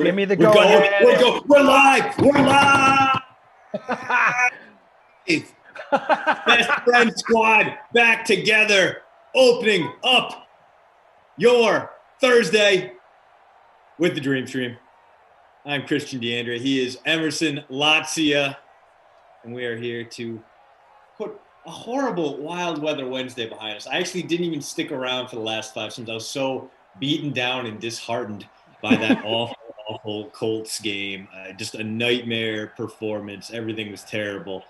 Give me the go-ahead. We're live. We're live. Best Friend Squad back together, opening up your Thursday with the Dream Stream. I'm Christian DeAndrea. He is Emerson Latzia, and we are here to put a horrible wild weather Wednesday behind us. I actually didn't even stick around for the last 5 seasons. I was so beaten down and disheartened by that awful Colts game. Just a nightmare performance. Everything was terrible.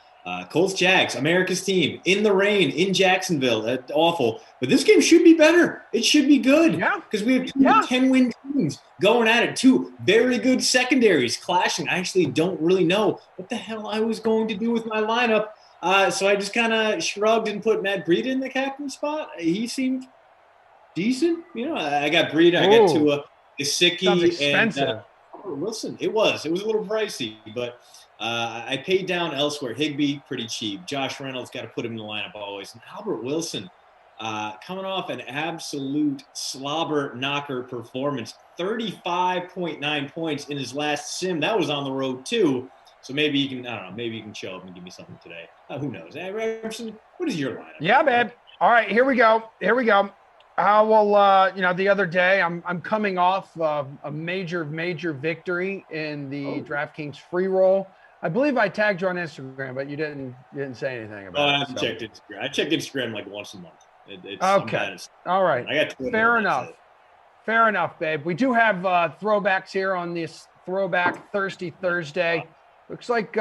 Colts Jags, America's team, in the rain, in Jacksonville. Awful. But this game should be better. It should be good. Yeah. Because we have two 10-win teams going at it. Two very good secondaries clashing. I actually don't really know what the hell I was going to do with my lineup. So I just kind of shrugged and put Matt Breida in the captain spot. He seemed decent. You know, I got Breida. I got Tua, Gesicki, and Wilson. It was a little pricey, but I paid down elsewhere. Higbee, pretty cheap. Josh Reynolds, got to put him in the lineup always. And Albert Wilson, coming off an absolute slobber knocker performance. 35.9 points in his last sim. That was on the road too. So maybe you can, I don't know, maybe you can show up and give me something today. Who knows? Hey, Emerson, what is your lineup? Yeah, babe. All right, here we go. The other day I'm coming off a major victory in the DraftKings free roll. I believe I tagged you on Instagram, but you didn't say anything about it. I haven't checked Instagram. I check Instagram like once a month. It's okay. All right. I got Twitter. Fair enough, babe. We do have throwbacks here on this Throwback Thursday. Looks like,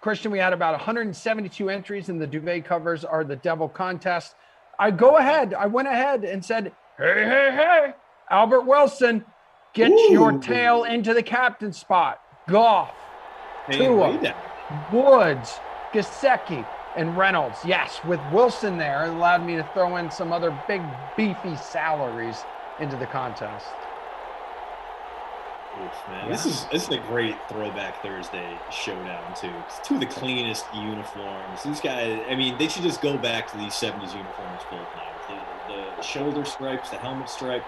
Christian, we had about 172 entries in the Duvet Covers Are the Devil contest. I went ahead and said, hey, Albert Wilson, get your tail into the captain spot. Goff, Tua, Woods, Gesicki, and Reynolds. Yes, with Wilson there, it allowed me to throw in some other big, beefy salaries into the contest. Man. Yeah. This is a great Throwback Thursday showdown too. It's two of the cleanest uniforms. These guys, I mean, they should just go back to these 70s uniforms full time. The shoulder stripes, the helmet stripe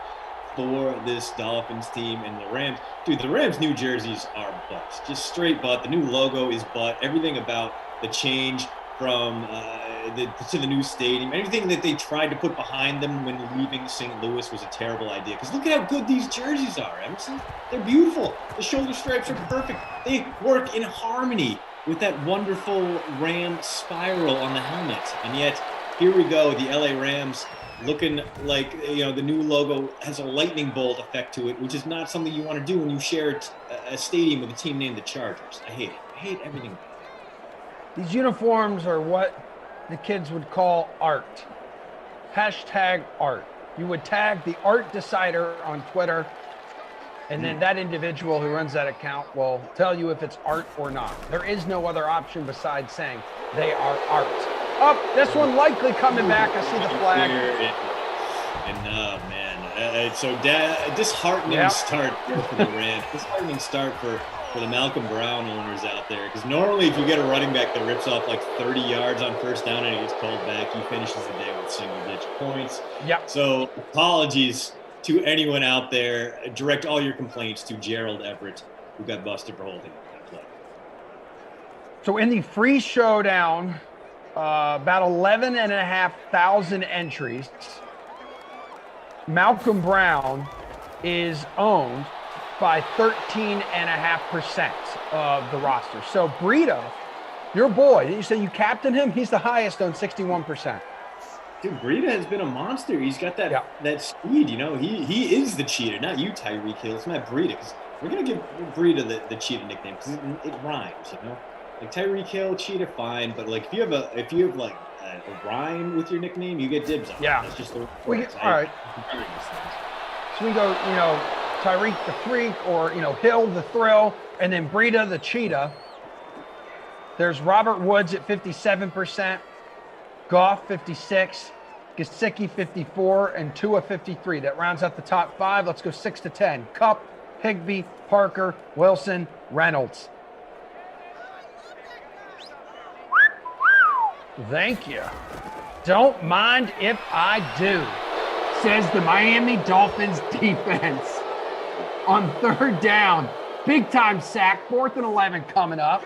for this Dolphins team and the Rams. Dude, the Rams' new jerseys are butts. Just straight butt. The new logo is butt. Everything about the change from to the new stadium, everything that they tried to put behind them when leaving St. Louis was a terrible idea. Because look at how good these jerseys are, Emerson. They're beautiful. The shoulder stripes are perfect. They work in harmony with that wonderful Ram spiral on the helmet. And yet, here we go, the LA Rams looking like, the new logo has a lightning bolt effect to it, which is not something you want to do when you share a stadium with a team named the Chargers. I hate it. I hate everything about it. These uniforms are what the kids would call art. Hashtag art. You would tag the art decider on Twitter, and then that individual who runs that account will tell you if it's art or not. There is no other option besides saying they are art. Oh, this one likely coming back. I see the flag. Disheartening start for the Rams. Disheartening start for the Malcolm Brown owners out there. Because normally if you get a running back that rips off like 30 yards on first down and he gets called back, he finishes the day with single-digit points. Yeah. So apologies to anyone out there. Direct all your complaints to Gerald Everett, who got busted for holding that play. So in the free showdown, about 11,500 entries, Malcolm Brown is owned by 13.5% of the roster. So Breida, your boy, you say you captain him, he's the highest on 61%. Dude, Breida has been a monster. He's got that speed, He is the cheetah, not you, Tyreek Hill. It's not Breida. Because we're going to give Breida the cheetah nickname because it rhymes, Like Tyreek Hill, cheetah, fine. But like if you have a rhyme with your nickname, you get dibs on it. Yeah. That's just the all right. So we go, Tyreek the Freak, or Hill the Thrill, and then Breida the Cheetah. There's Robert Woods at 57%, Goff 56, Gesicki 54, and Tua 53. That rounds out the top 5. Let's go 6 to 10. Kupp, Higbee, Parker, Wilson, Reynolds. Thank you. Don't mind if I do, says the Miami Dolphins defense. on 3rd down. Big time sack, 4th and 11 coming up.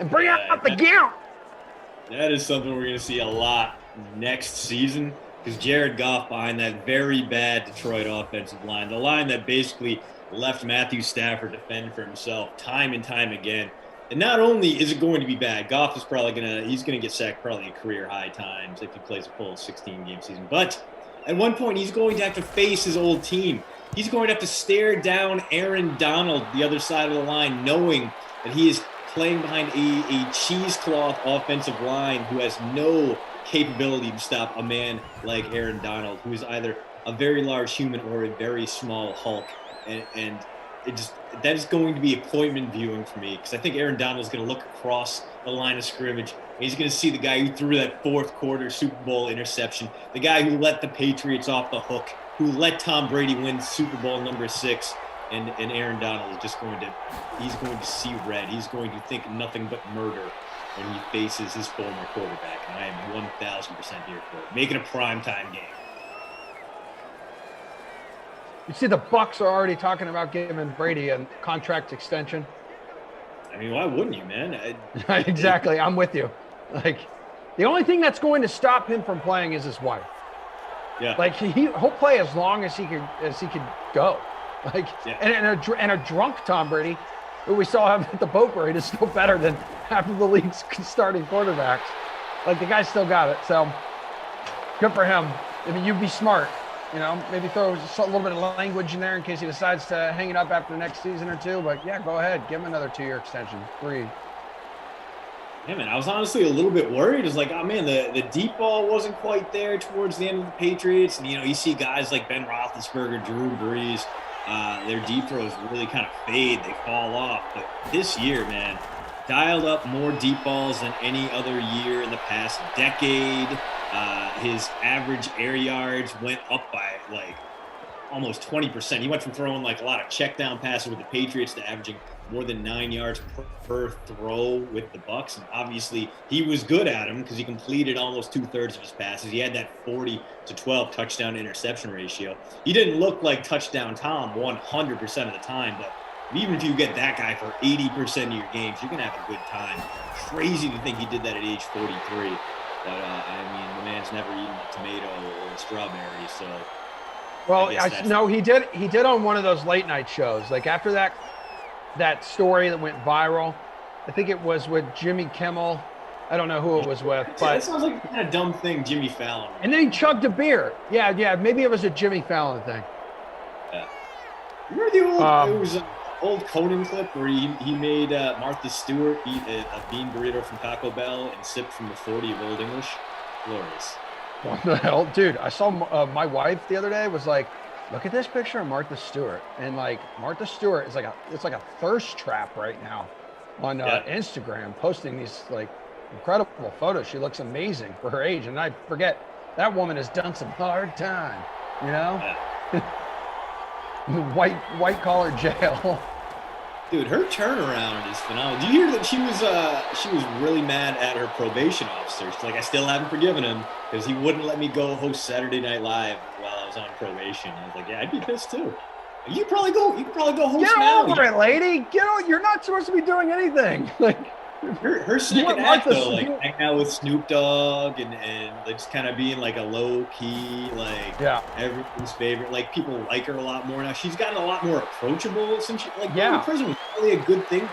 And bring out the gear. That is something we're going to see a lot next season, because Jared Goff behind that very bad Detroit offensive line, the line that basically left Matthew Stafford to fend for himself time and time again. And not only is it going to be bad, Goff is probably he's going to get sacked probably at career high times if he plays a full 16-game season. But at one point, he's going to have to face his old team. He's going to have to stare down Aaron Donald, the other side of the line, knowing that he is playing behind a cheesecloth offensive line who has no capability to stop a man like Aaron Donald, who is either a very large human or a very small Hulk. And that is going to be appointment viewing for me, because I think Aaron Donald is going to look across the line of scrimmage and he's going to see the guy who threw that 4th quarter Super Bowl interception, the guy who let the Patriots off the hook, who let Tom Brady win Super Bowl number 6. And Aaron Donald is just going to see red. He's going to think nothing but murder when he faces his former quarterback. And I am 1,000% here for it. Make it a primetime game. You see, the Bucks are already talking about giving Brady a contract extension. I mean, why wouldn't you, man? Exactly. I'm with you. Like, the only thing that's going to stop him from playing is his wife. Yeah. Like, he'll play as long as he could go. Like, yeah. and a drunk Tom Brady, who we saw him at the boat parade, is still better than half of the league's starting quarterbacks. Like, the guy's still got it. So, good for him. I mean, you'd be smart. You know, maybe throw a little bit of language in there in case he decides to hang it up after the next season or 2. But, yeah, go ahead. Give him another 2-year extension. 3. Yeah, man, I was honestly a little bit worried. It was like, oh, man, the deep ball wasn't quite there towards the end of the Patriots. And, you see guys like Ben Roethlisberger, Drew Brees, their deep throws really kind of fade. They fall off. But this year, man, dialed up more deep balls than any other year in the past decade. His average air yards went up by like almost 20%. He went from throwing like a lot of check down passes with the Patriots to averaging more than 9 yards per throw with the Bucks. And obviously he was good at them because he completed almost 2/3 of his passes. He had that 40-12 touchdown interception ratio. He didn't look like touchdown Tom 100% of the time, but even if you get that guy for 80% of your games, you're going to have a good time. Crazy to think he did that at age 43. But, I mean, the man's never eaten a tomato or a strawberry, so. Well, he did on one of those late night shows. Like after that story that went viral, I think it was with Jimmy Kimmel. I don't know who it was with. But that sounds like a kind of dumb thing, Jimmy Fallon. And then he chugged a beer. Yeah, maybe it was a Jimmy Fallon thing. Yeah. Remember the old Conan clip where he made Martha Stewart eat a bean burrito from Taco Bell and sip from the 40 of Old English? Glorious. What the hell? Dude, I saw my wife the other day was like, look at this picture of Martha Stewart. And like Martha Stewart is like a thirst trap right now on Instagram, posting these like incredible photos. She looks amazing for her age. And I forget, that woman has done some hard time, you know? Yeah. White collar jail. Dude, her turnaround is phenomenal. Did you hear that she was really mad at her probation officer? She's like, I still haven't forgiven him because he wouldn't let me go host Saturday Night Live while I was on probation. I was like, yeah, I'd be pissed too. You could probably go host Get now. Over it, lady. You're not supposed to be doing anything. Like her second act though, like hanging out with Snoop Dogg and like just kind of being like a low key, like everyone's favorite. Like people like her a lot more now. She's gotten a lot more approachable since she going to prison was probably a good thing.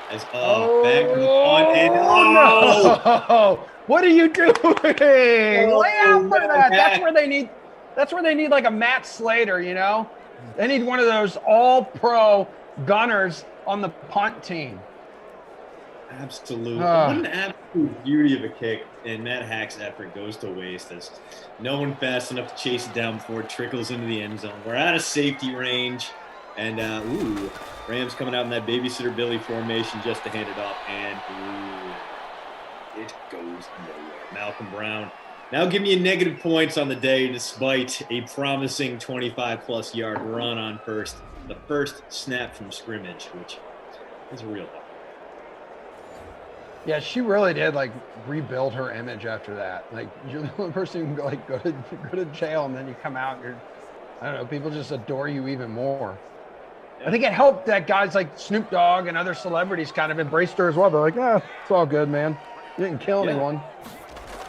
As back to the fun and no. What are you doing? Lay out for that. That's where they need like a Matt Slater, you know? They need one of those all-pro gunners on the punt team. Absolutely. What an absolute beauty of a kick. And Matt Hack's effort goes to waste as no one fast enough to chase it down before it trickles into the end zone. We're out of safety range. And, Rams coming out in that babysitter Billy formation just to hand it off. And, it goes nowhere. Malcolm Brown now give me a negative points on the day despite a promising 25-plus yard run on the first snap from scrimmage, which is a real bummer. Yeah, she really did like rebuild her image after that. Like you're the only person who can go to jail and then you come out. I don't know. People just adore you even more. I think it helped that guys like Snoop Dogg and other celebrities kind of embraced her as well. They're like, it's all good, man. You didn't kill anyone.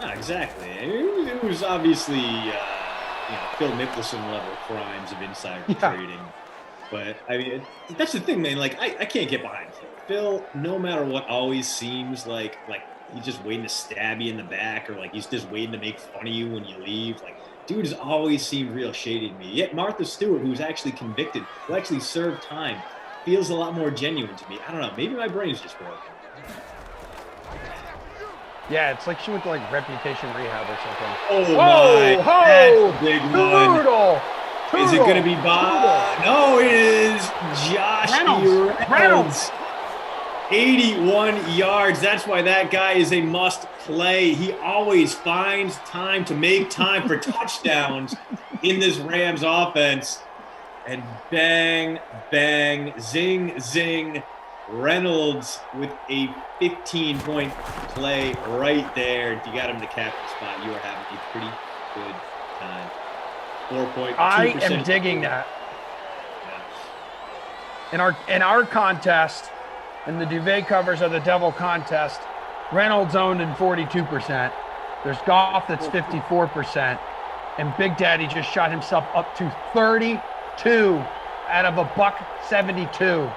No, exactly. It was obviously, Phil Mickelson level crimes of insider trading. But, I mean, that's the thing, man. Like, I can't get behind Phil. Phil, no matter what, always seems like he's just waiting to stab you in the back, or like he's just waiting to make fun of you when you leave. Like, dude has always seemed real shady to me. Yet Martha Stewart, who's actually convicted, who actually served time, feels a lot more genuine to me. I don't know. Maybe my brain's just broken. Yeah, it's like she went to like reputation rehab or something. Oh my! That's a big one. Is it going to be Bob? No, it is Josh Reynolds. 81 yards. That's why that guy is a must play. He always finds time to make time for touchdowns in this Rams offense. And bang, bang, zing, zing. Reynolds with a 15-point play right there. If you got him to captain spot, you are having a pretty good time. 4.2%. I am digging that. Yeah. In our contest, in the duvet covers of the devil contest, Reynolds owned in 42%. There's Goff that's 54%. And Big Daddy just shot himself up to 32 out of a $172.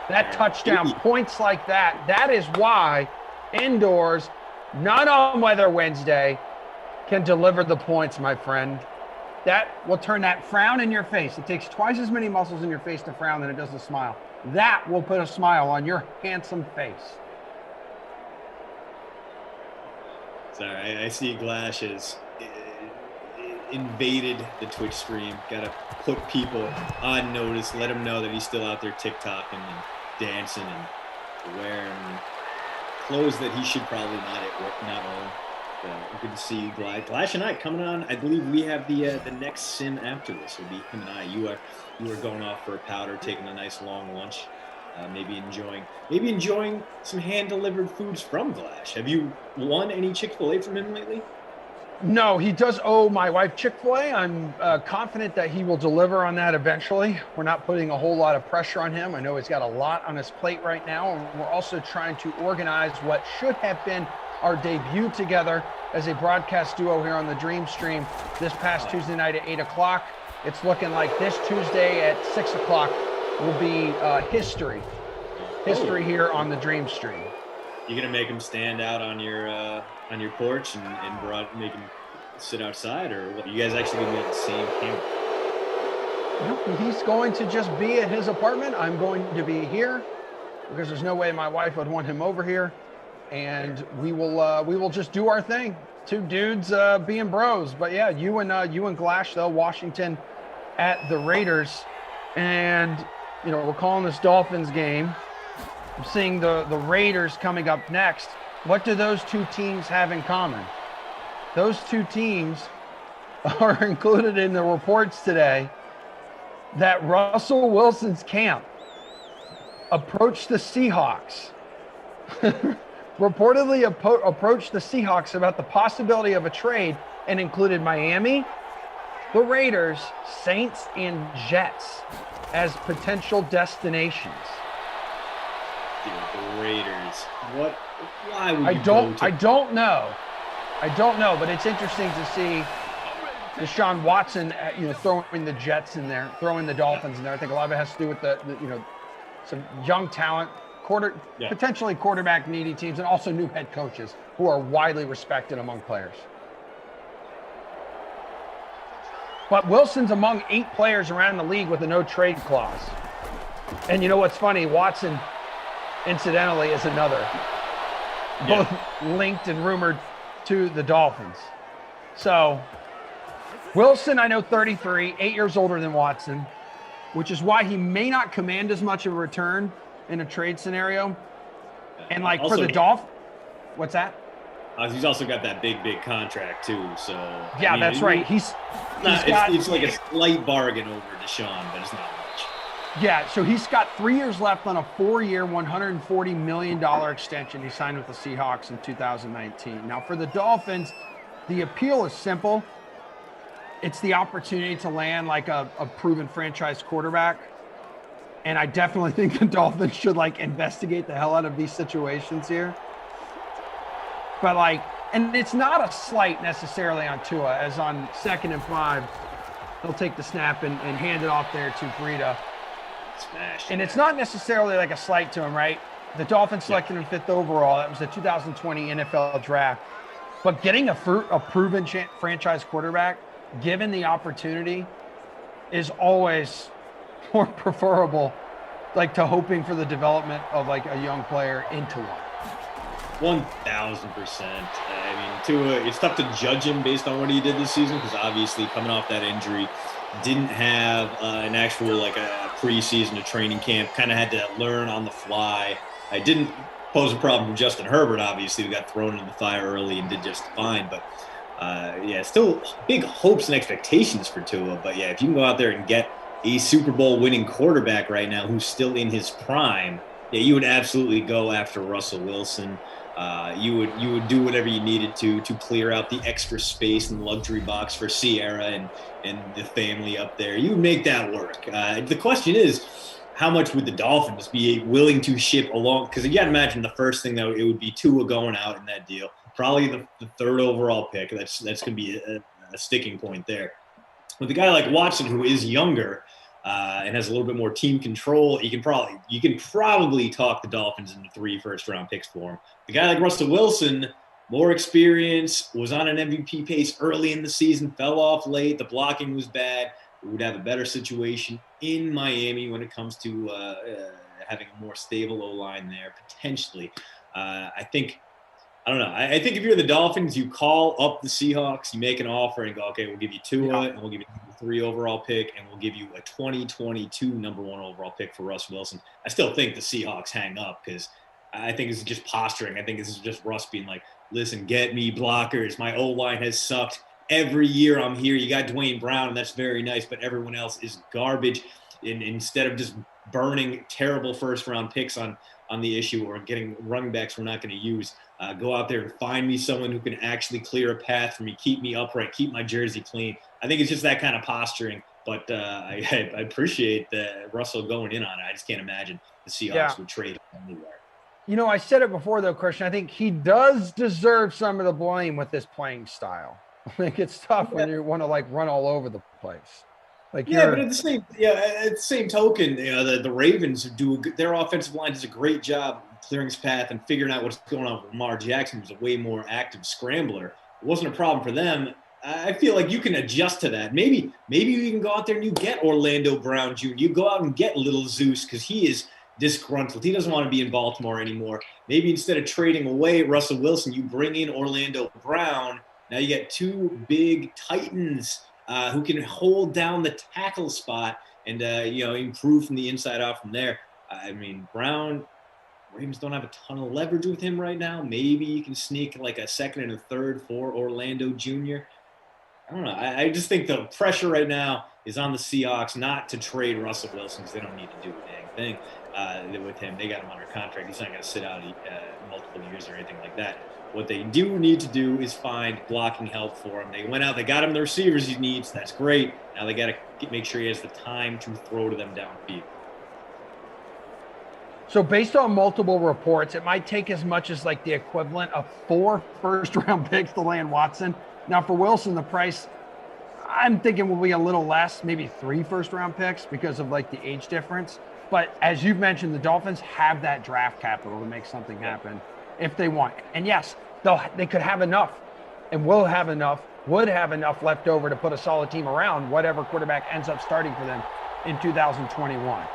That touchdown, points like that is why indoors, not on Weather Wednesday, can deliver the points, my friend. That will turn that frown in your face. It takes twice as many muscles in your face to frown than it does to smile. That will put a smile on your handsome face. Sorry, I see Glash has invaded the Twitch stream. Got to put people on notice, let them know that he's still out there TikToking and dancing and wearing clothes that he should probably not own. Good to see Glash and I coming on. I believe we have the next sim after this. It'll be him and I. You are going off for a powder, taking a nice long lunch, maybe enjoying some hand delivered foods from Glash. Have you won any Chick-fil-A from him lately? No, he does owe my wife Chick-fil-A. I'm confident that he will deliver on that eventually. We're not putting a whole lot of pressure on him. I know he's got a lot on his plate right now, and we're also trying to organize what should have been our debut together as a broadcast duo here on the Dream Stream this past Tuesday night at 8 o'clock. It's looking like this Tuesday at 6 o'clock will be history here on the Dream Stream. You gonna make him stand out on your porch and make him sit outside, or what? You guys actually gonna be on the same camera? Nope, he's going to just be at his apartment. I'm going to be here because there's no way my wife would want him over here. And we will just do our thing. Two dudes being bros. But yeah, you and Glash though, Washington at the Raiders, and we're calling this Dolphins game. I'm seeing the Raiders coming up next. What do those two teams have in common? Those two teams are included in the reports today that Russell Wilson's camp approached the Seahawks. Reportedly approached the Seahawks about the possibility of a trade and included Miami, the Raiders, Saints, and Jets as potential destinations. Dude, the Raiders. What? Why would you I don't know, but it's interesting to see Deshaun Watson, throwing the Jets in there, throwing the Dolphins in there. I think a lot of it has to do with the some young talent. Potentially quarterback needy teams, and also new head coaches who are widely respected among players. But Wilson's among 8 players around the league with a no trade clause. And you know what's funny? Watson, incidentally, is another. Both linked and rumored to the Dolphins. So Wilson, I know 33, 8 years older than Watson, which is why he may not command as much of a return in a trade scenario. And like also, for the Dolphins, what's that? He's also got that big contract too. So yeah, that's right. It's like a slight bargain over Deshaun, but it's not much. Yeah, so he's got 3 years left on a 4-year, $140 million extension he signed with the Seahawks in 2019. Now for the Dolphins, the appeal is simple. It's the opportunity to land like a proven franchise quarterback. And I definitely think the Dolphins should like investigate the hell out of these situations here. But like, and it's not a slight necessarily on Tua, as on 2nd and 5, he'll take the snap and hand it off there to Breida. Smash. And it's not necessarily like a slight to him, right? The Dolphins selected him 5th overall. That was the 2020 NFL draft. But getting a proven franchise quarterback, given the opportunity, is always more preferable, like, to hoping for the development of like a young player into one. 1,000%. I mean, Tua, it's tough to judge him based on what he did this season because obviously coming off that injury, didn't have an actual like a preseason, a training camp. Kind of had to learn on the fly. I didn't pose a problem for Justin Herbert. Obviously, we got thrown into the fire early and did just fine. But yeah, still big hopes and expectations for Tua. But yeah, if you can go out there and get a Super Bowl winning quarterback right now who's still in his prime, yeah, you would absolutely go after Russell Wilson. You would do whatever you needed to clear out the extra space in the luxury box for Sierra and the family up there. You would make that work. The question is, how much would the Dolphins be willing to ship along? Because you got to imagine the first thing that it would be Tua going out in that deal. Probably the 3rd overall pick. That's going to be a sticking point there. With a guy like Watson, who is younger and has a little bit more team control, you can probably talk the Dolphins into 3 first-round picks for him. The guy like Russell Wilson, more experience, was on an MVP pace early in the season, fell off late. The blocking was bad. We would have a better situation in Miami when it comes to having a more stable O-line there, potentially. I don't know. I think if you're the Dolphins, you call up the Seahawks, you make an offer and go, okay, we'll give you Tua, and we'll give you the 3 overall pick, and we'll give you a 2022 number 1 overall pick for Russ Wilson. I still think the Seahawks hang up because I think this is just posturing. I think this is just Russ being like, listen, get me blockers. My O-line has sucked. Every year I'm here. You got Dwayne Brown, and that's very nice, but everyone else is garbage. And instead of just burning terrible first-round picks on the issue or getting running backs we're not going to use, go out there and find me someone who can actually clear a path for me, keep me upright, keep my jersey clean. I think it's just that kind of posturing, but I appreciate Russell going in on it. I just can't imagine the Seahawks would trade anywhere. You know, I said it before, though, Christian. I think he does deserve some of the blame with this playing style. I think it's tough when you want to like run all over the place. Like, but at the same token, you know, the Ravens their offensive line does a great job clearing his path and figuring out what's going on with Lamar Jackson, who's a way more active scrambler. It wasn't a problem for them. I feel like you can adjust to that. Maybe you can go out there and you get Orlando Brown Jr. You go out and get Little Zeus because he is disgruntled. He doesn't want to be in Baltimore anymore. Maybe instead of trading away Russell Wilson, you bring in Orlando Brown. Now you get 2 big Titans who can hold down the tackle spot and improve from the inside out from there. I mean, Brown, Ravens don't have a ton of leverage with him right now. Maybe you can sneak like a 2nd and a 3rd for Orlando Jr. I don't know. I just think the pressure right now is on the Seahawks not to trade Russell Wilson because they don't need to do a dang thing with him. They got him under contract. He's not going to sit out multiple years or anything like that. What they do need to do is find blocking help for him. They went out, they got him the receivers he needs. That's great. Now they got to make sure he has the time to throw to them downfield. So based on multiple reports, it might take as much as like the equivalent of 4 first-round picks to land Watson. Now for Wilson, the price, I'm thinking will be a little less, maybe 3 first-round picks because of like the age difference. But as you've mentioned, the Dolphins have that draft capital to make something happen if they want. And yes, they could have enough and would have enough left over to put a solid team around whatever quarterback ends up starting for them in 2021.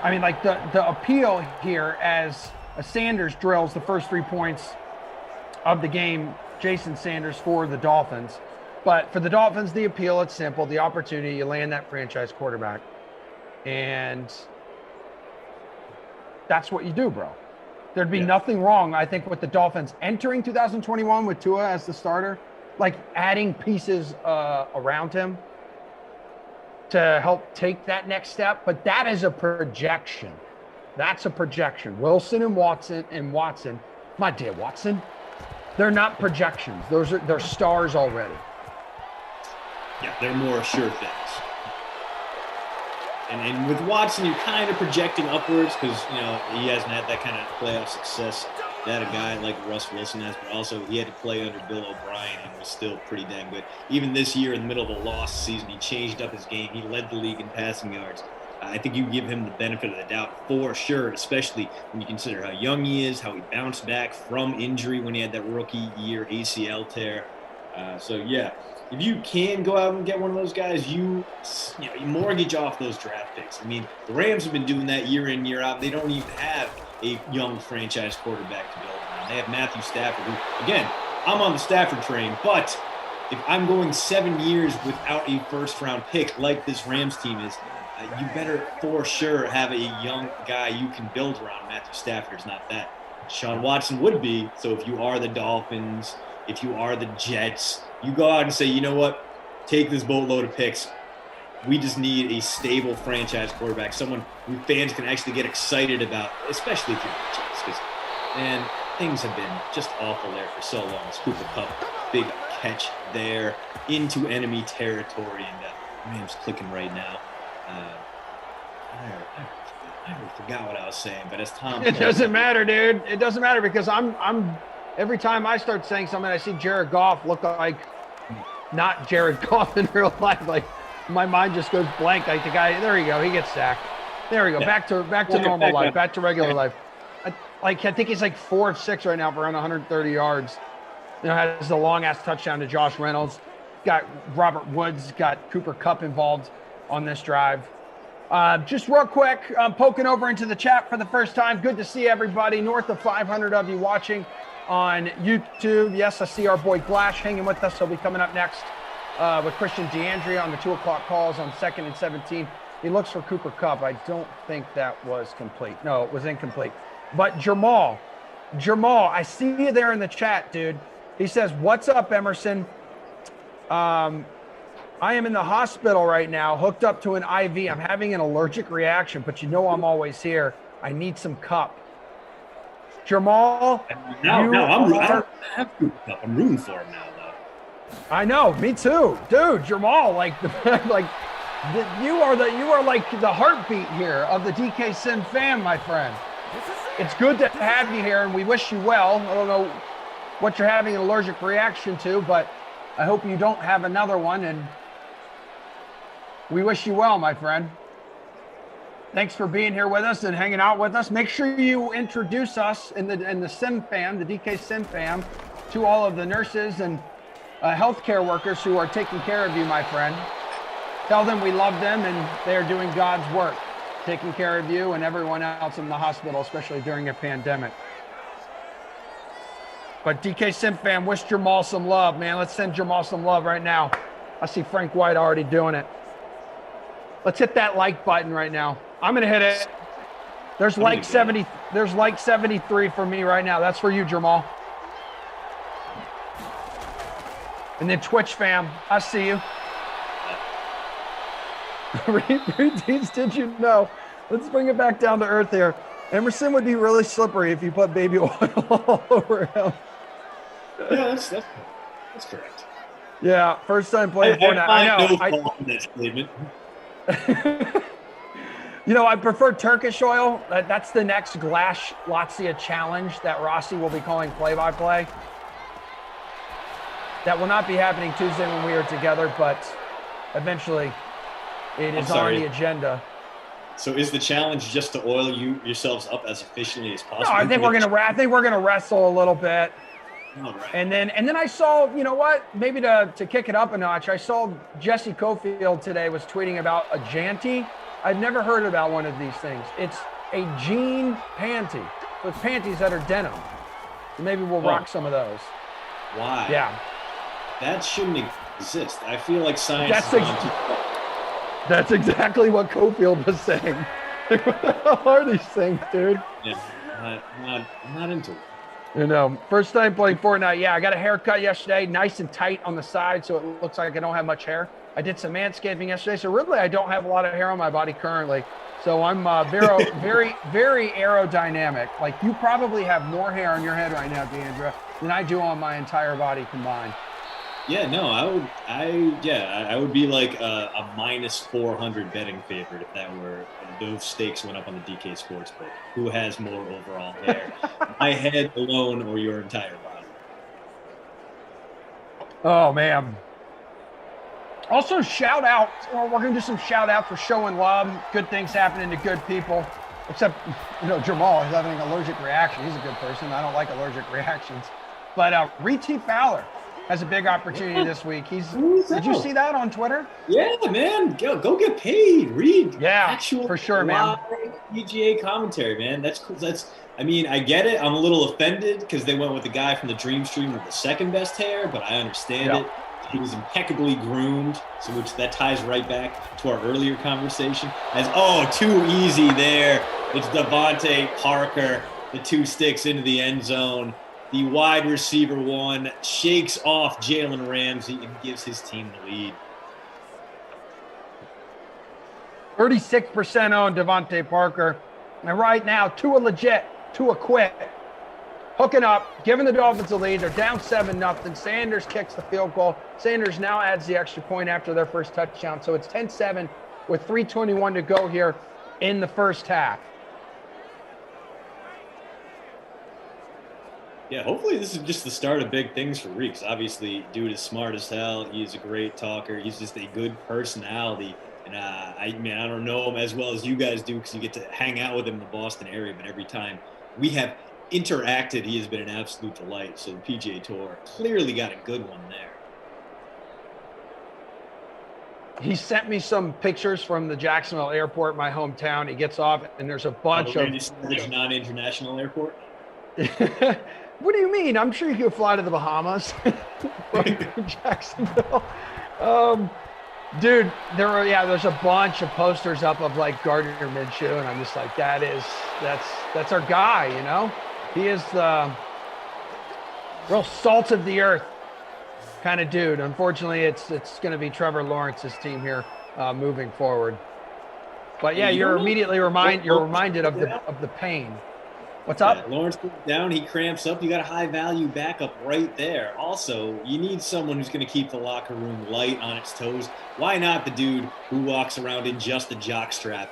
I mean, like the appeal here as Sanders drills the first 3 points of the game, Jason Sanders for the Dolphins. But for the Dolphins, the appeal, it's simple. The opportunity, you land that franchise quarterback. And that's what you do, bro. There'd be nothing wrong, I think, with the Dolphins entering 2021 with Tua as the starter, like adding pieces around him to help take that next step. But that is a projection. That's a projection. Wilson and Watson, my dear Watson, they're not projections. They're stars already. Yeah, they're more sure things. And with Watson, you're kind of projecting upwards because, he hasn't had that kind of playoff success that a guy like Russ Wilson has, but also he had to play under Bill O'Brien and was still pretty dang good. Even this year in the middle of a lost season, he changed up his game. He led the league in passing yards. I think you give him the benefit of the doubt for sure, especially when you consider how young he is, how he bounced back from injury when he had that rookie year ACL tear. If you can go out and get one of those guys, you mortgage off those draft picks. I mean, the Rams have been doing that year in, year out. They don't even have a young franchise quarterback to build around. They have Matthew Stafford, who, again, I'm on the Stafford train, but if I'm going 7 years without a first-round pick like this Rams team is, you better for sure have a young guy you can build around. Matthew Stafford's not that. Sean Watson would be. So if you are the Dolphins, if you are the Jets, you go out and say, you know what, take this boatload of picks. We just need a stable franchise quarterback, someone who fans can actually get excited about, especially if you're the Jets. Because, man, things have been just awful there for so long. It's Cooper Kupp, big catch there into enemy territory, and Rams clicking right now. I forgot what I was saying, but as Tom, it doesn't matter, dude. It doesn't matter because I'm every time I start saying something, I see Jared Goff look like not Jared Goff in real life. Like my mind just goes blank. Like the guy, there you go, he gets sacked. There we go, back to normal life, back to regular life. I think he's like 4 of 6 right now for around 130 yards. Has the long ass touchdown to Josh Reynolds. Got Robert Woods, got Cooper Kupp involved on this drive. Just real quick, poking over into the chat for the first time. Good to see everybody. North of 500 of you watching on YouTube. Yes, I see our boy Glash hanging with us. He'll be coming up next with Christian DeAndrea on the 2 o'clock calls on 2nd and 17. He looks for Cooper Kupp. I don't think that was complete. No, it was incomplete. But Jamal, I see you there in the chat, dude. He says, "What's up, Emerson? I am in the hospital right now, hooked up to an IV. I'm having an allergic reaction, but I'm always here. I need some Kupp." Jamal, I'm rooting for him now, though. I know, me too, dude. Jamal, you are like the heartbeat here of the DK Sim fam, my friend. It's good to have you here, and we wish you well. I don't know what you're having an allergic reaction to, but I hope you don't have another one, and we wish you well, my friend. Thanks for being here with us and hanging out with us. Make sure you introduce us in the Sim fam, the DK Sim fam, to all of the nurses and healthcare workers who are taking care of you, my friend. Tell them we love them and they are doing God's work, taking care of you and everyone else in the hospital, especially during a pandemic. But DK Sim fam, wish Jamal some love, man. Let's send Jamal some love right now. I see Frank White already doing it. Let's hit that like button right now. I'm going to hit it. There's like 70. There's like 73 for me right now. That's for you, Jamal. And then Twitch fam, I see you. Redeeds, did you know? Let's bring it back down to earth here. Emerson would be really slippery if you put baby oil all over him. Yeah, that's correct. Yeah, first time playing Fortnite. I know. That statement. I prefer Turkish oil. That's the next Glash Latvia challenge that Rossi will be calling play-by-play. That will not be happening Tuesday when we are together, but eventually it is on the agenda. So is the challenge just to oil yourselves up as efficiently as possible? No, I think we're gonna wrestle a little bit. All right. And then I saw, you know what? Maybe to kick it up a notch, I saw Jesse Cofield today was tweeting about a janty. I've never heard about one of these things. It's a jean panty with panties that are denim. So maybe we'll rock some of those. Why? Yeah. That shouldn't exist. I feel like science That's exactly what Cofield was saying. What the hell are these things, dude? Yeah, I'm not into it. First time playing Fortnite. Yeah, I got a haircut yesterday, nice and tight on the side, so it looks like I don't have much hair. I did some manscaping yesterday, so really I don't have a lot of hair on my body currently. So I'm very, very aerodynamic. Like you probably have more hair on your head right now, DeAndrea, than I do on my entire body combined. Yeah, no, I would be like a minus 400 betting favorite if that were those stakes went up on the DK Sportsbook. Who has more overall hair, my head alone or your entire body? Oh man. Also, shout out. Well, we're gonna do some shout out for showing love. Good things happening to good people. Except, Jamal is having an allergic reaction. He's a good person. I don't like allergic reactions. But Reti Fowler has a big opportunity this week. Did you see that on Twitter? Yeah, man. Go get paid. Read actual for sure, man. PGA commentary, man. That's cool. I mean, I get it. I'm a little offended because they went with the guy from the Dream Stream with the second best hair, but I understand it. He was impeccably groomed, so that ties right back to our earlier conversation. Too easy there. It's Devontae Parker, the 2 sticks into the end zone. The wide receiver one shakes off Jalen Ramsey and gives his team the lead. 36% owned Devontae Parker. And right now, Tua legit, Tua quit. Hooking up, giving the Dolphins the lead. They're down 7-0. Sanders kicks the field goal. Sanders now adds the extra point after their first touchdown. So it's 10-7 with 3:21 to go here in the first half. Yeah, hopefully this is just the start of big things for Reeks. Obviously, dude is smart as hell. He's a great talker. He's just a good personality. And I don't know him as well as you guys do because you get to hang out with him in the Boston area. But every time we have interacted, he has been an absolute delight. So the PGA Tour clearly got a good one there. He sent me some pictures from the Jacksonville airport, my hometown. He gets off, and there's a bunch of non-international airport. What do you mean? I'm sure you could fly to the Bahamas from Jacksonville. Dude, there's a bunch of posters up of like Gardner Minshew, and I'm just like, that's our guy, He is the real salt of the earth kind of dude. Unfortunately, it's going to be Trevor Lawrence's team here moving forward. But yeah, you're immediately reminded of the pain. What's up? Yeah, Lawrence goes down, he cramps up. You got a high value backup right there. Also, you need someone who's going to keep the locker room light on its toes. Why not the dude who walks around in just a jockstrap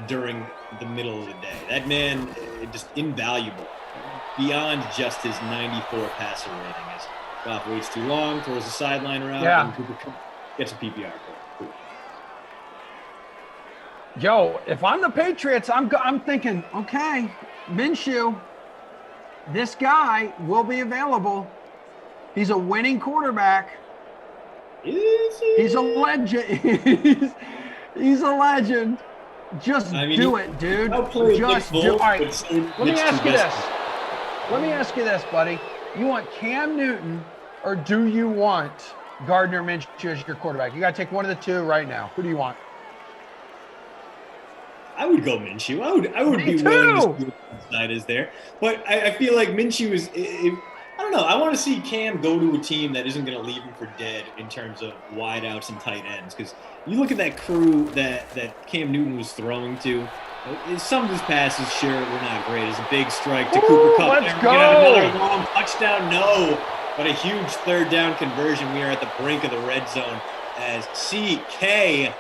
during the middle of the day? That man is just invaluable. Beyond just his 94 passer rating. As Goff waits too long, throws a sideline around, and Cooper gets a PPR. Cool. Yo, if I'm the Patriots, I'm thinking, okay, Minshew, this guy will be available. He's a winning quarterback. Is he? He's a legend. He's a legend. Just do it, dude. Just do it. All right, let me ask you this, buddy. You want Cam Newton or do you want Gardner Minshew as your quarterback? You got to take one of the two right now. Who do you want? I would go Minshew. I would be willing to see what side is there. But I feel like Minshew is I don't know. I want to see Cam go to a team that isn't going to leave him for dead in terms of wideouts and tight ends. Because you look at that crew that Cam Newton was throwing to, some of his passes, sure, were not great. It's a big strike to Cooper Kupp. Let's go. Another long touchdown? No. But a huge third down conversion. We are at the brink of the red zone as CK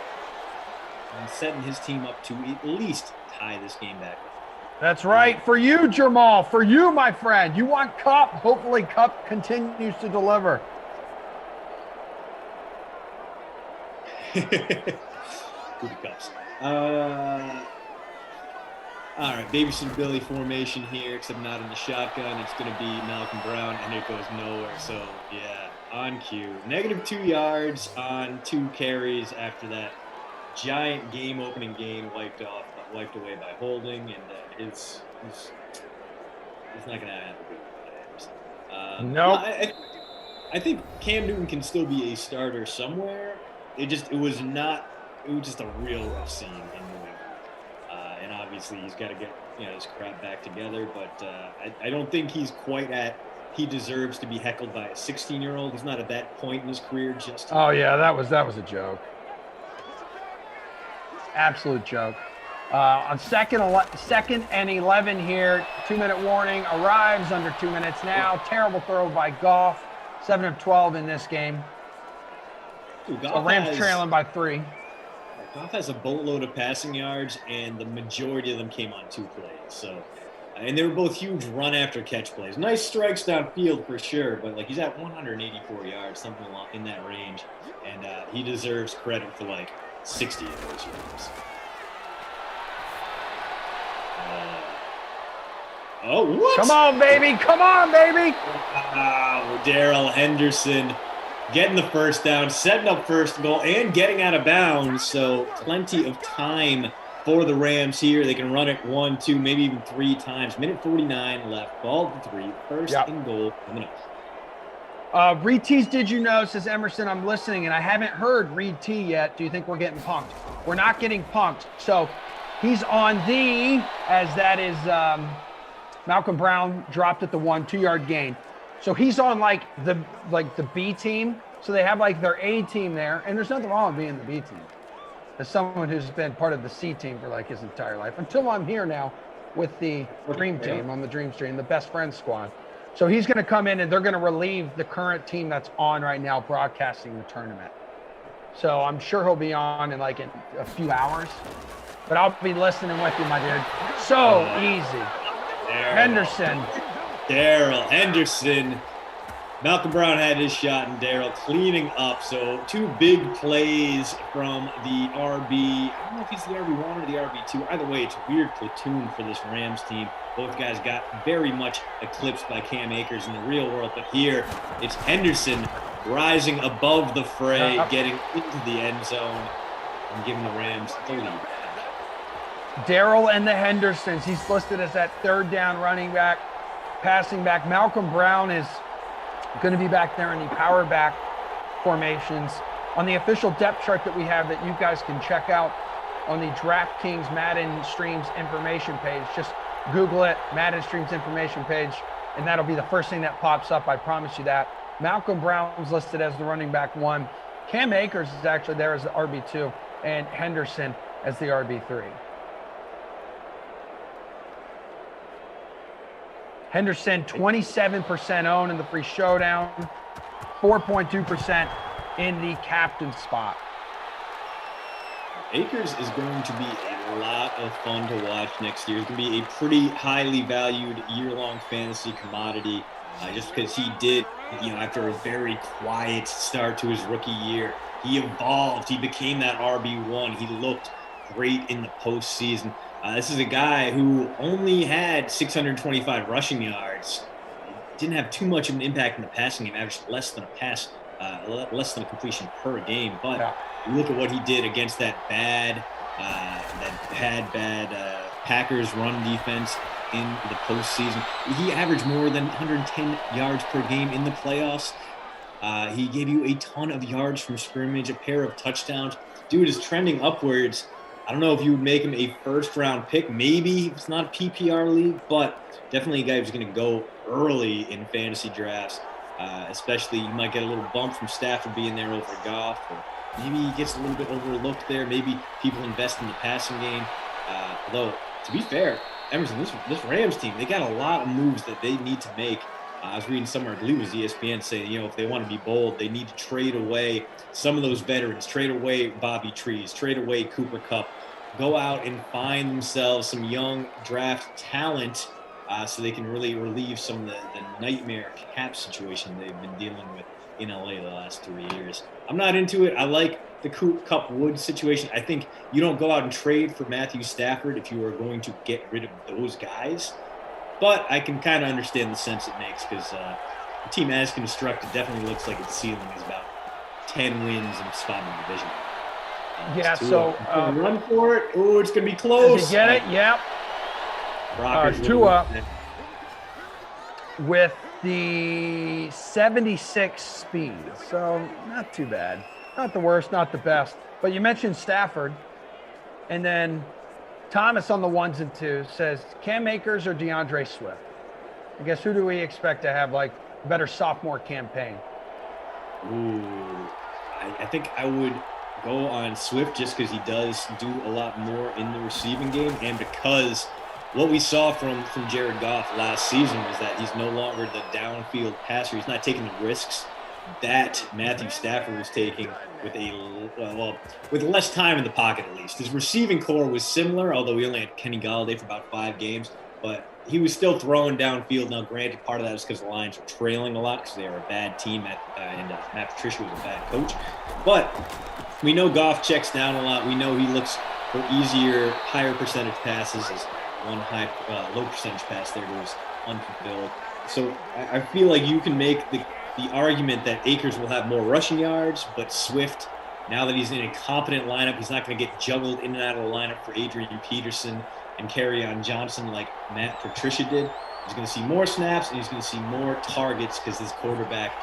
and setting his team up to at least tie this game back. That's right. For you, Jamal. For you, my friend. You want Kupp. Hopefully Kupp continues to deliver. Good Cubs. All right, Babysit Billy formation here, except not in the shotgun. It's going to be Malcolm Brown, and it goes nowhere. So, yeah, on cue. -2 yards on 2 carries after that giant game-opening gain wiped away by holding, and it's not going to happen. No. I think Cam Newton can still be a starter somewhere. It was just a real rough scene in New England. And obviously he's got to get his crap back together, but I don't think he's quite he deserves to be heckled by a 16-year-old. He's not at that point in his career just. Oh yeah, that was a joke. Absolute joke. On second and 11 here, 2-minute warning arrives under 2 minutes now. Terrible throw by Goff. 7 of 12 in this game. Dude, So Rams trailing by 3. Goff has a boatload of passing yards, and the majority of them came on 2 plays. So, and they were both huge run after catch plays. Nice strikes downfield for sure, but like he's at 184 yards, something along in that range, and he deserves credit for like 60 of those yards. Oh, what? Come on, baby! Come on, baby! Wow, Darrell Henderson getting the first down, setting up first and goal, and getting out of bounds. So plenty of time for the Rams here. They can run it 1, 2, maybe even 3 times. Minute 49 left. Ball to 3. First and goal coming up. Reed T's Did You Know says, Emerson, I'm listening, and I haven't heard Reed T yet. Do you think we're getting punked? We're not getting punked. So he's on the, as that is Malcolm Brown dropped at the 1, 2-yard gain. So he's on like the B team. So they have like their A team there, and there's nothing wrong with being the B team. As someone who's been part of the C team for like his entire life, until I'm here now with the Dream Team on the Dream Stream, the Best Friends Squad. So he's going to come in and they're going to relieve the current team that's on right now broadcasting the tournament. So I'm sure he'll be on in like a few hours, but I'll be listening with you, my dude. So easy. Henderson. Darrell Henderson. Malcolm Brown had his shot, and Darrell cleaning up. So 2 big plays from the RB. I don't know if he's the RB1 or the RB2. Either way, it's a weird platoon for this Rams team. Both guys got very much eclipsed by Cam Akers in the real world. But here, it's Henderson rising above the fray, getting into the end zone, and giving the Rams the lead. Darrell and the Hendersons. He's listed as that 3rd down running back, passing back. Malcolm Brown is going to be back there in the power back formations. On the official depth chart that we have that you guys can check out on the DraftKings Madden Streams information page, just Google it, Madden Streams information page, and that'll be the first thing that pops up. I promise you that. Malcolm Brown's listed as the running back 1. Cam Akers is actually there as the RB2, and Henderson as the RB3. Henderson, 27% owned in the free showdown, 4.2% in the captain spot. Akers is going to be a lot of fun to watch next year. He's going to be a pretty highly valued year-long fantasy commodity just because he did, after a very quiet start to his rookie year, he evolved. He became that RB1. He looked great in the postseason. This is a guy who only had 625 rushing yards. Didn't have too much of an impact in the passing game. Averaged less than a completion per game. But you look at what he did against that bad Packers run defense in the postseason. He averaged more than 110 yards per game in the playoffs. He gave you a ton of yards from scrimmage, a pair of touchdowns. Dude is trending upwards. I don't know if you would make him a first-round pick. Maybe it's not a PPR league, but definitely a guy who's going to go early in fantasy drafts. Especially, you might get a little bump from Stafford being there over Goff, or maybe he gets a little bit overlooked there. Maybe people invest in the passing game. Although, to be fair, Emerson, this Rams team, they got a lot of moves that they need to make. I was reading somewhere, I believe it was ESPN, saying, if they want to be bold, they need to trade away some of those veterans, trade away Bobby Trees, trade away Cooper Kupp, go out and find themselves some young draft talent so they can really relieve some of the nightmare cap situation they've been dealing with in LA the last 3 years. I'm not into it. I like the Kupp Woods situation. I think you don't go out and trade for Matthew Stafford if you are going to get rid of those guys. But I can kind of understand the sense it makes because the team as constructed definitely looks like its ceiling is about 10 wins and a spot in the division. Run for it. Oh, it's going to be close. Did you get it? Yep. Tua with the 76 speed. So not too bad. Not the worst, not the best. But you mentioned Stafford. And then Thomas on the 1s and 2s says Cam Akers or DeAndre Swift. I guess who do we expect to have like a better sophomore campaign? Ooh, I think I would go on Swift just because he does do a lot more in the receiving game, and because what we saw from Jared Goff last season was that he's no longer the downfield passer. He's not taking the risks that Matthew Stafford was taking with less time in the pocket at least. His receiving core was similar, although he only had Kenny Golladay for about 5 games, but he was still throwing downfield. Now, granted, part of that is because the Lions were trailing a lot because they were a bad team, and Matt Patricia was a bad coach. But we know Goff checks down a lot. We know he looks for easier, higher percentage passes. His one low percentage pass there was unfulfilled. So I feel like you can make the argument that Akers will have more rushing yards, but Swift, now that he's in a competent lineup, he's not going to get juggled in and out of the lineup for Adrian Peterson and Kerryon Johnson like Matt Patricia did. He's going to see more snaps, and he's going to see more targets because this quarterback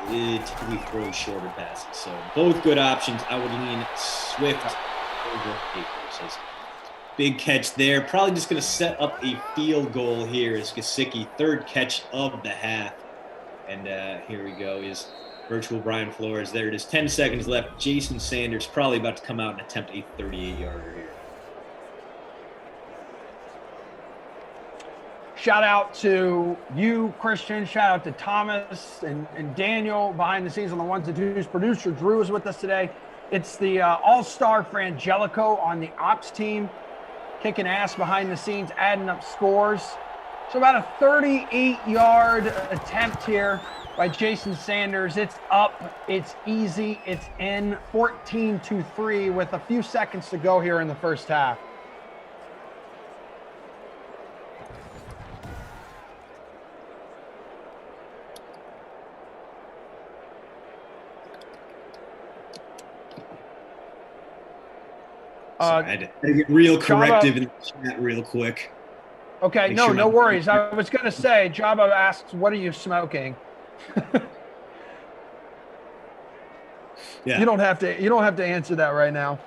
typically throws shorter passes. So both good options. I would lean Swift over Akers. Big catch there. Probably just going to set up a field goal here as Gesicki, third catch of the half. And here we go, is virtual Brian Flores. There it is, 10 seconds left. Jason Sanders probably about to come out and attempt a 38-yarder here. Shout out to you, Christian. Shout out to Thomas and Daniel behind the scenes on the ones and twos. Producer Drew is with us today. It's the all-star Frangelico on the ops team, kicking ass behind the scenes, adding up scores. So about a 38-yard attempt here by Jason Sanders. It's up, it's easy, it's in, 14-3 with a few seconds to go here in the first half. I had to get real corrective in the chat real quick. Okay, no worries. I was going to say, Jabba asks, what are you smoking? Yeah. You don't have to answer that right now.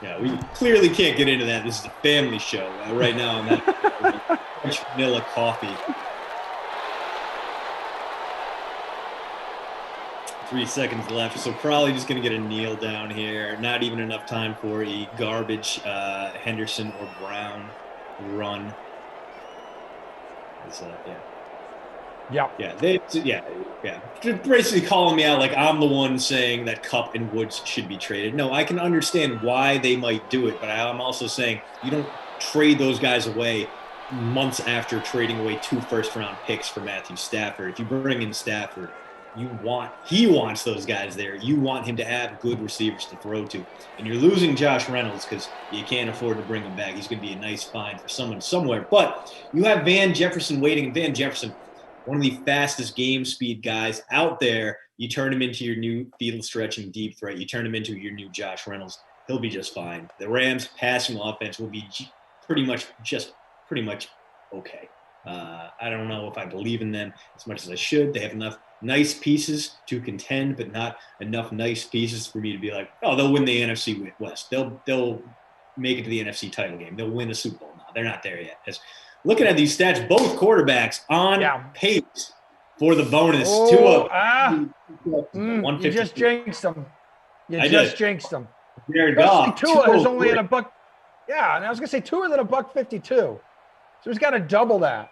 Yeah, we clearly can't get into that. This is a family show. Right now I'm at French vanilla coffee. 3 seconds left, so probably just going to get a kneel down here. Not even enough time for a garbage Henderson or Brown run. Yeah. Just basically calling me out like I'm the one saying that Kupp and Woods should be traded. No, I can understand why they might do it, but I'm also saying you don't trade those guys away months after trading away 2 first-round picks for Matthew Stafford. If you bring in Stafford, he wants those guys there. You want him to have good receivers to throw to. And you're losing Josh Reynolds because you can't afford to bring him back. He's going to be a nice find for someone somewhere. But you have Van Jefferson waiting. Van Jefferson, one of the fastest game speed guys out there. You turn him into your new field stretching deep threat. You turn him into your new Josh Reynolds. He'll be just fine. The Rams' passing offense will be pretty much okay. I don't know if I believe in them as much as I should. They have enough nice pieces to contend, but not enough nice pieces for me to be like, oh, they'll win the NFC West. They'll make it to the NFC title game. They'll win the Super Bowl. No, they're not there yet. Because looking at these stats, both quarterbacks on pace for the bonus. You just jinxed them. Jinxed them. Jared Goff. Tua is only at $1. Yeah, and I was gonna say Tua's at $1.52. So he's got to double that.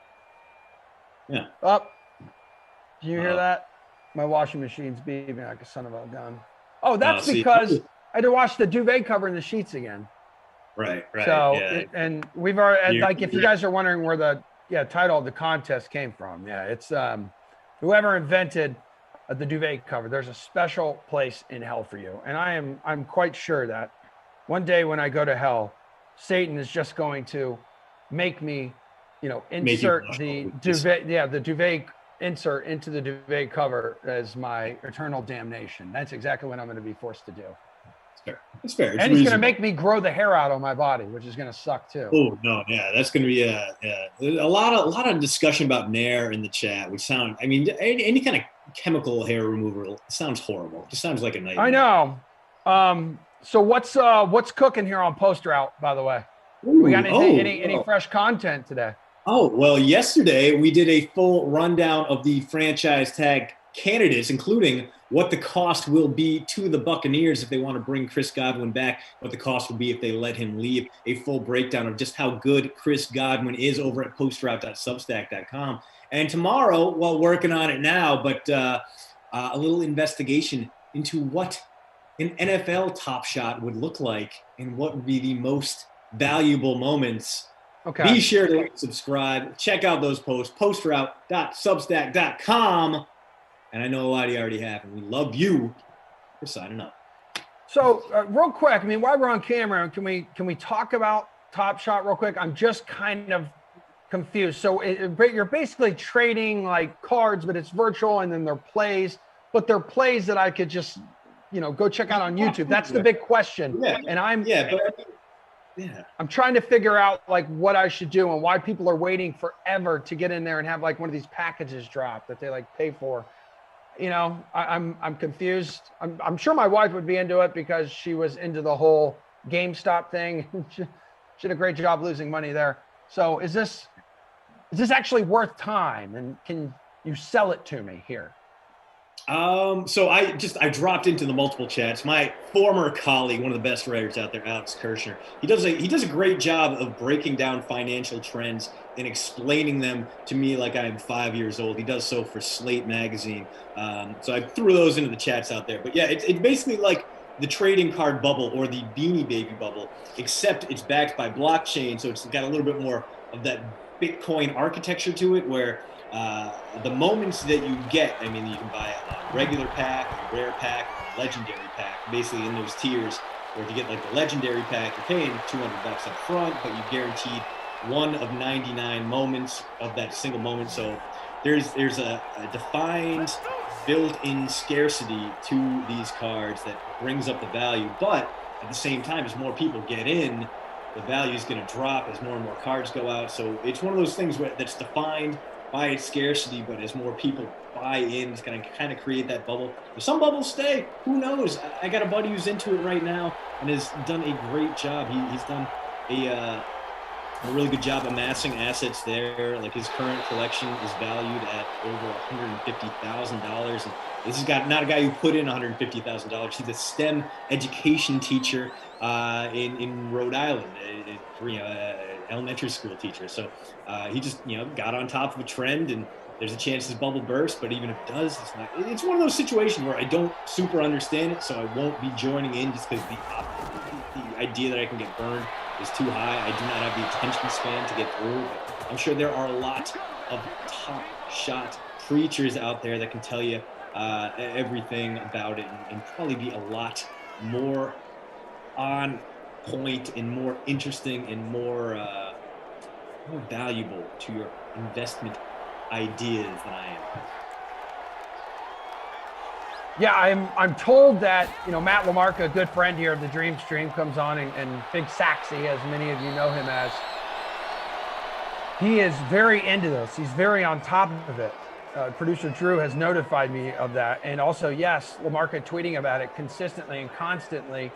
Yeah. Up. Do you hear that? My washing machine's beeping like a son of a gun. Oh, that's because I had to wash the duvet cover and the sheets again. Right. So, and we've already, if you guys are wondering where the title of the contest came from, it's whoever invented the duvet cover. There's a special place in hell for you, and I'm quite sure that one day when I go to hell, Satan is just going to make me, insert the duvet, the duvet insert into the duvet cover as my eternal damnation. That's exactly what I'm going to be forced to do. It's fair. And he's going to make me grow the hair out on my body, which is going to suck too. Oh no, that's going to be a lot of discussion about Nair in the chat, which sound. I mean, any kind of chemical hair removal sounds horrible. It just sounds like a nightmare. I know. So what's cooking here on Post Route, by the way? We got any fresh content today? Oh, well, yesterday we did a full rundown of the franchise tag candidates, including what the cost will be to the Buccaneers if they want to bring Chris Godwin back, what the cost will be if they let him leave, a full breakdown of just how good Chris Godwin is over at postroute.substack.com. And tomorrow, well, working on it now, but a little investigation into what an NFL Top Shot would look like and what would be the most valuable moments. Okay. Be sure to subscribe. Check out those posts, postroute.substack.com. And I know a lot of you already have, and we love you for signing up. So real quick, I mean, while we're on camera, can we talk about Top Shot real quick? I'm just kind of confused. So you're basically trading like cards, but it's virtual, and then they're plays, but they're plays that I could just, go check out on YouTube. That's the big question. Yeah. And I'm trying to figure out like what I should do and why people are waiting forever to get in there and have like one of these packages drop that they like pay for. I'm confused. I'm sure my wife would be into it because she was into the whole GameStop thing. She did a great job losing money there. So is this actually worth time? And can you sell it to me here? So I dropped into the multiple chats. My former colleague, one of the best writers out there, Alex Kirshner, he does a great job of breaking down financial trends and explaining them to me like I'm 5 years old. He does so for Slate magazine. So I threw those into the chats out there. But yeah, it's basically like the trading card bubble or the Beanie Baby bubble, except it's backed by blockchain. So it's got a little bit more of that Bitcoin architecture to it, where the moments that you get, I mean, you can buy a regular pack, a rare pack, a legendary pack, basically in those tiers. Or if you get like the legendary pack, you're paying $200 up front, but you guaranteed one of 99 moments of that single moment. So there's a defined built-in scarcity to these cards that brings up the value. But at the same time, as more people get in, the value is going to drop as more and more cards go out. So it's one of those things that's defined by its scarcity, but as more people buy in, it's going to kind of create that bubble. If some bubbles stay, who knows? I got a buddy who's into it right now and has done a great job. He's done a really good job amassing assets there. Like his current collection is valued at over $150,000. And this is not a guy who put in $150,000. He's a STEM education teacher in Rhode Island, elementary school teacher. So he just got on top of a trend, and there's a chance this bubble bursts. But even if it does, it's one of those situations where I don't super understand it, so I won't be joining in just because the idea that I can get burned is too high. I do not have the attention span to get through. But I'm sure there are a lot of top shot preachers out there that can tell you everything about it and probably be a lot more on point and more interesting and more valuable to your investment ideas than I am. Yeah, I'm told that Matt Lamarca, a good friend here of the Dream Stream, comes on, and Big Saxy, as many of you know him as, he is very into this. He's very on top of it. Producer Drew has notified me of that, and also, yes, Lamarca tweeting about it consistently and constantly.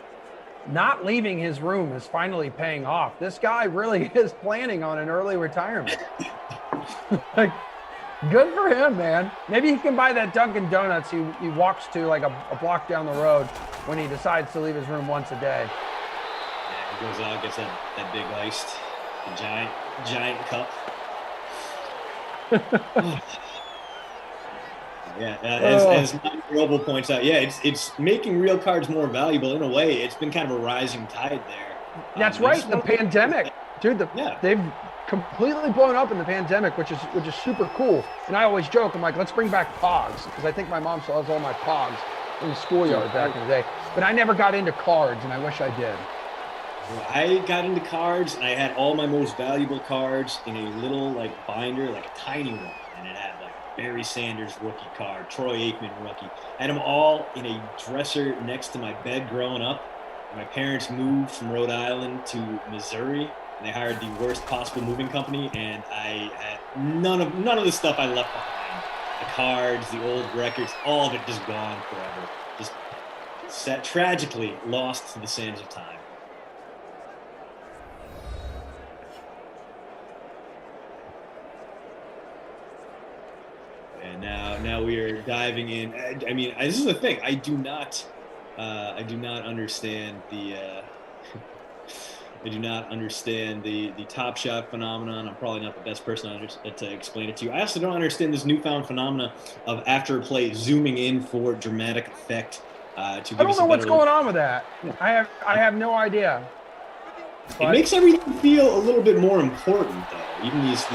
Not leaving his room is finally paying off. This guy really is planning on an early retirement. Like, good for him, man. Maybe he can buy that Dunkin' Donuts he walks to like a block down the road when he decides to leave his room once a day. Yeah, he goes out, gets that big iced, the giant cup. Yeah, as Mike Roble points out, it's making real cards more valuable in a way. It's been kind of a rising tide there. That's right. The pandemic, dude. They've completely blown up in the pandemic, which is super cool. And I always joke, I'm like, let's bring back Pogs, because I think my mom still has all my Pogs in the schoolyard back in the day. But I never got into cards, and I wish I did. Well, I got into cards, and I had all my most valuable cards in a little binder, like a tiny one, and it had Barry Sanders rookie card, Troy Aikman rookie. I had them all in a dresser next to my bed growing up. My parents moved from Rhode Island to Missouri, and they hired the worst possible moving company, and I had none of the stuff I left behind. The cards, the old records, all of it just gone forever. Just tragically lost to the sands of time. And now we are here diving in. I mean, this is the thing. I do not understand the. I do not understand the Top Shot phenomenon. I'm probably not the best person to explain it to you. I also don't understand this newfound phenomena of after a play zooming in for dramatic effect. I don't know what's going on with that. Yeah. I have no idea. It makes everything feel a little bit more important, though. Even these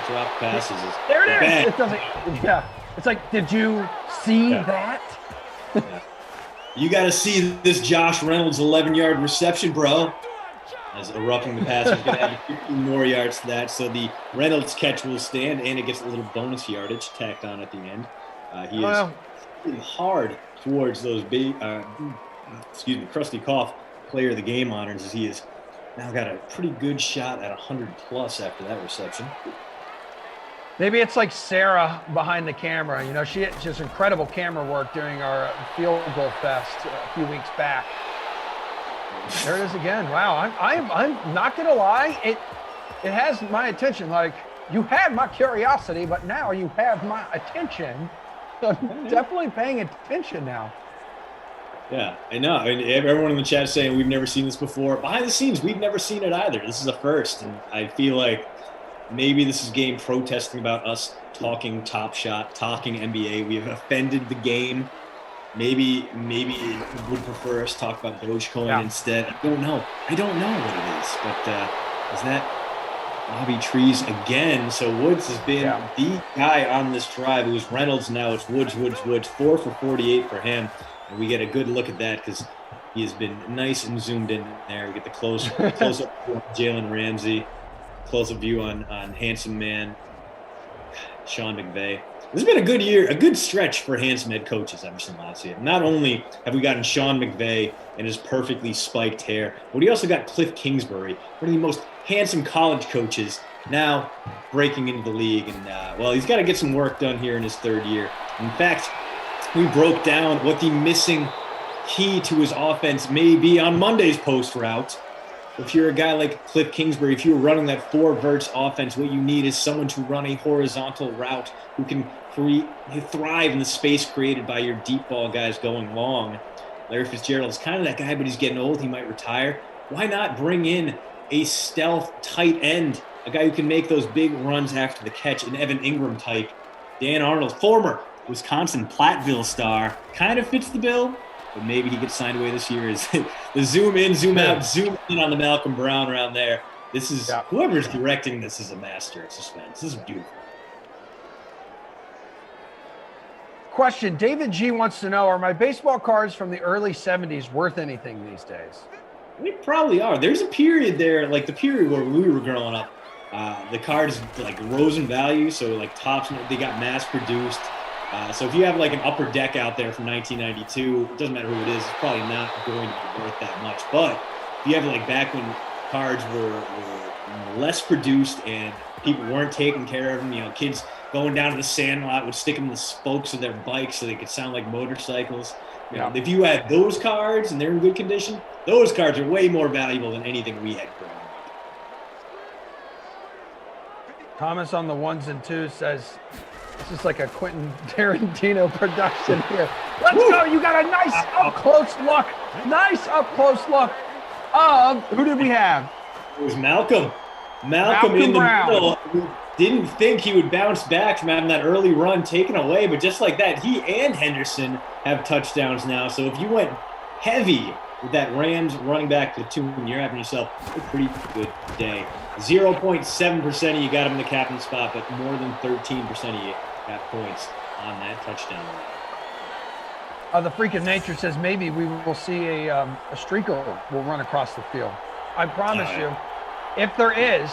drop passes. There it is. Bad. It doesn't. Yeah. It's like, did you see that? Yeah. You got to see this Josh Reynolds 11-yard reception, bro. As a roughing the passer, going to add 15 more yards to that. So the Reynolds catch will stand, and it gets a little bonus yardage tacked on at the end. He is hitting hard towards those big, Krusty Koff player of the game honors, as he has now got a pretty good shot at 100+ after that reception. Maybe it's like Sarah behind the camera. You know, she has incredible camera work during our field goal fest a few weeks back. There it is again. Wow, I'm not gonna lie. It has my attention. Like, you had my curiosity, but now you have my attention. So I'm definitely paying attention now. Yeah, I know. I mean, everyone in the chat is saying we've never seen this before. Behind the scenes, we've never seen it either. This is a first, and I feel like maybe this is game protesting about us talking Top Shot, talking NBA. We have offended the game. Maybe it would prefer us talk about Dogecoin instead. I don't know what it is. But is that Bobby Trees again? So Woods has been the guy on this drive. It was Reynolds, now it's Woods. 4 for 48 for him. And we get a good look at that because he has been nice and zoomed in there. We get the close-up view on Jalen Ramsey, close-up view on handsome man Sean McVay. This has been a good year, a good stretch for handsome head coaches ever since last year. Not only have we gotten Sean McVay and his perfectly spiked hair, but we also got Cliff Kingsbury, one of the most handsome college coaches, now breaking into the league. And, he's got to get some work done here in his third year. In fact, we broke down what the missing key to his offense may be on Monday's post route. If you're a guy like Cliff Kingsbury, if you're running that 4 verts offense, what you need is someone to run a horizontal route who can thrive in the space created by your deep ball guys going long. Larry Fitzgerald is kind of that guy, but he's getting old. He might retire. Why not bring in a stealth tight end, a guy who can make those big runs after the catch, an Evan Ingram type? Dan Arnold, former Wisconsin Platteville star, kind of fits the bill. But maybe he gets signed away this year. Is the zoom in, zoom out, zoom in on the Malcolm Brown around there. This is whoever's directing this is a master of suspense. This is beautiful. Question: David G wants to know: are my baseball cards from the early '70s worth anything these days? They probably are. There's a period there, like the period where we were growing up. The cards like rose in value, so like Topps, they got mass produced. So if you have like an upper deck out there from 1992, it doesn't matter who it is, it's probably not going to be worth that much. But if you have like back when cards were less produced and people weren't taking care of them, you know, kids going down to the sandlot would stick them in the spokes of their bikes so they could sound like motorcycles. You know, if you had those cards and they're in good condition, those cards are way more valuable than anything we had growing up. Thomas on the 1s and 2s says, this is like a Quentin Tarantino production here. Let's go. You got a nice up-close look. Nice up-close look of, who did we have? It was Malcolm. Malcolm in the middle. Didn't think he would bounce back from having that early run taken away, but just like that, he and Henderson have touchdowns now. So if you went heavy with that Rams running back platoon, you're having yourself a pretty good day. 0.7% of you got him in the captain spot, but more than 13% of you got points on that touchdown. The Freak of Nature says maybe we will see a streaker will run across the field. I promise you, if there is,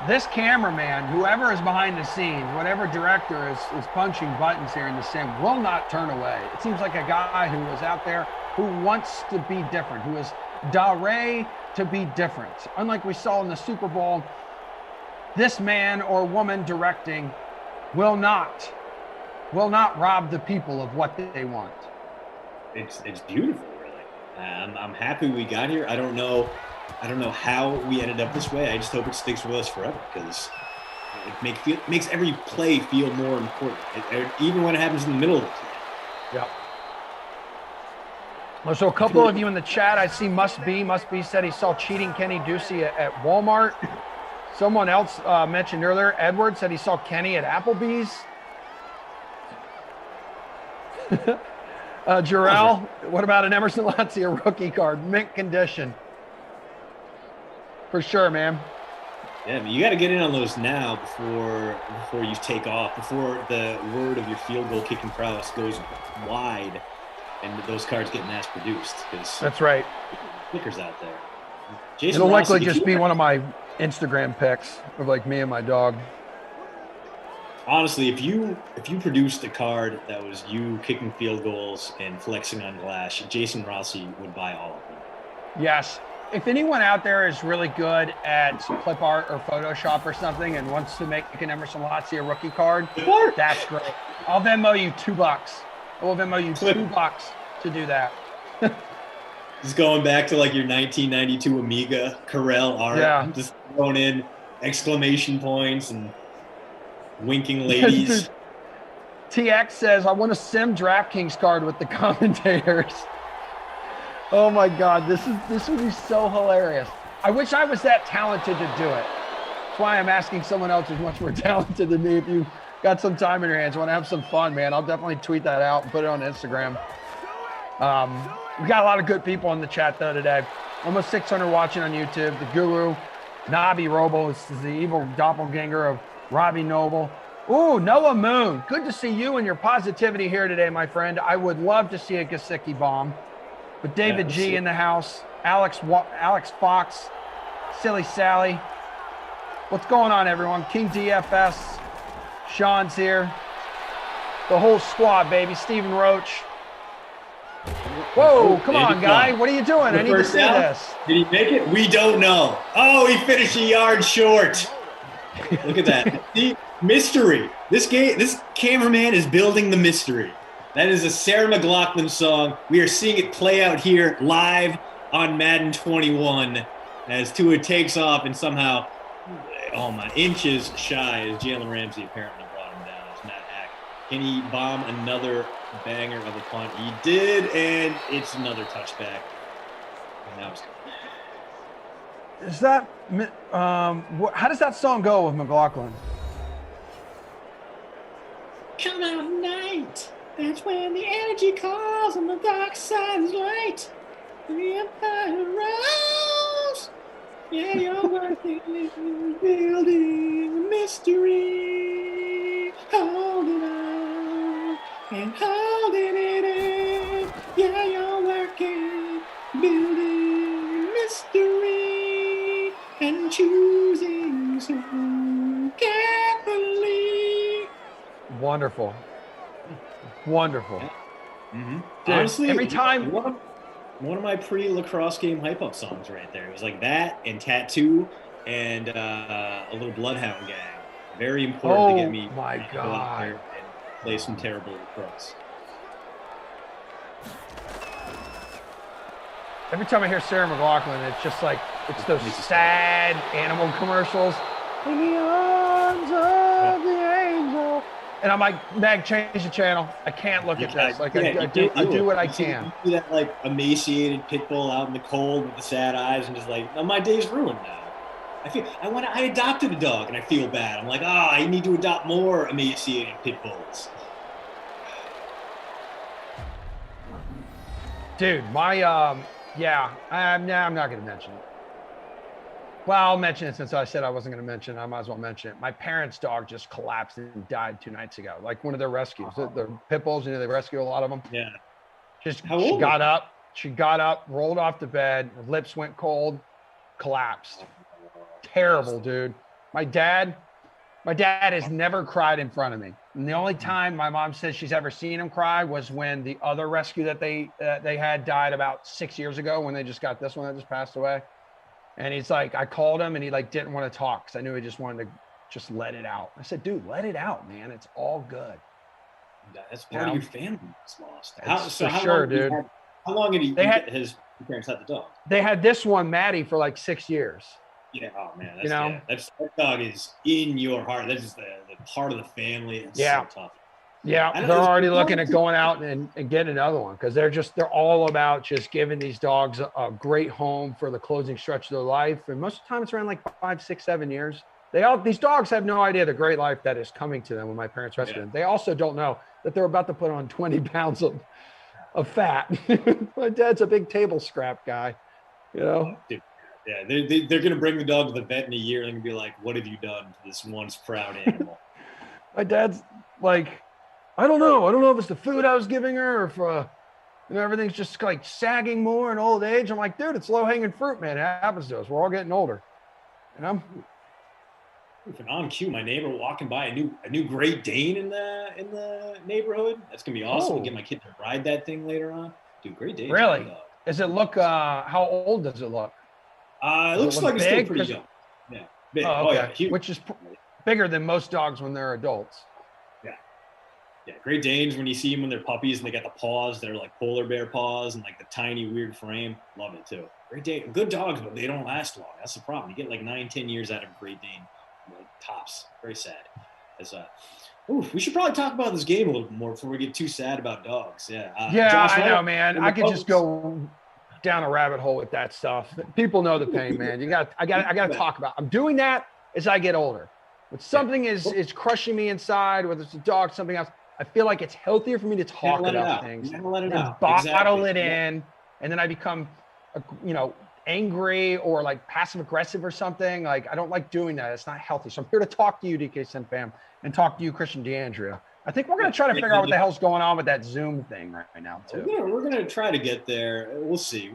this cameraman, whoever is behind the scenes, whatever director is punching buttons here in the sim, will not turn away. It seems like a guy who is out there who wants to be different, who is Dare to be different. Unlike we saw in the Super Bowl, this man or woman directing will not rob the people of what they want. It's beautiful, really. I'm happy we got here. I don't know how we ended up this way. I just hope it sticks with us forever because It makes every play feel more important, even when it happens in the middle of the play. Yep. So a couple of you in the chat, I see Must Be said he saw Cheating Kenny Ducey at Walmart. Someone else mentioned earlier, Edward said he saw Kenny at Applebee's. Jarrell, what about an Emerson Lancia rookie card? Mint condition. For sure, man. Yeah, but you got to get in on those now before you take off, before the word of your field goal kicking prowess goes wide and those cards get mass produced. That's right. Clickers out there. It'll likely just be one of my Instagram pics of like me and my dog. Honestly, if you produced a card that was you kicking field goals and flexing on glass, Jason Rossi would buy all of them. Yes. If anyone out there is really good at clip art or Photoshop or something and wants to make an Emerson Lancia rookie card, that's great. I'll Venmo you $2. I will Venmo you $2 to do that. Just going back to like your 1992 Amiga Corel art, just throwing in exclamation points and winking ladies. TX says, I want a sim DraftKings card with the commentators. Oh my God, this would be so hilarious. I wish I was that talented to do it. That's why I'm asking someone else who's much more talented than me. If you got some time in your hands, want to have some fun, man, I'll definitely tweet that out and put it on Instagram. We got a lot of good people in the chat though today. Almost 600 watching on YouTube. The Guru, Nabi Robo, this is the evil doppelganger of Robbie Noble. Ooh, Noah Moon, good to see you and your positivity here today, my friend. I would love to see a Gesicki bomb. But David G in the house, Alex Fox, Silly Sally. What's going on, everyone? King DFS, Sean's here. The whole squad, baby. Stephen Roach. Whoa, come on, guy. What are you doing? I need to see this. Did he make it? We don't know. Oh, he finished a yard short. Look at that. See, mystery. This cameraman is building the mystery. That is a Sarah McLachlan song. We are seeing it play out here live on Madden 21 as Tua takes off and somehow, inches shy as Jalen Ramsey apparently brought him down. It's Matt Hack. Can he bomb another banger of a punt? He did, and it's another touchback. And that was good. Is that how does that song go with McLachlan? Come out night. That's when the energy calls and the dark side is light. The empire rose. Yeah, you're working, building a mystery. Holding on and holding it in. Yeah, you're working, building a mystery and choosing so carefully. Wonderful. Wonderful. Yeah. Mm-hmm. Dude, honestly, every time one of my pre-lacrosse game hype up songs right there. It was like that and Tattoo and a little Bloodhound Gang. Very important to get me my to God. go out there and play some terrible lacrosse. Every time I hear Sarah McLachlan, it's just like it's those sad animal commercials. In the arms of the angel. And I'm like, Meg, change the channel. I can't look at this. Like I do what I can. You see that like emaciated pit bull out in the cold with the sad eyes and just like, oh, my day's ruined now. I adopted a dog and I feel bad. I'm like, I need to adopt more emaciated pit bulls. Dude, my I'm not gonna mention it. Well, I'll mention it since I said I wasn't going to mention it. I might as well mention it. My parents' dog just collapsed and died 2 nights ago. Like one of their rescues. The pit bulls, they rescue a lot of them. Yeah. She got up, rolled off the bed, her lips went cold, collapsed. Terrible, dude. My dad has never cried in front of me. And the only time my mom says she's ever seen him cry was when the other rescue that they had died about 6 years ago when they just got this one that just passed away. And he's like, I called him and he like didn't want to talk because I knew he just wanted to just let it out. I said, dude, let it out, man. It's all good. That's part of your family that's lost. How long had his parents had the dog? They had this one, Maddie, for like 6 years. Yeah, oh man, that dog is in your heart. That's just the part of the family. It's so tough. Yeah, they're already looking at going out and getting another one because they're all about just giving these dogs a great home for the closing stretch of their life. And most of the time it's around like 5, 6, 7 years. These dogs have no idea the great life that is coming to them when my parents rescued them. They also don't know that they're about to put on 20 pounds of fat. My dad's a big table scrap guy, you know? Dude. Yeah, they're going to bring the dog to the vet in a year and be like, what have you done to this once proud animal? My dad's like, I don't know if it's the food I was giving her or if everything's just like sagging more in old age. I'm like, dude, it's low-hanging fruit, man. It happens to us. We're all getting older. You know? And on cue, my neighbor walking by a new Great Dane in the neighborhood. That's gonna be awesome. To get my kid to ride that thing later on. Dude, Great Dane. Really? Does it look? How old does it look? It looks like it's still pretty young. Yeah. Big. Oh, okay. Yeah. Which is bigger than most dogs when they're adults. Yeah, Great Danes, when you see them when they're puppies and they got the paws that are like polar bear paws and like the tiny weird frame, love it too. Great Dane, good dogs, but they don't last long. That's the problem. You get like 9-10 years out of a Great Dane, like tops. Very sad. We should probably talk about this game a little bit more before we get too sad about dogs. Yeah. Josh, I know, man. I could just go down a rabbit hole with that stuff. People know the pain, man. I got to talk about. I'm doing that as I get older. When something is crushing me inside, whether it's a dog, something else. I feel like it's healthier for me to talk about things, bottle it in, and then I become, angry or like passive aggressive or something. Like I don't like doing that. It's not healthy. So I'm here to talk to you, DK Sim Fam, and talk to you, Christian DeAndrea. I think we're gonna try to figure out what the hell's going on with that Zoom thing right now too. We're gonna try to get there. We'll see.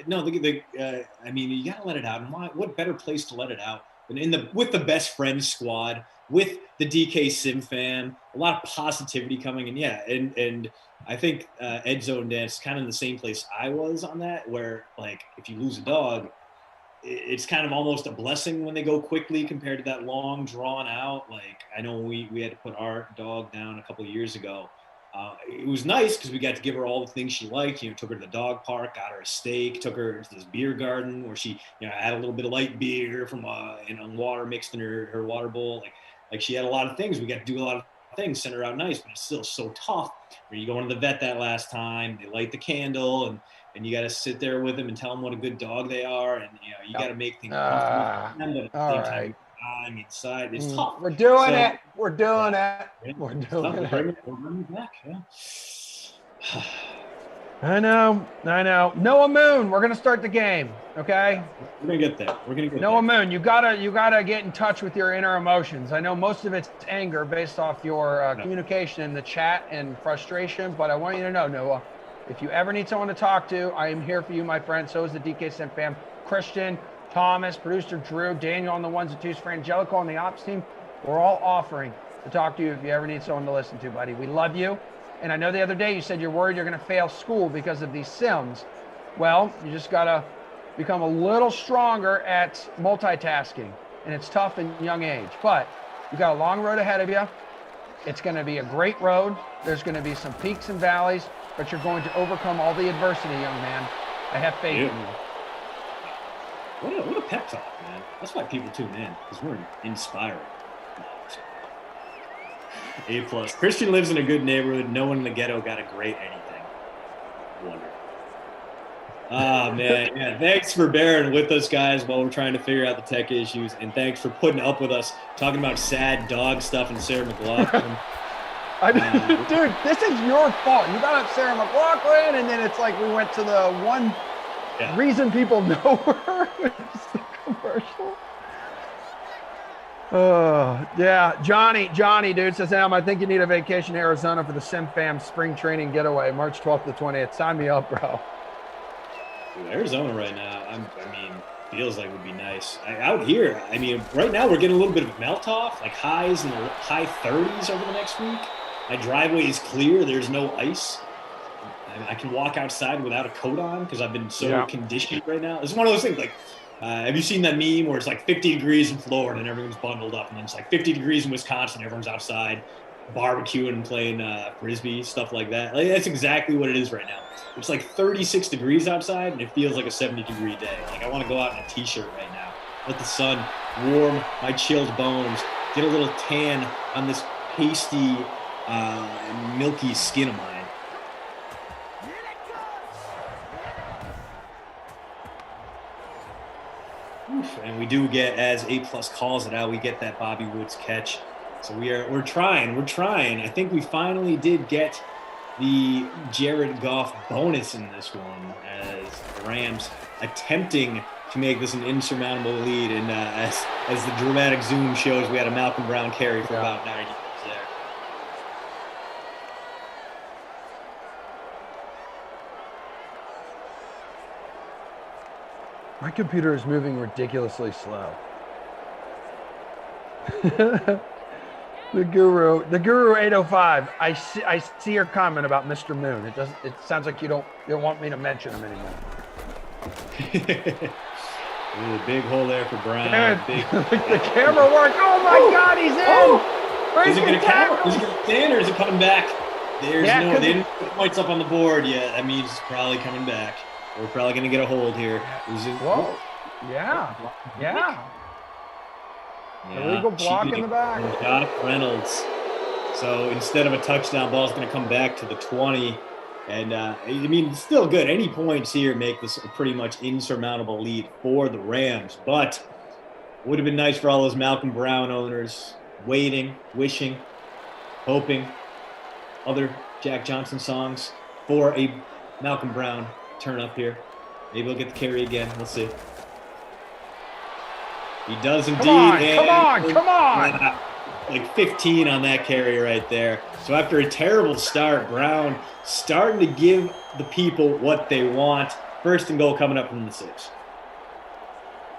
No, you gotta let it out. And what better place to let it out than with the best friends squad? With the DK Sim Fam, a lot of positivity coming in. Yeah, and I think Ed Zone Dance kind of in the same place I was on that, where like if you lose a dog, it's kind of almost a blessing when they go quickly compared to that long drawn out. Like I know we had to put our dog down a couple of years ago. It was nice because we got to give her all the things she liked. Took her to the dog park, got her a steak, took her to this beer garden where she, had a little bit of light beer from water mixed in her water bowl. Like she had a lot of things. We got to do a lot of things, send her out nice, but it's still so tough. When you go into the vet that last time, they light the candle and you got to sit there with them and tell them what a good dog they are. And, you got to make things comfortable. All right. I'm inside. It's tough. We're doing it. We're doing it. We're doing it. We're bringing it back. Yeah. I know. Noah Moon, we're gonna start the game. Okay. We're gonna get there. Noah Moon, you gotta get in touch with your inner emotions. I know most of it's anger based off your communication in the chat and frustration, but I want you to know, Noah, if you ever need someone to talk to, I am here for you, my friend. So is the DK Sim Fam, Christian, Thomas, producer Drew, Daniel on the ones and twos, Frangelico on the ops team. We're all offering to talk to you if you ever need someone to listen to, buddy. We love you. And I know the other day you said you're worried you're going to fail school because of these Sims. Well, you just got to become a little stronger at multitasking. And it's tough in young age. But you got a long road ahead of you. It's going to be a great road. There's going to be some peaks and valleys, but you're going to overcome all the adversity, young man. I have faith in you. What a pep talk, man. That's why people tune in, because we're inspiring. A+. Christian lives in a good neighborhood. No one in the ghetto got a great anything. Wonderful. Oh, man. Yeah, thanks for bearing with us, guys, while we're trying to figure out the tech issues. And thanks for putting up with us talking about sad dog stuff and Sarah McLachlan. Dude, this is your fault. You got up Sarah McLachlan, and then it's like we went to the one reason people know her. It's the commercial. Johnny, dude says, I think you need a vacation to Arizona for the Sim Fam spring training getaway, March 12th to 20th. Sign me up, bro. Dude, Arizona right now, feels like it would be nice. Out here, right now we're getting a little bit of melt off, like highs in the high 30s over the next week. My driveway is clear. There's no ice. I can walk outside without a coat on because I've been so conditioned right now. It's one of those things like, have you seen that meme where it's like 50 degrees in Florida and everyone's bundled up, and then it's like 50 degrees in Wisconsin, everyone's outside barbecuing and playing Frisbee, stuff like that. Like, that's exactly what it is right now. It's like 36 degrees outside and it feels like a 70-degree day. Like I want to go out in a t-shirt right now. Let the sun warm my chilled bones. Get a little tan on this pasty, milky skin of mine. Oof, and we do get, as A+ calls it out, we get that Bobby Woods catch. So we're trying. I think we finally did get the Jared Goff bonus in this one, as the Rams attempting to make this an insurmountable lead. And as the dramatic zoom shows, we had a Malcolm Brown carry for about 90 yards there. My computer is moving ridiculously slow. The Guru 805. I see your comment about Mr. Moon. It sounds like you don't want me to mention him anymore. Ooh, big hole there for Brown. The camera work. Oh my God, he's in. Is it going to count? Is it going to stand, or is it coming back? They didn't put points up on the board yet. That means it's probably coming back. We're probably going to get a hold here. Whoa. Yeah. Illegal block in the back. Josh Reynolds. So instead of a touchdown, ball's going to come back to the 20. And, it's still good. Any points here make this a pretty much insurmountable lead for the Rams. But it would have been nice for all those Malcolm Brown owners waiting, wishing, hoping, other Jack Johnson songs for a Malcolm Brown turn up here. Maybe he'll get the carry again. We'll see. He does indeed. Come on. Like 15 on that carry right there. So after a terrible start, Brown starting to give the people what they want. First and goal coming up from the 6.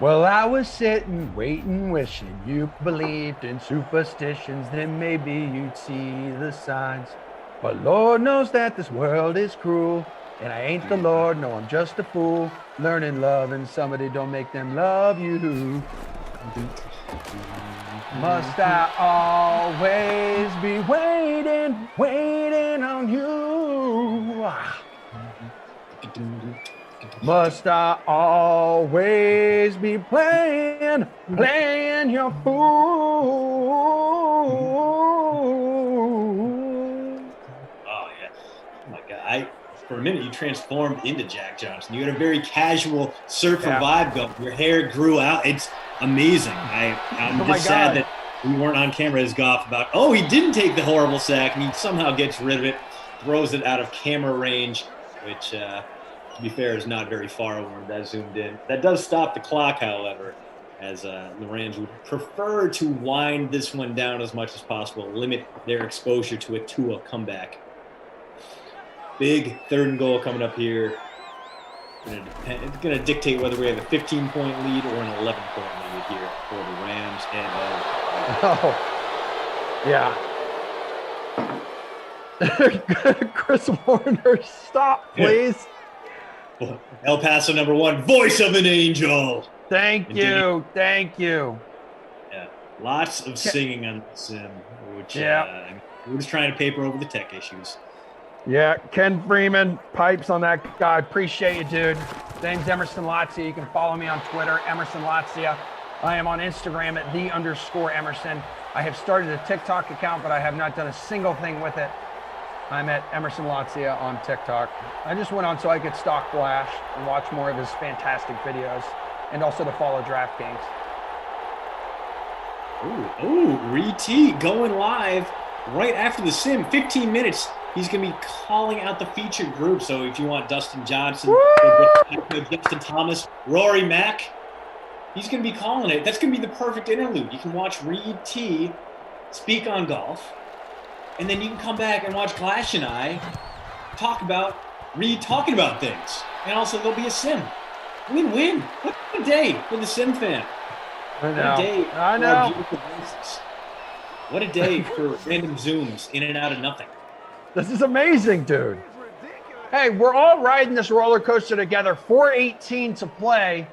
Well, I was sitting, waiting, wishing you believed in superstitions. Then maybe you'd see the signs. But Lord knows that this world is cruel. And I ain't the Lord, no, I'm just a fool. Learning love and somebody don't make them love you. Must I always be waiting on you? Must I always be playing your fool? Oh, yeah. Oh, my God. For a minute, you transformed into Jack Johnson. You had a very casual surfer vibe going. Your hair grew out. It's amazing. I'm just sad that we weren't on camera as Goff about, he didn't take the horrible sack, and he somehow gets rid of it, throws it out of camera range, which, to be fair, is not very far when that zoomed in. That does stop the clock, however, as the Rams would prefer to wind this one down as much as possible, limit their exposure to a Tua comeback. Big 3rd and goal coming up here. It's going to dictate whether we have a 15-point lead or an 11-point lead here for the Rams. Chris Warner, stop, please. Yeah. El Paso #1, voice of an angel. Thank you. Yeah, lots of singing on the sim, which we're just trying to paper over the tech issues. Yeah, Ken Freeman, pipes on that guy. Appreciate you, dude. Name's Emerson Latzia. You can follow me on Twitter, Emerson Latzia. I am on Instagram at @the_Emerson. I have started a TikTok account, but I have not done a single thing with it. I'm at Emerson Latzia on TikTok. I just went on so I could stalk Flash and watch more of his fantastic videos, and also to follow DraftKings. Re-T going live right after the sim, 15 minutes. He's going to be calling out the featured group. So if you want Dustin Johnson, Justin Thomas, Rory Mack, he's going to be calling it. That's going to be the perfect interlude. You can watch Reed T speak on golf, and then you can come back and watch Clash and I talk about Reed talking about things. And also there'll be a sim. Win-win. What a day for the sim fan. I know. What a day I for know. our beautiful voices. What a day for random Zooms in and out of nothing. This is amazing, dude. Hey, we're all riding this roller coaster together. 4:18 to play.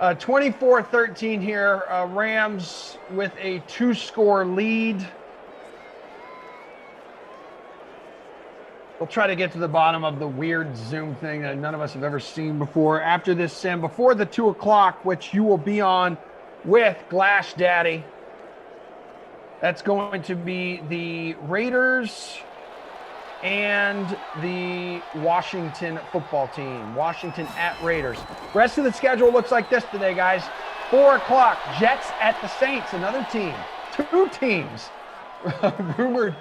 24-13 here. Rams with a 2-score lead. We'll try to get to the bottom of the weird Zoom thing that none of us have ever seen before. After this, Sim, before the 2 o'clock, which you will be on with Glash Daddy, that's going to be the Raiders and the Washington football team. Washington at Raiders. Rest of the schedule looks like this today, guys. 4 o'clock, Jets at the Saints, another team. 2 teams rumored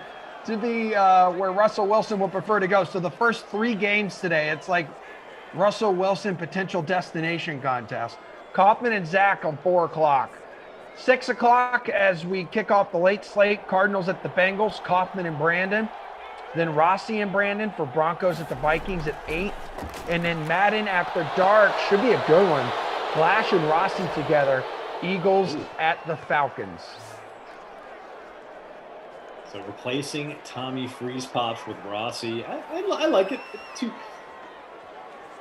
to be where Russell Wilson would prefer to go. So the first 3 games today, it's like Russell Wilson potential destination contest. Kaufman and Zach on 4 o'clock. 6 o'clock as we kick off the late slate, Cardinals at the Bengals, Kaufman and Brandon. Then Rossi and Brandon for Broncos at the Vikings at 8. And then Madden after dark, should be a good one. Flash and Rossi together, Eagles at the Falcons. So replacing Tommy Freeze Pops with Rossi, I like it.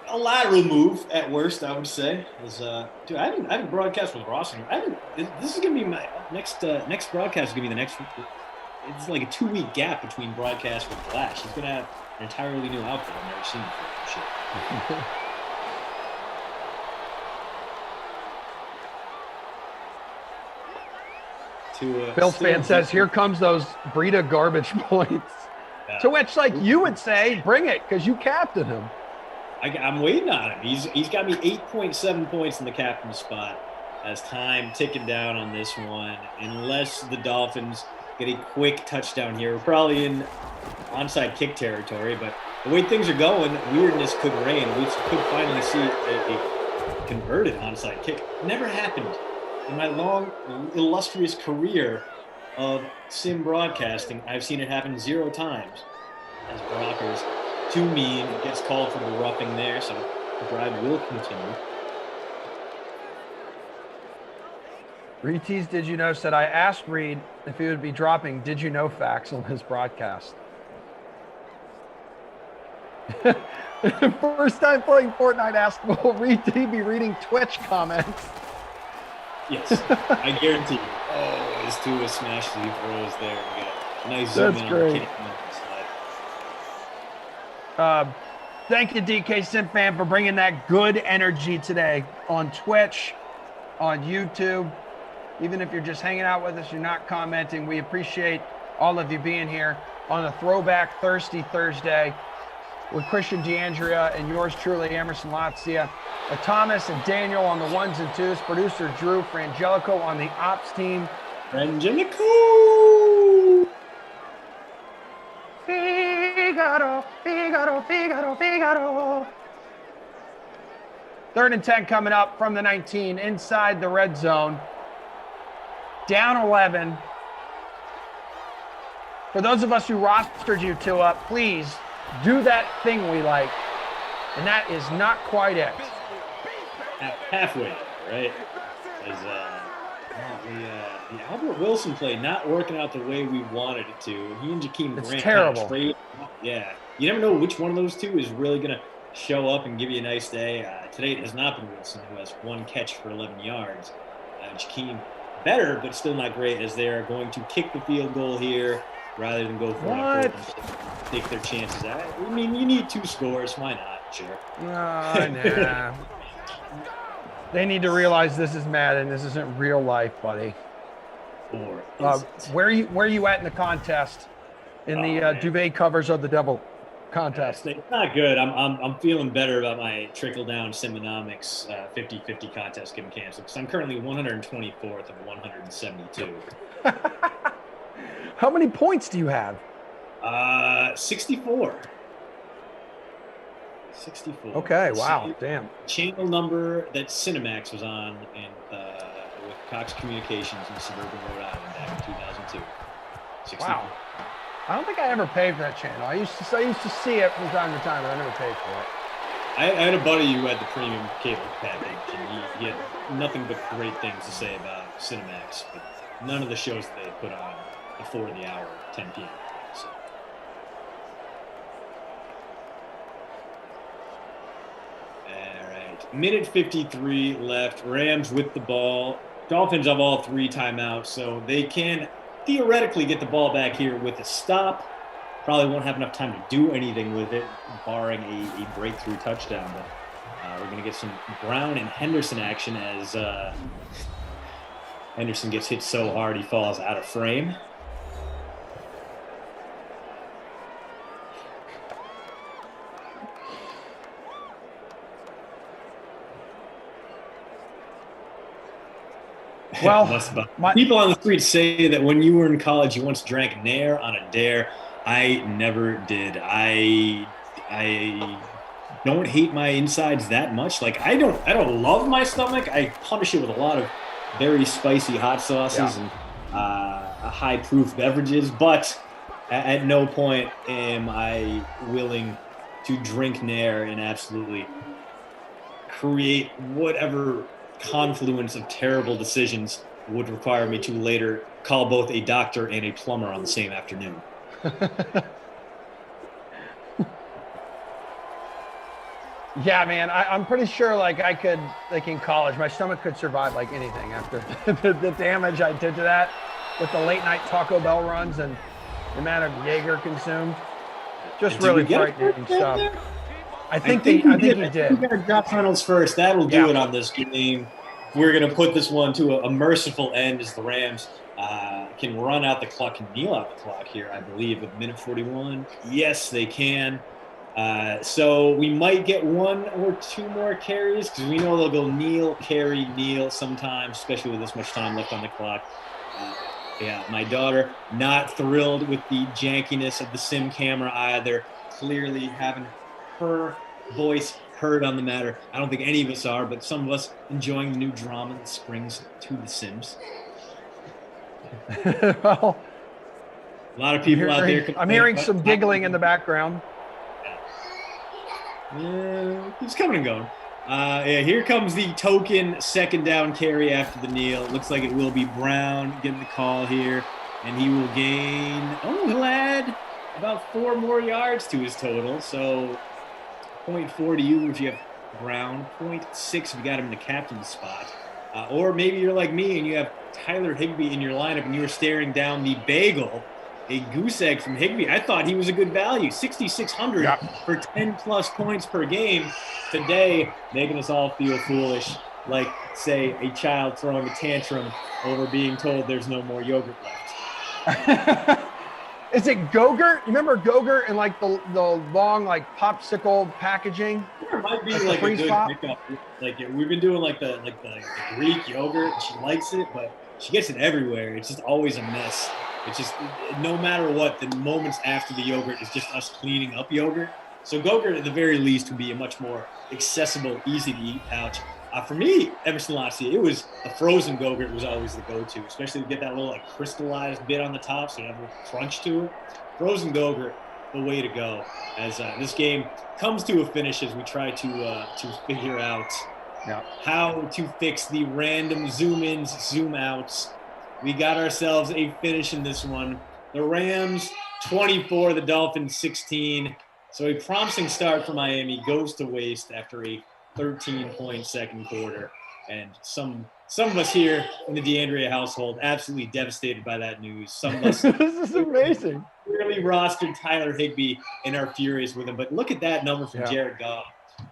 A lateral move at worst, I would say. Dude, I haven't broadcast with Rossi. This is gonna be my next broadcast. Is gonna be the next. It's like a 2-week gap between broadcasts with Flash. He's gonna have an entirely new outfit I've never seen before. Shit. Bills fan says, here comes those Breida garbage points. Yeah. To which, like, you would say, bring it, because you captain him. I'm waiting on him. He's got me 8.7 points in the captain spot as time ticking down on this one. Unless the Dolphins get a quick touchdown here. We're probably in onside kick territory, but the way things are going, weirdness could reign. We could finally see a converted onside kick. Never happened in my long, illustrious career of sim broadcasting. I've seen it happen 0 times as Brockers too mean. It gets called for the roughing there, so the drive will continue. Retease, did you know, said, I asked Reed if he would be dropping did you know facts on his broadcast. First time playing Fortnite, asked, will Reed be reading Twitch comments? Yes, I guarantee you. Oh, his 2 smash he throws there. We got a nice zoom in on the slide. Thank you, DK Sim fan, for bringing that good energy today on Twitch, on YouTube. Even if you're just hanging out with us, you're not commenting. We appreciate all of you being here on a Throwback Thursday with Christian D'Andrea and yours truly, Emerson Lazia. Thomas and Daniel on the 1s and 2s. Producer Drew Frangelico on the ops team. Frangelico! Figaro, Figaro, Figaro, Figaro. 3rd and 10 coming up from the 19 inside the red zone. Down 11. For those of us who rostered you to please do that thing we like. And that is not quite it. Halfway, right? As the Albert Wilson play not working out the way we wanted it to. He and Jakeem Grant. It's terrible. Yeah. You never know which one of those two is really going to show up and give you a nice day. Today it has not been Wilson, who has 1 catch for 11 yards. Jakeem better, but still not great, as they are going to kick the field goal here rather than go for it. Take their chances. I mean, you need 2 scores. Why not? Sure. Nah. They need to realize this is Madden. This isn't real life, buddy. Or where are you at in the contest? In the duvet covers of the devil contest? It's not good. I'm feeling better about my trickle down Simonomics 50-50 contest getting canceled because I'm currently 124th of 172. How many points do you have? 64. 64. Okay, wow, damn. Channel number that Cinemax was on with Cox Communications in suburban Rhode Island back in 2002. 64. Wow. I don't think I ever paid for that channel. I used to see it from time to time, but I never paid for it. I had a buddy who had the premium cable package, and he had nothing but great things to say about Cinemax, but none of the shows that they put on before the hour, 10 p.m. So. All right, minute 53 left. Rams with the ball. Dolphins have all 3 timeouts, so they can theoretically get the ball back here with a stop. Probably won't have enough time to do anything with it, barring a breakthrough touchdown. But we're going to get some Brown and Henderson action as Henderson gets hit so hard he falls out of frame. Well, people on the street say that when you were in college, you once drank Nair on a dare. I never did. I don't hate my insides that much. Like I don't love my stomach. I punish it with a lot of very spicy hot sauces and high proof beverages. But at no point am I willing to drink Nair and absolutely create whatever confluence of terrible decisions would require me to later call both a doctor and a plumber on the same afternoon. Yeah, man, I'm pretty sure like I could, like in college, my stomach could survive like anything after the damage I did to that with the late night Taco Bell runs and the amount of Jaeger consumed. Just really frightening stuff. I think he did. We got to drop Reynolds first. That'll do it on this game. We're going to put this one to a merciful end as the Rams can run out the clock, can kneel out the clock here, I believe, at minute 41. Yes, they can. So we might get one or two more carries because we know they'll go kneel, carry, kneel sometimes, especially with this much time left on the clock. My daughter not thrilled with the jankiness of the sim camera either. Clearly having her voice heard on the matter. I don't think any of us are, but some of us enjoying the new drama that springs to The Sims. Well, a lot of people out there. I'm hearing some giggling in the background. He's coming and going. Here comes the token second down carry after the kneel. It looks like it will be Brown getting the call here, and he will gain. He'll add about 4 more yards to his total. So 0.4 to you if you have Brown, 0.6 if you got him in the captain's spot. Or maybe you're like me and you have Tyler Higbee in your lineup and you were staring down the bagel, a goose egg from Higbee. I thought he was a good value, 6,600 for 10-plus points per game. Today, making us all feel foolish, like, say, a child throwing a tantrum over being told there's no more yogurt left. Is it Go-Gurt? You remember Go-Gurt and like the long like popsicle packaging? There might be like a good pickup. Like we've been doing like the Greek yogurt. And she likes it, but she gets it everywhere. It's just always a mess. It's just no matter what, the moments after the yogurt is just us cleaning up yogurt. So Go-Gurt at the very least would be a much more accessible, easy to eat pouch. For me, ever since last year, it was the frozen Go-Gurt was always the go-to, especially to get that little like crystallized bit on the top so you have a little crunch to it. Frozen Go-Gurt, the way to go as this game comes to a finish as we try to figure out how to fix the random zoom-ins, zoom-outs. We got ourselves a finish in this one. The Rams 24, the Dolphins 16. So a promising start for Miami goes to waste after a 13-point second quarter, and some of us here in the DeAndrea household absolutely devastated by that news. Some of us this is amazing. Really rostered Tyler Higbee and are furious with him. But look at that number from Jared Goff,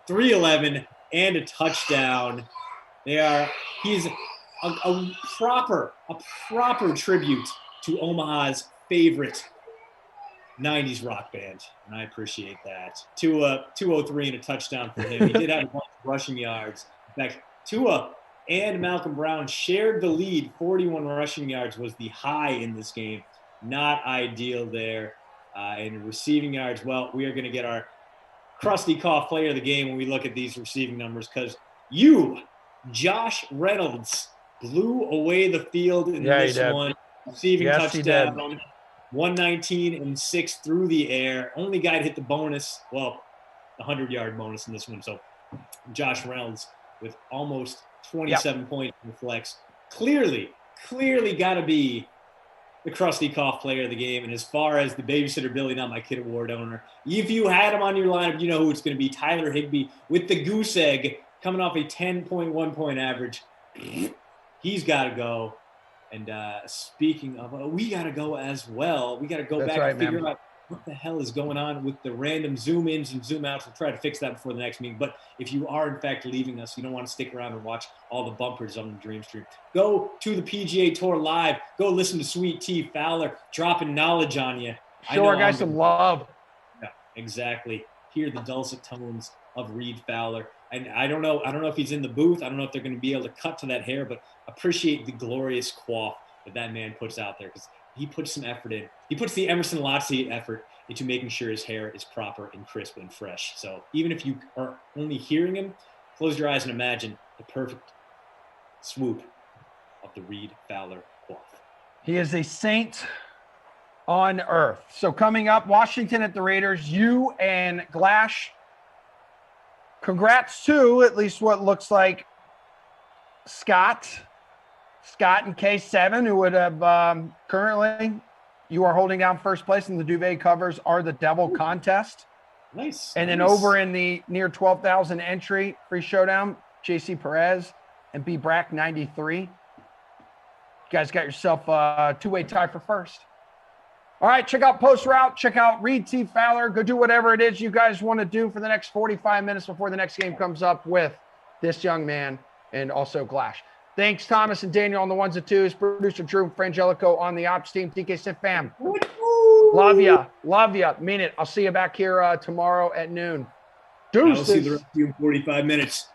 311 and a touchdown. He's a proper tribute to Omaha's favorite 90s rock band, and I appreciate that. 203 and a touchdown for him. He did have a bunch of rushing yards. In fact, Tua and Malcolm Brown shared the lead. 41 rushing yards was the high in this game. Not ideal there. And receiving yards, well, we are going to get our crusty cough player of the game when we look at these receiving numbers because Josh Reynolds, blew away the field in this one. Receiving touchdown. 119 and 6 through the air. Only guy to hit the bonus, the 100-yard bonus in this one. So Josh Reynolds with almost 27 points in the flex. Clearly got to be the crusty cough player of the game. And as far as the babysitter Billy, not my kid award owner, if you had him on your lineup, you know who it's going to be. Tyler Higbee with the goose egg coming off a 10.1 point average. He's got to go. And speaking of, we got to go as well. We got to go back and figure out what the hell is going on with the random zoom ins and zoom outs? We'll try to fix that before the next meeting. But if you are in fact leaving us, you don't want to stick around and watch all the bumpers on the Dream Stream. Go to the PGA Tour Live. Go listen to Sweet T Fowler dropping knowledge on you. Show our guys some love. Yeah, exactly. Hear the dulcet tones of Reed Fowler. And I don't know if he's in the booth. I don't know if they're going to be able to cut to that hair, but appreciate the glorious quaff that man puts out there, because he puts some effort in. He puts the Emerson Lotzie effort into making sure his hair is proper and crisp and fresh. So even if you are only hearing him, close your eyes and imagine the perfect swoop of the Reed Fowler quaff. He is a saint on earth. So coming up, Washington at the Raiders, you and Glash. Congrats to at least what looks like Scott in K7, who would have currently, you are holding down first place in the duvet covers are the devil contest. Nice. And then over in the near 12,000 entry free showdown, JC Perez and B Brack 93. You guys got yourself a two-way tie for first. All right, check out Post Route. Check out Reed T. Fowler. Go do whatever it is you guys want to do for the next 45 minutes before the next game comes up with this young man and also Glash. Thanks, Thomas and Daniel on the ones and twos. Producer Drew Frangelico on the ops team. DK Sif fam. Love ya. Love ya. Mean it. I'll see you back here tomorrow at noon. Deuces. I'll see the rest of you in 45 minutes.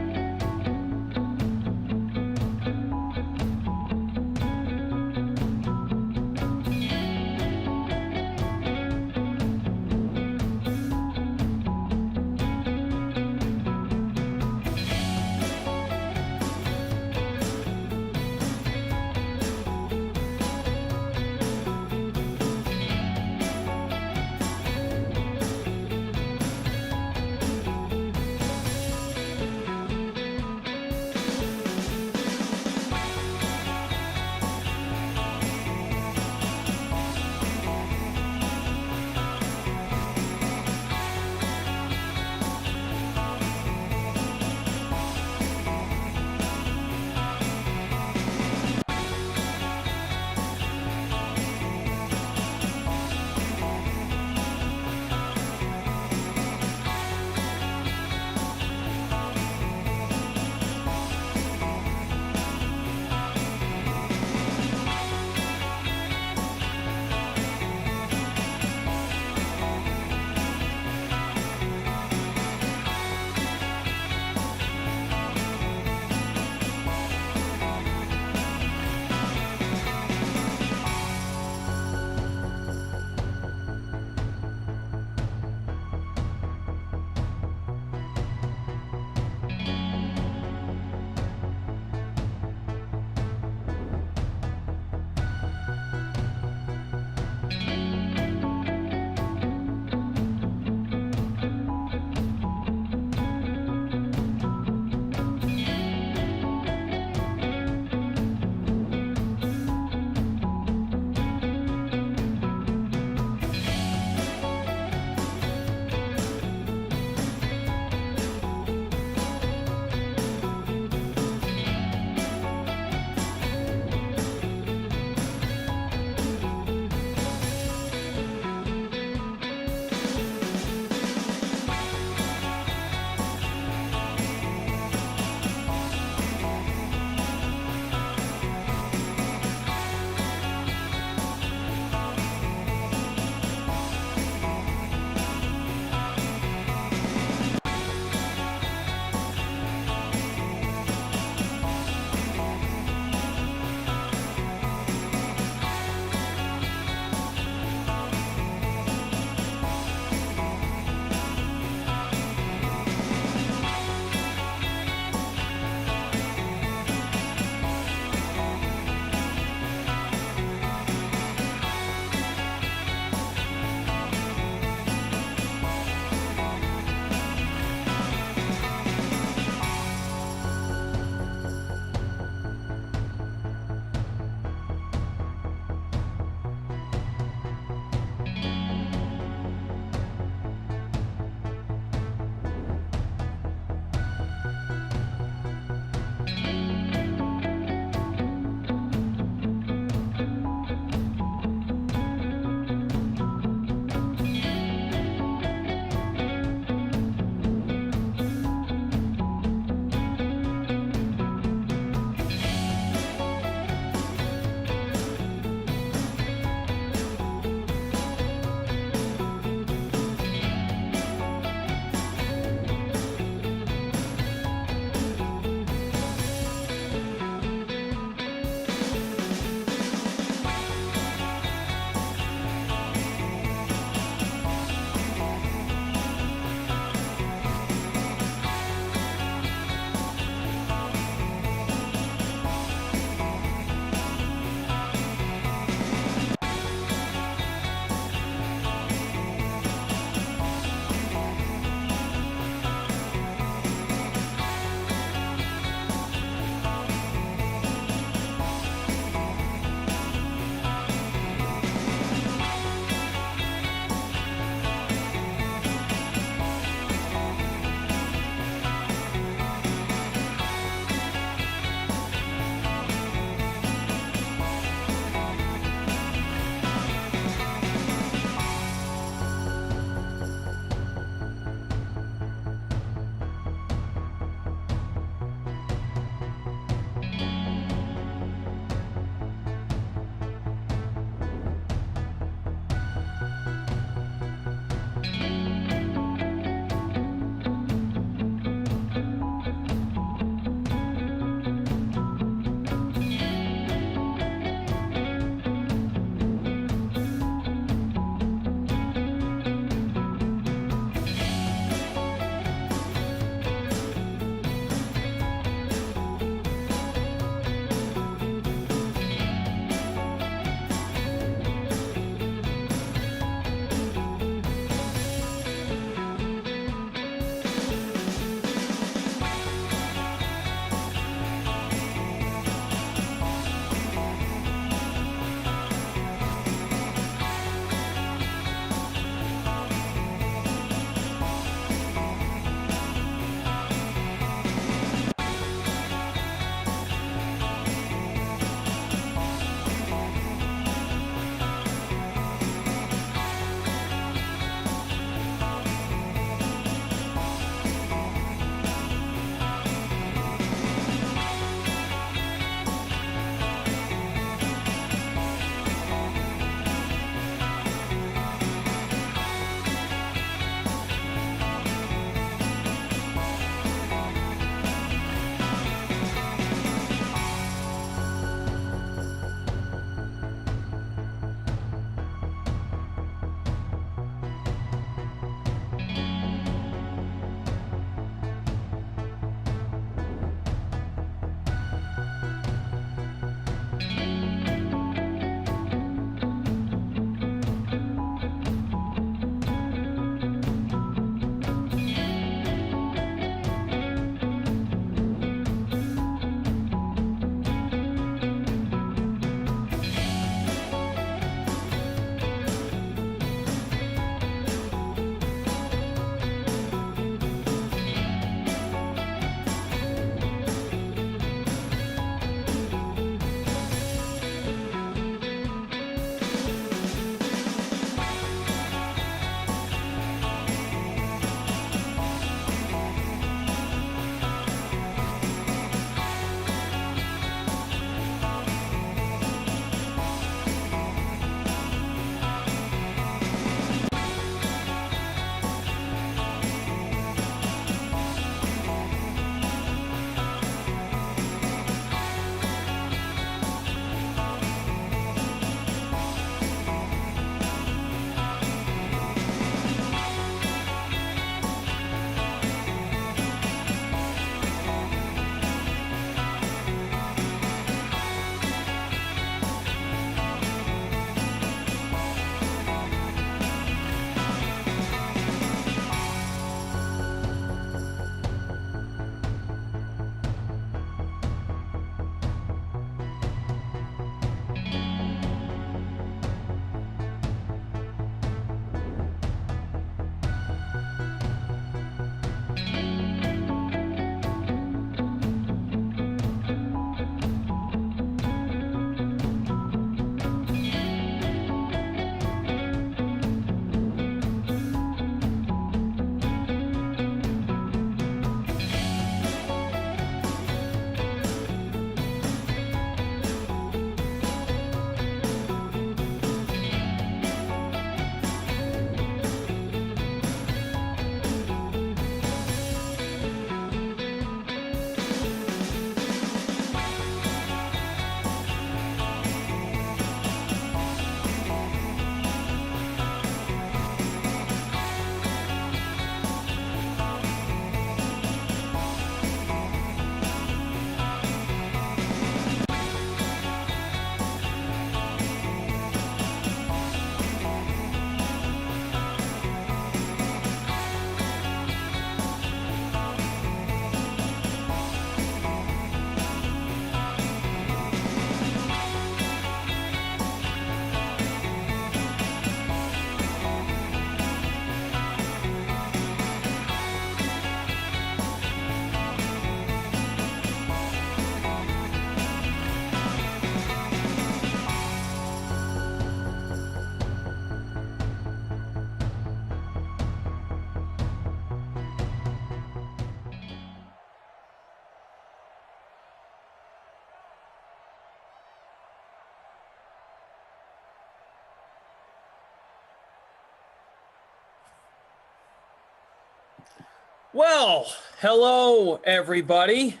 Well, hello, everybody.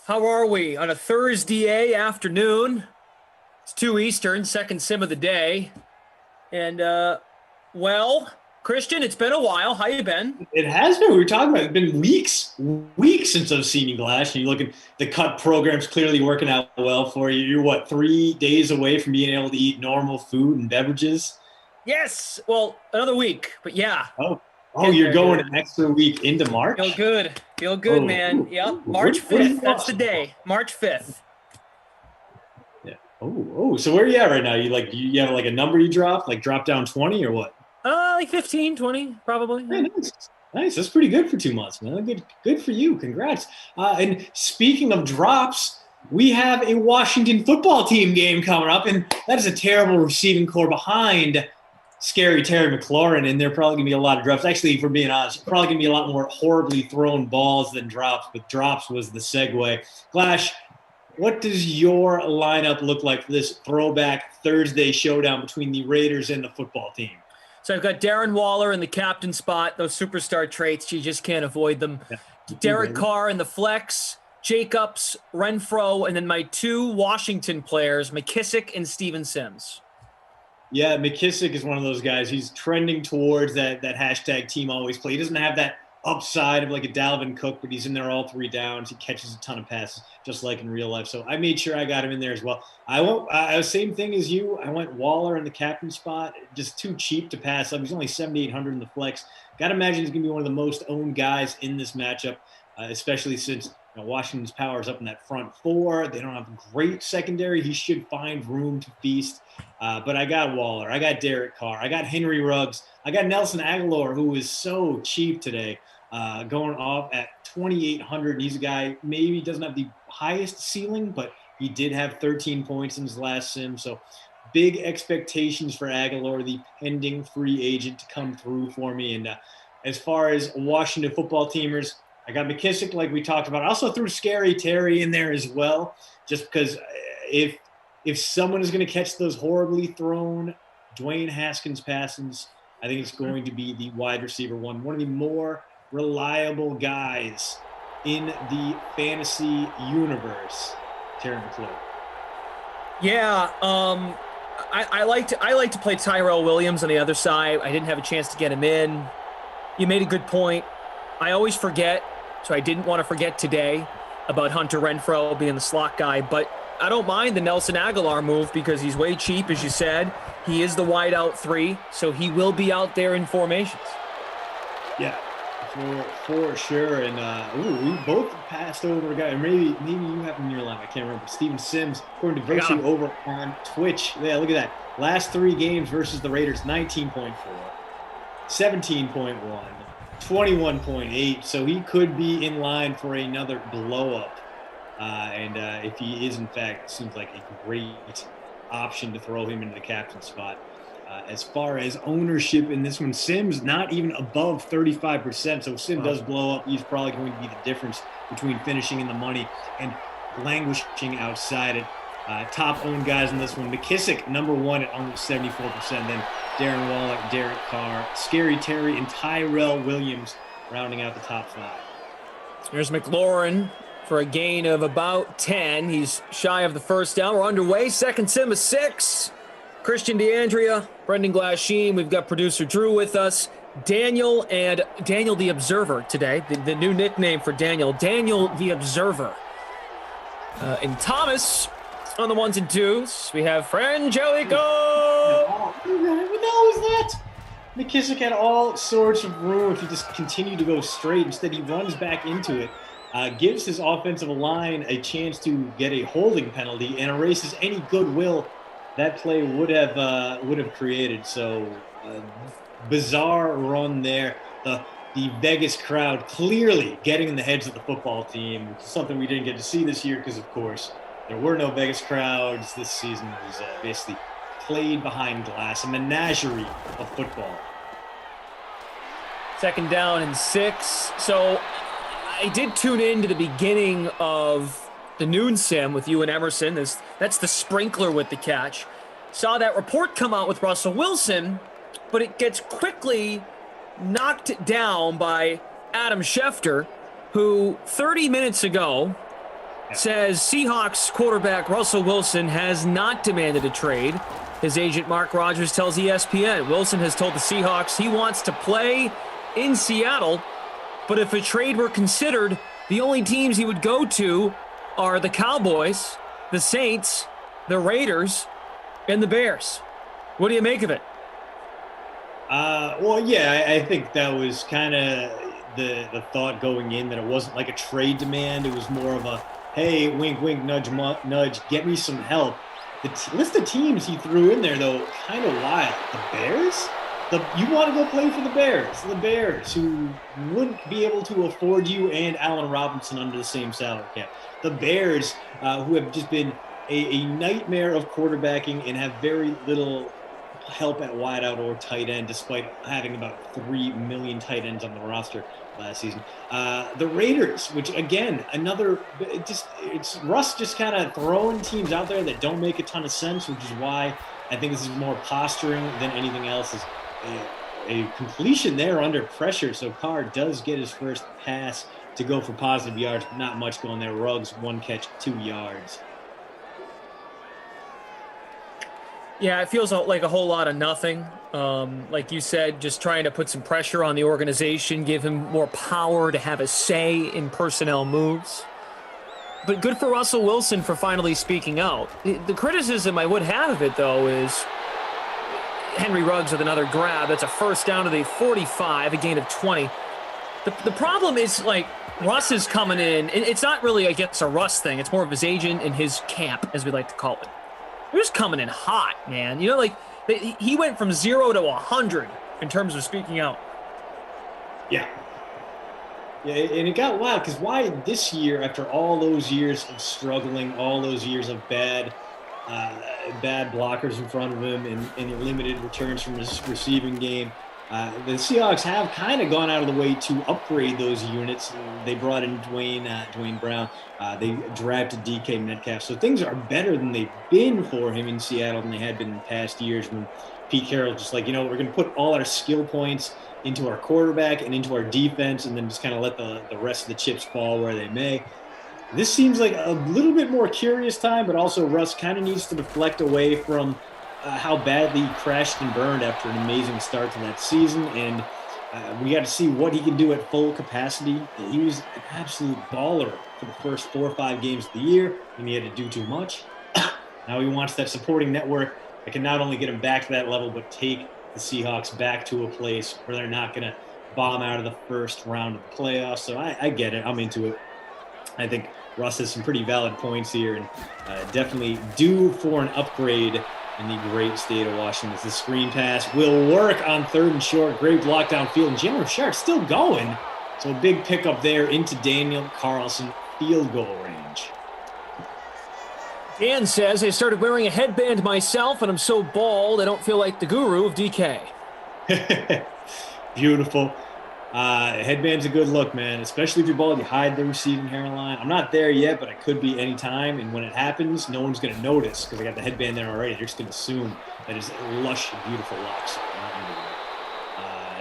How are we on a Thursday afternoon? It's 2 Eastern, second sim of the day. And, well, Christian, it's been a while. How you been? It has been. We were talking about it. It's been weeks since I've seen you, Glass. And you're looking, the cut program's clearly working out well for you. You're, what, 3 days away from being able to eat normal food and beverages? Yes. Well, another week, but yeah. Oh, you're going an extra week into March? Feel good, man. Yep. March 5th. That's the day. March 5th. Yeah. So where are you at right now? You have like a number you drop, like drop down 20 or what? Like 15, 20, probably. Yeah, nice. That's pretty good for 2 months, man. Good for you. Congrats. And speaking of drops, we have a Washington football team game coming up, and that is a terrible receiving core behind Scary Terry McLaurin, and there are probably going to be a lot of drops. Actually, if we're being honest, probably going to be a lot more horribly thrown balls than drops, but drops was the segue. Glash, what does your lineup look like for this Throwback Thursday showdown between the Raiders and the football team? So I've got Darren Waller in the captain spot, those superstar traits, you just can't avoid them. Yeah. Derek Carr in the flex, Jacobs, Renfro, and then my 2 Washington players, McKissick and Steven Sims. Yeah, McKissick is one of those guys. He's trending towards that hashtag team always play. He doesn't have that upside of like a Dalvin Cook, but he's in there all 3 downs. He catches a ton of passes, just like in real life. So I made sure I got him in there as well. Same thing as you. I went Waller in the captain spot. Just too cheap to pass up. He's only 7,800 in the flex. Got to imagine he's going to be one of the most owned guys in this matchup, especially since Washington's power is up in that front 4. They don't have a great secondary. He should find room to feast. But I got Waller. I got Derek Carr. I got Henry Ruggs. I got Nelson Aguilar, who is so cheap today, going off at 2,800. He's a guy maybe doesn't have the highest ceiling, but he did have 13 points in his last sim. So big expectations for Aguilar, the pending free agent, to come through for me. And as far as Washington football teamers, I got McKissick, like we talked about. I also threw Scary Terry in there as well, just because if someone is going to catch those horribly thrown Dwayne Haskins passes, I think it's going to be the wide receiver one of the more reliable guys in the fantasy universe, Terry McLaurin. Yeah, I like to play Tyrell Williams on the other side. I didn't have a chance to get him in. You made a good point. I always forget, so I didn't want to forget today about Hunter Renfro being the slot guy, but I don't mind the Nelson Aguilar move because he's way cheap, as you said. He is the wide out 3, so he will be out there in formations. Yeah, for sure. And we both passed over a guy. Maybe you have him in your line. I can't remember. Steven Sims, according to Virtue over on Twitch. Yeah, look at that. Last 3 games versus the Raiders: 19.4, 17.1. 21.8, so he could be in line for another blow-up. If he is, in fact, it seems like a great option to throw him into the captain spot. As far as ownership in this one, Sims not even above 35%, so if Sim does blow up, he's probably going to be the difference between finishing in the money and languishing outside it. Top-owned guys in this one: McKissick, number 1 at almost 74%, then Darren Waller, Derek Carr, Scary Terry, and Tyrell Williams rounding out the top 5. Here's McLaurin for a gain of about 10. He's shy of the first down. We're underway. Second sim of 6. Christian DeAndrea, Brendan Glasheen. We've got producer Drew with us. Daniel the Observer today. The new nickname for Daniel the Observer. And Thomas on the 1s and 2s. We have Frangelico. What the hell was that? McKissick had all sorts of room if he just continued to go straight. Instead, he runs back into it, gives his offensive line a chance to get a holding penalty, and erases any goodwill that play would have created. So, bizarre run there. The Vegas crowd clearly getting in the heads of the football team, which is something we didn't get to see this year because, of course, there were no Vegas crowds. This season was basically played behind glass, a menagerie of football. Second down and 6. So I did tune in to the beginning of the noon sim with you and Emerson. That's the sprinkler with the catch. Saw that report come out with Russell Wilson, but it gets quickly knocked down by Adam Schefter, who 30 minutes ago says Seahawks quarterback Russell Wilson has not demanded a trade. His agent Mark Rogers tells ESPN Wilson has told the Seahawks he wants to play in Seattle, but if a trade were considered, the only teams he would go to are the Cowboys, the Saints, the Raiders, and the Bears. What do you make of it? Well, yeah, I think that was kind of the thought going in, that it wasn't like a trade demand. It was more of a, hey, wink, wink, nudge, nudge, get me some help. The list of teams he threw in there, though, kind of wild. The Bears? You want to go play for the Bears. The Bears, who wouldn't be able to afford you and Allen Robinson under the same salary cap. The Bears, who have just been a nightmare of quarterbacking and have very little help at wideout or tight end, despite having about 3 million tight ends on the roster last season. The Raiders, which again, it's Russ just kind of throwing teams out there that don't make a ton of sense, which is why I think this is more posturing than anything else. Is a completion there under pressure, so Carr does get his first pass to go for positive yards, but not much going there. Ruggs, 1 catch, 2 yards. Yeah, it feels like a whole lot of nothing. Like you said, just trying to put some pressure on the organization, give him more power to have a say in personnel moves. But good for Russell Wilson for finally speaking out. The criticism I would have of it, though, is Henry Ruggs with another grab. That's a first down to the 45, a gain of 20. The problem is, like, Russ is coming in, and it's not really, I guess, a Russ thing. It's more of his agent and his camp, as we like to call it. They're just coming in hot, man. You know, like, he went from 0 to 100 in terms of speaking out. Yeah. Yeah, and it got wild, because why this year, after all those years of struggling, all those years of bad blockers in front of him and limited returns from his receiving game, the Seahawks have kind of gone out of the way to upgrade those units. They brought in Dwayne Brown. They drafted DK Metcalf. So things are better than they've been for him in Seattle than they had been in past years, when Pete Carroll just like, we're going to put all our skill points into our quarterback and into our defense, and then just kind of let the rest of the chips fall where they may. This seems like a little bit more curious time, but also Russ kind of needs to deflect away from how badly he crashed and burned after an amazing start to that season. And we got to see what he can do at full capacity. He was an absolute baller for the first 4 or 5 games of the year, and he had to do too much. Now he wants that supporting network that can not only get him back to that level, but take the Seahawks back to a place where they're not going to bomb out of the first round of the playoffs. So I get it. I'm into it. I think Russ has some pretty valid points here, and definitely due for an upgrade in the great state of Washington. The screen pass will work on 3rd and short. Great block downfield. And Jalen Richard still going. So a big pickup there into Daniel Carlson, field goal range. Dan says, I started wearing a headband myself, and I'm so bald I don't feel like the guru of DK. Beautiful. Headband's a good look, man. Especially if you're bald, you hide the receding hairline. I'm not there yet, but I could be anytime. And when it happens, no one's going to notice because I got the headband there already. They're just going to assume that it's lush, beautiful locks.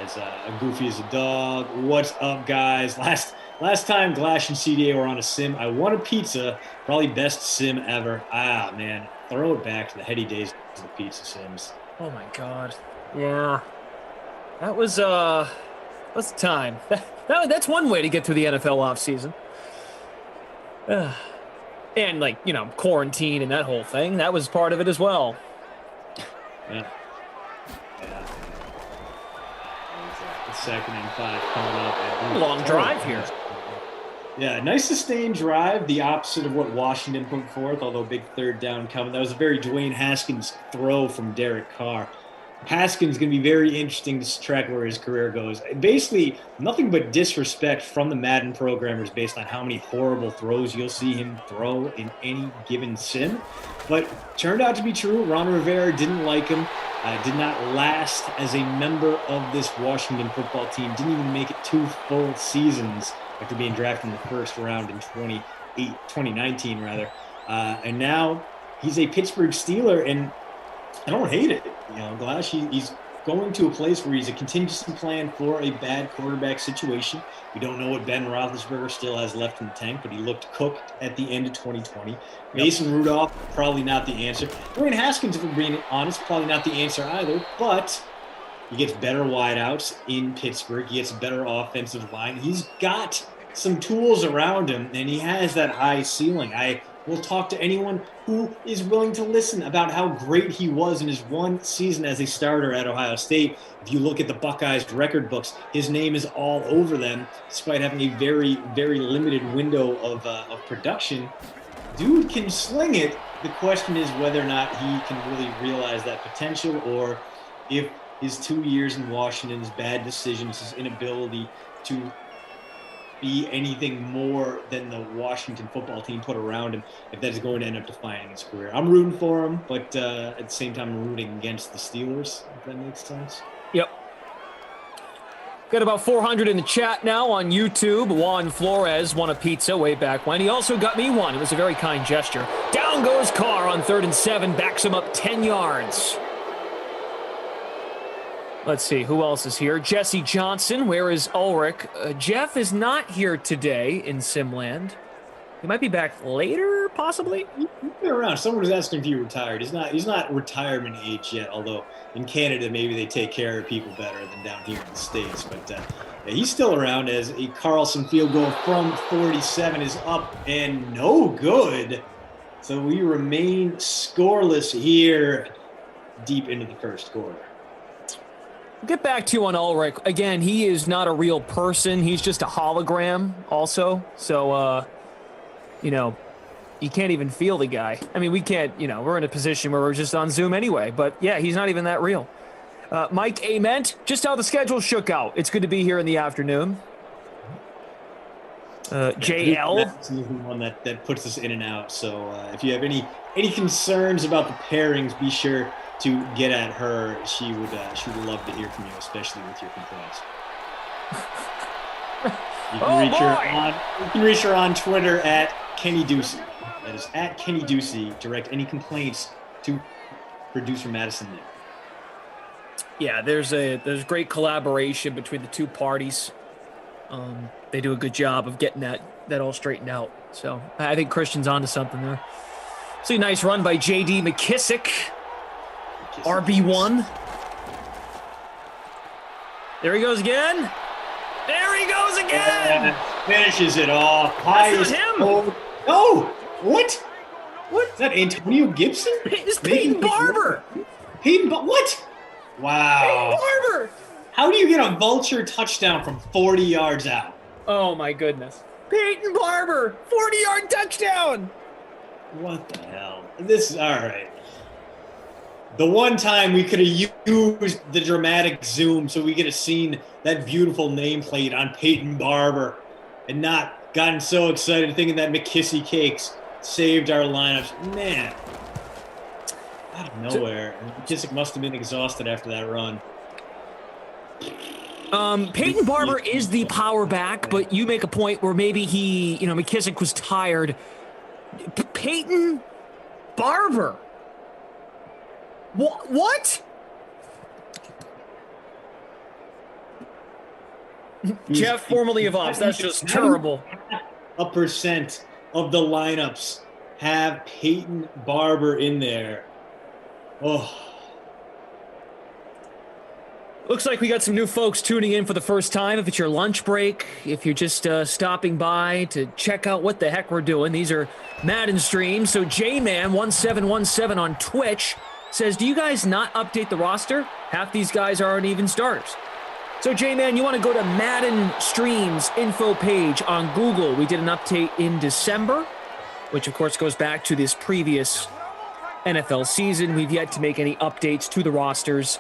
As goofy as a dog. What's up, guys? Last time Glash and CDA were on a sim, I won a pizza. Probably best sim ever. Ah, man. Throw it back to the heady days of the pizza sims. Oh, my God. Yeah. That was What's the time? That's one way to get through the NFL offseason. And, quarantine and that whole thing. That was part of it as well. Yeah. The 2nd and 5 coming up. Long drive here. Yeah, nice sustained drive. The opposite of what Washington put forth, although big 3rd down coming. That was a very Dwayne Haskins throw from Derek Carr. Haskins going to be very interesting to track where his career goes. Basically, nothing but disrespect from the Madden programmers based on how many horrible throws you'll see him throw in any given sim. But turned out to be true. Ron Rivera didn't like him. Did not last as a member of this Washington football team. Didn't even make it 2 full seasons after being drafted in the 1st round in 2019, rather. And now he's a Pittsburgh Steeler, and I don't hate it. Glash, he's going to a place where he's a contingency plan for a bad quarterback situation. We don't know what Ben Roethlisberger still has left in the tank, but he looked cooked at the end of 2020. Mason Rudolph, probably not the answer. Dwayne Haskins, if we're being honest, probably not the answer either, but he gets better wideouts in Pittsburgh. He gets a better offensive line. He's got some tools around him, and he has that high ceiling. I will talk to anyone who is willing to listen about how great he was in his one season as a starter at Ohio State. If you look at the Buckeyes record books, his name is all over them, despite having a very, very limited window of production. Dude can sling it. The question is whether or not he can really realize that potential, or if his 2 years in Washington, his bad decisions, his inability to be anything more than the Washington football team put around him, if that's going to end up defining his career. I'm rooting for him, but at the same time, I'm rooting against the Steelers, if that makes sense. Yep. Got about 400 in the chat now on YouTube. Juan Flores won a pizza way back when. He also got me one. It was a very kind gesture. Down goes Carr on 3rd and 7. Backs him up 10 yards. Let's see, who else is here? Jesse Johnson, where is Ulrich? Jeff is not here today in Simland. He might be back later, possibly? He's been around. Someone was asking if he retired. He's not retirement age yet, although in Canada maybe they take care of people better than down here in the States. But yeah, he's still around, as a Carlson field goal from 47 is up and no good. So we remain scoreless here deep into the first quarter. Get back to you on Ulrich. Again, he is not a real person. He's just a hologram also. So, you can't even feel the guy. I mean, we can't, we're in a position where we're just on Zoom anyway. But, yeah, he's not even that real. Mike Ament, just how the schedule shook out. It's good to be here in the afternoon. JL. This is the one that puts us in and out. So if you have any concerns about the pairings, be sure to get at her. She would love to hear from you, especially with your complaints. You can reach her on Twitter at Kenny Ducey. That is at Kenny Ducey. Direct any complaints to producer Madison there. Yeah, there's great collaboration between the two parties. They do a good job of getting that all straightened out. So I think Christian's onto something there. See a nice run by J.D. McKissick. RB1. There he goes again. There he goes again. Finishes it off. That's not him. No. What? Is that Antonio Gibson? It's Peyton Barber. What? Wow. Peyton Barber. How do you get a vulture touchdown from 40 yards out? Oh, my goodness. Peyton Barber, 40-yard touchdown. What the hell? This is all right. The one time we could have used the dramatic zoom so we could have seen that beautiful nameplate on Peyton Barber and not gotten so excited thinking that McKissick Cakes saved our lineups. Man, out of nowhere. McKissick must have been exhausted after that run. Peyton Barber is the power back, but you make a point where maybe McKissick was tired. Peyton Barber. What? Jeff, formerly of Ops. That's just terrible. A percent of the lineups have Peyton Barber in there. Oh. Looks like we got some new folks tuning in for the first time. If it's your lunch break, if you're just stopping by to check out what the heck we're doing, these are Madden streams. So J-Man1717 on Twitch says, do you guys not update the roster? Half these guys aren't even starters. So J-Man, you want to go to Madden Streams info page on Google. We did an update in December, which of course goes back to this previous NFL season. We've yet to make any updates to the rosters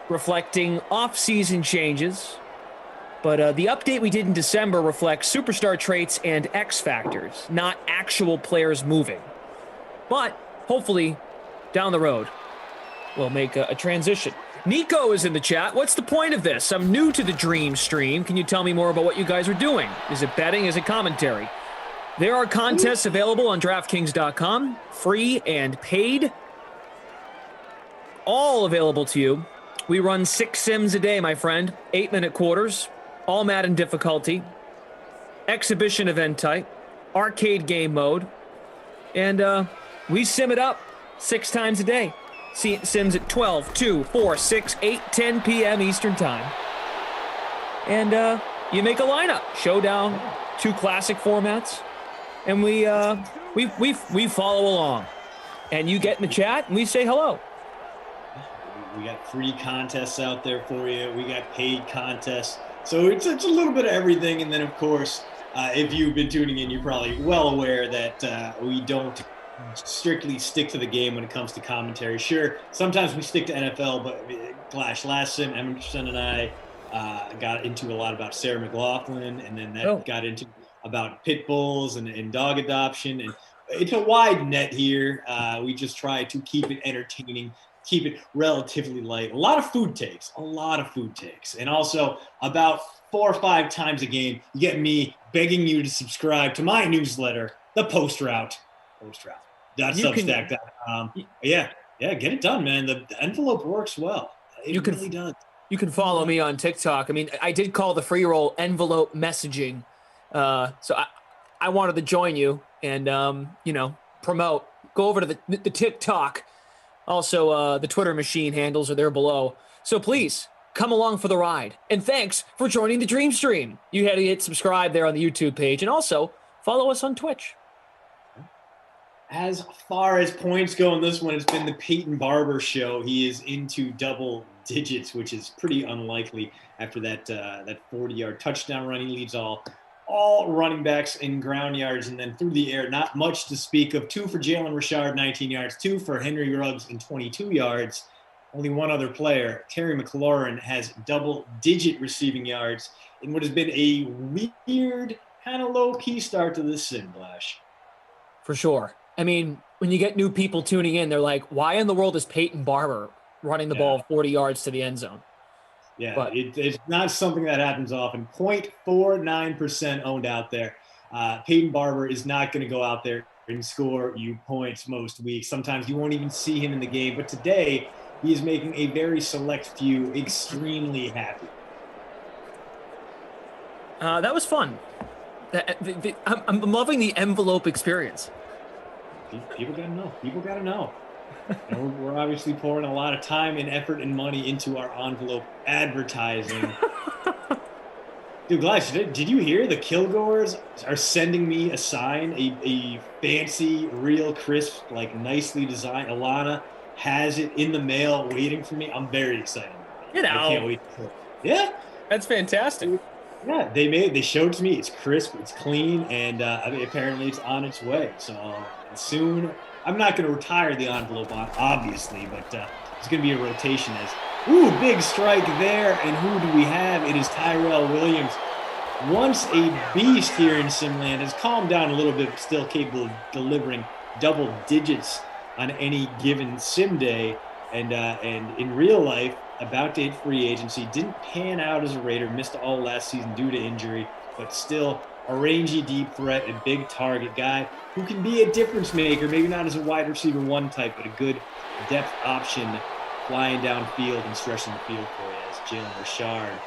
reflecting off-season changes. But the update we did in December reflects superstar traits and X factors, not actual players moving. But hopefully down the road, we'll make a transition. Nico is in the chat. What's the point of this? I'm new to the Dream stream. Can you tell me more about what you guys are doing? Is it betting? Is it commentary? There are contests available on DraftKings.com, free and paid, all available to you We run 6 sims a day, my friend. 8-minute quarters, all Madden difficulty, exhibition event type, arcade game mode, and we sim it up 6 times a day. Sims at 12, 2, 4, 6, 8, 10 p.m. Eastern Time. And you make a lineup. Showdown, 2 classic formats, and we follow along. And you get in the chat, and we say hello. We got free contests out there for you. We got paid contests. So it's a little bit of everything. And then, of course, if you've been tuning in, you're probably well aware that we don't strictly stick to the game when it comes to commentary. Sure, sometimes we stick to NFL, but Glash, last sim, Emerson and I got into a lot about Sarah McLachlan, and then that got into about pit bulls and dog adoption. And it's a wide net here. We just try to keep it entertaining, keep it relatively light. A lot of food takes. And also about 4 or 5 times a game, you get me begging you to subscribe to my newsletter, the Post Route. Substack.com. Yeah, get it done, man. The envelope works well. It really does. You can follow me on TikTok. I mean, I did call the free roll envelope messaging. So I wanted to join you and, promote. Go over to the TikTok. Also, the Twitter machine handles are there below. So please, come along for the ride. And thanks for joining the Dream Stream. You had to hit subscribe there on the YouTube page. And also, follow us on Twitch. As far as points go in this one, it's been the Peyton Barber show. He is into double digits, which is pretty unlikely after that 40-yard touchdown run. He leads all running backs in ground yards, and then through the air, not much to speak of. 2 for Jalen Richard, 19 yards. 2 for Henry Ruggs in 22 yards. Only one other player, Terry McLaurin, has double-digit receiving yards in what has been a weird, kind of low-key start to this sim, Blash. For sure. I mean, when you get new people tuning in, they're like, why in the world is Peyton Barber running the ball 40 yards to the end zone? Yeah, but it's not something that happens often. 0.49% owned out there. Peyton Barber is not going to go out there and score you points most weeks. Sometimes you won't even see him in the game. But today, he is making a very select few extremely happy. That was fun. I'm loving the envelope experience. People gotta know. And we're obviously pouring a lot of time and effort and money into our envelope advertising. Dude, Glash, did you hear the Kilgores are sending me a sign, a fancy, real crisp, like nicely designed. Alana has it in the mail waiting for me. I'm very excited. I can't wait. Yeah. That's fantastic. Yeah, they showed it to me. It's crisp, it's clean, and apparently it's on its way. So soon, I'm not going to retire the envelope on, obviously, but it's going to be a rotation as, big strike there. And who do we have? It is Tyrell Williams. Once a beast here in Simland, has calmed down a little bit, but still capable of delivering double digits on any given sim day. And in real life, about to hit free agency, didn't pan out as a Raider, missed all last season due to injury, but still a rangy deep threat, a big target guy who can be a difference maker, maybe not as a wide receiver 1 type, but a good depth option flying downfield and stretching the field for you as Jalen Richard.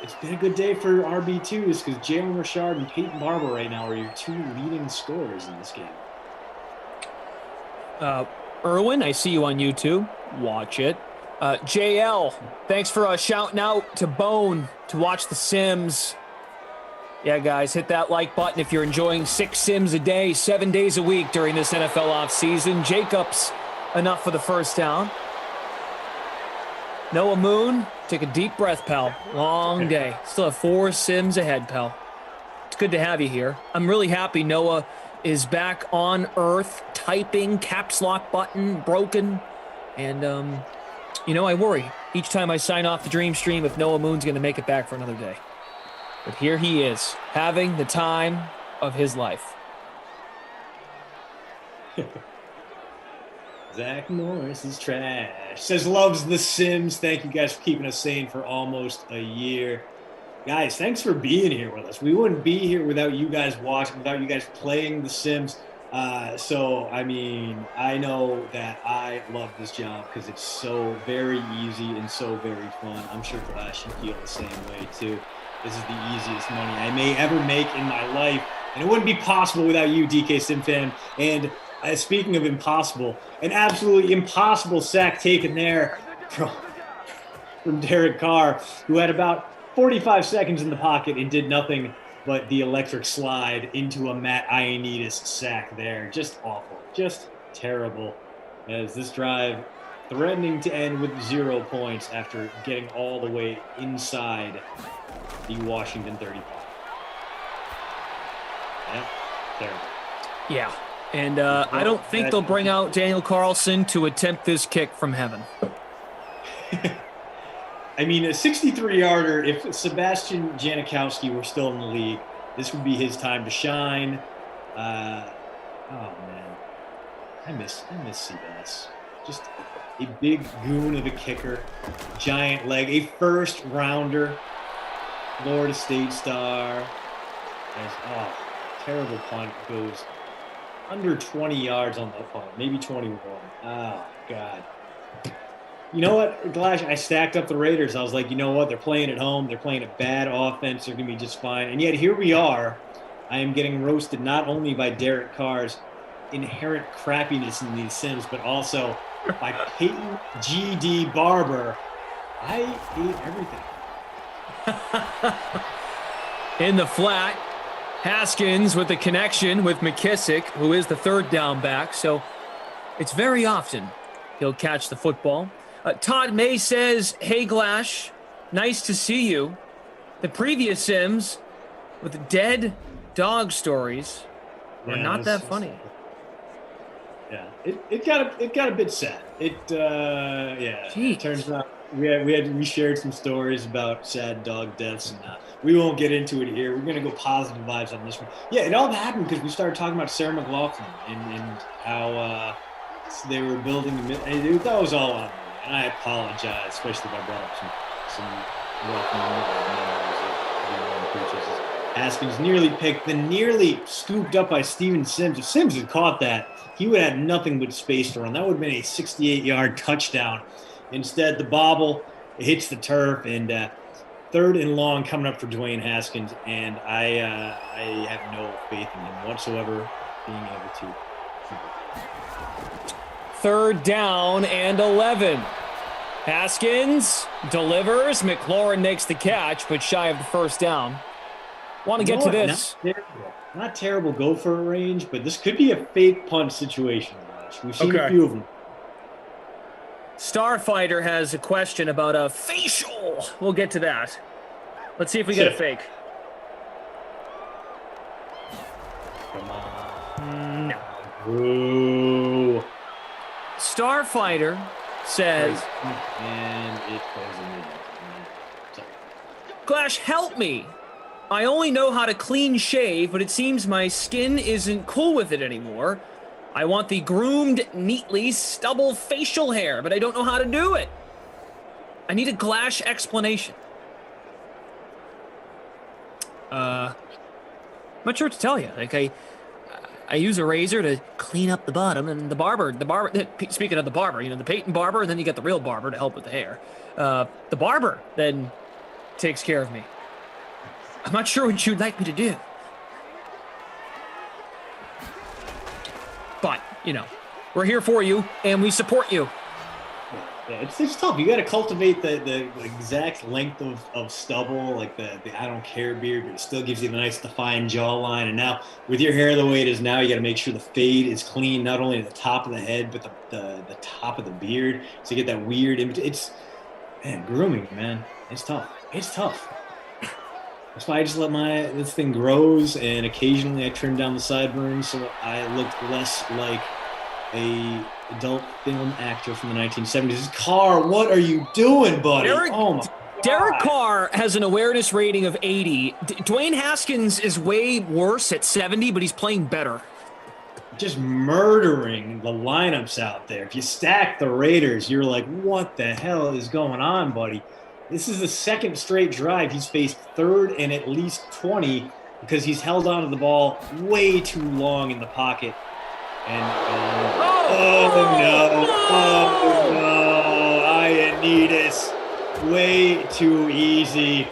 It's been a good day for RB2s because Jalen Richard and Peyton Barber right now are your 2 leading scorers in this game. Erwin, I see you on YouTube. Watch it. JL, thanks for shouting out to Bone to watch the Sims. Yeah, guys, hit that like button if you're enjoying 6 Sims a day, 7 days a week during this NFL offseason. Jacobs, enough for the first down. Noah Moon, take a deep breath, pal. Long day. Still have 4 Sims ahead, pal. It's good to have you here. I'm really happy Noah is back on Earth, typing, caps lock button, broken. And, I worry each time I sign off the Dream Stream if Noah Moon's going to make it back for another day. But here he is, having the time of his life. Zach Norris is trash. Says loves the Sims. Thank you guys for keeping us sane for almost a year. Guys, thanks for being here with us. We wouldn't be here without you guys watching, without you guys playing the Sims. So, I mean, I know that I love this job because it's so very easy and so very fun. I'm sure Glass should feel the same way, too. This is the easiest money I may ever make in my life. And it wouldn't be possible without you, DK Simfan. And speaking of impossible, an absolutely impossible sack taken there from Derek Carr, who had about 45 seconds in the pocket and did nothing but the electric slide into a Matt Ioannidis sack there. Just awful. Just terrible. As this drive threatening to end with 0 points after getting all the way inside the Washington 35. Yeah, terrible. Yeah, and I don't think they'll bring out Daniel Carlson to attempt this kick from heaven. I mean, a 63-yarder, if Sebastian Janikowski were still in the league, this would be his time to shine. Oh, man. I miss Seabass. Just a big goon of a kicker, giant leg, a first-rounder, Florida State star. Terrible punt. Goes under 20 yards on the punt, maybe 21. Oh, God. You know what, Glash? I stacked up the Raiders. I was like, you know what? They're playing at home. They're playing a bad offense. They're going to be just fine. And yet here we are. I am getting roasted not only by Derek Carr's inherent crappiness in these Sims, but also by Peyton G.D. Barber. I hate everything. In the flat, Haskins with the connection with McKissick, who is the third down back. So it's very often he'll catch the football. Todd May says, hey, Glash, nice to see you. The previous Sims with dead dog stories were not that funny. Yeah, it got a bit sad. It turns out we shared some stories about sad dog deaths, and we won't get into it here. We're gonna go positive vibes on this one. Yeah, it all happened because we started talking about Sarah McLachlan and how they were building. That was all on me, and I apologize, especially if I brought up some memories of Haskins nearly picked, then nearly scooped up by Steven Sims. If Sims had caught that, he would have had nothing but space to run. That would have been a 68-yard touchdown. Instead, the bobble hits the turf, and 3rd and long coming up for Dwayne Haskins, and I have no faith in him whatsoever being able to. 3rd down and 11. Haskins delivers. McLaurin makes the catch, but shy of the first down. Want to get to this. Not terrible gopher range, but this could be a fake punt situation. We've seen a few of them. Starfighter has a question about a facial. We'll get to that. Let's see if we get a fake. Come on. No. Ooh. Starfighter says, and it goes in the Glash, help me. I only know how to clean shave, but it seems my skin isn't cool with it anymore. I want the groomed, neatly stubble facial hair, but I don't know how to do it. I need a Glash explanation. I'm not sure what to tell you. Like I use a razor to clean up the bottom, and the barber, speaking of the barber, you know, the Peyton barber, and then you get the real barber to help with the hair. The barber then takes care of me. I'm not sure what you'd like me to do. But, you know, we're here for you, and we support you. Yeah, it's tough. You got to cultivate the exact length of stubble, like the I don't care beard, but it still gives you the nice defined jawline. And now, with your hair the way it is now, you got to make sure the fade is clean, not only at the top of the head, but the top of the beard. So you get that weird image. It's, man, grooming, man. It's tough. It's tough. That's why I just let this thing grows, and occasionally I trim down the sideburns so I look less like a adult film actor from the 1970s. Carr, what are you doing, buddy? Derek Carr has an awareness rating of 80. Dwayne Haskins is way worse at 70, but he's playing better. Just murdering the lineups out there. If you stack the Raiders, you're like, what the hell is going on, buddy? This is the second straight drive he's faced 3rd and at least 20 because he's held onto the ball way too long in the pocket. Oh no, Ioannidis, way too easy.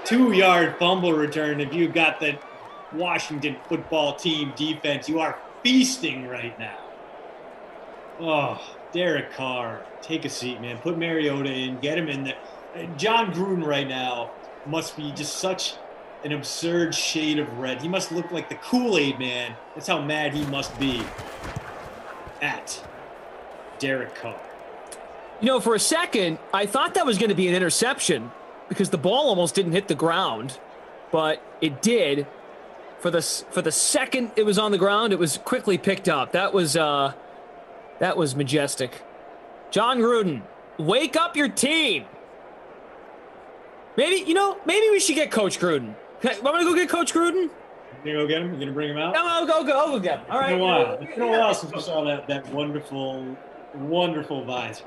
2-yard fumble return. If you got the Washington football team defense, you are feasting right now. Oh, Derek Carr, take a seat, man. Put Mariota in, get him in there. John Gruden right now must be just such an absurd shade of red. He must look like the Kool-Aid man. That's how mad he must be at Derek Carr. You know, for a second, I thought that was going to be an interception because the ball almost didn't hit the ground, but it did. For the second it was on the ground, it was quickly picked up. That was majestic. John Gruden, wake up your team. Maybe we should get Coach Gruden. I'm going to go get Coach Gruden. You gonna go get him? You gonna bring him out? No, I'll go get him. All right. It's been a while since we saw that wonderful visor.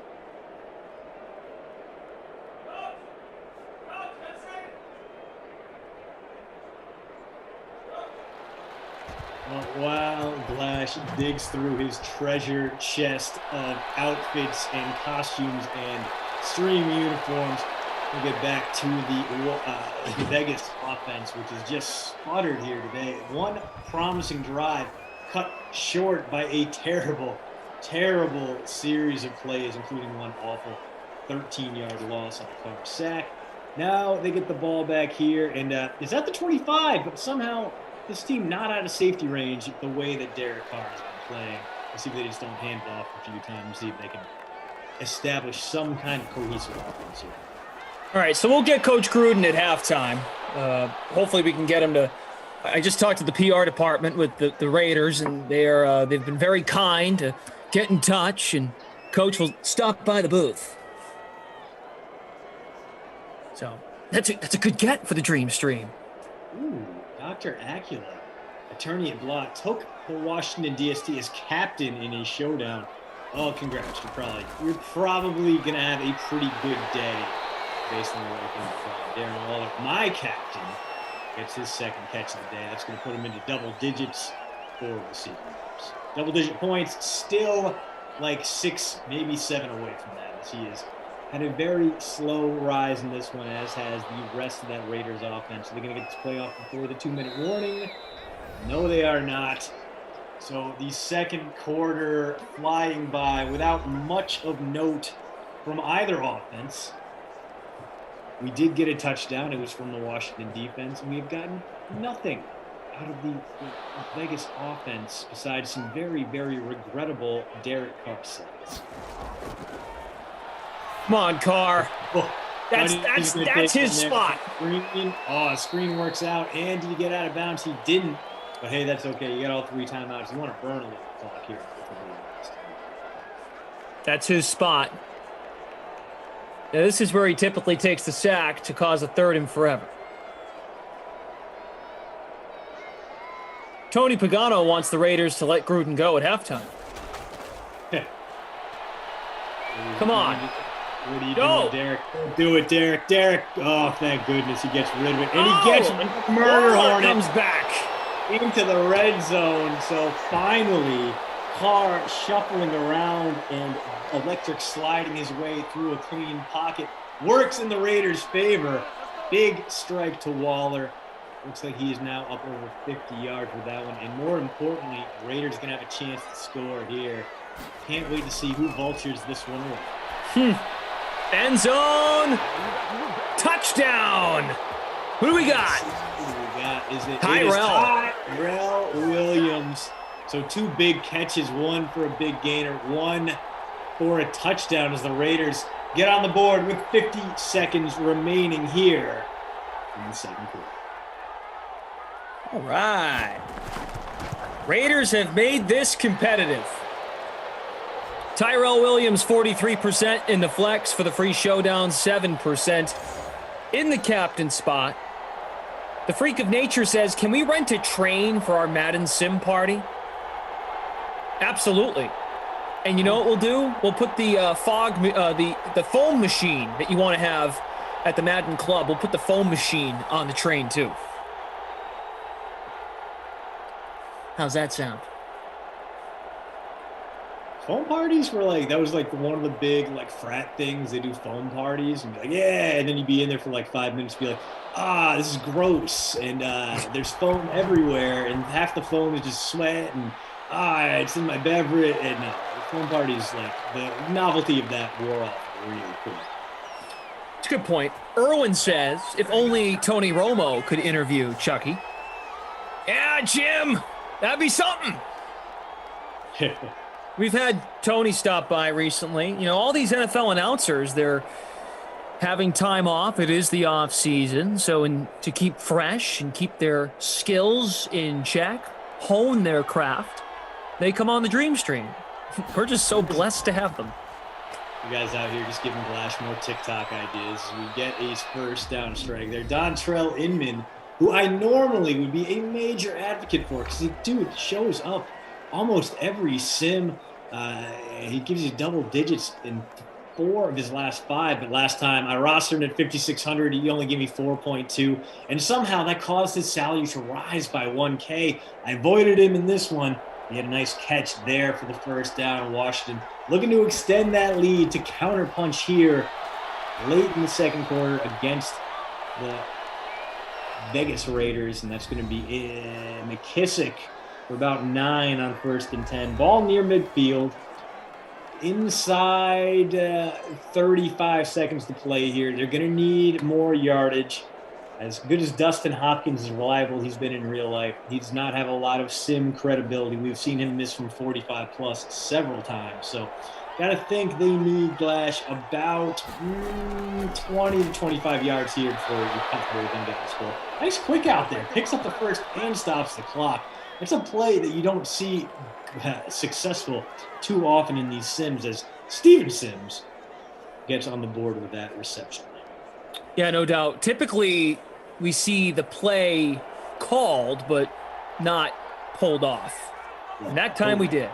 While Glash digs through his treasure chest of outfits and costumes and stream uniforms, we'll get back to the Vegas offense, which is just sputtered here today. One promising drive cut short by a terrible series of plays, including one awful 13-yard loss on a Carr sack. Now they get the ball back here, and it's at the 25, but somehow this team not out of safety range the way that Derek Carr has been playing. Let's see if they just don't hand it off a few times, see if they can establish some kind of cohesive offense here. All right, so we'll get Coach Gruden at halftime. Hopefully we can get him to – I just talked to the PR department with the Raiders, and they've been very kind to get in touch, and Coach will stop by the booth. So that's a good get for the Dream Stream. Ooh, Dr. Acula, attorney at law, took the Washington DST as captain in a showdown. Oh, congrats. You're probably going to have a pretty good day based on the work of Darren Waller. My captain gets his second catch of the day. That's going to put him into double digits for receiving yards. Double-digit points, still like 6, maybe 7 away from that, as he has had a very slow rise in this one, as has the rest of that Raiders offense. Are they going to get this playoff before the 2-minute warning? No, they are not. So the second quarter flying by without much of note from either offense. We did get a touchdown. It was from the Washington defense, and we have gotten nothing out of the Vegas offense besides some very, very regrettable Derek Carr sacks. Come on, Carr. Oh, that's his spot. Screen works out, and did he get out of bounds? He didn't. But hey, that's okay. You got all 3 timeouts. You want to burn a little clock here. That's his spot. Now, this is where he typically takes the sack to cause a 3rd and forever. Tony Pagano wants the Raiders to let Gruden go at halftime. Come on. What are you doing, Derek? Don't do it, Derek. Derek. Oh, thank goodness he gets rid of it. And he gets murder hornet. Comes back into the red zone. So finally, Carr shuffling around and electric sliding his way through a clean pocket. Works in the Raiders' favor. Big strike to Waller. Looks like he is now up over 50 yards with that one. And more importantly, the Raiders going to have a chance to score here. Can't wait to see who vultures this one away. End zone. Touchdown. Who do we got? Tyrell Williams. So 2 big catches, 1 for a big gainer, 1 for a touchdown as the Raiders get on the board with 50 seconds remaining here in the second quarter. All right. Raiders have made this competitive. Tyrell Williams, 43% in the flex for the free showdown, 7% in the captain spot. The Freak of Nature says, can we rent a train for our Madden Sim party? Absolutely. And you know what we'll do? We'll put the the foam machine that you want to have at the Madden Club. We'll put the foam machine on the train too. How's that sound? Foam parties were like, that was like one of the big like frat things. They do foam parties and be like, yeah, and then you'd be in there for like 5 minutes, be like, this is gross, and there's foam everywhere, and half the foam is just sweat, and it's in my beverage, and no, foam parties, like the novelty of that wore off really quick. It's a good point. Erwin says, if only Tony Romo could interview Chucky. Yeah, Jim, that'd be something. We've had Tony stop by recently. You know, all these NFL announcers, they're having time off. It is the off season. So to keep fresh and keep their skills in check, hone their craft, they come on the Dream Stream. We're just so blessed to have them. You guys out here just giving Glash more TikTok ideas. We get a first down strike there. Dontrell Inman, who I normally would be a major advocate for, because dude shows up almost every sim. He gives you double digits in 4 of his last 5, but last time I rostered him at 5,600, he only gave me 4.2, and somehow that caused his salary to rise by 1K. I avoided him in this one. He had a nice catch there for the first down. Washington looking to extend that lead to counterpunch here late in the second quarter against the Vegas Raiders, and that's going to be McKissick for about 9 on 1st and 10. Ball near midfield. Inside 35 seconds to play here. They're going to need more yardage. As good as Dustin Hopkins is reliable he's been in real life, he does not have a lot of sim credibility. We've seen him miss from 45 plus several times. So got to think they need Glash about 20 to 25 yards here before you're comfortable with them getting the score. Nice quick out there. Picks up the first and stops the clock. It's a play that you don't see successful too often in these sims, as Steven Sims gets on the board with that reception. Yeah, no doubt. Typically, we see the play called, but not pulled off. And that time we did.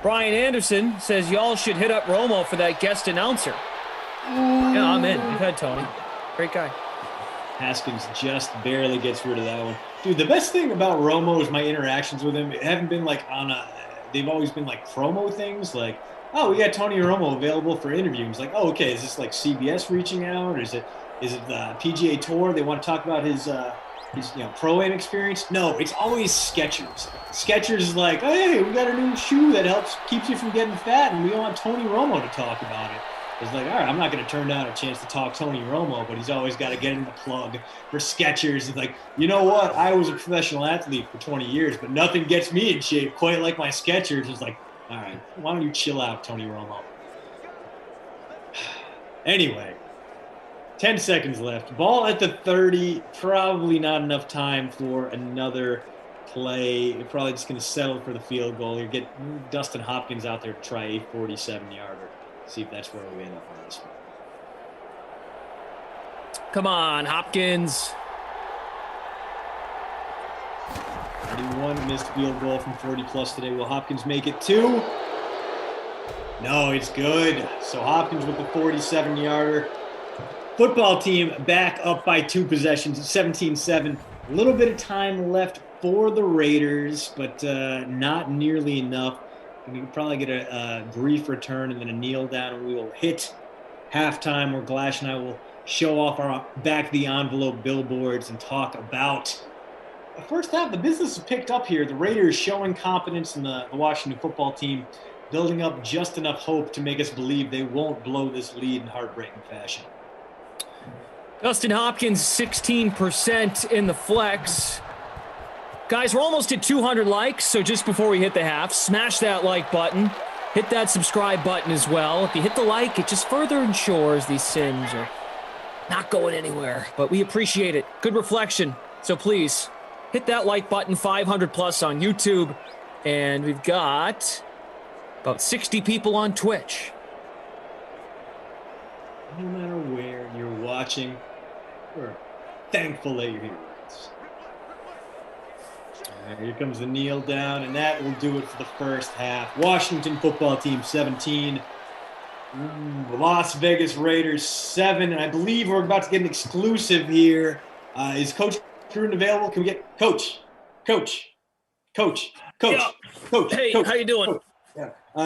Brian Anderson says y'all should hit up Romo for that guest announcer. Yeah, I'm in. We've had Tony. Great guy. Haskins just barely gets rid of that one. Dude, the best thing about Romo is my interactions with him. It haven't been like they've always been like promo things, like, oh, we got Tony Romo available for interviews. Like, oh, okay, is this like CBS reaching out, or is it the PGA Tour? They want to talk about his pro-am experience? No, it's always Skechers. Skechers is like, hey, we got a new shoe that keeps you from getting fat, and we want Tony Romo to talk about it. It's like, all right, I'm not going to turn down a chance to talk Tony Romo, but he's always got to get in the plug for Skechers. It's like, you know what? I was a professional athlete for 20 years, but nothing gets me in shape quite like my Skechers. It's like, all right, why don't you chill out, Tony Romo? Anyway, 10 seconds left. Ball at the 30. Probably not enough time for another play. You're probably just going to settle for the field goal. You get Dustin Hopkins out there to try a 47-yarder. See if that's where we end up on this one. Come on, Hopkins. 31 missed field goal from 40-plus today. Will Hopkins make it 2? No, it's good. So Hopkins with the 47-yarder. Football team back up by 2 possessions at 17-7. A little bit of time left for the Raiders, but not nearly enough. We can probably get a brief return and then a kneel down, and we will hit halftime where Glash and I will show off our back-of-the-envelope billboards and talk about the first half. The business has picked up here. The Raiders showing confidence in the Washington football team, building up just enough hope to make us believe they won't blow this lead in heartbreaking fashion. Dustin Hopkins, 16% in the flex. Guys, we're almost at 200 likes, so just before we hit the half, smash that like button. Hit that subscribe button as well. If you hit the like, it just further ensures these sims are not going anywhere. But we appreciate it. Good reflection. So please, hit that like button, 500 plus on YouTube. And we've got about 60 people on Twitch. No matter where you're watching, we're thankful that you're here. Here comes the kneel down, and that will do it for the first half. Washington football team 17. Las Vegas Raiders 7. And I believe we're about to get an exclusive here. Is Coach Gruden available? Can we get Coach? Coach. Hey, Coach, how you doing?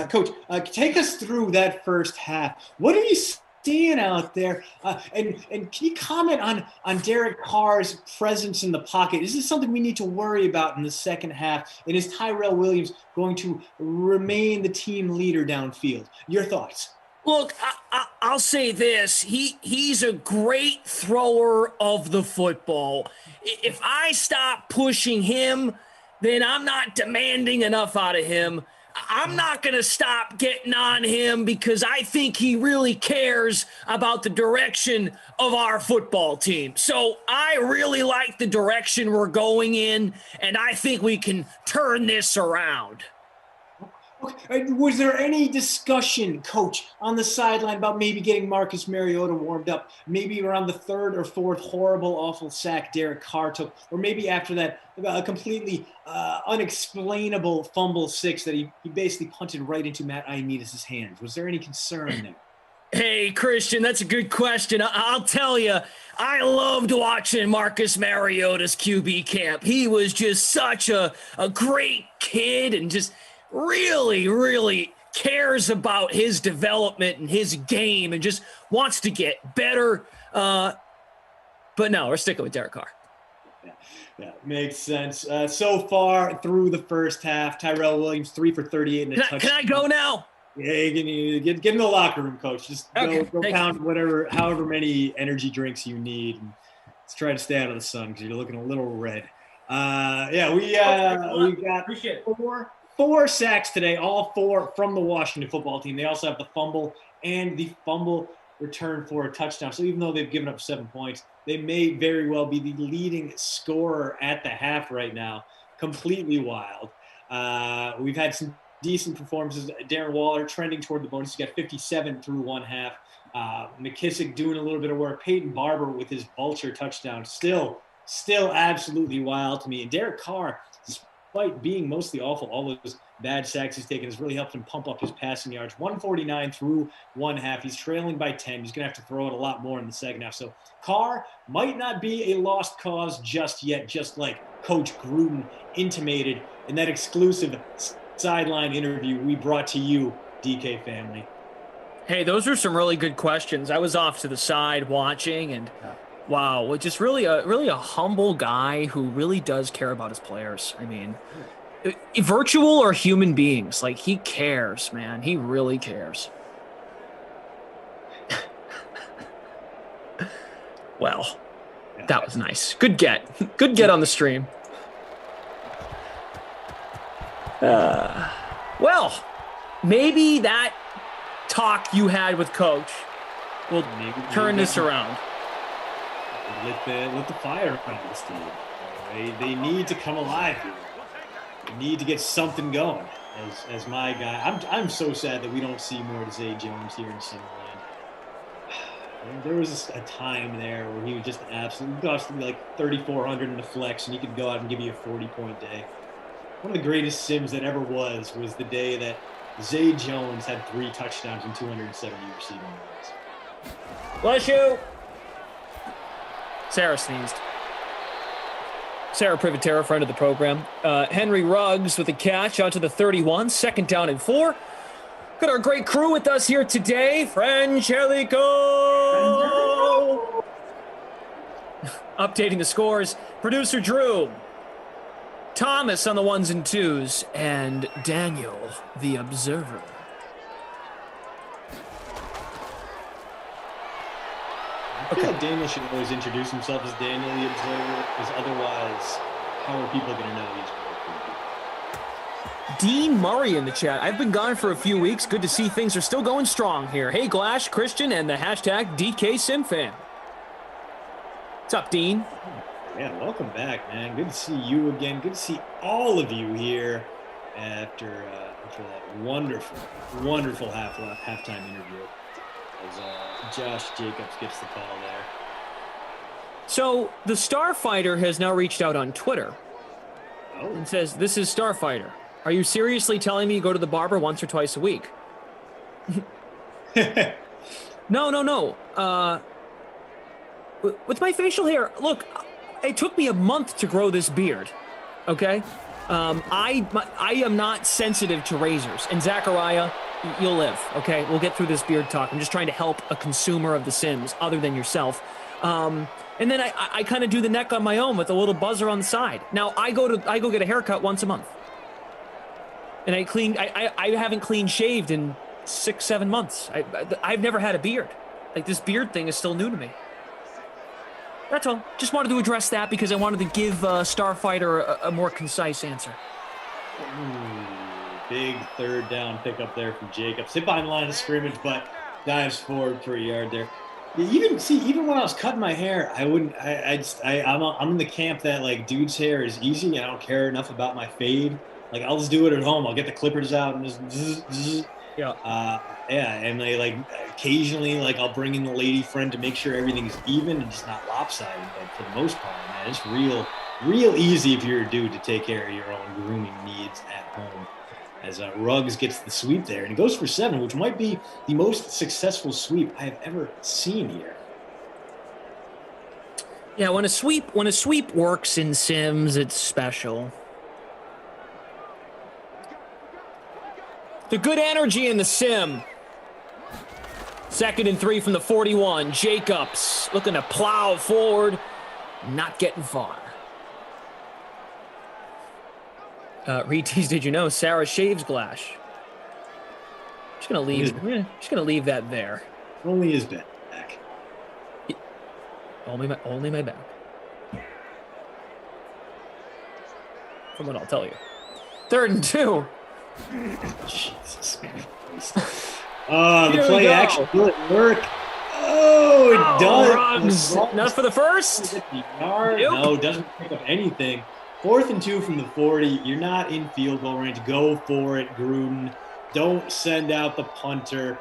Coach, take us through that first half. What are you seeing out there? And can you comment on Derek Carr's presence in the pocket? Is this something we need to worry about in the second half? And is Tyrell Williams going to remain the team leader downfield? Your thoughts? Look, I'll say this. He's a great thrower of the football. If I stop pushing him, then I'm not demanding enough out of him. I'm not going to stop getting on him because I think he really cares about the direction of our football team. So I really like the direction we're going in, and I think we can turn this around. Was there any discussion, Coach, on the sideline about maybe getting Marcus Mariota warmed up, maybe around the third or fourth horrible, awful sack Derek Carr took, or maybe after that completely unexplainable fumble six that he basically punted right into Matt Ioannidis' hands? Was there any concern there? Hey, Christian, that's a good question. I'll tell you, I loved watching Marcus Mariota's QB camp. He was just such a great kid and just really, really cares about his development and his game and just wants to get better. But no, we're sticking with Derek Carr. Yeah, makes sense. So far through the first half, Tyrell Williams 3 for 38 and a touchdown. Can I go now? Yeah, get in the locker room, Coach. Just go pound however many energy drinks you need. And let's try to stay out of the sun because you're looking a little red. We got Appreciate it. Four sacks today, all four from the Washington football team. They also have the fumble and the fumble return for a touchdown. So even though they've given up 7 points, they may very well be the leading scorer at the half right now. Completely wild. We've had some decent performances. Darren Waller trending toward the bonus. He's got 57 through one half. McKissick doing a little bit of work. Peyton Barber with his vulture touchdown. Still absolutely wild to me. And Derek Carr, despite being mostly awful, all those bad sacks he's taken has really helped him pump up his passing yards. 149 through one half. He's trailing by 10. He's going to have to throw it a lot more in the second half. So Carr might not be a lost cause just yet, just like Coach Gruden intimated in that exclusive sideline interview we brought to you, DK family. Hey, those are some really good questions. I was off to the side watching, and wow, just really a humble guy who really does care about his players. I mean, virtual or human beings, like he cares, man. He really cares. Well, that was nice. Good get on the stream. Well, maybe that talk you had with Coach will turn this around. Let the fire under this team. They need to come alive here. They need to get something going. As my guy, I'm so sad that we don't see more Zay Jones here in Summerland. There was a time there where he was just absolutely costing like 3,400 in the flex, and he could go out and give you a 40-point day. One of the greatest sims that ever was the day that Zay Jones had 3 touchdowns and 270 receiving yards. Bless you. Sarah sneezed. Sarah Privatera, friend of the program. Henry Ruggs with a catch out to the 31, 2nd down and 4. Got our great crew with us here today. Frangelico! Updating the scores. Producer Drew. Thomas on the 1s and 2s. And Daniel, the Observer. I feel like Daniel should always introduce himself as Daniel the Observer, because otherwise, how are people going to know he's creepy? Dean Murray in the chat. I've been gone for a few weeks. Good to see things are still going strong here. Hey, Glash, Christian, and the hashtag DKSimFan. What's up, Dean? Yeah, welcome back, man. Good to see you again. Good to see all of you here after that wonderful halftime interview. As Josh Jacobs gets the call there. So the Starfighter has now reached out on Twitter and says, "This is Starfighter. Are you seriously telling me you go to the barber once or twice a week?" No. With my facial hair, look, it took me a month to grow this beard, okay? I am not sensitive to razors. And Zachariah, you'll live, okay? We'll get through this beard talk. I'm just trying to help a consumer of The Sims other than yourself. And then I kind of do the neck on my own with a little buzzer on the side. Now, I go get a haircut once a month. And I haven't clean shaved in 6-7 months. I've never had a beard. Like, this beard thing is still new to me. That's all. Just wanted to address that because I wanted to give Starfighter a more concise answer. Ooh, big third down pickup there from Jacobs. Hit behind the line of scrimmage, but dives forward for a yard there. Even when I was cutting my hair, I'm in the camp that, like, dude's hair is easy. I don't care enough about my fade. Like, I'll just do it at home. I'll get the clippers out and just zzz. Yeah. And they, like, occasionally, like, I'll bring in the lady friend to make sure everything's even and just not lopsided. But for the most part, man, it's real easy if you're a dude to take care of your own grooming needs at home. As Ruggs gets the sweep there, and he goes for 7, which might be the most successful sweep I have ever seen here. Yeah, when a sweep works in Sims, it's special. The good energy in the Sim. 2nd and 3 from the 41. Jacobs looking to plow forward, not getting far. Retease, did you know Sarah shaves glass? Just gonna leave that there. Only his back. Only my back. From what I'll tell you. 3rd and 2. Jesus Christ. The play action will it work? Oh, it does. Ruggs. Not for the first. Nope. No, doesn't pick up anything. 4th and 2 from the 40. You're not in field goal range. Go for it, Gruden. Don't send out the punter.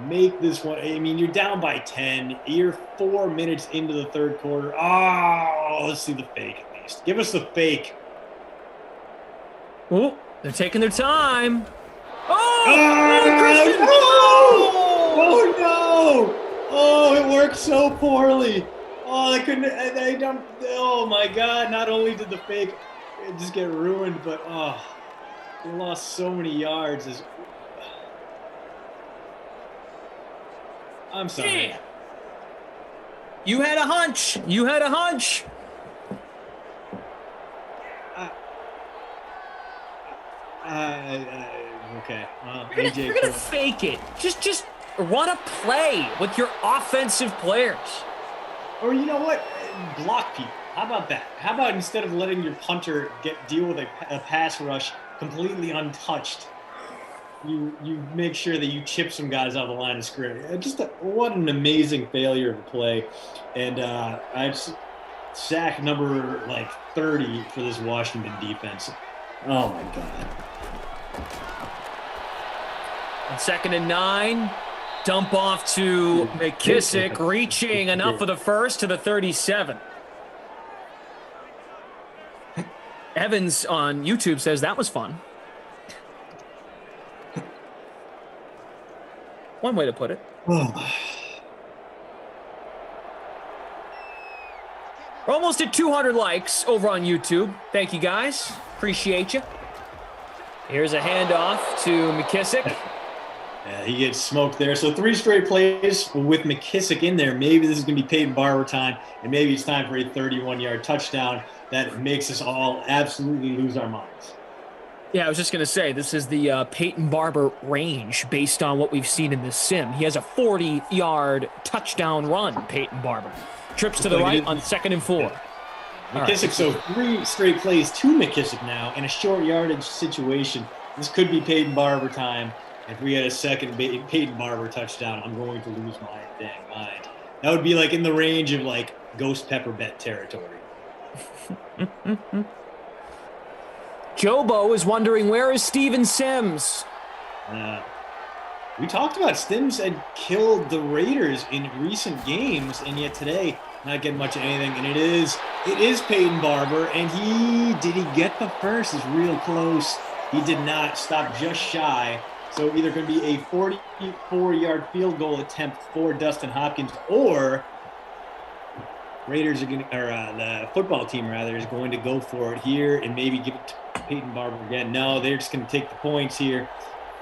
Make this one. I mean, you're down by 10. You're 4 minutes into the 3rd quarter. Oh, let's see the fake at least. Give us the fake. Ooh, they're taking their time. Christian! Oh no! Oh, it worked so poorly. Oh, they don't. Oh my God! Not only did the fake just get ruined, but they lost so many yards. I'm sorry. Yeah. You had a hunch. Okay. You're gonna fake it. Just run a play with your offensive players. Or you know what? Block people. How about that? How about instead of letting your punter deal with a pass rush completely untouched, you make sure that you chip some guys off the line of scrimmage. What an amazing failure of a play. And I've sack number 30 for this Washington defense. Oh my God. On 2nd and 9, dump off to McKissick, reaching enough for the first to the 37. Evans on YouTube says that was fun. One way to put it. We're almost at 200 likes over on YouTube. Thank you, guys. Appreciate you. Here's a handoff to McKissick. Yeah, he gets smoked there. So 3 straight plays with McKissick in there. Maybe this is going to be Peyton Barber time, and maybe it's time for a 31-yard touchdown that makes us all absolutely lose our minds. Yeah, I was just going to say, this is the Peyton Barber range based on what we've seen in this sim. He has a 40-yard touchdown run, Peyton Barber. Trips to the right on 2nd and 4. Yeah. McKissick, so 3 straight plays to McKissick now in a short yardage situation. This could be Peyton Barber time. If we get a second Peyton Barber touchdown, I'm going to lose my dang mind. That would be like in the range of Ghost Pepper Bet territory. Jobo is wondering, where is Steven Sims? We talked about Sims had killed the Raiders in recent games, and yet today not getting much of anything. And it is Peyton Barber, and did he get the first? Is real close. He did not. Stop just shy. So either going to be a 44-yard field goal attempt for Dustin Hopkins, or Raiders are going to, or the football team rather, is going to go for it here and maybe give it Peyton Barber again. No, they're just going to take the points here.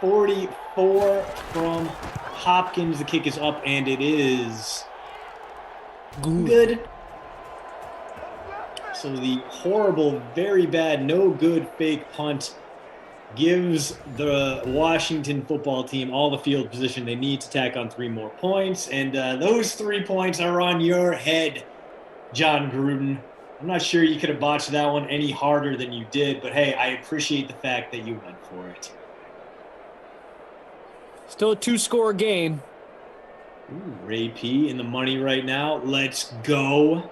44 from Hopkins. The kick is up, and it is good. So the horrible, very bad, no good fake punt gives the Washington football team all the field position they need to tack on 3 more points. And those 3 points are on your head, John Gruden. I'm not sure you could have botched that one any harder than you did, but hey, I appreciate the fact that you went for it. Still a 2-score game. Ooh, Ray P in the money right now. Let's go.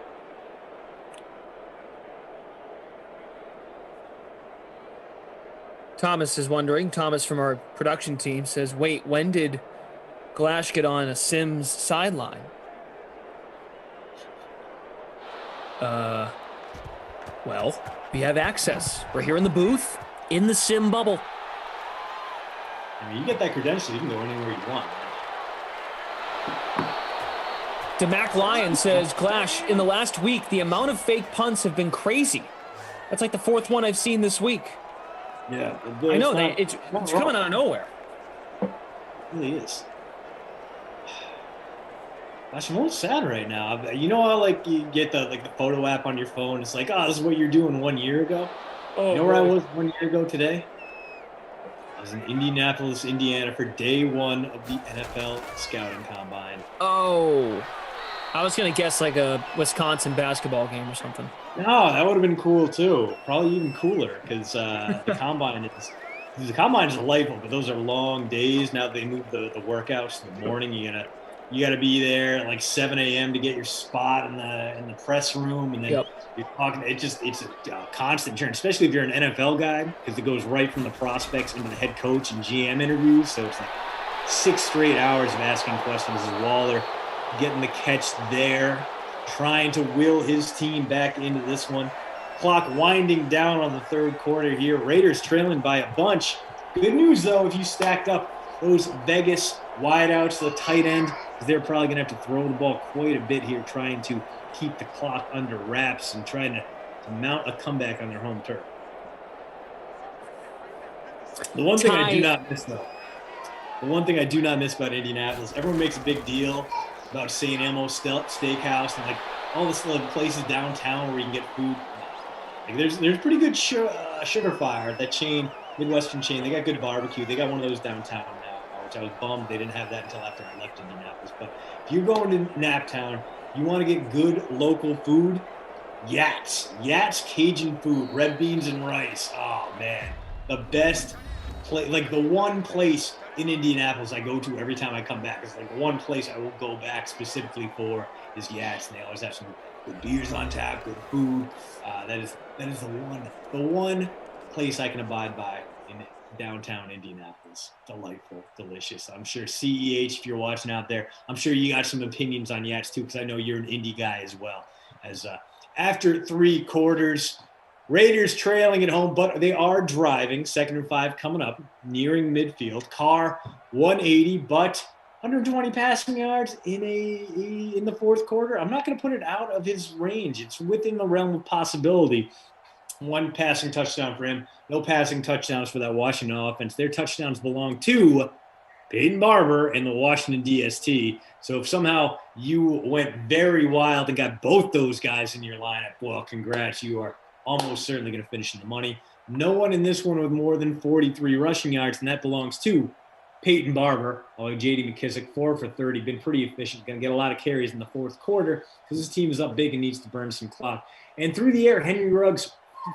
Thomas is wondering. Thomas from our production team says, wait, when did Glash get on a Sims sideline? Well, we have access. We're here in the booth, in the Sim bubble. I mean, you get that credential, you can go anywhere you want. DeMac Lyon says, Glash, in the last week, the amount of fake punts have been crazy. That's like the 4th one I've seen this week. Yeah. I know, it's coming out of nowhere. It really is. Gosh, I'm a little sad right now. You know how like you get the photo app on your phone? It's like, oh, this is what you're doing 1 year ago. Oh, you know where I was 1 year ago today? I was in Indianapolis, Indiana for day 1 of the NFL Scouting Combine. Oh, I was gonna guess like a Wisconsin basketball game or something. No, that would have been cool too. Probably even cooler because the combine is delightful, but those are long days. Now they moved the workouts in the morning. You gotta be there at like 7 a.m. to get your spot in the press room, and then you're talking. It's a constant turn, especially if you're an NFL guy, because it goes right from the prospects into the head coach and GM interviews. So it's like 6 straight hours of asking questions as Waller getting the catch there, trying to will his team back into this one. Clock winding down on the 3rd quarter here. Raiders trailing by a bunch. Good news, though, if you stacked up those Vegas wideouts, the tight end, because they're probably going to have to throw the ball quite a bit here, trying to keep the clock under wraps and trying to mount a comeback on their home turf. The one thing I do not miss, though, about Indianapolis, everyone makes a big deal about St. Elmo's Steakhouse and like all this like places downtown where you can get food. Like there's pretty good Sugar Fire, that chain, Midwestern chain. They got good barbecue. They got one of those downtown now, which I was bummed they didn't have that until after I left Indianapolis. But if you're going to Naptown, you want to get good local food, Yats Cajun food, red beans and rice. Oh man, the best place, like the one place in Indianapolis I go to every time I come back. It's like one place I will go back specifically for is Yats, and they always have some good beers on tap, good food. That is the one place I can abide by in downtown Indianapolis. Delightful, delicious. I'm sure CEH, if you're watching out there, I'm sure you got some opinions on Yats too, because I know you're an Indy guy as well. As after 3 quarters, Raiders trailing at home, but they are driving. 2nd and 5 coming up, nearing midfield. Carr 180, but 120 passing yards in the 4th quarter. I'm not going to put it out of his range. It's within the realm of possibility. 1 passing touchdown for him. No passing touchdowns for that Washington offense. Their touchdowns belong to Peyton Barber and the Washington DST. So if somehow you went very wild and got both those guys in your lineup, well, congrats. You are almost certainly going to finish in the money. No one in this one with more than 43 rushing yards, and that belongs to Peyton Barber. Although J.D. McKissick, 4 for 30, been pretty efficient. Going to get a lot of carries in the 4th quarter because his team is up big and needs to burn some clock. And through the air, Henry Ruggs,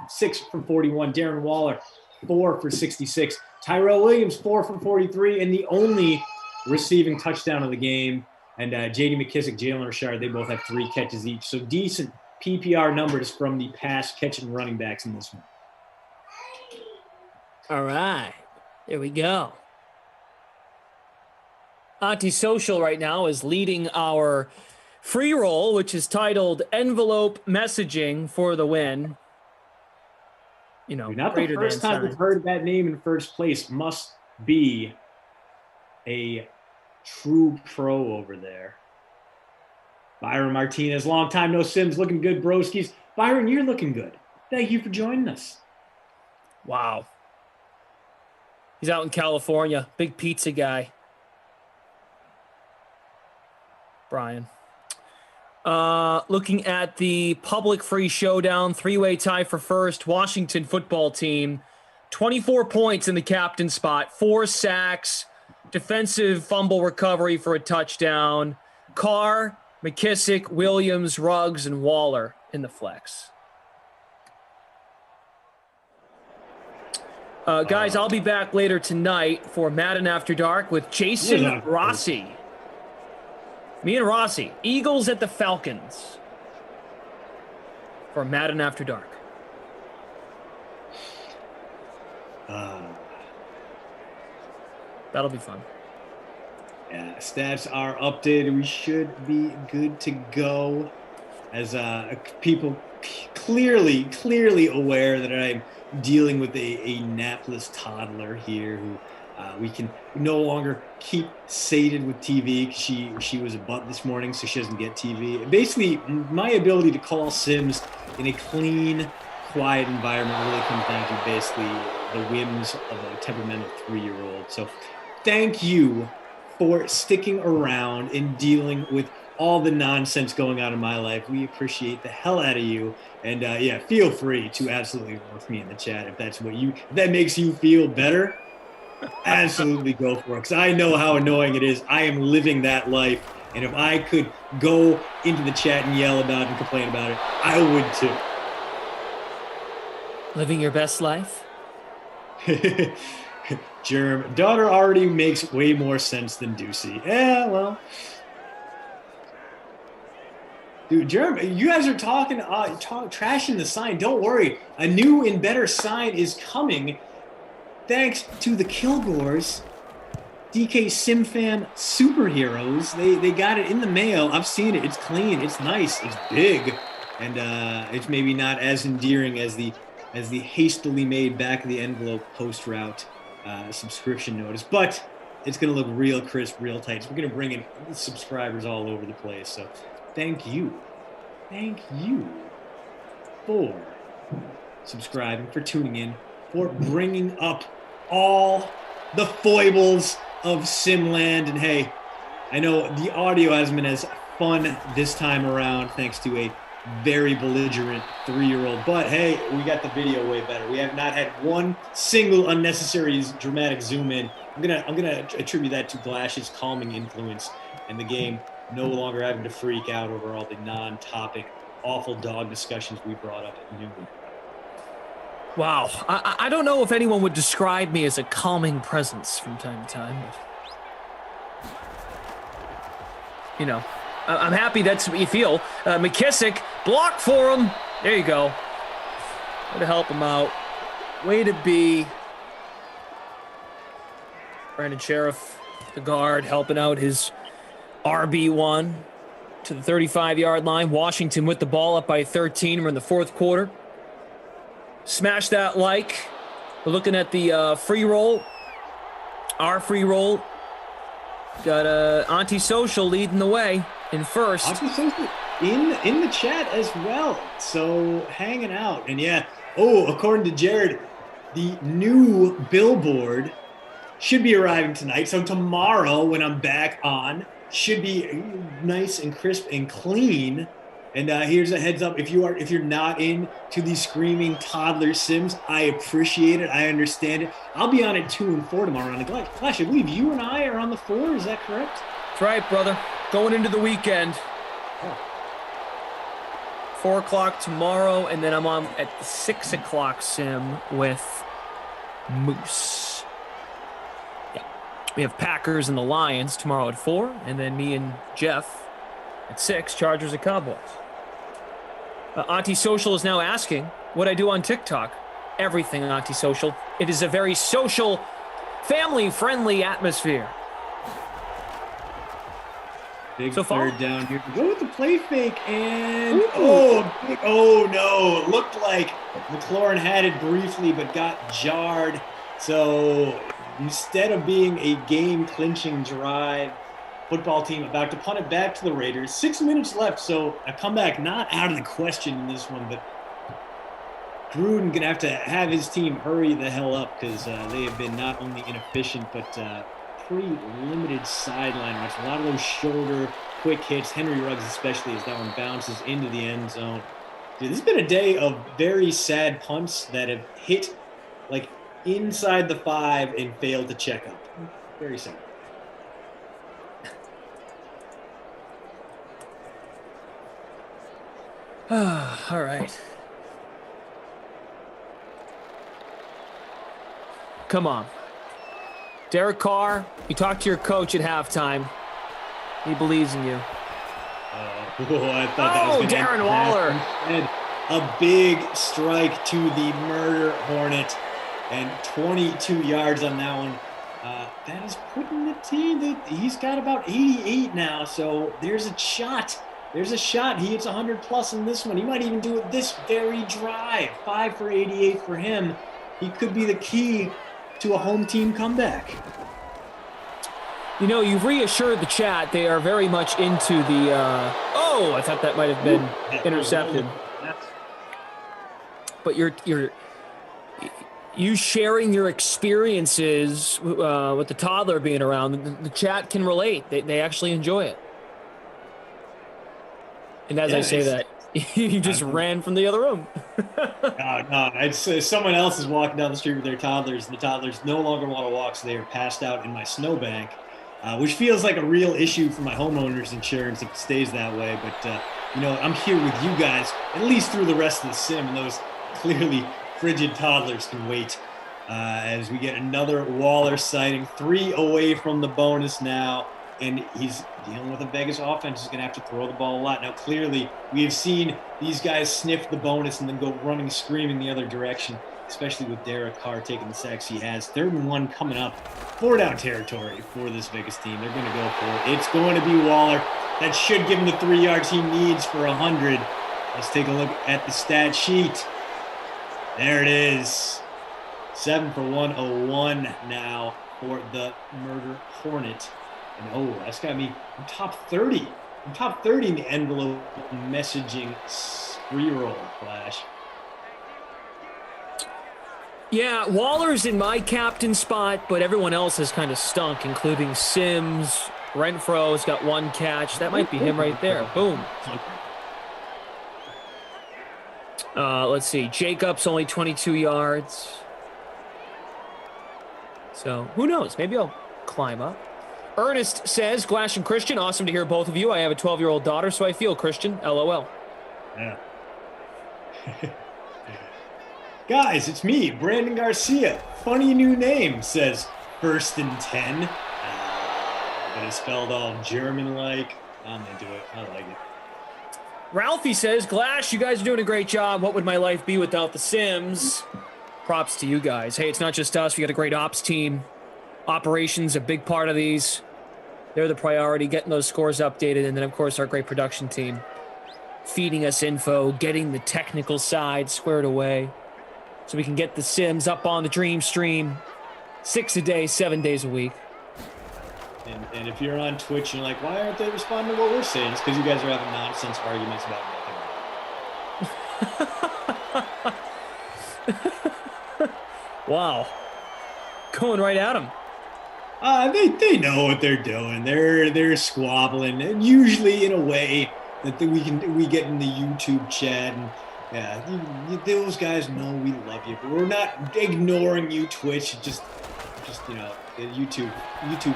6 for 41. Darren Waller, 4 for 66. Tyrell Williams, 4 for 43, and the only receiving touchdown of the game. And J.D. McKissick, Jalen Richard, they both have 3 catches each. So decent PPR numbers from the pass catching running backs in this one. All right, there we go. Antisocial right now is leading our free roll, which is titled Envelope Messaging for the Win. You know, not the first time we've heard that name in first place. Must be a true pro over there. Byron Martinez, long time no Sims, looking good, broskies. Byron, you're looking good. Thank you for joining us. Wow. He's out in California. Big pizza guy. Brian. Looking at the public free showdown, 3-way tie for first. Washington football team. 24 points in the captain spot. 4 sacks. Defensive fumble recovery for a touchdown. Carr, McKissick, Williams, Ruggs, and Waller in the flex. Guys, I'll be back later tonight for Madden After Dark with Jason Rossi. Me and Rossi. Eagles at the Falcons for Madden After Dark. That'll be fun. Yeah, stats are updated. We should be good to go. As people clearly aware that I'm dealing with a napless toddler here who we can no longer keep sated with TV because she was a butt this morning, so she doesn't get TV. Basically, my ability to call Sims in a clean, quiet environment really comes down to basically the whims of a temperamental 3-year-old. So thank you for sticking around and dealing with all the nonsense going on in my life. We appreciate the hell out of you. And yeah, feel free to absolutely roast me in the chat if that makes you feel better. Absolutely go for it, because I know how annoying it is. I am living that life, and if I could go into the chat and yell about it and complain about it, I would too. Living your best life? Germ, daughter already makes way more sense than Ducey. Yeah, well. Dude, Germ, you guys are talking trashing the sign. Don't worry. A new and better sign is coming. Thanks to the Kilgores, DK SimFam superheroes. They got it in the mail. I've seen it. It's clean. It's nice. It's big. And it's maybe not as endearing as the hastily made back of the envelope post route subscription notice. But it's going to look real crisp, real tight. So we're going to bring in subscribers all over the place. So thank you for subscribing, for tuning in, for bringing up all the foibles of Simland. And hey, I know the audio hasn't been as fun this time around thanks to a very belligerent 3-year-old, but hey, we got the video way better. We have not had one single unnecessary dramatic zoom in. I'm gonna attribute that to Glash's calming influence and the game no longer having to freak out over all the non-topic awful dog discussions we brought up at noon. Wow. I don't know if anyone would describe me as a calming presence from time to time, but, you know, I'm happy that's what you feel. McKissick, block for him. There you go. Way to help him out. Way to be. Brandon Sheriff, the guard, helping out his RB1 to the 35-yard line. Washington with the ball up by 13. We're in the fourth quarter. Smash that like. We're looking at the free roll. Our free roll. Got Antisocial leading the way in first. Antisocial in the chat as well. So hanging out. And yeah, according to Jared, the new billboard should be arriving tonight. So tomorrow when I'm back on, should be nice and crisp and clean. And here's a heads up: if you're not into the screaming toddler Sims, I appreciate it. I understand it. I'll be on at 2 and 4 tomorrow. On the Clash, I believe you and I are on the 4. Is that correct? That's right, brother. Going into the weekend. 4 o'clock tomorrow, and then I'm on at the 6 o'clock sim with Moose. Yeah, we have Packers and the Lions tomorrow at 4, and then me and Jeff at 6, Chargers and Cowboys. Antisocial is now asking what I do on TikTok. Everything Antisocial. It is a very social, family-friendly atmosphere. Big so third down here. Go with the play fake and oh no! It looked like McLaurin had it briefly but got jarred. So instead of being a game-clinching drive, football team about to punt it back to the Raiders. 6 minutes left, so a comeback not out of the question in this one, but Gruden going to have his team hurry the hell up because they have been not only inefficient but pretty limited sideline rush. A lot of those shoulder quick hits. Henry Ruggs especially as that one bounces into the end zone. Dude, this has been a day of very sad punts that have hit like inside the 5 and failed to check up. Very sad. All right. Come on. Derek Carr, you talked to your coach at halftime. He believes in you. I thought that was Darren Waller. A big strike to the murder hornet and 22 yards on that one. That is putting the team, he's got about 88 now, so there's a shot. There's a shot. He hits 100 plus in this one. He might even do it this very drive. 5 for 88 for him. He could be the key to a home team comeback. You know, you've reassured the chat. They are very much into the, I thought that might have been intercepted. But you sharing your experiences with the toddler being around, the chat can relate. They actually enjoy it. And as I say that, you just ran from the other room. No. I'd say someone else is walking down the street with their toddlers, and the toddlers no longer want to walk, so they are passed out in my snowbank, which feels like a real issue for my homeowner's insurance if it stays that way. But, I'm here with you guys, at least through the rest of the sim, and those clearly frigid toddlers can wait as we get another Waller sighting. 3 away from the bonus now. And he's dealing with a Vegas offense. He's going to have to throw the ball a lot. Now, clearly, we have seen these guys sniff the bonus and then go running, screaming the other direction, especially with Derek Carr taking the sacks he has. 3rd and 1 coming up. 4-down territory for this Vegas team. They're going to go for it. It's going to be Waller. That should give him the 3 yards he needs for 100. Let's take a look at the stat sheet. There it is. 7 for 101 now for the Murder Hornet. And that's got me in top 30. I'm top 30 in the envelope messaging free roll, Flash. Yeah, Waller's in my captain spot, but everyone else has kind of stunk, including Sims. Renfro's got 1 catch. That might be him right there. Boom. Let's see. Jacobs only 22 yards. So who knows? Maybe I'll climb up. Ernest says, Glash and Christian, awesome to hear both of you. I have a 12-year-old daughter, so I feel Christian. LOL. Yeah. Guys, it's me, Brandon Garcia. Funny new name, says First and 10. But it's spelled all German-like. I'm into it. I like it. Ralphie says, Glash, you guys are doing a great job. What would my life be without the Sims? Props to you guys. Hey, it's not just us. We got a great ops team. Operations, a big part of these. They're the priority, getting those scores updated. And then, of course, our great production team feeding us info, getting the technical side squared away so we can get the Sims up on the Dream Stream 6 a day, 7 days a week. And if you're on Twitch, you're like, why aren't they responding to what we're saying? It's because you guys are having nonsense arguments about nothing. Wow. Going right at them. They know what they're doing. They're squabbling, and usually in a way that we get in the YouTube chat, and those guys know we love you, but we're not ignoring you, Twitch. Just the YouTube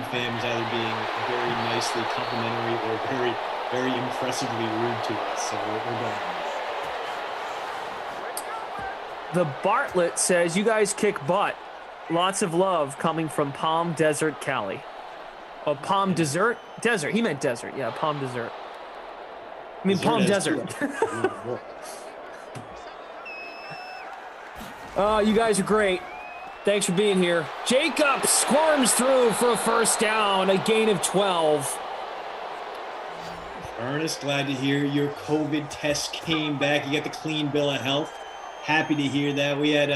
fam is either being very nicely complimentary or very, very impressively rude to us. So we're going on. The Bartlett says, you guys kick butt. Lots of love coming from Palm Desert, Cali. Oh, Palm Desert? Desert. He meant desert. Yeah, Palm Desert. I mean, Palm Desert. You guys are great. Thanks for being here. Jacob squirms through for a first down, a gain of 12. Ernest, glad to hear your COVID test came back. You got the clean bill of health. Happy to hear that. We had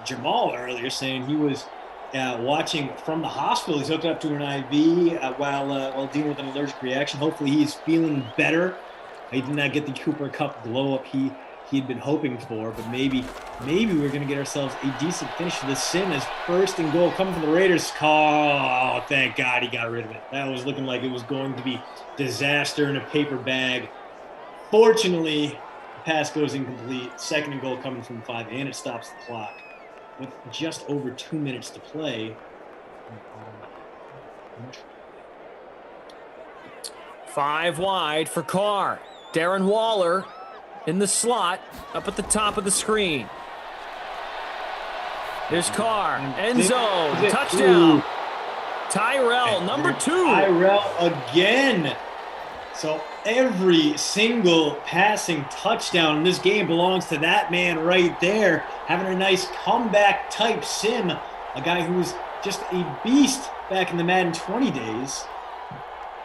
Jamal earlier saying he was watching from the hospital. He's hooked up to an IV while dealing with an allergic reaction. Hopefully he's feeling better. He did not get the Cooper Cup glow up he he had been hoping for, but maybe we're going to get ourselves a decent finish to this. Sim as first and goal coming from the Raiders. Oh, thank God he got rid of it. That was looking like it was going to be disaster in a paper bag. Fortunately, the pass goes incomplete. Second and goal coming from 5, and it stops the clock. With just over 2 minutes to play. 5 wide for Carr. Darren Waller in the slot up at the top of the screen. There's Carr. End zone. Touchdown. Tyrell, number 2. Tyrell again. So every single passing touchdown in this game belongs to that man right there, having a nice comeback type sim, a guy who was just a beast back in the Madden 20 days.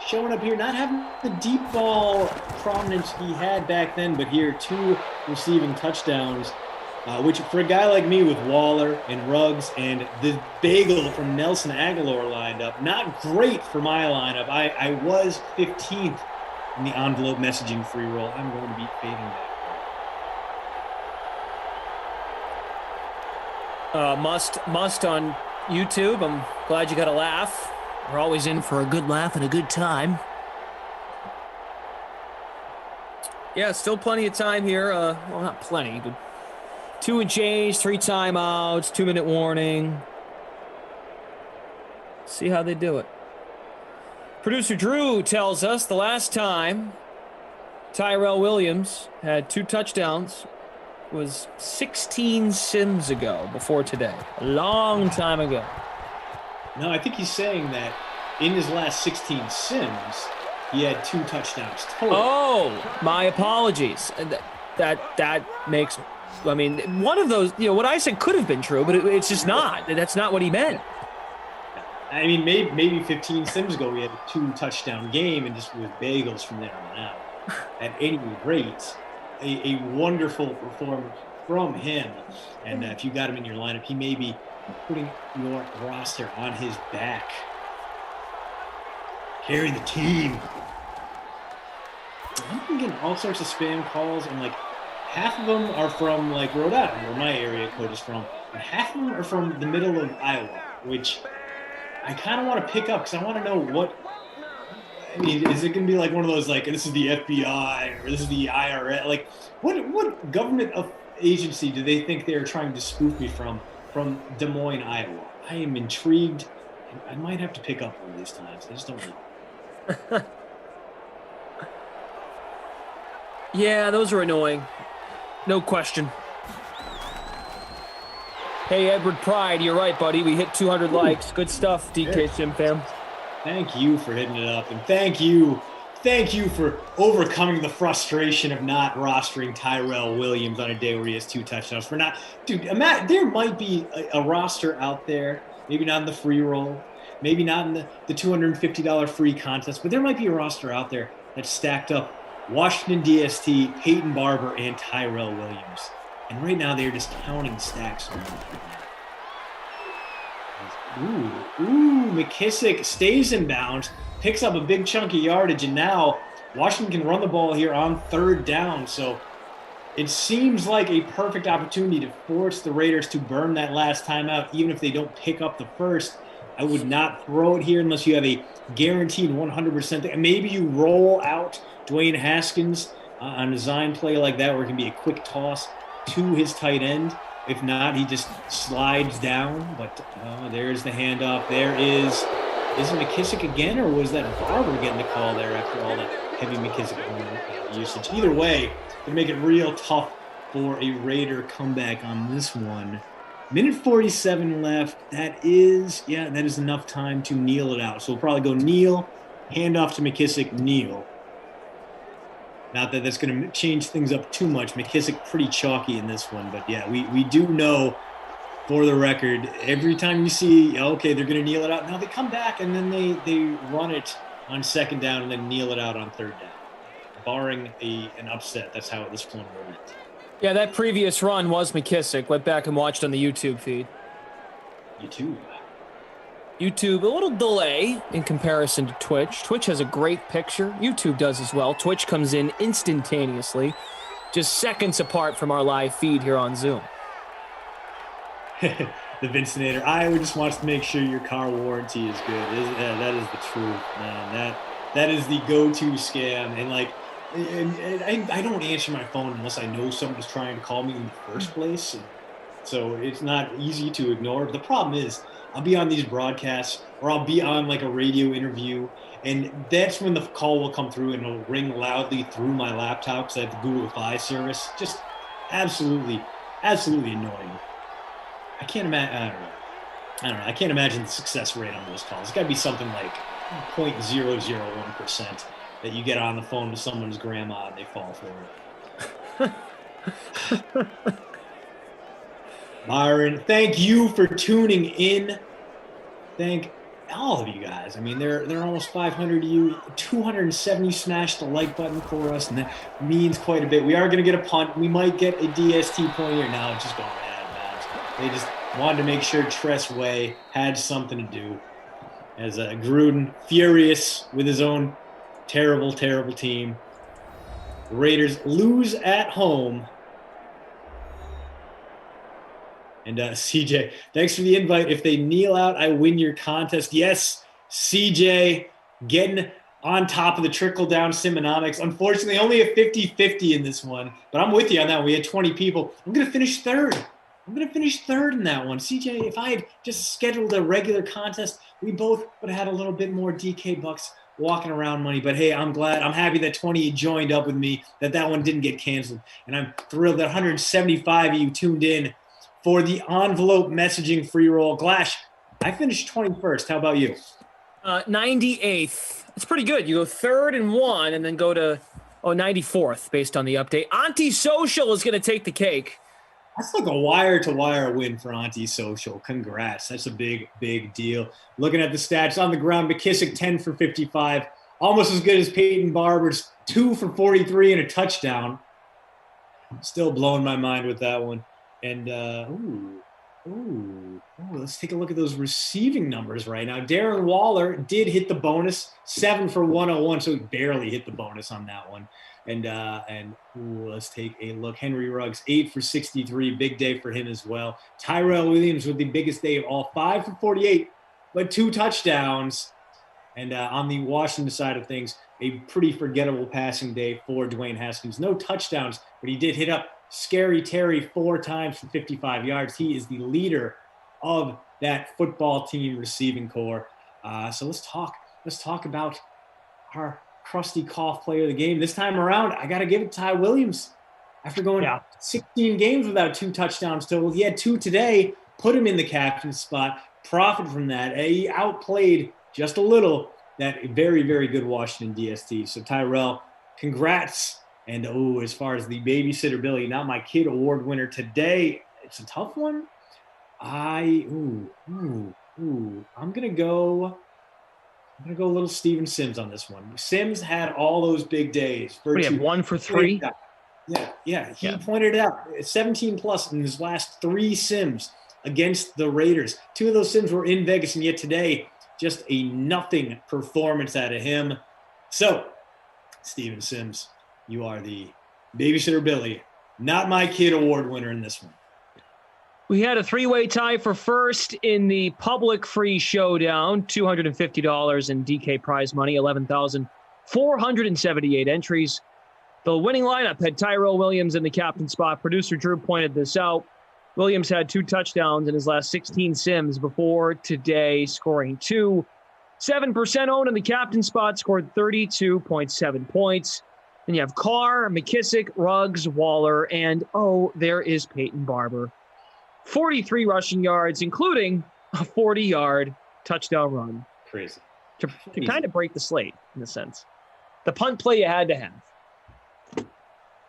Showing up here, not having the deep ball prominence he had back then, but here 2 receiving touchdowns, which for a guy like me with Waller and Ruggs and the bagel from Nelson Aguilar lined up, not great for my lineup. I was 15th in the envelope messaging free roll. I'm going to be fading that. Must on YouTube. I'm glad you got a laugh. We're always in for a good laugh and a good time. Yeah, still plenty of time here. Well, not plenty, but 2 and change, 3 timeouts, 2-minute warning. See how they do it. Producer Drew tells us the last time Tyrell Williams had 2 touchdowns was 16 sims ago before today. A long time ago. No, I think he's saying that in his last 16 sims, he had 2 touchdowns total. Oh, my apologies. That makes, I mean, one of those, what I said could have been true, but it's just not. That's not what he meant. I mean, maybe 15 sims ago we had a 2-touchdown game and just with bagels from there on out. At any rate, a wonderful performance from him. And if you got him in your lineup, he may be putting your roster on his back. Carry the team. I'm getting all sorts of spam calls, and like half of them are from like Rhode Island, where my area code is from, and half of them are from the middle of Iowa, which I kind of want to pick up because I want to know what. I mean, is it going to be like one of those like this is the FBI or this is the IRS? Like, what government agency do they think they're trying to spoof me from Des Moines, Iowa? I am intrigued. I might have to pick up one of these times. I just don't know. Yeah, those are annoying. No question. Hey, Edward Pride, you're right, buddy. We hit 200 likes. Good stuff, DK Sim fam. Thank you for hitting it up, and thank you for overcoming the frustration of not rostering Tyrell Williams on a day where he has 2 touchdowns. Dude, there might be a roster out there, maybe not in the free roll, maybe not in the $250 free contest, but there might be a roster out there that's stacked up Washington DST, Peyton Barber, and Tyrell Williams. And right now they're just counting stacks. Ooh, McKissick stays in bounds, picks up a big chunk of yardage, and now Washington can run the ball here on 3rd down. So it seems like a perfect opportunity to force the Raiders to burn that last timeout, even if they don't pick up the first. I would not throw it here unless you have a guaranteed 100%. Maybe you roll out Dwayne Haskins on a design play like that where it can be a quick toss to his tight end. If not, he just slides down. But there's the handoff. There is it McKissick again, or was that Barber getting the call there after all that heavy McKissick usage? Either way, to make it real tough for a Raider comeback on this one. Minute 47 left. That is enough time to kneel it out. So we'll probably go kneel, handoff to McKissick, kneel. Not that that's going to change things up too much. McKissick pretty chalky in this one. But, yeah, we do know, for the record, every time you see, okay, they're going to kneel it out. Now they come back and then they run it on 2nd down and then kneel it out on 3rd down. Barring an upset, that's how this one went. Yeah, that previous run was McKissick. Went back and watched on the YouTube feed. YouTube, a little delay in comparison to Twitch. Twitch has a great picture. YouTube does as well. Twitch comes in instantaneously. just seconds apart from our live feed here on Zoom. The Vincinator. Iowa just wants to make sure your car warranty is good. That is the truth, man. That is the go-to scam. And like, I don't answer my phone unless I know someone's trying to call me in the first place. So it's not easy to ignore. But the problem is, I'll be on these broadcasts or I'll be on like a radio interview, and that's when the call will come through and it'll ring loudly through my laptop because I have the Google Fi service. Just absolutely annoying. I can't imagine. I don't know. I can't imagine the success rate on those calls. It's got to be something like 0.001% that you get on the phone with someone's grandma and they fall for it. Byron, thank you for tuning in. Thank all of you guys. I mean, they're almost 500 of you. 270 smashed the like button for us, and that means quite a bit. We are going to get a punt. We might get a DST point here. Now it's just going out of bounds. They just wanted to make sure Tress Way had something to do. As Gruden, furious with his own terrible team. The Raiders lose at home. And CJ, thanks for the invite. If they kneel out, I win your contest. Yes, CJ, getting on top of the trickle-down Simonomics. Unfortunately, only a 50-50 in this one. But I'm with you on that one. We had 20 people. I'm going to finish third. In that one. CJ, if I had just scheduled a regular contest, we both would have had a little bit more DK bucks walking around money. But, hey, I'm glad. I'm happy that 20 joined up with me, that one didn't get canceled. And I'm thrilled that 175 of you tuned in for the envelope messaging free roll. Glash, I finished 21st. How about you? 98th. It's pretty good. You go third and one and then go to 94th based on the update. Antisocial is going to take the cake. That's like a wire-to-wire win for Antisocial. Congrats. That's a big deal. Looking at the stats on the ground, McKissick 10 for 55. Almost as good as Peyton Barber's 2 for 43 and a touchdown. Still blowing my mind with that one. And, let's take a look at those receiving numbers right now. Darren Waller did hit the bonus, 7 for 101, so he barely hit the bonus on that one. And let's take a look. Henry Ruggs, 8 for 63, big day for him as well. Tyrell Williams with the biggest day of all, 5 for 48, but 2 touchdowns. And on the Washington side of things, a pretty forgettable passing day for Dwayne Haskins. No touchdowns, but he did hit up Scary Terry 4 times for 55 yards. He is the leader of that football team receiving core. So let's talk about our crusty cough player of the game. This time around, I got to give it to Ty Williams. After going 16 games without 2 touchdowns total, he had 2 today, put him in the captain's spot, profit from that. He outplayed just a little that very, very good Washington DST. So Tyrell, congrats. And, as far as the Babysitter Billy, not my kid award winner today, it's a tough one. I'm going to go a little Steven Sims on this one. Sims had all those big days. What do you have, 1 for 3? Yeah. He pointed it out. 17 plus in his last 3 Sims against the Raiders. 2 of those Sims were in Vegas, and yet today, just a nothing performance out of him. So, Steven Sims, you are the Babysitter Billy, not my kid award winner in this one. We had a 3-way tie for first in the public free showdown, $250 in DK prize money, 11,478 entries. The winning lineup had Tyrell Williams in the captain spot. Producer Drew pointed this out. Williams had 2 touchdowns in his last 16 Sims before today, scoring 2. 7% owned in the captain spot, scored 32.7 points. Then you have Carr, McKissick, Ruggs, Waller, and, there is Peyton Barber. 43 rushing yards, including a 40-yard touchdown run. Crazy. To kind of break the slate, in a sense. The punt play you had to have.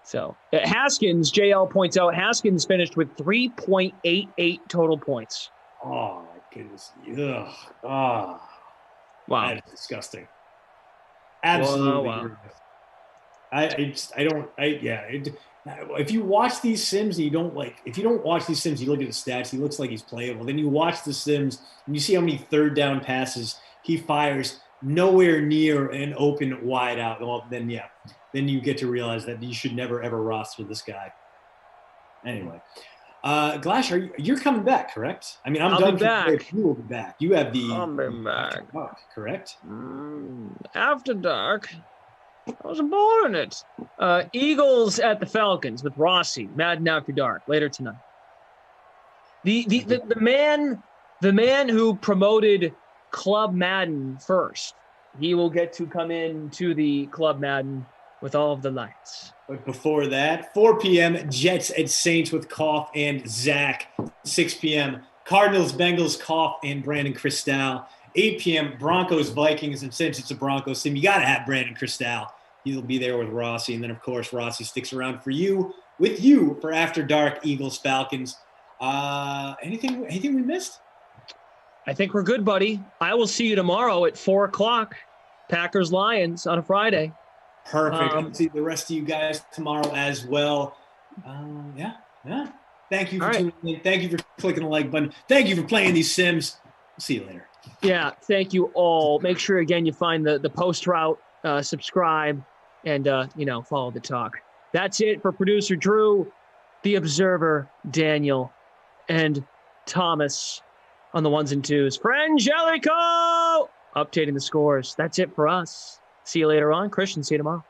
So, Haskins, JL points out, Haskins finished with 3.88 total points. Oh, my goodness. Ugh. Oh. Wow. That is disgusting. Absolutely. Wow. If you watch these Sims and you don't watch these Sims, you look at the stats, he looks like he's playable. Then you watch the Sims and you see how many third down passes he fires nowhere near an open wide out, well, then you get to realize that you should never ever roster this guy. Anyway, Glash, you're coming back, correct? I mean, I'll done be back. You will be back. You have the I'll be back. After Dark, correct? After Dark. I was born in it. Eagles at the Falcons with Rossi. Madden After Dark later tonight. The man who promoted Club Madden first. He will get to come in to the Club Madden with all of the lights. But before that, 4 p.m. Jets at Saints with Koff and Zach. 6 p.m. Cardinals Bengals Koff and Brandon Cristal. 8 p.m. Broncos Vikings, and since it's a Broncos team, you got to have Brandon Cristal. He'll be there with Rossi, and then of course Rossi sticks around for you for After Dark Eagles Falcons. Anything we missed? I think we're good, buddy. I will see you tomorrow at 4:00. Packers Lions on a Friday. Perfect. I'll see the rest of you guys tomorrow as well. Yeah. Thank you for tuning in. Thank you for clicking the like button. Thank you for playing these Sims. See you later. Yeah, thank you all. Make sure again you find the post route, subscribe, and follow the talk. That's it for producer Drew, the observer Daniel, and Thomas on the ones and twos. Frangelico updating the scores. That's it for us. See you later on. Christian, see you tomorrow.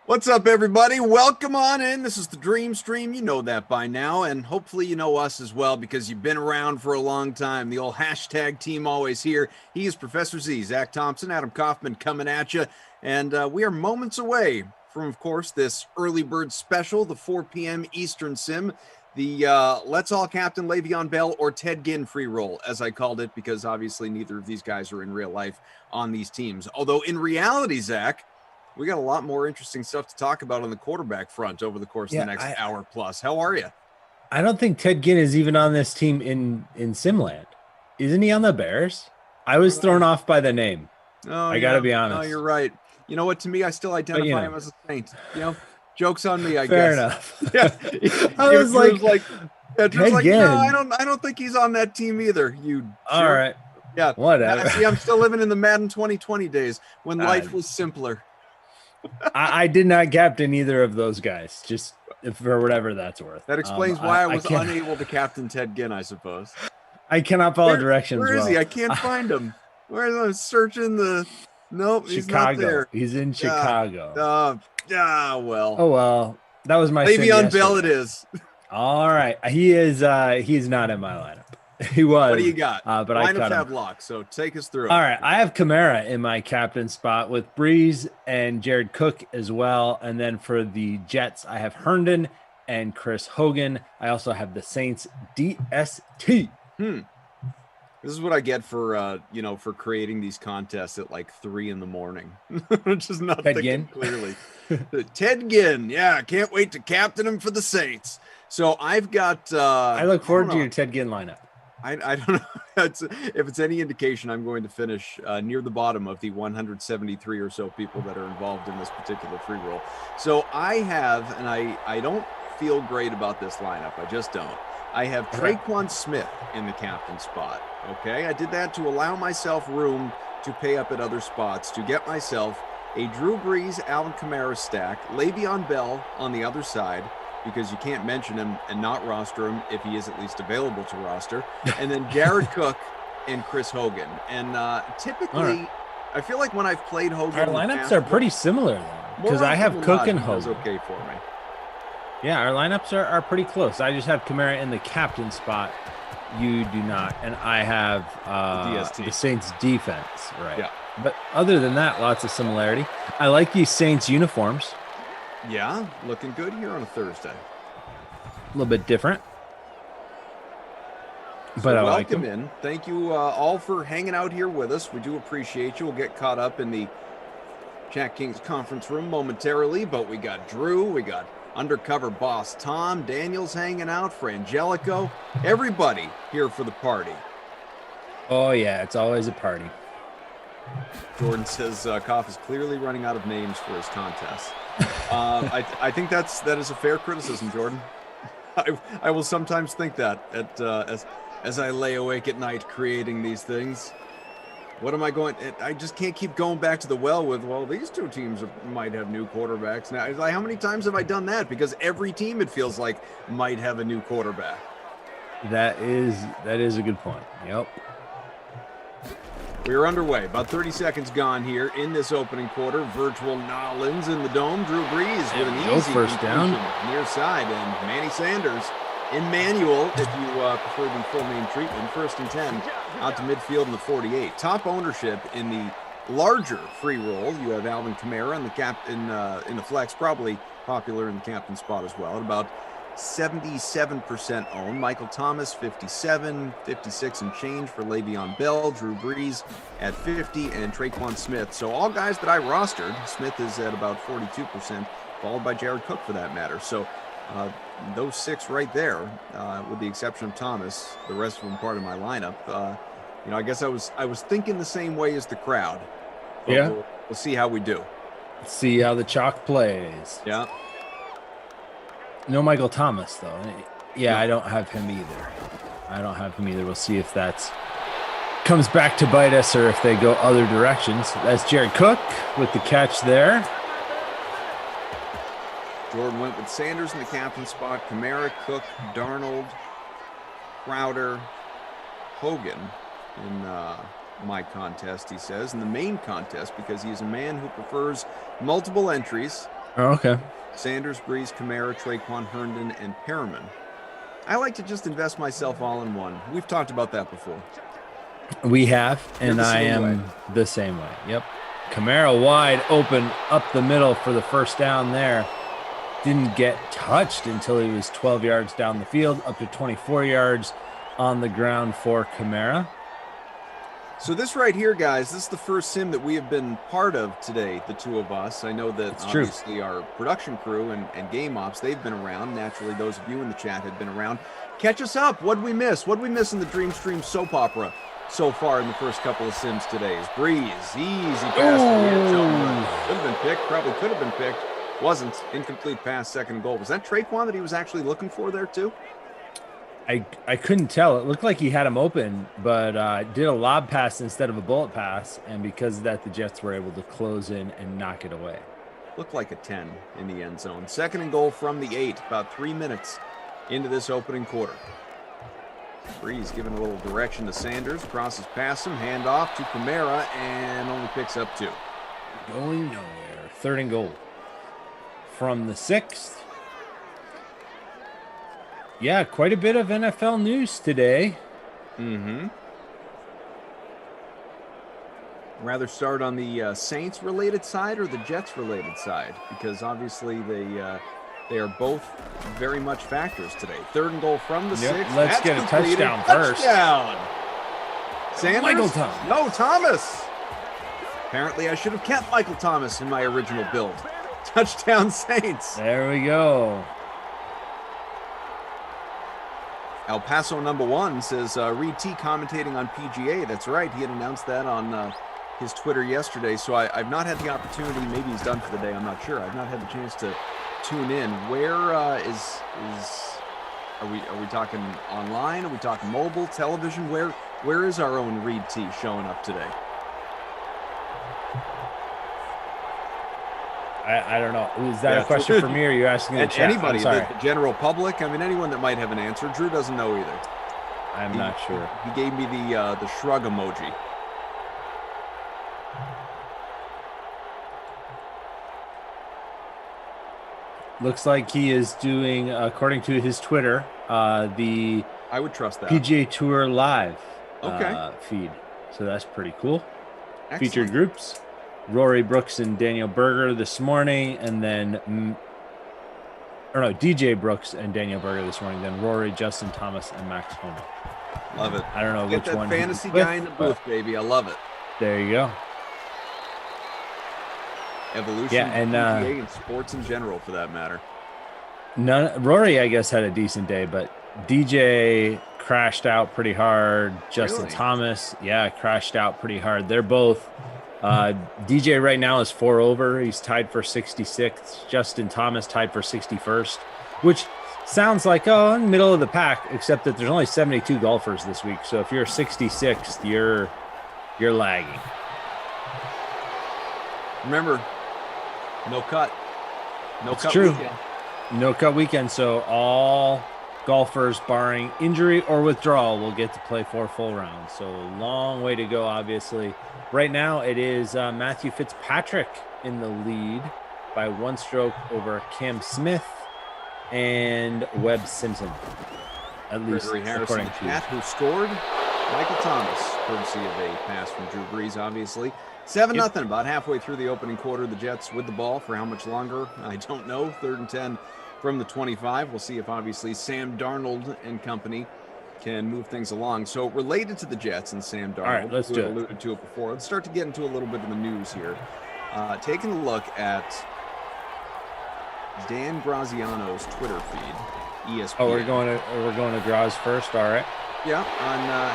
What's up, everybody? Welcome on in. This is the Dream Stream. You know that by now, and hopefully you know us as well because you've been around for a long time. The old hashtag team always here. He is Professor Z, Zach Thompson, Adam Kaufman coming at you, and we are moments away from, of course, this early bird special, the 4 p.m. Eastern Sim, the Let's All Captain Le'Veon Bell or Ted Ginn free roll, as I called it, because obviously neither of these guys are in real life on these teams. Although in reality, Zach, we got a lot more interesting stuff to talk about on the quarterback front over the course of the next hour plus. How are you? I don't think Ted Ginn is even on this team in Simland. Isn't he on the Bears? I was thrown off by the name. Oh, I got to be honest. No, you're right. You know what? To me, I still identify him as a Saint. You know, joke's on me, I Fair guess. enough. Yeah. I was like Ted Ginn. No, I don't think he's on that team either. All right. Yeah. Whatever. See, I'm still living in the Madden 2020 days when life was simpler. I did not captain either of those guys, just for whatever that's worth. That explains why I was unable to captain Ted Ginn, I suppose. I cannot follow directions. Where is he? I can't find him. Where am I searching the? Nope, he's not there. He's in Chicago. Well. Oh well, that was my Le'Veon Bell. It is. All right, he is not in my lineup. He was. What do you got? But I cut him. Lock, so take us through. All right, I have Kamara in my captain spot with Breeze and Jared Cook as well. And then for the Jets, I have Herndon and Chris Hogan. I also have the Saints DST. This is what I get for for creating these contests at like 3 a.m. Just not Ted thinking Ginn? clearly. Ted Ginn, yeah, can't wait to captain him for the Saints. So I've got. I look forward to your Ted Ginn lineup. I don't know if it's any indication. I'm going to finish near the bottom of the 173 or so people that are involved in this particular free roll. So I have, and I don't feel great about this lineup. I just don't. I have Traquan Smith in the captain spot. Okay, I did that to allow myself room to pay up at other spots to get myself a Drew Brees, Alvin Kamara stack, Le'Veon Bell on the other side, because you can't mention him and not roster him if he is at least available to roster. And then Jared Cook and Chris Hogan. And typically, I feel like when I've played Hogan, our lineups are pretty similar though, because I have Cook and Hogan. That's okay for me. Yeah, our lineups are pretty close. I just have Kamara in the captain spot. You do not, and I have the Saints defense, right? Yeah. But other than that, lots of similarity. I like these Saints uniforms. Yeah, looking good here on a Thursday. A little bit different. But I like them. Welcome in. Thank you all for hanging out here with us. We do appreciate you. We'll get caught up in the DraftKings conference room momentarily, but we got Drew, we got undercover boss Tom, Daniel's hanging out, Frangelico, everybody here for the party. Oh yeah, it's always a party. Jordan says Koff is clearly running out of names for his contest. I think that is a fair criticism, Jordan. I will sometimes think that as I lay awake at night creating these things. What am I going? I just can't keep going back to the well with, well, these two teams might have new quarterbacks now. Like, how many times have I done that? Because every team, it feels like, might have a new quarterback. That is a good point. Yep. We are underway. About 30 seconds gone here in this opening quarter. Virtual Nolans in the dome. Drew Brees with an easy first down near side, and Manny Sanders in manual, if you prefer the full name treatment. 1st and 10 out to midfield in the 48. Top ownership in the larger free roll. You have Alvin Kamara in the flex, probably popular in the captain spot as well. At about 77% owned. Michael Thomas 57, 56 and change for Le'Veon Bell. Drew Brees at 50, and Traquan Smith. So all guys that I rostered. Smith is at about 42%, followed by Jared Cook for that matter. So those 6 right there, with the exception of Thomas, the rest of them part of my lineup. I guess I was thinking the same way as the crowd. Yeah. We'll see how we do. See how the chalk plays. Yeah. No Michael Thomas, though. Yeah, no. I don't have him either. We'll see if that comes back to bite us or if they go other directions. That's Jared Cook with the catch there. Jordan went with Sanders in the captain spot, Kamara, Cook, Darnold, Crowder, Hogan in my contest, he says. In the main contest, because he is a man who prefers multiple entries, Oh, okay. Sanders, Breeze, Kamara, Traquan, Herndon, and Perriman. I like to just invest myself all in one. We've talked about that before. We have, and I am the same way. Yep. Kamara wide open up the middle for the first down there. Didn't get touched until he was 12 yards down the field, up to 24 yards on the ground for Kamara. So this right here, guys, this is the first sim that we have been part of today, the two of us. I know that obviously our production crew and game ops, they've been around. Naturally, those of you in the chat have been around. Catch us up. What'd we miss? What'd we miss in the Dream Stream soap opera so far in the first couple of sims today? Breeze, easy pass to the end zone. Could have been picked, probably could have been picked. Wasn't. Incomplete pass, second goal. Was that Traquan that he was actually looking for there too? I couldn't tell. It looked like he had him open, but did a lob pass instead of a bullet pass, and because of that, the Jets were able to close in and knock it away. Looked like a 10 in the end zone. Second and goal from the 8, about 3 minutes into this opening quarter. Breeze giving a little direction to Sanders, crosses past him, handoff to Kamara, and only picks up 2. Going nowhere. Third and goal from the 6th. Yeah, quite a bit of NFL news today. Rather start on the Saints-related side or the Jets-related side? Because obviously they are both very much factors today. Third and goal from the 6th. Let's get a touchdown first. Touchdown! Sanders? Michael Thomas. No, Thomas! Apparently I should have kept Michael Thomas in my original build. Touchdown Saints. There we go. El Paso number 1 says, Reed T commentating on PGA. That's right. He had announced that on his Twitter yesterday. So I've not had the opportunity. Maybe he's done for the day. I'm not sure. I've not had the chance to tune in. Where are we talking online? Are we talking mobile, television? Where is our own Reed T showing up today? I don't know. Is that a question for me, or are you asking the chat? Anybody, the general public? I mean, anyone that might have an answer. Drew doesn't know either. I'm not sure. He gave me the shrug emoji. Looks like he is doing, according to his Twitter, the I would trust that PGA Tour Live feed. So that's pretty cool. Excellent. Featured groups. Rory Brooks and Daniel Berger this morning, and then DJ Brooks and Daniel Berger this morning, then Rory, Justin Thomas, and Max Homa. Love it. I don't know Get which that one. Fantasy guy in the booth, baby. I love it. There you go. Evolution, and PGA and sports in general, for that matter. Rory, I guess, had a decent day, but DJ crashed out pretty hard. Justin Thomas, crashed out pretty hard. They're both. DJ right now is 4 over. He's tied for 66th. Justin Thomas tied for 61st, which sounds like in the middle of the pack, except that there's only 72 golfers this week. So if you're 66th, you're lagging. Remember, no cut. No it's cut true. Weekend. No cut weekend. So all golfers, barring injury or withdrawal, will get to play 4 full rounds. So a long way to go, obviously. Right now, it is Matthew Fitzpatrick in the lead by 1 stroke over Cam Smith and Webb Simpson. At least, according to who scored? Michael Thomas, courtesy of a pass from Drew Brees, obviously. 7-0, about halfway through the opening quarter. The Jets with the ball for how much longer? I don't know. 3rd and 10 from the 25. We'll see if, obviously, Sam Darnold and company can move things along. So related to the Jets and Sam Darnold, all right, let's do it. Alluded to it before. Let's start to get into a little bit of the news here. Taking a look at Dan Graziano's Twitter feed, ESPN. Oh, we're going to Graz first. All right. Yeah,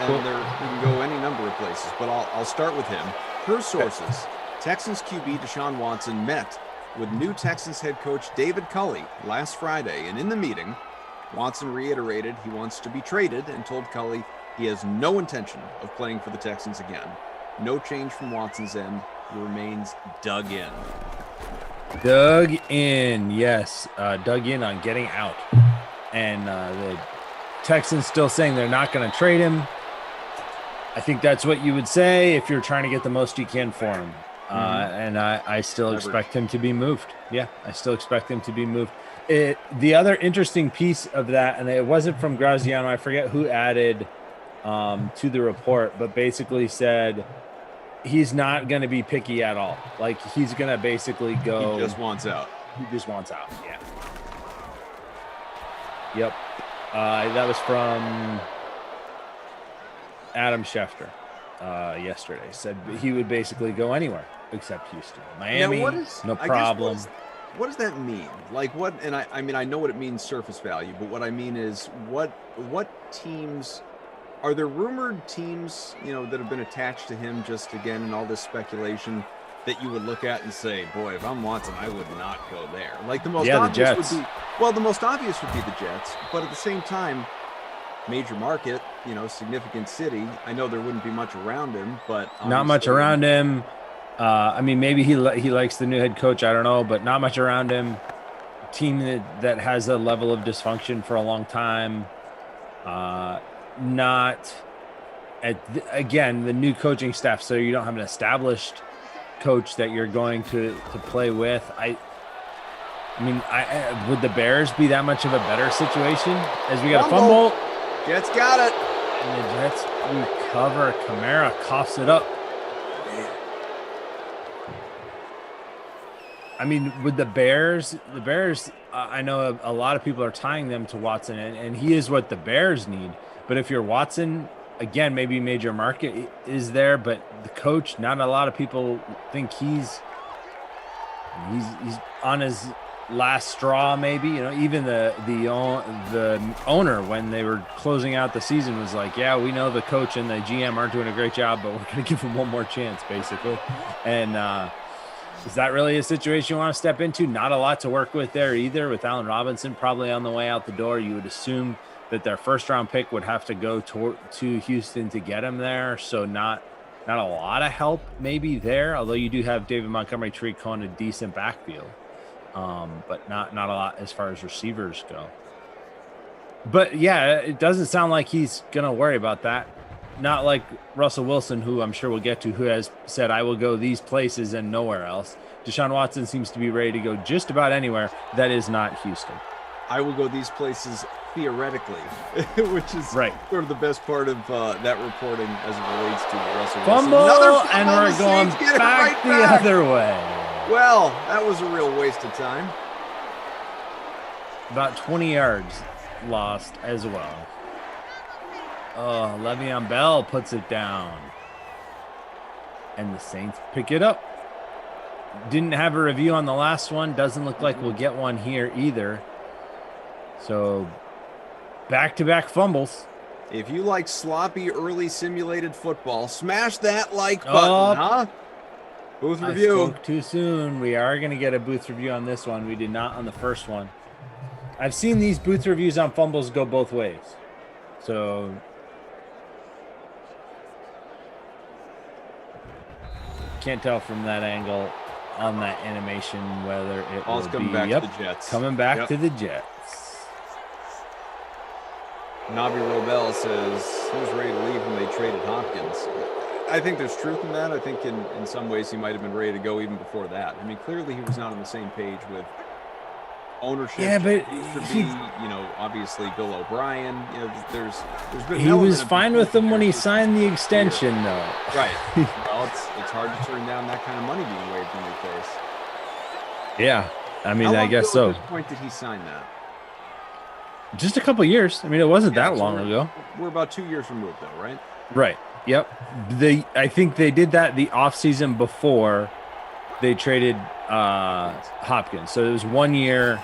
cool. And we can go any number of places, but I'll start with him. Per sources, Texans QB Deshaun Watson met with new Texans head coach David Culley last Friday, and in the meeting, Watson reiterated he wants to be traded and told Culley he has no intention of playing for the Texans again. No change from Watson's end. He remains dug in. Dug in, yes. Dug in on getting out. And the Texans still saying they're not going to trade him. I think that's what you would say if you're trying to get the most you can for him. And I still expect him to be moved. Yeah, I still expect him to be moved. The other interesting piece of that, and it wasn't from Graziano, I forget who added to the report, but basically said he's not going to be picky at all. Like, he's going to basically go. He just wants out. He just wants out. Yeah. Yep. That was from Adam Schefter yesterday. Said he would basically go anywhere except Houston. Miami, no problem. What does that mean? Like, what? And I mean, I know what it means, surface value, but what I mean is, what teams are there? Rumored teams, that have been attached to him, just again in all this speculation, that you would look at and say, boy, if I'm Watson, I would not go there. Like, the most obvious would be, the most obvious would be the Jets, but at the same time, major market, significant city. I know there wouldn't be much around him, but not much around him. I mean, maybe he likes the new head coach. I don't know, but not much around him. Team that has a level of dysfunction for a long time. Again, the new coaching staff, so you don't have an established coach that you're going to play with. I mean, would the Bears be that much of a better situation as we got a fumble? Jets got it. And the Jets recover. Kamara coughs it up. I mean, with the Bears, I know a lot of people are tying them to Watson, and he is what the Bears need. But if you're Watson, again, maybe major market is there, but the coach, not a lot of people think he's on his last straw. Maybe even the owner, when they were closing out the season, was like, yeah, we know the coach and the GM aren't doing a great job, but we're going to give him one more chance, basically. And is that really a situation you want to step into? Not a lot to work with there either, with Allen Robinson probably on the way out the door. You would assume that their first round pick would have to go to Houston to get him there. So not a lot of help maybe there, although you do have David Montgomery, Tariq Cohen, a decent backfield. But not a lot as far as receivers go. But yeah, it doesn't sound like he's going to worry about that. Not like Russell Wilson, who I'm sure we'll get to, who has said, I will go these places and nowhere else. Deshaun Watson seems to be ready to go just about anywhere that is not Houston. I will go these places theoretically, which is sort of the best part of that reporting as it relates to Russell Wilson. Fumble, and we're going back the other way. Well, that was a real waste of time. About 20 yards lost as well. Oh, Le'Veon Bell puts it down. And the Saints pick it up. Didn't have a review on the last one. Doesn't look like we'll get one here either. So, back-to-back fumbles. If you like sloppy, early simulated football, smash that like button, huh? Booth review. I spoke too soon. We are going to get a booth review on this one. We did not on the first one. I've seen these booth reviews on fumbles go both ways. So, can't tell from that angle on that animation whether it will be back to the Jets. Coming back to the Jets. Navi Robel says he was ready to leave when they traded Hopkins. I think there's truth in that. I think in some ways he might have been ready to go even before that. I mean, clearly he was not on the same page with ownership. Yeah, but obviously Bill O'Brien. There's been. He was fine with them when he signed the extension, though. Right. Well, it's hard to turn down that kind of money being waved in your face. Yeah, I mean, I guess so. At what point did he sign that? Just a couple years. I mean, it wasn't that long ago. We're about 2 years removed, though, right? Right. Yep. I think they did that the offseason before they traded Hopkins. So it was 1 year,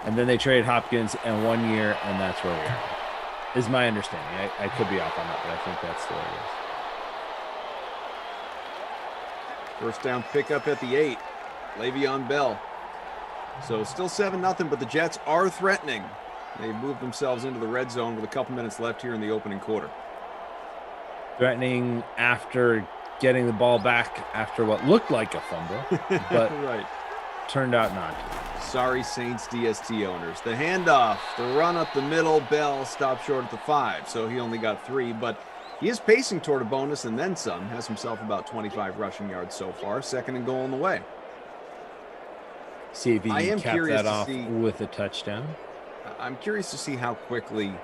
and then they traded Hopkins, and 1 year, and that's where we are. Is my understanding. I could be off on that, but I think that's the way it is. First down pickup at the 8. Le'Veon Bell. So still 7-0, but the Jets are threatening. They moved themselves into the red zone with a couple minutes left here in the opening quarter. Threatening after getting the ball back after what looked like a fumble, but turned out not to. Sorry, Saints DST owners. The handoff, the run up the middle, Bell stopped short at the 5, so he only got 3, but He is pacing toward a bonus and then some. Has himself about 25 rushing yards so far. Second and goal on the way. See if he can cap that off see, with a touchdown. I'm curious to see how quickly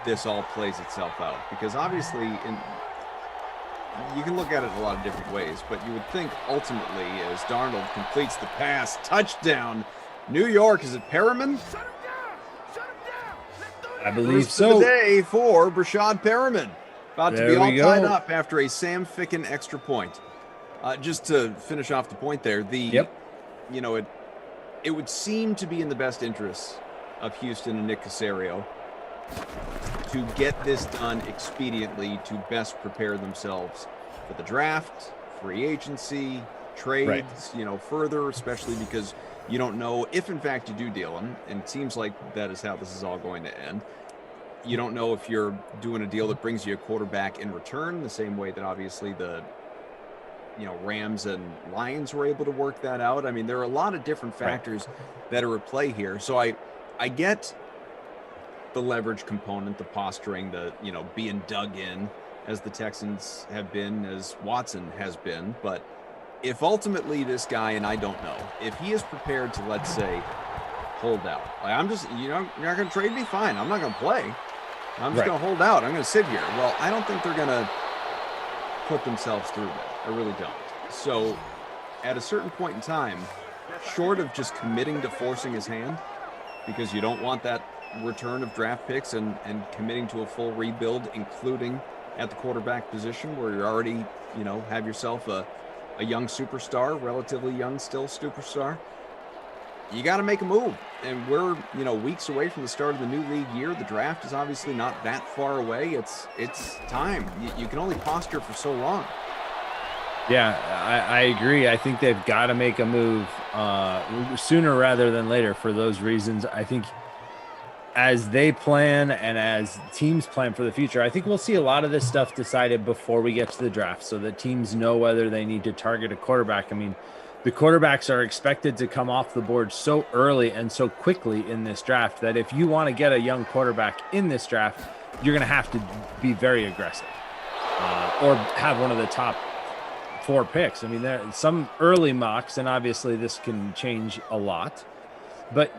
this all plays itself out, because obviously you can look at it a lot of different ways, but you would think ultimately as Darnold completes the pass, touchdown, New York, is it Perriman? I believe First so. of the day for Brashad Perriman. About to be all tied up after a Sam Ficken extra point. Just to finish off the point there, it would seem to be in the best interests of Houston and Nick Caserio to get this done expediently to best prepare themselves for the draft, free agency, trades, further, especially because you don't know if in fact you do deal him, and it seems like that is how this is all going to end. You don't know if you're doing a deal that brings you a quarterback in return, the same way that obviously the Rams and Lions were able to work that out. I mean, there are a lot of different factors that are at play here. So I get the leverage component, the posturing, the, being dug in as the Texans have been, as Watson has been. But if ultimately this guy, and I don't know, if he is prepared to, let's say, hold out, like, I'm just, you're not going to trade me? Fine. I'm not going to play. I'm just going to hold out. I'm going to sit here. Well, I don't think they're going to put themselves through that. I really don't. So at a certain point in time, short of just committing to forcing his hand, because you don't want that return of draft picks and committing to a full rebuild, including at the quarterback position where you're already, have yourself a young superstar, relatively young still superstar, you got to make a move. And we're, weeks away from the start of the new league year. The draft is obviously not that far away. It's time. You can only posture for so long. Yeah, I agree. I think they've got to make a move sooner rather than later for those reasons. I think as they plan and as teams plan for the future, I think we'll see a lot of this stuff decided before we get to the draft so that teams know whether they need to target a quarterback. I mean, the quarterbacks are expected to come off the board so early and so quickly in this draft that if you want to get a young quarterback in this draft, you're going to have to be very aggressive or have one of the top 4 picks. I mean, there are some early mocks, and obviously this can change a lot, but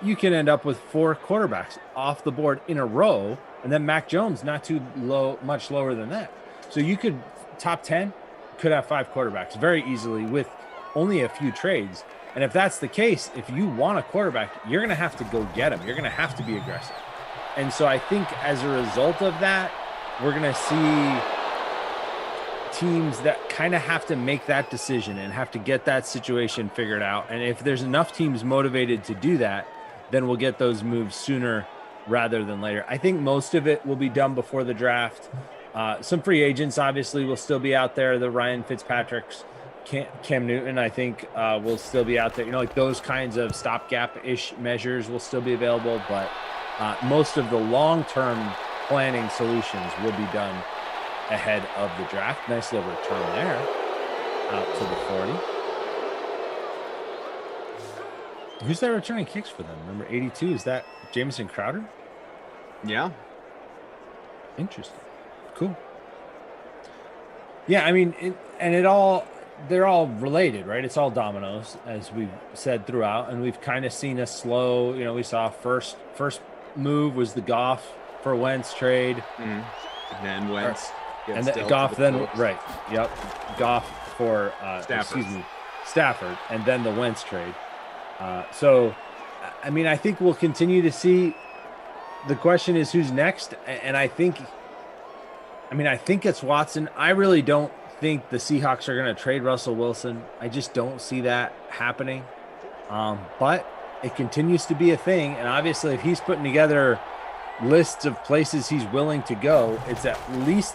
you can end up with 4 quarterbacks off the board in a row, and then Mac Jones not too low, much lower than that. So you could top 10 could have 5 quarterbacks very easily with only a few trades. And if that's the case, if you want a quarterback, you're going to have to go get him. You're going to have to be aggressive. And so I think as a result of that, we're going to see teams that kind of have to make that decision and have to get that situation figured out. And if there's enough teams motivated to do that, then we'll get those moves sooner rather than later. I think most of it will be done before the draft. Some free agents obviously will still be out there. The Ryan Fitzpatricks, Cam Newton, I think will still be out there. Like those kinds of stopgap-ish measures will still be available, but most of the long-term planning solutions will be done ahead of the draft. Nice little return there out to the 40. Who's that returning kicks for them? Number 82, is that Jamison Crowder? Yeah. Interesting. Cool. Yeah, I mean, they're all related, right? It's all dominoes, as we've said throughout, and we've kind of seen a slow, we saw first move was the Goff for Wentz trade. Mm-hmm. And then Wentz. And then Goff then, right. Yep. Goff for, Stafford, and then the Wentz trade. So, I mean, I think we'll continue to see. The question is who's next. And I think it's Watson. I really don't think the Seahawks are going to trade Russell Wilson. I just don't see that happening. But it continues to be a thing. And obviously, if he's putting together lists of places he's willing to go, it's at least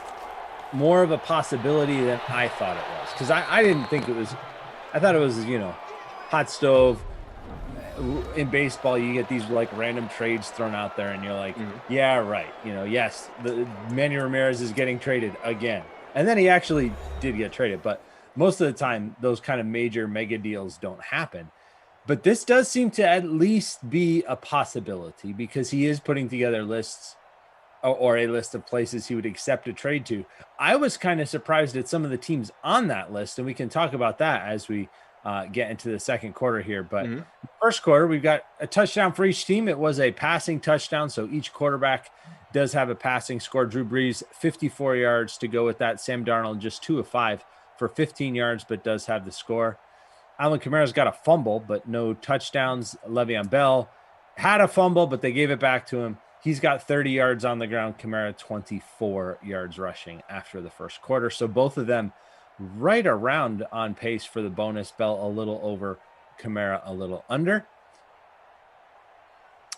more of a possibility than I thought it was. Because I didn't think it was. I thought it was, hot stove. In baseball, you get these like random trades thrown out there, and you're like, yeah, right. Yes, the Manny Ramirez is getting traded again. And then he actually did get traded. But most of the time, those kind of major mega deals don't happen. But this does seem to at least be a possibility because he is putting together lists or a list of places he would accept a trade to. I was kind of surprised at some of the teams on that list, and we can talk about that as we get into the second quarter here. But first quarter, we've got a touchdown for each team. It was a passing touchdown, so each quarterback does have a passing score. Drew Brees, 54 yards to go with that. Sam Darnold, just 2 of 5 for 15 yards, but does have the score. Alvin Kamara's got a fumble, but no touchdowns. Le'Veon Bell had a fumble, but they gave it back to him. He's got 30 yards on the ground. Kamara, 24 yards rushing after the first quarter. So both of them right around on pace for the bonus. Bell a little over, Kamara a little under.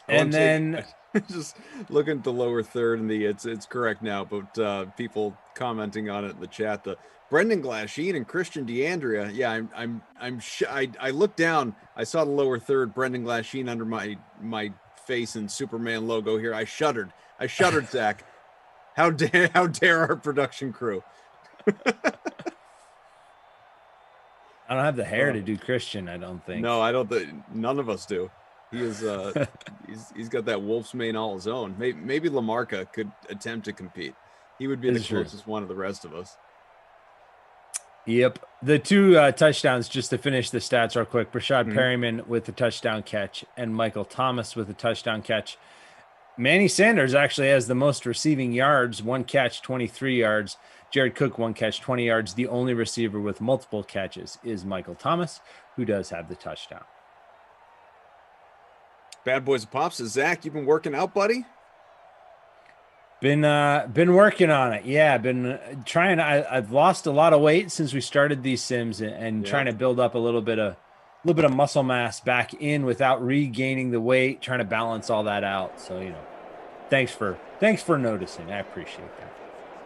And then just looking at the lower third and it's correct now, but people commenting on it in the chat, the Brendan Glasheen and Christian DeAndrea. Yeah, I looked down, I saw the lower third, Brendan Glasheen under my face and Superman logo here. I shuddered, Zach. How dare our production crew? I don't have the hair to do Christian, I don't think. No, I don't think none of us do. He is he's got that wolf's mane all his own. Maybe Lamarca could attempt to compete. He would be the closest one of the rest of us. Yep. The two touchdowns, just to finish the stats real quick, Brashad Perryman with the touchdown catch and Michael Thomas with a touchdown catch. Manny Sanders actually has the most receiving yards, 1 catch, 23 yards. Jared Cook, 1 catch, 20 yards. The only receiver with multiple catches is Michael Thomas, who does have the touchdown. Bad Boys of Pops says, Zach, you've been working out, buddy? Been working on it. Yeah, been trying. I've lost a lot of weight since we started these sims, and trying to build up a little bit of muscle mass back in without regaining the weight, trying to balance all that out. So, thanks for noticing. I appreciate that.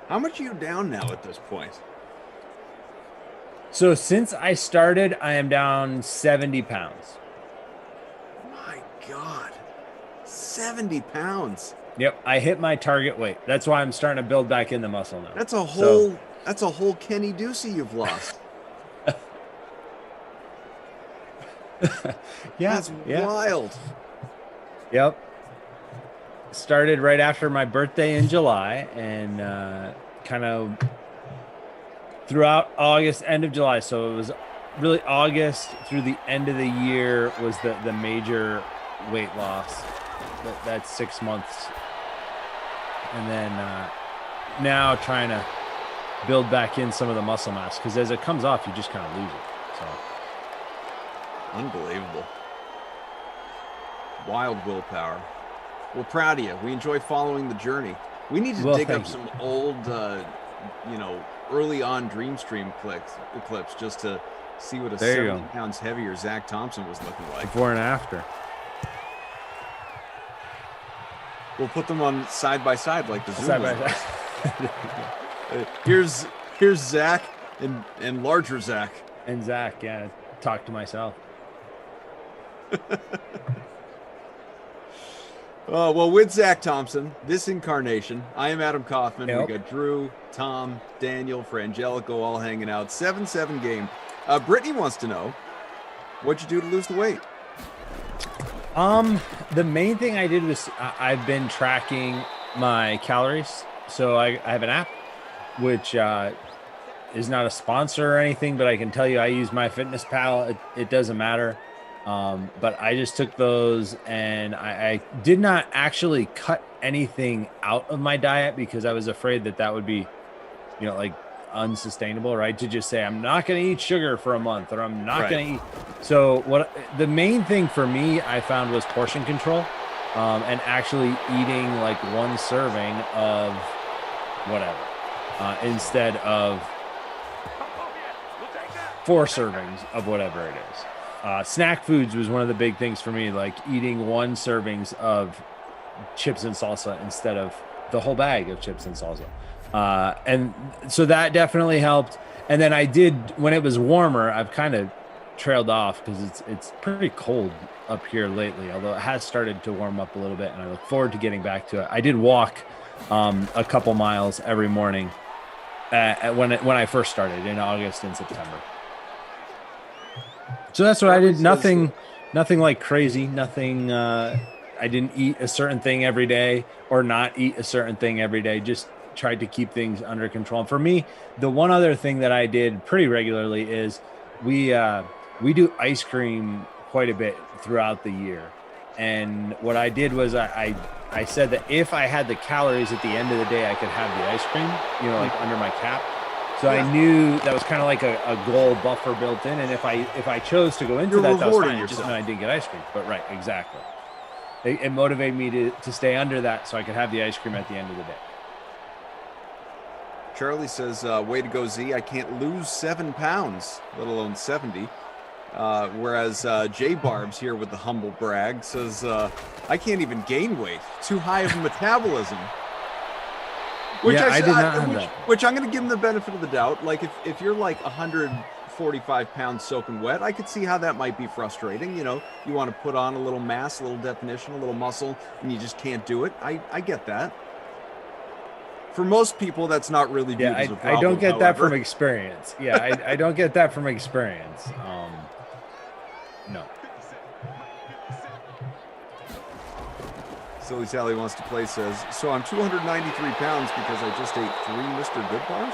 How much are you down now at this point? So since I started, I am down 70 pounds. My God, 70 pounds. Yep, I hit my target weight. That's why I'm starting to build back in the muscle now. That's a whole Kenny Ducey you've lost. That's wild. Yep. Started right after my birthday in July, and kind of throughout August, end of July. So it was really August through the end of the year was the major weight loss. That's 6 months. And then now trying to build back in some of the muscle mass, because as it comes off, you just kind of lose it. So unbelievable. Wild willpower. We're proud of you. We enjoy following the journey. We need to dig up some old, early on Dreamstream clips just to see what a 70 pounds heavier Zach Thompson was looking like. Before and after. We'll put them on side by side like the Zoom. Side by side. Here's Zach and larger Zach. And Zach, talk to myself. Well, with Zach Thompson, this incarnation, I am Adam Kaufman. Yep. We got Drew, Tom, Daniel, Frangelico all hanging out. 7-7 game. Brittany wants to know, what'd you do to lose the weight? The main thing I did was I've been tracking my calories. So I have an app, which is not a sponsor or anything, but I can tell you I use MyFitnessPal. It doesn't matter. But I just took those, and I did not actually cut anything out of my diet because I was afraid that would be, unsustainable, right? To just say, I'm not going to eat sugar for a month, or I'm not going to eat. So what the main thing for me, I found, was portion control, and actually eating like 1 serving of whatever, instead of 4 servings of whatever it is. Snack foods was one of the big things for me, like eating 1 servings of chips and salsa instead of the whole bag of chips and salsa. And so that definitely helped. And then I did, when it was warmer, I've kind of trailed off because it's pretty cold up here lately, although it has started to warm up a little bit, and I look forward to getting back to it. I did walk a couple miles every morning when I first started in August and September. So that's what I did. Nothing like crazy. Nothing. I didn't eat a certain thing every day or not eat a certain thing every day. Just tried to keep things under control. And for me, the one other thing that I did pretty regularly is we do ice cream quite a bit throughout the year. And what I did was I said that if I had the calories at the end of the day, I could have the ice cream, like under my cap. So I knew that was kind of like a goal buffer built in. And if I chose to go into that was fine. It just meant I didn't get ice cream. But right, exactly. It motivated me to stay under that so I could have the ice cream at the end of the day. Charlie says, way to go, Z. I can't lose 7 pounds, let alone 70. Whereas J Barb's here with the humble brag says, I can't even gain weight. Too high of a metabolism. Which I did not have that. Which I'm going to give him the benefit of the doubt. Like if you're like 145 pounds soaking wet, I could see how that might be frustrating. You want to put on a little mass, a little definition, a little muscle, and you just can't do it. I get that. For most people, that's not really viewed as a problem. I don't get that from experience. Yeah, I don't get that from experience. No. Silly Sally wants to play says, so I'm 293 pounds because I just ate 3 Mr. Good bars?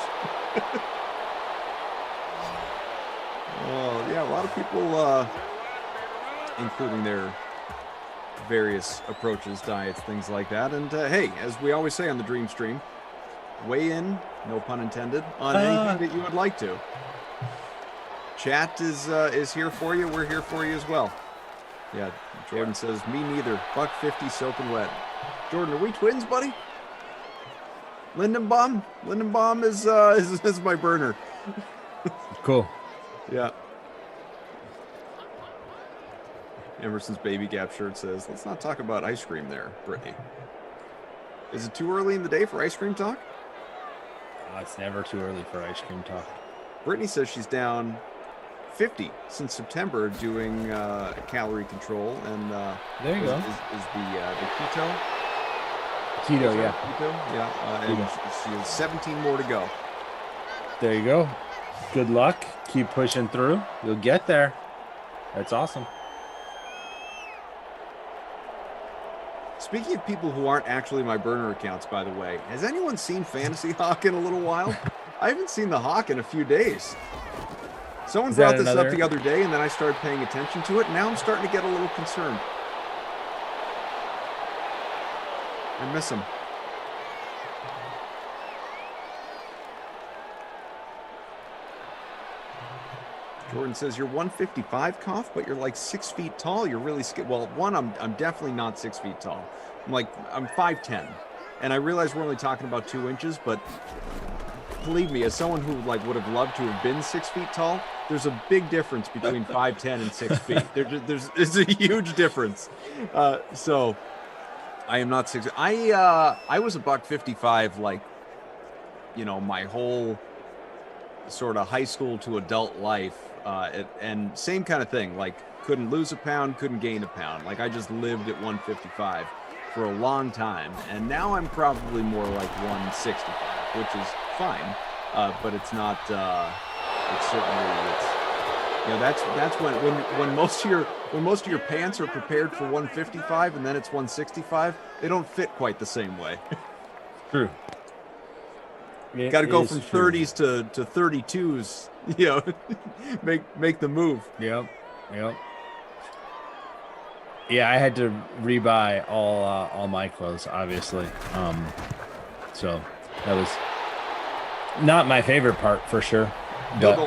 Well, yeah, a lot of people, including their various approaches, diets, things like that. And hey, as we always say on the Dream Stream, weigh in, no pun intended, on anything that you would like to. Chat is here for you. We're here for you as well. Yeah, Jordan says, me neither. $150 soaking wet. Jordan, are we twins, buddy? Lindenbaum? Lindenbaum is my burner. Cool. Yeah. Emerson's Baby Gap shirt says, let's not talk about ice cream there, Brittany. Is it too early in the day for ice cream talk? It's never too early for ice cream talk. Brittany says she's down 50 since September doing calorie control, and there you go. Is the keto? Keto, yeah. Keto, yeah. And she has 17 more to go. There you go. Good luck. Keep pushing through. You'll get there. That's awesome. Speaking of people who aren't actually my burner accounts, by the way, has anyone seen Fantasy Hawk in a little while? I haven't seen the Hawk in a few days. Someone brought this up the other day, and then I started paying attention to it, and now I'm starting to get a little concerned. I miss him. Jordan says, you're 155, Koff, but you're like 6 feet tall. You're really well, one, I'm definitely not 6 feet tall. I'm 5'10", and I realize we're only talking about 2 inches, but believe me, as someone who would have loved to have been 6 feet tall, there's a big difference between 5'10" and 6 feet. There's a huge difference. So I am not 6. I was a $155, my whole sort of high school to adult life. And same kind of thing, couldn't lose a pound, couldn't gain a pound. I just lived at 155 for a long time. And now I'm probably more like 165, which is fine. But it's not, it's certainly, that's when most of your pants are prepared for 155 and then it's 165, they don't fit quite the same way. True. Got to go from 30s to 32s, make the move. Yep. Yeah, I had to rebuy all my clothes, obviously. So that was not my favorite part for sure. But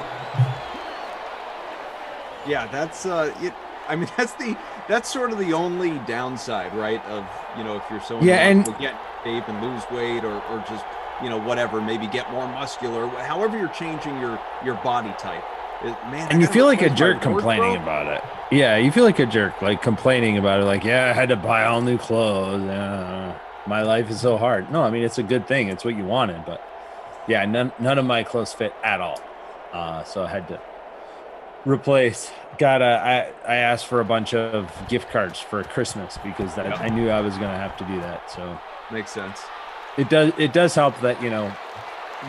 yeah, that's it. I mean, that's sort of the only downside, right? Of if you're someone who wants to get shape and lose weight, or just whatever, maybe get more muscular, however you're changing your body type. And you feel like a jerk complaining about it. Yeah, you feel like a jerk, complaining about it. I had to buy all new clothes. My life is so hard. No, I mean, it's a good thing. It's what you wanted. But yeah, none of my clothes fit at all. So I had to replace. I asked for a bunch of gift cards for Christmas because I knew I was going to have to do that. So makes sense. It does help that,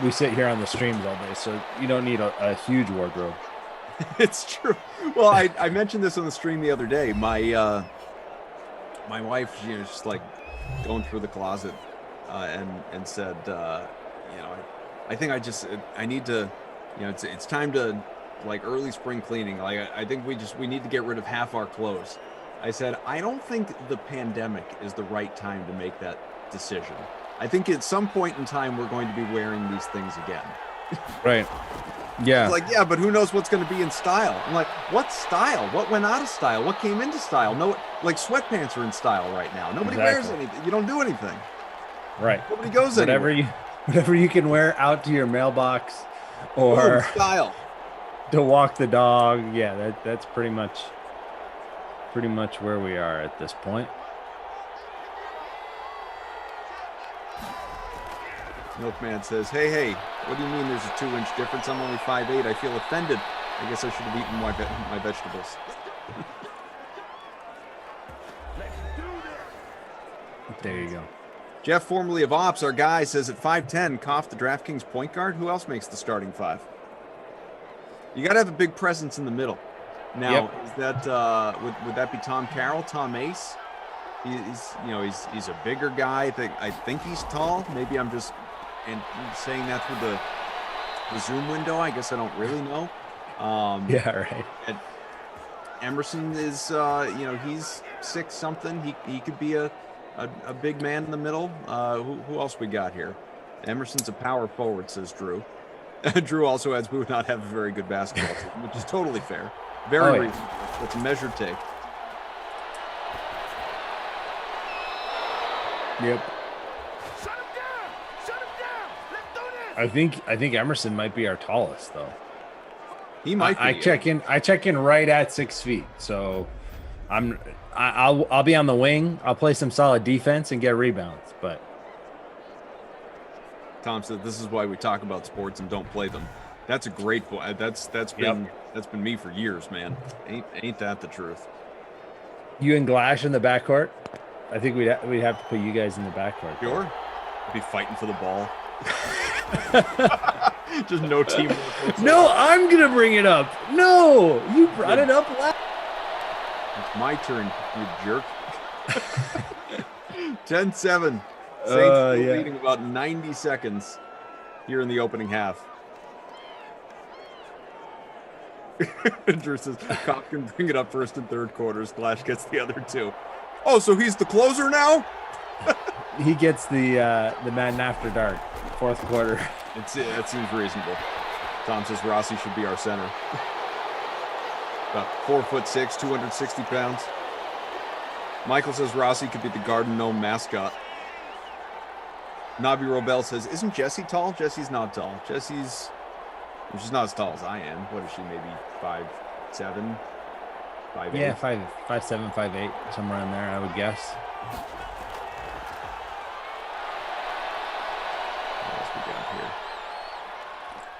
we sit here on the streams all day, so you don't need a huge wardrobe. It's true. Well, I mentioned this on the stream the other day. My my wife, she was just like going through the closet and said, I think I need to, it's time to like early spring cleaning. Like I think we need to get rid of half our clothes. I said, I don't think the pandemic is the right time to make that decision. I think at some point in time we're going to be wearing these things again. Right. Yeah. Like, yeah, but who knows what's going to be in style? I'm like, what style? What went out of style? What came into style? No, like sweatpants are in style right now. Nobody wears anything. You don't do anything. Right. Nobody goes anywhere. Whatever you can wear out to your mailbox or style to walk the dog. Yeah, that's pretty much where we are at this point. Milkman says, hey, what do you mean there's a 2-inch difference? I'm only 5'8". I feel offended. I guess I should have eaten my vegetables. There you go. Jeff, formerly of Ops, our guy, says at 5'10", Koff the DraftKings point guard. Who else makes the starting 5? You got to have a big presence in the middle. Now, Is that would that be Tom Carroll, Tom Ace? He's a bigger guy. I think he's tall. Maybe I'm just saying that through the Zoom window. I guess I don't really know. Yeah, right. Emerson is, he's 6 something. He could be a big man in the middle. Who else we got here? Emerson's a power forward, says Drew. Drew also adds we would not have a very good basketball team, which is totally fair. Very reasonable. It's a measured take. Yep. I think Emerson might be our tallest though. He might be. I check in right at 6 feet. So I'll be on the wing. I'll play some solid defense and get rebounds, but Tom said this is why we talk about sports and don't play them. That's a great point. That's been me for years, man. Ain't that the truth? You and Glash in the backcourt? I think we'd have to put you guys in the backcourt. Sure. Be fighting for the ball. Just no teamwork. No, I'm gonna bring it up. No, you brought it up last. It's my turn, you jerk. 10-7. Saints leading about 90 seconds here in the opening half. Drew says Kopp can bring it up first and third quarters. Glash gets the other 2. Oh, so he's the closer now? He gets the Madden After Dark, fourth quarter. It seems reasonable. Tom says Rossi should be our center. About 4'6", 260 pounds. Michael says Rossi could be the Garden Gnome mascot. Nabi Robel says, isn't Jessie tall? Jessie's not tall. She's not as tall as I am. What is she, maybe 5'7", 5'8"? Yeah, 5'7", 5'8", somewhere in there, I would guess. What else we got here?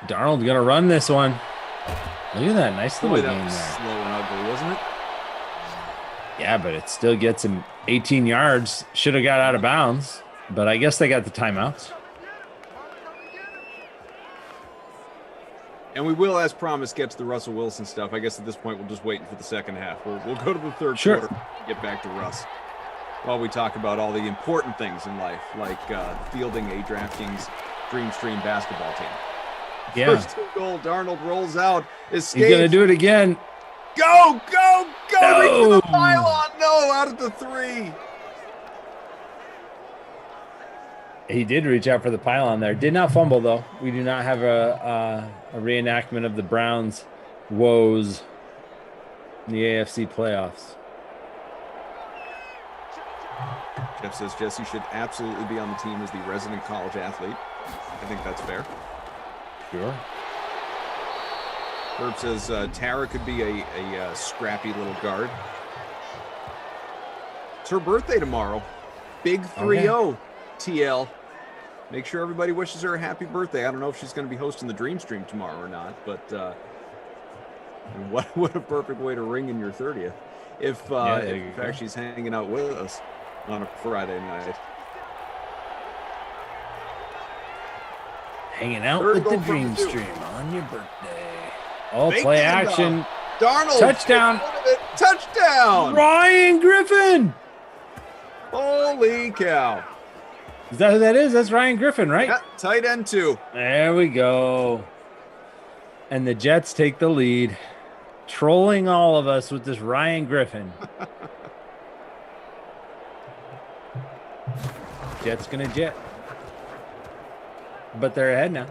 Darnold's gonna run this one. Look at that nice little game there. Slow and ugly, wasn't it? Yeah, but it still gets him 18 yards. Should have got out of bounds, but I guess they got the timeouts. And we will, as promised, get to the Russell Wilson stuff. I guess at this point we'll just wait for the second half. We'll go to the third quarter and get back to Russ while we talk about all the important things in life, like fielding a DraftKings Dream Stream basketball team. Yeah. First goal, Darnold rolls out. Escapes. He's going to do it again. Go! No! Reach for the pylon. No, out of the 3. He did reach out for the pylon there. Did not fumble, though. We do not have a reenactment of the Browns' woes in the AFC playoffs. Jeff says Jesse should absolutely be on the team as the resident college athlete. I think that's fair. Sure. Herb says Tara could be a scrappy little guard. It's her birthday tomorrow. Big 3-0 TL. Make sure everybody wishes her a happy birthday. I don't know if she's going to be hosting the Dream Stream tomorrow or not, but what a perfect way to ring in your 30th. If in fact she's hanging out with us on a Friday night. Hanging out with the Dream Stream on your birthday. Oh, Fake play action. Darnold. Touchdown. Touchdown. Ryan Griffin. Holy cow. Is that who that is? That's Ryan Griffin, right? Yeah, tight end 2. There we go. And the Jets take the lead, trolling all of us with this Ryan Griffin. Jets gonna jet. But they're ahead now.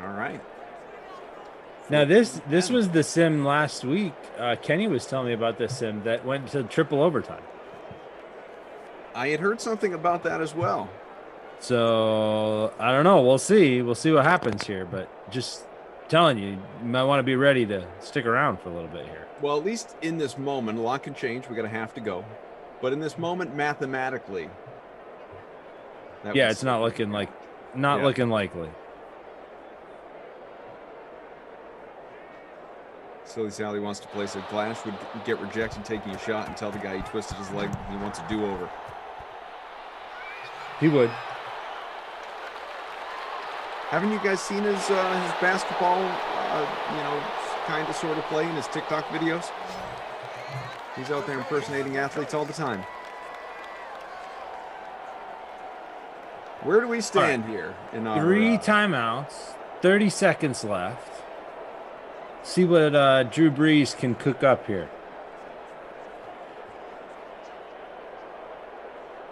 All right. Now this was the sim last week. Kenny was telling me about this sim that went to triple overtime. I had heard something about that as well. So I don't know. We'll see. We'll see what happens here. But just telling you, you might want to be ready to stick around for a little bit here. Well, at least in this moment, a lot can change. We're going to have to go. But in this moment, mathematically. It's not looking looking likely. Silly Sally wants to place a Glash would get rejected taking a shot and tell the guy he twisted his leg he wants a do-over. He would. Haven't you guys seen his basketball, kind of sort of play in his TikTok videos? He's out there impersonating athletes all the time. Where do we stand here? In our, 3 timeouts, 30 seconds left. See what Drew Brees can cook up here.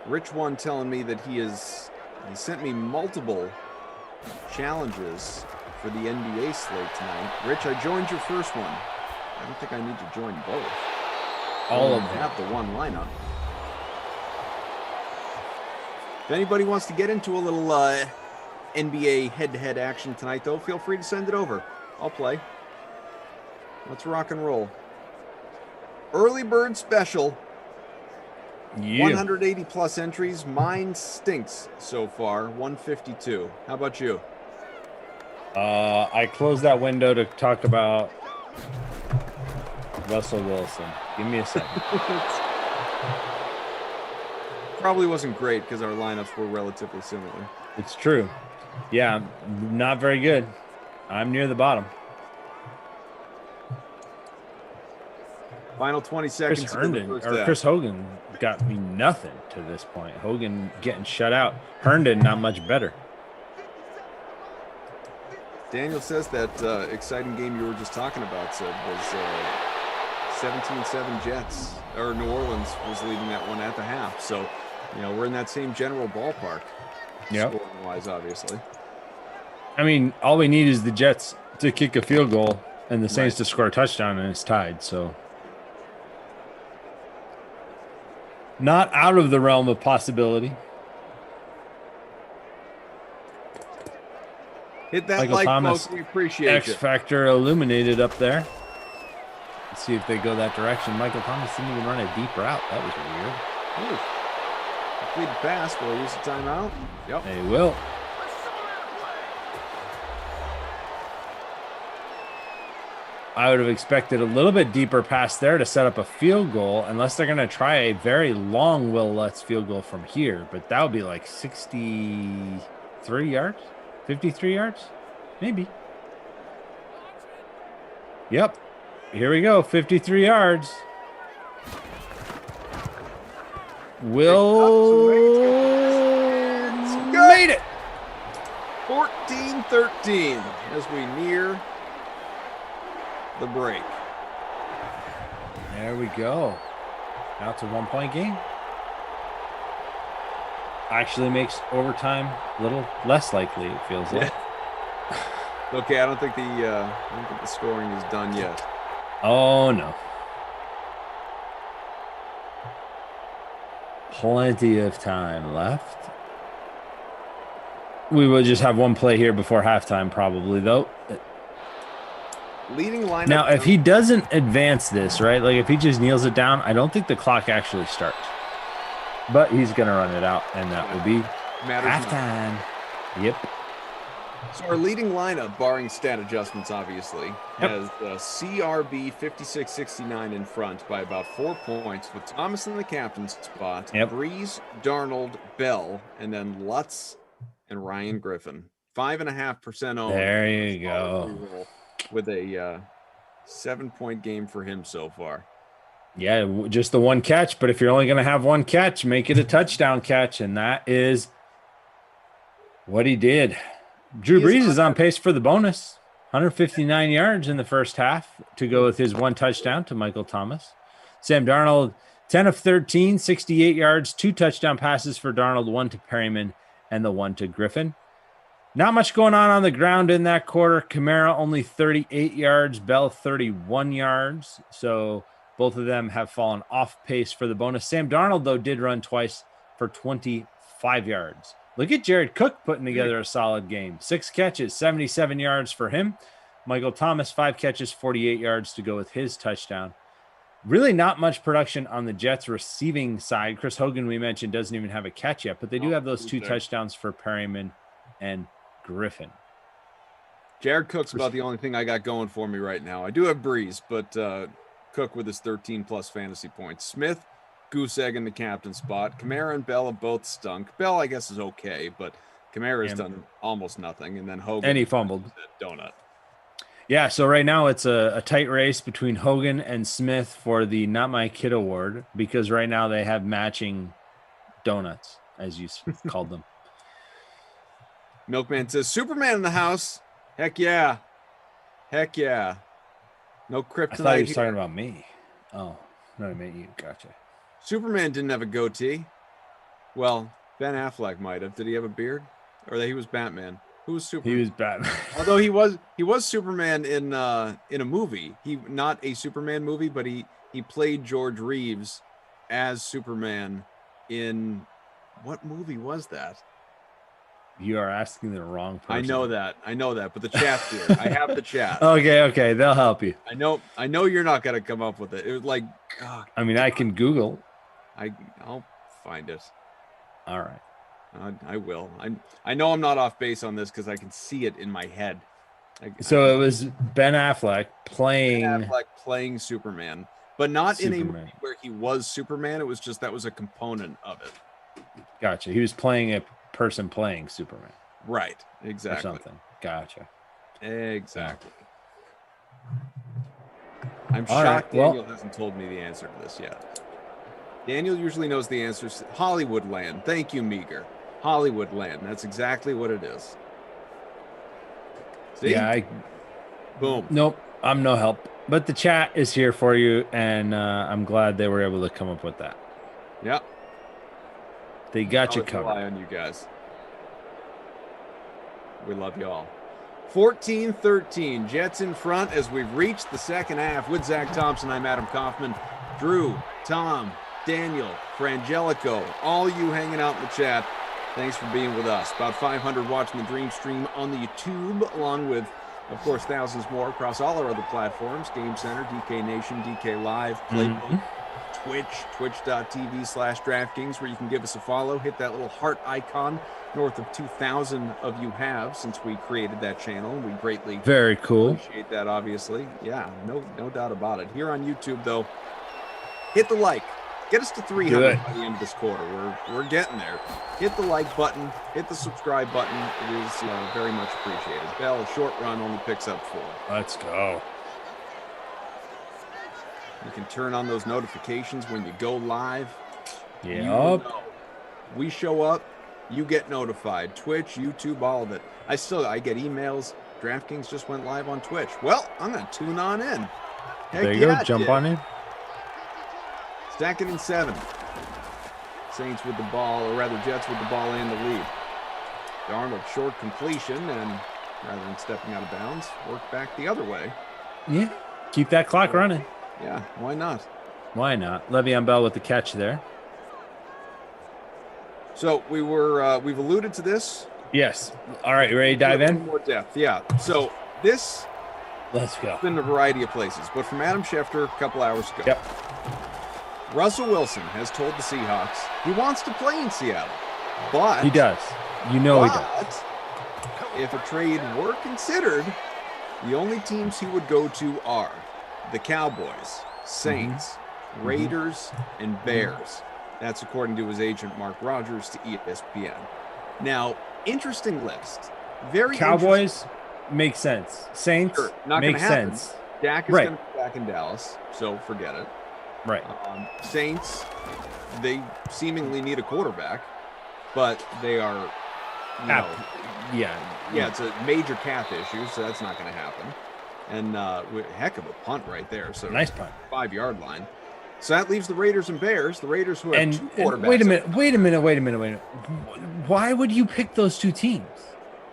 Rich one telling me that he sent me multiple challenges for the NBA slate tonight. Rich, I joined your first one. I don't think I need to join both. All of them. Have the one lineup. If anybody wants to get into a little NBA head-to-head action tonight, though, feel free to send it over. I'll play. Let's rock and roll. Early bird special. Yeah. 180 plus entries. Mine stinks so far. 152. How about you? I closed that window to talk about Russell Wilson. Give me a second. Probably wasn't great because our lineups were relatively similar. It's true. Yeah, not very good. I'm near the bottom. Final 20 seconds. Chris Hogan got me nothing to this point. Hogan getting shut out. Herndon not much better. Daniel says that exciting game you were just talking about, Sid, was 17-7 Jets, or New Orleans was leading that one at the half. So, we're in that same general ballpark. Yep. Scoring-wise, obviously. I mean, all we need is the Jets to kick a field goal and the Saints to score a touchdown, and it's tied. So, not out of the realm of possibility. Hit that Michael like, Thomas, folks. We appreciate X it. Factor illuminated up there. Let's see if they go that direction. Michael Thomas didn't even run a deep route. That was weird. Ooh. Complete pass. Will use the timeout. Yep. They will. I would have expected a little bit deeper pass there to set up a field goal, unless they're going to try a very long Will Lutz field goal from here. But that would be like 63 yards, 53 yards, maybe. Yep. Here we go, 53 yards. Will made it. 14-13 as we near the break. There we go. Now it's a 1-point game. Actually makes overtime a little less likely, it feels like. Okay, I don't think the scoring is done yet. Oh no. Plenty of time left. We will just have one play here before halftime, probably, though. Leading lineup. Now, if he doesn't advance this, right, like if he just kneels it down, I don't think the clock actually starts. But he's going to run it out, and that will be halftime. Yep. So our leading lineup, barring stat adjustments, obviously, has CRB 56-69 in front by about 4 points, with Thomas in the captain's spot, Breeze, Darnold, Bell, and then Lutz and Ryan Griffin. 5.5% owned. There you go. With a 7-point game for him so far. Yeah, just the one catch. But if you're only going to have one catch, make it a touchdown catch. And that is what he did. Drew Brees is on pace for the bonus. 159 yards in the first half to go with his one touchdown to Michael Thomas. Sam Darnold, 10 of 13, 68 yards, 2 touchdown passes for Darnold, 1 to Perryman and the 1 to Griffin. Not much going on the ground in that quarter. Kamara only 38 yards, Bell 31 yards. So both of them have fallen off pace for the bonus. Sam Darnold, though, did run twice for 25 yards. Look at Jared Cook putting together a solid game. 6 catches, 77 yards for him. Michael Thomas, 5 catches, 48 yards to go with his touchdown. Really not much production on the Jets receiving side. Chris Hogan, we mentioned, doesn't even have a catch yet, but they do have those 2 touchdowns for Perryman and Griffin. Jared Cook's about the only thing I got going for me right now. I do have Breeze, but Cook with his 13-plus fantasy points. Smith, goose egg in the captain spot. Kamara and Bell have both stunk. Bell, I guess, is okay, but Kamara's done almost nothing. And then Hogan. And he fumbled. Donut. Yeah, so right now it's a tight race between Hogan and Smith for the Not My Kid Award because right now they have matching donuts, as you called them. Milkman says, Superman in the house. Heck yeah. Heck yeah. No kryptonite. I thought he was talking about me. Oh, no, I meant you. Gotcha. Superman didn't have a goatee. Well, Ben Affleck might have. Did he have a beard? Or that he was Batman? Who was Superman? He was Batman. Although he was Superman in a movie. Not a Superman movie, but he played George Reeves as Superman in what movie was that? You are asking the wrong person. I know that, but the chat's here. I have the chat. Okay, they'll help you. I know you're not gonna come up with it. It was like, oh, I mean, I can Google. I'll find it. All right. I will. I know I'm not off base on this because I can see it in my head. So it was Ben Affleck playing Superman, but not in a movie where he was Superman. It was just that was a component of it. Gotcha. He was playing a person playing Superman. Right. Exactly. Or something. Gotcha. Exactly. I'm shocked Daniel hasn't told me the answer to this yet. Daniel usually knows the answers. Hollywoodland. Thank you, Meager. Hollywoodland. That's exactly what it is. See? Yeah. Boom. Nope. I'm no help. But the chat is here for you, and I'm glad they were able to come up with that. Yeah. They got you covered. Rely on you guys. We love you all. 14-13. Jets in front as we've reached the second half. With Zach Thompson, I'm Adam Kaufman. Drew, Tom, Daniel, Frangelico, all you hanging out in the chat. Thanks for being with us. About 500 watching the Dream Stream on the YouTube, along with, of course, thousands more across all our other platforms. Game Center, DK Nation, DK Live, Playbook, Twitch, twitch.tv/DraftKings, where you can give us a follow. Hit that little heart icon. North of 2,000 of you have since we created that channel. We greatly appreciate that, obviously. Yeah, no doubt about it. Here on YouTube, though, hit the like. Get us to 300 by the end of this quarter. We're getting there. Hit the like button. Hit the subscribe button. It is very much appreciated. Bell, a short run, only picks up 4. Let's go. You can turn on those notifications when you go live. Yep. We show up. You get notified. Twitch, YouTube, all of it. I get emails. DraftKings just went live on Twitch. Well, I'm going to tune on in. There you go. Jump on in. Stack it in 7. Saints with the ball, or rather Jets with the ball and the lead. Darnold short completion, and rather than stepping out of bounds, work back the other way. Yeah. Keep that clock running. Yeah, why not? Why not? Le'Veon Bell with the catch there. So we've alluded to this. Yes. All right, you ready to dive in? More depth, yeah. So this Let's go. It's been a variety of places, but from Adam Schefter a couple hours ago. Yep. Russell Wilson has told the Seahawks he wants to play in Seattle, but he does. He does. If a trade were considered, the only teams he would go to are the Cowboys, Saints, Raiders, and Bears. That's according to his agent Mark Rogers to ESPN. Now, interesting list. Very Cowboys makes sense. Saints sure, not makes happen. sense. Dak is Right. going to be back in Dallas, so forget it. Right. Saints, they seemingly need a quarterback, but they are, Yeah. it's a major cap issue, so that's not going to happen. And heck of a punt right there. So Nice punt. 5-yard line. So that leaves the Raiders and Bears. The Raiders who have two quarterbacks. And wait a minute. Why would you pick those two teams?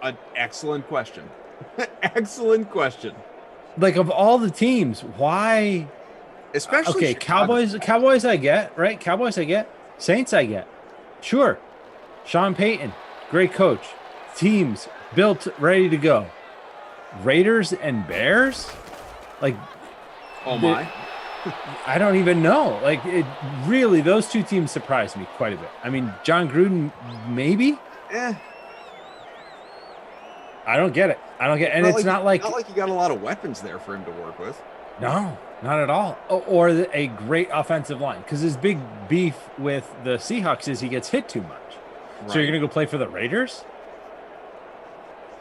An excellent question. Excellent question. Like, of all the teams, why? Especially Chicago. Cowboys I get, right? Cowboys I get. Saints I get. Sure. Sean Payton, great coach. Teams built, ready to go. Raiders and Bears? Like, oh my. I don't even know. Like, it really, those two teams surprised me quite a bit. I mean, John Gruden, maybe? I don't get it. And it's not like you got a lot of weapons there for him to work with. No, not at all. Or a great offensive line. Because his big beef with the Seahawks is he gets hit too much. Right. So you're going to go play for the Raiders?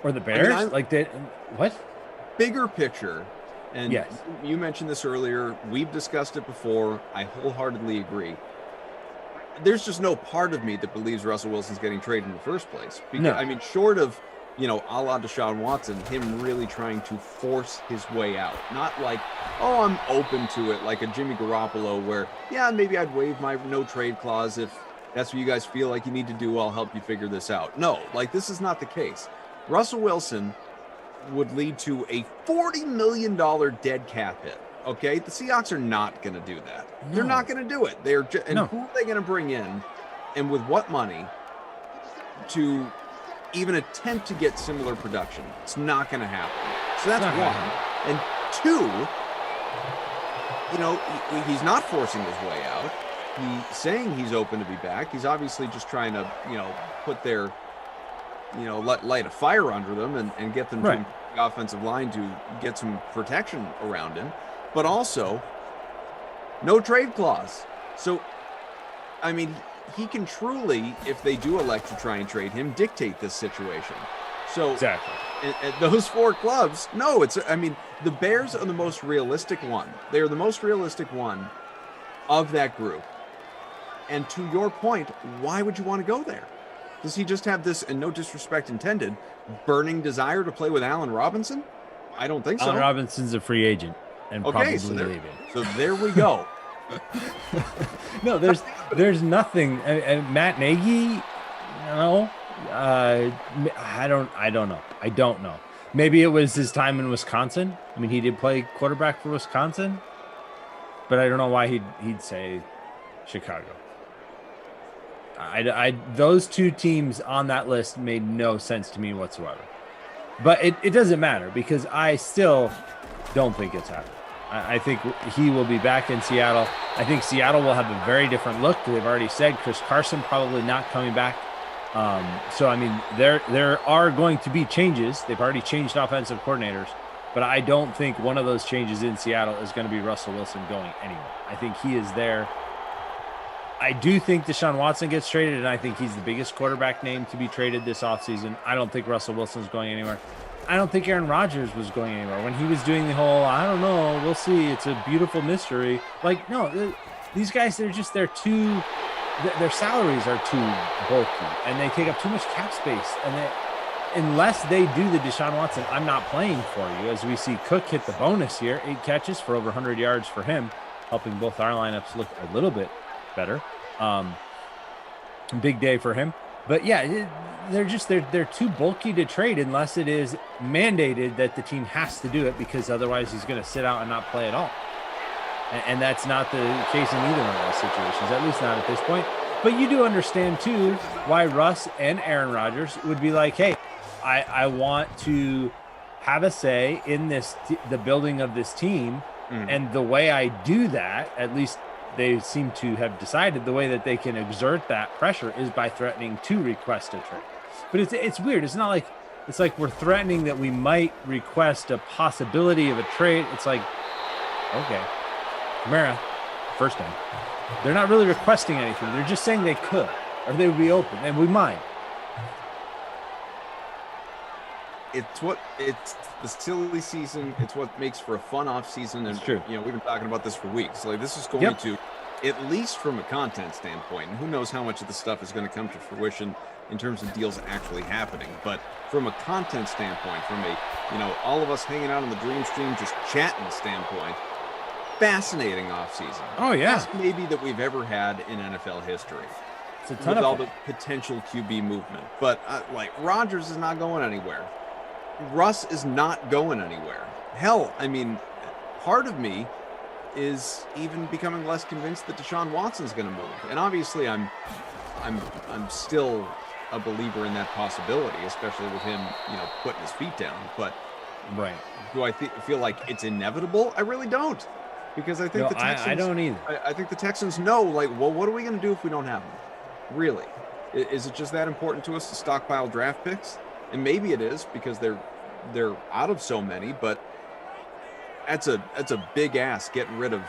Or the Bears? What? Bigger picture. And yes. You mentioned this earlier. We've discussed it before. I wholeheartedly agree. There's just no part of me that believes Russell Wilson's getting traded in the first place. Because, no. I mean, short of, a la Deshaun Watson, him really trying to force his way out. Not like, oh, I'm open to it, like a Jimmy Garoppolo where, yeah, maybe I'd waive my no trade clause if that's what you guys feel like you need to do. I'll help you figure this out. No, like this is not the case. Russell Wilson would lead to a $40 million dead cap hit. Okay, the Seahawks are not going to do that. No. They're not going to do it. Who are they going to bring in, and with what money, to even attempt to get similar production? It's not going to happen. So that's one. And two, he's not forcing his way out. He's saying he's open to be back. He's obviously just trying to, put their, light a fire under them and get them to the offensive line to get some protection around him. But also, no trade clause. So, I mean, he can truly, if they do elect to try and trade him, dictate this situation. So, exactly. And those four clubs, the Bears are the most realistic one. They are the most realistic one of that group. And to your point, why would you want to go there? Does he just have this, and no disrespect intended, burning desire to play with Allen Robinson? I don't think so. Allen Robinson's a free agent and probably leaving. So there we go. No, there's nothing. And Matt Nagy, I don't know. Maybe it was his time in Wisconsin. I mean, he did play quarterback for Wisconsin, but I don't know why he'd say Chicago. Those two teams on that list made no sense to me whatsoever. But it doesn't matter because I still don't think it's happening. I think he will be back in Seattle. I think Seattle will have a very different look. They've already said Chris Carson probably not coming back. So, I mean, there are going to be changes. They've already changed offensive coordinators. But I don't think one of those changes in Seattle is going to be Russell Wilson going anywhere. I think he is there. I do think Deshaun Watson gets traded, and I think he's the biggest quarterback name to be traded this offseason. I don't think Russell Wilson's going anywhere. I don't think Aaron Rodgers was going anywhere. When he was doing the whole, I don't know, we'll see, it's a beautiful mystery. Like, no, these guys, their salaries are too bulky, and they take up too much cap space. And unless they do the Deshaun Watson, I'm not playing for you, as we see Cook hit the bonus here, 8 catches for over 100 yards for him, helping both our lineups look a little bit better. Big day for him. But yeah, they're too bulky to trade unless it is mandated that the team has to do it, because otherwise he's going to sit out and not play at all. And that's not the case in either one of those situations, at least not at this point. But you do understand too why Russ and Aaron Rodgers would be like, hey, I want to have a say in the building of this team. And the way I do that, at least they seem to have decided, the way that they can exert that pressure is by threatening to request a trade. But it's weird. It's not like it's like we're threatening that we might request a possibility of a trade. It's like, okay, Kamara, first time. They're not really requesting anything. They're just saying they could, or they would be open, and we might. it's the silly season. It's what makes for a fun off season. And It's true. we've been talking about this for weeks. Like, this is going to, at least from a content standpoint, and who knows how much of the stuff is going to come to fruition in terms of deals actually happening. But from a content standpoint, from a, all of us hanging out on the Dream Stream, just chatting standpoint, fascinating off season. Oh, yeah. Best maybe that we've ever had in NFL history. It's a ton With of all fun. the potential QB movement. But Rodgers is not going anywhere. Russ is not going anywhere. Hell, I mean, part of me is even becoming less convinced that Deshaun Watson's going to move. And obviously I'm still a believer in that possibility, especially with him, putting his feet down. But Right. do I feel like it's inevitable? I really don't. Because I think No, the Texans, I don't either. I think the Texans know, like, well, what are we going to do if we don't have them? Really? Is it just that important to us to stockpile draft picks? And maybe it is, because they're out of so many, but that's a big ask getting rid of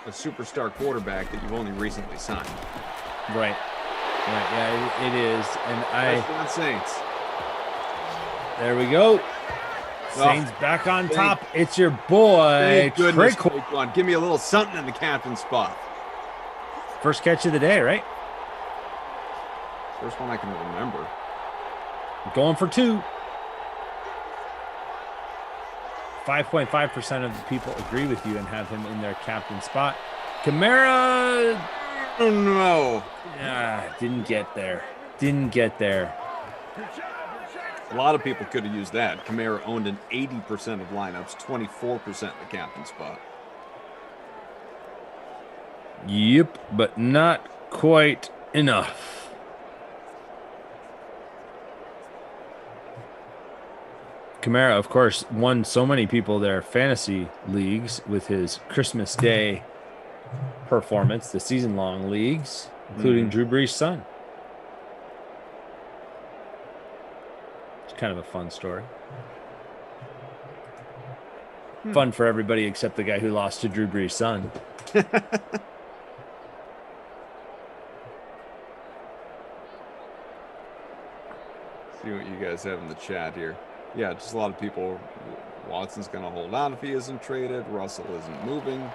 a superstar quarterback that you've only recently signed. Right. Yeah, it is. And Especially on Saints. there we go. Saints back on top. It's your boy, Thank goodness, Trey. Traquan. Give me a little something in the captain spot. First catch of the day, right? First one I can remember. Going for 2. 5.5% of the people agree with you and have him in their captain spot. Kamara, Oh, no. didn't get there. Didn't get there. A lot of people could have used that. Kamara owned in 80% of lineups, 24% in the captain spot. Yep, but not quite enough. Kamara, of course, won so many people their fantasy leagues with his Christmas Day performance, the season-long leagues, including Drew Brees' son. It's kind of a fun story. Fun for everybody except the guy who lost to Drew Brees' son. See what you guys have in the chat here. Yeah, just a lot of people. Watson's going to hold on if he isn't traded. Russell isn't moving.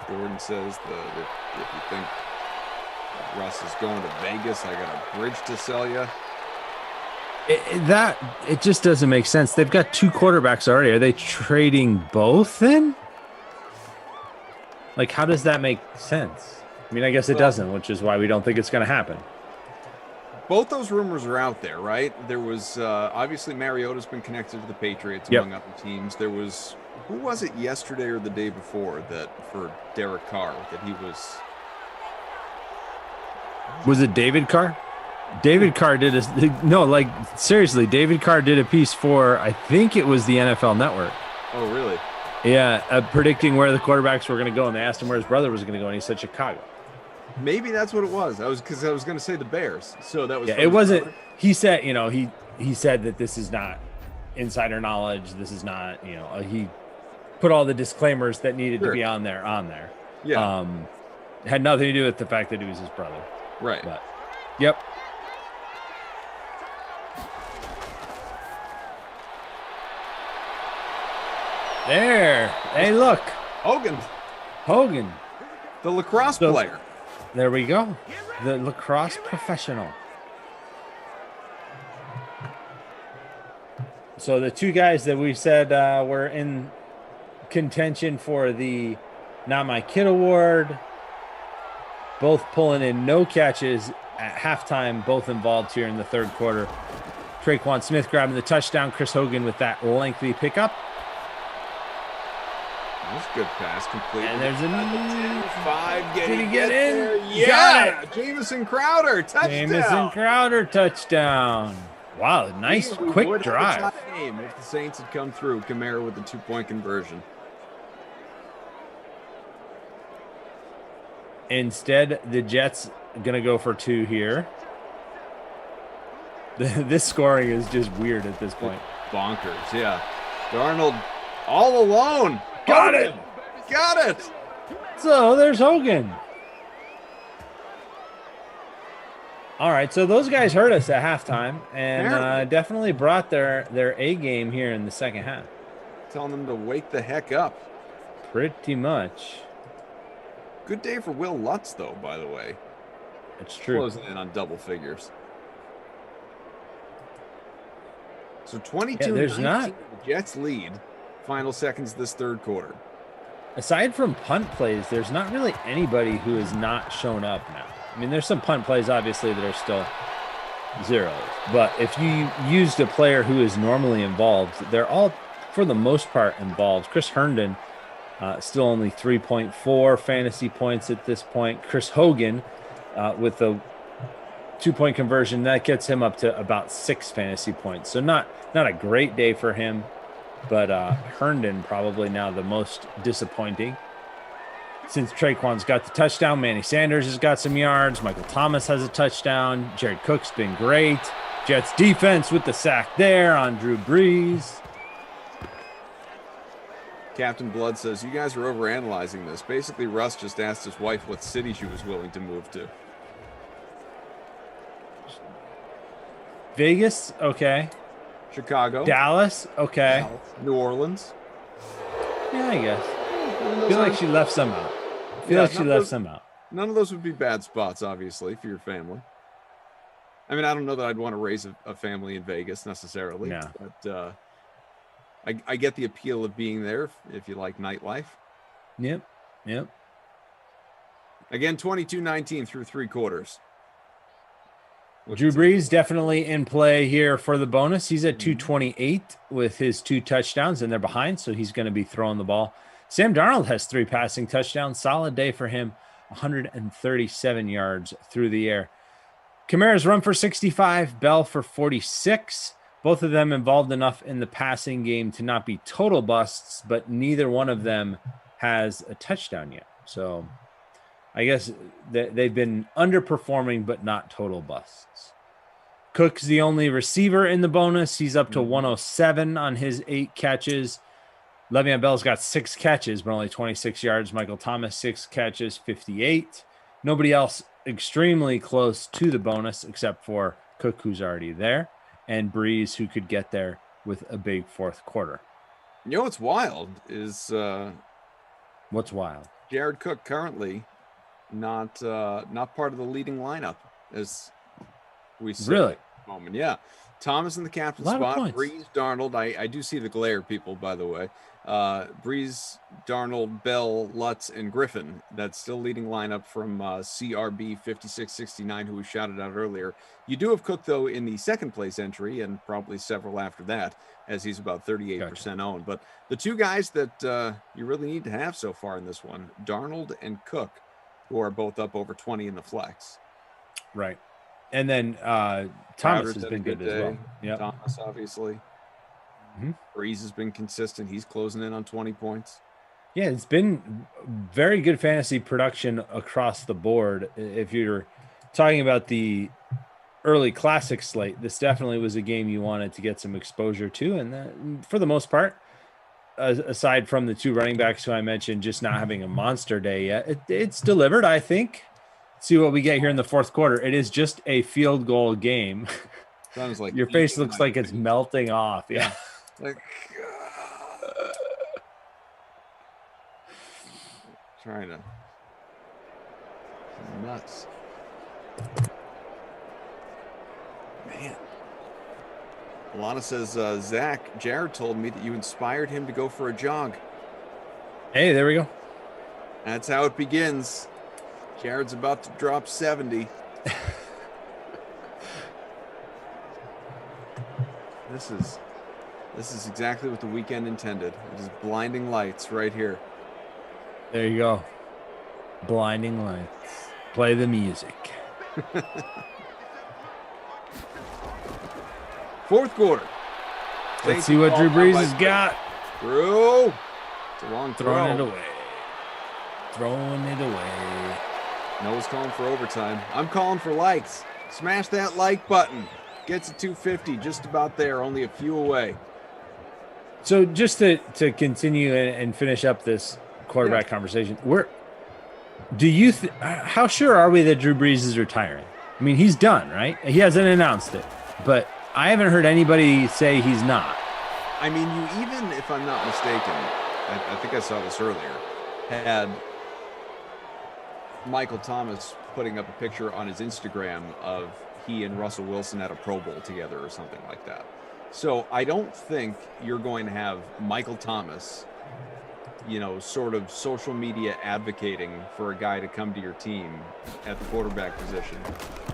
Jordan says that if you think Russ is going to Vegas, I got a bridge to sell you. It just doesn't make sense. They've got 2 quarterbacks already. Are they trading both then? Like, how does that make sense? I mean, I guess it doesn't, which is why we don't think it's going to happen. Both those rumors are out there, right? There was obviously Mariota's been connected to the Patriots, among other teams. There was, who was it yesterday or the day before that for Derek Carr that he was? Was it David Carr? David Carr did seriously, David Carr did a piece for, I think it was the NFL Network. Oh, really? Yeah, predicting where the quarterbacks were going to go, and they asked him where his brother was going to go, and he said Chicago. Maybe that's what it was. I was going to say the Bears. So that was. Yeah, it wasn't. He said, he said that this is not insider knowledge. This is not, he put all the disclaimers that needed to be on there. Yeah. Had nothing to do with the fact that he was his brother. Right. But, yep. There. Hey, look. Hogan. The lacrosse player. There we go. The lacrosse professional. So the 2 guys that we said were in contention for the Not My Kid award, both pulling in no catches at halftime, both involved here in the 3rd quarter. Traquan Smith grabbing the touchdown. Chris Hogan with that lengthy pickup. That's a good pass, complete. And there's a 5. Did he get in? There? Yeah. Got it. Jamison Crowder, touchdown. Jamison Crowder touchdown. Wow, nice We quick would have drive. a tie game if the Saints had come through. Kamara with the 2-point conversion. Instead, the Jets going to go for 2 here. This scoring is just weird at this point. Bonkers, yeah. Darnold all alone. Got it. Got it. So there's Hogan. All right, so those guys hurt us at halftime and Apparently. definitely brought their A game here in the second half. Telling them to wake the heck up. Pretty much. Good day for Will Lutz, though, by the way. It's true. Closing in on double figures. So 22 there's not. The Jets lead. Final seconds of this third quarter. Aside from punt plays, there's not really anybody who has not shown up now. I mean, there's some punt plays, obviously, that are still zeros. But if you used a player who is normally involved, they're all, for the most part, involved. Chris Herndon, still only 3.4 fantasy points at this point. Chris Hogan, with the 2-point conversion, that gets him up to about 6 fantasy points. So not a great day for him. But Herndon probably now the most disappointing. Since Traquan's got the touchdown, Manny Sanders has got some yards. Michael Thomas has a touchdown. Jared Cook's been great. Jets defense with the sack there on Drew Brees. Captain Blood says, you guys are overanalyzing this. Basically, Russ just asked his wife what city she was willing to move to. Vegas, okay. Chicago. Dallas, okay. Dallas. New Orleans. Yeah, I guess. I feel like she left some out. None of those would be bad spots, obviously, for your family. I mean, I don't know that I'd want to raise a family in Vegas necessarily. No. But I get the appeal of being there if you like nightlife. Yep. Again, 22-19 through 3 quarters. Drew Brees definitely in play here for the bonus. He's at 228 with his 2 touchdowns, and they're behind, so he's going to be throwing the ball. Sam Darnold has 3 passing touchdowns. Solid day for him, 137 yards through the air. Kamara's run for 65, Bell for 46. Both of them involved enough in the passing game to not be total busts, but neither one of them has a touchdown yet. So I guess they've been underperforming, but not total busts. Cook's the only receiver in the bonus. He's up to 107 on his 8 catches. Le'Veon Bell's got 6 catches, but only 26 yards. Michael Thomas, 6 catches, 58. Nobody else extremely close to the bonus except for Cook, who's already there, and Breeze, who could get there with a big fourth quarter. You know what's wild is what's wild? Jared Cook currently not part of the leading lineup as we see Really? at the moment. Yeah. Thomas in the captain spot, Breeze, Darnold. I do see the glare, people, by the way. Breeze, Darnold, Bell, Lutz, and Griffin. That's still leading lineup from CRB 5669, who was shouted out earlier. You do have Cook, though, in the second place entry, and probably several after that, as he's about 38% owned. But the 2 guys that you really need to have so far in this one, Darnold and Cook, who are both up over 20 in the flex. Right. And then Thomas has been good as well. Yeah, Thomas, obviously. Breeze has been consistent. He's closing in on 20 points. Yeah, it's been very good fantasy production across the board. If you're talking about the early classic slate, this definitely was a game you wanted to get some exposure to. And for the most part, aside from the 2 running backs who I mentioned just not having a monster day yet, it's delivered, I think. See what we get here in the fourth quarter. It is just a field goal game. Sounds like your face looks like it's melting off. Yeah. Like, trying to nuts. Man. Alana says, Zach, Jared told me that you inspired him to go for a jog. Hey, there we go. That's how it begins. Jared's about to drop 70. This is exactly what the weekend intended. It is blinding lights right here. There you go. Blinding lights. Play the music. Fourth quarter. Let's see what Drew Brees has got. Drew. It's a long throw. Throwing it away. Noah's calling for overtime. I'm calling for likes. Smash that like button. Gets to 250, just about there, only a few away. So just to continue and finish up this quarterback conversation, how sure are we that Drew Brees is retiring? I mean, he's done, right? He hasn't announced it, but I haven't heard anybody say he's not. I mean, you even, if I'm not mistaken, I think I saw this earlier, had Michael Thomas putting up a picture on his Instagram of he and Russell Wilson at a Pro Bowl together or something like that. So I don't think you're going to have Michael Thomas, you know, sort of social media advocating for a guy to come to your team at the quarterback position.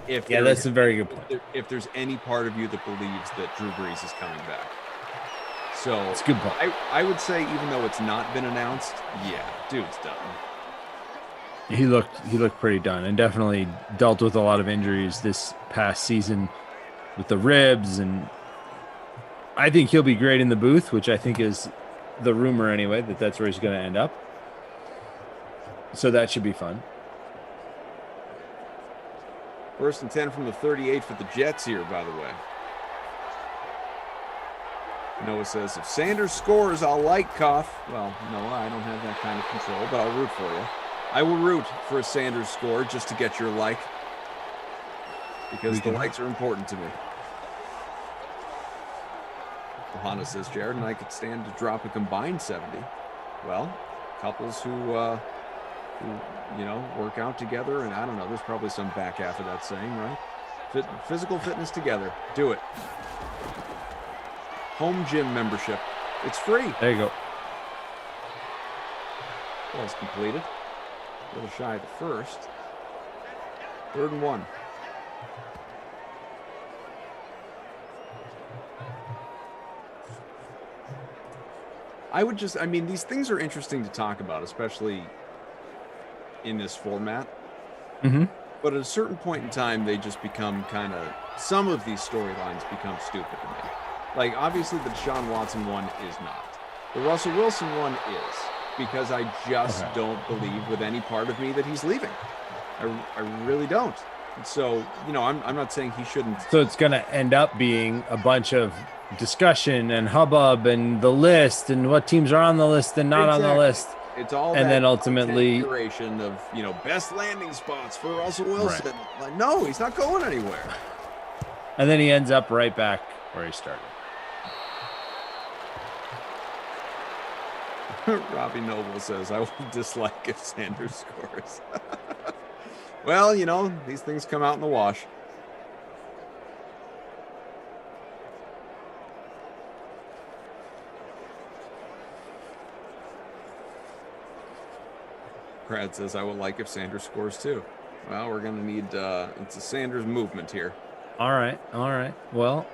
Yeah, that's a very good point. If there's any part of you that believes that Drew Brees is coming back. So it's a good point. I would say, even though it's not been announced, yeah, dude's done. He looked pretty done, and definitely dealt with a lot of injuries this past season with the ribs, and I think he'll be great in the booth, which I think is the rumor anyway, that's where he's going to end up. So that should be fun. 1st and 10 from the 38 for the Jets here, by the way. Noah says, if Sanders scores, I'll like Koff. Well, Noah, I don't have that kind of control, but I'll root for you. I will root for a Sanders score just to get your like, because the likes are important to me. Johanna says, Jared and I could stand to drop a combined 70. Well, couples who you know, work out together, and I don't know, there's probably some back half of that saying, right? Physical fitness together. Do it. Home gym membership. It's free. There you go. Well, it's completed. A little shy of the first. 3rd and 1. I mean, these things are interesting to talk about, especially in this format. Mm-hmm. But at a certain point in time, they just become kind of, some of these storylines become stupid to me. Like, obviously, the Deshaun Watson one is not. The Russell Wilson one is, because I just don't believe with any part of me that he's leaving. I really don't. So, you know, I'm not saying he shouldn't. So it's going to end up being a bunch of discussion and hubbub and the list and what teams are on the list and not on the list. It's all and that then ultimately duration of, you know, best landing spots for Russell Wilson. Right. Like, no, he's not going anywhere. And then he ends up right back where he started. Robbie Noble says, I will dislike if Sanders scores. Well, you know, these things come out in the wash. Brad says, I will like if Sanders scores too. Well, we're going to need, it's a Sanders movement here. All right. Well,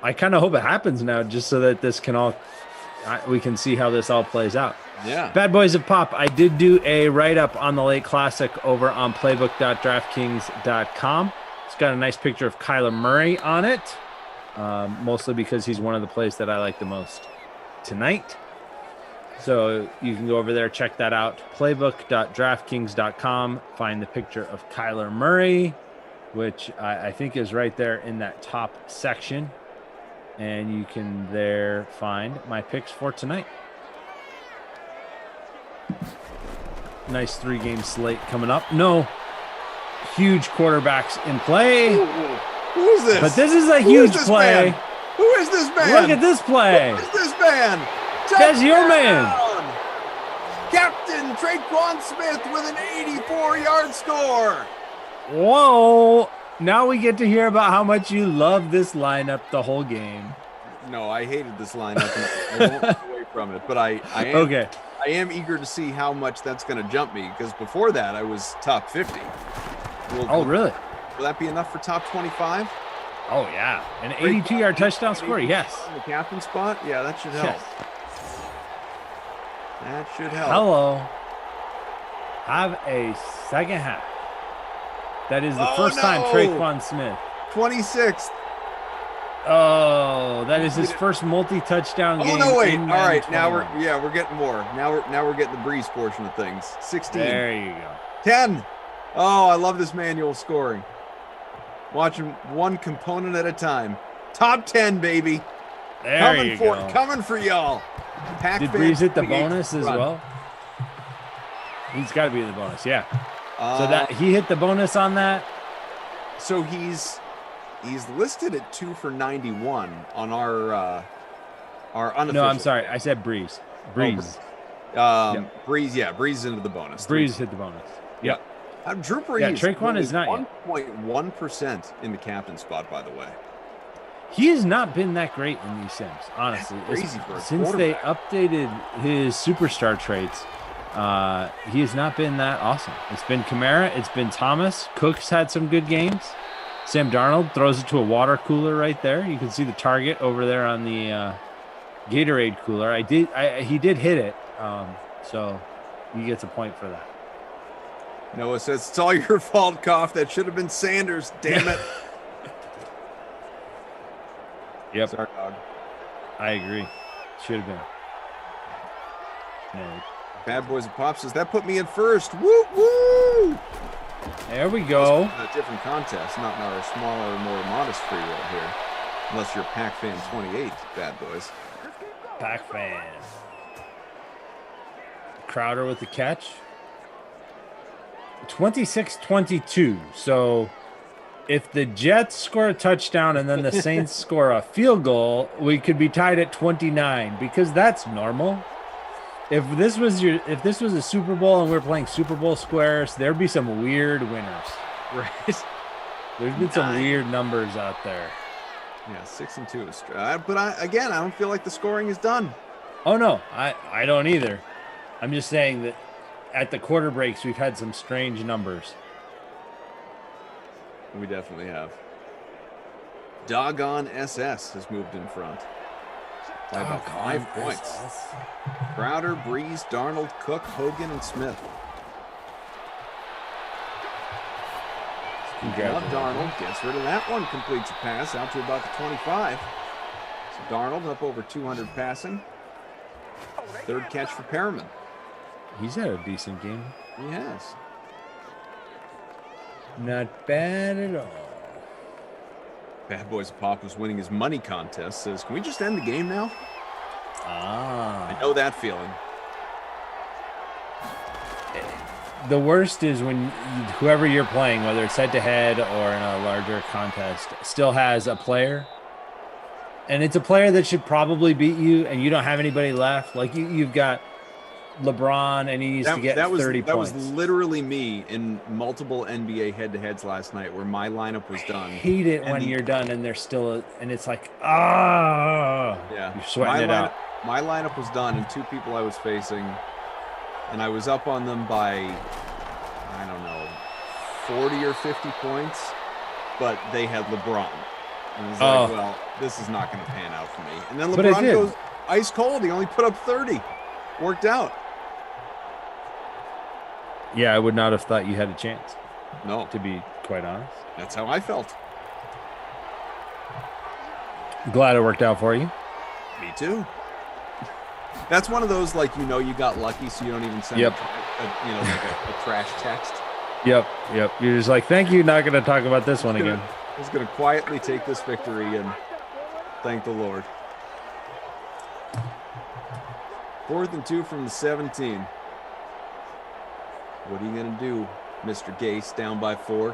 I kind of hope it happens now just so that this can all, we can see how this all plays out. Yeah. Bad Boys of Pop, I did do a write-up on the late classic over on playbook.draftkings.com. It's got a nice picture of Kyler Murray on it, mostly because he's one of the plays that I like the most tonight. So you can go over there, check that out. Playbook.draftkings.com. Find the picture of Kyler Murray, which I think is right there in that top section. And you can there find my picks for tonight. Nice 3-game slate coming up. No huge quarterbacks in play. Who is this? But this is a huge play. Man? Who is this man? Look at this play. Who is this man? That's your man. Captain Traquan Smith with an 84-yard score. Whoa. Now we get to hear about how much you love this lineup the whole game. No, I hated this lineup. I won't get away from it, but I am eager to see how much that's going to jump me, because before that I was top 50. Really? Will that be enough for top 25? Oh, yeah. An 82-yard touchdown score, yes. The captain spot? Yeah, that should help. Yes. That should help. Hello. Have a second half. That is the first time Traquan Smith. 26th. Oh, that is his first multi-touchdown game. Oh no, wait. All right, now we're getting more. Now we're getting the Breeze portion of things. 16. There you go. 10. Oh, I love this manual scoring. Watching one component at a time. Top 10, baby. Coming for y'all. Did Breeze hit the bonus as well? He's got to be in the bonus, yeah. So that he hit the bonus on that. So he's listed at 2 for 91 on our unofficial. No, I'm sorry. I said Breeze. Breeze. Breeze, Breeze into the bonus. Breeze hit the bonus. Yeah. Drew Brees. Yeah, Traquan is not 1.1% in the captain spot, by the way. He has not been that great in these sims, honestly. Crazy for a Since they updated his superstar traits, he has not been that awesome. It's been Kamara, it's been Thomas. Cook's had some good games. Sam Darnold throws it to a water cooler right there. You can see the target over there on the Gatorade cooler. He did hit it, so he gets a point for that. Noah says, it's all your fault, Koff. That should have been Sanders. Damn it. Yep. Sorry, dog. I agree. Should have been. No. Bad Boys of Pop says, that put me in first. Woo, woo. There we go. A different contest, not our smaller, more modest free roll here. Unless you're Pac-Fan 28, Bad Boys. Pac-Fan. Crowder with the catch. 26-22. So if the Jets score a touchdown and then the Saints score a field goal, we could be tied at 29 because that's normal. If this was a Super Bowl and we're playing Super Bowl squares, there'd be some weird winners. Right. There's been some weird numbers out there. Yeah, 6-2 is but I don't feel like the scoring is done. Oh no, I don't either. I'm just saying that at the quarter breaks, we've had some strange numbers. We definitely have. Doggone SS has moved in front by about 5 points. Crowder, Breeze, Darnold, Cook, Hogan, and Smith. Now Darnold gets rid of that one, completes a pass out to about the 25. So Darnold up over 200 passing. Third catch for Perriman. He's had a decent game. He has. Not bad at all. Bad Boys Pop was winning his money contest. Says, can we just end the game now? I know that feeling. The worst is when whoever you're playing, whether it's head-to-head or in a larger contest, still has a player. And it's a player that should probably beat you, and you don't have anybody left. Like, you've got LeBron, and he needs to get 30 points. That was literally me in multiple NBA head-to-heads last night where my lineup was done. I hate it when you're done and there's still and it's like, you're sweating it out. My lineup was done, and 2 people I was facing, and I was up on them by, I don't know, 40 or 50 points, but they had LeBron. And I was like, well, this is not going to pan out for me. And then LeBron goes ice cold. He only put up 30. Worked out. Yeah, I would not have thought you had a chance. No. To be quite honest. That's how I felt. Glad it worked out for you. Me too. That's one of those, like, you got lucky, so you don't even send a trash text. Yep. You're just like, thank you, not going to talk about this one again. I'm just going to quietly take this victory and thank the Lord. 4th and 2 from the 17. What are you going to do, Mr. Gase, down by 4?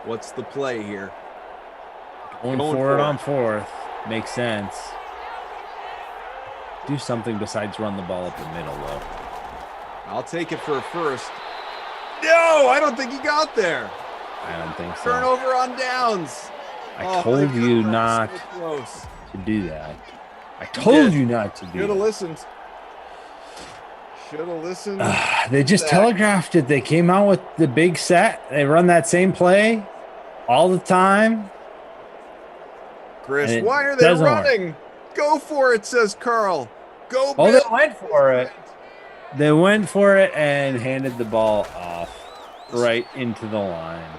What's the play here? Going for it on 4th. Makes sense. Do something besides run the ball up the middle, though. I'll take it for a first. No, I don't think he got there. I don't think so. Turnover on downs. I told you not to do that. I told you not to do that. Should have listened. Should have listened. They just telegraphed it. They came out with the big set. They run that same play all the time. Chris, why are they running? Go for it, says Carl. Go, Bill. They went for it. They went for it and handed the ball off right into the line.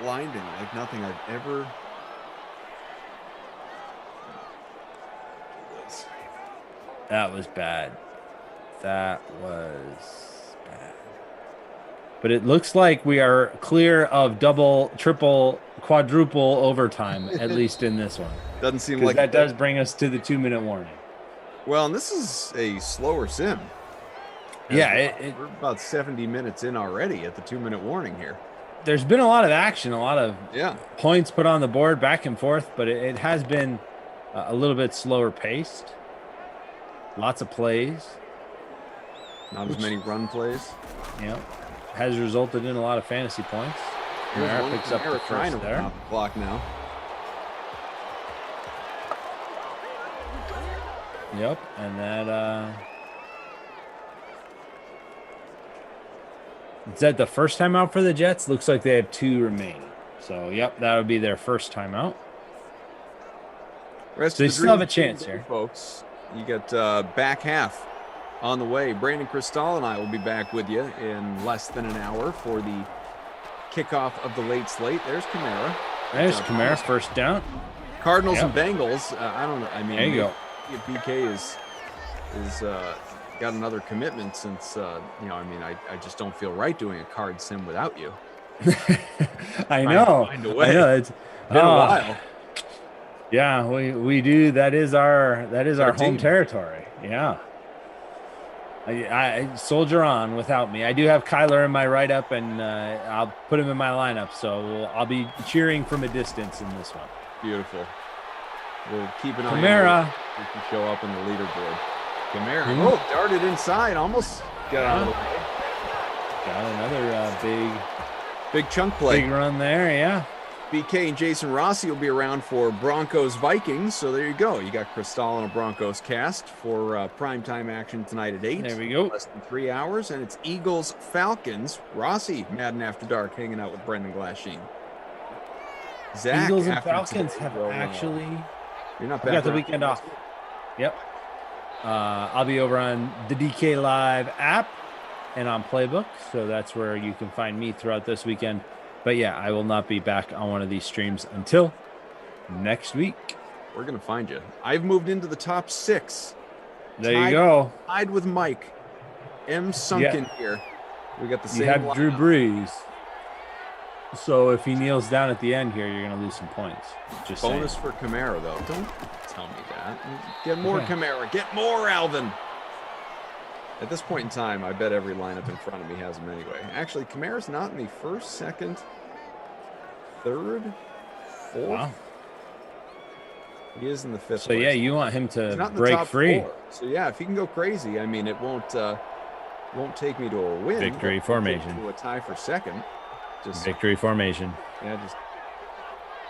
Blinding, like nothing I've ever... That was bad. But it looks like we are clear of double, triple, quadruple overtime, at least in this one. Doesn't seem like that does bring us to the 2-minute warning. Well, and this is a slower sim. Yeah, we're about 70 minutes in already at the 2-minute warning here. there's been a lot of action, a lot of Yeah. points put on the board back and forth, but it has been a little bit slower paced. Lots of plays. Not as many run plays. Yeah, has resulted in a lot of fantasy points. Kamara picks up the trying first to there. run out the clock now. Yep, and that is that the first time out for the Jets? Looks like they have 2 remaining. So, yep, that would be their first time out. Rest So they of the still have a Dream chance Team, here. folks. You got back half on the way. Brandon Cristal and I will be back with you in less than an hour for the kickoff of the late slate. There's Kamara. There's Kamara, first down. Cardinals Yep. and Bengals. I don't know. I mean, There you go. if BK is got another commitment since I just don't feel right doing a card sim without you. I know. Find a way. I know. It's Been a while. Yeah, we do. That is our home team. territory. Yeah. I soldier on without me. I do have Kyler in my write-up, and I'll put him in my lineup. So I'll be cheering from a distance in this one. Beautiful. We'll keep an eye Kamara. on you can show up in the leaderboard. Kamara. Mhm. Oh, darted inside. Almost got out of the way. Got another Big chunk play. big run there. Yeah. BK and Jason Rossi will be around for Broncos Vikings. So there you go. You got Cristal on a Broncos cast for primetime action tonight at 8. There we go. Less than 3 hours. And it's Eagles Falcons. Rossi, Madden After Dark, hanging out with Brendan Glasheen. Zach, Eagles and after Falcons today, have will, actually you're not we back got the around weekend for off. this week. Yep. I'll be over on the DK Live app and on Playbook. So that's where you can find me throughout this weekend. But yeah, I will not be back on one of these streams until next week. We're going to find you. I've moved into the top 6. There you go. Tied with Mike. M sunken here. We got the same You have Drew lineup. Brees. So if he kneels down at the end here, you're going to lose some points. Just Bonus saying. for Kamara, though. Don't tell me that. Get more Okay. Kamara. Get more Alvin. At this point in time, I bet every lineup in front of me has him anyway. Actually, Kamara's not in the first, second, third, fourth. Wow. He is in the 5th. So yeah, place. you want him He's to not in the break top free. 4. So yeah, if he can go crazy, I mean, it won't take me to a win. Victory It'll take me formation. to a tie for second. Just Victory formation. yeah, just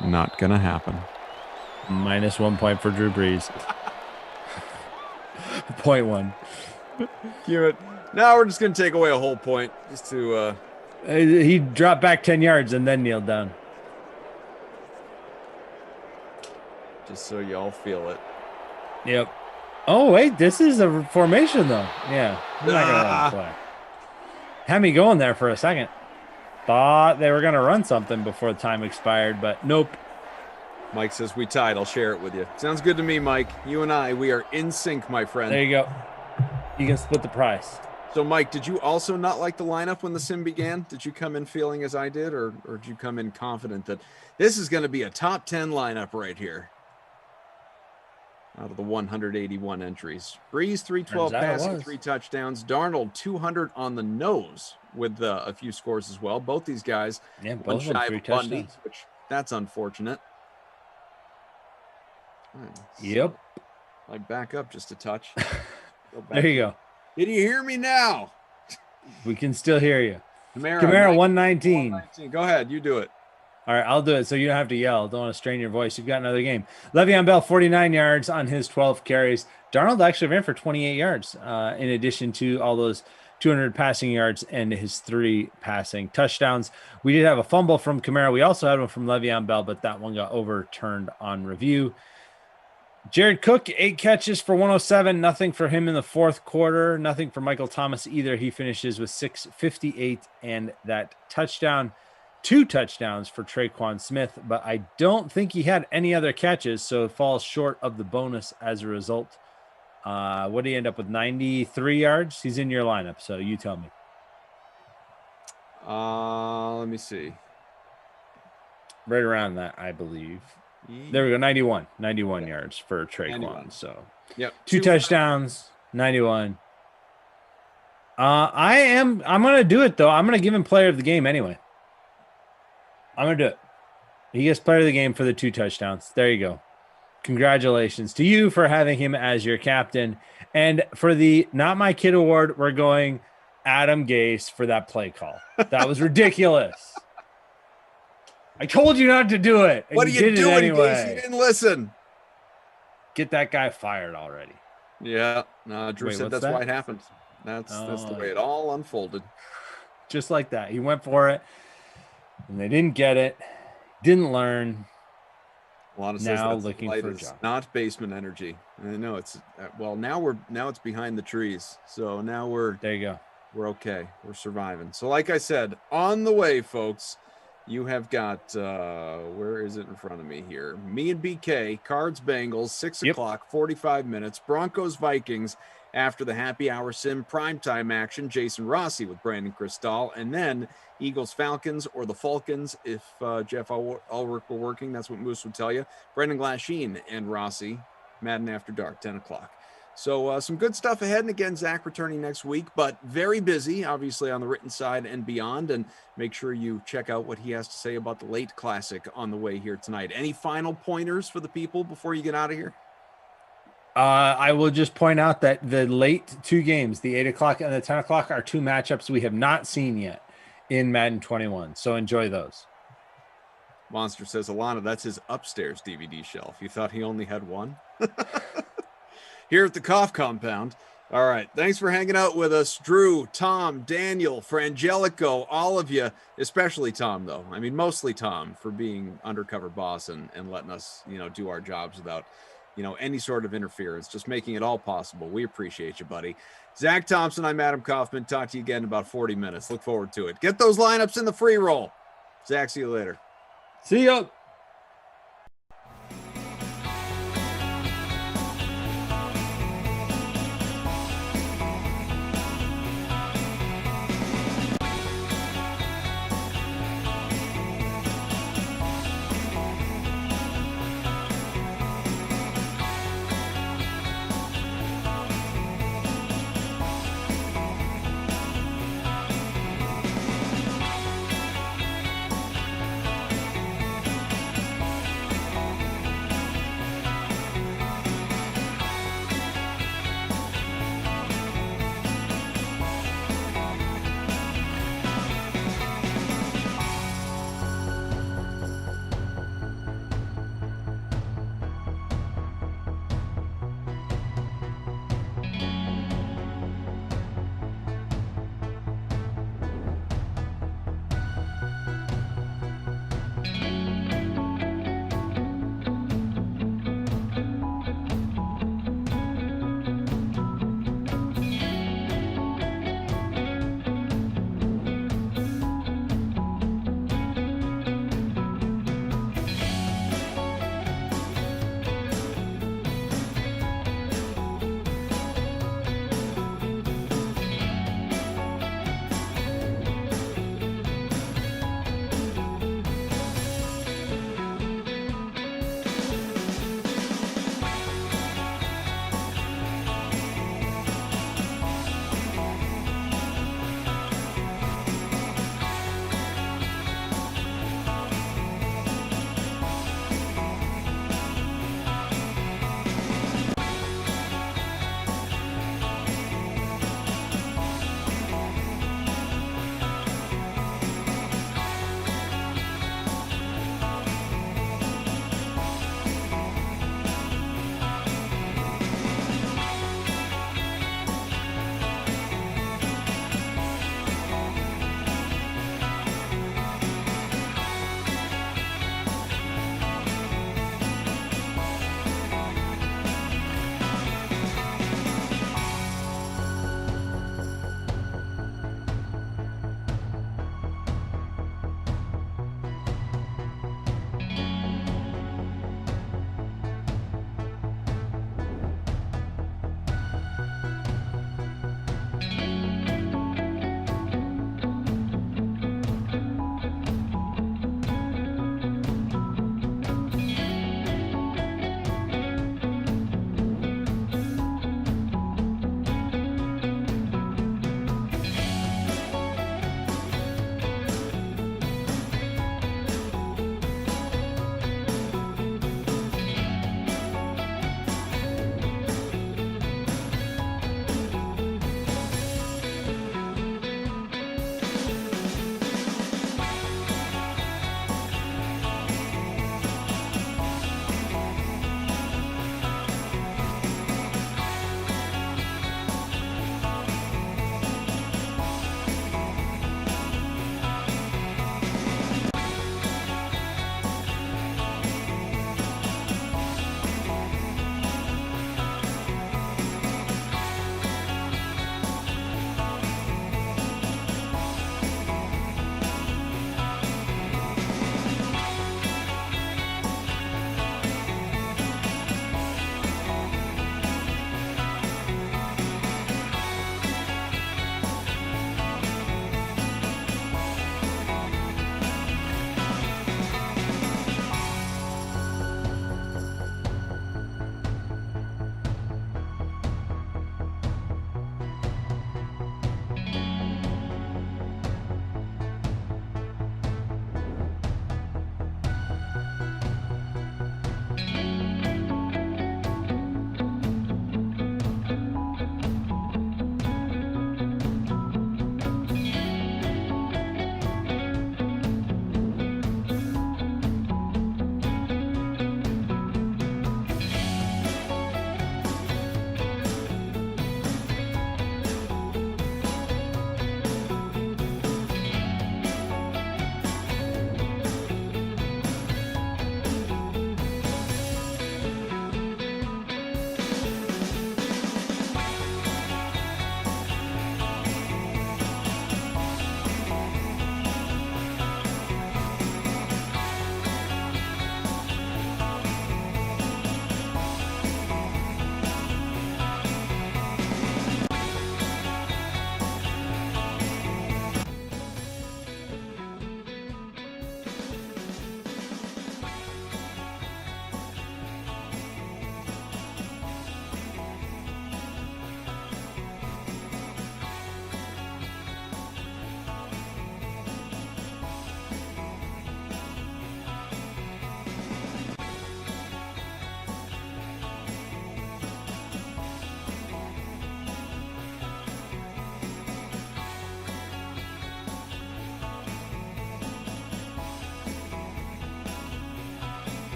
not gonna happen. Minus 1 point for Drew Brees. 0.1. Now we're just gonna take away a whole point just to. He dropped back 10 yards and then kneeled down. Just so y'all feel it. Yep. Oh, wait. This is a formation, though. Yeah. I'm not going to Ah. run the play. Had me going there for a second. Thought they were going to run something before the time expired, but nope. Mike says we tied. I'll share it with you. Sounds good to me, Mike. You and I, we are in sync, my friend. There you go. You can split the price. So, Mike, did you also not like the lineup when the sim began? Did you come in feeling as I did, or did you come in confident that this is going to be a top 10 lineup right here? Out of the 181 entries. Breeze, 312 Turns out it passing, was. 3 touchdowns. Darnold, 200 on the nose with a few scores as well. Both these guys, Yeah, one both of them shy 3 of Bundy, touchdowns. which that's unfortunate. Yep. I back up just a touch. Go back. There you go. Did you hear me now? We can still hear you. Kamara, 119. 119. Go ahead, you do it. All right, I'll do it so you don't have to yell. Don't want to strain your voice. You've got another game. Le'Veon Bell, 49 yards on his 12 carries. Darnold actually ran for 28 yards in addition to all those 200 passing yards and his 3 passing touchdowns. We did have a fumble from Kamara. We also had one from Le'Veon Bell, but that one got overturned on review. Jared Cook, 8 catches for 107. Nothing for him in the fourth quarter. Nothing for Michael Thomas either. He finishes with 658 and that touchdown. 2 touchdowns for Traquan Smith, but I don't think he had any other catches, so it falls short of the bonus as a result. What did he end up with? 93 yards? He's in your lineup, so you tell me. Let me see. Right around that, I believe. There we go, 91 yards for Traquan. 91. So Yep. 2 touchdowns, 91. I'm going to do it, though. I'm going to give him player of the game anyway. I'm going to do it. He gets player of the game for the 2 touchdowns. There you go. Congratulations to you for having him as your captain. And for the Not My Kid award, we're going Adam Gase for that play call. That was ridiculous. I told you not to do it. What are you doing, Gase? You didn't listen. Get that guy fired already. Yeah. No, Drew said that's why it happened. That's the way it all unfolded. Just like that. He went for it, and they didn't get it. Didn't learn. Alana says now that's looking for a job. Not basement energy. I know it's now it's behind the trees. So now there you go. We're okay. We're surviving. So like I said, on the way, folks, you have got where is it in front of me here? Me and BK, Cards Bengals, 6 o'clock, 45 minutes. Broncos Vikings after the happy hour sim primetime action. Jason Rossi with Brandon Cristal, and then Eagles Falcons or the Falcons if Jeff Ulrich were working. That's what Moose would tell you. Brendan Glasheen and Rossi, Madden After Dark, 10 o'clock. So some good stuff ahead. And again, Zach returning next week, but very busy, obviously, on the written side and beyond. And make sure you check out what he has to say about the late classic on the way here tonight. Any final pointers for the people before you get out of here? I will just point out that the late 2 games, the 8 o'clock and the 10 o'clock, are 2 matchups we have not seen yet in Madden 21. So enjoy those. Monster says, Alana, that's his upstairs DVD shelf. You thought he only had one? Here at the Cough Compound. All right. Thanks for hanging out with us. Drew, Tom, Daniel, Frangelico, all of you, especially Tom, though. I mean, mostly Tom for being undercover boss and letting us, do our jobs without, any sort of interference, just making it all possible. We appreciate you, buddy. Zach Thompson, I'm Adam Kaufman. Talk to you again in about 40 minutes. Look forward to it. Get those lineups in the free roll. Zach, see you later. See ya.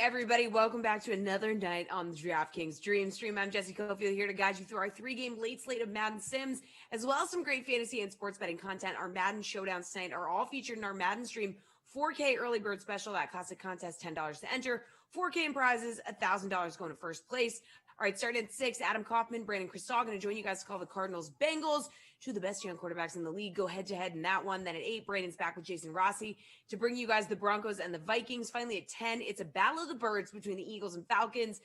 everybody. Welcome back to another night on the DraftKings Dream Stream. I'm Jesse Cofield here to guide you through our 3-game late slate of Madden Sims, as well as some great fantasy and sports betting content. Our Madden Showdowns tonight are all featured in our Madden Stream 4K early bird special. That costs a contest $10 to enter. 4K in prizes, $1,000 going to first place. All right, starting at 6, Adam Kaufman, Brandon Krisztal going to join you guys to call the Cardinals-Bengals. Two of the best young quarterbacks in the league go head-to-head in that one. Then at 8, Brandon's back with Jason Rossi to bring you guys the Broncos and the Vikings. Finally at 10, it's a battle of the birds between the Eagles and Falcons.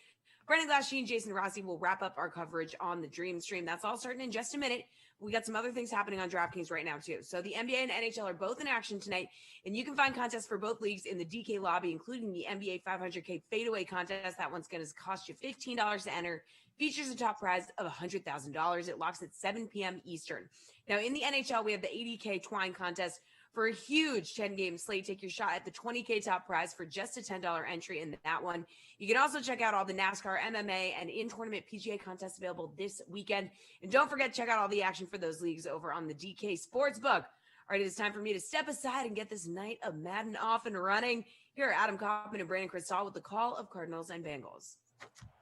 Brendan Glasheen and Jason Rossi will wrap up our coverage on the Dream Stream. That's all starting in just a minute. We got some other things happening on DraftKings right now, too. So the NBA and NHL are both in action tonight, and you can find contests for both leagues in the DK lobby, including the NBA 500K fadeaway contest. That one's going to cost you $15 to enter. Features a top prize of $100,000. It locks at 7 p.m. Eastern. Now, in the NHL, we have the 80K Twine contest. For a huge 10-game slate, take your shot at the 20K top prize for just a $10 entry in that one. You can also check out all the NASCAR, MMA, and in-tournament PGA contests available this weekend. And don't forget to check out all the action for those leagues over on the DK Sportsbook. All right, it is time for me to step aside and get this night of Madden off and running. Here are Adam Kaufman and Brandon Krisztal with the call of Cardinals and Bengals.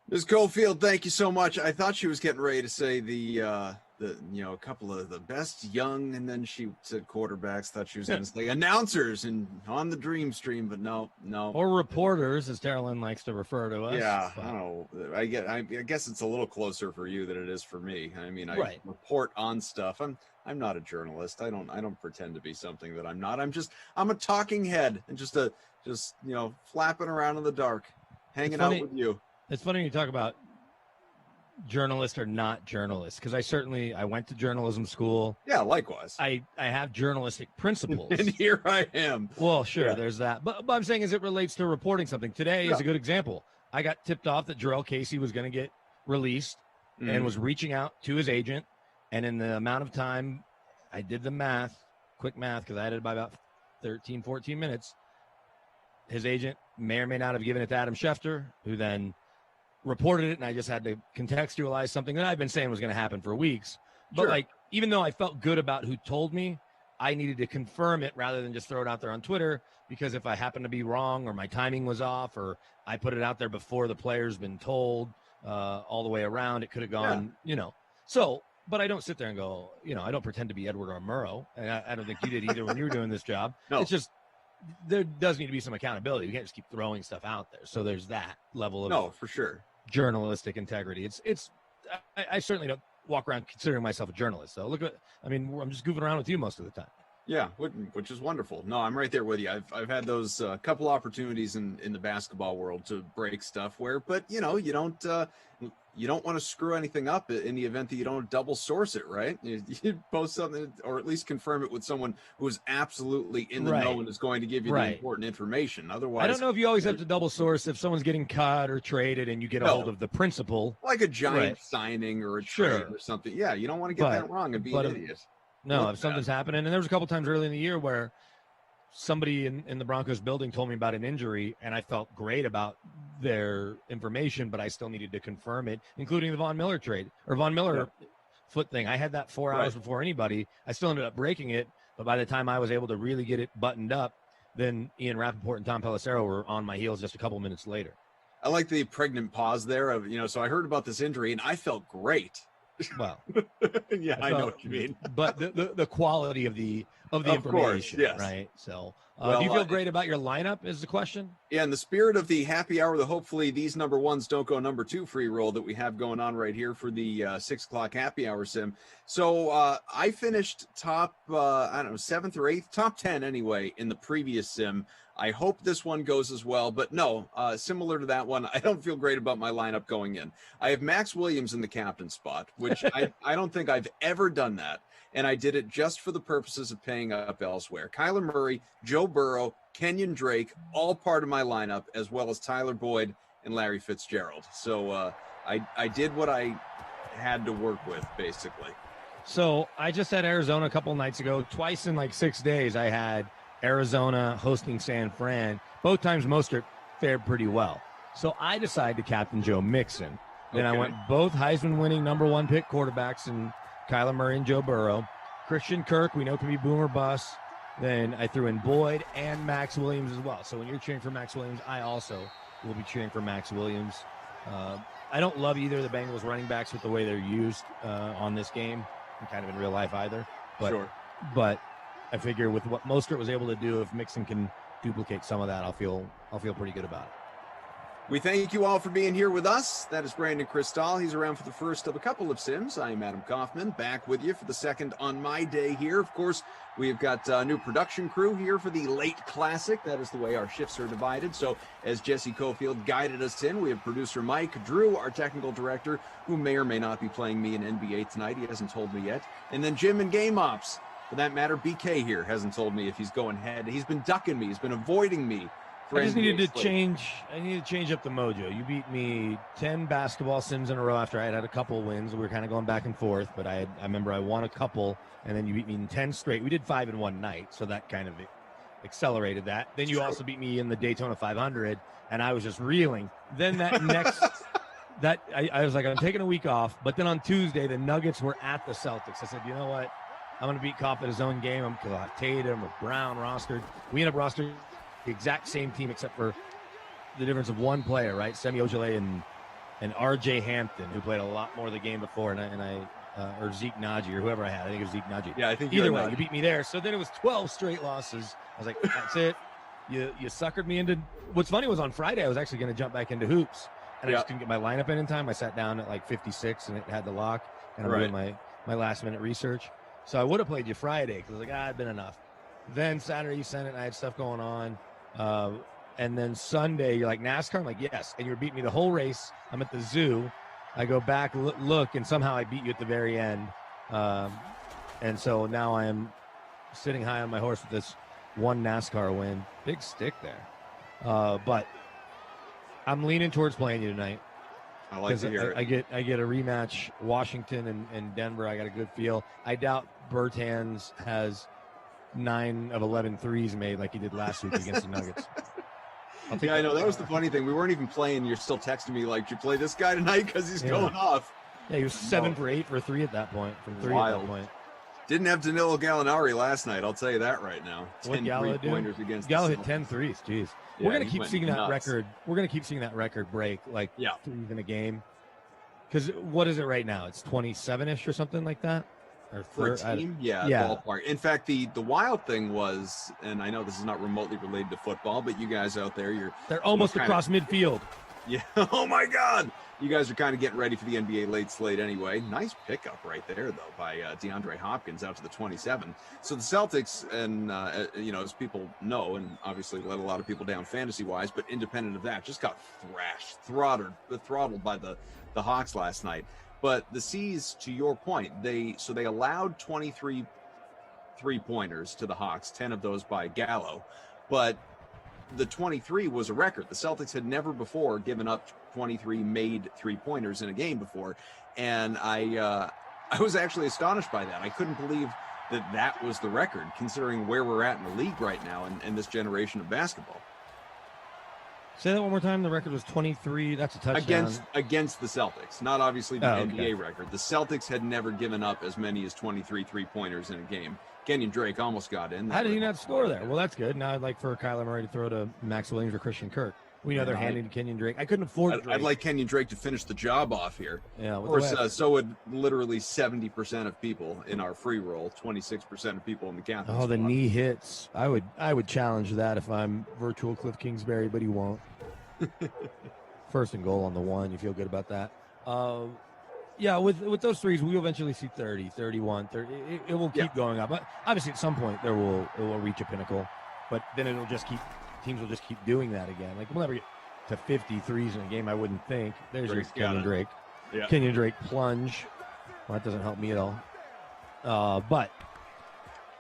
Ms. Cofield, thank you so much. I thought she was getting ready to say a couple of the best young, and then she said quarterbacks. Thought she was going to say announcers and on the Dream Stream, but no. Or reporters, as Carolyn likes to refer to us. Yeah, but I don't know. I guess it's a little closer for you than it is for me. I mean, I report on stuff. I'm not a journalist. I don't pretend to be something that I'm not. I'm a talking head and just flapping around in the dark, hanging out with you. It's funny you talk about journalist or not journalist, because I went to journalism school. Yeah, likewise. I have journalistic principles. And here I am. Well, sure, there's that. But I'm saying as it relates to reporting something, today is a good example. I got tipped off that Jarrell Casey was going to get released and was reaching out to his agent. And in the amount of time, I did the quick math, because I had it by about 13, 14 minutes. His agent may or may not have given it to Adam Schefter, who then reported it, and I just had to contextualize something that I've been saying was going to happen for weeks. But even though I felt good about who told me, I needed to confirm it rather than just throw it out there on Twitter, because if I happen to be wrong or my timing was off or I put it out there before the player's been told all the way around, it could have gone, So, but I don't sit there and go, I don't pretend to be Edward R. Murrow, and I don't think you did either when you were doing this job. No. It's just there does need to be some accountability. You can't just keep throwing stuff out there. So there's that level of for sure, journalistic integrity. I certainly don't walk around considering myself a journalist. So I'm just goofing around with you most of the time. Yeah, which is wonderful. No, I'm right there with you. I've had those couple opportunities in the basketball world to break stuff but you don't want to screw anything up in the event that you don't double source it, right? You post something or at least confirm it with someone who is absolutely in the know and is going to give you the important information. Otherwise, I don't know if you always have to double source if someone's getting cut or traded and you get a hold of the principal. Like a giant signing or a trade or something. Yeah, you don't want to get that wrong and be an idiot. No, if something's happening, and there was a couple times early in the year where somebody in the Broncos building told me about an injury, and I felt great about their information, but I still needed to confirm it, including the Von Miller trade or Von Miller foot thing. I had that 4 hours before anybody. I still ended up breaking it, but by the time I was able to really get it buttoned up, then Ian Rappaport and Tom Pelissero were on my heels just a couple minutes later. I like the pregnant pause there of, so I heard about this injury and I felt great. Well, I know what you mean. But the quality of the information, right? So, do you feel great about your lineup? Is the question? Yeah, in the spirit of the happy hour, that hopefully these number ones don't go number 2 free roll that we have going on right here for the 6 o'clock happy hour sim. So I finished top 7th or 8th, top 10 anyway in the previous sim. I hope this one goes as well, but no, similar to that one, I don't feel great about my lineup going in. I have Max Williams in the captain spot, which I don't think I've ever done that, and I did it just for the purposes of paying up elsewhere. Kyler Murray, Joe Burrow, Kenyon Drake, all part of my lineup, as well as Tyler Boyd and Larry Fitzgerald. So I did what I had to work with, basically. So I just had Arizona a couple nights ago. Twice in like 6 days, I had Arizona hosting San Fran. Both times Mostert fared pretty well. So I decided to captain Joe Mixon. Then I went both Heisman-winning number 1 pick quarterbacks in Kyler Murray and Joe Burrow. Christian Kirk, we know can be boom or bust. Then I threw in Boyd and Max Williams as well. So when you're cheering for Max Williams, I also will be cheering for Max Williams. I don't love either of the Bengals running backs with the way they're used on this game, and kind of in real life either. But, Sure. But I figure with what Mostert was able to do, if Mixon can duplicate some of that, I'll feel pretty good about it. We thank you all for being here with us. That is Brandon Cristal. He's around for the first of a couple of Sims. I am Adam Kaufman, back with you for the second on my day here. Of course, we've got a new production crew here for the late classic. That is the way our shifts are divided. So as Jesse Cofield guided us in, we have producer Mike, Drew, our technical director, who may or may not be playing me in NBA tonight. He hasn't told me yet. And then Jim and Game Ops. For that matter, BK here hasn't told me if he's going ahead. He's been ducking me. He's been avoiding me. I just needed to change. I needed to change up the mojo. You beat me 10 basketball Sims in a row after I had a couple wins. We were kind of going back and forth, but I remember I won a couple, and then you beat me in 10 straight. We did 5 in one night, so that kind of accelerated that. Then you also beat me in the Daytona 500, and I was just reeling. Then that next, I was like, I'm taking a week off. But then on Tuesday, the Nuggets were at the Celtics. I said, you know what? I'm going to beat Kopp at his own game. I'm going to have Tatum or Brown rostered. We end up rostered the exact same team except for the difference of one player, right? Semi Ojeleye and R.J. Hampton, who played a lot more the game before, or Zeke Naji or whoever I had. I think it was Zeke Naji. Yeah, I think either way, you beat me there. So then it was 12 straight losses. I was like, that's it. You suckered me into. What's funny was on Friday I was actually going to jump back into hoops, and I just didn't get my lineup in time. I sat down at like 56 and it had the lock, and I'm doing my last minute research. So I would have played you Friday because I was like, it'd been enough. Then Saturday you sent it, and I had stuff going on. And then Sunday, you're like, NASCAR? I'm like, yes. And you were beating me the whole race. I'm at the zoo. I go back, look, and somehow I beat you at the very end. And so now I am sitting high on my horse with this one NASCAR win. Big stick there. But I'm leaning towards playing you tonight. I like to hear it. I get a rematch, Washington and Denver. I got a good feel. I doubt Bertans has 9 of 11 threes made like he did last week against the Nuggets. I know. That was the funny thing. We weren't even playing. You're still texting me like, you play this guy tonight because he's going off. Yeah, he was 7 for 8 for 3 at that point. From 3 at that point. Didn't have Danilo Gallinari last night. I'll tell you that right now. 10 3-pointers against Gallo hit 10 threes. Jeez. Yeah, we're gonna keep seeing that record. We're gonna keep seeing that record break like 3 in a game. Because what is it right now? It's 27-ish or something like that. Or for a team, ballpark. In fact, the wild thing was, and I know this is not remotely related to football, but you guys out there, they're almost across midfield. Yeah. Oh my God. You guys are kind of getting ready for the NBA late slate anyway. Nice pickup right there, though, by DeAndre Hopkins out to the 27. So the Celtics, and as people know, and obviously let a lot of people down fantasy-wise, but independent of that, just got throttled by the Hawks last night. But the C's, to your point, they allowed 23 3-pointers to the Hawks, 10 of those by Gallo, but the 23 was a record. The Celtics had never before given up 23 made 3-pointers in a game before, and I was actually astonished by that. I couldn't believe that was the record, considering where we're at in the league right now and this generation of basketball. Say that one more time. The record was 23. That's a touchdown. Against the Celtics, not obviously the NBA record. The Celtics had never given up as many as 23 3-pointers in a game. Kenyon Drake almost got in. How did he not score there? Well, that's good. Now I'd like for Kyler Murray to throw to Max Williams or Christian Kirk. We know they're handing to Kenyon Drake. I couldn't afford Drake. I'd like Kenyon Drake to finish the job off here. Yeah, of course, so would literally 70% of people in our free roll, 26% of people in the captain. Oh, the knee hits. I would challenge that if I'm virtual Cliff Kingsbury, but he won't. First and goal on the 1. You feel good about that? Yeah, with those threes, we will eventually see 30, 31, 30. It will keep going up. But obviously, at some point, it will reach a pinnacle. But then teams will just keep doing that again. Like, we'll never get to 50 threes in a game, I wouldn't think. There's your Kenyon Drake. Yeah. Kenyon Drake plunge. Well, that doesn't help me at all. But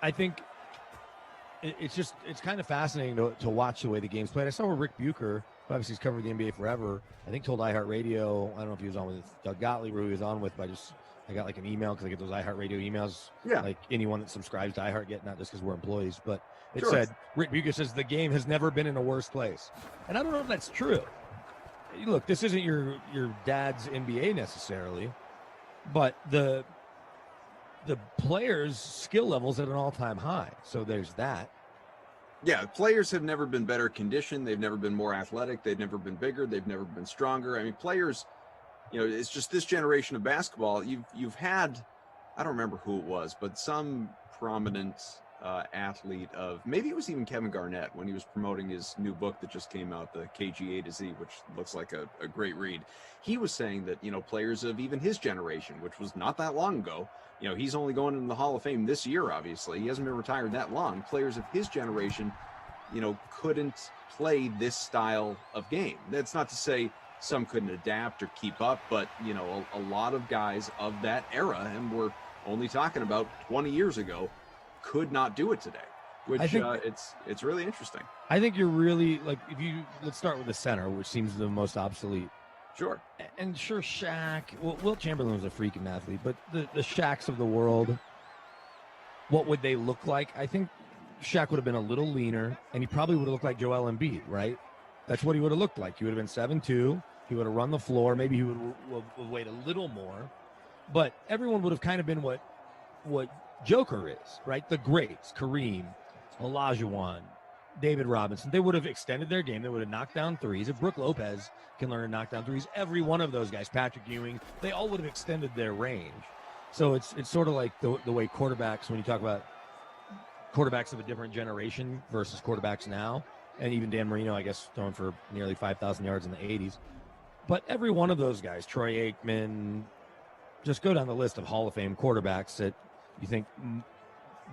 I think it's kind of fascinating to watch the way the game's played. I saw where Rick Bucher, who obviously he's covered the NBA forever, I think told iHeartRadio, I don't know if he was on with Doug Gottlieb or who he was on with, but I got like an email because I get those iHeartRadio emails. Yeah. Like anyone that subscribes to iHeart get, not just because we're employees, but it said, Rick Bucher says the game has never been in a worse place. And I don't know if that's true. Look, this isn't your dad's NBA necessarily, but the players' skill level's at an all-time high. So there's that. Yeah, players have never been better conditioned. They've never been more athletic. They've never been bigger. They've never been stronger. I mean, players, it's just this generation of basketball. You've had, I don't remember who it was, but some prominent athlete of, maybe it was even Kevin Garnett when he was promoting his new book that just came out, the KGA to Z, which looks like a great read. He was saying that, players of even his generation, which was not that long ago, he's only going in the Hall of Fame this year, obviously. He hasn't been retired that long. Players of his generation, couldn't play this style of game. That's not to say some couldn't adapt or keep up, but, a lot of guys of that era, and we're only talking about 20 years ago, could not do it today, which I think, it's really interesting. I think you're really, let's start with the center, which seems the most obsolete. Sure. And sure, Shaq, Wilt Chamberlain was a freaking athlete, but the Shaqs of the world, what would they look like? I think Shaq would have been a little leaner, and he probably would have looked like Joel Embiid, right? That's what he would have looked like. He would have been 7'2". He would have run the floor. Maybe he would have weighed a little more, but everyone would have kind of been what Joker is, right? The greats, Kareem, Olajuwon, David Robinson. They would have extended their game. They would have knocked down threes. If Brook Lopez can learn to knock down threes, every one of those guys, Patrick Ewing, they all would have extended their range. So it's sort of like the way quarterbacks, when you talk about quarterbacks of a different generation versus quarterbacks now, and even Dan Marino, I guess, throwing for nearly 5,000 yards in the 80s. But every one of those guys, Troy Aikman, just go down the list of Hall of Fame quarterbacks that you think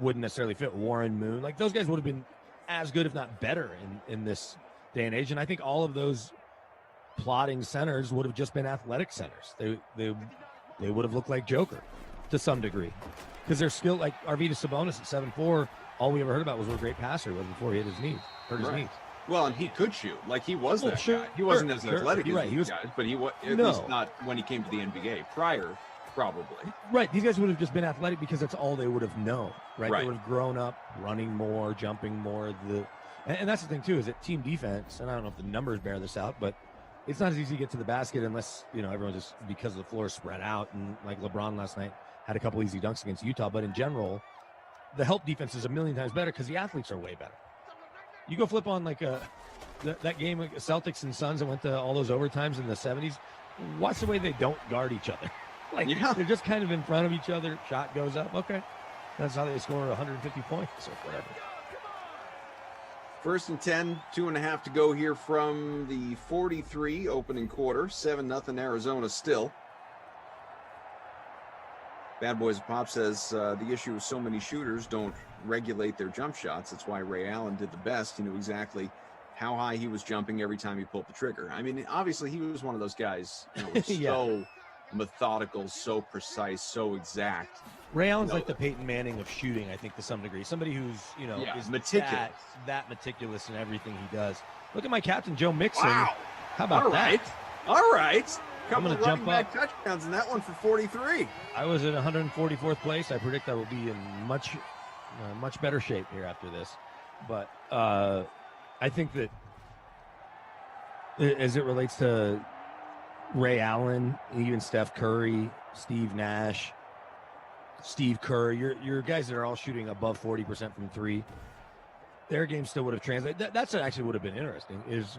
wouldn't necessarily fit. Warren Moon, like those guys would have been as good, if not better, in this day and age. And I think all of those plotting centers would have just been athletic centers. They would have looked like Joker to some degree, because they're still like Arvydas Sabonis at 7'4". All we ever heard about was what a great passer he was before he hurt his knees. Well, and he could shoot. Like, he was that guy. He wasn't as athletic as these guys, but he was at least not when he came to the NBA. Prior, probably. Right. These guys would have just been athletic because that's all they would have known, right? They would have grown up running more, jumping more. And that's the thing, too, is that team defense, and I don't know if the numbers bear this out, but it's not as easy to get to the basket unless, everyone's just, because the floor is spread out. And like LeBron last night had a couple easy dunks against Utah. But in general, the help defense is a million times better because the athletes are way better. You go flip on that game, like Celtics and Suns that went to all those overtimes in the 70s. Watch the way they don't guard each other. They're just kind of in front of each other. Shot goes up. Okay. That's how they score 150 points or whatever. 1st and 10, 2.5 to go here from the 43 opening quarter. 7-0 Arizona still. Bad Boys Pop says the issue is so many shooters don't regulate their jump shots. That's why Ray Allen did the best. He knew exactly how high he was jumping every time he pulled the trigger. I mean, obviously he was one of those guys, so methodical, so precise, so exact. Ray Allen's like the Peyton Manning of shooting, I think, to some degree. Somebody who's, is meticulous. That meticulous in everything he does. Look at my captain, Joe Mixon. Wow. How about that? All right. I'm going to jump up. Touchdowns in that one for 43. I was in 144th place. I predict I will be in much better shape here after this. But I think that as it relates to Ray Allen, even Steph Curry, Steve Nash, Steve Kerr, your guys that are all shooting above 40% from three, their game still would have translated. That's actually would have been interesting, is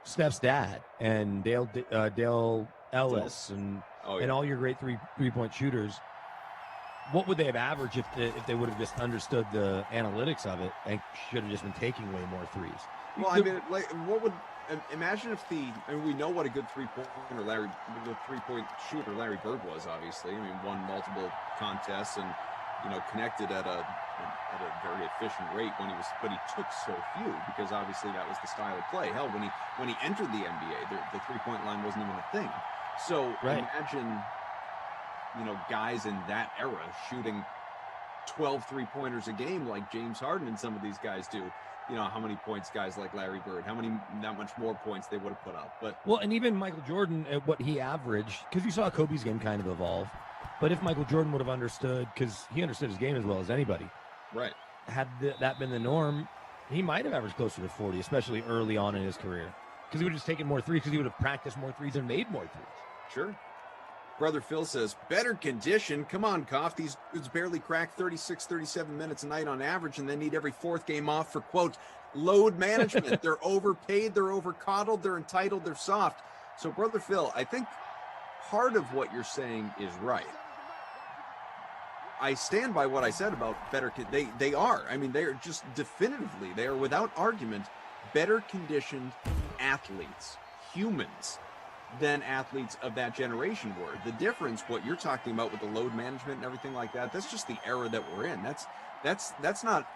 Steph's dad and Dale Ellis and all your great three-point shooters. What would they have averaged if they would have just understood the analytics of it and should have just been taking way more threes? Well, I mean, what would imagine if we know what a good three-point shooter Larry Bird was. Obviously, I mean, won multiple contests and connected at a very efficient rate but he took so few because obviously that was the style of play. Hell, when he entered the NBA, the three-point line wasn't even a thing. So imagine, guys in that era shooting 12 three-pointers a game like James Harden and some of these guys do. How many points guys like Larry Bird, that much more points they would have put up. And even Michael Jordan, at what he averaged, because you saw Kobe's game kind of evolve. But if Michael Jordan would have understood, because he understood his game as well as anybody, right? Had that been the norm, he might have averaged closer to 40, especially early on in his career, because he would have just taken more threes, because he would have practiced more threes and made more threes. Sure. Brother Phil says, better condition. Come on, Koff. These dudes barely crack 36, 37 minutes a night on average, and they need every fourth game off for, quote, load management. They're overpaid, they're overcoddled, they're entitled, they're soft. So, Brother Phil, I think part of what you're saying is right. I stand by what I said about better. They are. I mean, they are just definitively, they are without argument better conditioned athletes, humans, than athletes of that generation were. The difference, what you're talking about with the load management and everything like that, that's just the era that we're in. That's not,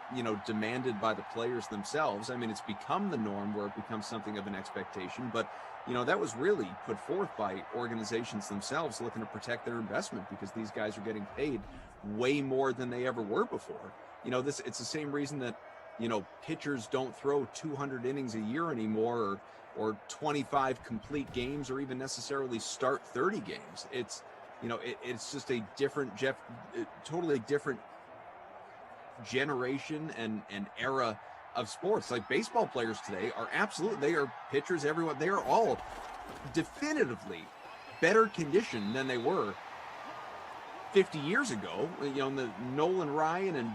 demanded by the players themselves. I mean, it's become the norm where it becomes something of an expectation, but that was really put forth by organizations themselves looking to protect their investment, because these guys are getting paid way more than they ever were before. It's the same reason that, pitchers don't throw 200 innings a year anymore, or 25 complete games, or even necessarily start 30 games. It's, it's just a different, totally different generation and era of sports. Like baseball players today are they are pitchers, everyone, they are all definitively better conditioned than they were 50 years ago. The Nolan Ryan and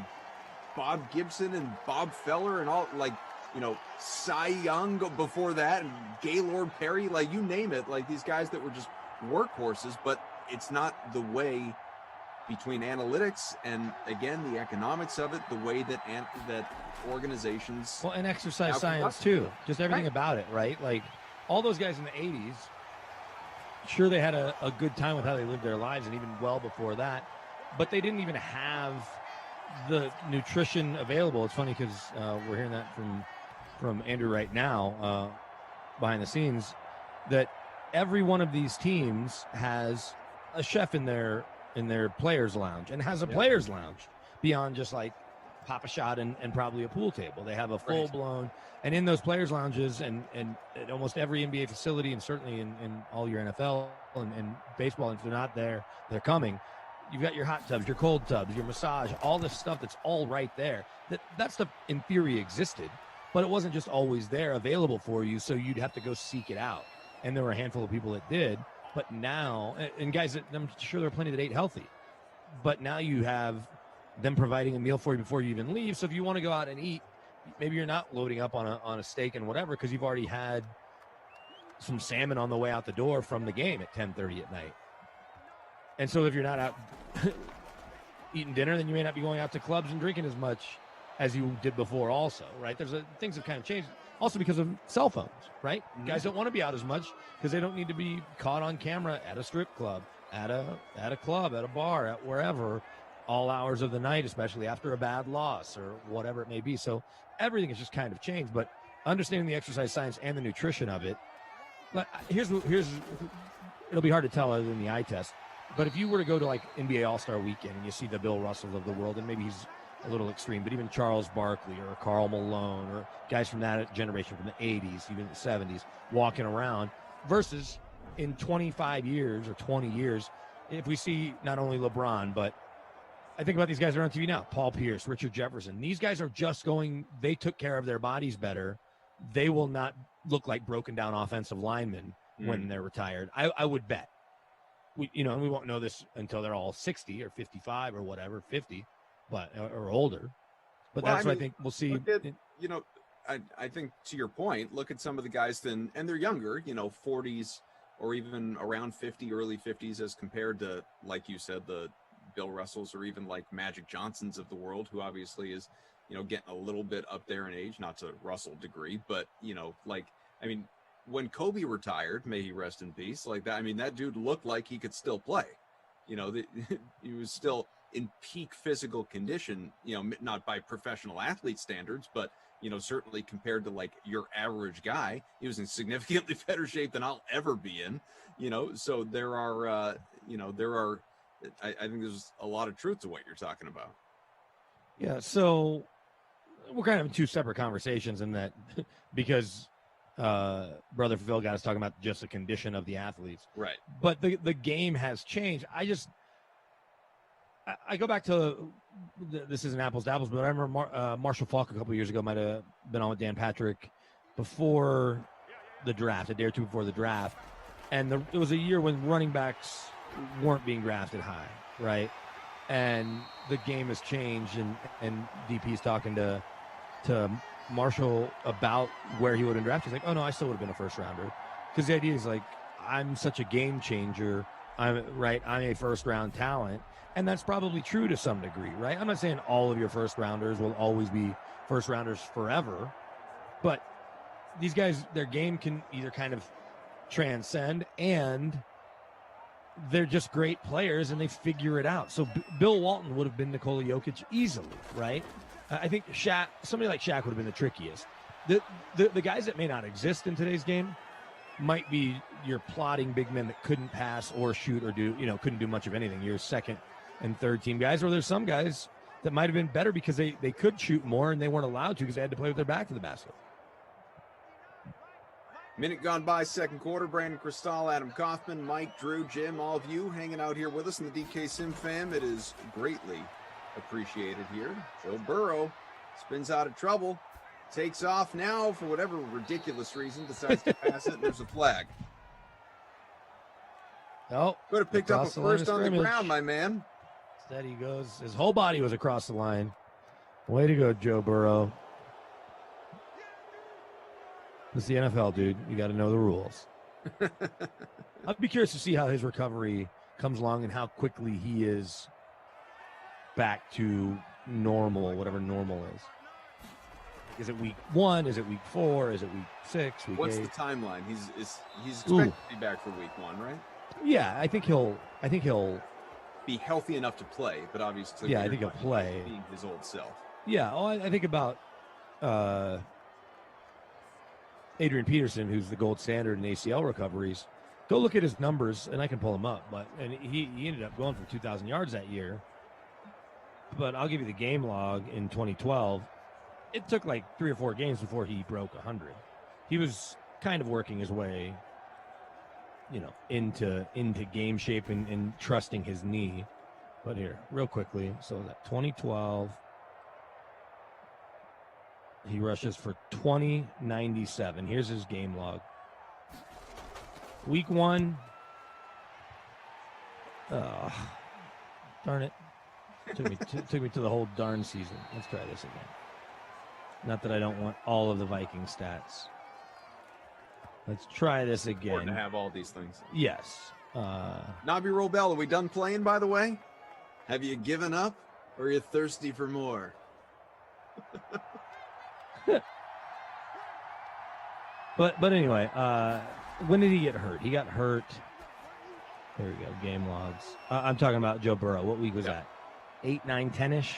Bob Gibson and Bob Feller and all, Cy Young before that, and Gaylord Perry, you name it, these guys that were just workhorses. But it's not the way between analytics and, again, the economics of it, the way that organizations... Well, and exercise science, too. Just everything about it, right? Like, all those guys in the 80s, sure, they had a good time with how they lived their lives, and even well before that, but they didn't even have the nutrition available. It's funny because we're hearing that from Andrew right now, behind the scenes, that every one of these teams has a chef in their players lounge, and has a players lounge beyond just pop a shot and probably a pool table. They have a full blown, and in those players lounges and at almost every NBA facility, and certainly in all your NFL and baseball, and if they're not there, they're coming. You've got your hot tubs, your cold tubs, your massage, all this stuff that's all right there. That stuff in theory existed, but it wasn't just always there available for you, so you'd have to go seek it out. And there were a handful of people that did. But now, and guys, I'm sure there are plenty that ate healthy, but now you have them providing a meal for you before you even leave. So if you want to go out and eat, maybe you're not loading up on a steak and whatever, because you've already had some salmon on the way out the door from the game at 10:30 at night. And so if you're not out eating dinner, then you may not be going out to clubs and drinking as much as you did before also, right? Things have kind of changed. Also because of cell phones, right? Mm-hmm. Guys don't want to be out as much because they don't need to be caught on camera at a strip club, at a club, at a bar, at wherever, all hours of the night, especially after a bad loss or whatever it may be. So everything has just kind of changed. But understanding the exercise science and the nutrition of it, here's it'll be hard to tell other than the eye test. But if you were to go to NBA All-Star Weekend and you see the Bill Russells of the world, and maybe he's a little extreme, but even Charles Barkley or Karl Malone or guys from that generation, from the 80s, even the 70s, walking around, versus in 25 years or 20 years, if we see not only LeBron, but I think about these guys that are on TV now, Paul Pierce, Richard Jefferson. These guys are just they took care of their bodies better. They will not look like broken down offensive linemen when they're retired. I would bet. And we won't know this until they're all 60 or 55 or whatever, 50. Or older, but that's what I think we'll see. I think to your point, look at some of the guys and they're younger, 40s or even around 50, early 50s, as compared to, like you said, the Bill Russells or even Magic Johnsons of the world, who obviously is, getting a little bit up there in age, not to Russell degree, but when Kobe retired, may he rest in peace, that dude looked like he could still play. He was still in peak physical condition, not by professional athlete standards, but, certainly compared to your average guy, he was in significantly better shape than I'll ever be in, so there are, I think there's a lot of truth to what you're talking about. Yeah. So we're kind of in two separate conversations in that, because Brother Phil got us talking about just the condition of the athletes. Right. But the game has changed. I go back to, this isn't apples to apples, but I remember Marshall Faulk a couple of years ago might have been on with Dan Patrick before the draft, a day or two before the draft. And it was a year when running backs weren't being drafted high, right? And the game has changed, and DP's talking to Marshall about where he would have been drafted. He's like, oh no, I still would have been a first rounder. Because the idea is like, I'm such a game changer. I'm a first round talent. And that's probably true to some degree, right? I'm not saying all of your first rounders will always be first rounders forever, but these guys, their game can either kind of transcend, and they're just great players and they figure it out. So Bill Walton would have been Nikola Jokic easily, right? I think somebody like Shaq would have been the trickiest. The guys that may not exist in today's game might be your plodding big men that couldn't pass or shoot or couldn't do much of anything. Your second and third team guys, or there's some guys that might have been better because they could shoot more and they weren't allowed to because they had to play with their back to the basket. Minute gone by, second quarter. Brandon Cristal, Adam Kaufman, Mike, Drew, Jim, all of you hanging out here with us in the DK Sim fam. It is greatly appreciated here. Joe Burrow spins out of trouble, takes off now for whatever ridiculous reason, decides to pass it, and there's a flag. Oh, could have picked up a first on the ground, my man. Instead he goes, his whole body was across the line. Way to go, Joe Burrow. This is the NFL, dude. You got to know the rules. I'd be curious to see how his recovery comes along and how quickly he is back to normal, whatever normal is. Is it week 1? Is it week 4? Is it week 6? Week What's 8? the timeline? He's expected to be back for week 1, right? Yeah, I think he'll be healthy enough to play, but obviously, I think he'll play. Being his old self. Yeah, I think about Adrian Peterson, who's the gold standard in ACL recoveries. Go look at his numbers, and I can pull them up. And he ended up going for 2,000 yards that year. But I'll give you the game log in 2012. It took like 3 or 4 games before he broke 100. He was kind of working his way, into game shape and trusting his knee. But here, real quickly, so that 2012. He rushes for 20.97. Here's his game log. Week 1. Darn it. Took me to the whole darn season. Let's try this again. Not that I don't want all of the Viking stats. Let's try this again. Important to have all these things. Yes. Nabi Robel, are we done playing, by the way? Have you given up, or are you thirsty for more? But anyway, when did he get hurt? He got hurt. There we go. Game logs. I'm talking about Joe Burrow. What week was that? 8, 9, 10-ish.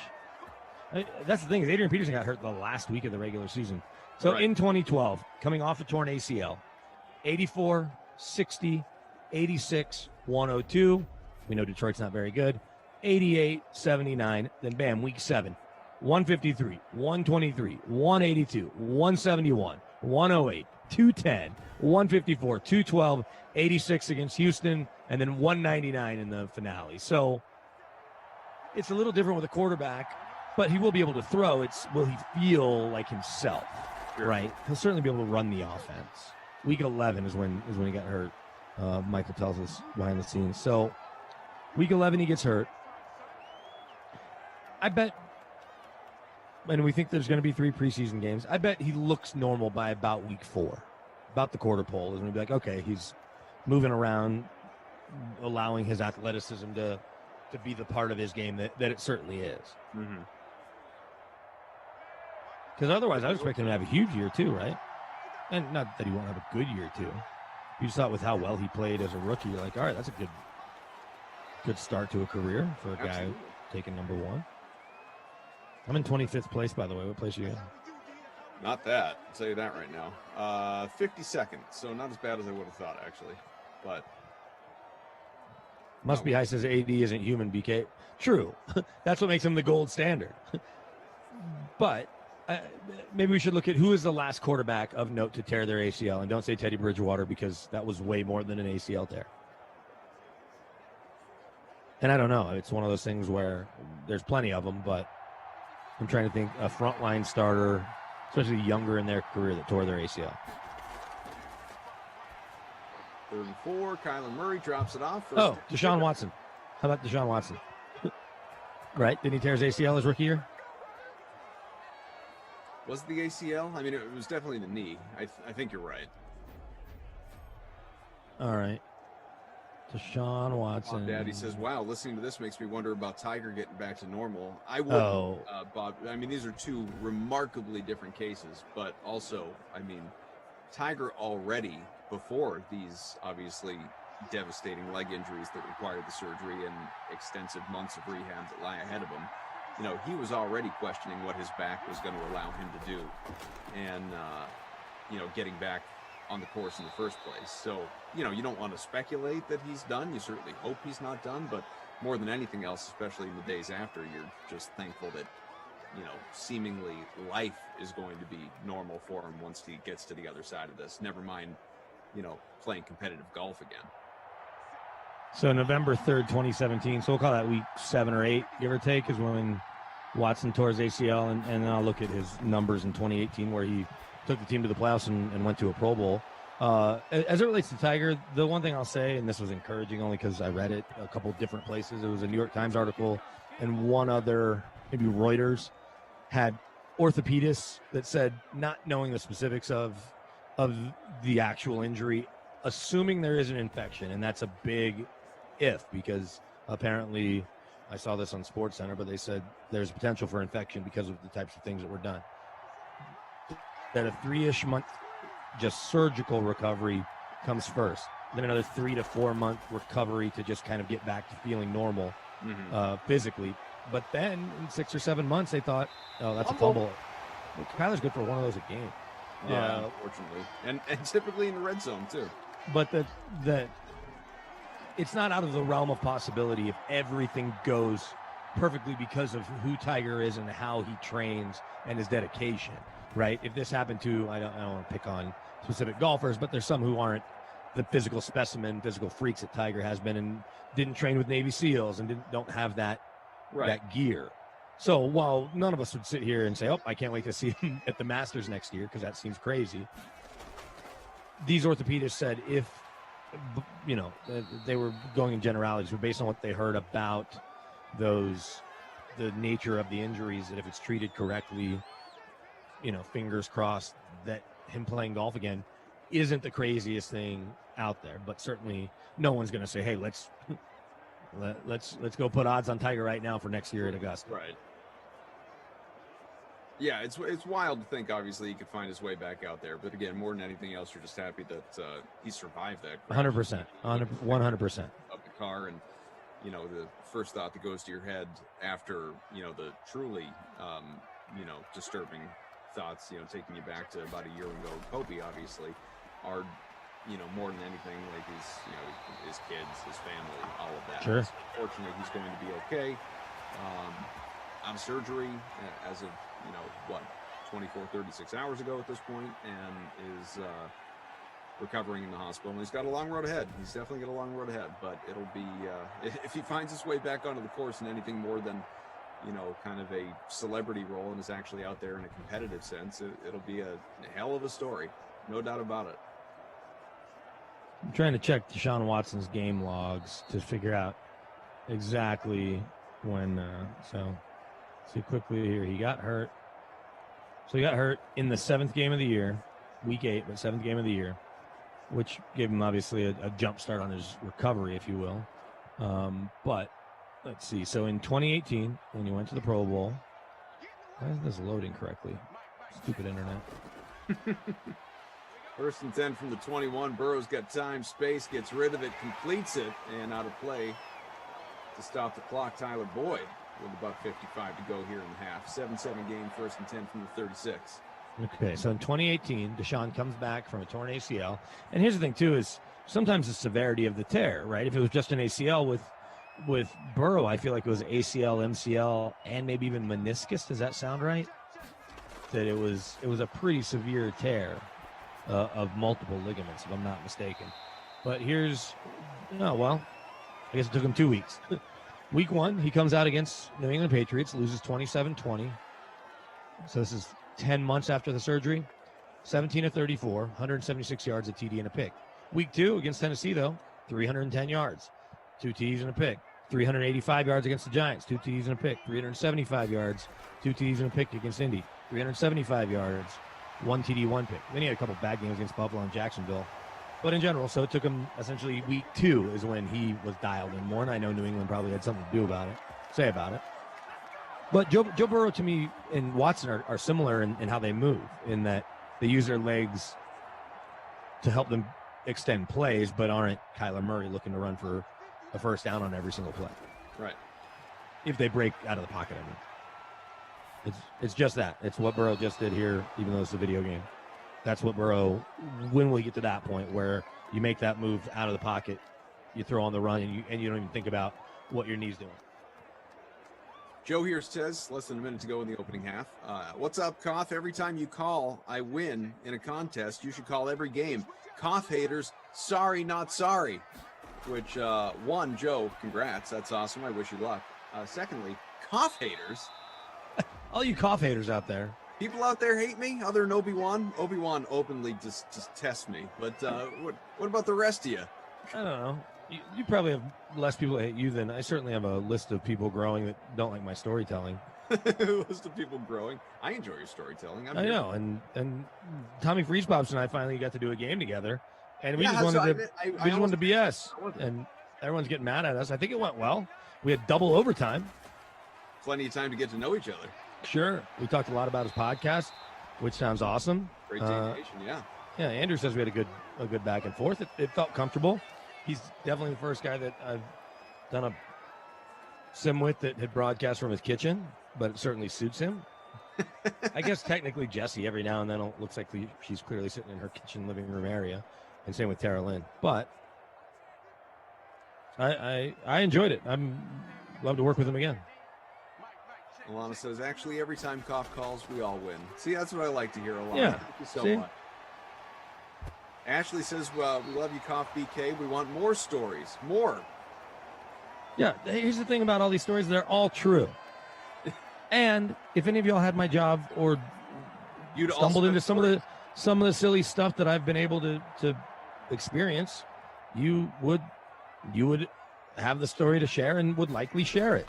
That's the thing is Adrian Peterson got hurt the last week of the regular season. So in 2012, coming off a torn ACL, 84, 60, 86, 102. We know Detroit's not very good. 88, 79. Then bam, week 7. 153, 123, 182, 171, 108, 210, 154, 212, 86 against Houston, and then 199 in the finale. So it's a little different with a quarterback, but he will be able to throw. Will he feel like himself, right? He'll certainly be able to run the offense. Week 11 is when he got hurt. Michael tells us behind the scenes. So week 11 he gets hurt. I bet. And we think there's going to be 3 preseason games. I bet he looks normal by about week 4, about the quarter pole. And we'll be like, okay, he's moving around, allowing his athleticism to be the part of his game that it certainly is. Because otherwise, I was expecting him to have a huge year too, right? And not that he won't have a good year too. You just thought with how well he played as a rookie, you're like, all right, that's a good start to a career for a guy taking number 1. I'm in 25th place, by the way. What place are you in? Not that. I'll tell you that right now. 52nd. So not as bad as I would have thought, actually. But Must be high says AD isn't human, BK. True. That's what makes him the gold standard. But maybe we should look at who is the last quarterback of note to tear their ACL. And don't say Teddy Bridgewater because that was way more than an ACL tear. And I don't know. It's one of those things where there's plenty of them, but I'm trying to think a frontline starter, especially younger in their career, that tore their ACL. Third and 4. Kyler Murray drops it off. Oh, Deshaun Watson. How about Deshaun Watson? Right? Didn't he tear his ACL his rookie year? Was it the ACL? I mean, it was definitely the knee. I think you're right. All right. Deshaun Watson. Daddy says, wow, listening to this makes me wonder about Tiger getting back to normal. I would, Bob. I mean, these are two remarkably different cases, but also, I mean, Tiger already, before these obviously devastating leg injuries that required the surgery and extensive months of rehab that lie ahead of him, you know, he was already questioning what his back was going to allow him to do. And, you know, getting back on the course in the first place. So, you know, you don't want to speculate that he's done. You certainly hope he's not done, but more than anything else, especially in the days after, you're just thankful that, you know, seemingly life is going to be normal for him once he gets to the other side of this. Never mind, you know, playing competitive golf again. So November 3rd, 2017. So we'll call that week 7 or 8, give or take, is when Watson tore his ACL. And then I'll look at his numbers in 2018 where he took the team to the playoffs and went to a Pro Bowl. As it relates to Tiger, the one thing I'll say, and this was encouraging only because I read it a couple different places. It was a New York Times article and one other, maybe Reuters, had orthopedists that said, not knowing the specifics of the actual injury, assuming there is an infection, and that's a big if, because apparently I saw this on SportsCenter, but they said there's potential for infection because of the types of things that were done. That a 3-ish month just surgical recovery comes first, then another 3 to 4 month recovery to just kind of get back to feeling normal physically. But then in 6 or 7 months, they thought, oh, that's a fumble. Well, Kyler's good for one of those a game. Yeah, unfortunately. And typically in the red zone, too. But the it's not out of the realm of possibility if everything goes perfectly because of who Tiger is and how he trains and his dedication, right? If this happened to, I don't want to pick on specific golfers, but there's some who aren't the physical specimen, physical freaks that Tiger has been and didn't train with Navy SEALs and don't have that gear. So while none of us would sit here and say, oh, I can't wait to see him at the Masters next year because that seems crazy, these orthopedists said if, you know, they were going in generalities, but based on what they heard about the nature of the injuries, that if it's treated correctly, you know, fingers crossed that him playing golf again isn't the craziest thing out there. But certainly no one's going to say, hey, let's go put odds on Tiger right now for next year at Augusta. Right. Yeah, it's wild to think, obviously, he could find his way back out there. But again, more than anything else, you're just happy that he survived that. 100%. 100%. Of the car. And, you know, the first thought that goes to your head after, you know, the truly, you know, disturbing thoughts, you know, taking you back to about a year ago, Kobe, obviously, are, you know, more than anything, like his kids, his family, all of that. Sure. So fortunately, he's going to be okay. Out of surgery as of, you know, 24, 36 hours ago at this point, and is recovering in the hospital. And he's got a long road ahead. He's definitely got a long road ahead, but it'll be, if he finds his way back onto the course in anything more than, you know, kind of a celebrity role and is actually out there in a competitive sense, it'll be a hell of a story. No doubt about it. I'm trying to check Deshaun Watson's game logs to figure out exactly when, so see quickly here. He got hurt. So he got hurt in the 7th game of the year, week 8, but 7th game of the year, which gave him obviously a jump start on his recovery, if you will. But let's see. So in 2018, when he went to the Pro Bowl, why isn't this loading correctly? Stupid internet. First and 10 from the 21. Burrow's got time, space, gets rid of it, completes it, and out of play to stop the clock. Tyler Boyd with about 55 to go here in the half. 7-7 game, first and 10 from the 36. Okay, so in 2018, Deshaun comes back from a torn ACL. And here's the thing, too, is sometimes the severity of the tear, right? If it was just an ACL with Burrow, I feel like it was ACL, MCL, and maybe even meniscus. Does that sound right? That it was a pretty severe tear of multiple ligaments, if I'm not mistaken. But here's, I guess it took him 2 weeks. Week 1, he comes out against New England Patriots, loses 27-20. So this is 10 months after the surgery. 17 of 34, 176 yards, a TD, and a pick. Week 2 against Tennessee, though, 310 yards, 2 TDs and a pick. 385 yards against the Giants, 2 TDs and a pick. 375 yards, 2 TDs and a pick against Indy. 375 yards, 1 TD, 1 pick. Then he had a couple bad games against Buffalo and Jacksonville. But in general, so it took him essentially week 2 is when he was dialed in more. And I know New England probably had something to do about it, say about it. But Joe Burrow, to me, and Watson are similar in how they move, in that they use their legs to help them extend plays, but aren't Kyler Murray looking to run for a first down on every single play. Right. If they break out of the pocket, I mean. It's just that. It's what Burrow just did here, even though it's a video game. That's what Burrow, when we get to that point where you make that move out of the pocket, you throw on the run, and you don't even think about what your knee's doing. Joe here says, less than a minute to go in the opening half. What's up, Koff? Every time you call, I win in a contest. You should call every game. Koff haters, sorry, not sorry. Which, one, Joe, congrats. That's awesome. I wish you luck. Secondly, Koff haters. All you Koff haters out there. People out there hate me, other than Obi-Wan. Obi-Wan openly just tests me. But what about the rest of you? I don't know. You probably have less people that hate you than I certainly have a list of people growing that don't like my storytelling. List of people growing. I enjoy your storytelling. I know, and Tommy Freeze-Pops and I finally got to do a game together, and we just wanted to BS, and everyone's getting mad at us. I think it went well. We had double overtime. Plenty of time to get to know each other. Sure. We talked a lot about his podcast, which sounds awesome. Great deviation, yeah. Yeah, Andrew says we had a good back and forth. It felt comfortable. He's definitely the first guy that I've done a sim with that had broadcast from his kitchen, but it certainly suits him. I guess technically Jessie every now and then it looks like she's clearly sitting in her kitchen living room area, and same with Tara Lynn. But I enjoyed it. Love to work with him again. Alana says, actually, every time Koff calls, we all win. See, that's what I like to hear, Alana. Yeah. Thank you so much. Ashley says, well, we love you, Koff BK. We want more stories. More. Yeah, here's the thing about all these stories. They're all true. And if any of y'all had my job or You'd stumbled into some of the silly stuff that I've been able to experience, you would have the story to share and would likely share it.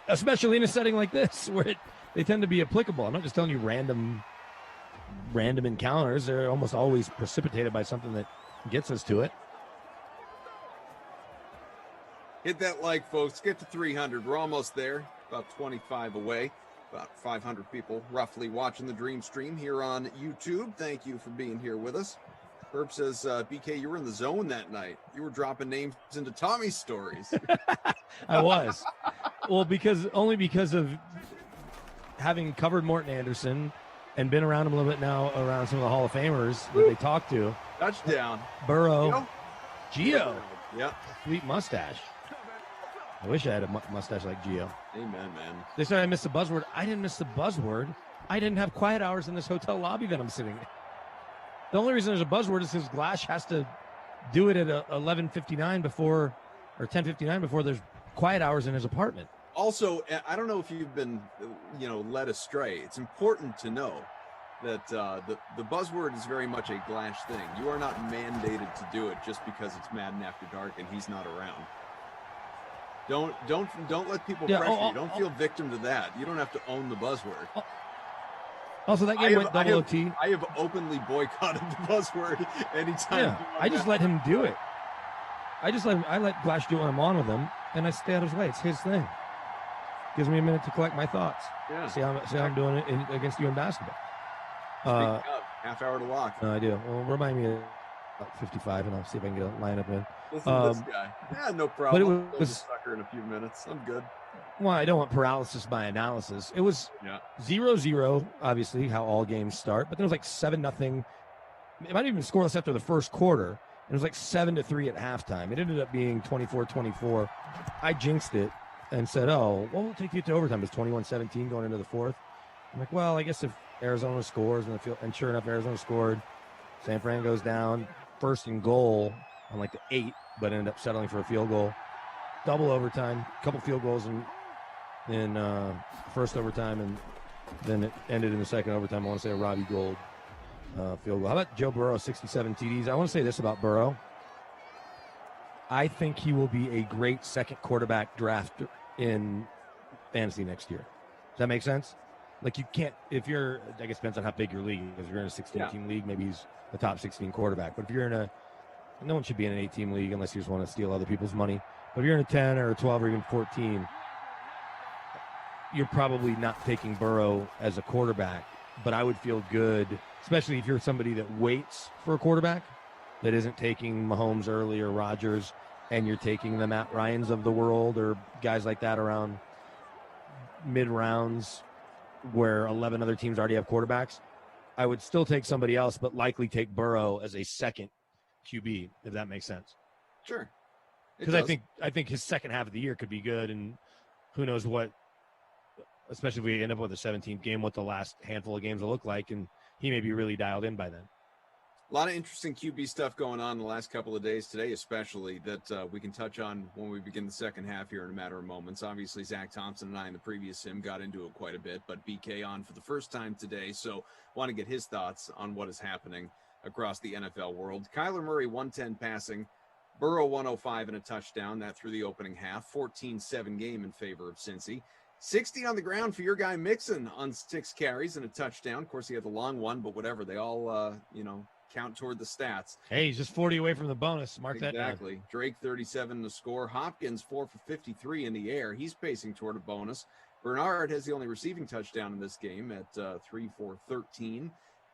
Especially in a setting like this where they tend to be applicable. I'm not just telling you random encounters. They're almost always precipitated by something that gets us to it. Hit that like, folks. Get to 300. We're almost there. About 25 away. About 500 people roughly watching the Dream Stream here on YouTube. Thank you for being here with us. Herb says, BK, you were in the zone that night. You were dropping names into Tommy's stories. I was. Well, because of having covered Morton Anderson and been around him a little bit now, around some of the Hall of Famers that they talk to. Touchdown. Burrow. Gio. Yep. Sweet mustache. I wish I had a mustache like Gio. Amen, man. They said I missed the buzzword. I didn't miss the buzzword. I didn't have quiet hours in this hotel lobby that I'm sitting in. The only reason there's a buzzword is because Glash has to do it at 11:59 before, or 10:59 before there's quiet hours in his apartment. Also, I don't know if you've been, led astray. It's important to know that the buzzword is very much a Glash thing. You are not mandated to do it just because it's Madden After Dark and he's not around. Don't let people pressure you. Don't feel victim to that. You don't have to own the buzzword. Also, that game went double OT. I have openly boycotted the buzzword anytime. Yeah, I just let him do it. I let Glash do it when I'm on with him, and I stay out of his way. It's his thing. Gives me a minute to collect my thoughts. Yeah. See how I'm doing it against you in basketball. Half hour to lock. No, I do. Well, remind me at 55, and I'll see if I can get a lineup in. Listen to this guy. Yeah, no problem. But it was a sucker in a few mintes. I'm good. Well, I don't want paralysis by analysis. It was 0-0, obviously, how all games start. But then it was like 7-0. It might even scoreless after the first quarter. It was like 7-3 at halftime. It ended up being 24-24. I jinxed it and said, we'll take you to overtime. It was 21-17 going into the fourth. I'm like, well, I guess if Arizona scores, and sure enough, Arizona scored. San Fran goes down, 1st and goal on like the 8, but ended up settling for a field goal. Double overtime, couple field goals in first overtime, and then it ended in the second overtime. I want to say a Robbie Gould field goal. How about Joe Burrow, 67 TDs? I want to say this about Burrow. I think he will be a great second quarterback draft in fantasy next year. Does that make sense? Like you can't, if you're, I guess it depends on how big your league is. If you're in a 16-team league, maybe he's a top 16 quarterback. But if you're in no one should be in an 8-team league unless you just want to steal other people's money. But if you're in a 10 or a 12 or even 14, you're probably not taking Burrow as a quarterback. But I would feel good, especially if you're somebody that waits for a quarterback, that isn't taking Mahomes early or Rodgers, and you're taking the Matt Ryans of the world or guys like that around mid-rounds where 11 other teams already have quarterbacks. I would still take somebody else, but likely take Burrow as a second QB, if that makes sense. Sure. Because I think his second half of the year could be good, and who knows what, especially if we end up with a 17th game, what the last handful of games will look like, and he may be really dialed in by then. A lot of interesting QB stuff going on in the last couple of days today, especially that we can touch on when we begin the second half here in a matter of moments. Obviously, Zach Thompson and I in the previous sim got into it quite a bit, but BK on for the first time today, so want to get his thoughts on what is happening across the NFL world. Kyler Murray, 110 passing, Burrow 105 and a touchdown, that through the opening half, 14-7 game in favor of Cincy. 60 on the ground for your guy Mixon on 6 carries and a touchdown. Of course, he had the long one, but whatever. They all, count toward the stats. Hey, he's just 40 away from the bonus. Mark that down. Exactly. Drake, 37 to score. Hopkins, 4 for 53 in the air. He's pacing toward a bonus. Bernard has the only receiving touchdown in this game at 3 for 13.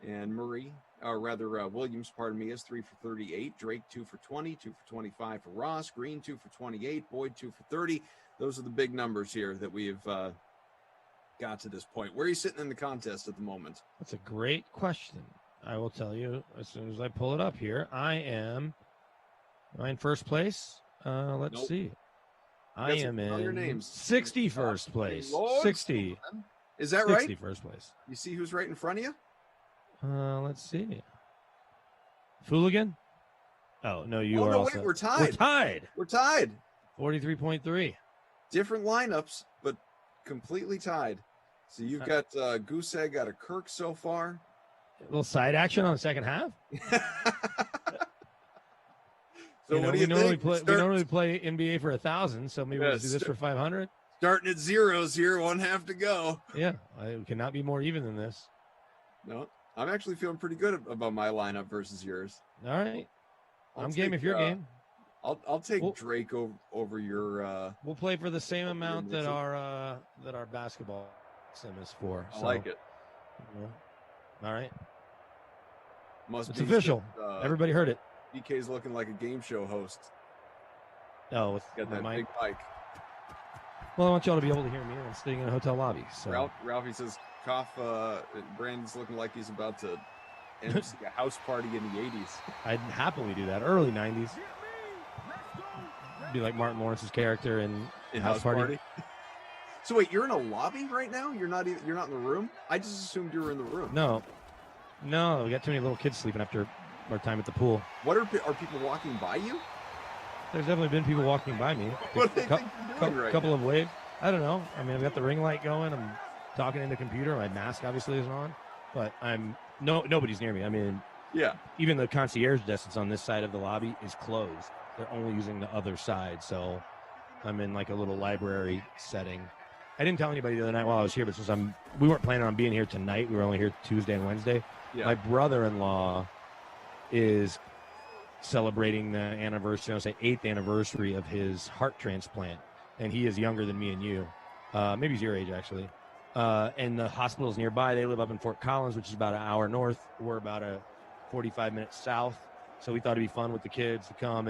And Williams, has 3 for 38. Drake, 2 for 20. 2 for 25 for Ross. Green, 2 for 28. Boyd, 2 for 30. Those are the big numbers here that we have got to this point. Where are you sitting in the contest at the moment? That's a great question. I will tell you as soon as I pull it up here. Am I in first place? Let's see. I am in your names. 61st place. Lord, 60. Is that right? 61st place. You see who's right in front of you? Let's see. Fooligan? Oh, no, you are also. Wait, we're tied. We're tied. 43.3. Different lineups, but completely tied. So you've got Goose Egg, got a Kirk so far. A little side action on the second half. So what do you think? We normally play NBA for 1,000, so maybe we'll do this for 500. Starting at zeros here, one half to go. Yeah, I cannot be more even than this. No, I'm actually feeling pretty good about my lineup versus yours. All right, I'm game if you're game. I'll take Drake over your. We'll play for the same amount that our basketball sim is for. I like it. Yeah. All right. It's official. Everybody heard it. BK's looking like a game show host. Oh, with got that mic. big mic. Well, I want y'all to be able to hear me. I'm sitting in a hotel lobby. So Ralphie says, cough. Brandon's looking like he's about to MC a house party in the 80s. I'd happily do that. Early 90s. Be like Martin Lawrence's character in House Party. So wait, you're in a lobby right now? You're not in the room? I just assumed you were in the room. No, we got too many little kids sleeping after our time at the pool. What are people walking by you? There's definitely been people walking by me. What do they think you're doing right couple now? of waves. I don't know. I mean, I've got the ring light going. I'm talking into the computer. My mask obviously isn't on, but nobody's near me. I mean, yeah. Even the concierge desk that's on this side of the lobby is closed. They're only using the other side, so I'm in like a little library setting. I didn't tell anybody the other night while I was here, but since we weren't planning on being here tonight, we were only here Tuesday and Wednesday. Yeah. My brother-in-law is celebrating the anniversary, I'll say 8th anniversary of his heart transplant, and he is younger than me and you. Maybe he's your age, actually. And the hospital's nearby. They live up in Fort Collins, which is about an hour north. We're about a 45 minutes south. So we thought it'd be fun with the kids to come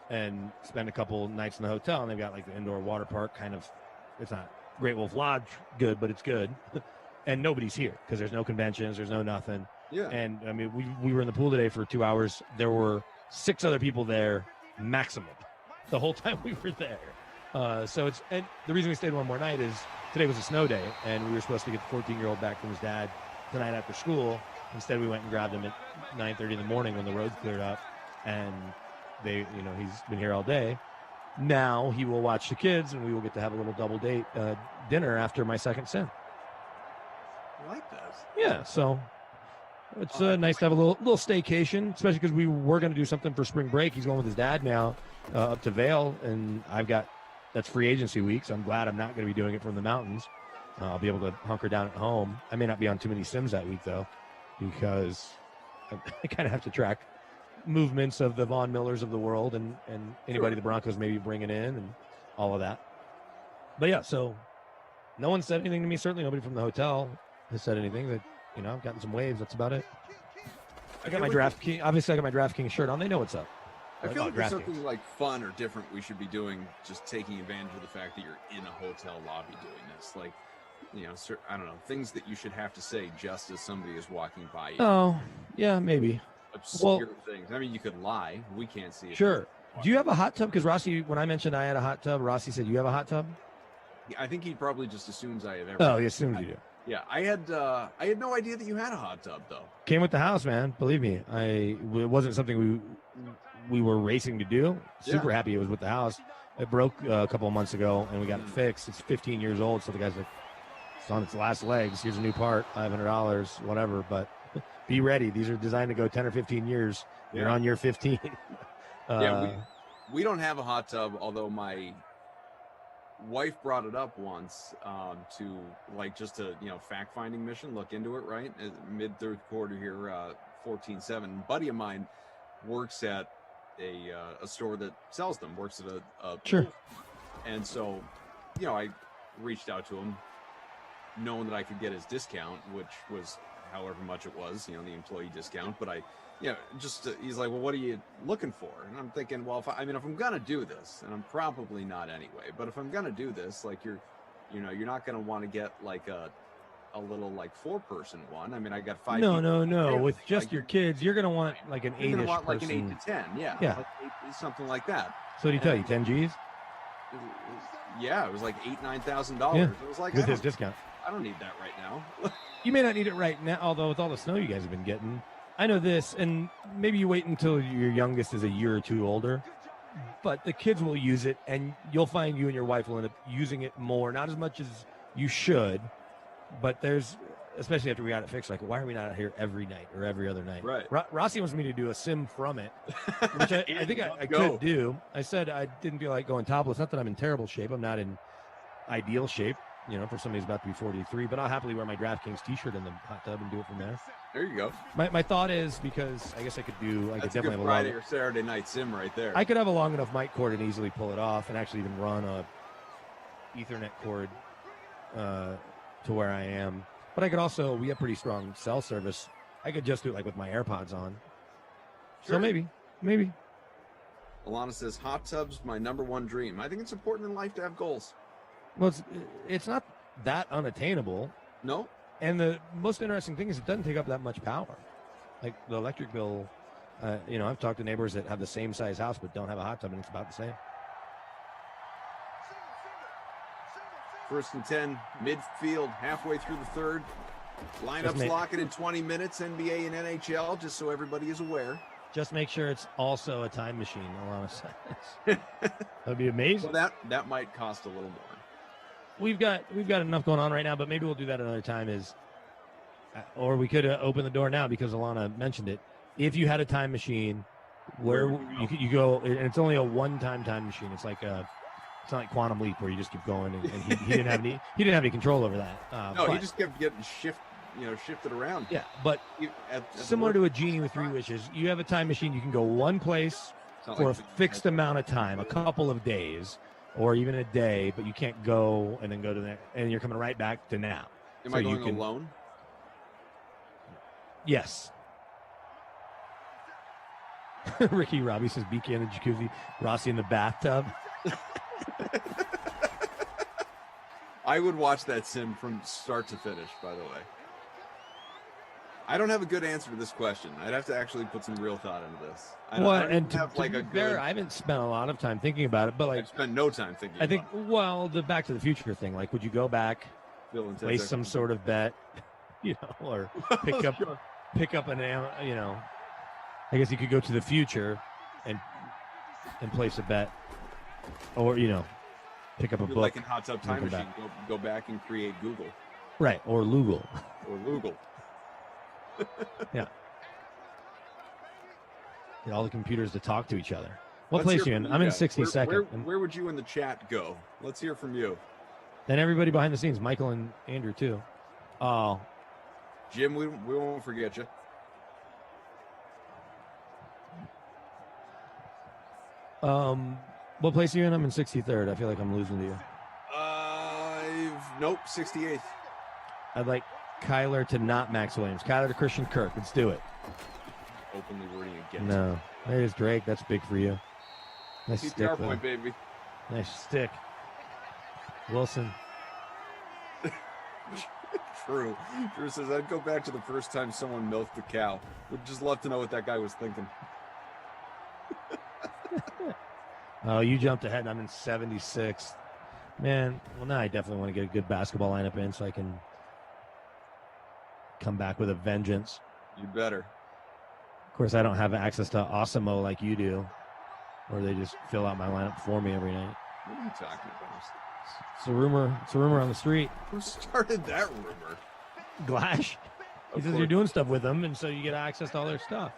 and spend a couple nights in the hotel. And they've got like the indoor water park kind of. It's not Great Wolf Lodge good, but it's good. And nobody's here because there's no conventions. There's no nothing. Yeah. And I mean, we were in the pool today for 2 hours. There were 6 other people there maximum the whole time we were there. And the reason we stayed one more night is today was a snow day, and we were supposed to get the 14-year-old back from his dad tonight after school. Instead, we went and grabbed him at 9:30 in the morning when the roads cleared up, and he's been here all day. Now he will watch the kids, and we will get to have a little double date dinner after my second sim. I like that. Yeah, so It's nice to have a little staycation, especially because we were going to do something for spring break. He's going with his dad now up to Vail, and that's free agency week, so I'm glad I'm not going to be doing it from the mountains. I'll be able to hunker down at home. I may not be on too many sims that week, though, because I kind of have to track movements of the Von Millers of the world and anybody the Broncos may be bringing in and all of that. But, yeah, so no one said anything to me. Certainly nobody from the hotel has said anything. That I've gotten some waves. That's about it. I got my DraftKings shirt on. They know what's up. I feel like there's something like fun or different we should be doing, just taking advantage of the fact that you're in a hotel lobby doing this. Like, I don't know, things that you should have to say just as somebody is walking by you. Oh, yeah, maybe. Obscure things. I mean, you could lie. We can't see it. Sure. Do you have a hot tub? Because Rossi, when I mentioned I had a hot tub, Rossi said, you have a hot tub? I think he probably just assumes I have everything. Oh, he assumes you do. Yeah, I had no idea that you had a hot tub, though. Came with the house, man. Believe me. It wasn't something we were racing to do. Super happy it was with the house. It broke a couple of months ago, and we got it fixed. It's 15 years old, so the guy's like, it's on its last legs. Here's a new part, $500, whatever. But be ready. These are designed to go 10 or 15 years. You're on year 15. We don't have a hot tub, although my wife brought it up once to just a fact-finding mission, look into it, right? Mid third quarter here, 14-7. Buddy of mine works at a store that sells them, works at a sure. And so, I reached out to him, knowing that I could get his discount, which was however much it was, the employee discount. But he's like, well, what are you looking for? And I'm thinking, well, if I'm gonna do this, and I'm probably not anyway, but if I'm gonna do this, you're not gonna want to get like a little 4-person one. I mean, I got 5. No. With just your kids, you're gonna want like an 8-ish person. Like an 8 to 10, yeah, something like that. So did he tell you 10 G's? Yeah, it was like $9,000. Yeah, it was like with his discount. I don't need that right now. You may not need it right now, although with all the snow you guys have been getting. I know this, and maybe you wait until your youngest is a year or two older, but the kids will use it, and you'll find you and your wife will end up using it more, not as much as you should, but especially after we got it fixed, why are we not out here every night or every other night? Right. Rossi wants me to do a sim from it, which I think I could do. I said I didn't feel like going topless. Not that I'm in terrible shape. I'm not in ideal shape, for somebody who's about to be 43, but I'll happily wear my DraftKings t-shirt in the hot tub and do it from there. There you go. My thought is, because I guess I could definitely have a Friday or Saturday night sim right there. I could have a long enough mic cord and easily pull it off, and actually even run a Ethernet cord to where I am. But I could also, we have pretty strong cell service. I could just do it with my AirPods on. Sure. So maybe. Alana says, hot tub's my number one dream. I think it's important in life to have goals. Well, it's not that unattainable. No. And the most interesting thing is it doesn't take up that much power. Like the electric bill, I've talked to neighbors that have the same size house but don't have a hot tub, and it's about the same. 1st and 10, midfield, halfway through the third. Lineups locking in 20 minutes, NBA and NHL, just so everybody is aware. Just make sure it's also a time machine, Alana says. That'd be amazing. Well, that might cost a little more. We've got enough going on right now, but maybe we'll do that another time. Or we could open the door now because Alana mentioned it. If you had a time machine, where you go, and it's only a one-time time machine. It's like it's not like Quantum Leap where you just keep going, and he didn't have any control over that. No, he just kept getting shifted around. Yeah, but similar to a genie with 3 wishes, you have a time machine. You can go one place for a fixed amount of time, a couple of days, or even a day, but you can't go and then go to the next, and you're coming right back to now. Am I going alone? Yes. Ricky Robbie says BK in the jacuzzi, Rossi in the bathtub. I would watch that sim from start to finish, by the way. I don't have a good answer to this question. I'd have to actually put some real thought into this. I haven't spent a lot of time thinking about it, but I've spent no time thinking about it. The Back to the Future thing, would you go back, place some sort of bet, or pick up an, I guess you could go to the future and place a bet, or, pick up a book. Like in Hot Tub Time Machine, go back and create Google. Right, or Lugal. Yeah. Get all the computers to talk to each other. What Let's place hear you in? from I'm in guys. 62nd. Where would you in the chat go? Let's hear from you. And everybody behind the scenes, Michael and Andrew too. Oh, Jim, we won't forget you. what place are you in? I'm in 63rd. I feel like I'm losing to you. Nope, 68th. I'd like Kyler to not Max Williams. Kyler to Christian Kirk. Let's do it. Openly wording against. No. There's Drake. That's big for you. Nice PPR stick, point, baby. Nice stick. Wilson. True. Drew says, I'd go back to the first time someone milked a cow. Would just love to know what that guy was thinking. Oh, you jumped ahead. I'm in 76th. Man, well, now I definitely want to get a good basketball lineup in so I can come back with a vengeance. You better. Of course, I don't have access to Osimo like you do, where they just fill out my lineup for me every night. What are you talking about? It's a rumor. It's a rumor on the street. Who started that rumor? Glash. He Of says course. you're doing stuff with them, and so you get access to all their stuff.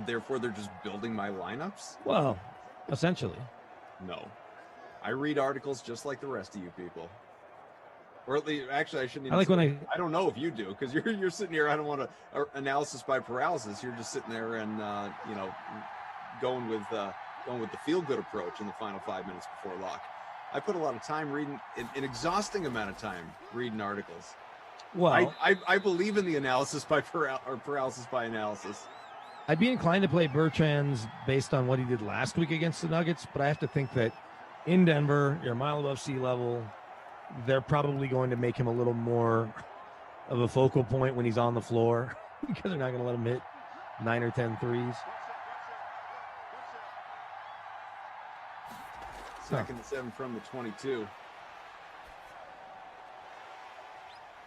Therefore, they're just building my lineups? Well, essentially. No. I read articles just like the rest of you people. Or at least, actually, I shouldn't even I like say, when I don't know if you do, because you're sitting here, I don't want to analysis by paralysis. You're just sitting there and, going with the feel-good approach in the final 5 minutes before lock. I put a lot of time reading, an exhausting amount of time reading articles. Well, I believe in the analysis by paralysis by analysis. I'd be inclined to play Bertrand's based on what he did last week against the Nuggets, but I have to think that in Denver, you're a mile above sea level. They're probably going to make him a little more of a focal point when he's on the floor because they're not going to let him hit 9 or 10 threes. Second and 7 from the 22.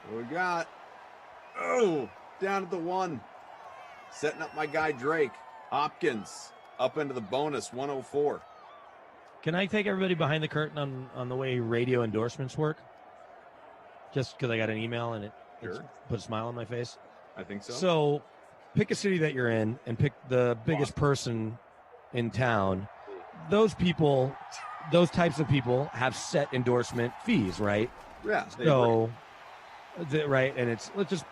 What we got? Oh, down at the 1. Setting up my guy Drake. Hopkins up into the bonus, 104. Can I take everybody behind the curtain on the way radio endorsements work? Just because I got an email and it put a smile on my face. I think so. So pick a city that you're in and pick the biggest person in town. Those people, those types of people have set endorsement fees, right? Yeah. So, right. And we'll just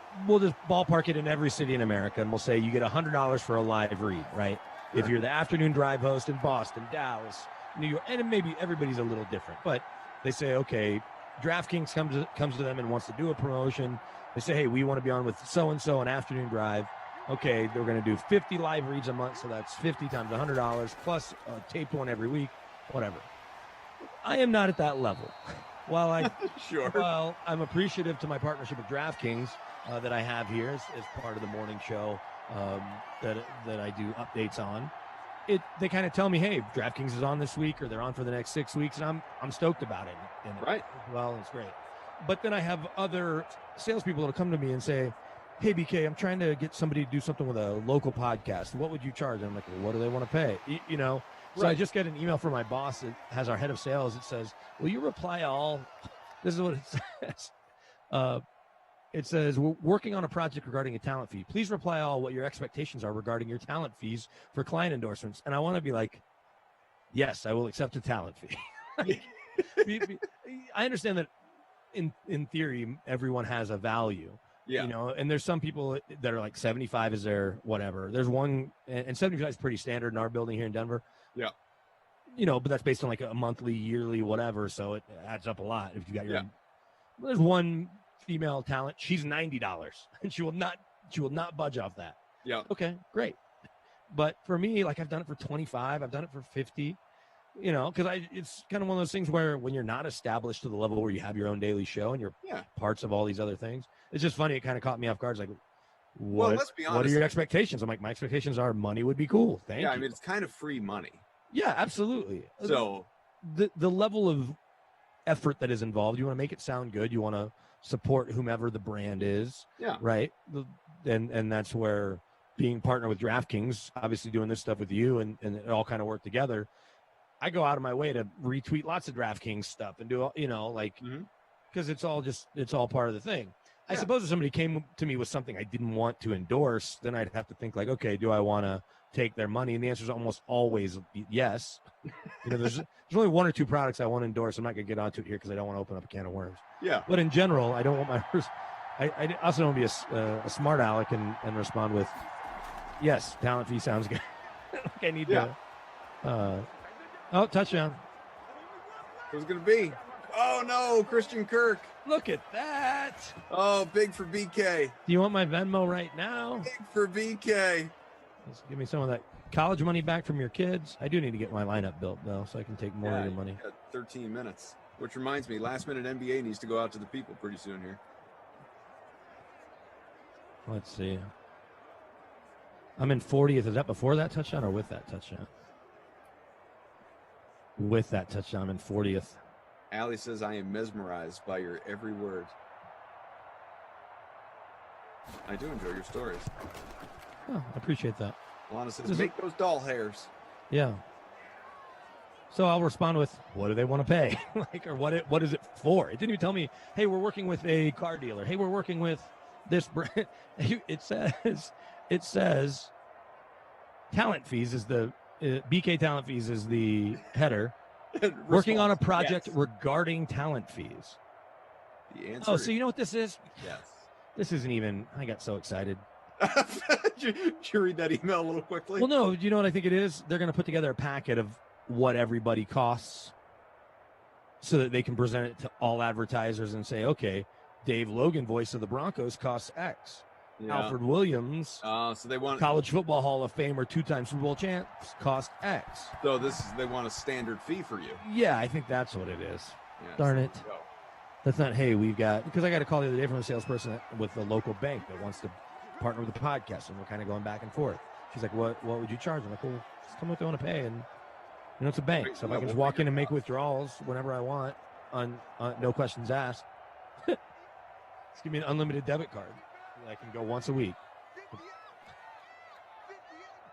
ballpark it in every city in America. And we'll say you get $100 for a live read, right? If you're the afternoon drive host in Boston, Dallas, New York, and maybe everybody's a little different, but they say, okay, DraftKings comes to them and wants to do a promotion. They say, hey, we want to be on with so-and-so an afternoon drive. Okay, they're going to do 50 live reads a month, so that's 50 times $100 plus a taped one every week, whatever. I am not at that level. While I'm appreciative to my partnership with DraftKings that I have here as part of the morning show that I do updates on. They kind of tell me, hey, DraftKings is on this week or they're on for the next 6 weeks, and I'm stoked about it. Right. Well, it's great. But then I have other salespeople that'll come to me and say, hey, BK, I'm trying to get somebody to do something with a local podcast. What would you charge? And I'm like, well, what do they want to pay? So I just get an email from my boss that has our head of sales. It says, will you reply all? This is what it says. It says, we're working on a project regarding a talent fee. Please reply all what your expectations are regarding your talent fees for client endorsements. And I want to be like, yes, I will accept a talent fee. I understand that in theory, everyone has a value. Yeah. And there's some people that are like 75 is their whatever. There's one, and 75 is pretty standard in our building here in Denver. Yeah. But that's based on like a monthly, yearly, whatever. So it adds up a lot. If you got there's one female talent, she's $90 and she will not budge off that. Yeah. Okay, great. But for me, like I've done it for 25, I've done it for 50, because it's kind of one of those things where when you're not established to the level where you have your own daily show and you're parts of all these other things, it's just funny. It kind of caught me off guard. It's like, let's be honest. What are your expectations? I'm like, my expectations are money would be cool. Thank you. I mean, it's kind of free money. Yeah, absolutely. So the level of effort that is involved, you want to make it sound good. You want to support whomever the brand is. Yeah. Right. And that's where being partner with DraftKings, obviously doing this stuff with you and it all kind of work together. I go out of my way to retweet lots of DraftKings stuff and do, because it's all part of the thing. I suppose if somebody came to me with something I didn't want to endorse, then I'd have to think like, okay, do I want to take their money? And the answer is almost always yes. There's only one or two products I want to endorse. I'm not going to get onto it here because I don't want to open up a can of worms. Yeah. But in general, I don't want my I also don't want to be a smart aleck and respond with, yes, talent fee sounds good. Like I need to. Oh, touchdown. Who's going to be? Oh, no, Christian Kirk. Look at that. Oh, big for BK. Do you want my Venmo right now? Big for BK. Just give me some of that college money back from your kids. I do need to get my lineup built, though, so I can take more of your money. 13 minutes. Which reminds me, last minute NBA needs to go out to the people pretty soon here. Let's see. I'm in 40th. Is that before that touchdown or with that touchdown? With that touchdown, I'm in 40th. Allie says, I am mesmerized by your every word. I do enjoy your stories. Oh, I appreciate that. Lana says, make those doll hairs. Yeah. So I'll respond with, what do they want to pay? Or what is it for? It didn't even tell me, hey, we're working with a car dealer. Hey, we're working with this brand. It says talent fees is the BK talent fees is the header. Working on a project regarding talent fees. The answer. Oh, so you know what this is? Yes. This isn't even. I got so excited. Did you read that email a little quickly? Well, no. You know what I think it is? They're going to put together a packet of what everybody costs, so that they can present it to all advertisers and say, okay, Dave Logan, voice of the Broncos, costs X. Yeah. Alfred Williams, so they want College Football Hall of Famer, 2-time Super Bowl champs, cost X. So they want a standard fee for you. Yeah, I think that's what it is. Yeah, darn it. That's not, hey, we've got, because I got a call the other day from a salesperson with a local bank that wants to partner with the podcast, and we're kind of going back and forth. She's like, what would you charge? I'm like, well, just tell me what they want to pay. And, it's a bank. So if I can just walk in and make withdrawals whenever I want on no questions asked, just give me an unlimited debit card. I can go once a week.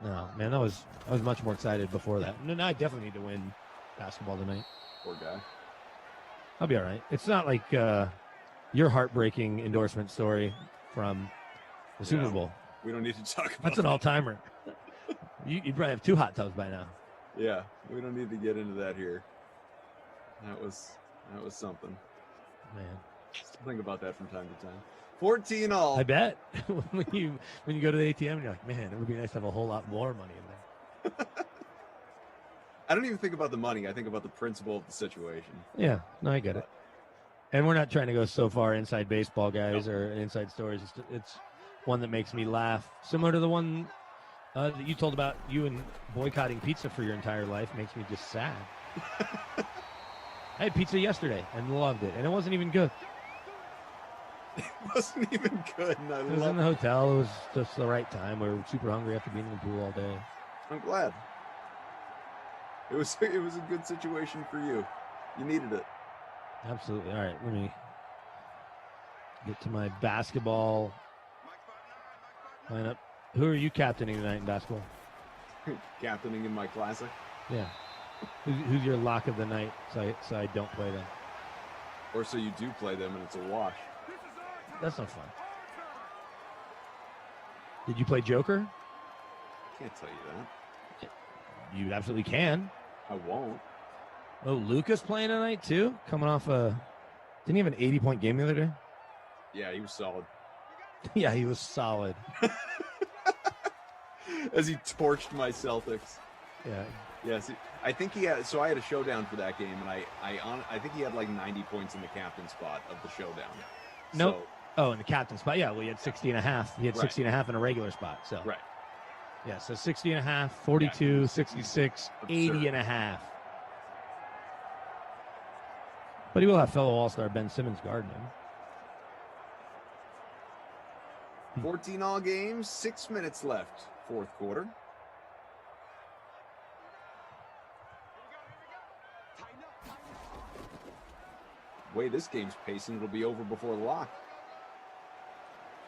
No, man, I was much more excited before that. No, I definitely need to win basketball tonight. Poor guy. I'll be all right. It's not like your heartbreaking endorsement story from the Super Bowl. We don't need to talk about That's an all-timer. You'd probably have 2 hot tubs by now. Yeah, we don't need to get into that here. That was something. Man. Just think about that from time to time. 14 all. I bet. when you go to the ATM, you're like, man, it would be nice to have a whole lot more money in there. I don't even think about the money. I think about the principle of the situation. Yeah, no, I get it. And we're not trying to go so far inside baseball, guys, or inside stories. It's one that makes me laugh. Similar to the one that you told about you and boycotting pizza for your entire life makes me just sad. I had pizza yesterday and loved it, and it wasn't even good. It wasn't even good. And it was in the hotel. It was just the right time. We were super hungry after being in the pool all day. I'm glad. It was a good situation for you. You needed it. Absolutely. All right, let me get to my basketball lineup. Who are you captaining tonight in basketball? Captaining in my classic? Yeah. Who's your lock of the night so I don't play them? Or so you do play them and it's a wash. That's no fun. Did you play Joker? Can't tell you that. You absolutely can. I won't. Oh, Luka's playing tonight too? Coming off didn't he have an 80-point game the other day? Yeah, he was solid. Yeah, he was solid. As he torched my Celtics. Yeah. Yes, I think he had. So I had a showdown for that game, and I think he had like 90 points in the captain spot of the showdown. Nope. So, oh, in the captain spot. Yeah, well, he had 60 and a half. He had 60 and a half in a regular spot. So right. Yeah, so 60 and a half, 42, 66, 80 and a half. But he will have fellow All-Star Ben Simmons guarding him. 14 all games, 6 minutes left, fourth quarter. Way this game's pacing, it'll be over before the lock.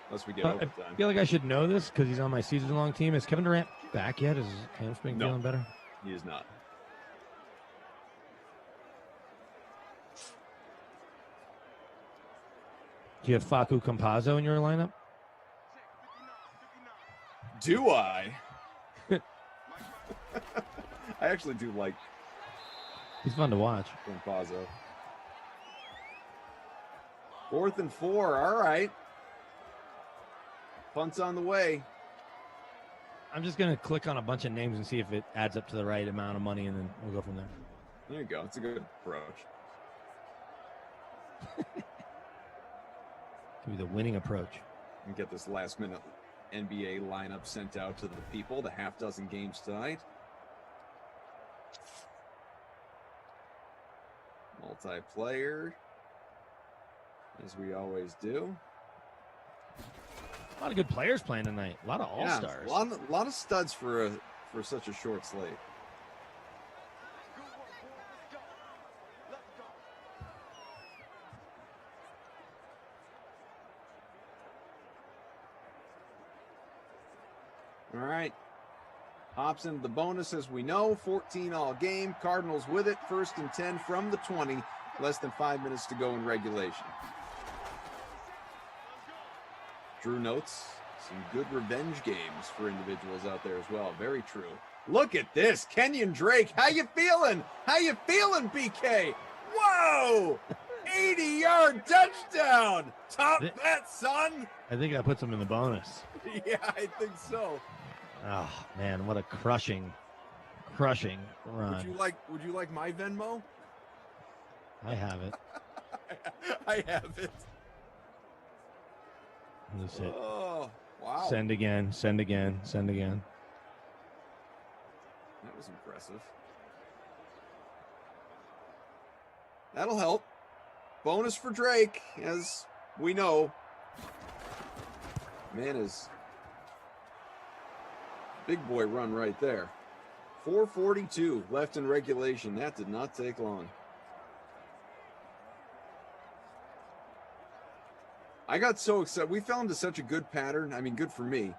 Unless we get overtime. I feel like I should know this because he's on my season-long team. Is Kevin Durant back yet? Is his hamstring feeling better? He is not. Do you have Facu Campazzo in your lineup? Do I? I actually do like He's fun to watch. Campazzo. 4th and 4. All right. Punt's on the way. I'm just going to click on a bunch of names and see if it adds up to the right amount of money, and then we'll go from there. There you go. It's a good approach. Give me the winning approach. And get this last-minute NBA lineup sent out to the people. The half dozen games tonight. Multiplayer, as we always do. A lot of good players playing tonight. A lot of all-stars. Yeah, a lot of studs for such a short slate. All right. Hops into the bonus as we know. 14 all game. Cardinals with it. 1st and 10 from the 20. Less than 5 minutes to go in regulation. Drew notes some good revenge games for individuals out there as well. Very true. Look at this. Kenyon Drake. How you feeling? How you feeling, BK? Whoa! 80-yard touchdown. Top bet, son. I think that puts him in the bonus. Yeah, I think so. Oh, man, what a crushing run. Would you like my Venmo? I have it. I have it. That's it. Oh, wow. Send again. That was impressive. That'll help. Bonus for Drake, as we know. Man, is big boy run right there. 4:42 left in regulation. That did not take long. I got so excited. We fell into such a good pattern. I mean, good for me,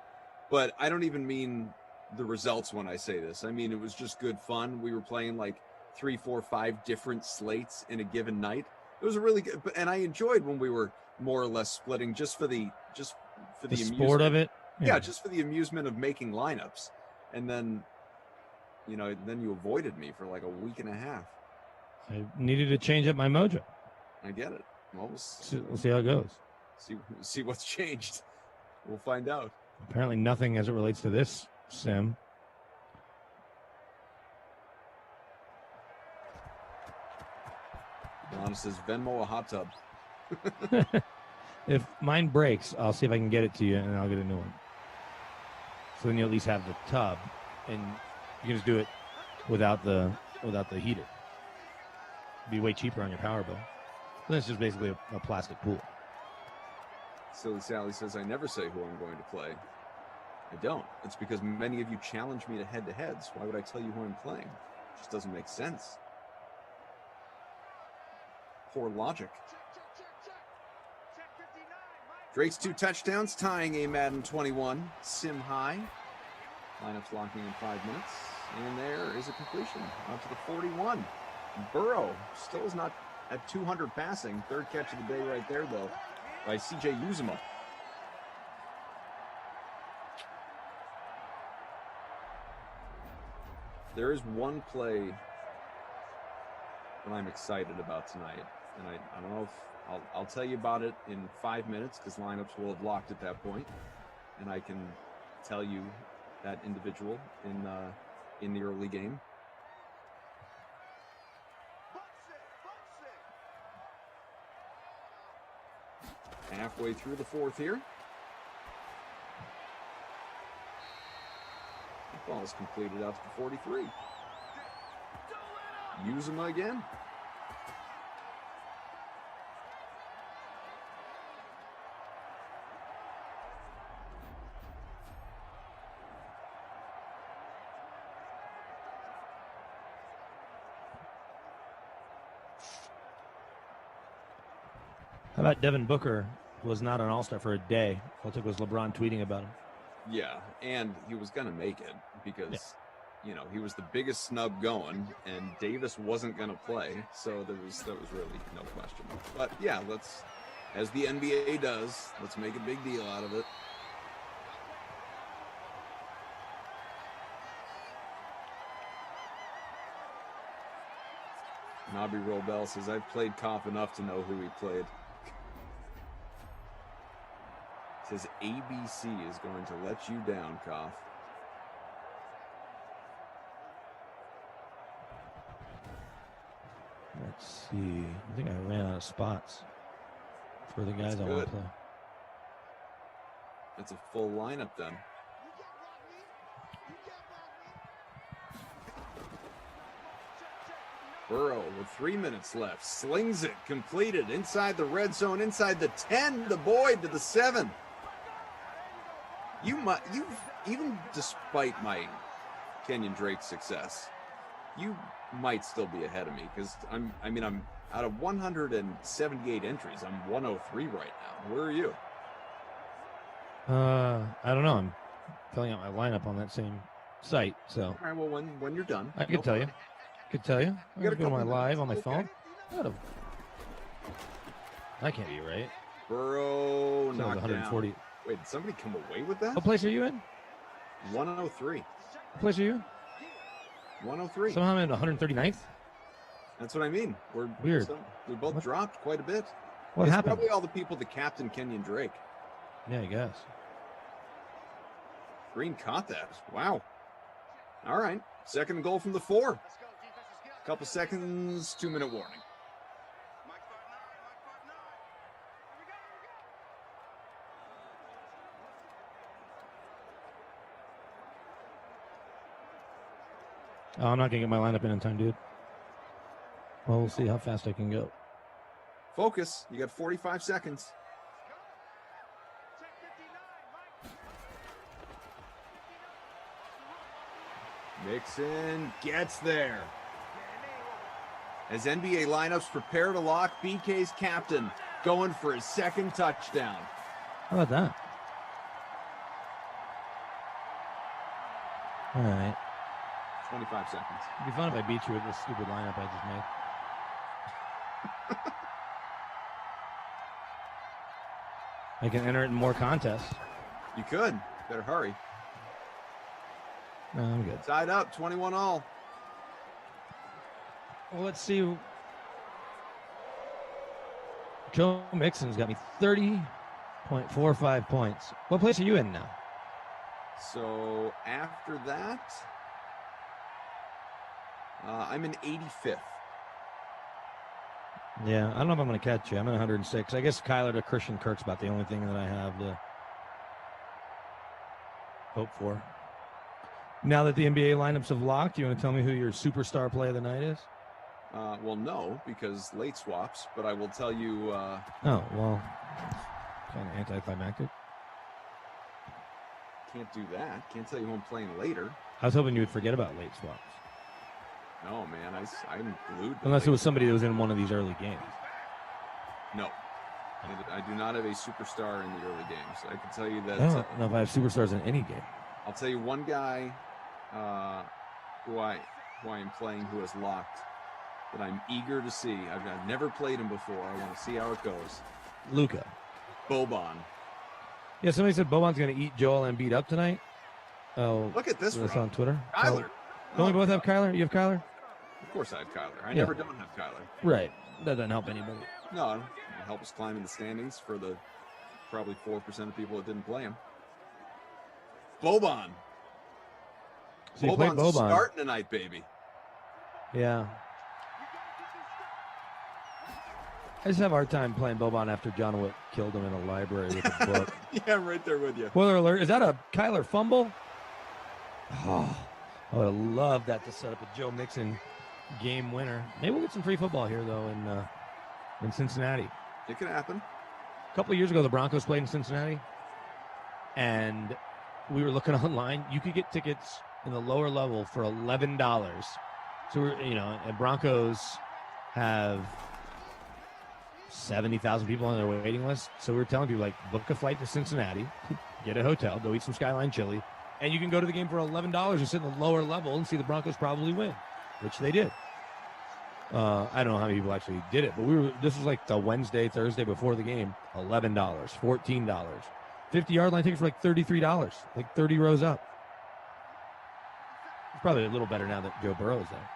but I don't even mean the results when I say this. I mean, it was just good fun. We were playing like 3, 4, 5 different slates in a given night. It was a really good, and I enjoyed when we were more or less splitting just for the sport of it. Yeah, just for the amusement of making lineups. And then, then you avoided me for like a week and a half. I needed to change up my mojo. I get it. Well, We'll see how it goes. See what's changed. We'll find out. Apparently nothing as it relates to this sim. Honest says Venmo a hot tub. If mine breaks, I'll see if I can get it to you, and I'll get a new one. So then you at least have the tub, and you can just do it without the heater. It'd be way cheaper on your power bill. Then it's just basically a plastic pool. Silly Sally says, I never say who I'm going to play. I don't. It's because many of you challenge me to head-to-heads. Why would I tell you who I'm playing? It just doesn't make sense. Poor logic. Drake's 2 touchdowns, tying a Madden 21 sim high. Lineup's locking in 5 minutes. And there is a completion out to the 41. Burrow still is not at 200 passing. 3rd catch of the day right there, though, by C.J. Uzomah. There is one play that I'm excited about tonight. And I don't know if I'll tell you about it in 5 minutes because lineups will have locked at that point, and I can tell you that individual in the early game. Halfway through the 4th here. The ball is completed out to the 43. Uzomah again. How about Devin Booker was not an all-star for a day? All it took was LeBron tweeting about him. Yeah, and he was going to make it because, he was the biggest snub going, and Davis wasn't going to play, so that was really no question. But yeah, as the NBA does. Let's make a big deal out of it. Nobby Robel says, I've played Koff enough to know who he played. Says ABC is going to let you down, Koff. Let's see. I think I ran out of spots for the guys I want to play. That's a full lineup then. Burrow with 3 minutes left. Slings it. Completed. Inside the red zone. Inside the 10. The Boyd to the 7. You even despite my Kenyon Drake success, you might still be ahead of me because I'm out of 178 entries. I'm 103 right now. Where are you? I don't know. I'm filling out my lineup on that same site. So All right. Well, when you're done, I can tell you. Could tell you. I'm got a going to my couple live minutes. on my Okay. phone. That can't be right. Burrow That was knocked 140. down. Wait, did somebody come away with that? What place are you in? 103. What place are you in? 103. Somehow I'm in 139th. That's what I mean. We're Weird. We both What? dropped quite a bit. What It's happened? probably all the people that captain Kenyon Drake. Yeah, I guess. Green caught that. Wow. All right. Second and goal from the 4. Couple seconds, 2-minute warning. Oh, I'm not going to get my lineup in time, dude. Well, we'll see how fast I can go. Focus. You got 45 seconds. Mixon gets there. As NBA lineups prepare to lock, BK's captain going for his second touchdown. How about that? All right. 25 seconds. It'd be fun if I beat you with this stupid lineup I just made. I can enter it in more contests. You could. Better hurry. No, I'm good. Tied up, 21-all. Well, let's see. Joe Mixon's got me 30.45 points. What place are you in now? So after that, I'm in 85th. Yeah, I don't know if I'm going to catch you. I'm at 106. I guess Kyler to Christian Kirk's about the only thing that I have to hope for. Now that the NBA lineups have locked, you want to tell me who your superstar play of the night is? Well, no, because late swaps, but I will tell you. Oh, well, kind of anticlimactic. Can't do that. Can't tell you who I'm playing later. I was hoping you would forget about late swaps. No, man, I'm glued. to Unless it late was somebody that was in one of these early games. No. I do not have a superstar in the early games. I can tell you that. I don't know if I have superstars in any game. I'll tell you one guy who I am playing who is locked that I'm eager to see. I've never played him before. I want to see how it goes. Luka. Boban. Yeah, somebody said Boban's going to eat Joel Embiid up tonight. Oh, Look at this that's one. on Twitter. Kyler. Don't we both have Kyler? You have Kyler? Of course I have Kyler. I Yeah. never don't have Kyler. Right. That doesn't help anybody. No, it helps climb in the standings for the probably 4% of people that didn't play him. Boban. So you played Boban's Boban. starting tonight, baby. Yeah. I just have a hard time playing Boban after John Wick killed him in a library with a book. Yeah, I'm right there with you. Spoiler alert. Is that a Kyler fumble? Oh, I would have loved that to set up a Joe Mixon game winner. Maybe we'll get some free football here, though, in Cincinnati. It can happen. A couple of years ago, the Broncos played in Cincinnati, and we were looking online. You could get tickets in the lower level for $11. So we're, and Broncos have 70,000 people on their waiting list. So we were telling people, book a flight to Cincinnati, get a hotel, go eat some Skyline chili, and you can go to the game for $11 and sit in the lower level and see the Broncos probably win, which they did. I don't know how many people actually did it, but this was like the Wednesday, Thursday before the game. $11, $14. 50-yard line tickets for like $33, like 30 rows up. It's probably a little better now that Joe Burrow is there.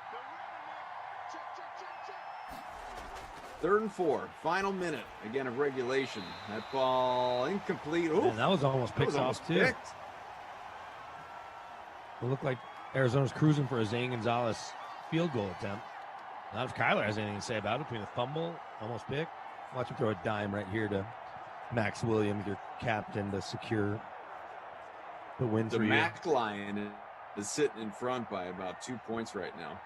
3rd and 4, final minute again of regulation. That ball incomplete. Ooh, Man, that was almost picked off too. Picked. It looked like Arizona's cruising for a Zane Gonzalez field goal attempt. Not if Kyler has anything to say about it. Between the fumble, almost pick. Watch him throw a dime right here to Max Williams, your captain, to secure the win The for you. Mac Lion is sitting in front by about 2 points right now.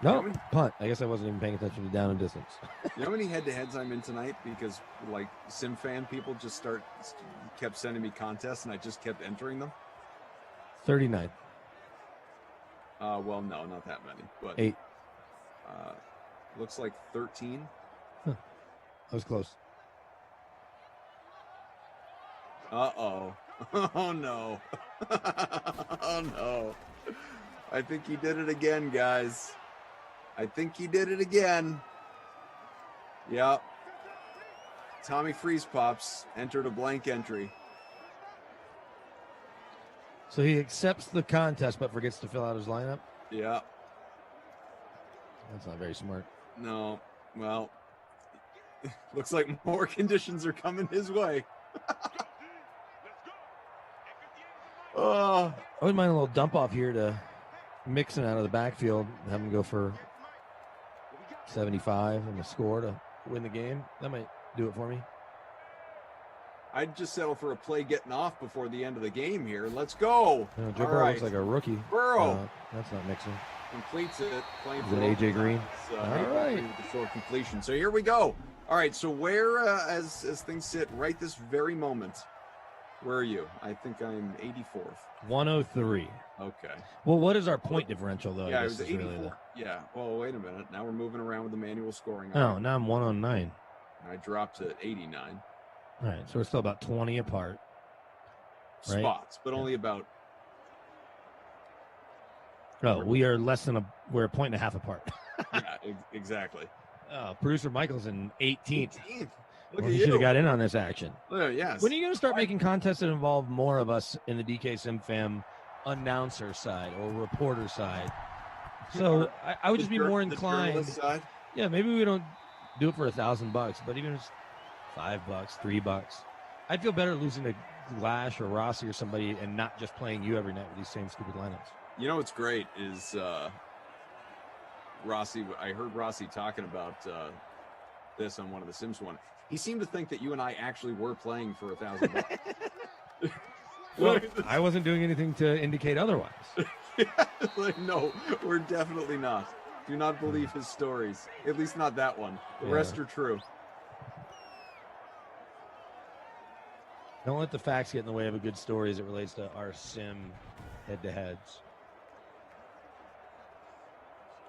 No, punt. I guess I wasn't even paying attention to down and distance. You know how many head-to-heads I'm in tonight? Because like Sim fan people just kept sending me contests and I just kept entering them. 39. Well, no, not that many, but 8. Looks like 13. That was close. Uh-oh. Oh, no. Oh, no. I think he did it again, guys. I think he did it again. Yep. Tommy Freeze Pops entered a blank entry. So he accepts the contest but forgets to fill out his lineup? Yeah. That's not very smart. No. Well, looks like more conditions are coming his way. Oh. I wouldn't mind a little dump off here to Mixon out of the backfield, have him go for 75 and a score to win the game. That might do it for me. I'd just settle for a play getting off before the end of the game here. Let's go. Joe Burrow looks like a rookie. Burrow. That's not Mixon. Completes it. Playing Is for it AJ Green? All right. With the short completion. So here we go. All right. So where, as things sit right this very moment, where are you? I think I'm 84th. 103. Okay. Well, what is our point differential, though? Yeah, I it guess was is 84. really Yeah. Well, wait a minute. Now we're moving around with the manual scoring. Oh, now I'm 109. I dropped to 89. All right, so we're still about 20 apart. Right? Spots, but only about. Oh, we're a point and a half apart. Yeah, exactly. Producer Michael's in 18th. 18th. Look Well, at he you. should have got in on this action. Yes. When are you going to start making contests that involve more of us in the DK Sim Fam announcer side or reporter side? So I would just be more inclined. Yeah, maybe we don't do it for $1,000, but even if it's $5, $3, I'd feel better losing to Glash or Rossi or somebody and not just playing you every night with these same stupid lineups. You know what's great is Rossi. I heard Rossi talking about this on one of the Sims one. He seemed to think that you and I actually were playing for $1,000. Well, I wasn't doing anything to indicate otherwise. Like, no, we're definitely not. Do not believe his stories. At least not that one. The rest are true. Don't let the facts get in the way of a good story as it relates to our Sim head-to-heads.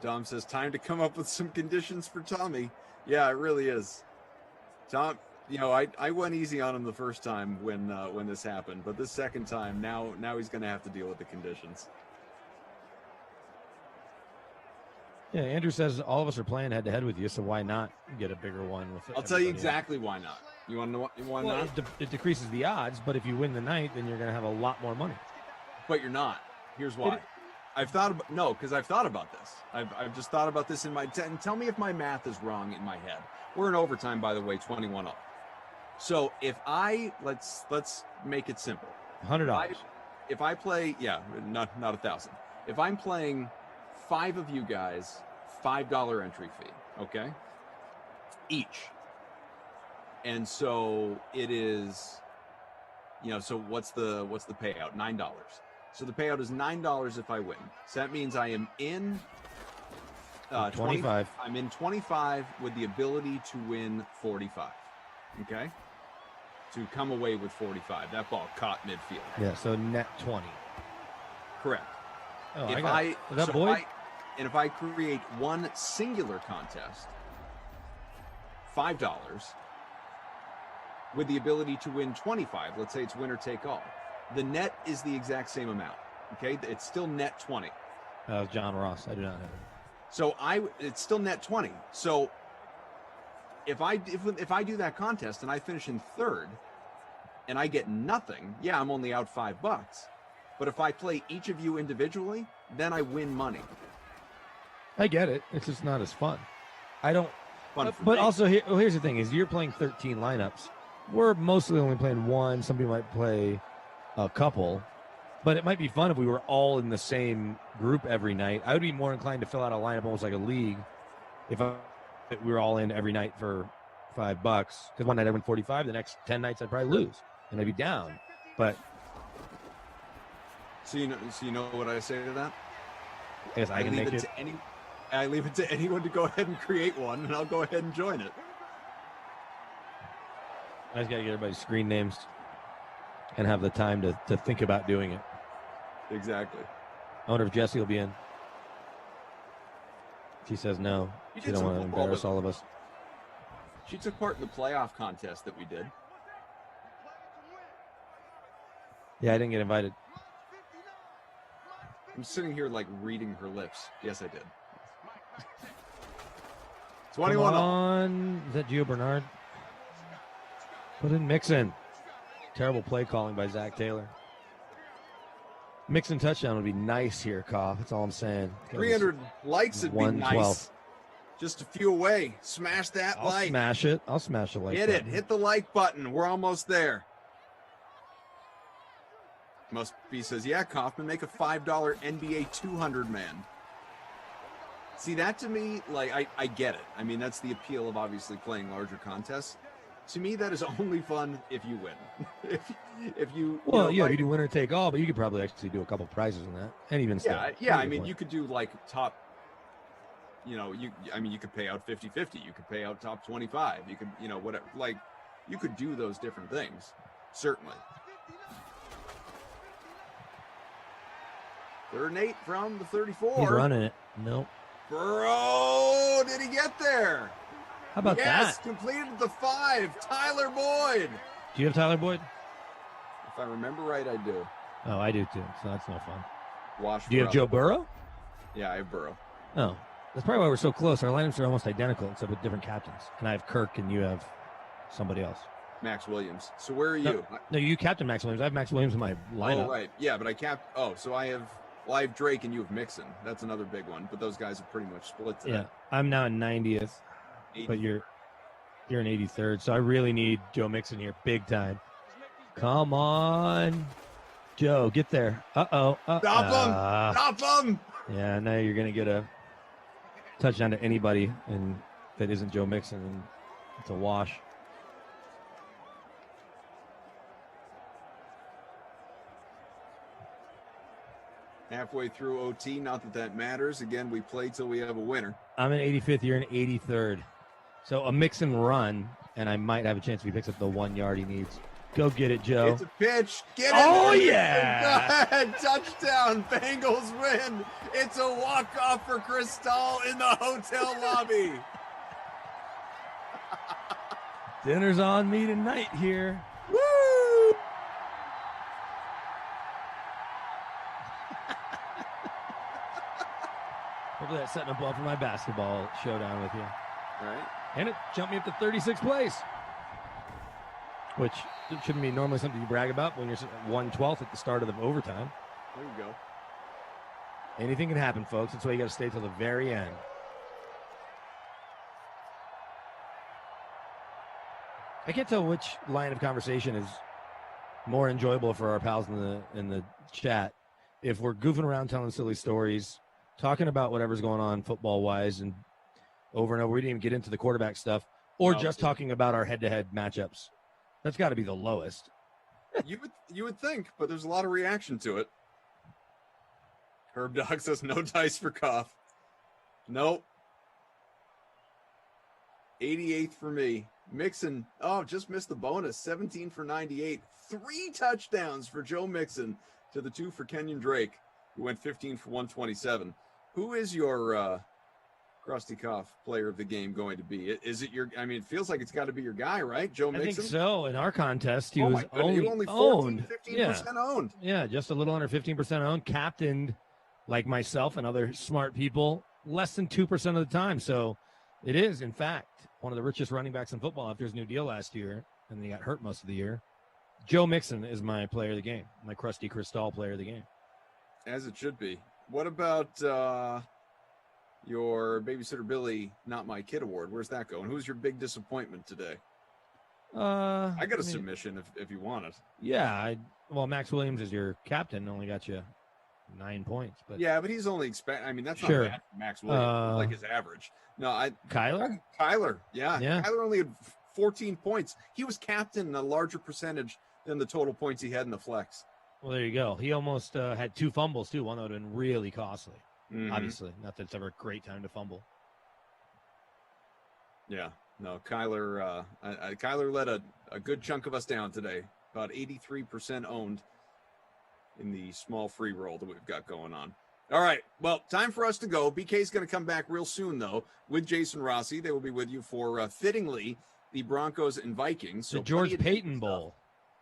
Dom says, time to come up with some conditions for Tommy. Yeah, it really is. Tom, you know, I went easy on him the first time when this happened, but this second time, now he's going to have to deal with the conditions. Yeah, Andrew says all of us are playing head-to-head with you, so why not get a bigger one with it? I'll tell you exactly why not. You want to know why not? It decreases the odds, but if you win the night, then you're going to have a lot more money. But you're not. Here's why. I've thought about this. I've just thought about this in my and tell me if my math is wrong in my head. We're in overtime, by the way, 21 up. So if let's make it simple. $100. If I play, not 1,000. If I'm playing 5 of you guys, $5 entry fee, okay, each. And so it is, so what's the payout? $9. So the payout is $9 if I win. So that means I am in 25. I'm in 25 with the ability to win 45. Okay? To come away with 45. That ball caught midfield. Yeah, so net 20. Correct. Oh, If I create one singular contest, $5, with the ability to win 25, let's say it's winner take all, the net is the exact same amount. Okay, it's still net 20. John Ross. I do not have him. So it's still net 20. So if I do that contest and I finish in third and I get nothing, yeah, I'm only out $5. But if I play each of you individually, then I win money. I get it. It's just not as fun. I don't. Fun for But me. also, here's the thing: is you're playing 13 lineups. We're mostly only playing one. Some people might play a couple. But it might be fun if we were all in the same group every night. I would be more inclined to fill out a lineup almost like a league if we were all in every night for $5. Because one night I win 45, the next 10 nights I'd probably lose and I'd be down. But So you know what I say to that? I guess I can make it. I leave it to anyone to go ahead and create one, and I'll go ahead and join it. I just got to get everybody's screen names and have the time to think about doing it. Exactly. I wonder if Jesse will be in. She says no. You She did don't some want to football embarrass with all of us. She took part in the playoff contest that we did. Yeah, I didn't get invited. I'm sitting here like reading her lips. Yes, I did. 21 Come all. on. Is that Gio Bernard? Put in Mixon. Terrible play calling by Zach Taylor. Mixon touchdown would be nice here, Koff. That's all I'm saying. 300 likes would be 112. nice. Just a few away. Smash that I'll like. smash it. I'll smash a like. Hit it. button. Hit the like button. We're almost there. Must be says, yeah, Kaufman, make a $5 NBA 200 man. See, that to me, like, I get it. I mean, that's the appeal of obviously playing larger contests. To me, that is only fun if you win. if you Well, know, yeah, like, you do winner take all, but you could probably actually do a couple prizes in that, and even still. yeah. I mean, you could do like top. You know, you could pay out 50-50. You could pay out top 25. You could, whatever. Like, you could do those different things. Certainly. 3rd and 8 from the 34. He's running it. Nope. Bro, did he get there? How about yes, that? completed the 5. Tyler Boyd. Do you have Tyler Boyd? If I remember right, I do. Oh, I do too. So that's no fun. Wash. Do you have Joe Burrow? Yeah, I have Burrow. Oh, that's probably why we're so close. Our lineups are almost identical, except with different captains. And I have Kirk, and you have somebody else. Max Williams. So where are you? No, you captain Max Williams. I have Max Williams in my lineup. Oh, right. Yeah, but I capped. Oh, so I have Drake and you have Mixon. That's another big one. But those guys are pretty much split today. Yeah, I'm now in 90th, but you're in 83rd. So I really need Joe Mixon here, big time. Come on, Joe, get there. Stop him! Stop him! Yeah, now you're gonna get a touchdown to anybody, and that isn't Joe Mixon, and it's a wash. Halfway through OT, not that that matters. Again, we play till we have a winner. I'm in 85th. You're in 83rd. So a Mixon run, and I might have a chance if he picks up the 1 yard he needs. Go get it, Joe. It's a pitch. Get it. Oh, yeah. Go ahead. Touchdown. Bengals win. It's a walk-off for Cristal in the hotel lobby. Dinner's on me tonight here. Woo! Hopefully that's setting up well for my basketball showdown with you. All right. And it jumped me up to 36th place, which shouldn't be normally something you brag about when you're 1/12 at the start of the overtime. There you go. Anything can happen, folks. That's why you got to stay till the very end. I can't tell which line of conversation is more enjoyable for our pals in the chat. If we're goofing around telling silly stories, talking about whatever's going on football-wise and over and over, we didn't even get into the quarterback stuff, or just talking about our head-to-head matchups. That's got to be the lowest. You would think, but there's a lot of reaction to it. Herb Dog says no dice for Cuff. Nope. 88th for me. Mixon, just missed the bonus. 17 for 98. 3 touchdowns for Joe Mixon to the 2 for Kenyon Drake, who went 15 for 127. Who is your Krusty Cuff player of the game going to be? Is it your? I mean, it feels like it's got to be your guy, right? Joe Mixon. I think so. In our contest, he was only 14, owned. 15% owned. Yeah, just a little under 15% owned. Captained like myself and other smart people, less than 2% of the time. So it is, in fact, one of the richest running backs in football after his new deal last year, and he got hurt most of the year. Joe Mixon is my player of the game, my crusty Cristal player of the game. As it should be. What about your Babysitter Billy Not My Kid Award? Where's that going? Who's your big disappointment today? I got a submission if you want it. Yeah, well, Max Williams is your captain, only got you 9 points. But yeah, but he's only that's sure. not bad for Max Williams, like his average. No, Kyler? Yeah. Kyler only had 14 points. He was captain a larger percentage than the total points he had in the flex. Well, there you go. He almost had 2 fumbles, too. One that would have been really costly. Mm-hmm. Obviously, not that it's ever a great time to fumble. Yeah. No, Kyler Kyler let a good chunk of us down today. About 83% owned in the small free roll that we've got going on. All right. Well, time for us to go. BK's going to come back real soon, though, with Jason Rossi. They will be with you for, fittingly, the Broncos and Vikings. So the George Payton Bowl.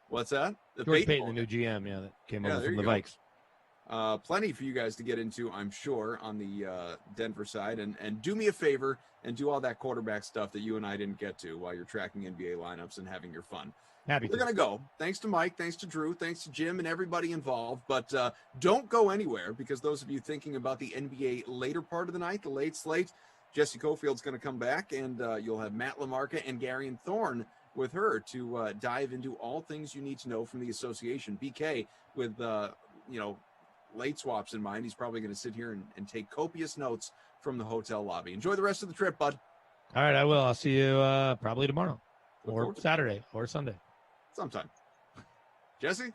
What's that? George Payton, the new GM, that came over from the Vikes. Plenty for you guys to get into, I'm sure, on the Denver side. And do me a favor and do all that quarterback stuff that you and I didn't get to while you're tracking NBA lineups and having your fun. We're going to go. Thanks to Mike, thanks to Drew, thanks to Jim and everybody involved. But don't go anywhere, because those of you thinking about the NBA later part of the night, the late slate, Jesse Cofield's going to come back, and you'll have Matt LaMarca and Garion Thorne with her to dive into all things you need to know from the association. BK, with late swaps in mind, he's probably going to sit here and take copious notes from the hotel lobby. Enjoy the rest of the trip, bud. All right, I will. I'll see you probably tomorrow or Saturday or Sunday. Sometime. Jesse?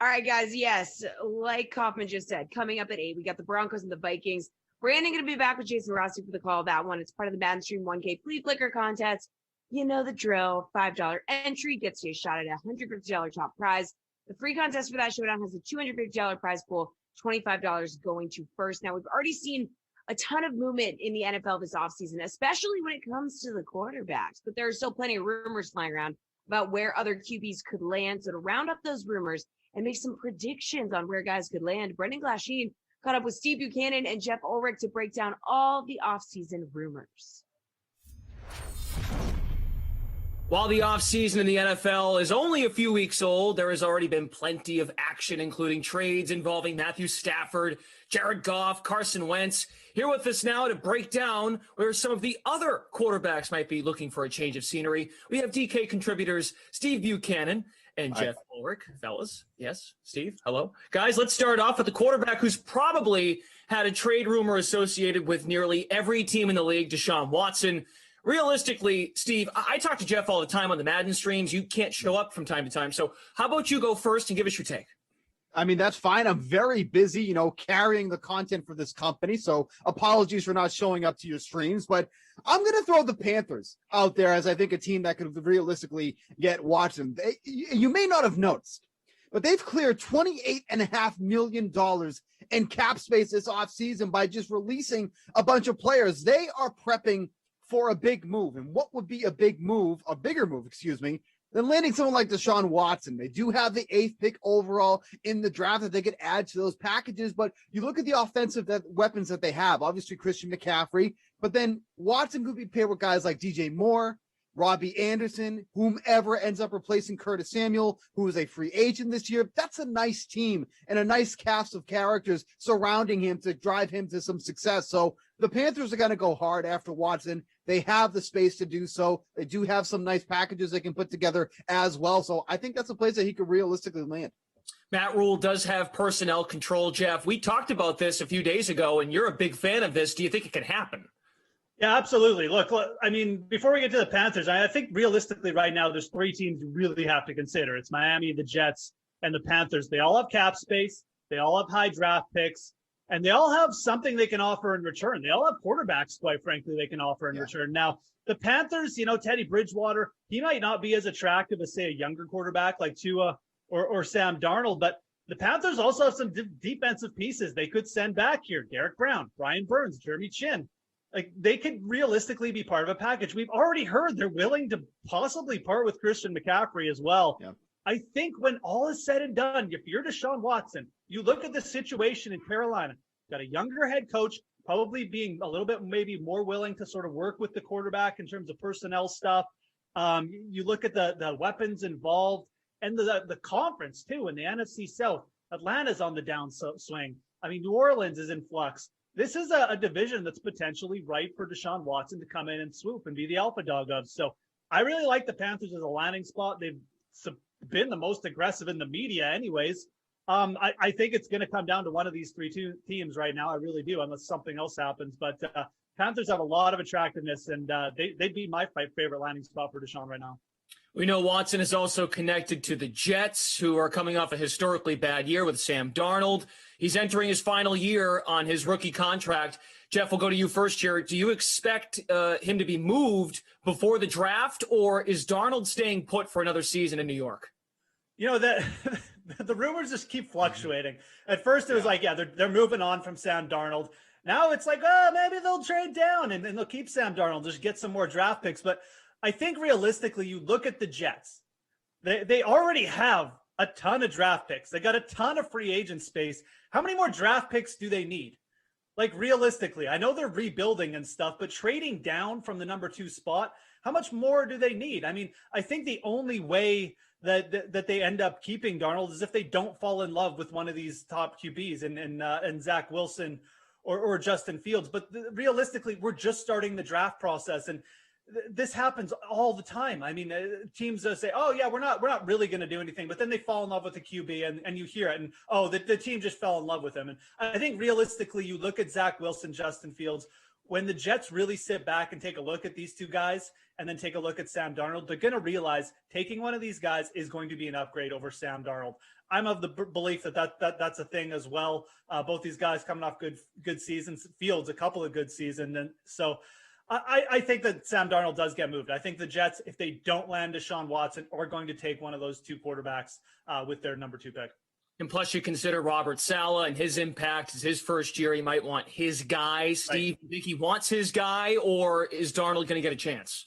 All right, guys. Yes, like Kaufman just said, coming up at 8, we got the Broncos and the Vikings. Brandon going to be back with Jason Rossi for the call of that one. It's part of the Madden Stream 1K Flea Flicker contest. You know the drill. $5 entry gets you a shot at a $150 top prize. The free contest for that showdown has a $250 prize pool, $25 going to first. Now, we've already seen a ton of movement in the NFL this offseason, especially when it comes to the quarterbacks. But there are still plenty of rumors flying around about where other QBs could land. So to round up those rumors and make some predictions on where guys could land, Brendan Glasheen caught up with Steve Buchanan and Jeff Ulrich to break down all the offseason rumors. While the offseason in the NFL is only a few weeks old, there has already been plenty of action, including trades involving Matthew Stafford, Jared Goff, Carson Wentz. Here with us now to break down where some of the other quarterbacks might be looking for a change of scenery. We have DK contributors Steve Buchanan and Jeff Ulrich. Fellas, yes, Steve, hello. Guys, let's start off with the quarterback who's probably had a trade rumor associated with nearly every team in the league, Deshaun Watson. Realistically, Steve, I talk to Jeff all the time on the Madden streams. You can't show up from time to time. So how about you go first and give us your take? I mean, that's fine. I'm very busy, carrying the content for this company. So apologies for not showing up to your streams. But I'm going to throw the Panthers out there as I think a team that could realistically get Watson. You may not have noticed, but they've cleared $28.5 million in cap space this offseason by just releasing a bunch of players. They are prepping for a big move. And what would be a bigger move, than landing someone like Deshaun Watson? They do have the 8th pick overall in the draft that they could add to those packages. But you look at the offensive weapons that they have, obviously Christian McCaffrey, but then Watson could be paired with guys like DJ Moore, Robbie Anderson, whomever ends up replacing Curtis Samuel, who is a free agent this year. That's a nice team and a nice cast of characters surrounding him to drive him to some success. So the Panthers are going to go hard after Watson. They have the space to do so. They do have some nice packages they can put together as well. So I think that's a place that he could realistically land. Matt Rule does have personnel control, Jeff. We talked about this a few days ago, and you're a big fan of this. Do you think it can happen? Yeah, absolutely. Look, I mean, before we get to the Panthers, I think realistically right now there's 3 teams you really have to consider. It's Miami, the Jets, and the Panthers. They all have cap space. They all have high draft picks. And they all have something they can offer in return. They all have quarterbacks, quite frankly, they can offer in return. Now, the Panthers, Teddy Bridgewater, he might not be as attractive as, say, a younger quarterback like Tua or Sam Darnold, but the Panthers also have some defensive pieces they could send back here. Derek Brown, Brian Burns, Jeremy Chin. Like, they could realistically be part of a package. We've already heard they're willing to possibly part with Christian McCaffrey as well. Yeah. I think when all is said and done, if you're Deshaun Watson, you look at the situation in Carolina, got a younger head coach, probably being a little bit maybe more willing to sort of work with the quarterback in terms of personnel stuff. You look at the weapons involved and the conference too, in the NFC South. Atlanta's on the downswing. I mean, New Orleans is in flux. This is a division that's potentially ripe for Deshaun Watson to come in and swoop and be the alpha dog of. So I really like the Panthers as a landing spot. They've been the most aggressive in the media anyways. I think it's going to come down to one of these three teams right now. I really do, unless something else happens. But Panthers have a lot of attractiveness, and they'd be my favorite landing spot for Deshaun right now. We know Watson is also connected to the Jets, who are coming off a historically bad year with Sam Darnold. He's entering his final year on his rookie contract. Jeff, we'll go to you first here. Do you expect him to be moved before the draft, or is Darnold staying put for another season in New York? You know, that the rumors just keep fluctuating. At first, it was like, yeah, they're moving on from Sam Darnold. Now it's like, oh, maybe they'll trade down and they'll keep Sam Darnold, just get some more draft picks. But I think realistically, you look at the Jets. They already have a ton of draft picks. They got a ton of free agent space. How many more draft picks do they need? Like, realistically, I know they're rebuilding and stuff, but trading down from the number 2 spot, how much more do they need? I mean, I think the only way that they end up keeping Darnold is if they don't fall in love with one of these top QBs and Zach Wilson or Justin Fields. But realistically, we're just starting the draft process, and this happens all the time. I mean, teams say, "Oh yeah, we're not really going to do anything," but then they fall in love with the QB, and you hear it, and the team just fell in love with him. And I think realistically, you look at Zach Wilson, Justin Fields. When the Jets really sit back and take a look at these two guys and then take a look at Sam Darnold, they're going to realize taking one of these guys is going to be an upgrade over Sam Darnold. I'm of the belief that's a thing as well. Both these guys coming off good seasons. Fields, a couple of good seasons. And so I think that Sam Darnold does get moved. I think the Jets, if they don't land Deshaun Watson, are going to take one of those two quarterbacks with their number 2 pick. And plus, you consider Robert Saleh and his impact. It's his first year. He might want his guy. Steve, Right. do you think he wants his guy, or is Darnold going to get a chance?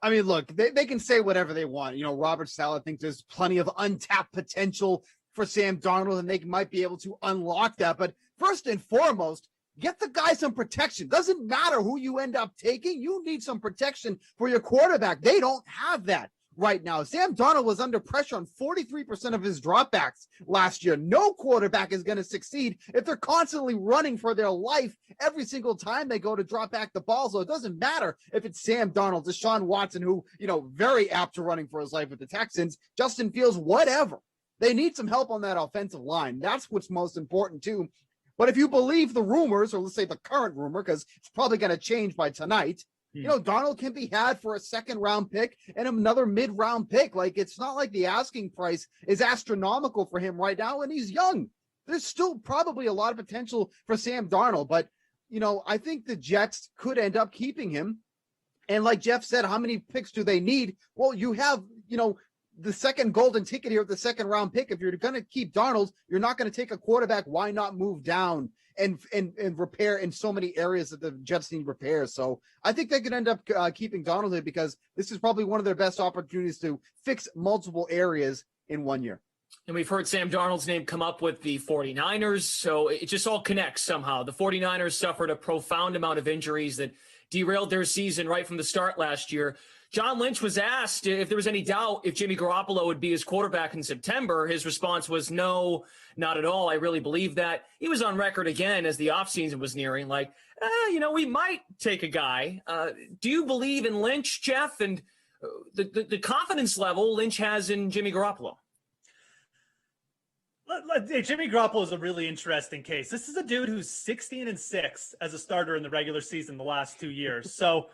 I mean, look, they can say whatever they want. You know, Robert Saleh thinks there's plenty of untapped potential for Sam Darnold, and they might be able to unlock that. But first and foremost, get the guy some protection. Doesn't matter who you end up taking. You need some protection for your quarterback. They don't have that right now. Sam Darnold was under pressure on 43% of his dropbacks last year. No quarterback is going to succeed if they're constantly running for their life every single time they go to drop back the ball. So it doesn't matter if it's Sam Darnold, Deshaun Watson, who, very apt to running for his life with the Texans, Justin Fields, whatever. They need some help on that offensive line. That's what's most important too. But if you believe the rumors, or let's say the current rumor, because it's probably going to change by tonight, Darnold can be had for a 2nd-round pick and another mid-round pick. Like, it's not like the asking price is astronomical for him right now, and he's young. There's still probably a lot of potential for Sam Darnold, but, I think the Jets could end up keeping him. And like Jeff said, how many picks do they need? Well, you have, the second golden ticket here with the 2nd-round pick. If you're going to keep Darnold, you're not going to take a quarterback. Why not move down and repair in so many areas that the Jets need repairs? So I think they could end up keeping Darnold here, because this is probably one of their best opportunities to fix multiple areas in 1 year. And we've heard Sam Darnold's name come up with the 49ers, so it just all connects somehow. The 49ers suffered a profound amount of injuries that derailed their season right from the start last year. John Lynch was asked if there was any doubt if Jimmy Garoppolo would be his quarterback in September. His response was, no, not at all. I really believe that. He was on record again as the offseason was nearing, like, we might take a guy. Do you believe in Lynch, Jeff, and the confidence level Lynch has in Jimmy Garoppolo? Jimmy Garoppolo is a really interesting case. This is a dude who's 16-6 as a starter in the regular season the last 2 years. So,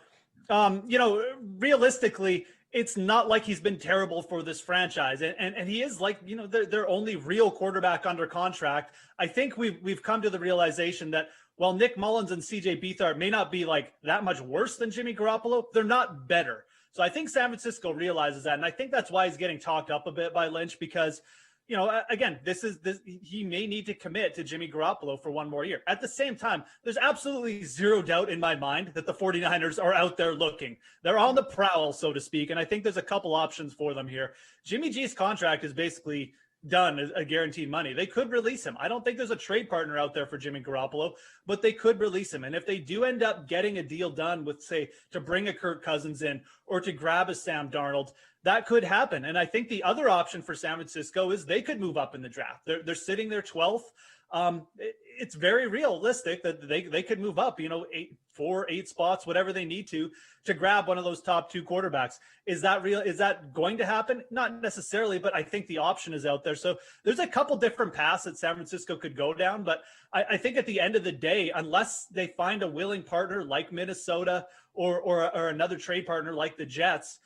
realistically, it's not like he's been terrible for this franchise. And he is like, their only real quarterback under contract. I think we've come to the realization that while Nick Mullins and CJ Beathard may not be like that much worse than Jimmy Garoppolo, they're not better. So I think San Francisco realizes that. And I think that's why he's getting talked up a bit by Lynch, because again, he may need to commit to Jimmy Garoppolo for 1 more year. At the same time, there's absolutely zero doubt in my mind that the 49ers are out there looking. They're on the prowl, so to speak, and I think there's a couple options for them here. Jimmy G's contract is basically done a guaranteed money. They could release him. I don't think there's a trade partner out there for Jimmy Garoppolo, but they could release him. And if they do end up getting a deal done with, say, to bring a Kirk Cousins in or to grab a Sam Darnold, that could happen. And I think the other option for San Francisco is they could move up in the draft. They're sitting there 12th. It's very realistic that they could move up, 8 spots, whatever they need to grab one of those top 2 quarterbacks. Is that real? Is that going to happen? Not necessarily, but I think the option is out there. So there's a couple different paths that San Francisco could go down. But I think at the end of the day, unless they find a willing partner like Minnesota or another trade partner like the Jets,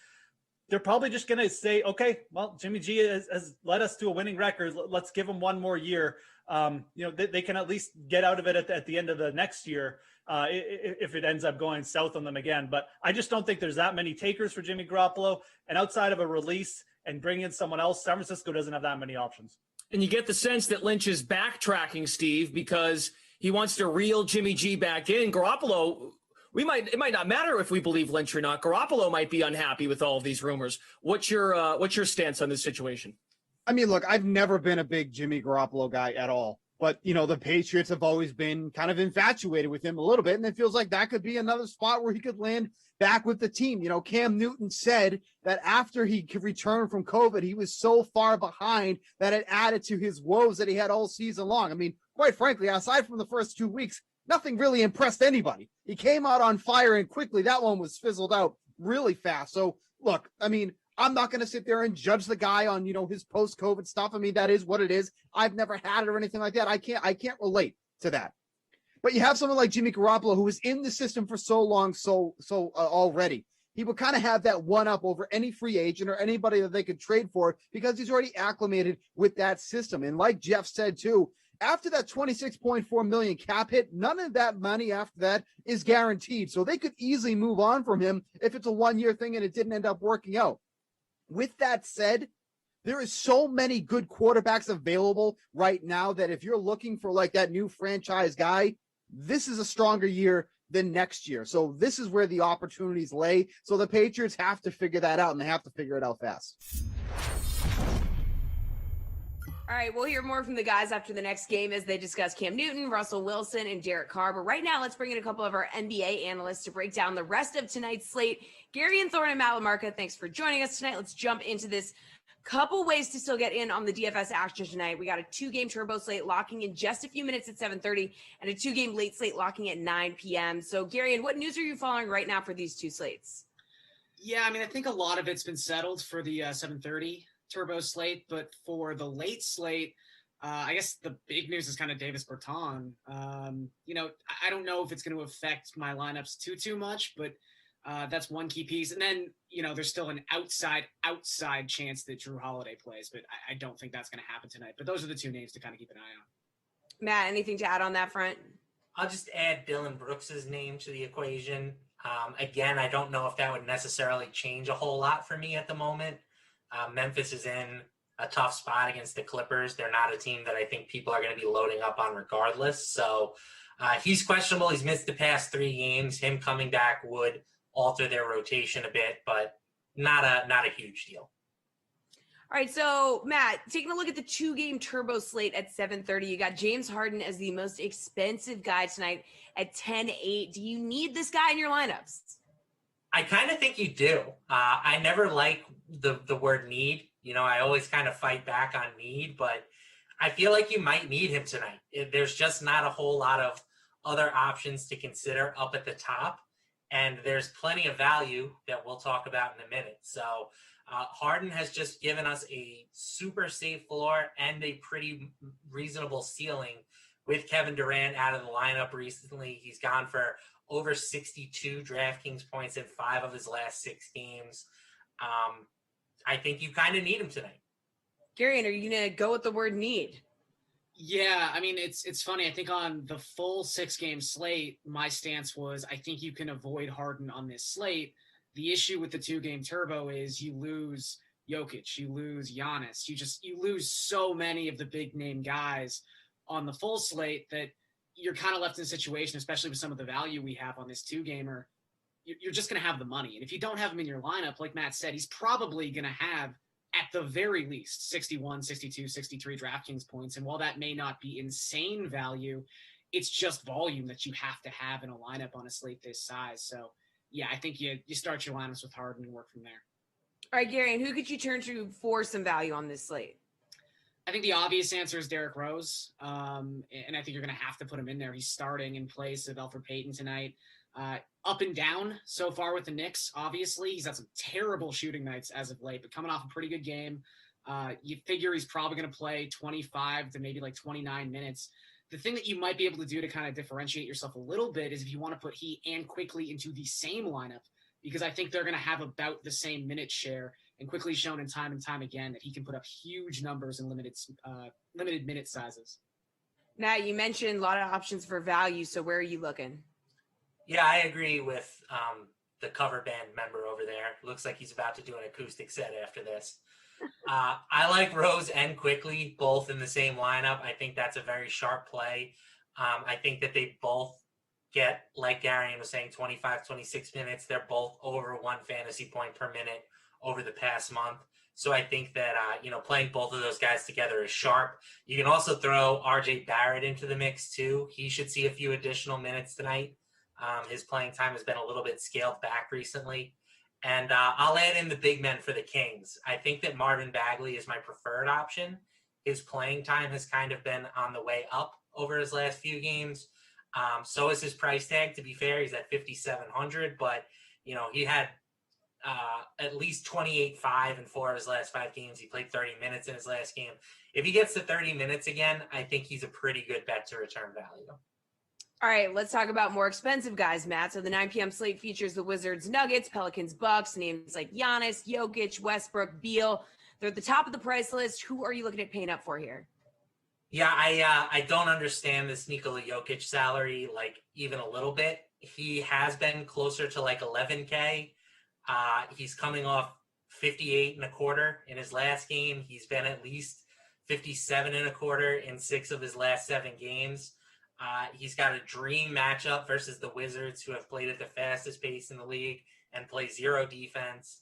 they're probably just going to say, okay, well, Jimmy G has led us to a winning record. Let's give him one more year. They can at least get out of it at the end of the next year if it ends up going south on them again. But I just don't think there's that many takers for Jimmy Garoppolo. And outside of a release and bring in someone else, San Francisco doesn't have that many options. And you get the sense that Lynch is backtracking, Steve, because he wants to reel Jimmy G back in. Garoppolo, it might not matter if we believe Lynch or not. Garoppolo might be unhappy with all of these rumors. What's your stance on this situation? I mean, look, I've never been a big Jimmy Garoppolo guy at all. But, the Patriots have always been kind of infatuated with him a little bit. And it feels like that could be another spot where he could land back with the team. Cam Newton said that after he could return from COVID, he was so far behind that it added to his woes that he had all season long. I mean, quite frankly, aside from the first 2 weeks, nothing really impressed anybody. He came out on fire and quickly that one was fizzled out really fast. So, look, I mean, I'm not going to sit there and judge the guy on, his post-COVID stuff. I mean, that is what it is. I've never had it or anything like that. I can't relate to that. But you have someone like Jimmy Garoppolo who was in the system for so long, already. He would kind of have that one up over any free agent or anybody that they could trade for because he's already acclimated with that system. And like Jeff said, too, after that $26.4 million cap hit, none of that money after that is guaranteed. So they could easily move on from him if it's a one-year thing and it didn't end up working out. With that said, there is so many good quarterbacks available right now that if you're looking for like that new franchise guy, this is a stronger year than next year. So this is where the opportunities lay. So the Patriots have to figure that out, and they have to figure it out fast. All right, we'll hear more from the guys after the next game as they discuss Cam Newton, Russell Wilson, and Derek Carr. But right now, let's bring in a couple of our NBA analysts to break down the rest of tonight's slate. Gary and Thorne and Matt LaMarca, thanks for joining us tonight. Let's jump into this. Couple ways to still get in on the DFS action tonight. We got a 2-game turbo slate locking in just a few minutes at 7:30 and a 2-game late slate locking at 9 p.m. So, Gary, and what news are you following right now for these 2 slates? Yeah, I mean, I think a lot of it's been settled for the 7:30 turbo slate, but for the late slate, I guess the big news is kind of Davis Bertans. I don't know if it's going to affect my lineups too much, but that's one key piece. And then, there's still an outside chance that Drew Holiday plays, but I don't think that's going to happen tonight. But those are the 2 names to kind of keep an eye on. Matt, anything to add on that front? I'll just add Dylan Brooks's name to the equation. Again, I don't know if that would necessarily change a whole lot for me at the moment. Memphis is in a tough spot against the Clippers. They're not a team that I think people are going to be loading up on regardless. So he's questionable. He's missed the past 3 games. Him coming back would alter their rotation a bit, but not a huge deal. All right, so Matt, taking a look at the 2-game turbo slate at 7:30, you got James Harden as the most expensive guy tonight at 10-8. Do you need this guy in your lineups? I kind of think you do. I never like the word need. I always kind of fight back on need, but I feel like you might need him tonight. There's just not a whole lot of other options to consider up at the top, and there's plenty of value that we'll talk about in a minute. So Harden has just given us a super safe floor and a pretty reasonable ceiling with Kevin Durant out of the lineup recently. He's gone for over 62 DraftKings points in 5 of his last 6 games. I think you kind of need him tonight. Gary, are you going to go with the word need? Yeah, I mean, it's funny. I think on the full 6-game slate, my stance was I think you can avoid Harden on this slate. The issue with the 2-game turbo is you lose Jokic, you lose Giannis. You lose so many of the big name guys on the full slate that you're kind of left in a situation, especially with some of the value we have on this 2-gamer. You're just going to have the money. And if you don't have him in your lineup, like Matt said, he's probably going to have at the very least 61, 62, 63 DraftKings points. And while that may not be insane value, it's just volume that you have to have in a lineup on a slate this size. So yeah, I think you start your lineups with Harden and work from there. All right, Gary, and who could you turn to for some value on this slate? I think the obvious answer is Derrick Rose. And I think you're going to have to put him in there. He's starting in place of Elfrid Payton tonight. Up and down so far with the Knicks, obviously. He's had some terrible shooting nights as of late, but coming off a pretty good game. You figure he's probably going to play 25 to maybe like 29 minutes. The thing that you might be able to do to kind of differentiate yourself a little bit is if you want to put he and Quickly into the same lineup, because I think they're going to have about the same minute share, and Quickly's shown in time and time again that he can put up huge numbers in limited minute sizes. Matt, you mentioned a lot of options for value, so where are you looking? Yeah, I agree with the cover band member over there. Looks like he's about to do an acoustic set after this. I like Rose and Quickly both in the same lineup. I think that's a very sharp play. I think that they both get, like Garion was saying, 25, 26 minutes. They're both over 1 fantasy point per minute over the past month. So I think that, playing both of those guys together is sharp. You can also throw RJ Barrett into the mix too. He should see a few additional minutes tonight. His playing time has been a little bit scaled back recently. And I'll add in the big men for the Kings. I think that Marvin Bagley is my preferred option. His playing time has kind of been on the way up over his last few games. So is his price tag. To be fair, he's at $5,700, but he had at least 28.5 in 4 of his last 5 games. He played 30 minutes in his last game. If he gets to 30 minutes again, I think he's a pretty good bet to return value. All right, let's talk about more expensive guys, Matt. So the 9 p.m. slate features the Wizards, Nuggets, Pelicans, Bucks, names like Giannis, Jokic, Westbrook, Beal. They're at the top of the price list. Who are you looking at paying up for here? Yeah, I don't understand this Nikola Jokic salary, like, even a little bit. He has been closer to like 11K. He's coming off 58 and a quarter in his last game. He's been at least 57 and a quarter in 6 of his last 7 games. He's got a dream matchup versus the Wizards, who have played at the fastest pace in the league and play 0 defense.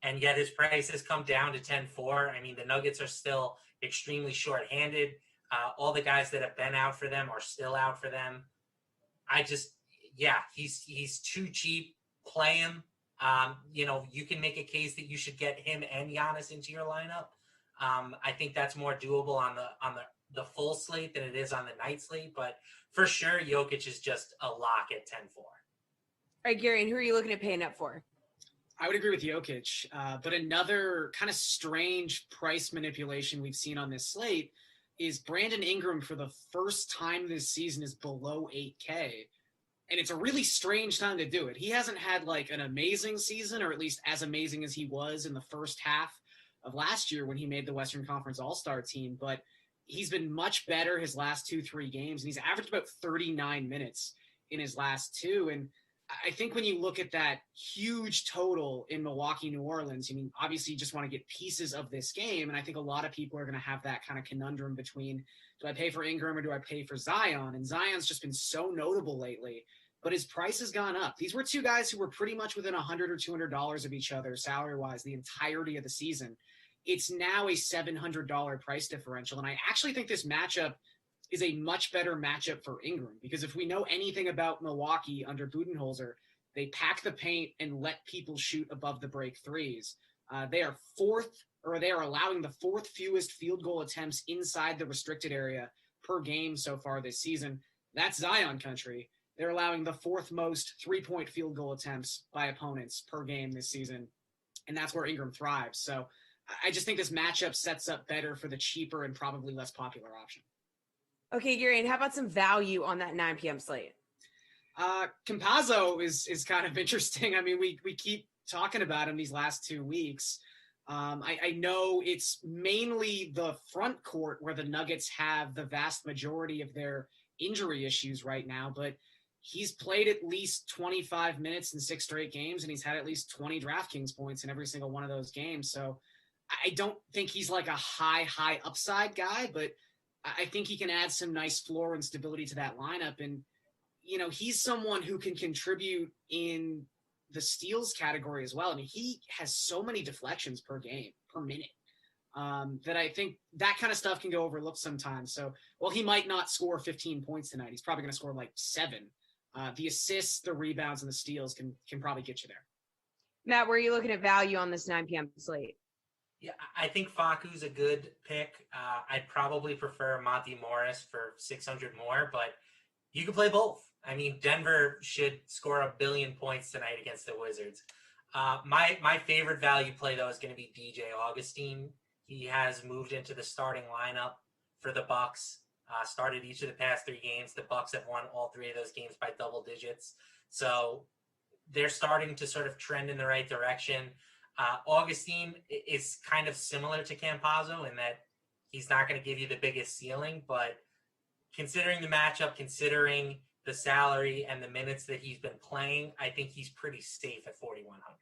And yet his price has come down to 10-4. I mean, the Nuggets are still extremely shorthanded. All the guys that have been out for them are still out for them. He's too cheap. Play him. You can make a case that you should get him and Giannis into your lineup. I think that's more doable on the full slate than it is on the night slate, but for sure, Jokic is just a lock at 10-4. All right, Gary, and who are you looking at paying up for? I would agree with Jokic, but another kind of strange price manipulation we've seen on this slate is Brandon Ingram for the first time this season is below 8K. And it's a really strange time to do it. He hasn't had like an amazing season, or at least as amazing as he was in the first half of last year when he made the Western Conference All-Star team. But he's been much better his last 2-3 games, and he's averaged about 39 minutes in his last 2. And I think when you look at that huge total in Milwaukee, New Orleans, I mean, obviously you just want to get pieces of this game. And I think a lot of people are going to have that kind of conundrum between, do I pay for Ingram or do I pay for Zion? And Zion's just been so notable lately, but his price has gone up. These were 2 guys who were pretty much within $100 or $200 of each other salary-wise the entirety of the season. It's now a $700 price differential. And I actually think this matchup is a much better matchup for Ingram, because if we know anything about Milwaukee under Budenholzer, they pack the paint and let people shoot above the break threes. They are allowing the 4th fewest field goal attempts inside the restricted area per game so far this season. That's Zion country. They're allowing the 4th most 3-point field goal attempts by opponents per game this season. And that's where Ingram thrives. So I just think this matchup sets up better for the cheaper and probably less popular option. Okay, Gary, and how about some value on that 9 p.m. slate? Campazzo is kind of interesting. I mean, we keep talking about him these last 2 weeks. I know it's mainly the front court where the Nuggets have the vast majority of their injury issues right now, but he's played at least 25 minutes in 6 straight games, and he's had at least 20 DraftKings points in every single one of those games. So I don't think he's like a high upside guy, but I think he can add some nice floor and stability to that lineup. And, he's someone who can contribute in the steals category as well. I mean, he has so many deflections per game, per minute. that I think that kind of stuff can go overlooked sometimes. So, well, he might not score 15 points tonight. He's probably going to score like 7. The assists, the rebounds, and the steals can probably get you there. Matt, where are you looking at value on this 9 p.m. slate? Yeah, I think Facu's a good pick. I'd probably prefer Monty Morris for 600 more, but you can play both. I mean, Denver should score 1 billion points tonight against the Wizards. My favorite value play, though, is going to be DJ Augustine. He has moved into the starting lineup for the Bucks. Started each of the past 3 games. The Bucks have won all 3 of those games by double digits. So they're starting to sort of trend in the right direction. Augustine is kind of similar to Campazzo in that he's not going to give you the biggest ceiling, but considering the matchup, considering the salary and the minutes that he's been playing, I think he's pretty safe at 4,100.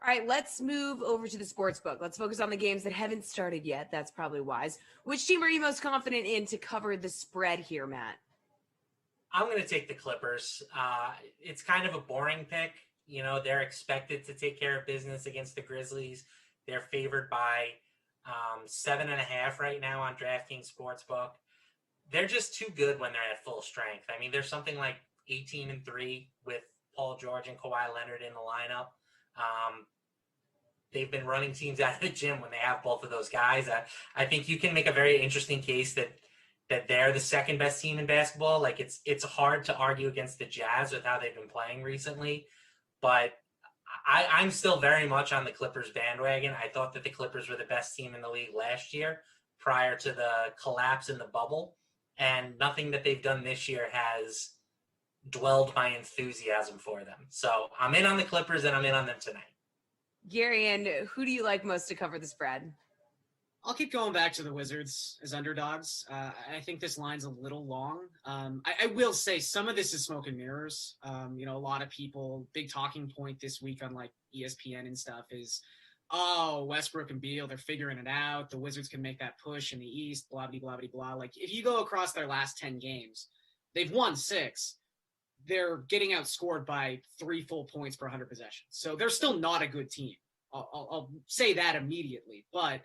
All right, let's move over to the sports book. Let's focus on the games that haven't started yet. That's probably wise. Which team are you most confident in to cover the spread here, Matt? I'm going to take the Clippers. It's kind of a boring pick. You know, they're expected to take care of business against the Grizzlies. They're favored by 7.5 right now on DraftKings Sportsbook. They're just too good when they're at full strength. I mean, there's something like 18-3 with Paul George and Kawhi Leonard in the lineup. They've been running teams out of the gym when they have both of those guys. I think you can make a very interesting case that they're the second best team in basketball. Like it's hard to argue against the Jazz with how they've been playing recently, but I'm still very much on the Clippers bandwagon. I thought that the Clippers were the best team in the league last year prior to the collapse in the bubble, and nothing that they've done this year has dwelled my enthusiasm for them. So I'm in on the Clippers and I'm in on them tonight. Gary, and who do you like most to cover the spread? I'll keep going back to the Wizards as underdogs. I think this line's a little long. I will say some of this is smoke and mirrors. A lot of people, big talking point this week on like ESPN and stuff is, Westbrook and Beal, they're figuring it out. The Wizards can make that push in the East, blah, blah, blah, blah, blah. Like if you go across their last 10 games, they've won 6. They're getting outscored by 3 full points per 100 possessions. So they're still not a good team. I'll say that immediately, but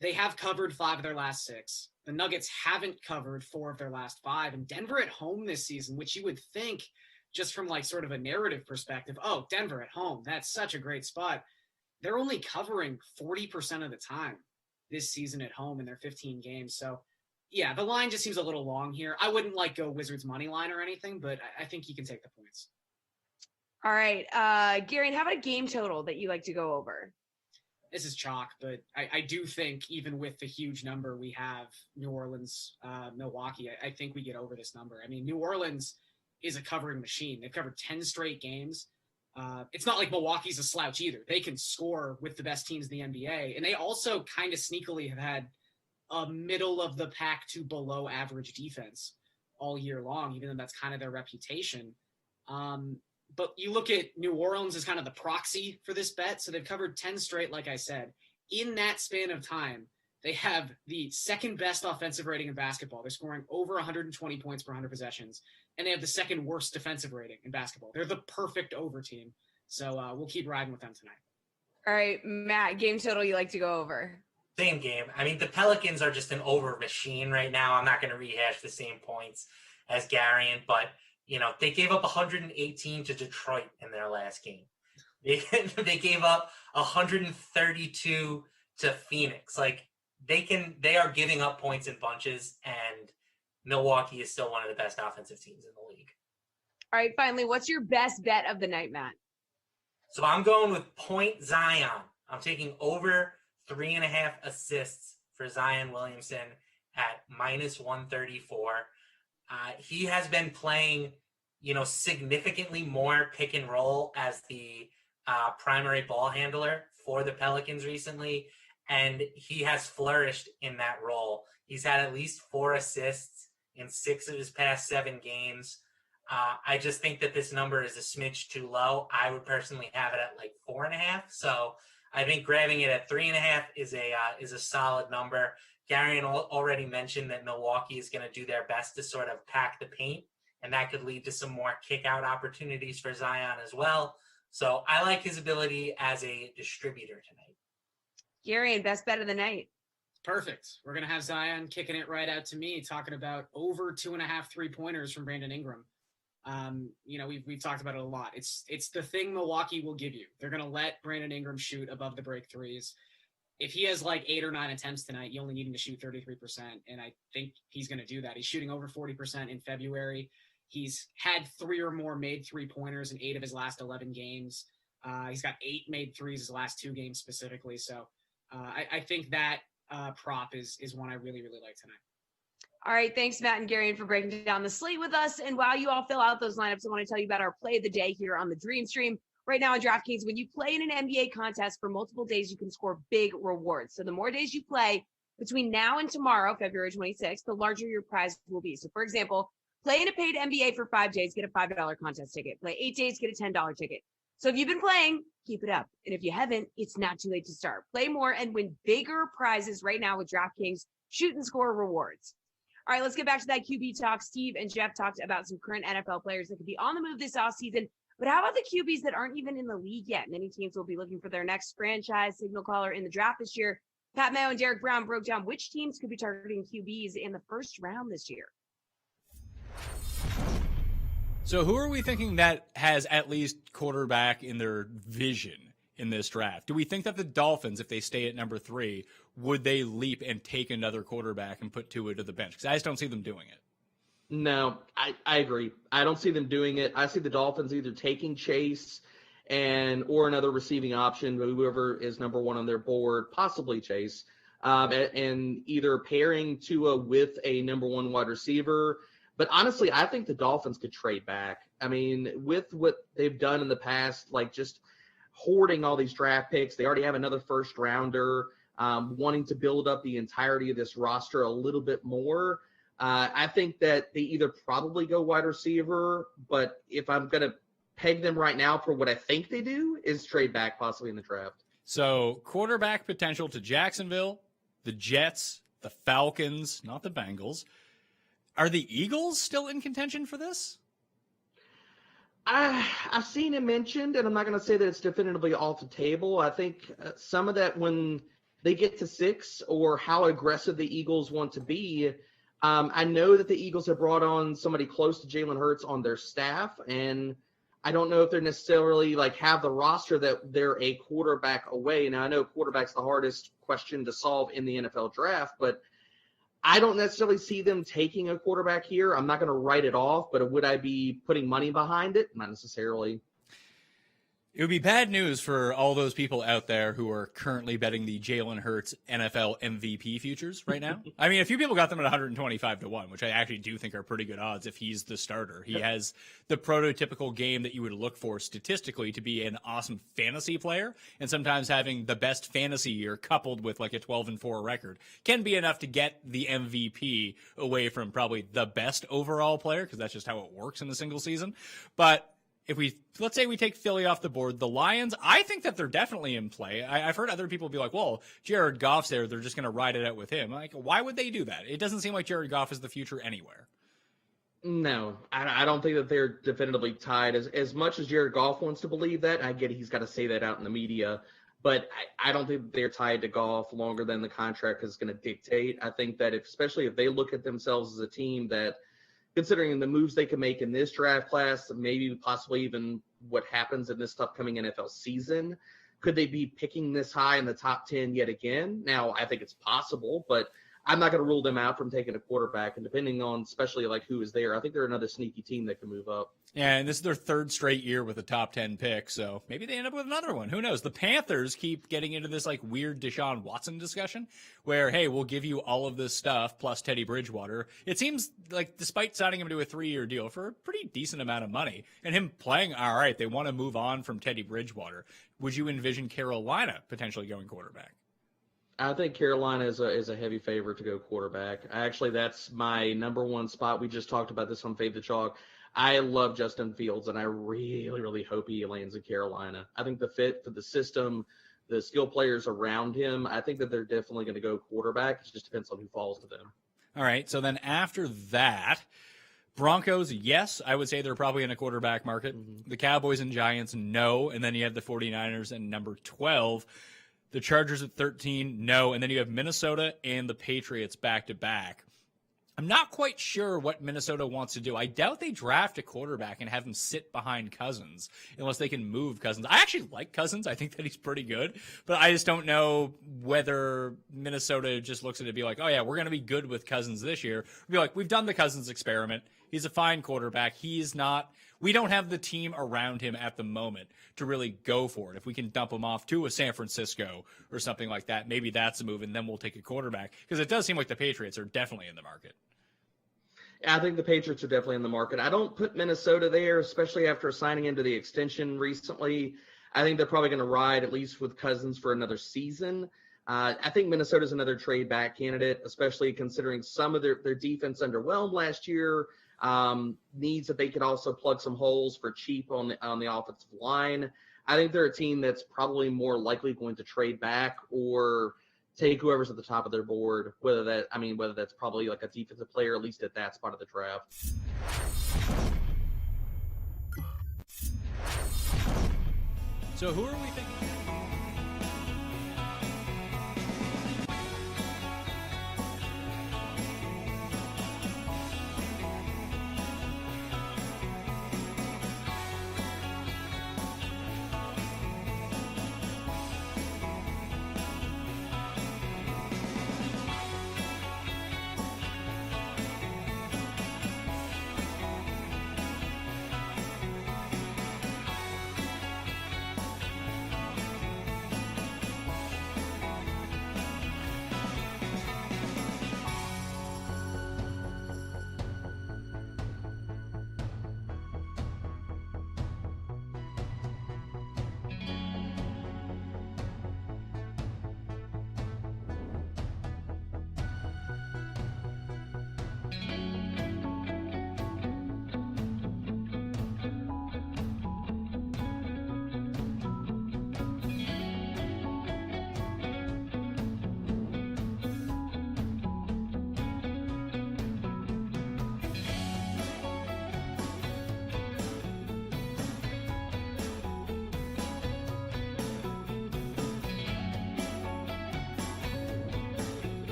they have covered 5 of their last 6. The Nuggets haven't covered 4 of their last 5. And Denver at home this season, which you would think just from like sort of a narrative perspective, oh, Denver at home, that's such a great spot. They're only covering 40% of the time this season at home in their 15 games. So yeah, the line just seems a little long here. I wouldn't like go Wizards money line or anything, but I think you can take the points. All right. Gary, and how about a game total that you like to go over? This is chalk, but I do think even with the huge number we have, New Orleans, Milwaukee, I think we get over this number. I mean, New Orleans is a covering machine. They've covered 10 straight games. It's not like Milwaukee's a slouch either. They can score with the best teams in the NBA. And they also kind of sneakily have had a middle of the pack to below average defense all year long, even though that's kind of their reputation. But you look at New Orleans as kind of the proxy for this bet. So they've covered 10 straight, like I said. In that span of time, they have the second best offensive rating in basketball. They're scoring over 120 points per 100 possessions. And they have the second worst defensive rating in basketball. They're the perfect over team. So we'll keep riding with them tonight. All right, Matt, game total you like to go over? Same game. I mean, the Pelicans are just an over machine right now. I'm not going to rehash the same points as Garion, but they gave up 118 to Detroit in their last game. They gave up 132 to Phoenix. Like they are giving up points in bunches, and Milwaukee is still one of the best offensive teams in the league. All right, finally, what's your best bet of the night, Matt? So I'm going with Point Zion. I'm taking over 3.5 assists for Zion Williamson at minus 134. He has been playing, significantly more pick and roll as the primary ball handler for the Pelicans recently, and he has flourished in that role. He's had at least 4 assists in 6 of his past 7 games. I just think that this number is a smidge too low. I would personally have it at like 4.5. So I think grabbing it at 3.5 is a solid number. Garion already mentioned that Milwaukee is going to do their best to sort of pack the paint, and that could lead to some more kick-out opportunities for Zion as well. So I like his ability as a distributor tonight. Gary, and best bet of the night. Perfect. We're going to have Zion kicking it right out to me, talking about over 2.5 3-pointers from Brandon Ingram. We've talked about it a lot. It's the thing Milwaukee will give you. They're going to let Brandon Ingram shoot above the break threes. If he has like 8 or 9 attempts tonight, you only need him to shoot 33%. And I think he's going to do that. He's shooting over 40% in February. He's had 3 or more made 3-pointers in 8 of his last 11 games. He's got 8 made threes his last 2 games specifically. So I think that prop is one I really, really like tonight. All right. Thanks, Matt and Gary, for breaking down the slate with us. And while you all fill out those lineups, I want to tell you about our play of the day here on the Dream Stream. Right now on DraftKings, when you play in an NBA contest for multiple days, you can score big rewards. So the more days you play between now and tomorrow, February 26th, the larger your prize will be. So, for example, play in a paid NBA for 5 days, get a $5 contest ticket. Play 8 days, get a $10 ticket. So if you've been playing, keep it up. And if you haven't, it's not too late to start. Play more and win bigger prizes right now with DraftKings Shoot and Score rewards. All right, let's get back to that QB talk. Steve and Jeff talked about some current NFL players that could be on the move this offseason. But how about the QBs that aren't even in the league yet? Many teams will be looking for their next franchise signal caller in the draft this year. Pat Mayo and Derek Brown broke down which teams could be targeting QBs in the first round this year. So who are we thinking that has at least quarterback in their vision in this draft? Do we think that the Dolphins, if they stay at number 3, would they leap and take another quarterback and put Tua to the bench? Because I just don't see them doing it. No, I agree. I don't see them doing it. I see the Dolphins either taking Chase or another receiving option, whoever is number 1 on their board, possibly Chase, and either pairing Tua with a number 1 wide receiver. But honestly, I think the Dolphins could trade back. I mean, with what they've done in the past, like just hoarding all these draft picks, they already have another first rounder, wanting to build up the entirety of this roster a little bit more. I think that they either probably go wide receiver, but if I'm going to peg them right now for what I think they do is trade back possibly in the draft. So quarterback potential to Jacksonville, the Jets, the Falcons, not the Bengals. Are the Eagles still in contention for this? I've seen it mentioned, and I'm not going to say that it's definitively off the table. I think some of that when they get to 6 or how aggressive the Eagles want to be. I know that the Eagles have brought on somebody close to Jalen Hurts on their staff, and I don't know if they're necessarily have the roster that they're a quarterback away. Now, I know quarterback's the hardest question to solve in the NFL draft, but I don't necessarily see them taking a quarterback here. I'm not going to write it off, but would I be putting money behind it? Not necessarily. It would be bad news for all those people out there who are currently betting the Jalen Hurts NFL MVP futures right now. I mean, a few people got them at 125 to 1, which I actually do think are pretty good odds if he's the starter. He has the prototypical game that you would look for statistically to be an awesome fantasy player, and sometimes having the best fantasy year coupled with a 12-4 record can be enough to get the MVP away from probably the best overall player, because that's just how it works in a single season. But let's say we take Philly off the board, the Lions, I think that they're definitely in play. I've heard other people be like, well, Jared Goff's there, they're just going to ride it out with him. Why would they do that? It doesn't seem like Jared Goff is the future anywhere. No, I don't think that they're definitively tied. As much as Jared Goff wants to believe that, I get he's got to say that out in the media, but I don't think they're tied to Goff longer than the contract is going to dictate. I think that especially if they look at themselves as a team that, considering the moves they can make in this draft class, maybe possibly even what happens in this upcoming NFL season, could they be picking this high in the top 10 yet again? Now, I think it's possible, but I'm not going to rule them out from taking a quarterback. And depending on especially who is there, I think they're another sneaky team that can move up. Yeah, and this is their 3rd straight year with a top 10 pick, so maybe they end up with another one. Who knows? The Panthers keep getting into this weird Deshaun Watson discussion where, hey, we'll give you all of this stuff plus Teddy Bridgewater. It seems like despite signing him to a 3-year deal for a pretty decent amount of money and him playing all right, they want to move on from Teddy Bridgewater. Would you envision Carolina potentially going quarterback? I think Carolina is a heavy favorite to go quarterback. Actually, that's my number 1 spot. We just talked about this on Fade the Chalk. I love Justin Fields, and I really, really hope he lands in Carolina. I think the fit for the system, the skill players around him, I think that they're definitely going to go quarterback. It just depends on who falls to them. All right, so then after that, Broncos, yes, I would say they're probably in a quarterback market. Mm-hmm. The Cowboys and Giants, no. And then you have the 49ers and number 12. The Chargers at 13, no. And then you have Minnesota and the Patriots back-to-back. I'm not quite sure what Minnesota wants to do. I doubt they draft a quarterback and have him sit behind Cousins unless they can move Cousins. I actually like Cousins. I think that he's pretty good. But I just don't know whether Minnesota just looks at it and be like, oh, yeah, we're going to be good with Cousins this year. Be like, we've done the Cousins experiment. He's a fine quarterback. He's not – we don't have the team around him at the moment to really go for it. If we can dump him off to a San Francisco or something like that, maybe that's a move, and then we'll take a quarterback. Because it does seem like the Patriots are definitely in the market. I think the Patriots are definitely in the market. I don't put Minnesota there, especially after signing into the extension recently. I think they're probably going to ride at least with Cousins for another season. I think Minnesota's another trade back candidate, especially considering some of their defense underwhelmed last year. Needs that they could also plug some holes for cheap on the offensive line. I think they're a team that's probably more likely going to trade back or take whoever's at the top of their board, whether that's probably like a defensive player, at least at that spot of the draft. So who are we thinking?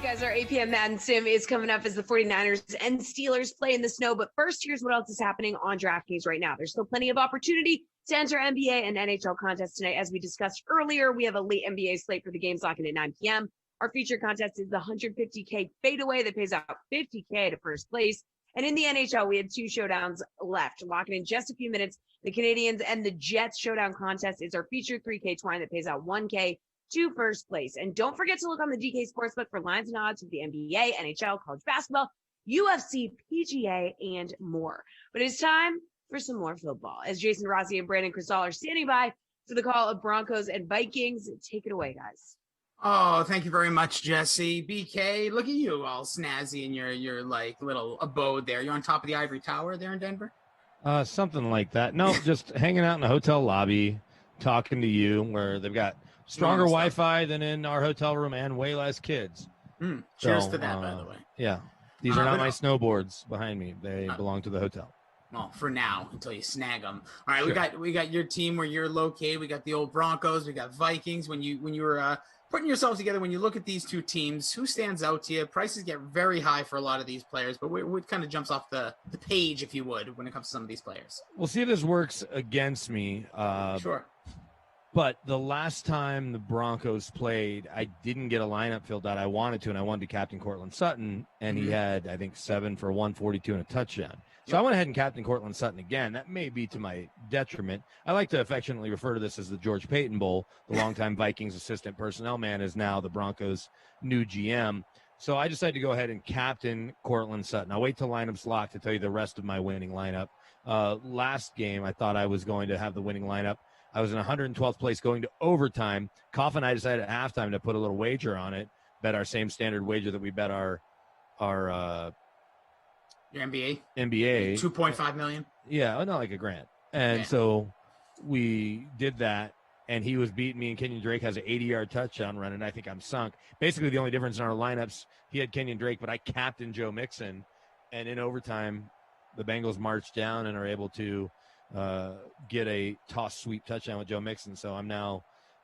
guys, our 8 p.m. Madden Sim is coming up as the 49ers and Steelers play in the snow. But first, here's what else is happening on DraftKings right now. There's still plenty of opportunity to enter NBA and NHL contests tonight. As we discussed earlier, we have a late NBA slate for the games locking at 9 p.m. Our featured contest is the $150K fadeaway that pays out $50K to first place. And in the NHL, we have 2 showdowns left. Locking in just a few minutes, the Canadians and the Jets showdown contest is our featured 3K twine that pays out $1K to first place. And don't forget to look on the DK Sportsbook for lines and odds of the NBA, NHL, college basketball, UFC, PGA, and more. But it's time for some more football. As Jason Rossi and Brandon Cristal are standing by for the call of Broncos and Vikings. Take it away, guys. Oh, thank you very much, Jesse. BK, look at you all snazzy in your like little abode there. You're on top of the ivory tower there in Denver? Something like that. No, just hanging out in the hotel lobby, talking to you, where they've got stronger Wi-Fi than in our hotel room and way less kids. Cheers to that, by the way. Yeah. These are not my snowboards behind me. They belong to the hotel. Well, for now, until you snag them. All right, we got your team where you're located. We got the old Broncos. We got Vikings. When you were putting yourselves together, when you look at these two teams, who stands out to you? Prices get very high for a lot of these players, but what kind of jumps off the page, if you would, when it comes to some of these players? We'll see if this works against me. Sure. But the last time the Broncos played, I didn't get a lineup filled out. I wanted to, and I wanted to captain Cortland Sutton, and he had, I think, 7 for 142 and a touchdown. So I went ahead and captained Cortland Sutton again. That may be to my detriment. I like to affectionately refer to this as the George Payton Bowl. The longtime Vikings assistant personnel man is now the Broncos' new GM. So I decided to go ahead and captain Cortland Sutton. I'll wait till lineup's locked to tell you the rest of my winning lineup. Last game, I thought I was going to have the winning lineup. I was in 112th place going to overtime. Koff and I decided at halftime to put a little wager on it, bet our same standard wager that we bet our your NBA? NBA. 2.5 million? Yeah, not like $1,000. And so we did that, and he was beating me, and Kenyon Drake has an 80-yard touchdown run, and I think I'm sunk. Basically, the only difference in our lineups, he had Kenyon Drake, but I captained Joe Mixon. And in overtime, the Bengals marched down and are able to get a toss sweep touchdown with Joe Mixon. So I'm now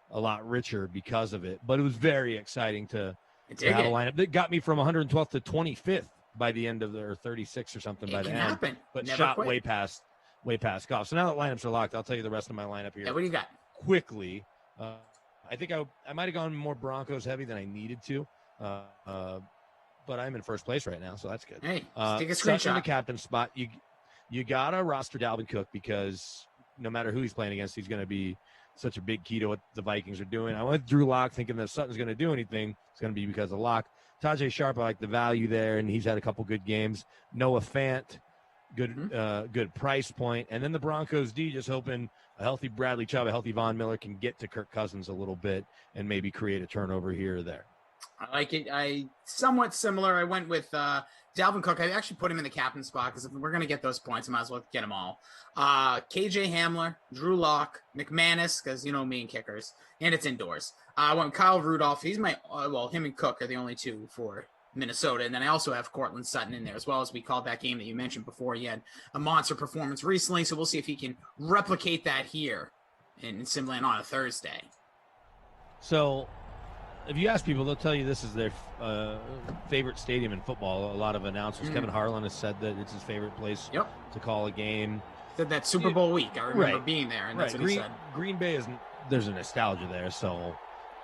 a lot richer because of it. But it was very exciting to have a lineup that got me from 112th to 25th by the end of the, or 36 or something by the end. Happen. But Never shot quit. way past Goff. So now that lineups are locked, I'll tell you the rest of my lineup here. Yeah, what do you got? Quickly. I think I might have gone more Broncos heavy than I needed to. But I'm in first place right now, so that's good. Hey, take a Sutton screenshot. in the captain spot. You gotta roster Dalvin Cook because no matter who he's playing against, he's going to be such a big key to what the Vikings are doing. I went Drew Lock thinking that if Sutton's going to do anything, it's going to be because of Lock. Tajay Sharp, I like the value there, and he's had a couple good games. Noah Fant, good price point. And then the Broncos D, just hoping a healthy Bradley Chubb, a healthy Von Miller can get to Kirk Cousins a little bit and maybe create a turnover here or there. I like it. I somewhat similar. I went with Dalvin Cook. I actually put him in the captain spot because if we're going to get those points, I might as well get them all. KJ Hamler, Drew Lock, McManus, because you know me and kickers, and it's indoors. I went Kyle Rudolph. He's my him and Cook are the only two for Minnesota, and then I also have Cortland Sutton in there as well, as we called that game that you mentioned before. He had a monster performance recently, so we'll see if he can replicate that here in Simland on a Thursday. So, if you ask people, they'll tell you this is their favorite stadium in football. A lot of announcers. Kevin Harlan has said that it's his favorite place to call a game. Said that Super Bowl week. I remember being there, and that's what he said. Green Bay there's a nostalgia there, so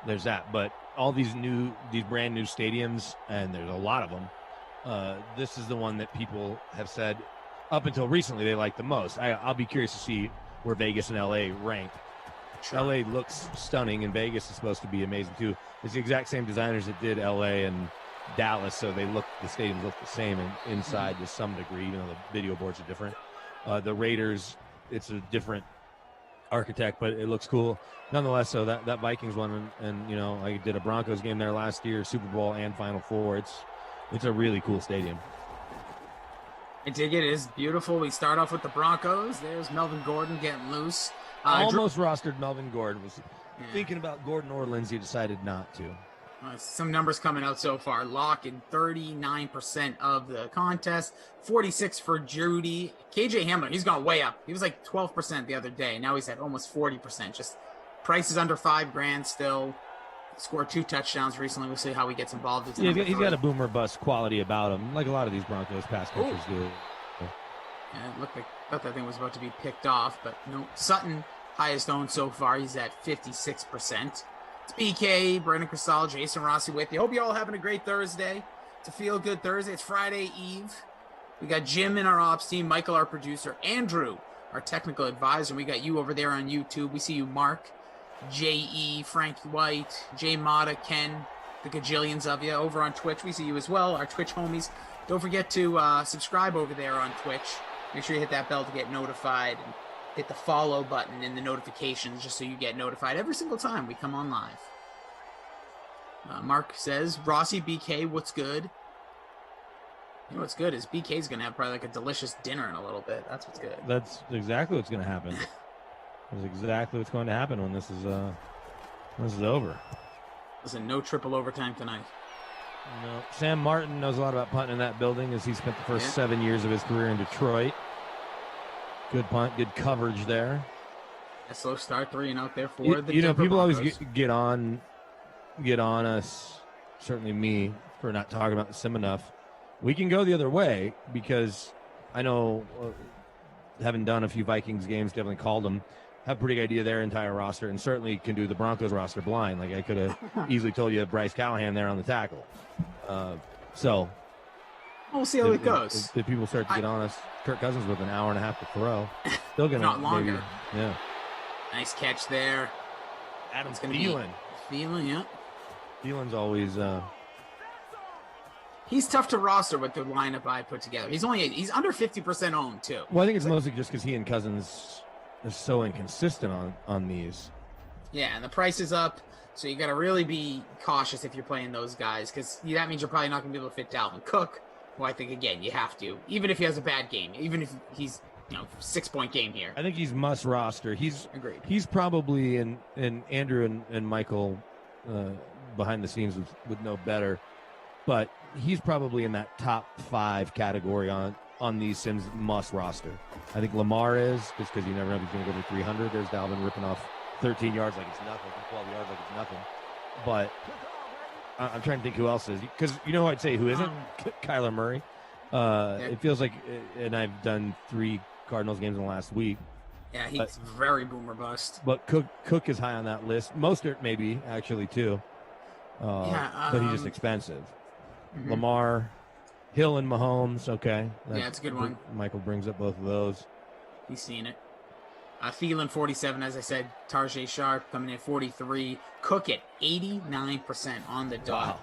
there's that. But all these brand new stadiums, and there's a lot of them. This is the one that people have said up until recently they like the most. I'll be curious to see where Vegas and LA rank. LA looks stunning, and Vegas is supposed to be amazing too. It's the exact same designers that did LA and Dallas, so the stadiums look the same inside to some degree, even though the video boards are different. The Raiders, it's a different architect, but it looks cool nonetheless. So that Vikings one, and you know, I did a Broncos game there last year, Super Bowl and Final Four. It's a really cool stadium. I dig it. It is beautiful. We start off with the Broncos. There's Melvin Gordon getting loose. Almost rostered Melvin Gordon. Was thinking about Gordon or Lindsey, decided not to. Some numbers coming out so far. Lock in 39% of the contest, 46 for Judy. KJ Hamler, he's gone way up. He was like 12% the other day. Now he's at almost 40%. Just prices under $5,000 still. scored 2 touchdowns recently. We'll see how he gets involved. Yeah, he's got a boomer bust quality about him, like a lot of these Broncos pass catchers do. Yeah, it looked like thought that thing was about to be picked off, but no. Sutton, highest owned so far. He's at 56%. It's BK, Brendan Cristal, Jason Rossi with you. Hope you're all having a great Thursday. It's a feel-good Thursday. It's Friday Eve. We got Jim in our ops team, Michael, our producer, Andrew, our technical advisor. We got you over there on YouTube. We see you, Mark, J.E., Frankie White, Jay Mata, Ken, the gajillions of you. Over on Twitch, we see you as well, our Twitch homies. Don't forget to subscribe over there on Twitch. Make sure you hit that bell to get notified and hit the follow button in the notifications just so you get notified every single time we come on live. Mark says, Rossi, BK, what's good? You know what's good is BK's going to have probably like a delicious dinner in a little bit. That's what's good. That's exactly what's going to happen. That's exactly what's going to happen when this is over. Listen, no triple overtime tonight. No. Sam Martin knows a lot about punting in that building as he spent the first 7 years of his career in Detroit. Good punt, good coverage there. A slow start, 3 and out there for the Denver people Broncos. always get on us, certainly me, for not talking about the sim enough. We can go the other way because I know, having done a few Vikings games, definitely called them, have a pretty good idea of their entire roster, and certainly can do the Broncos roster blind. Like I could have easily told you Bryce Callahan there on the tackle. So we'll see how it goes. If people start to get on us, Kirk Cousins with an hour and a half to throw, still gonna not longer. maybe, yeah. Nice catch there. Adam's gonna Thielen. Thielen, yeah. Thielen's always. He's tough to roster with the lineup I put together. He's under 50% owned too. Well, I think it's mostly just because he and Cousins are so inconsistent on these. Yeah, and the price is up, so you got to really be cautious if you're playing those guys because that means you're probably not going to be able to fit Dalvin Cook. Well, I think again you have to, even if he has a bad game, even if he's 6-point game here. I think he's must roster. Agreed. He's probably in Andrew and Michael behind the scenes would know better, but he's probably in that top 5 category on these Sims must roster. I think Lamar is, just because you never know if he's going to go to 300. There's Dalvin ripping off 13 yards like it's nothing, 12 yards like it's nothing. But I'm trying to think who else is, because you know who I'd say who isn't? Kyler Murray. It feels like, and I've done 3 Cardinals games in the last week. Yeah, he's very boomer bust. But Cook is high on that list. Mostert maybe actually too. But he's just expensive. Mm-hmm. Lamar, Hill, and Mahomes. Okay, it's a good one. Michael brings up both of those. He's seen it. Thielen 47, as I said. Tarjay Sharp coming in at 43. Cook at 89% on the dot.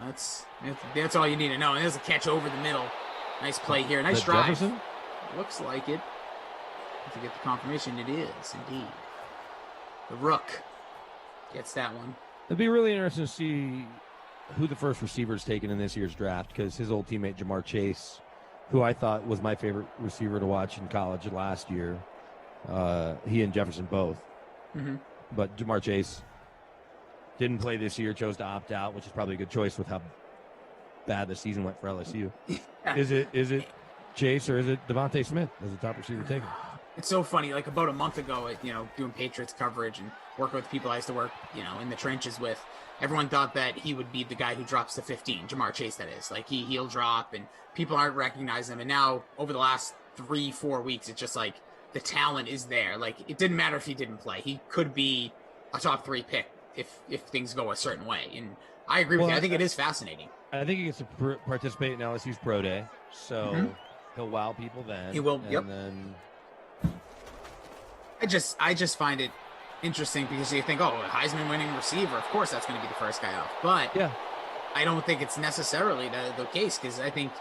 Wow. That's all you need to know. And there's a catch over the middle. Nice play here. Nice drive. Jefferson? Looks like it. To get the confirmation, it is indeed. The Rook gets that one. It'd be really interesting to see who the first receiver is taken in this year's draft, because his old teammate Jamar Chase, who I thought was my favorite receiver to watch in college last year, he and Jefferson both. Mm-hmm. But Jamar Chase didn't play this year, chose to opt out, which is probably a good choice with how bad the season went for LSU. Is it Chase or is it Devontae Smith as the top receiver taken? It's so funny. Like about a month ago, doing Patriots coverage and working with people I used to work, in the trenches with, everyone thought that he would be the guy who drops to 15. Jamar Chase, that is. Like he'll drop, and people aren't recognizing him. And now over the last 3-4 weeks, it's just like the talent is there. Like it didn't matter if he didn't play. He could be a top 3 pick if things go a certain way. And I agree with you. I think it is fascinating. I think he gets to participate in LSU's Pro Day, so he'll wow people then. He will. And yep. Then I just find it interesting because you think, Heisman winning receiver, of course that's going to be the first guy off. But yeah, I don't think it's necessarily the case because I think,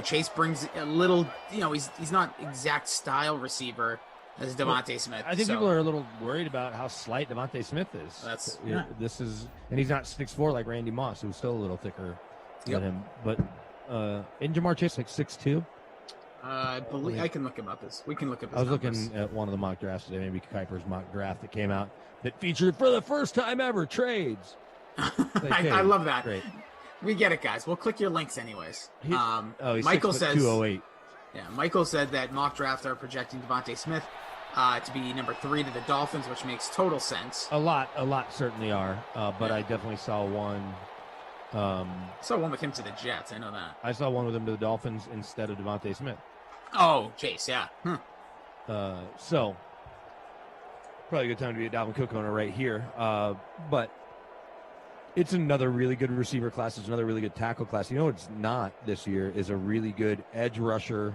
Chase brings a little, he's not exact style receiver as Devontae Smith. I think people are a little worried about how slight Devontae Smith is. And he's not 6'4" like Randy Moss, who's still a little thicker than him. But isn't Jamar Chase like 6'2"? I believe I can look him up. We can look up his I was numbers. looking at one of the mock drafts today, maybe Kuiper's mock draft that came out that featured for the first time ever trades. I love that. Great. We get it, guys. We'll click your links anyways. He's Michael says 208. Yeah, Michael said that mock drafts are projecting Devontae Smith to be number 3 to the Dolphins, which makes total sense. A lot certainly are. But I definitely saw one. Saw one with him to the Jets. I know that. I saw one with him to the Dolphins instead of Devontae Smith. Oh, Chase, yeah. So probably a good time to be a Dalvin Cook owner right here. But it's another really good receiver class. It's another really good tackle class. You know what's not this year is a really good edge rusher,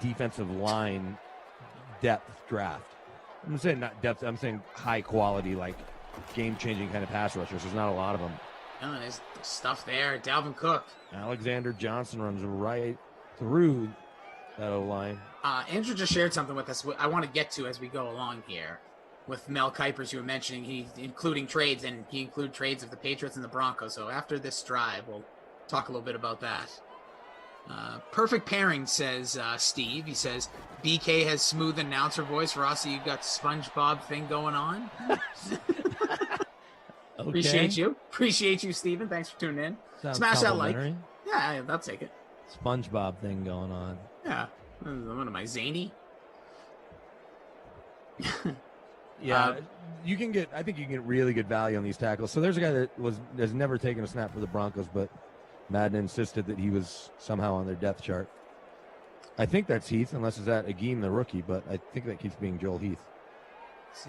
defensive line depth draft. I'm saying not depth. I'm saying high quality, like game-changing kind of pass rushers. There's not a lot of them. Oh, there's stuff there. Dalvin Cook. Alexander Johnson runs right through that O-line. Andrew just shared something with us I want to get to as we go along here. With Mel Kipers, you were mentioning he's including trades, and he included trades of the Patriots and the Broncos. So after this drive, we'll talk a little bit about that. Perfect pairing, says Steve. He says, BK has smooth announcer voice. Rossi, you got SpongeBob thing going on. Okay. Appreciate you, Steven. Thanks for tuning in. Sounds Smash that like. complimentary. Yeah, I'll take it. SpongeBob thing going on. Yeah. What am I, zany? Yeah, you can get. I think you can get really good value on these tackles. So there's a guy that has never taken a snap for the Broncos, but Madden insisted that he was somehow on their depth chart. I think that's Heath, unless it's that Agim, the rookie, but I think that keeps being Joel Heath.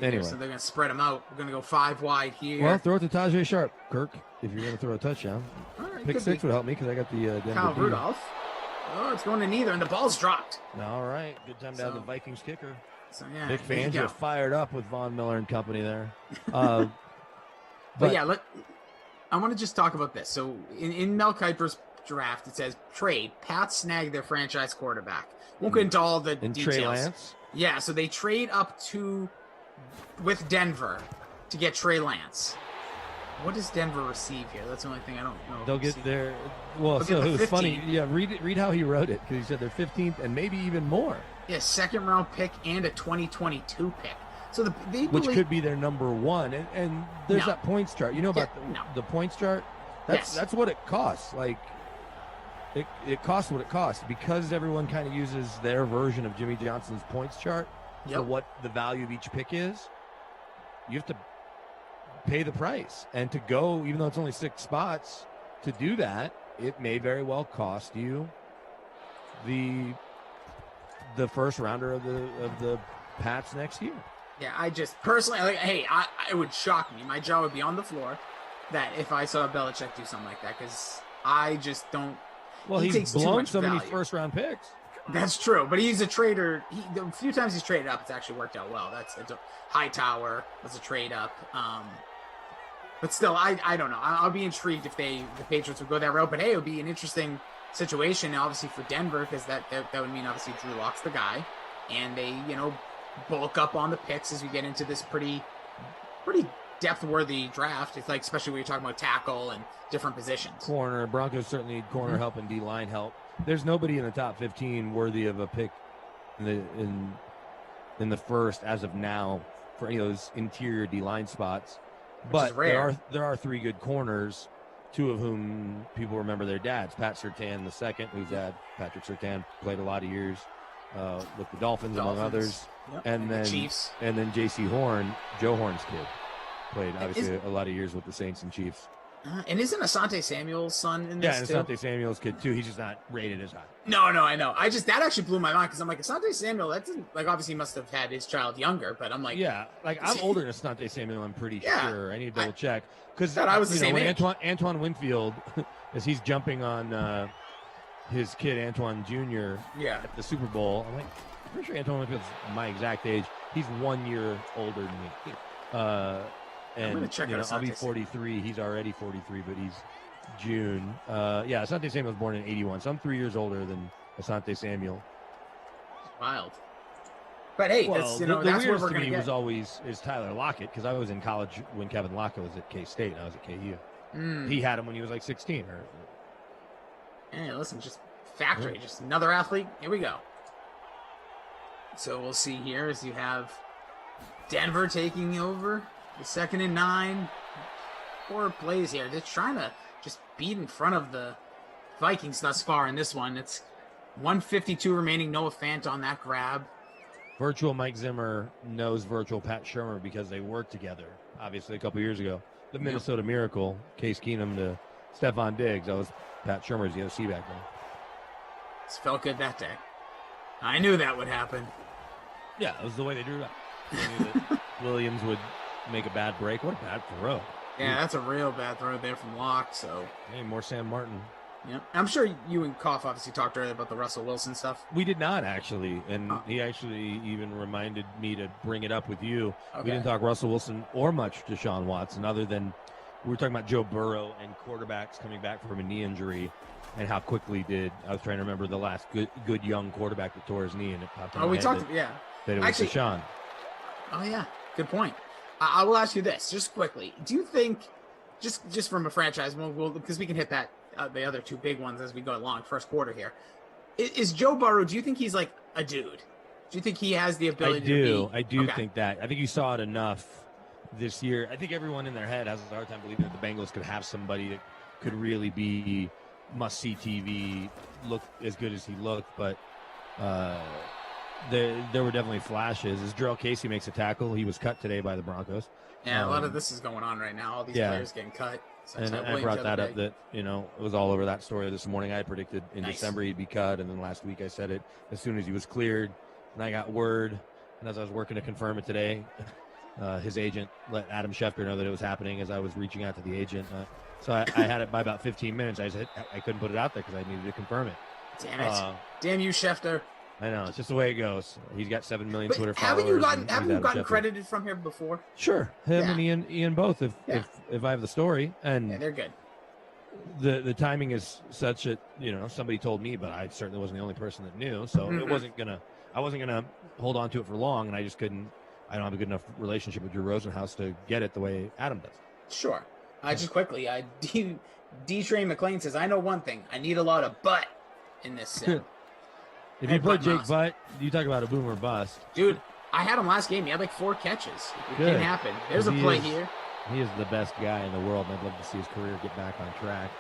Anyway, So they're going to spread them out. We're going to go 5 wide here. well, throw it to Tajay Sharp, Kirk, if you're going to throw a touchdown. All right, Pick could 6 be. would help me because I got the Denver Kyle D. Rudolph. Oh, it's going to neither, and the ball's dropped. All right, good time to have So- the Vikings kicker. So, yeah, Big there you fans go. are fired up with Von Miller and company there. But yeah, I want to just talk about this. So in Mel Kiper's draft, it says trade. Pats snag their franchise quarterback. Won't get into all the And details. Trey Lance? Yeah, so they trade up with Denver to get Trey Lance. What does Denver receive here? That's the only thing I don't know. They'll get their well. They'll So get the it was funny. 15th. Yeah, read how he wrote it because he said they're 15th and maybe even more, Yeah, 2nd round pick and a 2022 pick. So they which believe- could be their number one. And there's No. that points chart. You know about the points chart? That's what it costs. Like it costs what it costs because everyone kind of uses their version of Jimmy Johnson's points chart for what the value of each pick is. You have to pay the price, and to go, even though it's only 6 spots, to do that, it may very well cost you the first rounder of the Pats next year. Yeah, I just personally, it would shock me. My jaw would be on the floor that if I saw Belichick do something like that, because I just don't. Well, he he's takes too blown much so many value. first-round picks. That's true, but he's a trader. The few times he's traded up, it's actually worked out well. It's a Hightower was a trade up. But still, I don't know. I'll be intrigued if the Patriots would go that route. But hey, it would be an interesting situation, obviously for Denver, because that would mean obviously Drew Lock's the guy, and they bulk up on the picks as we get into this pretty depth-worthy draft. It's like especially when you're talking about tackle and different positions. Corner, Broncos certainly need corner help and D-line help. There's nobody in the top 15 worthy of a pick in the first as of now for any of those interior D-line spots. But there are 3 good corners, 2 of whom people remember their dads. Pat Surtain II, whose dad, Patrick Surtain, played a lot of years with the Dolphins, among others. Yep. And the then Chiefs. And then J.C. Horn, Joe Horn's kid, played obviously a lot of years with the Saints and Chiefs. And isn't Asante Samuel's son in Yeah, this and too? Asante Samuel's kid too. He's just not rated as high. No, I know. That actually blew my mind because I'm like, Asante Samuel, that didn't, like, obviously he must have had his child younger, but I'm like, Yeah, like I'm older than Asante Samuel. I'm pretty sure. I need to double check because thought I was the same when age. Antoine Winfield, as he's jumping on his kid Antoine Jr. At the Super Bowl, I'm like, I'm pretty sure Antoine Winfield's my exact age. He's 1 year older than me. And gonna check out I'll be Asante 43. He's already 43, but he's June. Asante Samuel was born in 81, so I'm 3 years older than Asante Samuel. Wild. But hey, Well, that's, the that's where weirdest we're to going me to was get. always Tyler Lockett because I was in college when Kevin Lockett was at K-State and I was at KU. Mm. He had him when he was like 16. Hey, listen, just factory, just another athlete. Here we go. So we'll see here as you have Denver taking over the 2nd and 9. 4 plays here. They're trying to just beat in front of the Vikings thus far in this one. It's 152 remaining. Noah Fant on that grab. virtual Mike Zimmer knows virtual Pat Shurmur because they worked together, obviously, a couple years ago. The Minnesota Miracle, Case Keenum to Stephon Diggs. That was Pat Shurmur's the OC back then. It felt good that day. I knew that would happen. Yeah, that was the way they drew it up. They knew that Williams would make a bad break. What a bad throw. Yeah, that's a real bad throw there from Locke. So, hey, more Sam Martin. Yeah, I'm sure you and Koff obviously talked earlier about the Russell Wilson stuff. We did not actually, and he actually even reminded me to bring it up with you. Okay. We didn't talk Russell Wilson or much Deshaun Watson, other than we were talking about Joe Burrow and quarterbacks coming back from a knee injury, and how quickly I was trying to remember the last good young quarterback that tore his knee, and it popped in my we head talked. that, Yeah, that it was actually, Deshaun. Oh yeah, good point. I will ask you this just quickly. Do you think, just from a franchise, because we can hit that the other two big ones as we go along, first quarter here, is Joe Burrow? Do you think he's like a dude? Do you think he has the ability? I do think that. I think you saw it enough this year. I think everyone in their head has a hard time believing that the Bengals could have somebody that could really be must-see TV, look as good as he looked, but there were definitely flashes. As Jarrell Casey makes a tackle, he was cut today by the Broncos. Yeah, a lot of this is going on right now. All these players getting cut. And I brought that up that, it was all over that story this morning. I predicted in December he'd be cut, and then last week I said it as soon as he was cleared, and I got word, and as I was working to confirm it today, his agent let Adam Schefter know that it was happening as I was reaching out to the agent. So I had it by about 15 minutes. I said I couldn't put it out there because I needed to confirm it. Damn it. Damn you, Schefter. I know. It's just the way it goes. He's got 7 million Twitter followers. Haven't you gotten credited from here before? Sure. Him and Ian both, if I have the story. And yeah, they're good. The timing is such that, somebody told me, but I certainly wasn't the only person that knew. So I wasn't gonna hold on to it for long, and I just couldn't. I don't have a good enough relationship with Drew Rosenhaus to get it the way Adam does. Sure. Just quickly, D-Train McLean says, I know one thing. I need a lot of butt in this sim. If you put Jake Butt, you talk about a boom or bust. Dude, I had him last game. He had like 4 catches. It can happen. There's a play here. He is the best guy in the world, and I'd love to see his career get back on track.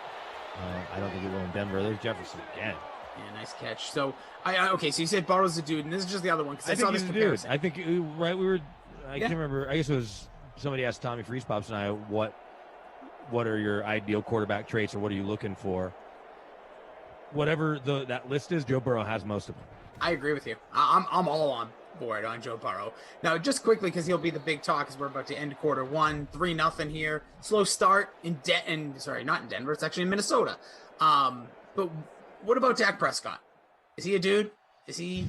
I don't think he will in Denver. There's Jefferson again. Yeah, nice catch. So, okay, so you said Burrow's a dude, and this is just the other one, because I saw this comparison. I think, right, I can't remember. I guess it was somebody asked Tommy Freeze Pops and I, what are your ideal quarterback traits, or what are you looking for? Whatever that list is, Joe Burrow has most of them. I agree with you. I'm all on board on Joe Burrow. Now, just quickly, because he'll be the big talk, as we're about to end quarter one, 3-0 here. Slow start not in Denver. It's actually in Minnesota. But what about Dak Prescott? Is he a dude? Is he?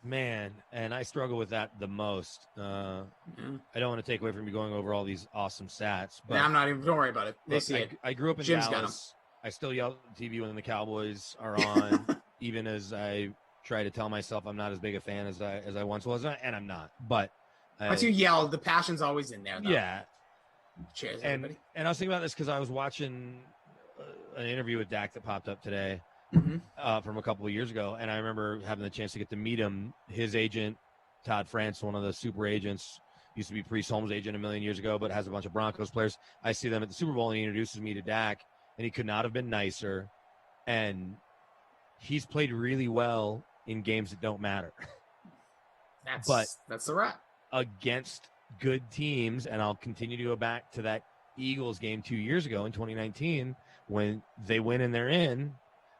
Man, and I struggle with that the most. I don't want to take away from you going over all these awesome stats. But I'm not even. Don't worry about it. They see it. I grew up in Jim's Dallas. I still yell at the TV when the Cowboys are on, even as I try to tell myself I'm not as big a fan as I once was, and I'm not. But once you yell, the passion's always in there, though. Yeah. Cheers, everybody. And I was thinking about this because I was watching an interview with Dak that popped up today from a couple of years ago, and I remember having the chance to get to meet him. His agent, Todd France, one of the super agents, used to be Priest Holmes' agent a million years ago, but has a bunch of Broncos players. I see them at the Super Bowl, and he introduces me to Dak. And he could not have been nicer. And he's played really well in games that don't matter. That's the wrap. Against good teams, and I'll continue to go back to that Eagles game 2 years ago in 2019 when they win and they're in,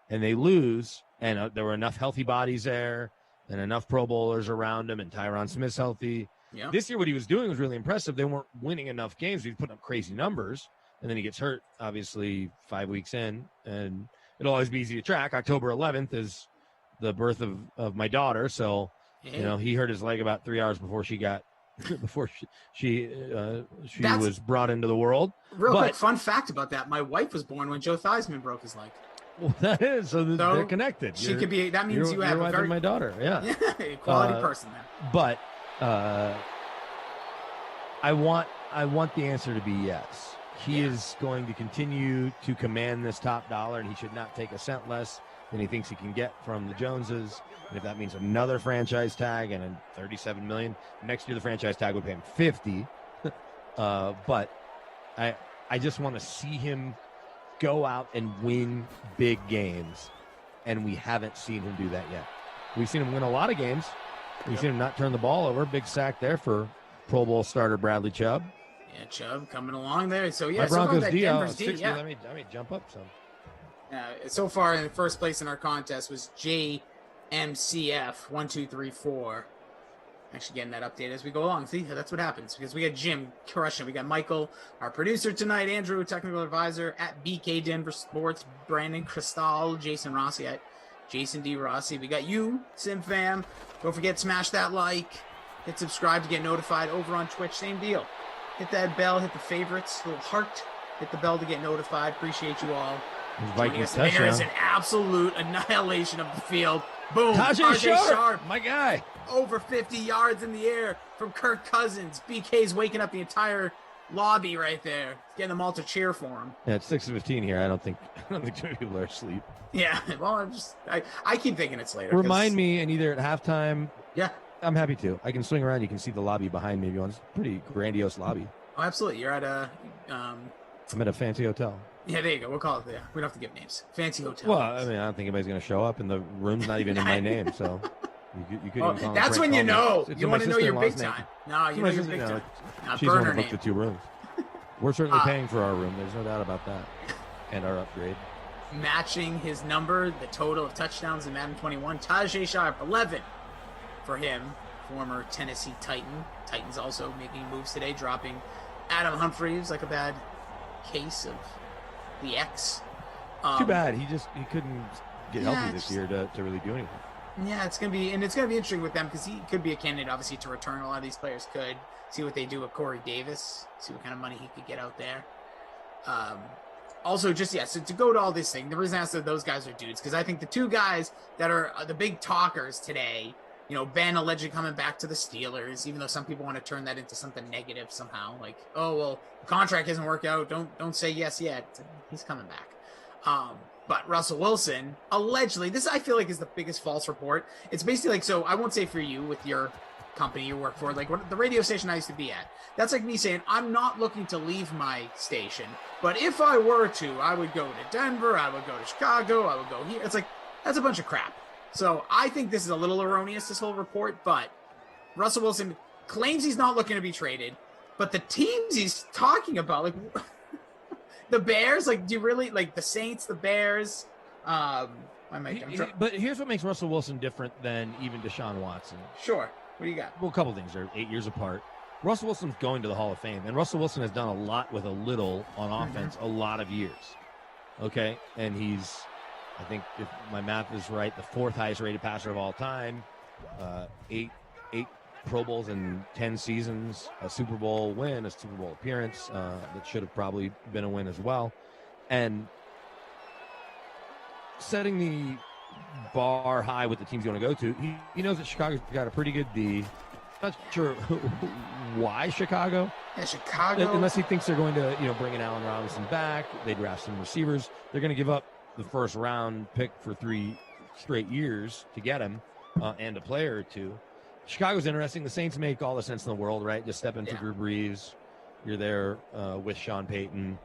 and they lose, and there were enough healthy bodies there and enough Pro Bowlers around him, and Tyron Smith's healthy. Yeah. This year what he was doing was really impressive. They weren't winning enough games. He was putting up crazy numbers. And then he gets hurt, obviously, 5 weeks in. And it'll always be easy to track. October 11th is the birth of my daughter. So, he hurt his leg about 3 hours before she was brought into the world. Quick fun fact about that. My wife was born when Joe Theismann broke his leg. Well, that is. So they're connected. She could be. That means you have your a wife very... and my daughter. Yeah. Quality person there. But I want the answer to be yes. He is going to continue to command this top dollar, and he should not take a cent less than he thinks he can get from the Joneses. And if that means another franchise tag and a $37 million, next year the franchise tag would pay him $50. But I just want to see him go out and win big games, and we haven't seen him do that yet. We've seen him win a lot of games, You see him not turn the ball over. Big sack there for Pro Bowl starter Bradley Chubb. Yeah, Chubb coming along there. So yeah, My Broncos so D, Denver's 60. yeah. Let me jump up some. So far in the first place in our contest was JMCF1234. Actually getting that update as we go along. See, that's what happens because we got Jim crushing. We got Michael, our producer tonight, Andrew, technical advisor at BK Denver Sports, Brandon Cristal, Jason Rossi at Jason D. Rossi. We got you, Sim Fam. Don't forget, smash that like, hit subscribe to get notified over on Twitch. Same deal. Hit that bell, hit the favorites, little heart, hit the bell to get notified. Appreciate you all. Vikings There is touchdown. an absolute annihilation of the field. Boom. Tajay Sharp, my guy. Over 50 yards in the air from Kirk Cousins. BK's waking up the entire lobby right there, getting them all to cheer for him. Yeah, it's 6:15 here. I don't think too many people are asleep. Yeah, well, I keep thinking it's later. Remind me, and either at halftime. Yeah, I'm happy to. I can swing around. You can see the lobby behind me. If you want, it's a pretty grandiose lobby. Oh, absolutely. You're at a. I'm at a fancy hotel. Yeah, there you go. We'll call it there. We don't have to give names. Fancy hotel. Well, I mean, I don't think anybody's going to show up, and the room's not even in my name, so. You could even call that's when you know. It's You in want my to know you're big sister-in-law's time. name. No, you know you're big time. She's the one burner who booked name. the 2 rooms. We're certainly paying for our room. There's no doubt about that. And our upgrade. Matching his number, the total of touchdowns in Madden 21. Tajay Sharp, 11 for him. Former Tennessee Titan. Titans also making moves today, dropping Adam Humphries like a bad case of the X. Too bad. He couldn't get yeah, healthy this year to really do anything. Yeah, it's gonna be interesting with them because he could be a candidate, obviously, to return. A lot of these players could see what they do with Corey Davis, see what kind of money he could get out there. Also, so to go to all this thing, the reason I said those guys are dudes because I think the 2 guys that are the big talkers today, Ben allegedly coming back to the Steelers, even though some people want to turn that into something negative somehow, like, oh well, the contract hasn't worked out, don't say yes yet. He's coming back. But Russell Wilson, allegedly, this I feel like is the biggest false report. It's basically like, so I won't say for you with your company you work for, like the radio station I used to be at. That's like me saying, I'm not looking to leave my station, but if I were to, I would go to Denver, I would go to Chicago, I would go here. It's like, that's a bunch of crap. So I think this is a little erroneous, this whole report, but Russell Wilson claims he's not looking to be traded, but the teams he's talking about, like... The Bears, like, do you really like the Saints, the Bears? But here's what makes Russell Wilson different than even Deshaun Watson. Sure. What do you got? Well, a couple things. They're 8 years apart. Russell Wilson's going to the Hall of Fame, and Russell Wilson has done a lot with a little on offense, a lot of years. Okay, and he's, I think, if my math is right, the 4th highest rated passer of all time. 8 Pro Bowls in 10 seasons, a Super Bowl win, a Super Bowl appearance that should have probably been a win as well. And setting the bar high with the teams you want to go to, he knows that Chicago's got a pretty good D. Not sure why Chicago. Yeah, Chicago. Unless he thinks they're going to, bring in Allen Robinson back. They draft some receivers. They're going to give up the 1st round pick for 3 straight years to get him and a player or 2. Chicago's interesting. The Saints make all the sense in the world, right? Just step into Drew Brees. You're there with Sean Payton.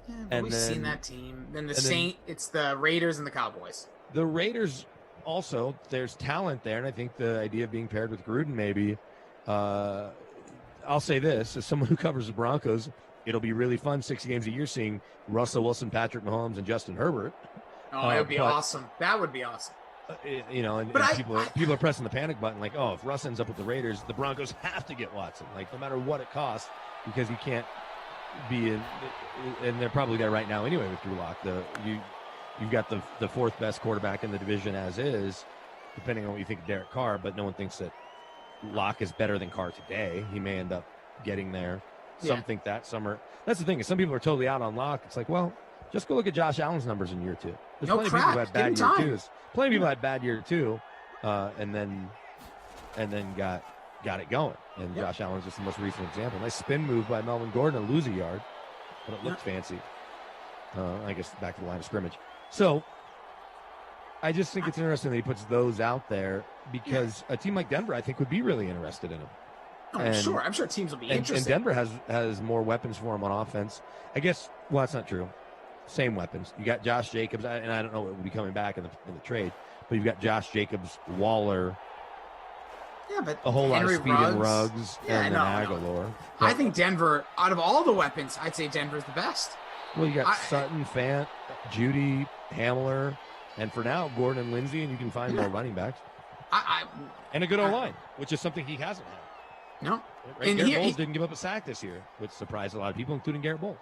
Yeah, but we've seen that team. Then it's the Raiders and the Cowboys. The Raiders also, there's talent there, and I think the idea of being paired with Gruden maybe. I'll say this, as someone who covers the Broncos, it'll be really fun 6 games a year seeing Russell Wilson, Patrick Mahomes, and Justin Herbert. Oh, it would be awesome. That would be awesome. And people are pressing the panic button like, oh, if Russ ends up with the Raiders, the Broncos have to get Watson, like no matter what it costs, because he can't be in, and they're probably there right now anyway with Drew Lock. You've got the 4th best quarterback in the division as is, depending on what you think of Derek Carr, but no one thinks that Lock is better than Carr today. He may end up getting there. Some think that, some are. That's the thing, is some people are totally out on Lock. It's like, well, just go look at Josh Allen's numbers in year 2. There's plenty of people who had bad year 2s. Plenty of people had bad year 2, and then got it going. And Josh Allen's just the most recent example. Nice spin move by Melvin Gordon to lose a yard, but it looked fancy. I guess back to the line of scrimmage. So I just think it's interesting that he puts those out there because a team like Denver, I think, would be really interested in him. Oh, I'm sure teams will be interested. And Denver has more weapons for him on offense. I guess, well, that's not true. Same weapons. You got Josh Jacobs, and I don't know what will be coming back in the trade, but you've got Josh Jacobs, Waller, Yeah, but a whole Henry lot of speed and Ruggs Yeah, and no, then no. Aguilar. I think Denver, out of all the weapons, I'd say Denver's the best. Well, you got Sutton, Fant, Judy, Hamler, and for now, Gordon and Lindsey, and you can find more running backs. And a good O-line, which is something he hasn't had. No. Right? And Garrett here- Bowles didn't give up a sack this year, which surprised a lot of people, including Garrett Bowles.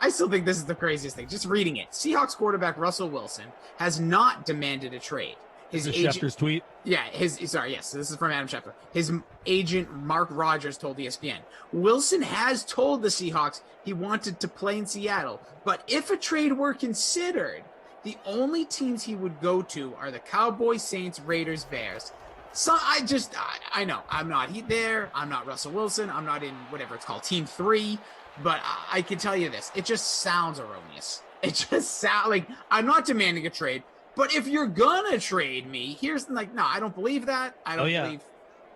I still think this is the craziest thing. Just reading it. Seahawks quarterback Russell Wilson has not demanded a trade. His This is Schefter's tweet. Yeah, yes, this is from Adam Schefter. His agent Mark Rogers told ESPN, Wilson has told the Seahawks he wanted to play in Seattle, but if a trade were considered, the only teams he would go to are the Cowboys, Saints, Raiders, Bears. So I know I'm not there. I'm not Russell Wilson. I'm not in whatever it's called, Team 3. But I can tell you this: it just sounds erroneous. It just sounds like I'm not demanding a trade. But if you're gonna trade me, here's no, I don't believe that. I don't believe.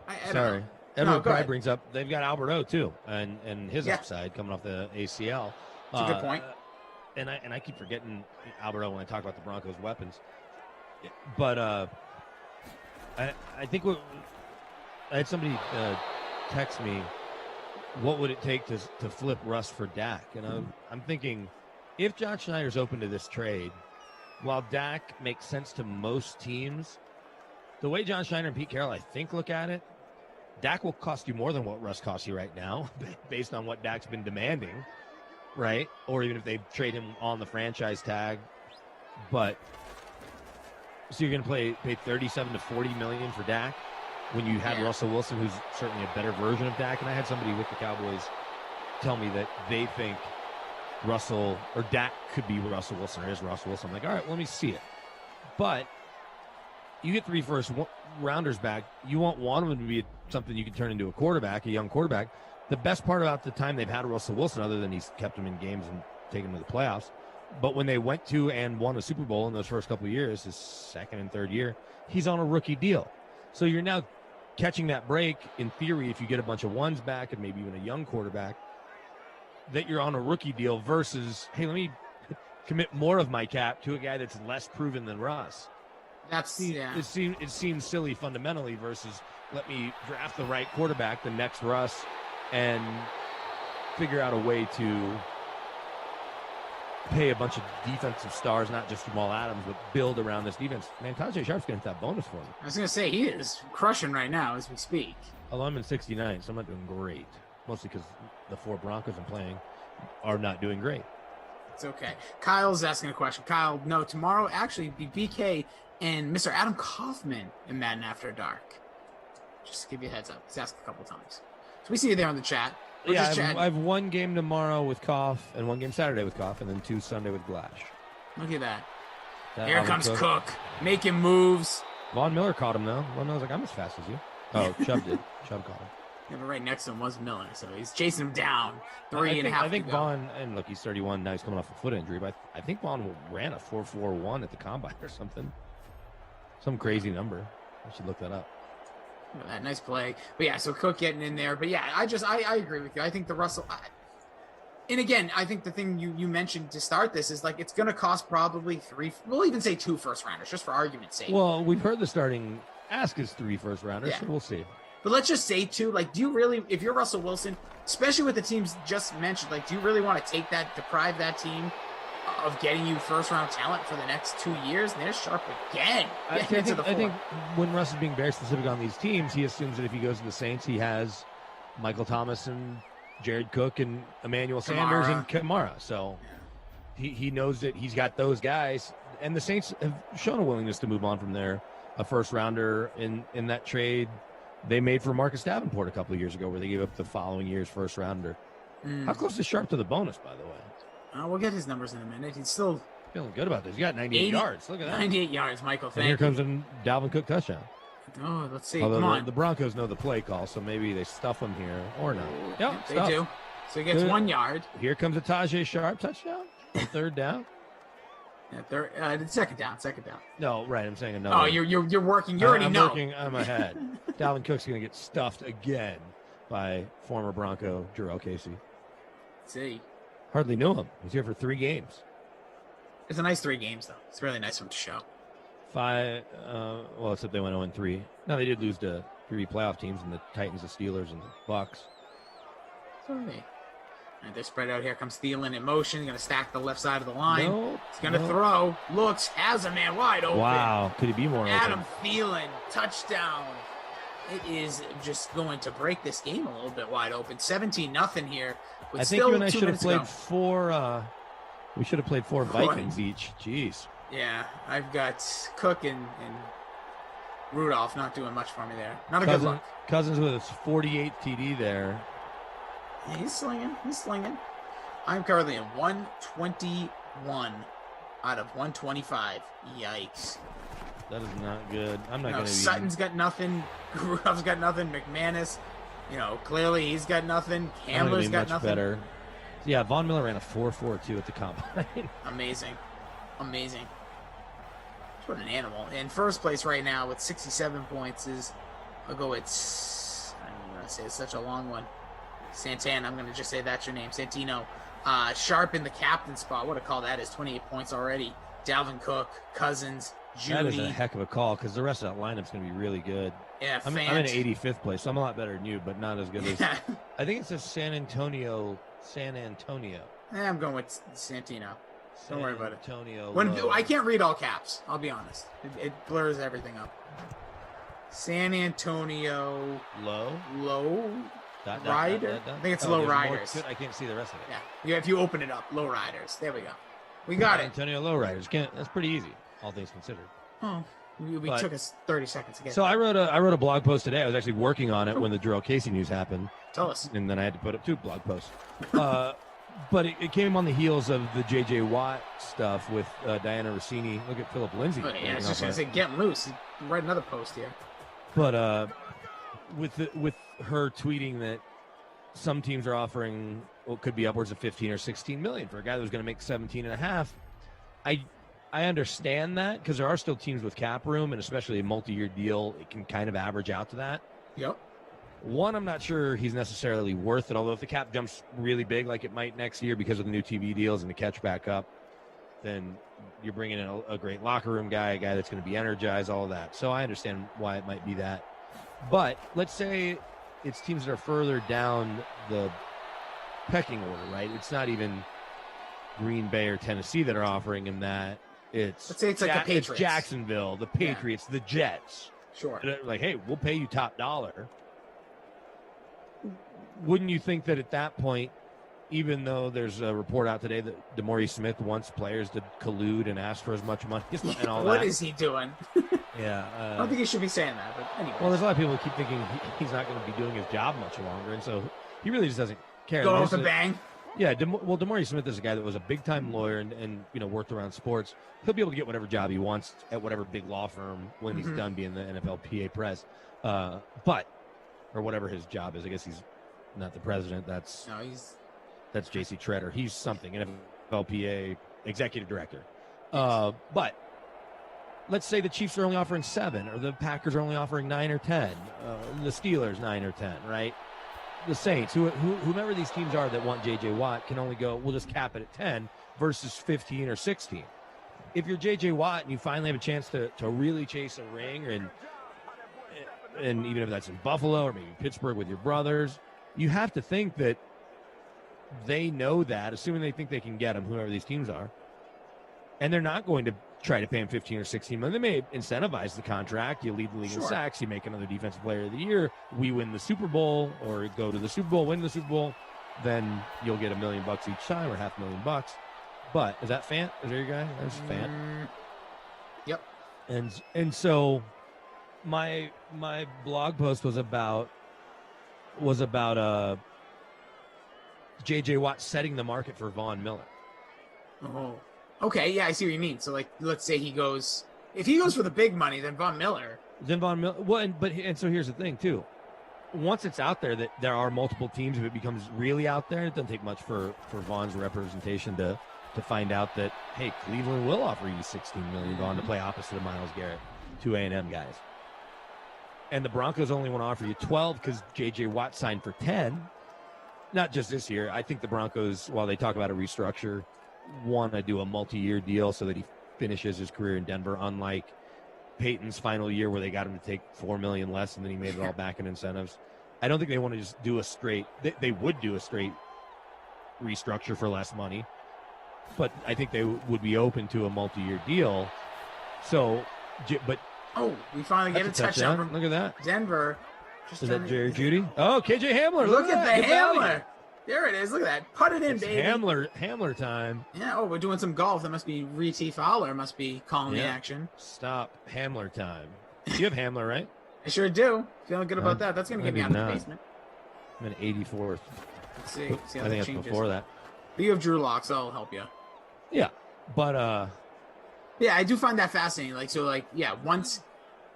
I don't Sorry. know. Edward No, go Pry ahead. brings up they've got Albert O too, and his upside coming off the ACL. That's a good point. And I keep forgetting Albert O when I talk about the Broncos' weapons. But I think I had somebody text me, what would it take to flip Russ for Dak? And I'm thinking, if John Schneider's open to this trade, while Dak makes sense to most teams, the way John Schneider and Pete Carroll, I think, look at it, Dak will cost you more than what Russ costs you right now, based on what Dak's been demanding, right? Or even if they trade him on the franchise tag. But so you're going to pay 37 to 40 million for Dak when you had Russell Wilson, who's certainly a better version of Dak. And I had somebody with the Cowboys tell me that they think Russell or Dak could be Russell Wilson or is Russell Wilson. I'm like, all right, well, let me see it. But you get 3 first-rounders back. You want one of them to be something you can turn into a quarterback, a young quarterback. The best part about the time they've had Russell Wilson, other than he's kept them in games and taken them to the playoffs, but when they went to and won a Super Bowl in those first couple of years, his second and third year, he's on a rookie deal. So you're now catching that break, in theory, if you get a bunch of ones back and maybe even a young quarterback, that you're on a rookie deal versus, hey, let me commit more of my cap to a guy that's less proven than Russ. It seems silly fundamentally versus let me draft the right quarterback, the next Russ, and figure out a way to pay a bunch of defensive stars, not just Jamal Adams, but build around this defense. Man, Tajay Sharp's getting that bonus for him. I was going to say, he is crushing right now as we speak. Although I'm in 69, so I'm not doing great. Mostly because the 4 Broncos I'm playing are not doing great. It's okay. Kyle's asking a question. Kyle, no, tomorrow actually be BK and Mr. Adam Kaufman in Madden After Dark. Just to give you a heads up. He's asked a couple times. So we see you there on the chat. Yeah, I have 1 game tomorrow with Koff and 1 game Saturday with Koff and then 2 Sunday with Glash. Look at that. Here comes Cook. Making moves. Von Miller caught him, though. Von Miller's like, I'm as fast as you. Oh, Chubb did. Chubb caught him. Yeah, but right next to him was Miller, so he's chasing him down. I think Vaughn, and look, he's 31, now he's coming off a foot injury, but I think Vaughn ran a 4.41 at the combine or something. Some crazy number. I should look that up. That nice play. But yeah, so Cook getting in there. But yeah, I agree with you. I think the Russell and again, I think the thing you mentioned to start this is like it's gonna cost probably 3, we'll even say 2 first-rounders, just for argument's sake. Well, we've heard the starting ask is 3 first-rounders, Yeah. so we'll see. But let's just say, too, like, do you really, if you're Russell Wilson, especially with the teams just mentioned, like, do you really want to deprive that team of getting you first-round talent for the next 2 years? And there's Sharp again. I think when Russ is being very specific on these teams, he assumes that if he goes to the Saints, he has Michael Thomas and Jared Cook and Emmanuel Sanders and Kamara. So he knows that he's got those guys. And the Saints have shown a willingness to move on from there. A first-rounder in that trade they made for Marcus Davenport a couple of years ago, where they gave up the following year's first rounder. How close is Sharp to the bonus, by the way? We'll get his numbers in a minute. He's still feeling good about this. He got 98 yards. Look at that. 98 yards, Michael. And here comes a Dalvin Cook touchdown. Oh, let's see. Although Come on. The Broncos know the play call, so maybe they stuff him here or not. Yep, They do. So he gets 1 yard. Here comes a Tajay Sharp touchdown on 3rd down. Second down. No, right. I'm saying another. Oh, you're working. You already know. I'm ahead. Dalvin Cook's going to get stuffed again by former Bronco Jarrell Casey. Let's see. Hardly knew him. He's here for 3 games. It's a nice 3 games, though. It's really nice of him to show. 5. Well, except they went 0-3. No, they did lose to three playoff teams, and the Titans, the Steelers, and the Bucks. So are me. And they're spread out. Here comes Thielen in motion. Going to stack the left side of the line. He's going to throw. Looks, has a man wide open. Wow, could he be more Adam open? Thielen, touchdown. It is just going to break this game a little bit wide open. 17-0 here. I think you and I should have played four. We should have played four Vikings each. Jeez. Yeah, I've got Cook and Rudolph not doing much for me there. Not a good look. Cousins with his 48 TD there. Yeah, he's slinging. He's slinging. I'm currently in 121 out of 125. Yikes. That is not good. I'm not going to. Sutton's got nothing. Rudolph's got nothing. McManus, clearly he's got nothing. Hamler's got nothing. Better. Yeah, Von Miller ran a 4.42 at the combine. Amazing. What an animal. In first place right now with 67 points is, I'm going to say it's such a long one. Santana, I'm going to just say that's your name. Santino. Sharp in the captain spot. What a call that is. 28 points already. Dalvin Cook, Cousins, Judy. That is a heck of a call because the rest of that lineup's going to be really good. Yeah, I'm in 85th place, so I'm a lot better than you, but not as good as. I think it says San Antonio. I'm going with Santino. Don't worry about it. Antonio. I can't read all caps. I'll be honest. It blurs everything up. San Antonio. Low. Rider. I think it's Low Riders. I can't see the rest of it. Yeah. If you open it up, Low Riders. There we go. We got it. Antonio Low Riders. That's pretty easy, all things considered. Oh. We took us 30 seconds to get. So I wrote a blog post today. I was actually working on it when the Jarrell Casey news happened. Tell us. And then I had to put up 2 blog posts. But it came on the heels of the J.J. Watt stuff with Diana Rossini. Look at Philip Lindsay. Yeah, I was just going to say, get him loose. Write another post here. But with her tweeting that some teams are offering what could be upwards of 15 or 16 million for a guy that was going to make 17 and a half. I understand that because there are still teams with cap room, and especially a multi-year deal, it can kind of average out to that. Yep. One, I'm not sure he's necessarily worth it, although if the cap jumps really big like it might next year because of the new TV deals and the catch back up, then you're bringing in a great locker room guy, a guy that's going to be energized, all of that. So I understand why it might be that. But let's say it's teams that are further down the pecking order, right? It's not even Green Bay or Tennessee that are offering him that. Let's say it's like the Patriots. It's Jacksonville, the Patriots, the Jets. Sure. Like, hey, we'll pay you top dollar. Wouldn't you think that at that point, even though there's a report out today that DeMaurice Smith wants players to collude and ask for as much money and all What that? is he doing? Yeah. I don't think he should be saying that, but anyway. Well, there's a lot of people who keep thinking he's not going to be doing his job much longer, and so he really just doesn't care. Go with a bang. Yeah, DeMaurice Smith is a guy that was a big-time lawyer and worked around sports. He'll be able to get whatever job he wants at whatever big law firm when he's done being the NFLPA pres. Or whatever his job is. I guess he's not the president. That's J.C. Treader. He's something, NFLPA executive director. But let's say the Chiefs are only offering 7, or the Packers are only offering 9 or 10, the Steelers 9 or 10, right? The Saints, whomever these teams are that want J.J. Watt, can only go, we'll just cap it at 10 versus 15 or 16. If you're J.J. Watt and you finally have a chance to really chase a ring, and even if that's in Buffalo or maybe Pittsburgh with your brothers, you have to think that they know that, assuming they think they can get him, whoever these teams are, and they're not going to try to pay him 15 or 16 million. They may incentivize the contract. You lead the league in sacks. You make another defensive player of the year. We win the Super Bowl or go to the Super Bowl, win the Super Bowl. Then you'll get $1 million each time or $500,000. But is that Fant? Is there your guy? That's Fant. Yep. And so my blog post was about J.J. Watt setting the market for Von Miller. Oh. Okay, yeah, I see what you mean. So, like, let's say if he goes for the big money, then Von Miller. Well, and so here's the thing too. Once it's out there that there are multiple teams, if it becomes really out there, it doesn't take much for Von's representation to find out that, hey, Cleveland will offer you $16 million, Von, to play opposite of Myles Garrett, 2 A&M guys. And the Broncos only want to offer you 12 because J.J. Watt signed for 10. Not just this year. I think the Broncos, while they talk about a restructure, want to do a multi-year deal so that he finishes his career in Denver, unlike Peyton's final year where they got him to take $4 million less, and then he made it all back in incentives. I don't think they want to just do a straight. They would do a straight restructure for less money, but I think they would be open to a multi-year deal. So, but we finally get a touchdown from Look at that, Denver. Is that Jerry Judy? Oh, KJ Hamler. Look at that. the Hamler. There it is. Look at that. Put it in, It's baby. Hamler time. Yeah. We're doing some golf. That must be Reti Fowler. Must be calling the action. Stop Hamler time. You have Hamler, right? I sure do. Feeling good about that. That's gonna get me out of the basement. I'm in 84th. Let's see. See how I that think that's changes. before that. But you have Drew Lock, so I'll help you. Yeah, but yeah, I do find that fascinating. Once,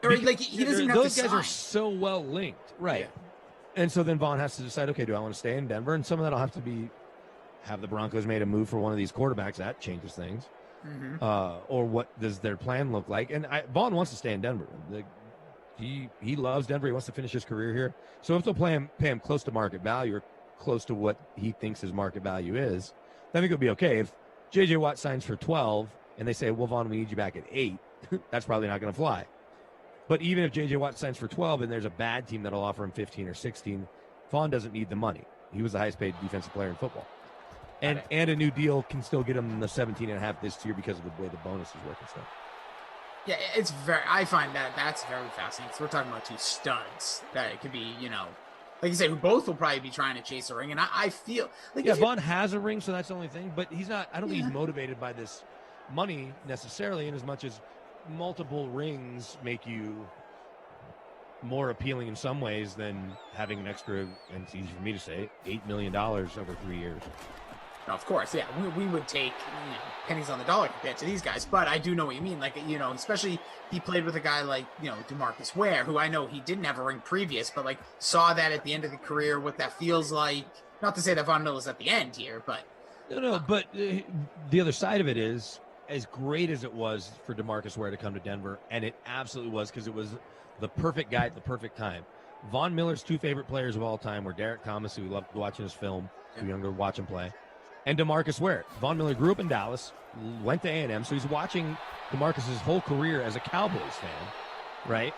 or he doesn't even have those to guys sign. are so well linked, right? Yeah. And so then Vaughn has to decide, okay, do I want to stay in Denver? And some of that'll have to have the Broncos made a move for one of these quarterbacks. That changes things. Mm-hmm. Or what does their plan look like? And Vaughn wants to stay in Denver. He loves Denver. He wants to finish his career here. So if they'll pay him close to market value or close to what he thinks his market value is, then I think it'll be okay. If J.J. Watt signs for 12 and they say, well, Vaughn, we need you back at 8, that's probably not going to fly. But even if J.J. Watt signs for 12 and there's a bad team that'll offer him 15 or 16, Vaughn doesn't need the money. He was the highest paid defensive player in football. And a new deal can still get him the 17.5 this year because of the way the bonus is working. So. Yeah, I find that's very fascinating. So we're talking about two studs that it could be, like you say, who both will probably be trying to chase a ring. And I feel like Vaughn has a ring, so that's the only thing. But he's not. I don't think he's motivated by this money necessarily, in as much as multiple rings make you more appealing in some ways than having an extra, and it's easy for me to say, $8 million over 3 years. No, of course, yeah, we would take pennies on the dollar compared to these guys, but I do know what you mean. Like, especially he played with a guy like DeMarcus Ware, who I know he didn't have a ring previous, but saw that at the end of the career, what that feels like. Not to say that Von Miller's at the end here, but but the other side of it is, as great as it was for DeMarcus Ware to come to Denver, and it absolutely was, because it was the perfect guy at the perfect time. Von Miller's two favorite players of all time were Derek Thomas, who we loved watching his film, too younger to watch him play, and DeMarcus Ware. Von Miller grew up in Dallas, went to A&M, so he's watching DeMarcus's whole career as a Cowboys fan, right?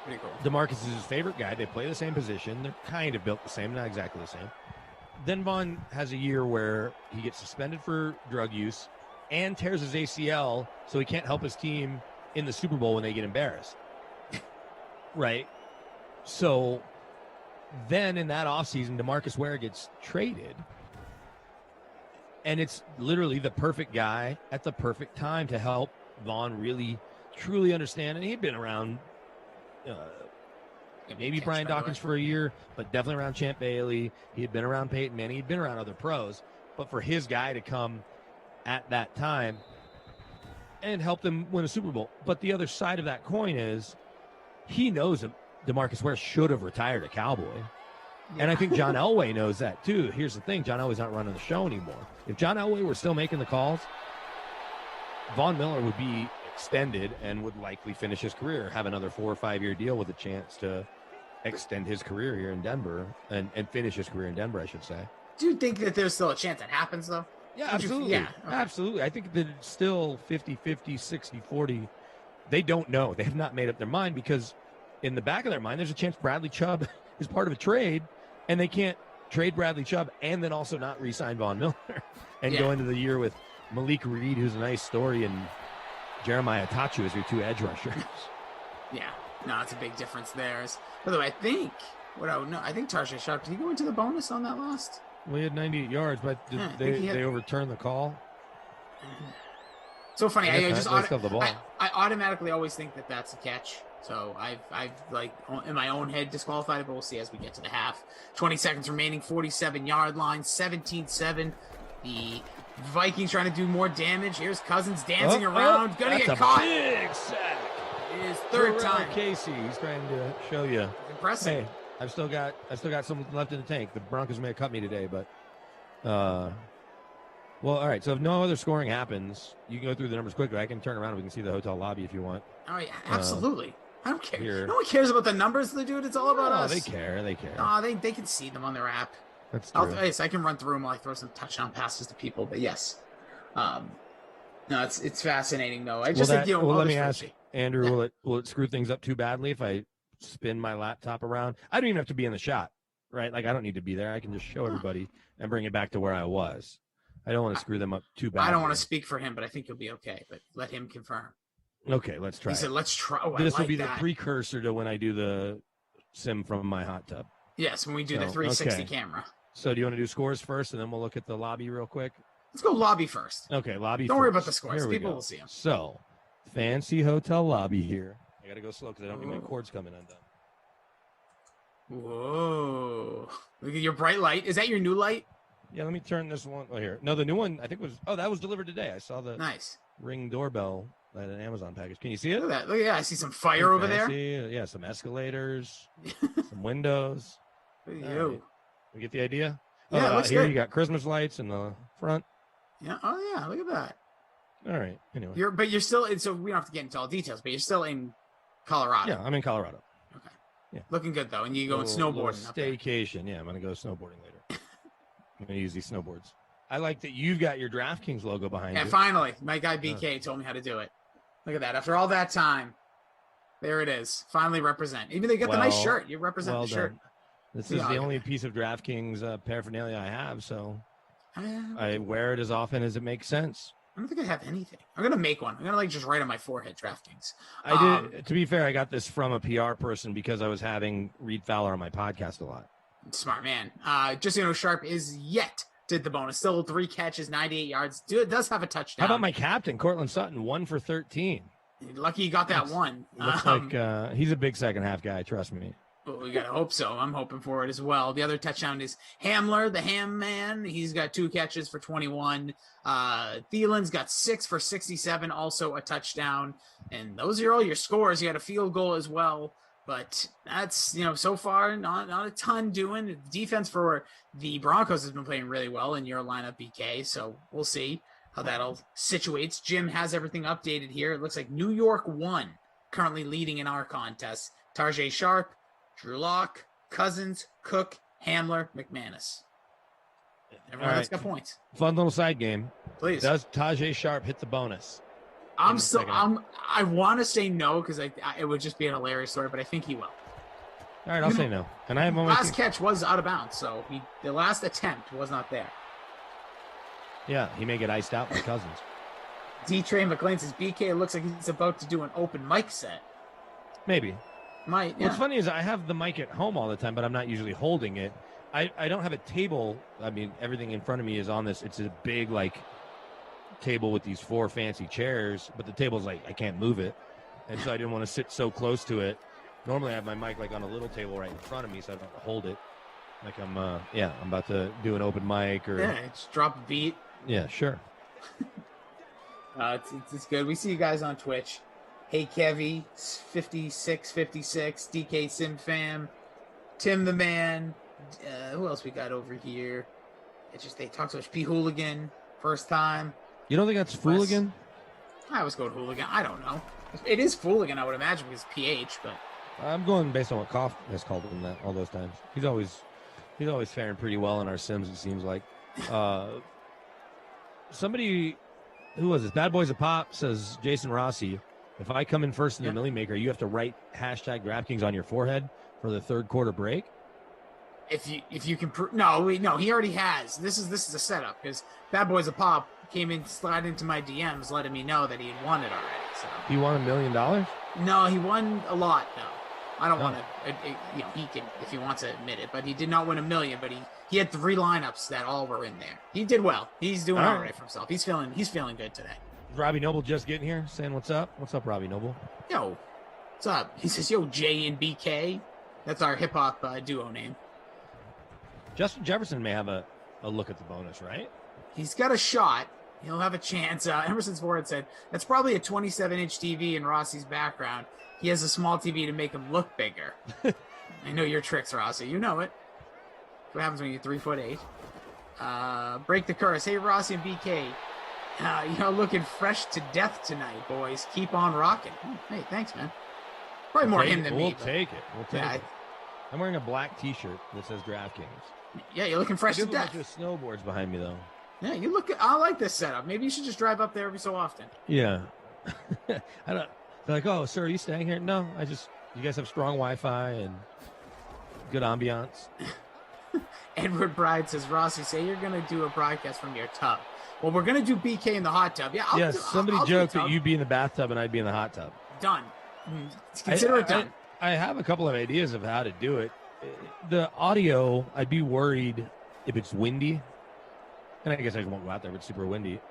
Pretty cool. DeMarcus is his favorite guy. They play the same position. They're kind of built the same, not exactly the same. Then Von has a year where he gets suspended for drug use and tears his ACL, so he can't help his team in the Super Bowl when they get embarrassed. Right? So then in that offseason, DeMarcus Ware gets traded. And it's literally the perfect guy at the perfect time to help Vaughn really, truly understand. And he'd been around maybe Brian Dawkins for a year, but definitely around Champ Bailey. He had been around Peyton Manning. He'd been around other pros. But for his guy to come at that time and help them win a Super Bowl. But the other side of that coin is he knows that DeMarcus Ware should have retired a Cowboy. Yeah. And I think John Elway knows that too. Here's the thing. John Elway's not running the show anymore. If John Elway were still making the calls, Von Miller would be extended and would likely finish his career, have another 4 or 5 year deal with a chance to extend his career here in Denver and finish his career in Denver, I should say. Do you think that there's still a chance that happens, though? Yeah, absolutely. Okay. Absolutely. I think that it's still 50-50, 60-40. They don't know. They have not made up their mind, because in the back of their mind, there's a chance Bradley Chubb is part of a trade, and they can't trade Bradley Chubb and then also not re-sign Von Miller and go into the year with Malik Reed, who's a nice story, and Jeremiah Tachu as your two edge rushers. Yeah. No, it's a big difference there. By the way, I think Tarsha Sharp, did he go into the bonus on that last? Well, he had 98 yards, but they overturned the call. So funny. I automatically always think that that's a catch. So I've like in my own head disqualified it, but we'll see as we get to the half. 20 seconds remaining, 47-yard line, 17-7. The Vikings trying to do more damage. Here's Cousins dancing around. Gonna get caught. Big sack. His third time. Casey, he's trying to show you. Impressive. Hey, I've still got some left in the tank. The Broncos may have cut me today, but well, all right. So if no other scoring happens, you can go through the numbers quickly. I can turn around and we can see the hotel lobby if you want. Oh yeah, absolutely. I don't care. Here. No one cares about the numbers, dude. It's all about us. They care. They care. Oh, they can see them on their app. That's true. Yes, I can run through them while I throw some touchdown passes to people. But yes, no, it's fascinating though. I just think let me ask you. Andrew, will it screw things up too badly if I spin my laptop around? I don't even have to be in the shot, right? Like I don't need to be there. I can just show everybody and bring it back to where I was. I don't want to screw them up too badly. I don't want to speak for him, but I think you'll be okay. But let him confirm. Okay, let's try. He said, "Let's try." Oh, this will like be that. the precursor to when I do the sim from my hot tub. Yes, when we do the 360 camera. So do you want to do scores first, and then we'll look at the lobby real quick? Let's go lobby first. Okay, lobby. Don't first. worry about the scores. Here we People go. will see them. So, fancy hotel lobby here. I gotta go slow because I don't need my cords coming undone. Whoa! Look at your bright light. Is that your new light? Yeah, let me turn this one. Oh, here. No, the new one I think was. Oh, that was delivered today. I saw the nice Ring doorbell at an Amazon package. Can you see it? Look at that. Look at that. I see some fire over there. Yeah, some escalators, some windows. Look at you. Right. We get the idea. Yeah, it looks here good. you got Christmas lights in the front. Yeah. Oh yeah. Look at that. All right. Anyway. You're still. So we don't have to get into all details, but you're still in Colorado. Yeah, I'm in Colorado. Okay. Yeah. Looking good though, and you going snowboarding up there. Staycation. Yeah, I'm gonna go snowboarding later. I'm gonna use these snowboards. I like that you've got your DraftKings logo behind you. And finally, my guy BK told me how to do it. Look at that. After all that time, there it is. Finally represent. Even they got the nice shirt. You represent the shirt. This is the only piece of DraftKings paraphernalia I have, so I wear it as often as it makes sense. I don't think I have anything. I'm gonna make one. I'm gonna just write on my forehead DraftKings. I did. To be fair, I got this from a PR person because I was having Reed Fowler on my podcast a lot. Smart man. Just so you know, Sharp is yet did the bonus. Still 3 catches, 98 yards. Does have a touchdown. How about my captain, Cortland Sutton, 1 for 13? Lucky you got that one. Looks like he's a big second half guy. Trust me. Well, we gotta hope so. I'm hoping for it as well. The other touchdown is Hamler, the Ham Man. He's got 2 catches for 21. Thielen's got 6 for 67, also a touchdown. And those are all your scores. You got a field goal as well. But that's, so far not a ton doing. The defense for the Broncos has been playing really well in your lineup, BK. So we'll see how that all situates. Jim has everything updated here. It looks like New York 1 currently leading in our contest. Tarjay Sharp, Drew Lock, Cousins, Cook, Hamler, McManus. Everyone else got points. Fun little side game. Please. Does Tajay Sharp hit the bonus? I want to say no because it would just be an hilarious story, but I think he will. All right, I'll say no. And I have my last catch was out of bounds, so the last attempt was not there. Yeah, he may get iced out by Cousins. D-Train McLean says BK looks like he's about to do an open mic set. Maybe. Might. Yeah. What's funny is I have the mic at home all the time, but I'm not usually holding it. I don't have a table. I mean, everything in front of me is on this. It's a big, table with these 4 fancy chairs, but the table's I can't move it. And so I didn't want to sit so close to it. Normally I have my mic on a little table right in front of me so I don't have to hold it. I'm about to do an open mic or... Yeah, just drop a beat. Yeah, sure. It's good. We see you guys on Twitch. Hey, Kevy, 5656, DK Sim Fam, Tim the Man. Who else we got over here? They talk so much. P Hooligan, first time. You don't think that's Fooligan? I always go with Hooligan. I don't know. It is Fooligan, I would imagine, because PH, but... I'm going based on what Koff has called him that all those times. He's always faring pretty well in our Sims, it seems like. Somebody, who was this? Bad Boys of Pop says, Jason Rossi, if I come in first in the Millie Maker, you have to write #DraftKings on your forehead for the third quarter break? If you can... No, he already has. This is a setup, because Bad Boys of Pop came in, slid into my DMs, letting me know that he had won it already. So he won $1 million? No, he won a lot. No, I don't want to. He can if he wants to admit it, but he did not win $1 million. But he had 3 lineups that all were in there. He did well. He's doing all right for himself. He's feeling good today. Is Robbie Noble just getting here, saying what's up? What's up, Robbie Noble? Yo, what's up? He says, "Yo, J and BK." That's our hip hop duo name. Justin Jefferson may have a look at the bonus, right? He's got a shot. He'll have a chance. Emerson's forward said, that's probably a 27-inch TV in Rossi's background. He has a small TV to make him look bigger. I know your tricks, Rossi. You know it. What happens when you're 3'8"? Break the curse. Hey, Rossi and BK. Looking fresh to death tonight, boys. Keep on rocking. Hey, thanks, man. Probably more him than me. We'll take it. I'm wearing a black T-shirt that says DraftKings. Yeah, you're looking fresh to death. I do have snowboards behind me, though. Yeah, you look. I like this setup. Maybe you should just drive up there every so often. Yeah, They're like, "Oh, sir, are you staying here?" No, you guys have strong Wi-Fi and good ambiance. Edward Bride says, Rossi, say you're going to do a broadcast from your tub. Well, we're going to do BK in the hot tub. Yeah, Somebody I'll joked do a that tub. you'd be in the bathtub and I'd be in the hot tub. Done. Consider it done. I have a couple of ideas of how to do it. The audio, I'd be worried if it's windy. And I guess I won't go out there if it's super windy.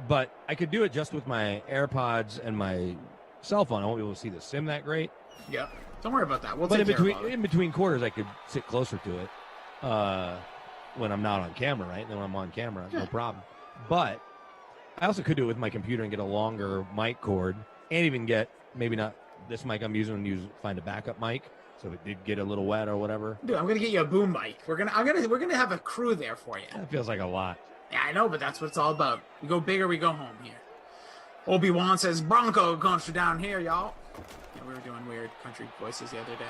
But I could do it just with my AirPods and my cell phone. I won't be able to see the sim that great. Yeah. Don't worry about that. We'll But take care about it. in between quarters, I could sit closer to it when I'm not on camera, right? And then when I'm on camera, no problem. But I also could do it with my computer and get a longer mic cord, and even get maybe not this mic I'm using and find a backup mic, so if it did get a little wet or whatever. Dude, I'm gonna get you a boom mic. We're gonna have a crew there for you. That feels like a lot. Yeah, I know, but that's what it's all about. We go big or we go home here. Obi-Wan says, Bronco country down here, y'all. Yeah, we were doing weird country voices the other day.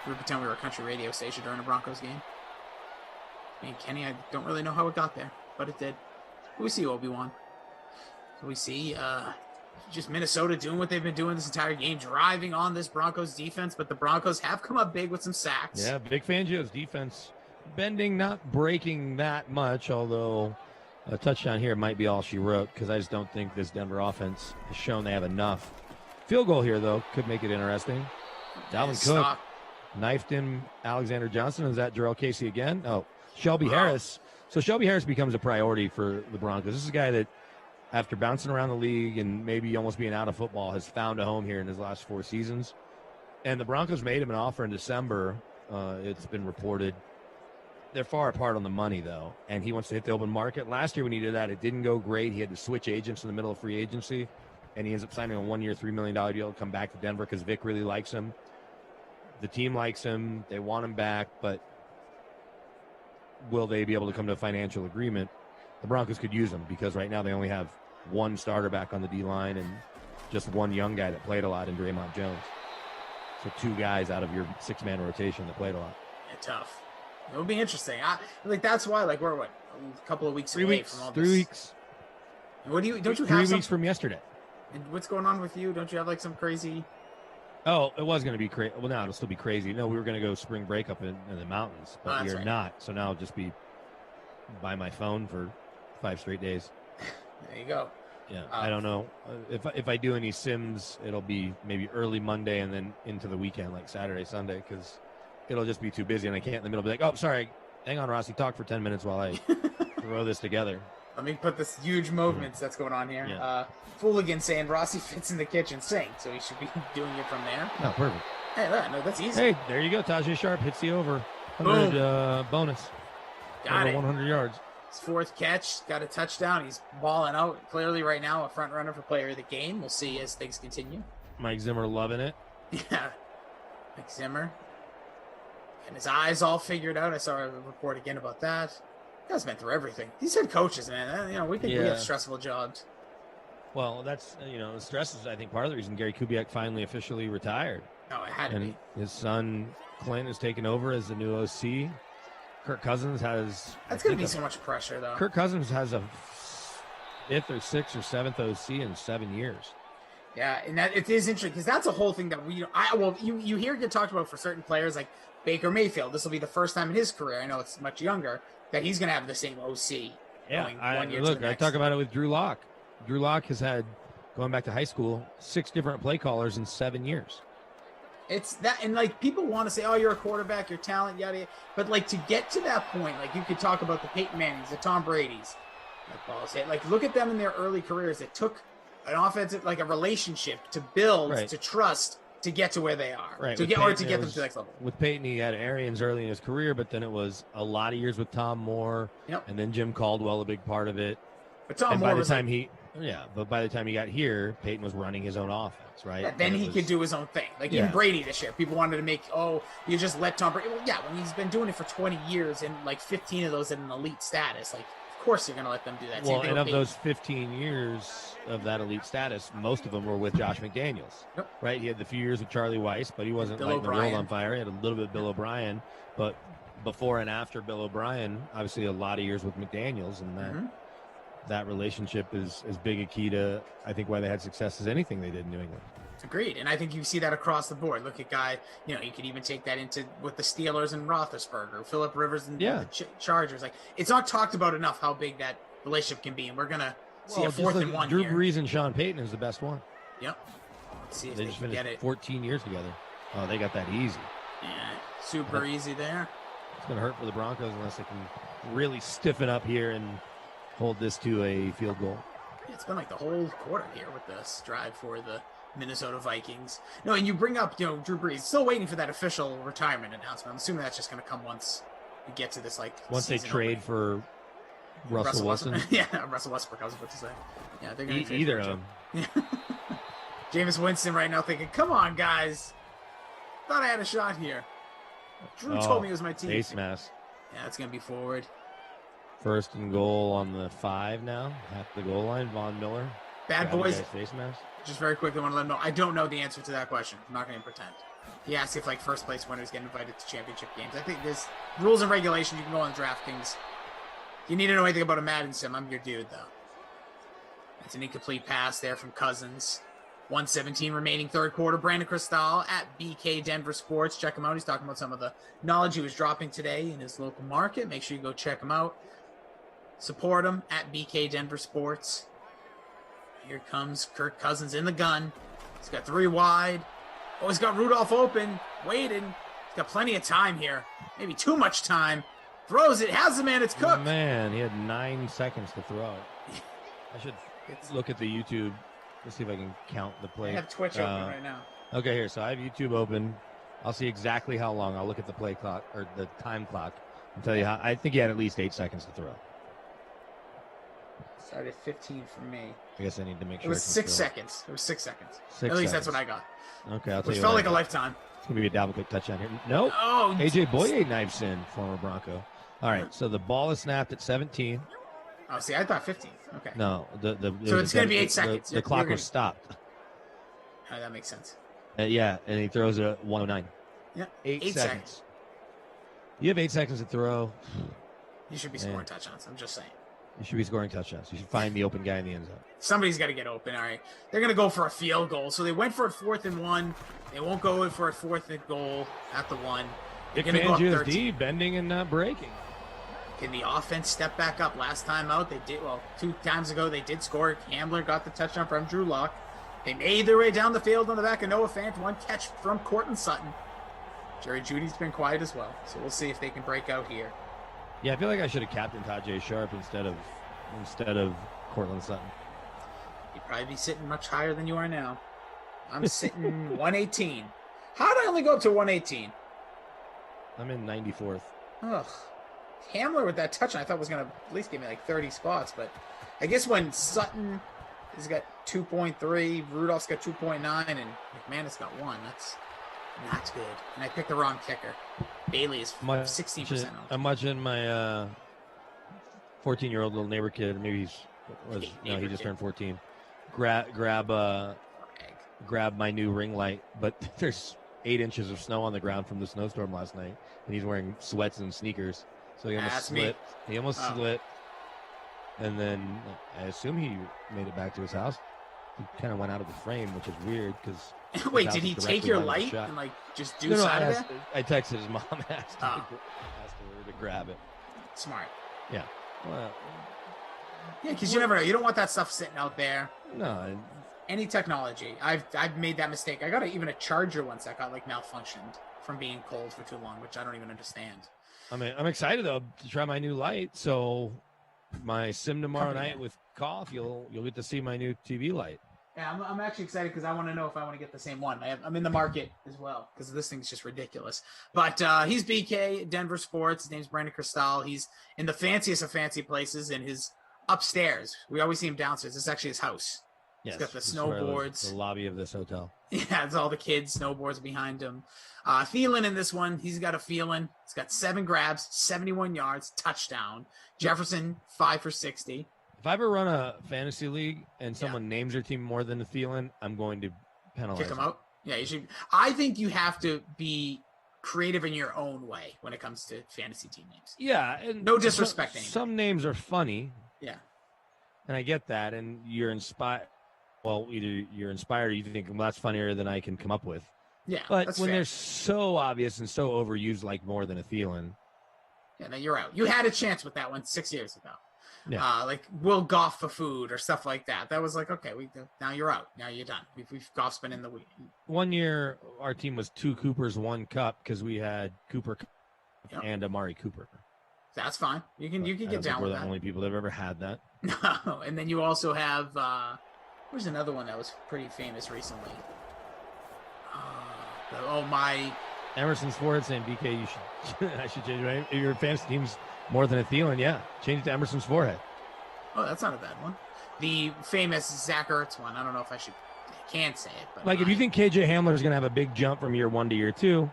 We were pretending we were a country radio station during a Broncos game. Me and Kenny, I don't really know how it got there, but it did. We see Obi-Wan. We see just Minnesota doing what they've been doing this entire game, driving on this Broncos defense, but the Broncos have come up big with some sacks. Yeah, Vic Fangio's defense bending, not breaking that much, although a touchdown here might be all she wrote, because I just don't think this Denver offense has shown they have enough. Field goal here, though, could make it interesting. Dalvin Cook knifed in Alexander Johnson. Is that Jarrell Casey again? Oh, Shelby Harris. So Shelby Harris becomes a priority for the Broncos. This is a guy that, after bouncing around the league and maybe almost being out of football, has found a home here in his last 4 seasons. And the Broncos made him an offer in December. It's been reported. They're far apart on the money, though, and he wants to hit the open market. Last year when he did that, it didn't go great. He had to switch agents in the middle of free agency, and he ends up signing a 1-year, $3 million deal to come back to Denver because Vic really likes him. The team likes him. They want him back, but will they be able to come to a financial agreement? The Broncos could use him because right now they only have one starter back on the D-line and just one young guy that played a lot in Draymond Jones. So 2 guys out of your 6-man rotation that played a lot. Yeah, tough. It would be interesting. That's why we're a couple of weeks 3 away weeks. from all this. 3 weeks. What do you don't you 3 have weeks from yesterday? And what's going on with you? Don't you have some crazy? Oh, it was going to be crazy. Well, now it'll still be crazy. No, we were going to go spring break up in the mountains, but we are not. So now I'll just be by my phone for 5 straight days. There you go. Yeah, I don't know. If I do any sims, it'll be maybe early Monday and then into the weekend, like Saturday, Sunday, because it'll just be too busy and I can't in the middle be like, oh, sorry, hang on, Rossi, talk for 10 minutes while I throw this together. Let me put this huge movements that's going on here. Yeah. Fooligan saying Rossi fits in the kitchen sink, so he should be doing it from there. Oh, perfect. Hey, no, that's easy. Hey, there you go. Tajay Sharp hits the over. 100 bonus. Got over it. 100 yards. His 4th catch, got a touchdown. He's balling out. Clearly right now a front runner for player of the game. We'll see as things continue. Mike Zimmer loving it. Yeah. Mike Zimmer. And his eyes all figured out. I saw a report again about that. Guy's been through everything. These head coaches, man. We think we have stressful jobs. Well, that's, the stress is, I think, part of the reason Gary Kubiak finally officially retired. No, it had to be. His son, Clint, has taken over as the new OC. Kirk Cousins has... That's going to be so much pressure, though. Kirk Cousins has a 5th or 6th or 7th OC in 7 years. Yeah, and that it is interesting because that's a whole thing that you hear get talked about for certain players like Baker Mayfield. This will be the first time in his career, I know it's much younger, that he's going to have the same OC. Yeah, I talk about it with Drew Lock. Drew Lock has had, going back to high school, 6 different play callers in 7 years. It's that, and people want to say, "Oh, you're a quarterback, your talent, yada yada." But to get to that point, you could talk about the Peyton Mannings, the Tom Brady's, look at them in their early careers. It took an offensive, a relationship to build, to trust, to get to where they are, to get them to the next level. With Peyton, he had Arians early in his career, but then it was a lot of years with Tom Moore, and then Jim Caldwell, a big part of it. But Tom Moore was but by the time he got here, Peyton was running his own offense, right? Yeah, then he could do his own thing. Even Brady this year, people wanted to make, you just let Tom Brady. Well, yeah, when he's been doing it for 20 years and 15 of those in an elite status, of course you're going to let them do that. Well, and of those 15 years of that elite status, most of them were with Josh McDaniels, right? He had the few years with Charlie Weiss, but he wasn't lighting the world on fire. He had a little bit of Bill O'Brien, but before and after Bill O'Brien, obviously a lot of years with McDaniels, and that relationship is as big a key to, I think, why they had success as anything they did in New England. Agreed, and I think you see that across the board. Look at guy, you could even take that into with the Steelers and Roethlisberger, Phillip Rivers and the Chargers. Like, it's not talked about enough how big that relationship can be, and we're gonna see a 4th and 1 Drew here. Brees and Sean Payton is the best one. Yep. Let's see if They they just can get finished it. 14 years together. Oh, they got that easy. Yeah, super easy there. It's going to hurt for the Broncos unless they can really stiffen up here and hold this to a field goal. It's been like the whole quarter here with this drive for the Minnesota Vikings. No, and you bring up, Drew Brees. Still waiting for that official retirement announcement. I'm assuming that's just going to come once we get to this, once they trade for Russell Wilson. Yeah, Russell Westbrook, I was about to say. Yeah, they're going to either of them. Jameis Winston right now thinking, come on, guys. Thought I had a shot here. Drew told me it was my team. Face mask. Yeah, it's going to be forward. 1st and goal on the 5 now. Half the goal line. Von Miller. Bad boys. Face mask. Just very quickly, I want to let them know. I don't know the answer to that question. I'm not going to pretend. He asked if first place winners get invited to championship games. I think there's rules and regulations. You can go on DraftKings. You need to know anything about a Madden sim. I'm your dude, though. It's an incomplete pass there from Cousins. 1:17 remaining third quarter. Brandon Cristal at BK Denver Sports. Check him out. He's talking about some of the knowledge he was dropping today in his local market. Make sure you go check him out. Support him at BK Denver Sports. Here comes Kirk Cousins in the gun. He's got 3 wide. Oh, he's got Rudolph open. Waiting. He's got plenty of time here. Maybe too much time. Throws it. Has the man. It's cooked. Man, he had 9 seconds to throw. I should look at the YouTube. Let's see if I can count the play. I have Twitch open right now. Okay, here. So I have YouTube open. I'll see exactly how long. I'll look at the play clock or the time clock and tell you how. I think he had at least 8 seconds to throw. Started 15 for me. I guess I need to make sure. It was 6 seconds. It was 6 seconds. 6 at least seconds. that's what I got. Okay, I'll tell Which you. felt what like a lifetime. It's gonna be a double quick touchdown here. Nope. Oh, AJ Boye knifes in, former Bronco. All right, so the ball is snapped at 17. Oh, see, I thought 15. Okay. No, So it's going to be 8 seconds. The clock was stopped. Oh, that makes sense. Yeah, and he throws it at 109. Yeah. 8 seconds. You have 8 seconds to throw. You should be scoring touchdowns. I'm just saying. You should be scoring touchdowns. You should find the open guy in the end zone. Somebody's got to get open. All right. They're going to go for a field goal. So they went for a 4th and 1. They won't go in for a 4th and goal at the 1. They're Vic going to go up Fangio's 13. D, bending and not breaking. Can the offense step back up? Last time out, they did. Well, 2 times ago, they did score. Hamler got the touchdown from Drew Lock. They made their way down the field on the back of Noah Fant. 1 catch from Courtland Sutton. Jerry Judy's been quiet as well. So we'll see if they can break out here. Yeah, I feel like I should have captained Tajay Sharp instead of Courtland Sutton. You'd probably be sitting much higher than you are now. I'm sitting 118. How did I only go up to 118? I'm in 94th. Ugh. Hamler with that touchdown I thought was going to at least give me like 30 spots, but I guess when Sutton has got 2.3, Rudolph's got 2.9, and McManus got 1, that's not good. And I picked the wrong kicker. Bailey is 16%. I'm watching my 14-year-old little neighbor kid. Maybe he just turned 14. Grab my new ring light, but there's 8 inches of snow on the ground from the snowstorm last night, and he's wearing sweats and sneakers. So he almost slipped. He almost slipped, and then I assume he made it back to his house. He kind of went out of the frame, which is weird because. Wait, did he take your light and like just do side of it? I texted his mom, asked her to grab it. Smart. Yeah. Well, yeah, because you never know. You don't want that stuff sitting out there. No. Any technology. I've made that mistake. I got even a charger once that got like malfunctioned from being cold for too long, which I don't even understand. I'm excited though to try my new light. So my sim tomorrow night with Koff, you'll get to see my new TV light. Yeah, I'm actually excited because I want to know if I want to get the same one. I'm in the market as well because this thing's just ridiculous. But he's BK, Denver Sports. His name's Brandon Cristal. He's in the fanciest of fancy places in his upstairs. We always see him downstairs. This is actually his house. Yes, he's got the snowboards. The lobby of this hotel. Yeah, it's all the kids, snowboards behind him. Thielen in this one, he's got a feeling. He's got 7 grabs, 71 yards, touchdown. Jefferson, 5 for 60. If I ever run a fantasy league and someone names their team more than the Thielen, I'm going to penalize Kick them out? Yeah, you should. I think you have to be creative in your own way when it comes to fantasy team names. Yeah. And no disrespect. Some names are funny. Yeah. And I get that. And you're inspired. well, either you're inspired or you think, well, that's funnier than I can come up with. Yeah, But that's when fair. they're so obvious and so overused, like more than a Thielen. Yeah, then you're out. You had a chance with that one 6 years ago. Yeah. Like we'll golf for food or stuff like that. That was like, okay, now you're out. Now you're done. We've golf's been in the week. One year, our team was 2 Coopers, 1 Cup because we had Cooper and Amari Cooper. That's fine. You can I get don't think down we're with the that. only people that have ever had that. No, and then you also have where's another one that was pretty famous recently? My Emerson's forehead saying, BK, you should I should change my name. If your fantasy team's more than a Thielen, yeah. Change it to Emerson's forehead. Oh, that's not a bad one. The famous Zach Ertz one. I don't know if I can say it, but Like, if you think KJ Hamler is going to have a big jump from year 1 to year 2,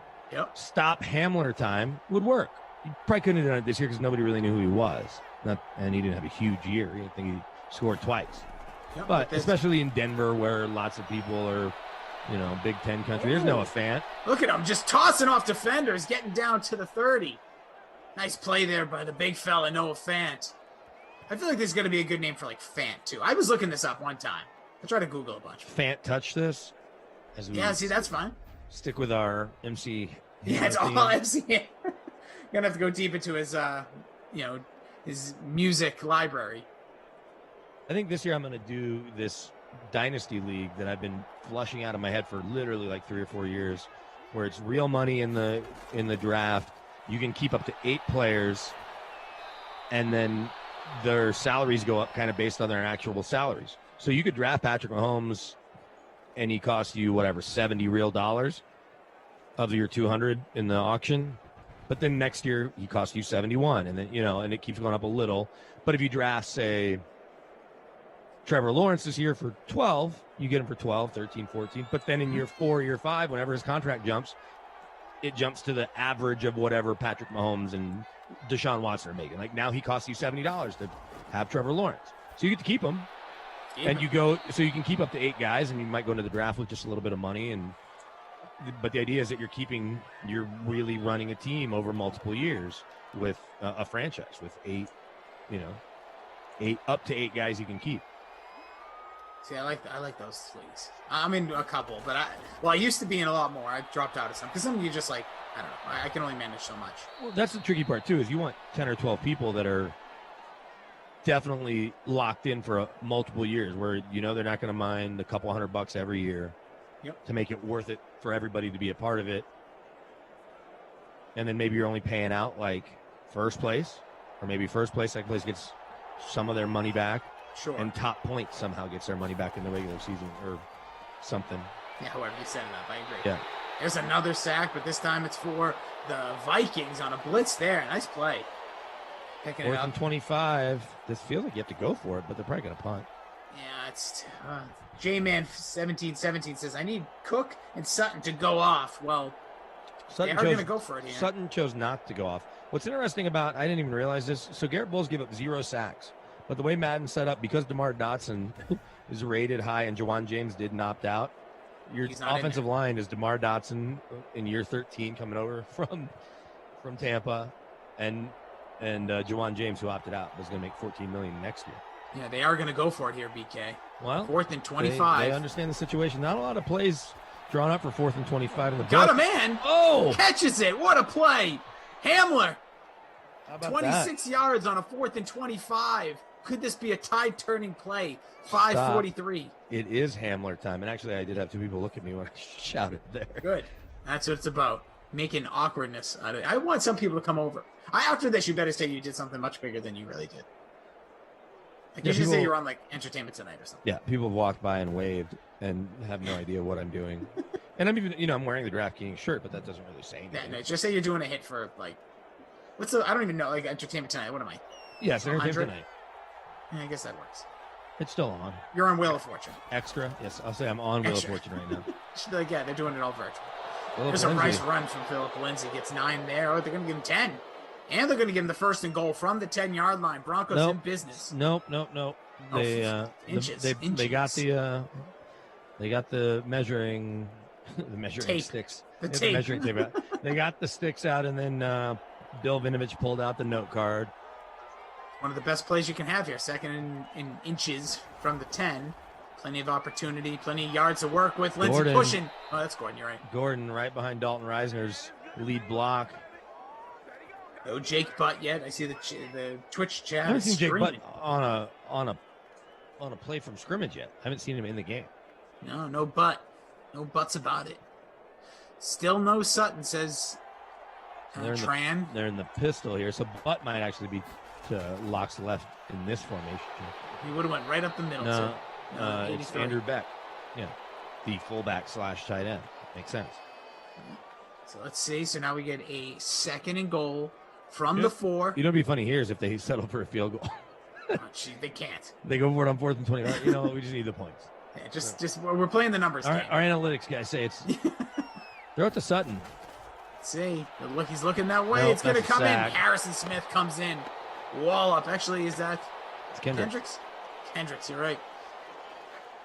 stop Hamler time would work. You probably couldn't have done it this year because nobody really knew who he was. And he didn't have a huge year. I think he scored twice. Yep, but especially in Denver where lots of people are, Big Ten country. There's Noah Fant. Look at him just tossing off defenders, getting down to the 30. Nice play there by the big fella, Noah Fant. I feel like there's going to be a good name for like Fant too. I was looking this up one time. I tried to Google a bunch. Fant touch this. Yeah, see, that's fine. Stick with our MC. Yeah, it's all MC. Gonna have to go deep into his, his music library. I think this year I'm going to do this Dynasty League that I've been flushing out of my head for literally like 3 or 4 years, where it's real money in the draft. You can keep up to 8 players, and then their salaries go up kind of based on their actual salaries. So you could draft Patrick Mahomes, and he costs you whatever $70 real dollars of your 200 in the auction. But then next year he costs you 71, and then and it keeps going up a little. But if you draft, say, Trevor Lawrence this year for 12, you get him for 12, 13, 14. But then in year 4, year 5, whenever his contract jumps, it jumps to the average of whatever Patrick Mahomes and Deshaun Watson are making. Like now he costs you $70 to have Trevor Lawrence. So you get to keep him. You can keep up to 8 guys, and you might go into the draft with just a little bit of money. But the idea is that you're really running a team over multiple years with a franchise with 8 up to 8 guys you can keep. See, I like those leagues. I'm in a couple, but I used to be in a lot more. I dropped out of some because some of you just like, I don't know. I can only manage so much. Well, that's the tricky part too, is you want 10 or 12 people that are definitely locked in for multiple years, where they're not going to mind a couple $100 every year to make it worth it for everybody to be a part of it. And then maybe you're only paying out like first place, or maybe first place, second place gets some of their money back. Sure. And top points somehow gets their money back in the regular season or something. Yeah, however you set it up, I agree. Yeah. There's another sack, but this time it's for the Vikings on a blitz there. Nice play. Picking it 4th up. and 25. This feels like you have to go for it, but they're probably going to punt. Yeah, it's J-Man 1717 says, I need Cook and Sutton to go off. Well, they are going to go for it here. Sutton chose not to go off. What's interesting about, I didn't even realize this, so Garrett Bowles gave up 0 sacks. But the way Madden set up, because DeMar Dotson is rated high and Jawan James didn't opt out, your offensive line is DeMar Dotson in year 13 coming over from Tampa, and Jawan James, who opted out, was going to make $14 million next year. Yeah, they are going to go for it here, BK. Well, 4th and 25. They understand the situation. Not a lot of plays drawn up for 4th and 25 in the book. Got a man. Oh! Catches it. What a play. Hamler. How about 26 yards on a 4th and 25. Could this be a tide-turning play? 5:43. It is Hamler time. And actually, I did have 2 people look at me when I shouted there. Good. That's what it's about. Making awkwardness out of it. I want some people to come over. After this, you better say you did something much bigger than you really did. Like you should say you're on like Entertainment Tonight or something. Yeah, people have walked by and waved and have no idea what I'm doing. And I'm even, I'm wearing the DraftKings shirt, but that doesn't really say anything. Yeah, no, just say you're doing a hit for like, I don't even know, like Entertainment Tonight. What am I? Yeah, it's Entertainment Tonight. Yeah, I guess that works. It's still on. You're on Wheel of Fortune. Extra? Yes, I'll say I'm on Wheel of Fortune right now. Should be like, yeah, they're doing it all virtual. There's a nice run from Philip Lindsay. Gets 9 there. Oh, they're going to give him 10. And they're going to give him the 1st and goal from the 10-yard line. Broncos in business. Nope. They got the measuring tape. sticks. The tape. tape. Measuring tape out. They got the sticks out, and then Bill Vinovich pulled out the note card. One of the best plays you can have here. 2nd in inches from the 10. Plenty of opportunity, plenty of yards to work with. Lindsey Gordon. pushing. Oh, that's Gordon. You're right. Gordon right behind Dalton Reisner's lead block. No Jake Butt yet. I see the Twitch chat. I haven't is seen Jake screaming. Butt on a play from scrimmage yet. I haven't seen him in the game. No butt. No buts about it. Still no Sutton, says Tran. They're in the pistol here, so Butt might actually be to Locke's left in this formation. He would have went right up the middle. No, so, it's Andrew Beck. Yeah, the fullback / tight end. Makes sense. So let's see. So now we get a 2nd and goal from the 4. You know, what'd be funny here is if they settle for a field goal. Oh, gee, they can't. They go for it on 4th and 20. You know, we just need the points. Yeah, just we're playing the numbers. Our game. analytics guys say it's throw it to Sutton. Let's see. Look, he's looking that way. Nope, it's going to that's a come in. sack. Harrison Smith comes in. Wall up. Actually, is that It's Kendricks. Kendricks? Kendricks, you're right.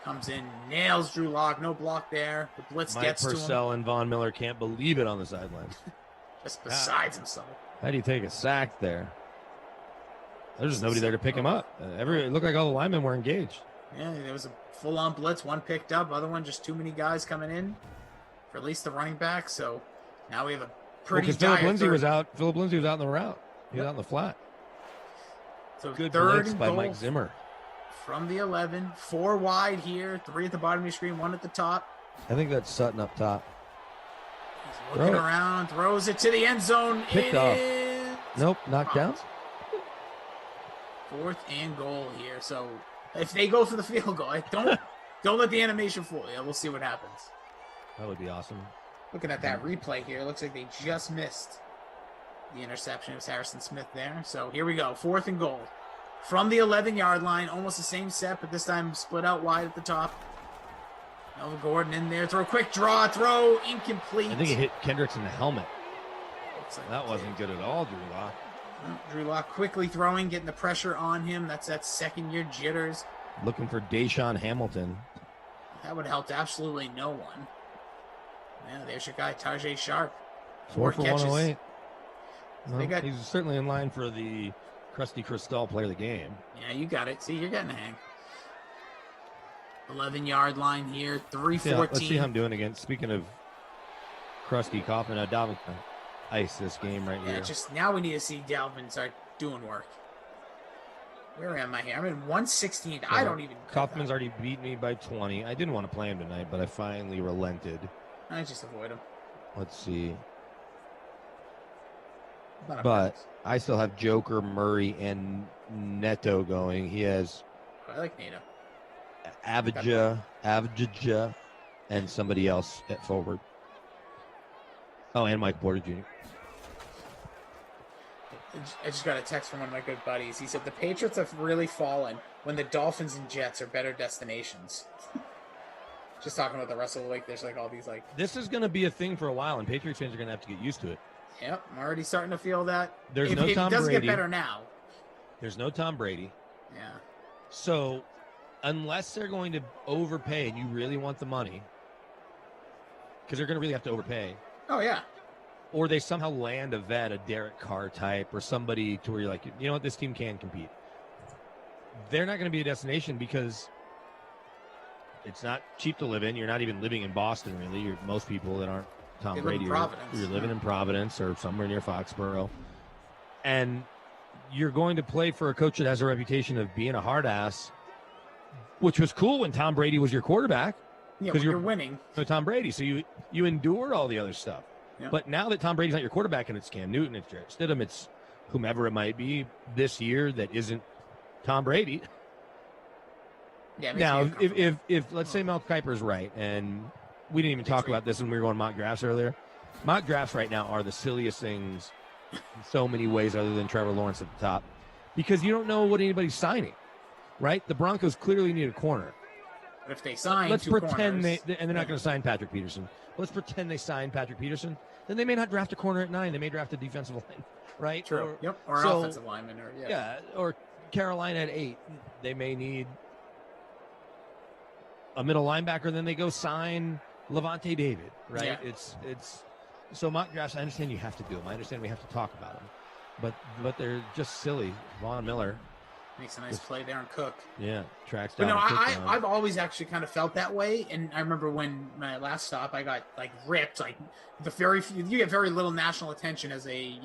Comes in, nails Drew Lock. No block there. The blitz Mike gets to him. Purcell and Von Miller can't believe it on the sidelines. Just besides himself. How do you take a sack there? There's just nobody there to pick him up. It looked like all the linemen were engaged. Yeah, there was a full-on blitz. One picked up. Other one, just too many guys coming in for at least the running back. So now we have a pretty Philip dire Lindsay third. was out. Philip Lindsay was out in the route. He was out in the flat. So Good 3rd blitz and by goal Mike Zimmer. from the 11. 4 wide here. 3 at the bottom of your screen. 1 at the top. I think that's Sutton up top. He's looking around. Throws it to the end zone. Picked It off. is Nope, knocked down. 4th and goal here. So if they go for the field goal, don't let the animation fool you. We'll see what happens. That would be awesome. Looking at that replay here, looks like they just missed the interception. It was Harrison Smith there. So here we go. 4th and goal. From the 11-yard line, almost the same set, but this time split out wide at the top. Melvin Gordon in there. Throw, quick draw, throw, incomplete. I think it hit Kendricks in the helmet. Looks like That wasn't good at all, Drew Lock. Drew Lock quickly throwing, getting the pressure on him. That's that 2nd-year jitters. Looking for Deshaun Hamilton. That would have helped absolutely no one. Yeah, there's your guy, Tajay Sharp. 4 for catches. 108. They Well, got- he's certainly in line for the Krusty Cristal player of the game. Yeah, you got it. See, you're getting a hang. 11-yard line here, 3:14. Let's see how I'm doing against. Speaking of Krusty Kaufman, Dalvin ice this game right Yeah, here. just now we need to see Dalvin start doing work. Where am I here? I'm in 116. I don't even. Kaufman's already beat me by 20. I didn't want to play him tonight, but I finally relented. I just avoid him. Let's see. Not a But I still have Joker, Murray, and Neto going. He has I like Nato. Avdija, and somebody else at forward. Oh, and Mike Porter Jr. I just got a text from one of my good buddies. He said the Patriots have really fallen when the Dolphins and Jets are better destinations. Just talking about the rest of the week, there's like all these like. This is going to be a thing for a while, and Patriots fans are going to have to get used to it. Yep, I'm already starting to feel that. There's if, no if Tom it doesn't Brady. get better now. There's no Tom Brady. Yeah. So, unless they're going to overpay and you really want the money, because they're going to really have to overpay, Oh yeah. or they somehow land a vet, a Derek Carr type, or somebody to where you're like, you know what, this team can compete. They're not going to be a destination because it's not cheap to live in. You're not even living in Boston, really. Most people that aren't Tom They live in Brady, Providence. you're living in Providence or somewhere near Foxborough. And you're going to play for a coach that has a reputation of being a hard ass, which was cool when Tom Brady was your quarterback. Yeah, because when you're winning. So Tom Brady, so you endured all the other stuff. Yeah. But now that Tom Brady's not your quarterback and it's Cam Newton, it's Jarrett Stidham, it's whomever it might be this year that isn't Tom Brady. Yeah. Now, if let's say Mel Kiper's right, and we didn't even talk about this when we were going mock drafts earlier. Mock drafts right now are the silliest things in so many ways other than Trevor Lawrence at the top, because you don't know what anybody's signing, right? The Broncos clearly need a corner. But if they sign, Let's two pretend corners, and they're not going to sign Patrick Peterson. Let's pretend they sign Patrick Peterson. Then they may not draft a corner at 9. They may draft a defensive line, right? True. Or an offensive lineman, or or Carolina at 8. They may need a middle linebacker. Then they go sign Levante David, right? Yeah. It's so mock drafts. I understand you have to do them. I understand we have to talk about them, but they're just silly. Von Miller Makes a nice play there and Cook. Yeah, tracks But down. no, Cook down. I've always actually kind of felt that way. And I remember when my last stop, I got like ripped. Like you get very little national attention as a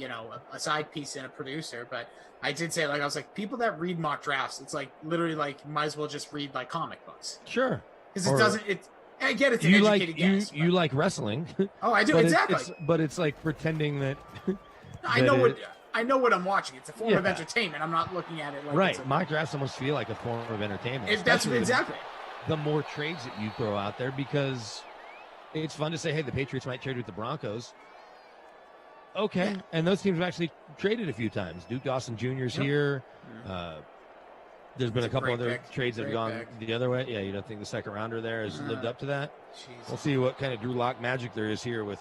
side piece and a producer. But I did say, like, I was like, people that read mock drafts, it's like literally like might as well just read like comic books. Sure. Because it doesn't. I get it's an educated guess. You like wrestling. Oh, I do, but exactly. But it's like pretending that. I know what I'm watching. It's a form of entertainment. I'm not looking at it like right. Mock drafts almost feel like a form of entertainment. That's exactly. The more trades that you throw out there, because it's fun to say, hey, the Patriots might trade with the Broncos. Okay, and those teams have actually traded a few times. Duke Dawson Jr. is here. There's been a couple other trades that have gone the other way. Yeah, you don't think the second rounder there has lived up to that? Jesus. We'll see what kind of Drew Lock magic there is here with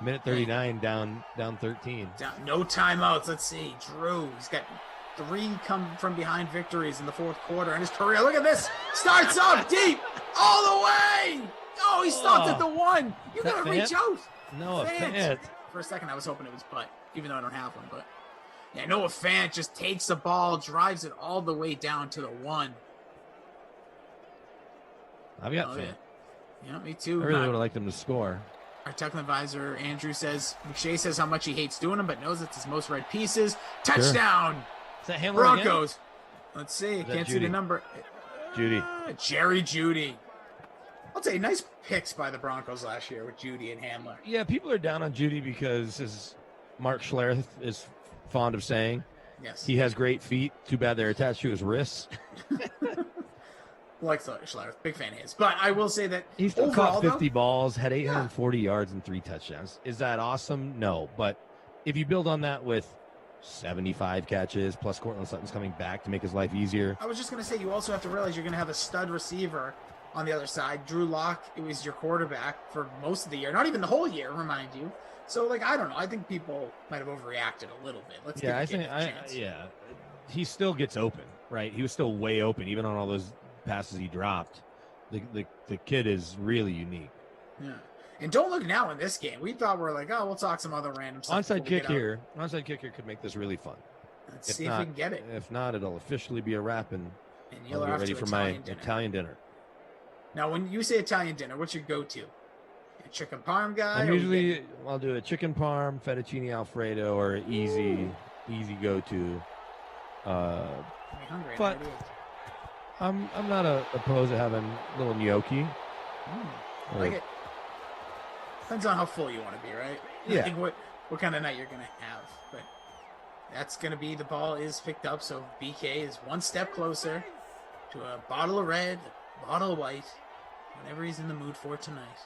minute 39 down 13. No timeouts. Let's see. Drew, he's got 3 come from behind victories in the fourth quarter in his career. Look at this. Starts up deep all the way. Oh, he stopped at the 1. You got to reach out. Noah Fant. For a second, I was hoping it was butt, even though I don't have one. But yeah, Noah Fant just takes the ball, drives it all the way down to the 1. I've got Fant. Yeah, me too. I really would have liked him to score. Our technical advisor, Andrew, says, McShay says how much he hates doing them, but knows it's his most read pieces. Touchdown! Sure. Is that Hamler Broncos. Again? Let's see. Can't Judy? see the number. Judy. Jerry Judy. I'll tell you, nice picks by the Broncos last year with Judy and Hamler. Yeah, people are down on Judy because, as Mark Schlereth is fond of saying, yes, he has great feet. Too bad they're attached to his wrists. Like Schlereth, big fan of his. But I will say that he still overall, caught 50 balls, had 840 yards and 3 touchdowns. Is that awesome? No. But if you build on that with 75 catches, plus Cortland Sutton's coming back to make his life easier. I was just going to say, you also have to realize you're going to have a stud receiver on the other side. Drew Lock, it was your quarterback for most of the year. Not even the whole year, remind you. So, like, I don't know. I think people might have overreacted a little bit. Let's give him a chance. He still gets open, right? He was still way open, even on all those passes he dropped. The kid is really unique. Yeah. And don't look now in this game. We thought we'll talk some other random stuff. Onside kick here could make this really fun. Let's see if we can get it. If not, it'll officially be a wrap, and you'll I'll get ready for my Italian dinner. Now, when you say Italian dinner, what's your go-to? A chicken parm guy? I'll do a chicken parm, fettuccine alfredo, or easy go-to. But I'm not opposed to having a little gnocchi. I like it. Depends on how full you want to be, right? Yeah. I think what kind of night you're going to have. But that's going to be, the ball is picked up, so BK is one step closer to a bottle of red, a bottle of white, whatever he's in the mood for tonight.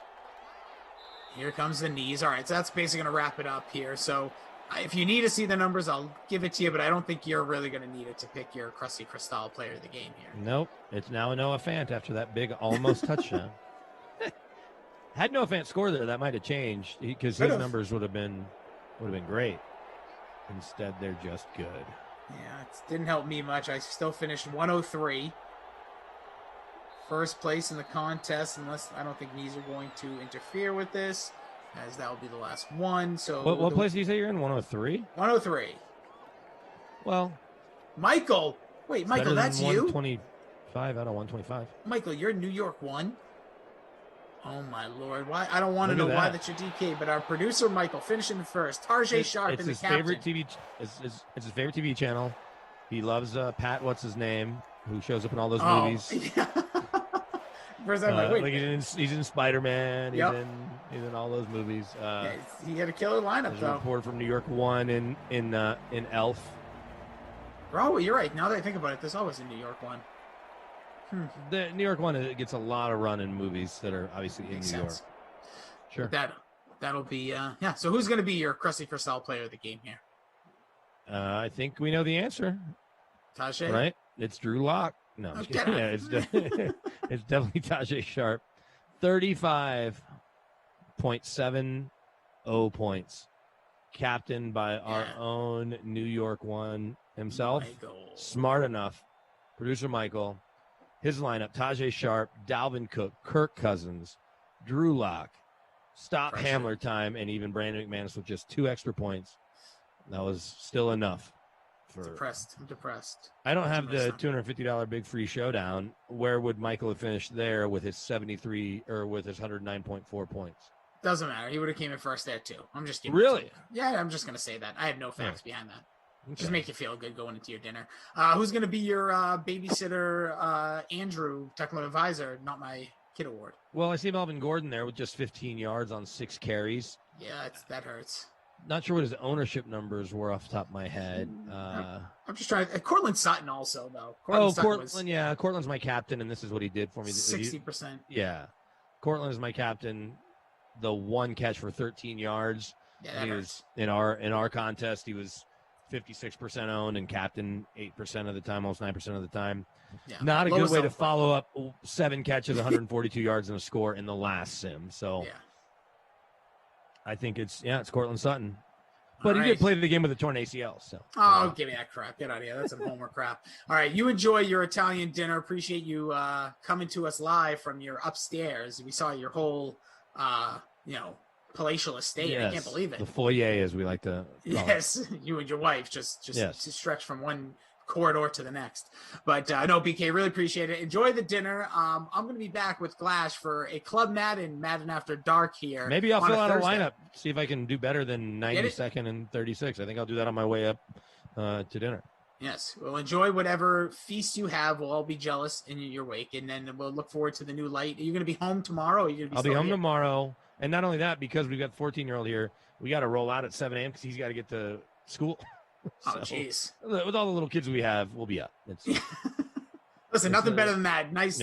Here comes the knees. All right, so that's basically going to wrap it up here. So if you need to see the numbers, I'll give it to you, but I don't think you're really going to need it to pick your Crusty Cristal player of the game here. Nope. It's now a Noah Fant after that big almost touchdown. Had Noah Fant scored there, that might have changed because his numbers would have been great. Instead, they're just good. Yeah, it didn't help me much. I still finished 103. First place in the contest, unless I don't think knees are going to interfere with this, as that will be the last one. So what place do you say you're in? 103? 103. Well, Michael. Wait, Michael, that's you? 125 out of 125. Michael, you're New York 1? Oh, my Lord. Why? I don't want to know why that's your DK, but our producer, Michael, finishing first. Tarjay Sharp in the captain. It's his favorite TV channel. He loves Pat, what's his name, who shows up in all those movies. Yeah. First time, wait. He's in Spider-Man. Yep. He's in all those movies. He had a killer lineup, there's though. A reporter from New York 1 in Elf. Bro, you're right. Now that I think about it, there's always a New York 1. The New York 1 gets a lot of run in movies that are obviously in New York. Sure. That'll be So who's going to be your Crusty Cristal player of the game here? I think we know the answer. Tajay? Right? It's Drew Lock. No, it's definitely Tajay Sharp. 35.70 points. Captained by our own New York 1 himself. Smart enough. Producer Michael. His lineup, Tajay Sharp, Dalvin Cook, Kirk Cousins, Drew Lock, stop Hamler time, and even Brandon McManus with just 2 extra points. That was still enough for. Depressed. I'm depressed. I don't have the $250 big free showdown. Where would Michael have finished there with his 73 or with his 109.4 points? Doesn't matter. He would have came in first there too. I'm just giving Really? Yeah, I'm just gonna say that. I have no facts behind that. Okay. Just make you feel good going into your dinner. Who's gonna be your babysitter? Andrew, technical advisor, not my kid award. Well, I see Melvin Gordon there with just 15 yards on 6 carries. Yeah, that hurts. Not sure what his ownership numbers were off the top of my head. I'm just trying. Cortland Sutton also though. Cortland, yeah, Cortland's my captain, and this is what he did for me. 60%. Yeah, Cortland is my captain. The one catch for 13 yards. Yeah, he was in our contest. He was 56% owned and captain 8% of the time, almost 9% of the time. Yeah. Not a good way to follow up 7 catches, 142 yards and a score in the last sim. So I think it's Cortland Sutton. But he did play the game with a torn ACL. So give me that crap. Get out of here. That's some homework crap. All right, you enjoy your Italian dinner. Appreciate you coming to us live from your upstairs. We saw your whole palatial estate. Yes, I can't believe it. The foyer, as we like to call it. You and your wife just stretch from one corridor to the next. But no, BK, really appreciate it. Enjoy the dinner. I'm going to be back with Glash for a Club Madden After Dark here. Maybe I'll fill out a lineup, see if I can do better than 92nd and 36. I think I'll do that on my way up to dinner. Yes, we'll enjoy whatever feast you have. We'll all be jealous in your wake, and then we'll look forward to the new light. Are you going to be home tomorrow? Or are you going to be I'll be home tomorrow. And not only that, because we've got the 14-year-old here, we got to roll out at 7 a.m. because he's got to get to school. Oh, jeez. With all the little kids we have, we'll be up. Listen, nothing better than that. Nice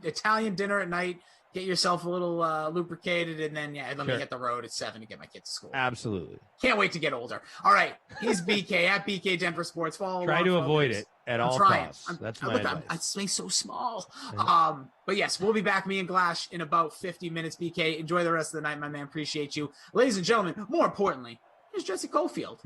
Italian dinner at night. Get yourself a little lubricated, and then, let me hit the road at 7 to get my kids to school. Absolutely. Can't wait to get older. All right. He's BK at BK Denver Sports. Try to avoid it at all costs. That's my advice. I stay so small. But yes, we'll be back, me and Glash, in about 50 minutes. BK, enjoy the rest of the night, my man. Appreciate you. Ladies and gentlemen, more importantly, here's Jesse Caulfield.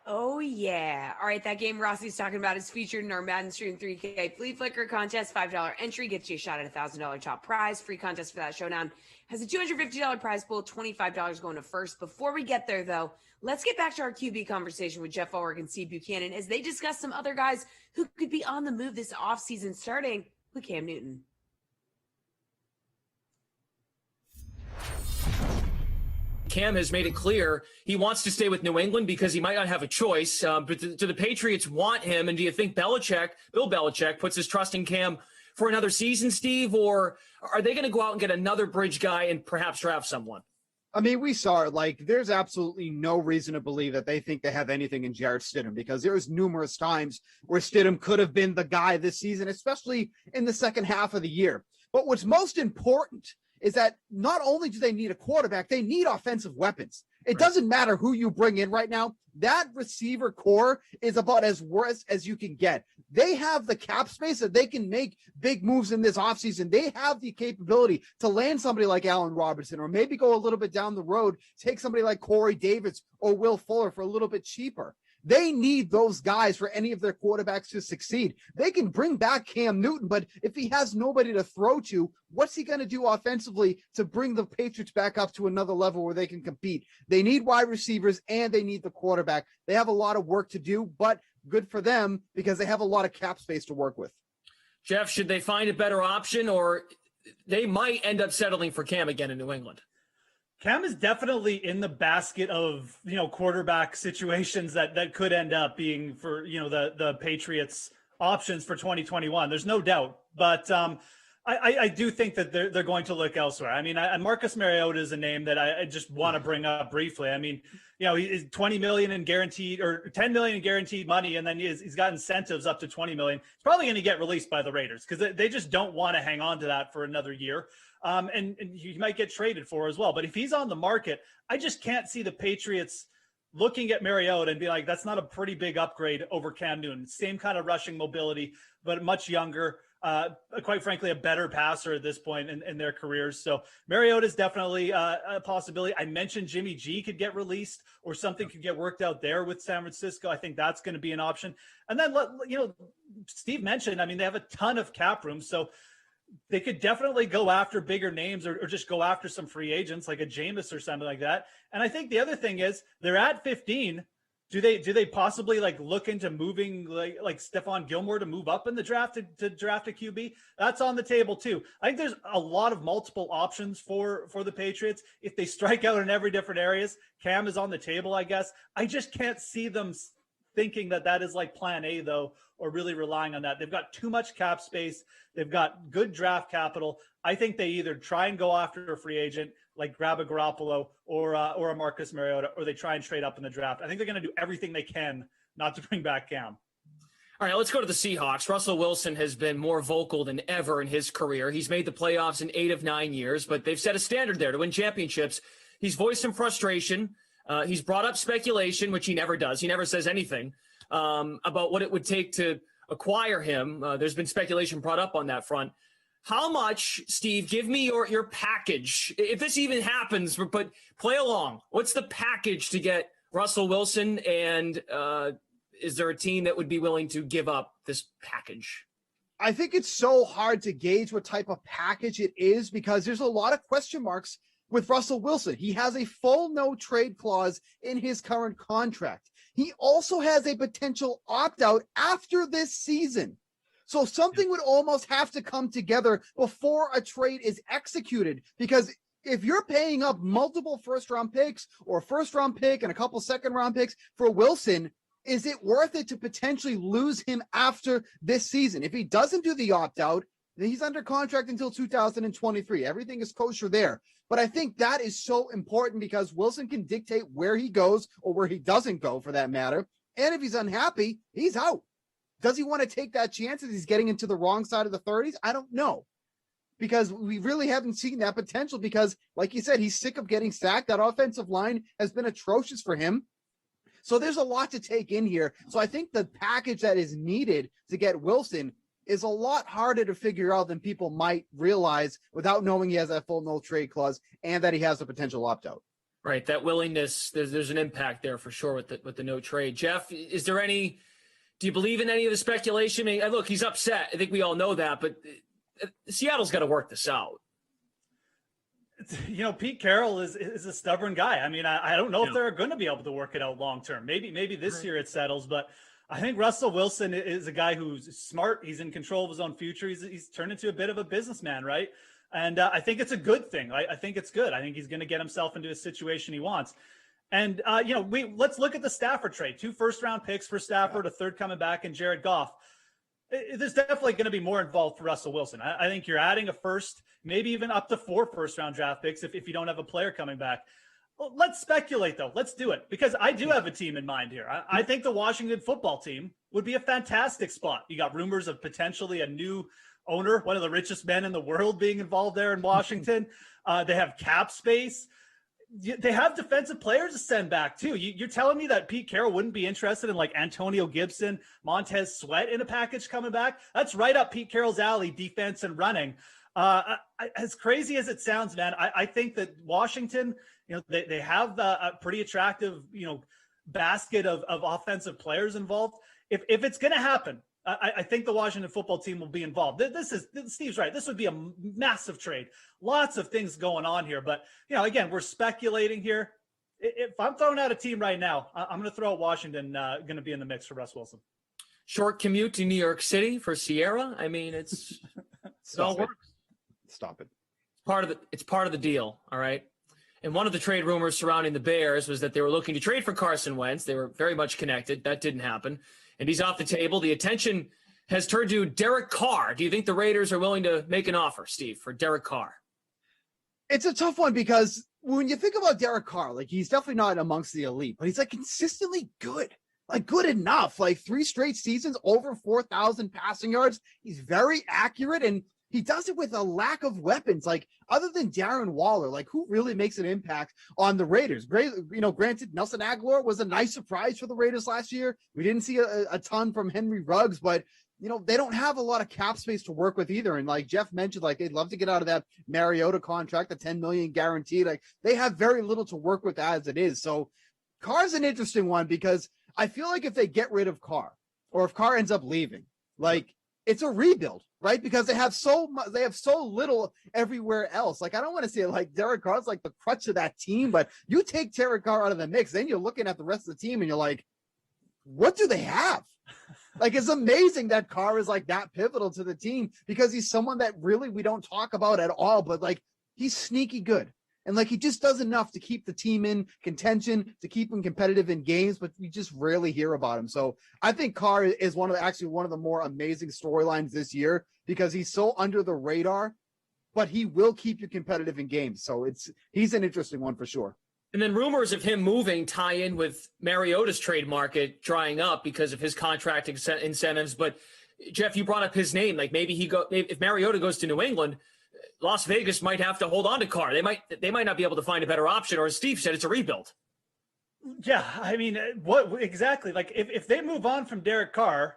Oh, yeah. All right, that game Rossi's talking about is featured in our Madden Stream 3K Flea Flicker contest. $5 entry gets you a shot at a $1,000 top prize. Free contest for that showdown has a $250 prize pool, $25 going to first. Before we get there, though, let's get back to our QB conversation with Jeff Ulrich and Steve Buchanan as they discuss some other guys who could be on the move this offseason, starting with Cam Newton. Cam has made it clear he wants to stay with New England because he might not have a choice. But do the Patriots want him? And do you think Bill Belichick, puts his trust in Cam for another season, Steve? Or are they going to go out and get another bridge guy and perhaps draft someone? I mean, we saw it. There's absolutely no reason to believe that they think they have anything in Jarrett Stidham, because there was numerous times where Stidham could have been the guy this season, especially in the second half of the year. But what's most important is that not only do they need a quarterback, they need offensive weapons. It doesn't matter who you bring in right now. That receiver core is about as worse as you can get. They have the cap space that they can make big moves in this offseason. They have the capability to land somebody like Allen Robinson, or maybe go a little bit down the road, take somebody like Corey Davis or Will Fuller for a little bit cheaper. They need those guys for any of their quarterbacks to succeed. They can bring back Cam Newton, but if he has nobody to throw to, what's he going to do offensively to bring the Patriots back up to another level where they can compete? They need wide receivers and they need the quarterback. They have a lot of work to do, but good for them because they have a lot of cap space to work with. Jeff, should they find a better option, or they might end up settling for Cam again in New England? Cam is definitely in the basket of, quarterback situations that could end up being for, the Patriots options for 2021. There's no doubt. But I do think that they're going to look elsewhere. I mean, Marcus Mariota is a name that I just want to bring up briefly. I mean, he's $20 million in guaranteed, or $10 million in guaranteed money, and then he's got incentives up to $20 million. He's probably going to get released by the Raiders because they just don't want to hang on to that for another year. And he might get traded for as well. But if he's on the market, I just can't see the Patriots looking at Mariota and be like, that's not a pretty big upgrade over Cam Newton. Same kind of rushing mobility, but much younger. Quite frankly, a better passer at this point in their careers. So Mariota is definitely a possibility. I mentioned Jimmy G could get released, or something could get worked out there with San Francisco. I think that's going to be an option. And then, Steve mentioned, I mean, they have a ton of cap room. So they could definitely go after bigger names, or just go after some free agents like a Jameis or something like that. And I think the other thing is they're at 15. Do they possibly like look into moving like Stephon Gilmore to move up in the draft to draft a QB? That's on the table too. I think there's a lot of multiple options for the Patriots. If they strike out in every different areas, Cam is on the table, I guess. I just can't see them thinking that is like plan A though, or really relying on that. They've got too much cap space. They've got good draft capital. I think they either try and go after a free agent, like grab a Garoppolo or a Marcus Mariota, or they try and trade up in the draft. I think they're going to do everything they can not to bring back Cam. All right, let's go to the Seahawks. Russell Wilson has been more vocal than ever in his career. He's made the playoffs in 8 of 9 years, but they've set a standard there to win championships. He's voiced some frustration. He's brought up speculation, which he never does. He never says anything about what it would take to acquire him. There's been speculation brought up on that front. How much, Steve, give me your package. If this even happens, but play along. What's the package to get Russell Wilson? And is there a team that would be willing to give up this package? I think it's so hard to gauge what type of package it is because there's a lot of question marks with Russell Wilson. He has a full no trade clause in his current contract. He also has a potential opt-out after this season. So something would almost have to come together before a trade is executed, because if you're paying up multiple first-round picks or a first-round pick and a couple second-round picks for Wilson, is it worth it to potentially lose him after this season? If he doesn't do the opt-out, then he's under contract until 2023. Everything is kosher there. But I think that is so important because Wilson can dictate where he goes or where he doesn't go, for that matter. And if he's unhappy, he's out. Does he want to take that chance as he's getting into the wrong side of the 30s? I don't know, because we really haven't seen that potential because, like you said, he's sick of getting sacked. That offensive line has been atrocious for him. So there's a lot to take in here. So I think the package that is needed to get Wilson is a lot harder to figure out than people might realize without knowing he has that full no trade clause and that he has a potential opt-out. Right, that willingness, there's an impact there for sure with the no trade. Jeff, is there any... Do you believe in any of the speculation? I mean, look, he's upset. I think we all know that, but Seattle's got to work this out. You know, Pete Carroll is a stubborn guy. I mean, I don't know if they're going to be able to work it out long term. Maybe this year it settles, but I think Russell Wilson is a guy who's smart. He's in control of his own future. He's turned into a bit of a businessman, right? And I think it's a good thing. I think it's good. I think he's going to get himself into a situation he wants. And, let's look at the Stafford trade. 2 first-round picks for Stafford, a third coming back, and Jared Goff. There's definitely going to be more involved for Russell Wilson. I think you're adding a first, maybe even up to 4 first-round draft picks if you don't have a player coming back. Well, let's speculate, though. Let's do it, because I do have a team in mind here. I think the Washington football team would be a fantastic spot. You got rumors of potentially a new owner, one of the richest men in the world, being involved there in Washington. They have cap space. They have defensive players to send back too. You're telling me that Pete Carroll wouldn't be interested in like Antonio Gibson, Montez Sweat in a package coming back? That's right up Pete Carroll's alley, defense and running. As crazy as it sounds, man, I think that Washington, they have a pretty attractive, basket of offensive players involved. If it's going to happen, I think the Washington football team will be involved. Steve's right. This would be a massive trade. Lots of things going on here. But, again, we're speculating here. If I'm throwing out a team right now, I'm going to throw out Washington, going to be in the mix for Russ Wilson. Short commute to New York City for Sierra. I mean, it all works. Stop it. It's part of the deal. All right. And one of the trade rumors surrounding the Bears was that they were looking to trade for Carson Wentz. They were very much connected. That didn't happen. And he's off the table. The attention has turned to Derek Carr. Do you think the Raiders are willing to make an offer, Steve, for Derek Carr? It's a tough one because when you think about Derek Carr, like he's definitely not amongst the elite, but he's like consistently good, like good enough, like 3 straight seasons, over 4,000 passing yards. He's very accurate and he does it with a lack of weapons. Like other than Darren Waller, like who really makes an impact on the Raiders? Great, granted, Nelson Aguilar was a nice surprise for the Raiders last year. We didn't see a ton from Henry Ruggs, but they don't have a lot of cap space to work with either. And like Jeff mentioned, like they'd love to get out of that Mariota contract, the $10 million guaranteed. Like they have very little to work with as it is. So Carr's an interesting one because I feel like if they get rid of Carr or if Carr ends up leaving, like it's a rebuild, right? Because they have so little everywhere else. Like I don't want to say like Derek Carr's like the crutch of that team, but you take Derek Carr out of the mix, then you're looking at the rest of the team and you're like, what do they have? Like, it's amazing that Carr is like that pivotal to the team because he's someone that really we don't talk about at all, but like he's sneaky good. And like he just does enough to keep the team in contention, to keep them competitive in games, but we just rarely hear about him. So I think Carr is one of the more amazing storylines this year because he's so under the radar, but he will keep you competitive in games. So he's an interesting one for sure. And then rumors of him moving tie in with Mariota's trade market drying up because of his contract incentives. But Jeff, you brought up his name. Like maybe if Mariota goes to New England, Las Vegas might have to hold on to Carr. They might not be able to find a better option, or as Steve said, it's a rebuild. Yeah, I mean, what exactly? Like, if they move on from Derek Carr,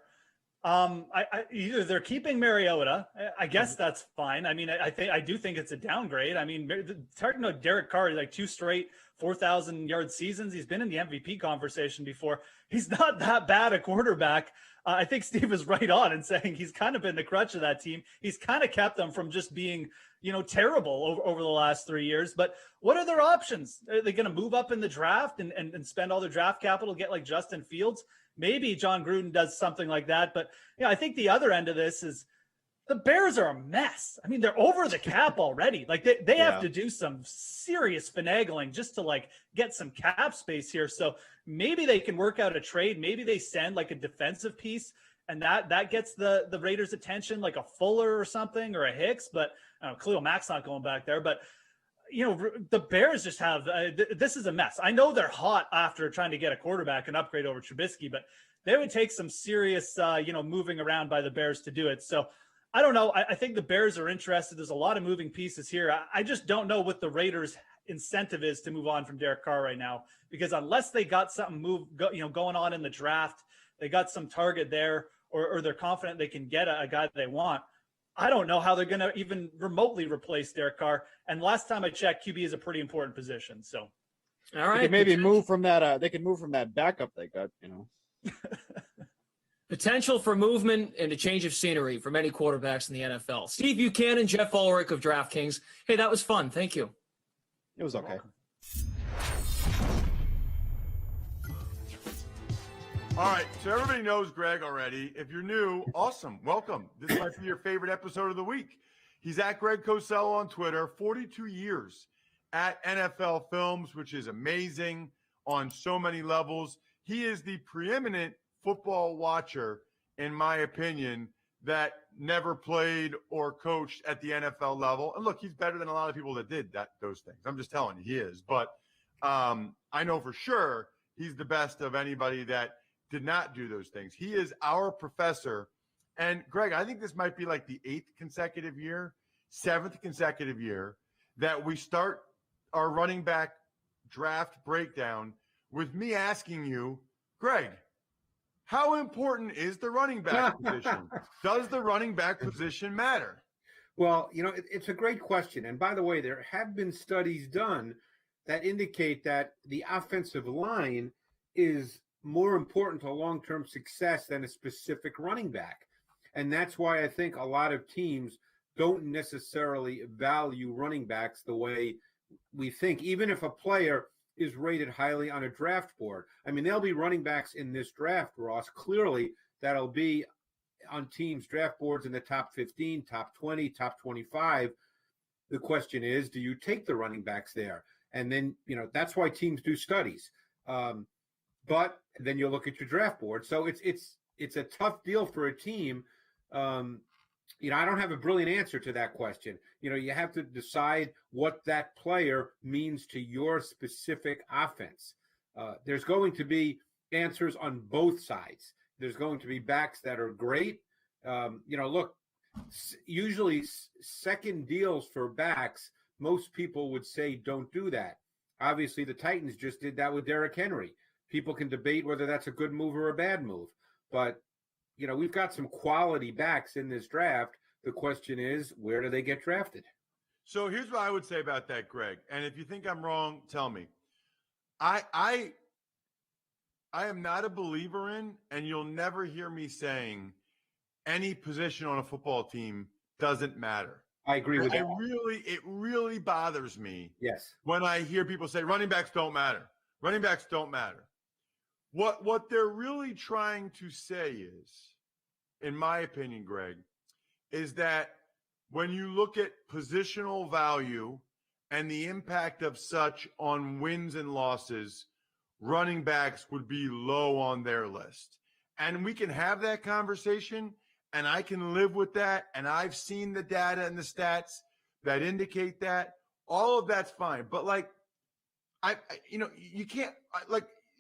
either they're keeping Mariota. I guess that's fine. I mean, I do think it's a downgrade. I mean, it's hard to know Derek Carr like 2 straight 4,000-yard seasons. He's been in the MVP conversation before. He's not that bad a quarterback. I think Steve is right on in saying he's kind of been the crutch of that team. He's kind of kept them from just being, terrible over the last 3 years. But what are their options? Are they going to move up in the draft and spend all their draft capital, get like Justin Fields? Maybe John Gruden does something like that. But, I think the other end of this is the Bears are a mess. I mean, they're over the cap already. Like they have to do some serious finagling just to like get some cap space here. So maybe they can work out a trade. Maybe they send like a defensive piece and that gets the Raiders' attention, like a Fuller or something, or a Hicks. But Khalil Mack's not going back there. But the Bears just have this is a mess. I know they're hot after trying to get a quarterback and upgrade over Trubisky, but they would take some serious moving around by the Bears to do it. So I don't know. I think the Bears are interested. There's a lot of moving pieces here. I just don't know what the Raiders' incentive is to move on from Derek Carr right now, because unless they got something going on in the draft, they got some target there, or they're confident they can get a guy they want. I don't know how they're going to even remotely replace Derek Carr. And last time I checked, QB is a pretty important position. So, all right, they can maybe move from that. They can move from that backup they got. Potential for movement and a change of scenery for many quarterbacks in the NFL. Steve Buchanan, Jeff Ulrich of DraftKings. Hey, that was fun. Thank you. It was okay. All right, so everybody knows Greg already. If you're new, awesome. Welcome. This might be your favorite episode of the week. He's at Greg Cosell on Twitter, 42 years at NFL Films, which is amazing on so many levels. He is the preeminent football watcher, in my opinion, that never played or coached at the NFL level. And look, he's better than a lot of people that did those things. I'm just telling you, he is. But I know for sure he's the best of anybody that did not do those things. He is our professor. And Greg, I think this might be like the 7th consecutive year that we start our running back draft breakdown with me asking you, Greg, how important is the running back position? Does the running back position matter? Well, it's a great question. And by the way, there have been studies done that indicate that the offensive line is more important to long-term success than a specific running back. And that's why I think a lot of teams don't necessarily value running backs the way we think, even if a player is rated highly on a draft board. I mean, there'll be running backs in this draft, Ross, clearly that'll be on teams' draft boards in the top 15, top 20, top 25. The question is, do you take the running backs there? And then, that's why teams do studies. But then you look at your draft board. So it's a tough deal for a team. I don't have a brilliant answer to that question. You have to decide what that player means to your specific offense. There's going to be answers on both sides. There's going to be backs that are great. Look, usually second deals for backs, most people would say don't do that. Obviously, the Titans just did that with Derrick Henry. People can debate whether that's a good move or a bad move. But, we've got some quality backs in this draft. The question is, where do they get drafted? So here's what I would say about that, Greg. And if you think I'm wrong, tell me. I am not a believer in, and you'll never hear me saying, any position on a football team doesn't matter. I agree with that. It really bothers me. Yes. When I hear people say running backs don't matter. Running backs don't matter. What they're really trying to say is, in my opinion, Greg, is that when you look at positional value and the impact of such on wins and losses, running backs would be low on their list. And we can have that conversation, and I can live with that. And I've seen the data and the stats that indicate that. All of that's fine. But you can't,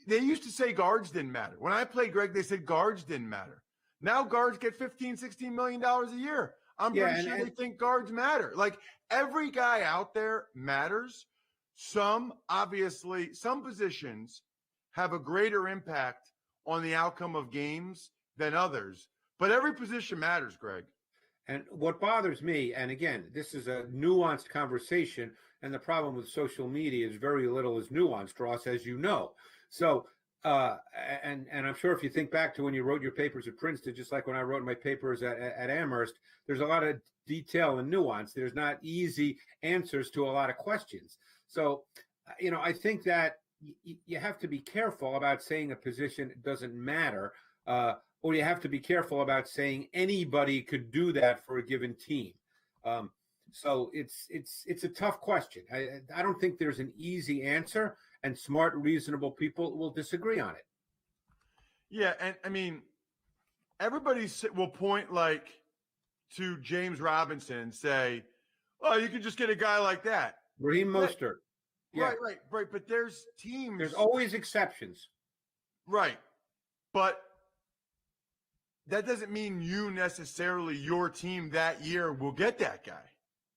they used to say guards didn't matter. When I played, Greg, they said guards didn't matter. Now guards get $15, $16 million a year. I'm pretty sure they think guards matter. Like, every guy out there matters. Some positions have a greater impact on the outcome of games than others, but every position matters, Greg. And what bothers me, and again, this is a nuanced conversation, and the problem with social media is very little is nuanced, Ross, as you know. So, and I'm sure if you think back to when you wrote your papers at Princeton, just like when I wrote my papers at Amherst, there's a lot of detail and nuance. There's not easy answers to a lot of questions. So, I think that you have to be careful about saying a position doesn't matter, or you have to be careful about saying anybody could do that for a given team. So it's a tough question. I don't think there's an easy answer, and smart, reasonable people will disagree on it. Yeah, and I mean, everybody will point to James Robinson and say, "Oh, you can just get a guy like that." Raheem Mostert. Yeah. Right. But there's teams. There's always exceptions. Right. But that doesn't mean your team that year will get that guy.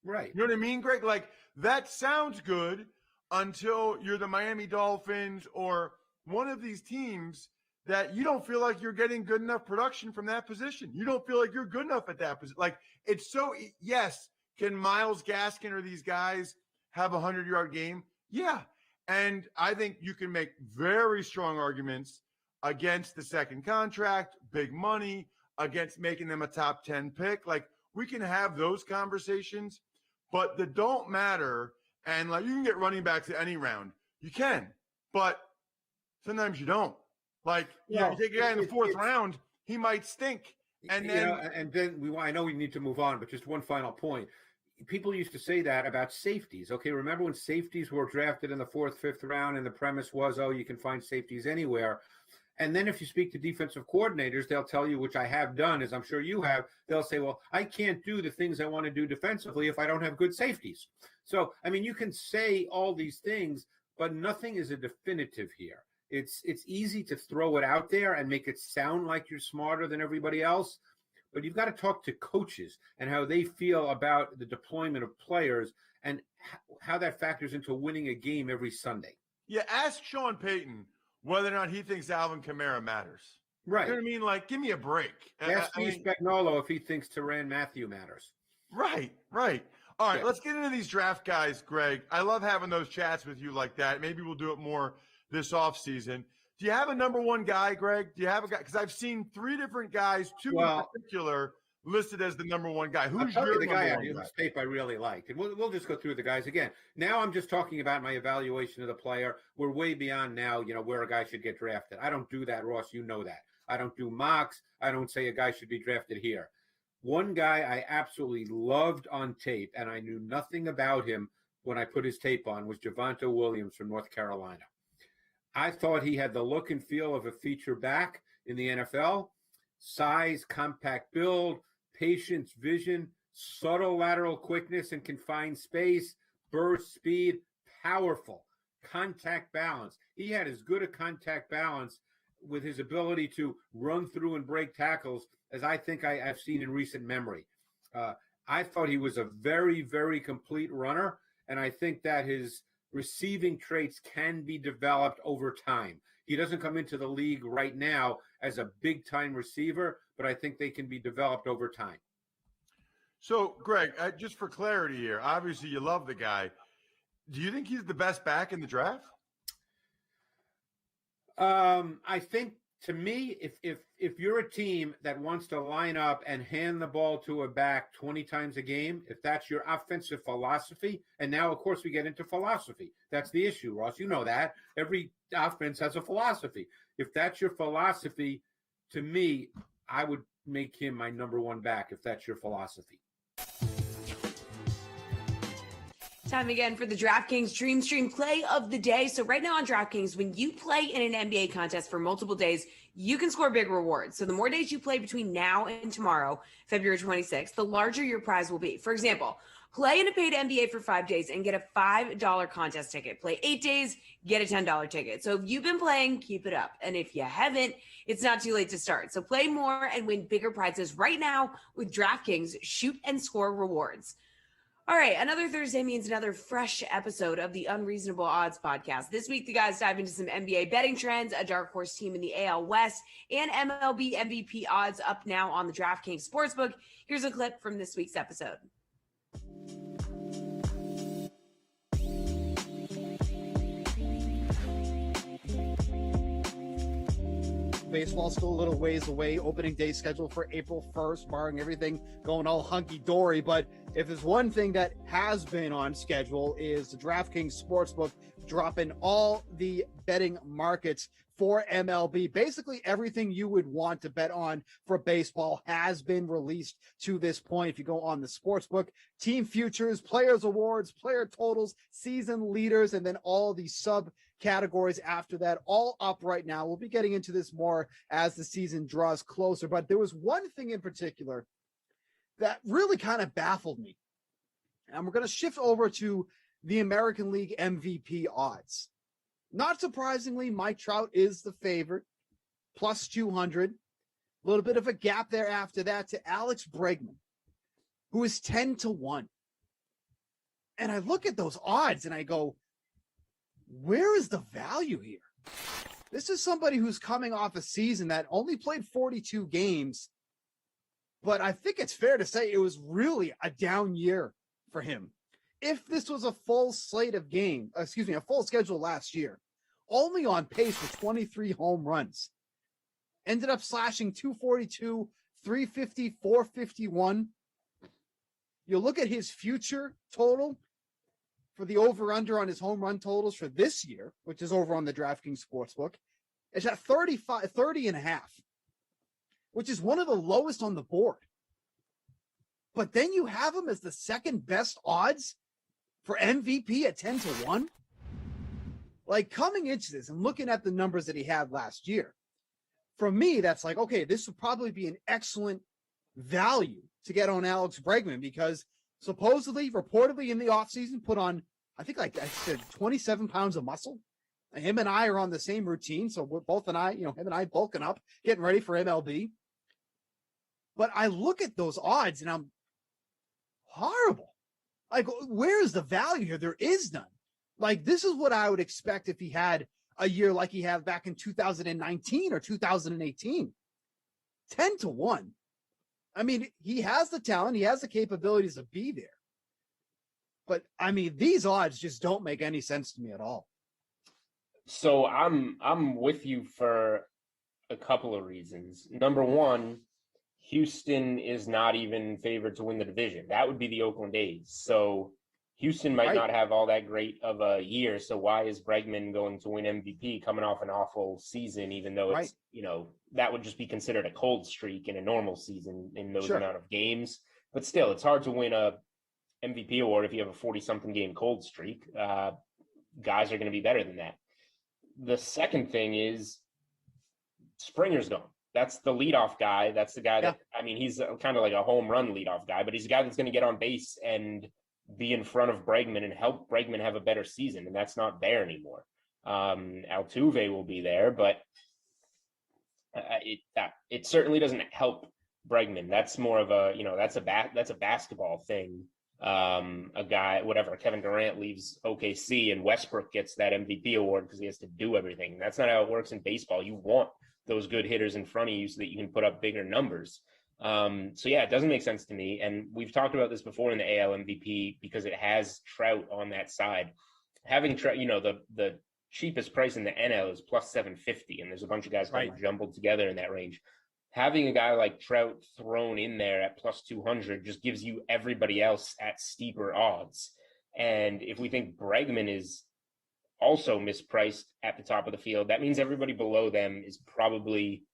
Right. You know what I mean, Greg? Like, that sounds good until you're the Miami Dolphins or one of these teams that you don't feel like you're getting good enough production from that position. You don't feel like you're good enough at that position. Like, it's so, yes, can Myles Gaskin or these guys have a 100-yard game? Yeah. And I think you can make very strong arguments against the second contract, big money, against making them a top 10 pick. Like, we can have those conversations, but that don't matter. And you can get running backs at any round. You can, but sometimes you don't. You take a guy in the fourth round, he might stink. And then, I know we need to move on, but just one final point. People used to say that about safeties. Okay, remember when safeties were drafted in the fourth, fifth round, and the premise was, you can find safeties anywhere. And then if you speak to defensive coordinators, they'll tell you, which I have done, as I'm sure you have, they'll say, well, I can't do the things I want to do defensively if I don't have good safeties. So, I mean, you can say all these things, but nothing is a definitive here. It's easy to throw it out there and make it sound like you're smarter than everybody else. But you've got to talk to coaches and how they feel about the deployment of players and how that factors into winning a game every Sunday. Yeah, ask Sean Payton whether or not he thinks Alvin Kamara matters. Right. You know what I mean? Give me a break. Ask Steve Spagnuolo if he thinks Tyrann Mathieu matters. Right. All right, let's get into these draft guys, Greg. I love having those chats with you like that. Maybe we'll do it more this offseason. Do you have a number one guy, Greg? Do you have a guy? Because I've seen three different guys, two in particular, listed as the number one guy. Who's your guy whose tape I really liked? And we'll just go through the guys again. Now I'm just talking about my evaluation of the player. We're way beyond now, where a guy should get drafted. I don't do that, Ross. You know that. I don't do mocks. I don't say a guy should be drafted here. One guy I absolutely loved on tape, and I knew nothing about him when I put his tape on, was Javonte Williams from North Carolina. I thought he had the look and feel of a feature back in the NFL. Size, compact build, patience, vision, subtle lateral quickness and confined space, burst speed, powerful, contact balance. He had as good a contact balance with his ability to run through and break tackles as I think I've seen in recent memory. I thought he was a very, very complete runner, and I think that his receiving traits can be developed over time. He doesn't come into the league right now as a big-time receiver, but I think they can be developed over time. So, Greg, just for clarity here, obviously you love the guy. Do you think he's the best back in the draft? I think to me, if you're a team that wants to line up and hand the ball to a back 20 times a game, if that's your offensive philosophy, and now of course we get into philosophy. That's the issue, Ross. You know that. Every offense has a philosophy. If that's your philosophy, to me, I would make him my number one back if that's your philosophy. Time again for the DraftKings Dream Stream play of the day. So right now on DraftKings, when you play in an NBA contest for multiple days, you can score big rewards. So the more days you play between now and tomorrow, February 26th, the larger your prize will be. For example, play in a paid NBA for 5 days and get a $5 contest ticket. Play 8 days, get a $10 ticket. So if you've been playing, keep it up. And if you haven't, it's not too late to start. So play more and win bigger prizes right now with DraftKings Shoot and Score rewards. All right, another Thursday means another fresh episode of the Unreasonable Odds podcast. This week, the guys dive into some NBA betting trends, a dark horse team in the AL West, and MLB MVP odds up now on the DraftKings Sportsbook. Here's a clip from this week's episode. Baseball's still a little ways away. Opening day scheduled for April 1st, barring everything going all hunky-dory. But if there's one thing that has been on schedule is the DraftKings Sportsbook dropping all the betting markets for MLB. Basically everything you would want to bet on for baseball has been released to this point. If you go on the Sportsbook, team futures, players awards, player totals, season leaders, and then all the subcategories after that, all up right now. We'll be getting into this more as the season draws closer, but there was one thing in particular that really kind of baffled me. And we're going to shift over to the American League MVP odds. Not surprisingly, Mike Trout is the favorite, plus 200. A little bit of a gap there after that to Alex Bregman, who is 10-1. And I look at those odds and I go, where is the value here? This is somebody who's coming off a season that only played 42 games, but I think it's fair to say it was really a down year for him. If this was a full slate of a full schedule last year, only on pace for 23 home runs, ended up slashing 242, 350, 451. You look at his future total for the over-under on his home run totals for this year, which is over on the DraftKings Sportsbook, it's at 30 and a half, which is one of the lowest on the board. But then you have him as the second best odds for MVP at 10-1. Like, coming into this and looking at the numbers that he had last year, for me, that's like, okay, this would probably be an excellent value to get on Alex Bregman because supposedly, reportedly in the offseason, put on, I think like I said, 27 pounds of muscle. And him and I are on the same routine. So we're both him and I bulking up, getting ready for MLB. But I look at those odds and I'm horrible. Like, where is the value here? There is none. Like, this is what I would expect if he had a year like he had back in 2019 or 2018. 10-1. I mean, he has the talent. He has the capabilities to be there. But, I mean, these odds just don't make any sense to me at all. So I'm with you for a couple of reasons. Number one, Houston is not even favored to win the division. That would be the Oakland A's. So Houston might not have all that great of a year. So why is Bregman going to win MVP coming off an awful season, even though it's, that would just be considered a cold streak in a normal season in those amount of games. But still, it's hard to win a MVP award if you have a 40-something game cold streak. Guys are going to be better than that. The second thing is Springer's gone. That's the leadoff guy. That's the guy that, I mean, he's kind of like a home run leadoff guy, but he's a guy that's going to get on base and be in front of Bregman and help Bregman have a better season. And that's not there anymore. Altuve will be there, but it certainly doesn't help Bregman. That's more of a, that's a basketball thing. A guy, whatever, Kevin Durant leaves OKC and Westbrook gets that MVP award because he has to do everything. That's not how it works in baseball. You want those good hitters in front of you so that you can put up bigger numbers. So yeah, it doesn't make sense to me. And we've talked about this before in the AL MVP because it has Trout on that side. Having Trout, the cheapest price in the NL is plus 750, and there's a bunch of guys kind of Right. jumbled together in that range. Having a guy like Trout thrown in there at plus 200 just gives you everybody else at steeper odds. And if we think Bregman is also mispriced at the top of the field, that means everybody below them is probably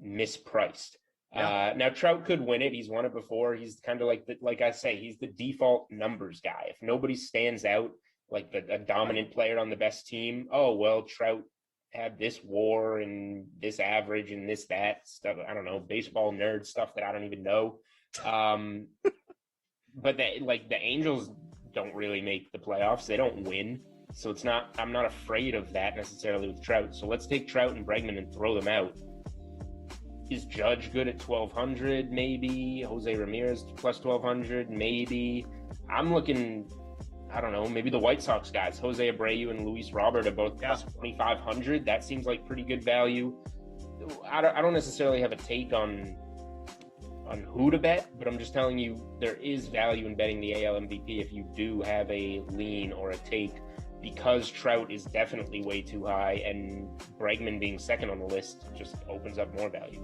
mispriced. Now Trout could win it. He's won it before. He's kind of like I say, he's the default numbers guy. If nobody stands out like a dominant player on the best team, oh well, Trout had this WAR and this average and this that stuff. I don't know, baseball nerd stuff that I don't even know. But the Angels don't really make the playoffs. They don't win. So I'm not afraid of that necessarily with Trout. So let's take Trout and Bregman and throw them out. Is Judge good at 1,200? Maybe. Jose Ramirez plus 1,200? Maybe. I'm looking, I don't know, maybe the White Sox guys, Jose Abreu and Luis Robert are both plus 2,500. That seems like pretty good value. I don't necessarily have a take on who to bet, but I'm just telling you there is value in betting the AL MVP if you do have a lean or a take, because Trout is definitely way too high, and Bregman being second on the list just opens up more value.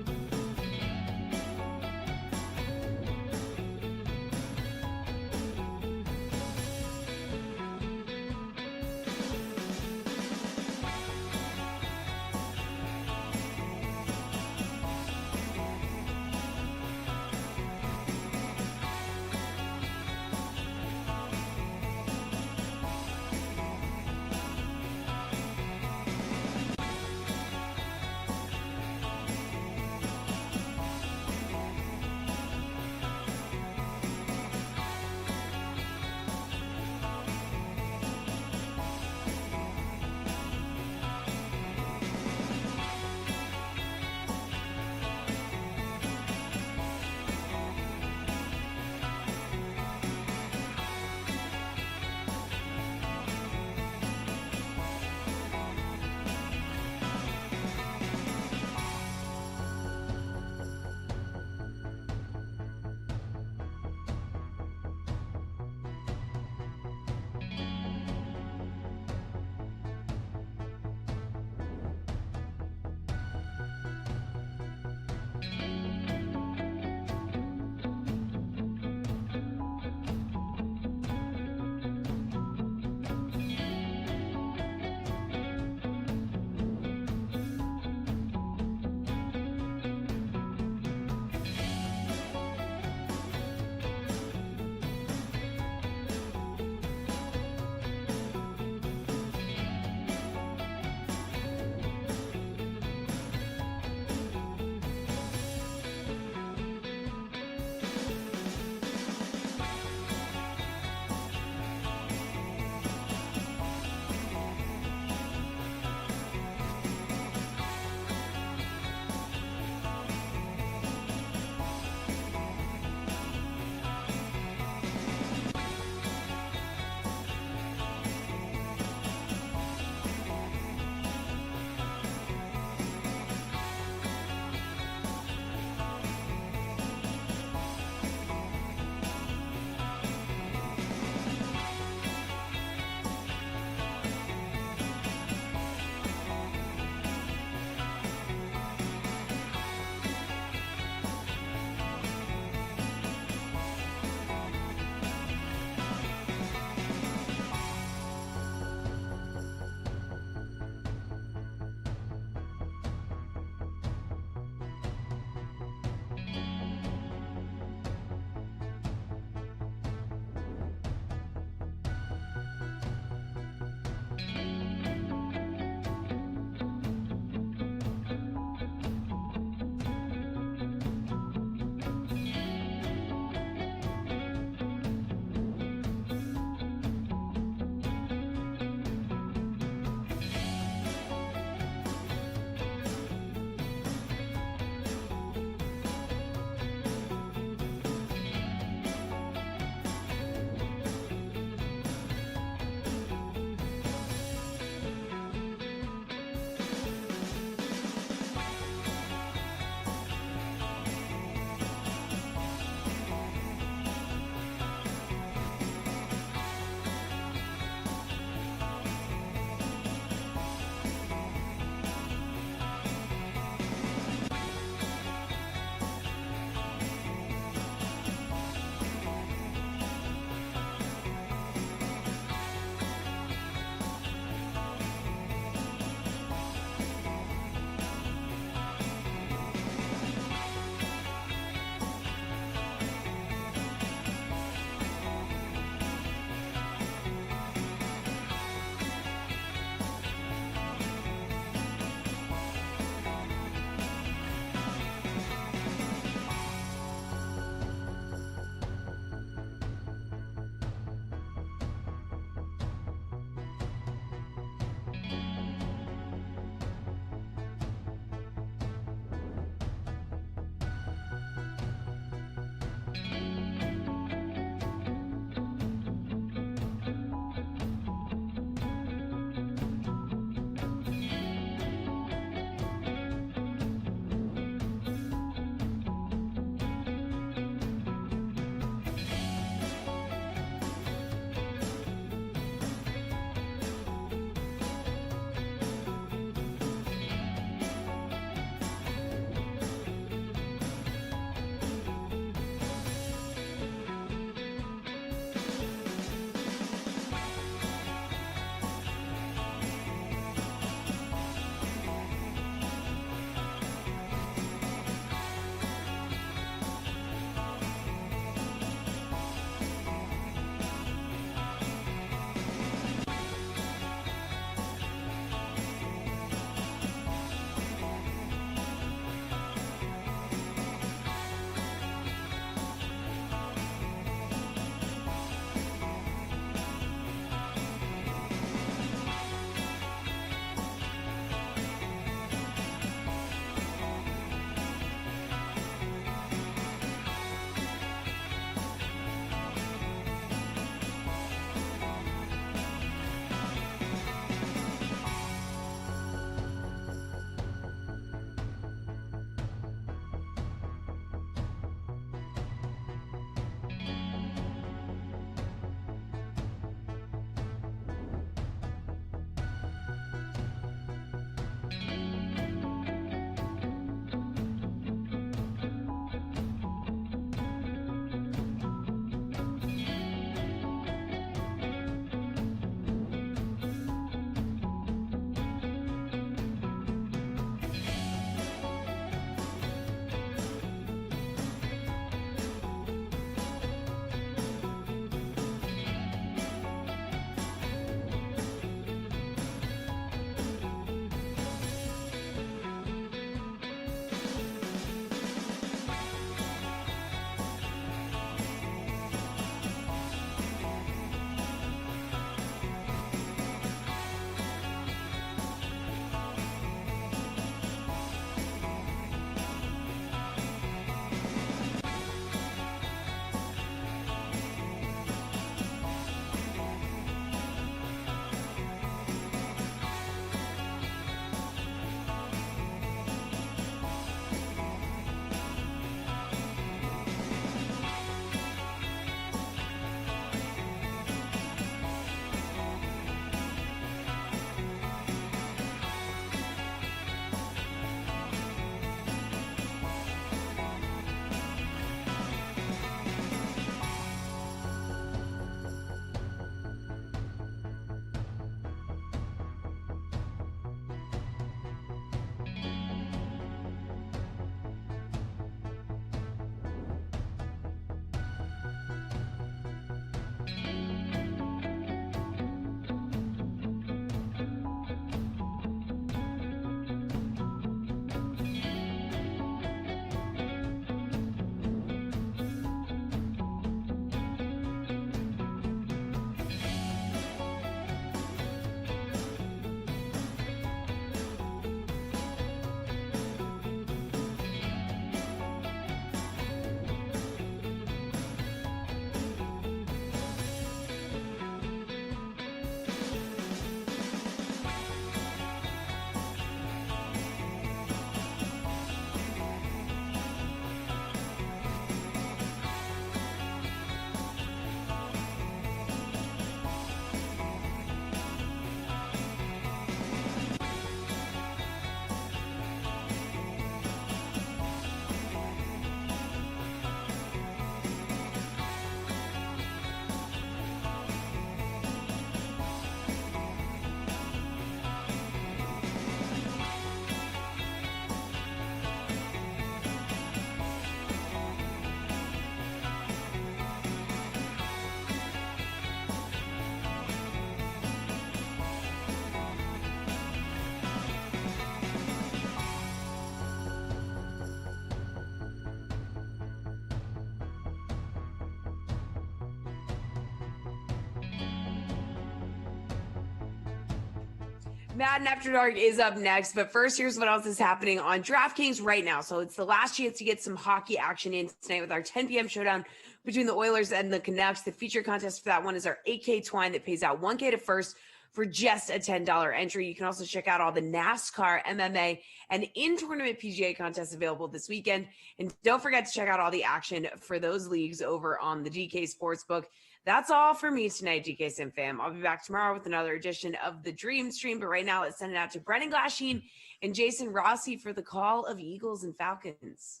Madden After Dark is up next, but first, here's what else is happening on DraftKings right now. So it's the last chance to get some hockey action in tonight with our 10 p.m. showdown between the Oilers and the Canucks. The feature contest for that one is our 8K twine that pays out 1K to first for just a $10 entry. You can also check out all the NASCAR, MMA, and in-tournament PGA contests available this weekend. And don't forget to check out all the action for those leagues over on the DK Sportsbook. That's all for me tonight, DK Sim fam. I'll be back tomorrow with another edition of the Dream Stream. But right now, let's send it out to Brendan Glasheen and Jason Rossi for the call of Eagles and Falcons.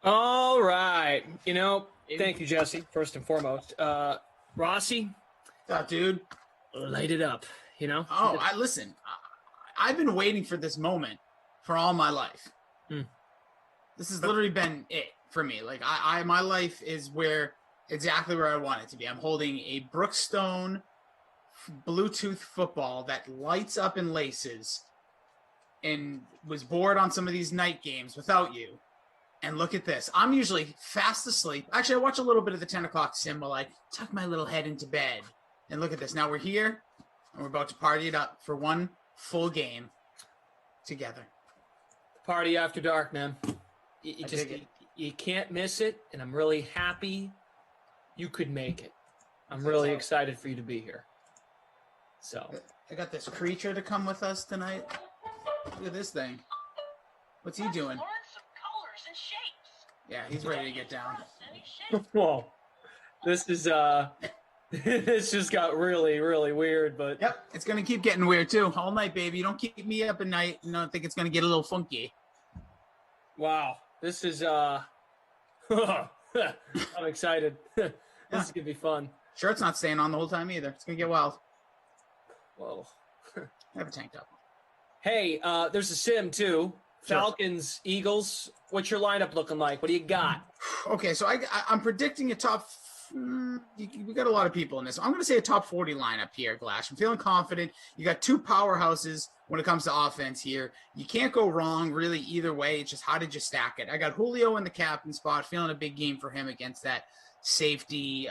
All right. Thank you, Jesse, first and foremost. Rossi. What's up, dude? Light it up, Oh, listen. I've been waiting for this moment for all my life. This has literally been it for me. Like, my life is exactly where I want it to be. I'm holding a Brookstone Bluetooth football that lights up in laces and was bored on some of these night games without you. And look at this. I'm usually fast asleep. Actually, I watch a little bit of the 10 o'clock sim while I tuck my little head into bed. And look at this. Now we're here, and we're about to party it up for one full game together. Party After Dark, man. You can't miss it, and I'm really happy you could make it. I'm really excited for you to be here. So I got this creature to come with us tonight. Look at this thing. What's he doing? Yeah, he's ready to get down. Whoa. This is this just got really, really weird, but yep, it's gonna keep getting weird too. All night, baby. You don't keep me up at night. I don't think it's gonna get a little funky. Wow. This is I'm excited. This is gonna be fun. Shirt's not staying on the whole time either. It's gonna get wild. Whoa. Have a tank top. Hey, there's a sim too. Sure. Falcons, Eagles. What's your lineup looking like? What do you got? Okay, so I'm predicting a top. We got a lot of people in this. I'm going to say a top 40 lineup here, Glash. I'm feeling confident. You got two powerhouses when it comes to offense here. You can't go wrong really either way. It's just how did you stack it? I got Julio in the captain spot, feeling a big game for him against that safety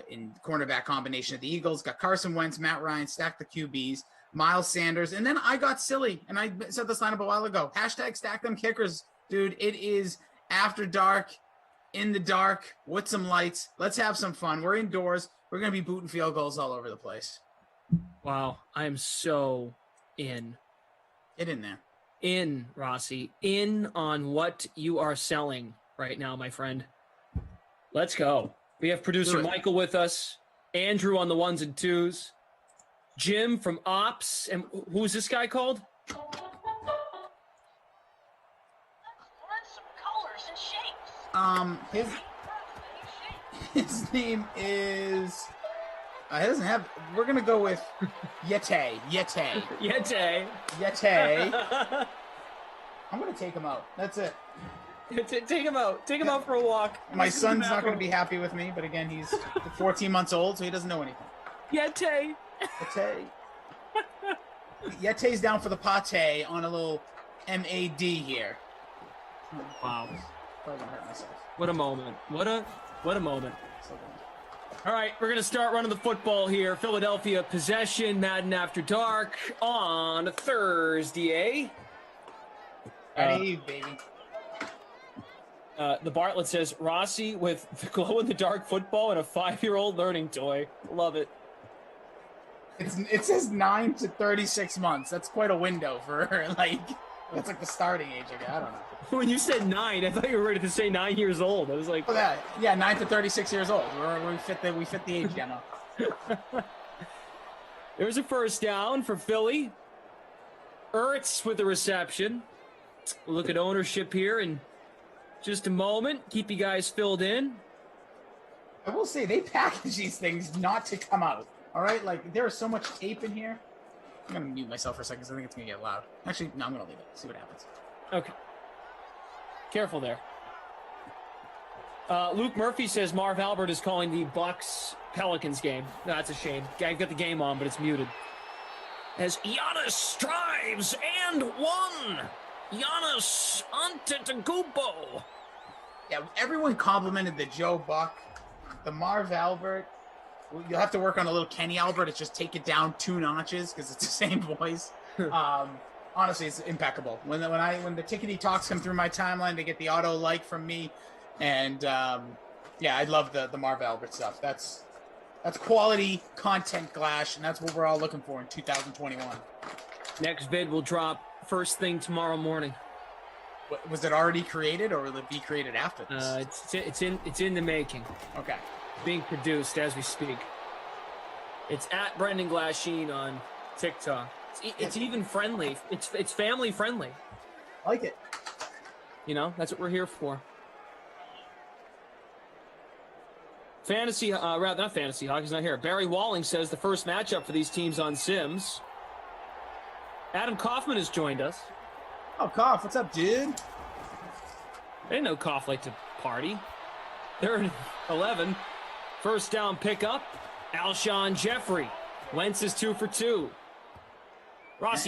in cornerback combination of the Eagles. Got Carson Wentz, Matt Ryan, stack the QBs, Miles Sanders. And then I got silly, and I said this lineup a while ago. Hashtag stack them kickers. Dude, it is after dark. In the dark with some lights. Let's have some fun. We're indoors. We're going to be booting field goals all over the place. Wow. I am so in. Get in there. In, Rossi. In on what you are selling right now, my friend. Let's go. We have producer Michael with us. Andrew on the ones and twos. Jim from Ops. And who's this guy called? His name is he doesn't have. We're gonna go with Yete. I'm gonna take him out. That's it. Take him out. Take him out for a walk. My son's not gonna be happy with me, but again, he's 14 months old, so he doesn't know anything. Yete. Yete's down for the pate on a little MAD here. Wow. Probably gonna hurt myself. What a moment. What a moment. All right, we're going to start running the football here. Philadelphia possession, Madden After Dark on Thursday. Ready, baby. The Bartlett says, Rossi with the glow-in-the-dark football and a 5-year-old learning toy. Love it. It says 9 to 36 months. That's quite a window for, that's like the starting age. I don't know. When you said 9, I thought you were ready to say 9 years old. I was like, oh, yeah, 9 to 36 years old. We fit the age demo. There's a first down for Philly. Ertz with the reception. We'll look at ownership here in just a moment. Keep you guys filled in. I will say they package these things not to come out. All right, there is so much tape in here. I'm gonna mute myself for a second because I think it's gonna get loud. Actually, no, I'm gonna leave it. See what happens. Okay. Careful there. Luke Murphy says Marv Albert is calling the Bucks Pelicans game. No, that's a shame. I've got the game on, but it's muted. As Giannis strives and won. Giannis Antetokounmpo. Yeah, everyone complimented the Joe Buck, the Marv Albert. You'll have to work on a little Kenny Albert. It's just take it down 2 notches because it's the same voice. Honestly, it's impeccable. When the Tickety Talks come through my timeline, they get the auto like from me, and yeah, I love the Marv Albert stuff. That's quality content, Glash, and that's what we're all looking for in 2021. Next vid will drop first thing tomorrow morning. Was it already created, or will it be created after this? It's in the making. Okay, being produced as we speak. It's at Brendan Glasheen on TikTok. It's even friendly. It's family friendly. I like it. You know, that's what we're here for. Fantasy, rather not fantasy. Hockey's not here. Barry Walling says the first matchup for these teams on Sims. Adam Kaufman has joined us. Oh, Koff, what's up, dude? I didn't know Koff liked to party. Third and 11. First down pickup. Alshon Jeffrey. Wentz is 2 for 2. Ross,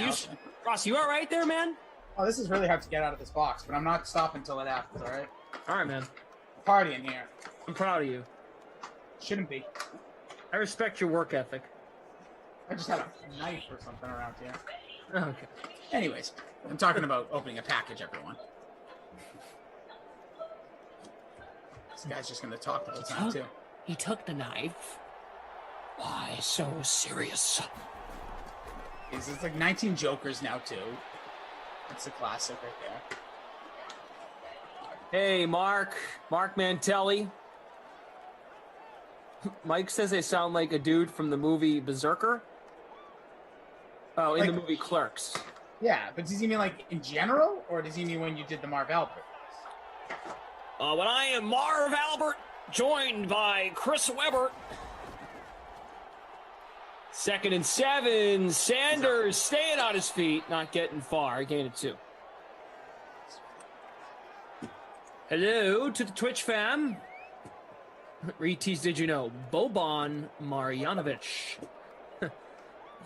you all right there, man? Oh, this is really hard to get out of this box, but I'm not stopping until it happens, all right? All right, man. Partying here. I'm proud of you. Shouldn't be. I respect your work ethic. I just had a knife or something around here. Okay. Anyways, I'm talking about opening a package, everyone. This guy's just going to talk the whole time, too. He took the knife. Why so serious? It's like 19 Jokers now, too. That's a classic right there. Hey, Mark Mantelli. Mike says they sound like a dude from the movie Berserker. Oh, in the movie Clerks. Yeah, but does he mean like in general, or does he mean when you did the Marv Albert? When I am Marv Albert, joined by Chris Webber. 2nd and 7. Sanders staying on his feet, not getting far. Gain of 2. Hello to the Twitch fam. Retease, did you know? Boban Marjanovic.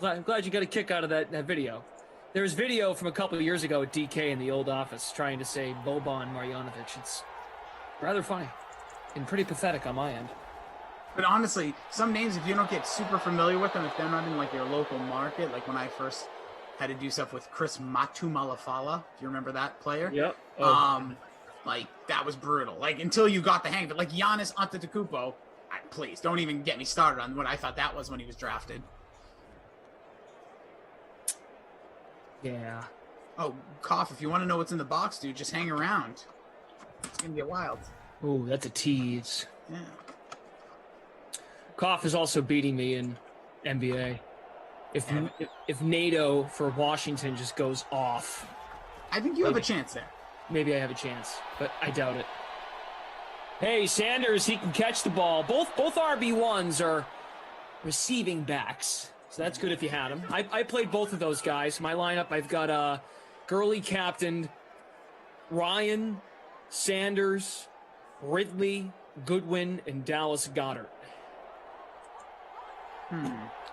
I'm glad you got a kick out of that video. There's video from a couple of years ago at DK in the old office trying to say Boban Marjanovic. It's rather funny and pretty pathetic on my end. But honestly, some names, if you don't get super familiar with them, if they're not in like your local market, like when I first had to do stuff with Chris Matumalafala, do you remember that player? Yep. Like that was brutal. Like until you got the hang of it, like Giannis Antetokounmpo, please don't even get me started on what I thought that was when he was drafted. Yeah. Oh, Koff, if you want to know what's in the box, dude, just hang around. It's gonna get wild. Ooh, that's a tease. Yeah. Koff is also beating me in NBA. If NATO for Washington just goes off, I think you have a chance there. Maybe I have a chance, but I doubt it. Hey, Sanders, he can catch the ball. Both RB1s are receiving backs, so that's good if you had them. I played both of those guys. My lineup, I've got Gurley captained, Ryan, Sanders, Ridley, Goodwin, and Dallas Goedert.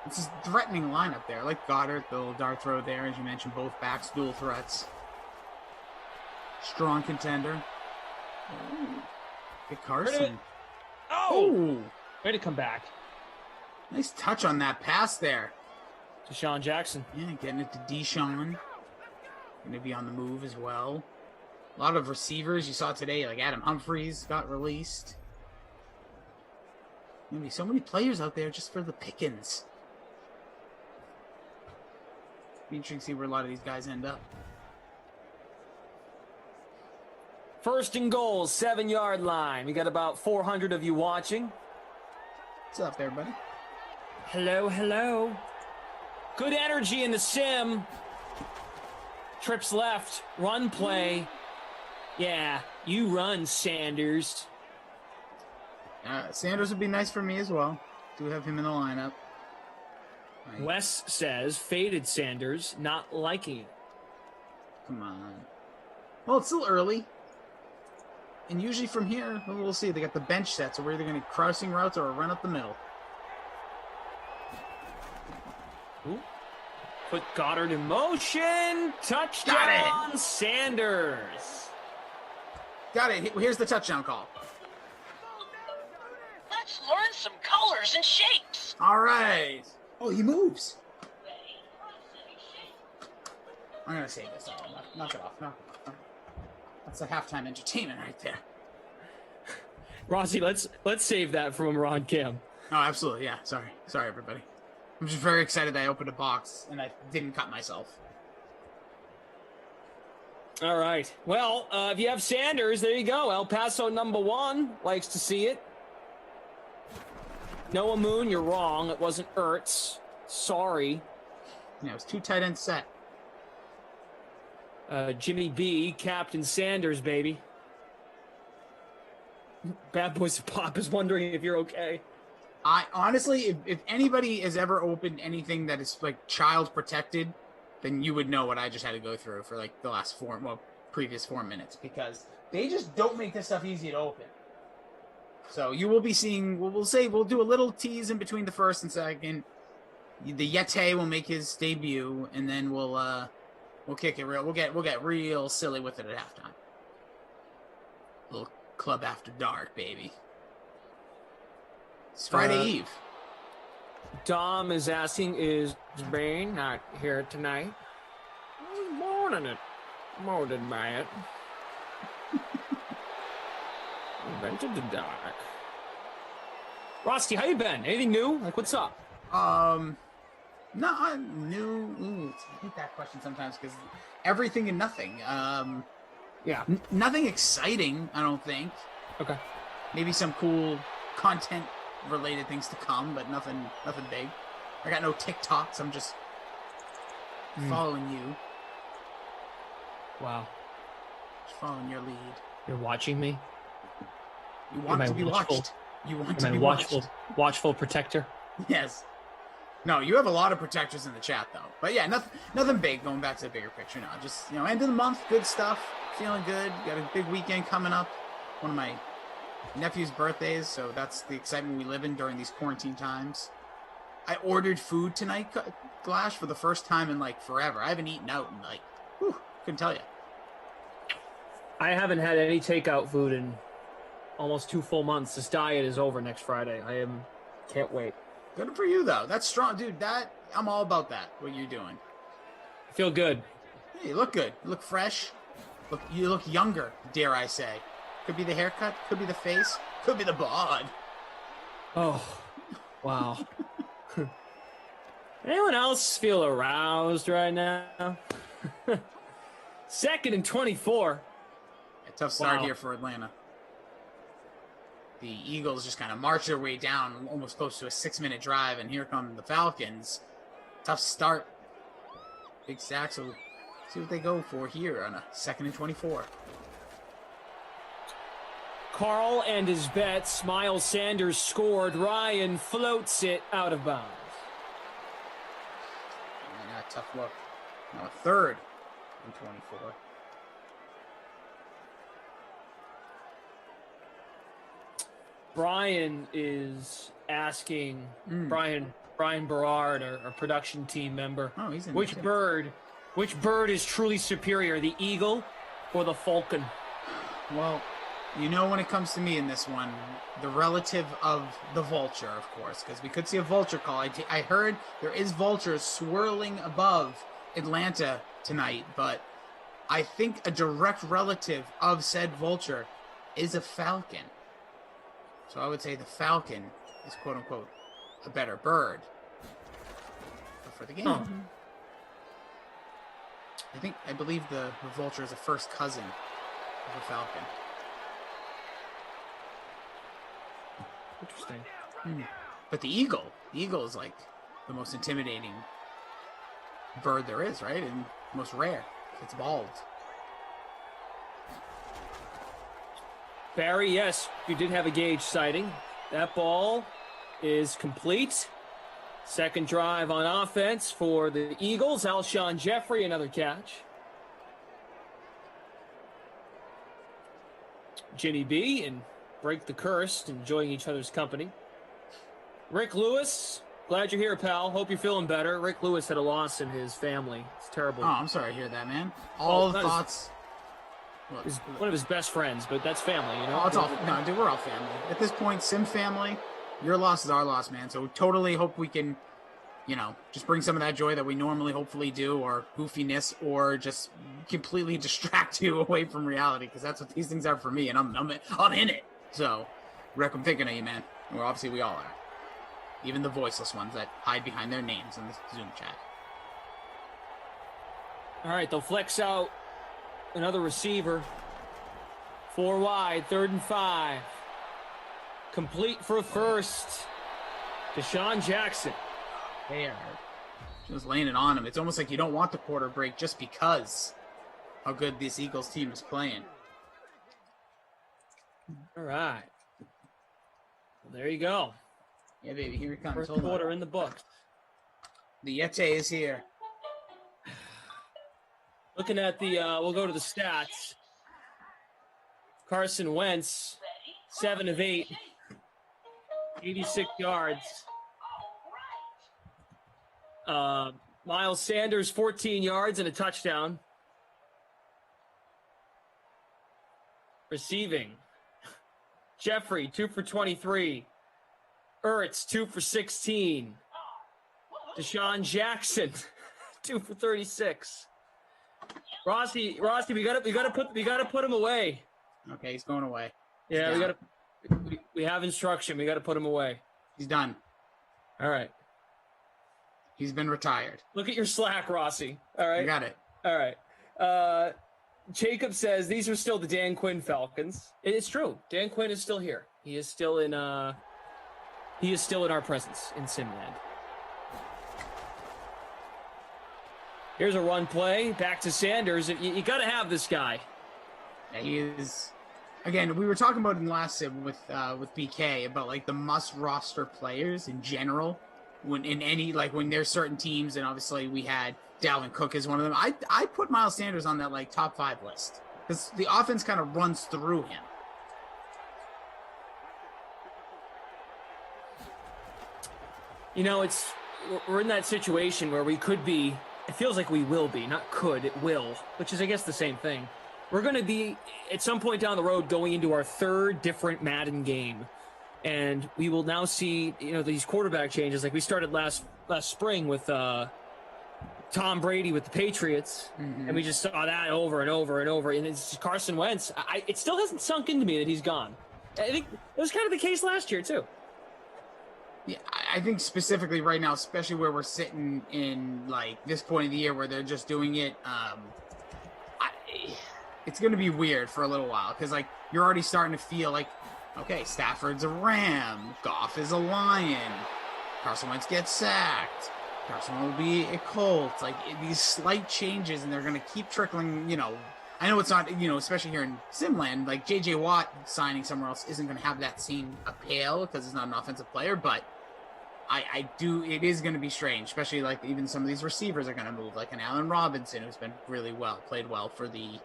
It's a threatening lineup there. I like Goddard, the little dart throw there, as you mentioned, both backs, dual threats. Strong contender. Good Carson. Oh! Way to come back. Nice touch on that pass there. Deshaun Jackson. Yeah, getting it to Deshaun. Going to be on the move as well. A lot of receivers you saw today, like Adam Humphries got released. Going to be so many players out there just for the pickings. Be interesting to see where a lot of these guys end up. First and goal, 7-yard line. We got about 400 of you watching. What's up, everybody? Hello, hello. Good energy in the sim. Trips left, run play. Yeah, you run, Sanders. Sanders would be nice for me as well. Do have him in the lineup. Right. Wes says, faded Sanders, not liking it. Come on. Well, it's still early. And usually from here, we'll see. They got the bench set, so we're either going to crossing routes or a run up the middle. Ooh. Put Goddard in motion. Touchdown, Sanders. Got it. Here's the touchdown call. Let's learn some colors and shapes. All right. Oh, he moves. I'm gonna save this. Knock it off. Knock it off. That's a halftime entertainment right there. Rossi, let's save that from Ron Kim. Oh, absolutely. Yeah. Sorry, everybody. I'm just very excited that I opened a box and I didn't cut myself. All right. Well, if you have Sanders, there you go. El Paso #1 likes to see it. Noah Moon, you're wrong. It wasn't Ertz. Sorry. Yeah, it was 2 tight end set. Jimmy B, Captain Sanders, baby. Bad Boys of Pop is wondering if you're okay. I honestly, if anybody has ever opened anything that is like child protected, then you would know what I just had to go through for like the last previous 4 minutes, because they just don't make this stuff easy to open. So you will be seeing, we'll do a little tease in between the first and second. The Yeti will make his debut, and then we'll kick it real. We'll get real silly with it at halftime. Little club after dark, baby. It's Friday Eve. Dom is asking, is Bane not here tonight? Morning, Matt. Invented the dark. Rusty, how you been? Anything new? Like, what's up? Not new. Ooh, I hate that question sometimes because everything and nothing. Yeah. Nothing exciting, I don't think. Okay. Maybe some cool content related things to come, but nothing big. I got no TikToks. I'm just following you. Wow. Just following your lead. You're watching me? You want to be watched. You want to be watchful protector? Yes. No, you have a lot of protectors in the chat, though. But yeah, nothing big. Going back to the bigger picture now. Just, end of the month, good stuff. Feeling good. Got a big weekend coming up. One of my nephew's birthdays, so that's the excitement we live in during these quarantine times. I ordered food tonight, Glash, for the first time in like forever. I haven't eaten out in couldn't tell you. I haven't had any takeout food in almost 2 full months. This diet is over next Friday. Can't wait. Good for you, though. That's strong, dude. I'm all about that. What you're doing. I feel good. Hey, you look good. You look fresh. You look younger, dare I say. Could be the haircut. Could be the face. Could be the bod. Oh, wow. Anyone else feel aroused right now? 2nd and 24. A tough start here for Atlanta. The Eagles just kind of march their way down, almost close to a 6-minute drive, and here come the Falcons. Tough start. Big sacks. So see what they go for here on a 2nd and 24. Carl and his bets. Miles Sanders scored. Ryan floats it out of bounds. And a tough look. Now a 3rd and 24. Brian is asking Brian Berard, our production team member, which bird is truly superior, the eagle or the falcon? Well, when it comes to me in this one, the relative of the vulture, of course, because we could see a vulture call. I heard there is vultures swirling above Atlanta tonight, but I think a direct relative of said vulture is a falcon. So I would say the falcon is, quote unquote, a better bird. But for the game, I believe the vulture is a first cousin of a falcon. Interesting. But the eagle is like the most intimidating bird there is, right? And most rare. It's bald. Barry, yes, you did have a Gage sighting. That ball is complete. 2nd drive on offense for the Eagles. Alshon Jeffrey, another catch. Ginny B and Break the Curse, enjoying each other's company. Rick Lewis, glad you're here, pal. Hope you're feeling better. Rick Lewis had a loss in his family. It's terrible. Oh, I'm sorry to hear that, man. All the thoughts. He's one of his best friends, but that's family, Oh, it's all dude. We're all family at this point. Sim family. Your loss is our loss, man. So totally hope we can just bring some of that joy that we normally hopefully do, or goofiness, or just completely distract you away from reality, because that's what these things are for me, and I'm in it. So, Rick, I'm thinking of you, man. Well, obviously we all are. Even the voiceless ones that hide behind their names in the Zoom chat. All right, they'll flex out another receiver. 4 wide, 3rd and 5. Complete for a first. Deshaun Jackson. There. Just laying it on him. It's almost like you don't want the quarter break just because how good this Eagles team is playing. All right. Well, there you go. Yeah, baby, here it comes. First Hold on. quarter in the books. The Yeti is here. Looking at the, we'll go to the stats. Carson Wentz, 7 of 8, 86 yards. Miles Sanders, 14 yards and a touchdown. Receiving. Jeffrey, 2 for 23. Ertz, 2 for 16. Deshaun Jackson, 2 for 36. Rossi, we gotta put him away. Okay, he's going away. Yeah, we have instruction. We gotta put him away. He's done. All right. He's been retired. Look at your Slack, Rossi. All right. I got it. All right. Jacob says these are still the Dan Quinn Falcons. It's true. Dan Quinn is still here. He is still in our presence in Simland. Here's a run play. Back to Sanders. You got to have this guy. Yeah, he is. Again, we were talking about in last sim with BK about like the must roster players in general. When there's certain teams, and obviously we had Dalvin Cook as one of them. I put Miles Sanders on that like top 5 list because the offense kind of runs through him. We're in that situation where we could be. It feels like we will be, not could, it will, which is, I guess, the same thing. We're going to be, at some point down the road, going into our 3rd different Madden game. And we will now see, these quarterback changes. Like we started last spring with Tom Brady with the Patriots. Mm-hmm. And we just saw that over and over and over. And it's Carson Wentz. It still hasn't sunk into me that he's gone. I think it was kind of the case last year, too. Yeah, I think specifically right now, especially where we're sitting in like this point of the year where they're just doing it, it's going to be weird for a little while because like you're already starting to feel like, okay, Stafford's a Ram, Goff is a Lion, Carson Wentz gets sacked, Carson will be a Colt. Like these slight changes, and they're going to keep trickling. I know it's not, especially here in Simland, like J.J. Watt signing somewhere else isn't going to have that same appeal because he's not an offensive player, but it is going to be strange, especially like even some of these receivers are going to move, like an Allen Robinson who's been played well for the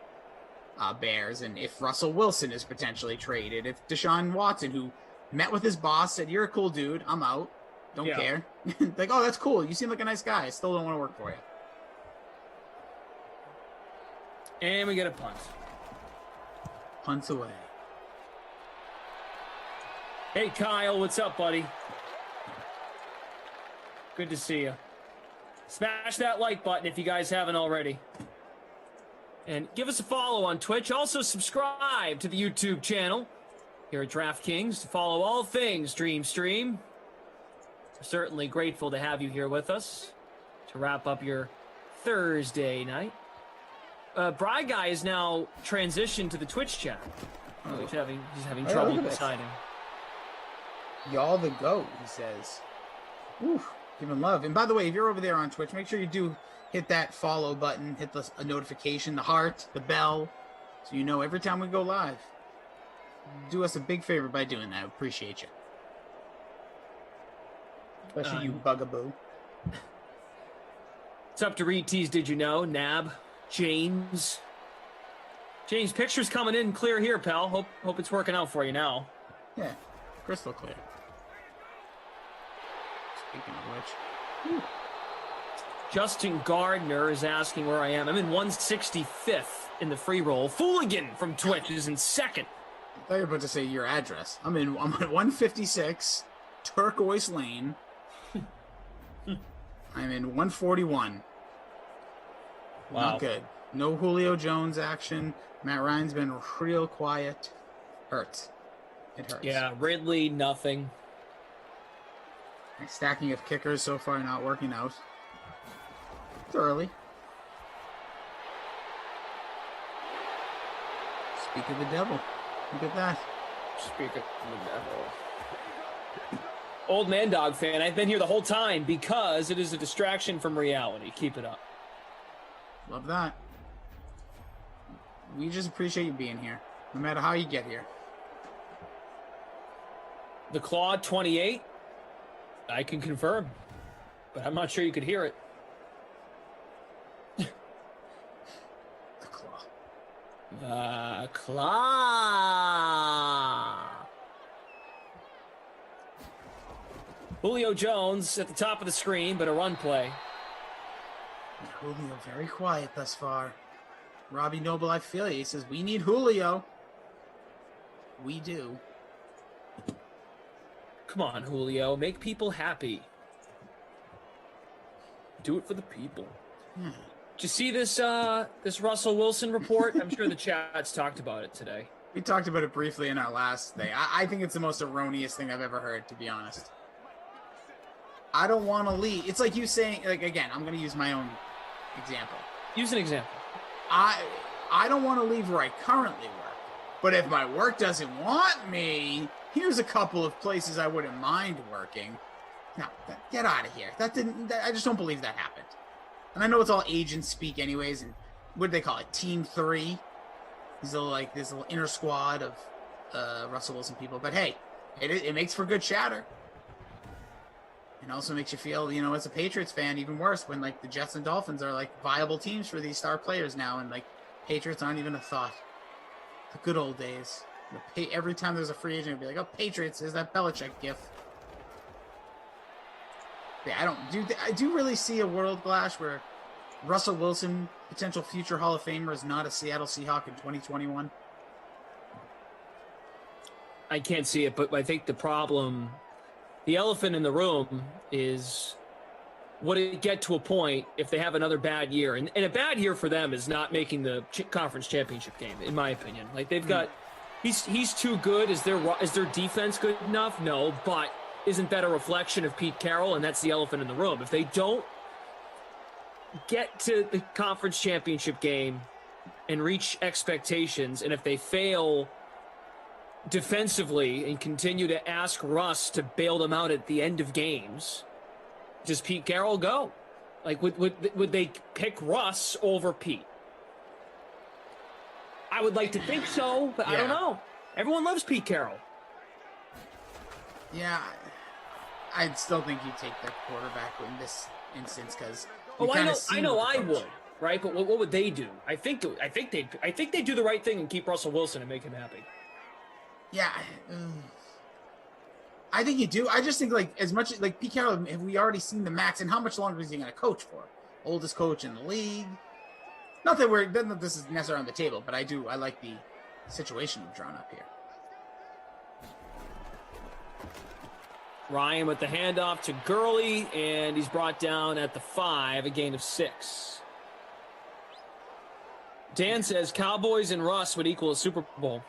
Bears, and if Russell Wilson is potentially traded, if Deshaun Watson, who met with his boss, said, "You're a cool dude, I'm out, don't care," like, oh, that's cool, you seem like a nice guy, I still don't want to work for you. And we get a punt. Punts away. Hey, Kyle, what's up, buddy? Good to see you. Smash that like button if you guys haven't already. And give us a follow on Twitch. Also, subscribe to the YouTube channel here at DraftKings to follow all things Dream Stream. We're certainly grateful to have you here with us to wrap up your Thursday night. Bry Guy is now transitioned to the Twitch chat. He's having trouble deciding. Y'all the GOAT, he says. Oof, give him love. And by the way, if you're over there on Twitch, make sure you do hit that follow button, hit a notification, the heart, the bell, so you know every time we go live. Do us a big favor by doing that. Appreciate you. Especially you, bugaboo. It's up to Reed T's Did You Know? Nab, James, pictures coming in clear here, pal. Hope it's working out for you now. Yeah, crystal clear. Speaking of which, Justin Gardner is asking where I am. I'm in 165th in the free roll. Fooligan from Twitch is in 2nd. I thought you were about to say your address. I'm at 156 Turquoise Lane. I'm in 141. Wow. Not good. No Julio Jones action. Matt Ryan's been real quiet. Hurts. It hurts. Yeah, Ridley, nothing. My stacking of kickers so far not working out. It's early. Speak of the devil. Look at that. Speak of the devil. Old man dog fan, I've been here the whole time because it is a distraction from reality. Keep it up. Love that. We just appreciate you being here, no matter how you get here. The Claw 28, I can confirm, but I'm not sure you could hear it. The Claw. The Claw. Julio Jones at the top of the screen, but a run play. Julio very quiet thus far. Robbie Noble, I feel you. He says, we need Julio. We do. Come on, Julio. Make people happy. Do it for the people. Did you see this this Russell Wilson report? I'm sure the chat's talked about it today. We talked about it briefly in our last thing. I think it's the most erroneous thing I've ever heard, to be honest. I don't want to leave. It's like you saying, like, again, I'm going to use my own example. Use an example. I don't want to leave where I currently work. But if my work doesn't want me, here's a couple of places I wouldn't mind working. No, get out of here. I just don't believe that happened. And I know it's all agent speak anyways, and what do they call it? Team 3? This little inner squad of Russell Wilson people. But hey, it makes for good chatter. And also makes you feel, as a Patriots fan, even worse when, like, the Jets and Dolphins are, like, viable teams for these star players now, and, like, Patriots aren't even a thought. The good old days. Every time there's a free agent, it'd be like, oh, Patriots, is that Belichick gif. Yeah, I do really see a world, Glash, where Russell Wilson, potential future Hall of Famer, is not a Seattle Seahawk in 2021? I can't see it, but I think the elephant in the room is, would it get to a point if they have another bad year? And a bad year for them is not making the conference championship game, in my opinion. Like, they've got, he's too good. Is their defense good enough? No, but isn't that a reflection of Pete Carroll? And that's the elephant in the room. If they don't get to the conference championship game and reach expectations, and if they fail defensively and continue to ask Russ to bail them out at the end of games, does Pete Carroll go? Like, would they pick Russ over Pete? I would like to think so, but I don't know. Everyone loves Pete Carroll. Yeah, I still think you take the quarterback in this instance because. Oh, I know, I would, right? But what would they do? I think they do the right thing and keep Russell Wilson and make him happy. Yeah, I think you do. I just think, like, as much like Pete Carroll, have we already seen the max, and how much longer is he going to coach for? Oldest coach in the league. Not that this is necessarily on the table, but I like the situation we've drawn up here. Ryan with the handoff to Gurley, and he's brought down at the 5, a gain of 6. Dan says Cowboys and Russ would equal a Super Bowl.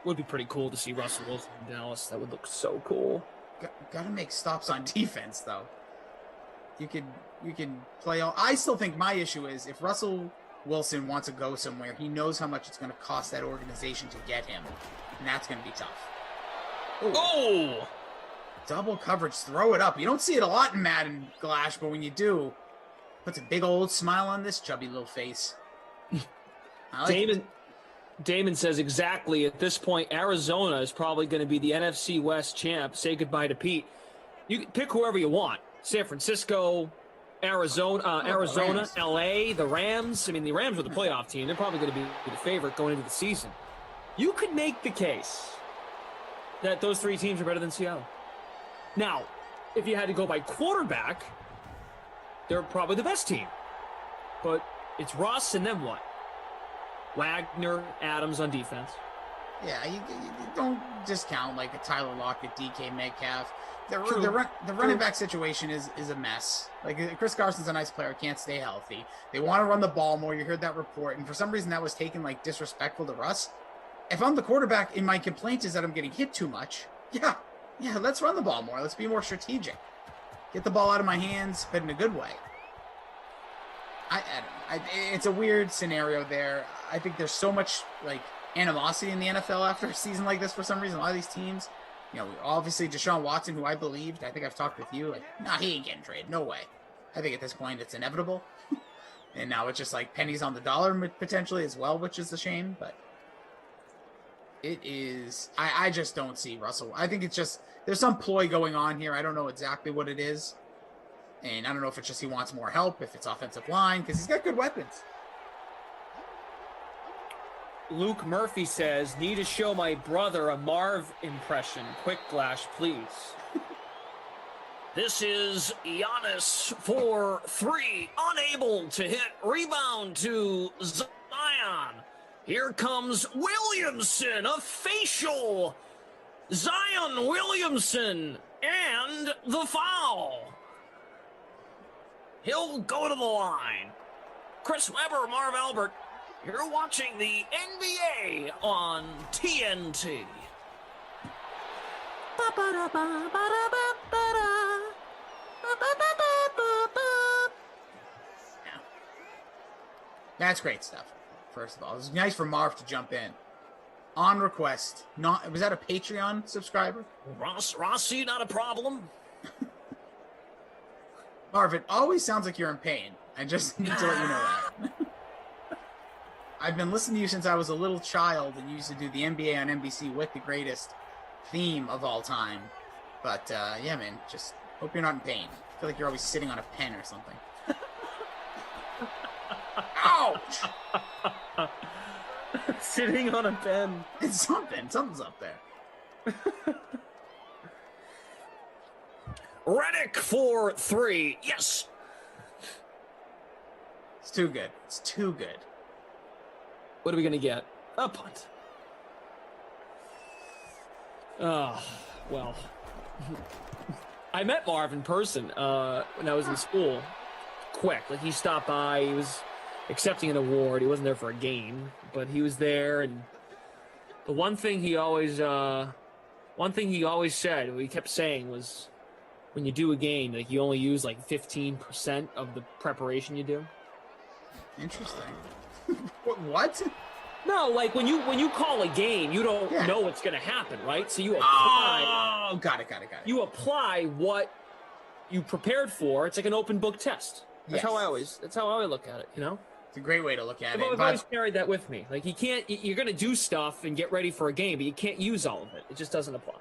Would be pretty cool to see Russell Wilson in Dallas. That would look so cool. Got to make stops on defense, though. You could play all. I still think my issue is if Russell Wilson wants to go somewhere, he knows how much it's going to cost that organization to get him, and that's going to be tough. Oh! Double coverage, throw it up. You don't see it a lot in Madden, Glash, but when you do, puts a big old smile on this chubby little face. Damon says exactly at this point, Arizona is probably going to be the NFC West champ. Say goodbye to Pete. You can pick whoever you want. San Francisco, Arizona, LA, the Rams. I mean, the Rams are the playoff team. They're probably going to be the favorite going into the season. You could make the case that those 3 teams are better than Seattle. Now, if you had to go by quarterback, they're probably the best team. But it's Russ and then what? Wagner, Adams on defense. Yeah, you don't discount like a Tyler Lockett, DK Metcalf. The running back situation is a mess. Like Chris Carson's a nice player, can't stay healthy. They want to run the ball more. You heard that report, and for some reason that was taken like disrespectful to Russ. If I'm the quarterback and my complaint is that I'm getting hit too much, yeah, let's run the ball more. Let's be more strategic. Get the ball out of my hands, but in a good way. I don't know. It's a weird scenario there. I think there's so much like animosity in the NFL after a season like this for some reason. A lot of these teams, obviously Deshaun Watson, who I believed, I think I've talked with you, like, nah, he ain't getting traded. No way. I think at this point it's inevitable. And now it's just like pennies on the dollar potentially as well, which is a shame, but it is, I just don't see Russell. I think it's just, there's some ploy going on here. I don't know exactly what it is. And I don't know if it's just he wants more help, if it's offensive line, because he's got good weapons. Luke Murphy says, need to show my brother a Marv impression. Quick flash, please. This is Giannis for 3. Unable to hit. Rebound to Zion. Here comes Williamson. A facial. Zion Williamson. And the foul. He'll go to the line. Chris Webber, Marv Albert. You're watching the NBA on TNT. That's great stuff. First of all, it was nice for Marv to jump in on request. Was that a Patreon subscriber? Rossi, not a problem. Marv, it always sounds like you're in pain. I just need to let you know that. I've been listening to you since I was a little child and you used to do the NBA on NBC with the greatest theme of all time. But, yeah, man, just hope you're not in pain. I feel like you're always sitting on a pen or something. Ouch! Sitting on a pen. It's something. Something's up there. Reddick for 3. Yes! It's too good. It's too good. What are we going to get? A punt. Oh, well. I met Marv in person when I was in school. Quick. Like, he stopped by. He was accepting an award. He wasn't there for a game, but he was there. And the one thing he always said, what he kept saying was, when you do a game, like, you only use like 15% of the preparation you do. Interesting. What? No, like when you call a game, you don't know what's going to happen, right? So you apply. Oh, got it. You apply what you prepared for. It's like an open book test. That's how I look at it. It's a great way to look at it. I've always carried that with me. Like you're going to do stuff and get ready for a game, but you can't use all of it. It just doesn't apply.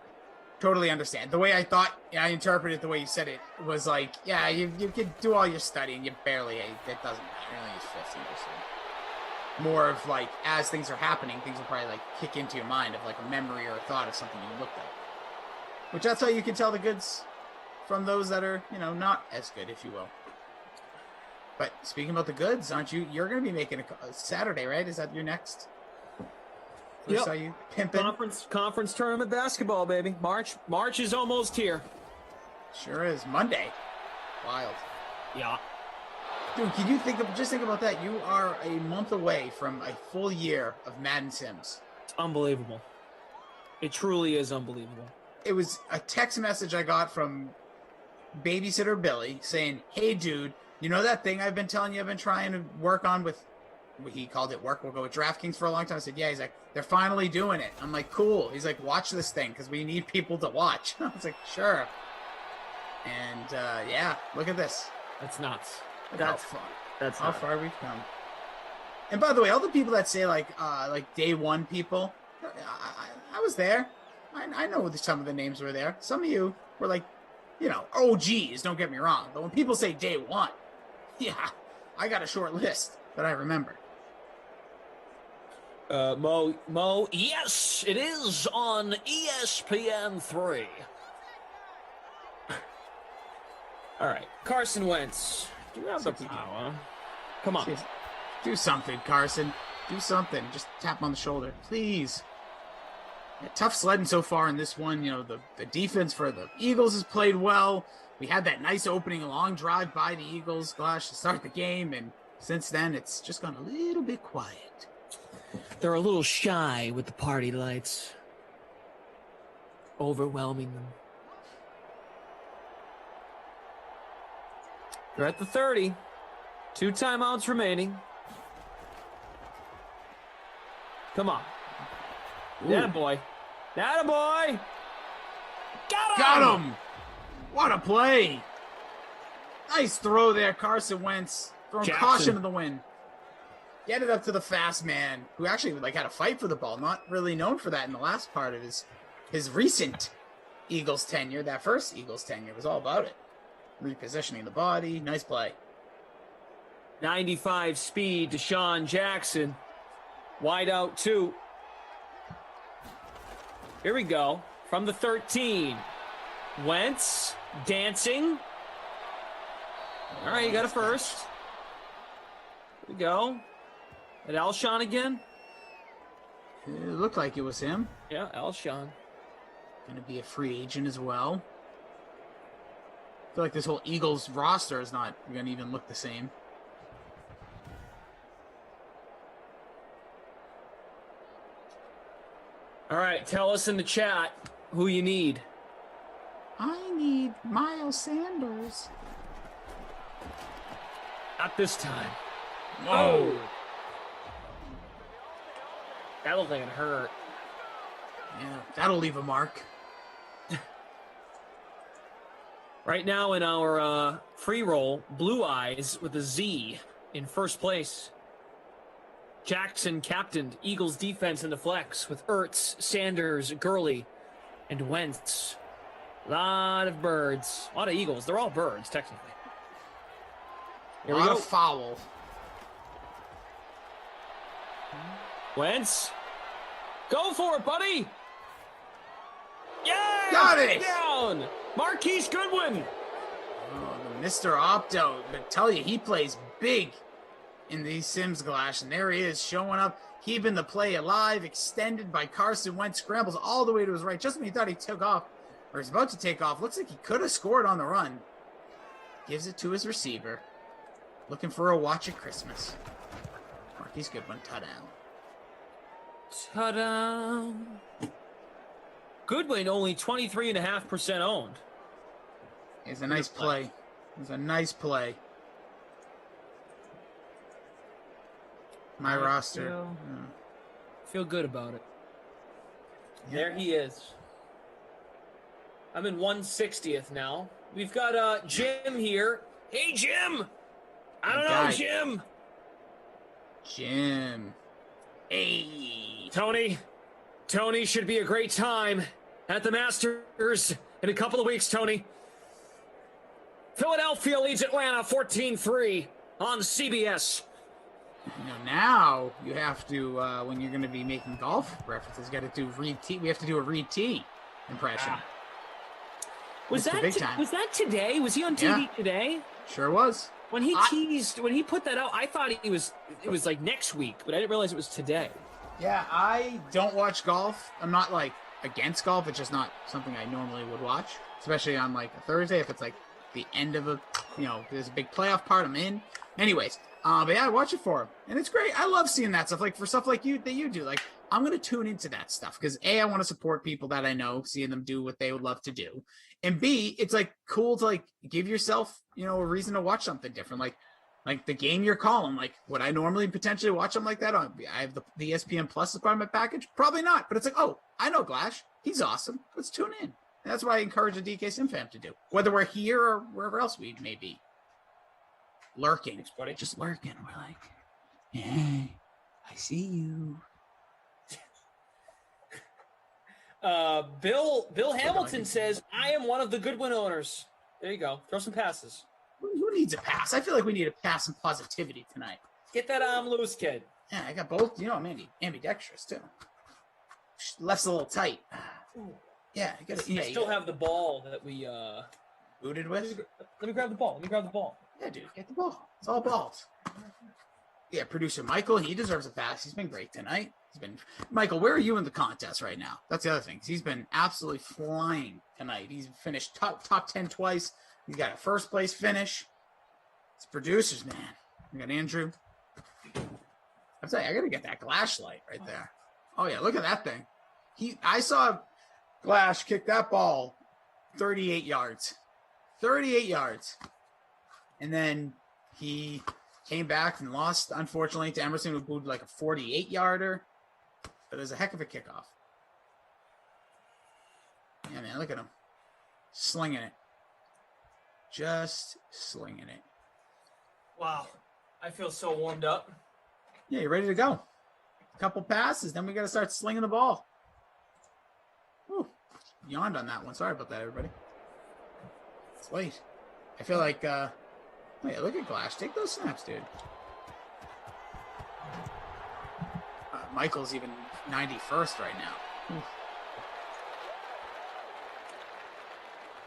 Totally understand. The way I interpreted the way you said it was like, yeah, you could do all your studying, it doesn't matter. You only use 15%. More of like, as things are happening, things will probably like kick into your mind of like a memory or a thought of something you looked at. Which that's how you can tell the goods from those that are, not as good, if you will. But speaking about the goods, you're going to be making a Saturday, right? Is that your next? Yep. Saw you pimping. Conference tournament basketball, baby. March is almost here. Sure is. Monday. Wild. Yeah. Dude, can you think about that? You are a month away from a full year of Madden Sims. It's unbelievable. It truly is unbelievable. It was a text message I got from babysitter Billy saying, hey, dude, you know that thing I've been telling you I've been trying to work on with, he called it work, we'll go with DraftKings for a long time. I said, yeah. He's like, they're finally doing it. I'm like, cool. He's like, watch this thing because we need people to watch. I was like, sure. And, yeah, look at this. That's nuts. That's how far we've come. And by the way, all the people that say like day one people, I was there. I know some of the names were there. Some of you were like, OGs, don't get me wrong. But when people say day one, yeah, I got a short list that I remember. Mo, yes, it is on ESPN 3. All right, Carson Wentz. Do you have the power? Come on. Do something, Carson. Do something. Just tap him on the shoulder, please. Yeah, tough sledding so far in this one. You know, the defense for the Eagles has played well. We had that nice opening long drive by the Eagles, gosh, to start the game, and since then it's just gone a little bit quiet. They're a little shy with the party lights, overwhelming them. They're at the 30. 2 timeouts remaining. Come on. That boy. That boy. Got him. What a play. Nice throw there, Carson Wentz. Throwing Jackson. caution to the wind. Get it up to the fast man, who actually had a fight for the ball. Not really known for that in the last part of his recent Eagles tenure. That first Eagles tenure was all about it. Repositioning the body. Nice play. 95 speed to Sean Jackson. Wide out 2. Here we go. From the 13. Wentz dancing. All right, you got a first. Here we go. At Alshon again? It looked like it was him. Yeah, Alshon. Going to be a free agent as well. I feel like this whole Eagles roster is not going to even look the same. All right, tell us in the chat who you need. I need Miles Sanders. Not this time. Whoa. That looked like it hurt. Yeah, that'll leave a mark. Right now in our free roll, Blue Eyes with a Z in first place. Jackson captained Eagles defense in the flex with Ertz, Sanders, Gurley, and Wentz. A lot of birds. A lot of Eagles. They're all birds, technically. Here we A lot go. of foul. Wentz. Go for it, buddy. Yeah! Got it! Down! Marquise Goodwin. Oh, the Mr. Opto. But tell you, he plays big in these Sims Glash, and there he is showing up, keeping the play alive, extended by Carson Wentz, scrambles all the way to his right, just when he thought he took off, or he's about to take off. Looks like he could have scored on the run. Gives it to his receiver. Looking for a watch at Christmas. Marquise Goodwin, touchdown. Ta-da! Goodwin only 23.5% owned. It's a nice play. It's a nice play. My roster. Feel good about it. There he is. I'm in 160th now. We've got Jim here. Hey, Jim! I don't know, Jim. Jim. Hey. Tony should be a great time at the Masters in a couple of weeks, Tony. Philadelphia leads Atlanta 14-3 on CBS. You know, now you have to, when you're going to be making golf references, you got to do Reed T. We have to do a Reed T impression. Was that today? Was he on TV today? Sure was. When he put that out, I thought it was like next week, but I didn't realize it was today. Yeah, I don't watch golf. I'm not like against golf. It's just not something I normally would watch, especially on like a Thursday if it's like the end of a, there's a big playoff part I'm in. Anyways, but yeah, I watch it for him, and it's great. I love seeing that stuff, like for stuff like you do. Like, I'm gonna tune into that stuff because A, I want to support people that I know, seeing them do what they would love to do, and B, it's like cool to like give yourself, a reason to watch something different. Like the game you're calling, like would I normally potentially watch something like that? I have the ESPN Plus as part of my package, probably not. But it's like, oh, I know Glash, he's awesome. Let's tune in. And that's what I encourage the DK Sim fam to do, whether we're here or wherever else we may be. Lurking, just lurking. We're like, hey, I see you. Bill Hamilton says, I am one of the Goodwin owners. There you go. Throw some passes. Who needs a pass? I feel like we need a pass and positivity tonight. Get that arm loose, kid. Yeah, I got both. I'm ambidextrous too. Left's a little tight. Yeah, I got. I still have the ball that we booted with. Let me grab the ball. Yeah, dude, get the ball. It's all balls. Yeah, producer Michael, he deserves a pass. He's been great tonight. Michael, where are you in the contest right now? That's the other thing. He's been absolutely flying tonight. He's finished top 10 twice. He's got a first place finish. It's producers, man. We got Andrew. I'm telling you, I gotta get that Glash light right there. Oh yeah, look at that thing. I saw Glash kick that ball 38 yards. 38 yards. And then he came back and lost, unfortunately, to Emerson, who booed like a 48-yarder. But it was a heck of a kickoff. Yeah, man, look at him. Slinging it. Just slinging it. Wow. I feel so warmed up. Yeah, you're ready to go. A couple passes, then we got to start slinging the ball. Whew. Yawned on that one. Sorry about that, everybody. It's late. I feel like, oh yeah, look at Glash. Take those snaps, dude. Michael's even 91st right now. Oof.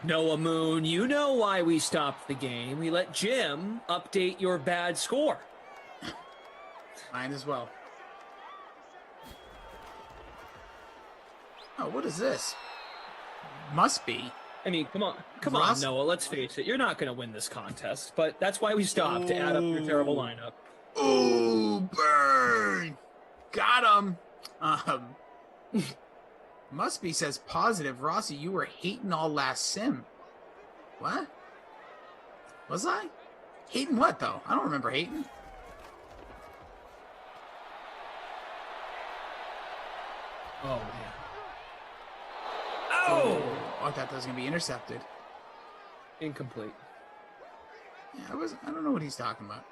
Noah Moon, you know why we stopped the game. We let Jim update your bad score. Mine as well. Oh, what is this? Must be. I mean, come on, Noah. Let's face it. You're not going to win this contest, but that's why we stopped to add up your terrible lineup. Ooh, burn! Got him. Must be says positive. Rossi, you were hating all last sim. What? Was I? Hating what, though? I don't remember hating. Oh, man. Oh! I thought that was going to be intercepted. Incomplete. Yeah, I don't know what he's talking about.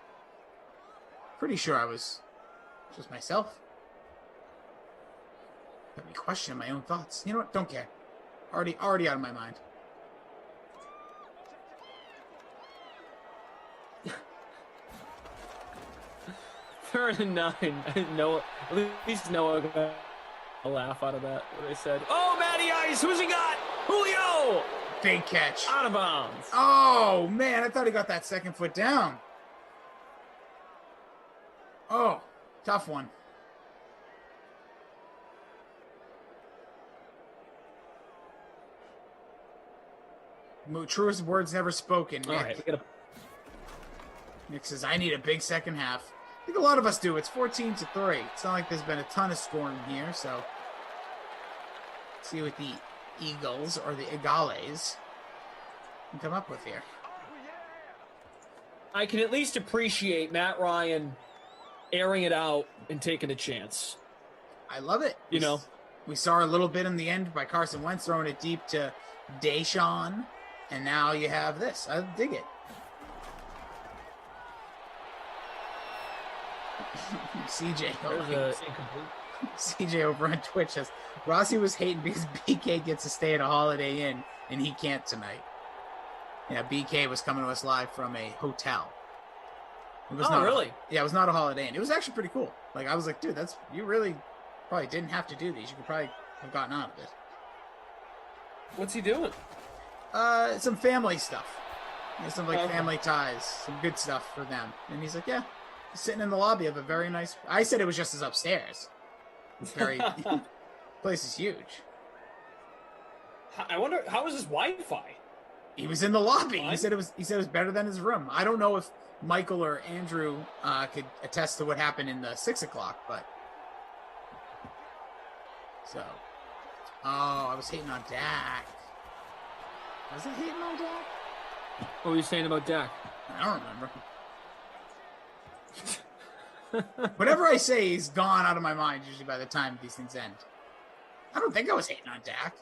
Pretty sure I was just myself. Got me questioning my own thoughts. You know what? Don't care. Already out of my mind. Third and 9. Noah, at least Noah got a laugh out of that. What I said. Oh, Matty Ice. Who's he got? Julio. Big catch. Out of bounds. Oh, man. I thought he got that second foot down. Oh, tough one. Truest words never spoken. Nick. All right, Nick says, I need a big second half. I think a lot of us do. It's 14-3. It's not like there's been a ton of scoring here, so let's see what the Eagles or the Egales can come up with here. I can at least appreciate Matt Ryan airing it out and taking a chance. I love it. You know, we saw a little bit in the end by Carson Wentz throwing it deep to Deshaun, and now you have this. I dig it. CJ over on Twitch says Rossi was hating because BK gets to stay at a Holiday Inn and he can't tonight. Yeah, BK was coming to us live from a hotel. It was not really? Yeah, it was not a Holiday Inn. It was actually pretty cool. Like, I was like, dude, you really probably didn't have to do these. You could probably have gotten out of it. What's he doing? Some family stuff. Some family ties, some good stuff for them. And he's like, yeah, he's sitting in the lobby of a very nice. I said it was just his upstairs. It's very place is huge. I wonder how was his Wi-Fi? He was in the lobby. He said it was better than his room. I don't know if Michael or Andrew could attest to what happened in the 6 o'clock, but so. Oh, I was hating on Dak. Was I hating on Dak? What were you saying about Dak? I don't remember. Whatever I say is gone out of my mind usually by the time these things end. I don't think I was hating on Dak.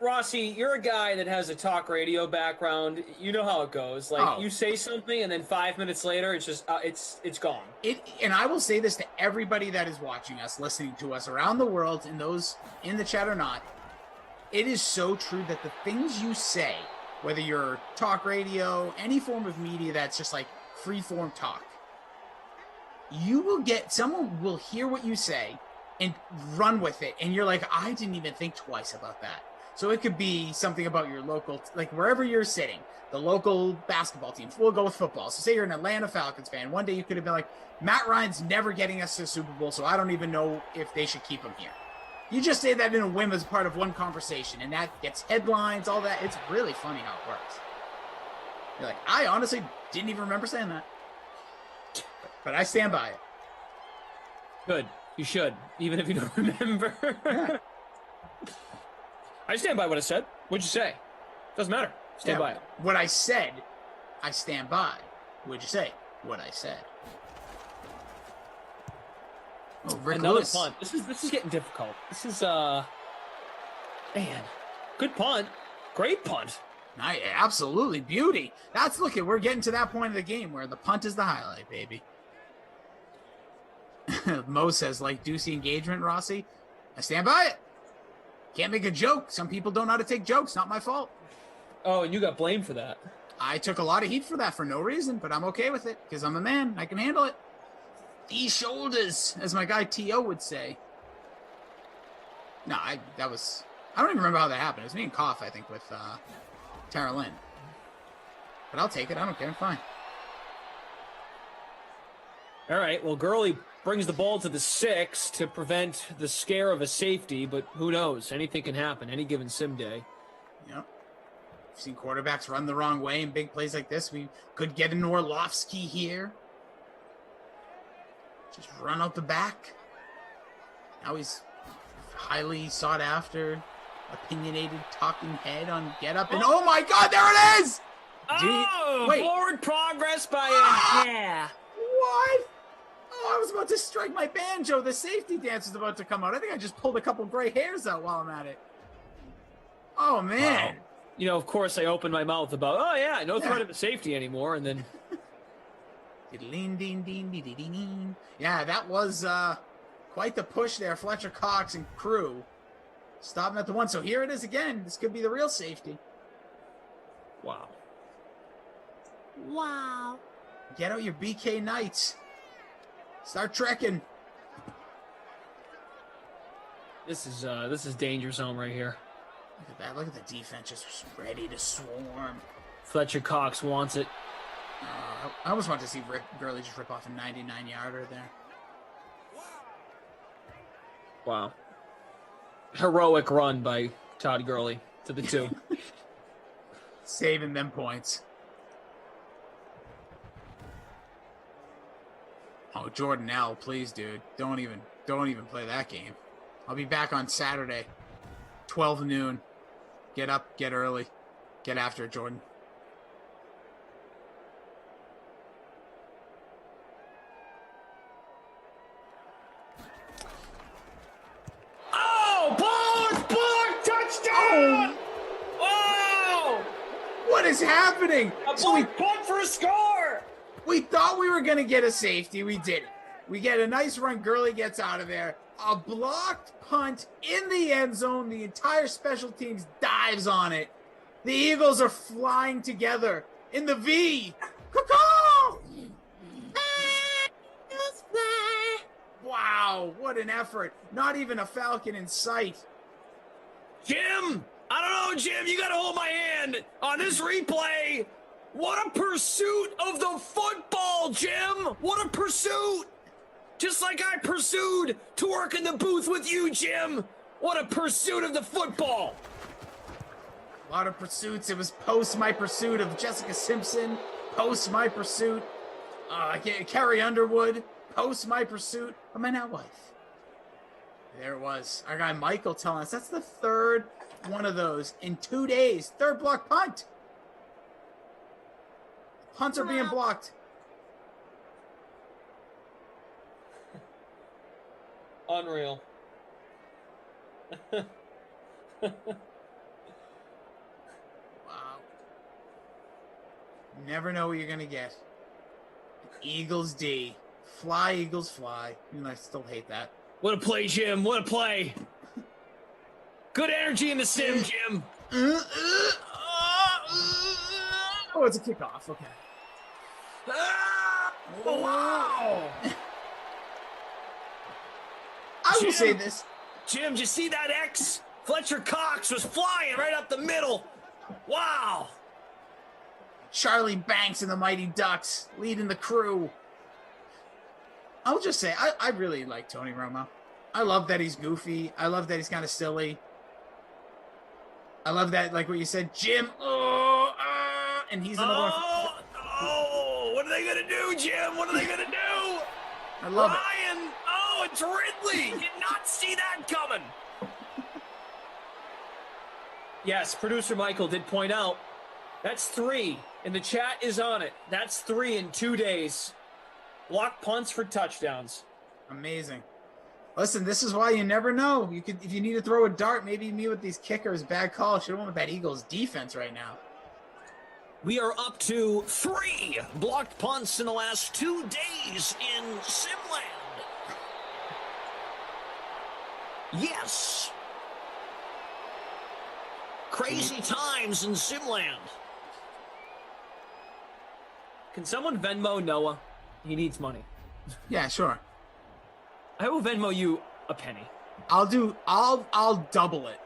Rossi, you're a guy that has a talk radio background. You know how it goes. Like, you say something, and then 5 minutes later, it's just it's gone. And I will say this to everybody that is watching us, listening to us around the world, and those in the chat or not. It is so true that the things you say, whether you're talk radio, any form of media that's just like free form talk, someone will hear what you say and run with it, and you're like, I didn't even think twice about that. So it could be something about your local, like wherever you're sitting, the local basketball team. We'll go with football. So say you're an Atlanta Falcons fan. One day you could have been like, Matt Ryan's never getting us to the Super Bowl, so I don't even know if they should keep him here. You just say that in a whim as part of one conversation, and that gets headlines, all that. It's really funny how it works. You're like, I honestly didn't even remember saying that. But I stand by it. Good. You should, even if you don't remember. I stand by what I said. What'd you say? Doesn't matter. Stand by it. What I said, I stand by. What'd you say? What I said. Oh, Rick Another Lewis. punt. This is getting difficult. This is man, good punt, great punt. Absolutely beauty. We're getting to that point of the game where the punt is the highlight, baby. Mo says, like Ducey engagement, Rossi. I stand by it. Can't make a joke. Some people don't know how to take jokes. Not my fault. Oh, and you got blamed for that. I took a lot of heat for that for no reason, but I'm okay with it because I'm a man. I can handle it. These shoulders, as my guy T.O. would say. No, I don't even remember how that happened. It was me and Koff, I think, with Tara Lynn. But I'll take it. I don't care. I'm fine. All right. Well, Gurley brings the ball to the 6 to prevent the scare of a safety, but who knows? Anything can happen any given sim day. Yep. We've seen quarterbacks run the wrong way in big plays like this. We could get an Orlovsky here. Just run out the back. Now he's highly sought after, opinionated talking head on Get Up. And oh my God, there it is! Forward progress by a hair. What? Oh, I was about to strike my banjo. The safety dance is about to come out. I think I just pulled a couple gray hairs out while I'm at it. Oh, man. Wow. You know, of course, I opened my mouth about, no threat of a safety anymore, and then... Yeah, that was quite the push there. Fletcher Cox and crew stopping at the 1. So here it is again. This could be the real safety. Wow. Wow. Get out your BK Knights. Start trekking. This is danger zone right here. Look at that. Look at the defense just ready to swarm. Fletcher Cox wants it. I almost want to see Rick Gurley just rip off a 99-yarder there. Wow. Heroic run by Todd Gurley to the 2. Saving them points. Oh, Jordan L, please, dude. Don't even play that game. I'll be back on Saturday, 12 noon. Get up, get early. Get after it, Jordan. Touchdown! Oh! What is happening? So we pumped for a score! We thought we were going to get a safety. We didn't. We get a nice run. Gurley gets out of there. A blocked punt in the end zone. The entire special teams dives on it. The Eagles are flying together in the V. Caw-caw! Wow, what an effort. Not even a Falcon in sight. Jim! I don't know, Jim. You got to hold my hand on this replay. What a pursuit of the football, Jim! What a pursuit! Just like I pursued to work in the booth with you, Jim. What a pursuit of the football. A lot of pursuits. It was post my pursuit of Jessica Simpson. Post my pursuit. Carrie Underwood. Post my pursuit of my now wife. There it was. Our guy Michael telling us that's the third one of those in 2 days. Third block punt. Punts are being blocked. Unreal. Wow. Never know what you're going to get. Eagles D. Fly, Eagles, fly. Even though I still hate that. What a play, Jim. What a play. Good energy in the sim, Jim. Oh, it's a kickoff. Okay. Oh, wow. I will say this. Jim, did you see that X Fletcher Cox was flying right up the middle. Wow. Charlie Banks and the Mighty Ducks leading the crew. I'll just say, I really like Tony Romo. I love that he's goofy. I love that he's kind of silly. I love that, like what you said, Jim. And he's another one. What are they going to do, Jim? What are they going to do? I love Ryan. Oh, it's Ridley. Did not see that coming. Yes, producer Michael did point out that's 3, and the chat is on it. That's 3 in 2 days. Block punts for touchdowns. Amazing. Listen, this is why you never know. You could, if you need to throw a dart, maybe me with these kickers. Bad call. Should have went with that Eagles defense right now. We are up to 3 blocked punts in the last 2 days in Simland. Yes. Crazy times in Simland. Can someone Venmo Noah? He needs money. Yeah, sure. I will Venmo you a penny. I'll double it.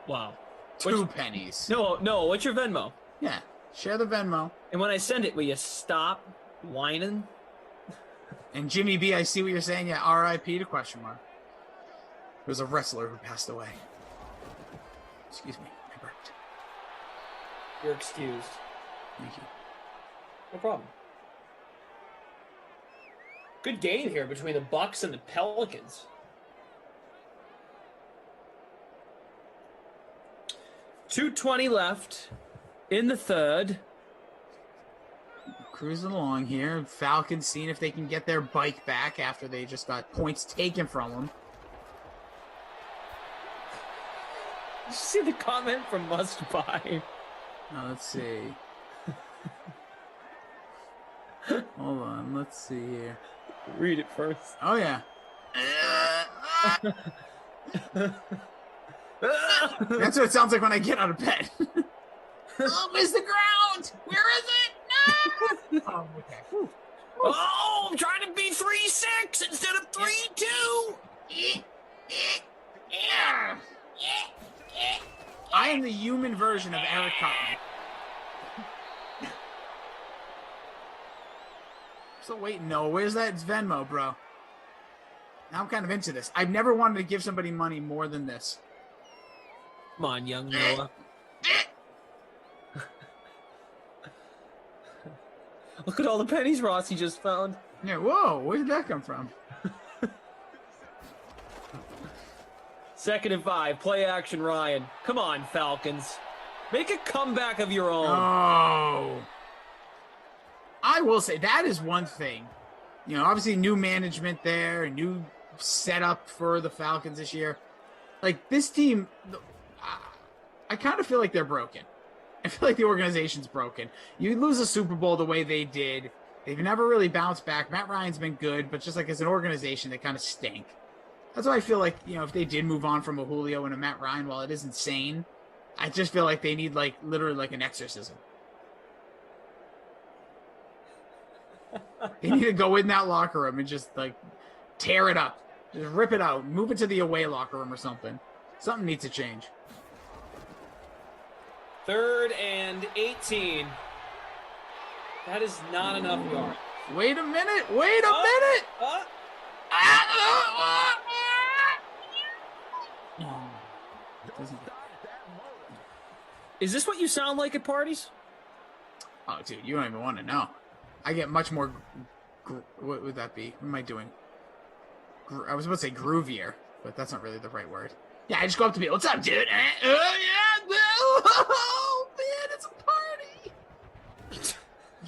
Wow. 2 pennies. No, what's your Venmo? Yeah, share the Venmo. And when I send it, will you stop whining? And Jimmy B, I see what you're saying. Yeah, R.I.P. to question mark. There was a wrestler who passed away. Excuse me, I burped. You're excused. Thank you. No problem. Good game here between the Bucks and the Pelicans. .220 left in the third. Cruising along here. Falcons seeing if they can get their bike back after they just got points taken from them. Did you see the comment from Must Buy? Now, let's see. Hold on, let's see here. Read it first. Oh, yeah. That's what it sounds like when I get out of bed. Oh, where's the ground? Where is it? No! Oh, okay. Whew. Oh, I'm trying to be 3-6 instead of 3-2. I am the human version of Eric Cotton. Still waiting. No, where's that Venmo, bro? Now I'm kind of into this. I've never wanted to give somebody money more than this. Come on, young Noah. Look at all the pennies Rossi just found. Yeah, whoa, where did that come from? 2nd and 5, play action Ryan. Come on, Falcons. Make a comeback of your own. Oh. I will say, that is one thing. You know, obviously new management there, a new setup for the Falcons this year. Like, this team, I kind of feel like they're broken. I feel like the organization's broken. You lose a Super Bowl the way they did. They've never really bounced back. Matt Ryan's been good, but just like as an organization, they kind of stink. That's why I feel like, you know, if they did move on from a Julio and a Matt Ryan, while it is insane, I just feel like they need, like, literally like an exorcism. They need to go in that locker room and just, like, tear it up. Just rip it out. Move it to the away locker room or something. Something needs to change. 3rd and 18. That is not enough yards. Wait a minute. Wait a minute. Is this what you sound like at parties? Oh, dude, you don't even want to know. I get much more. What would that be? What am I doing? I was about to say groovier, but that's not really the right word. Yeah, I just go up to people. What's up, dude? Oh, yeah, oh, man, it's a party.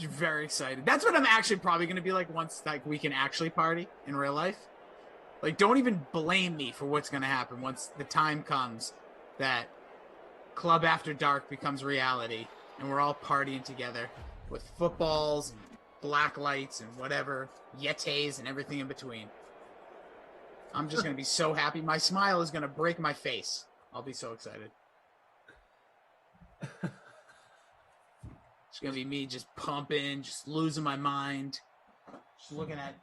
I'm very excited. That's what I'm actually probably going to be like once like we can actually party in real life. Like, don't even blame me for what's going to happen once the time comes that Club After Dark becomes reality and we're all partying together with footballs and black lights and whatever, Yetis and everything in between. I'm just going to be so happy. My smile is going to break my face. I'll be so excited. It's going to be me just pumping, just losing my mind. Just looking at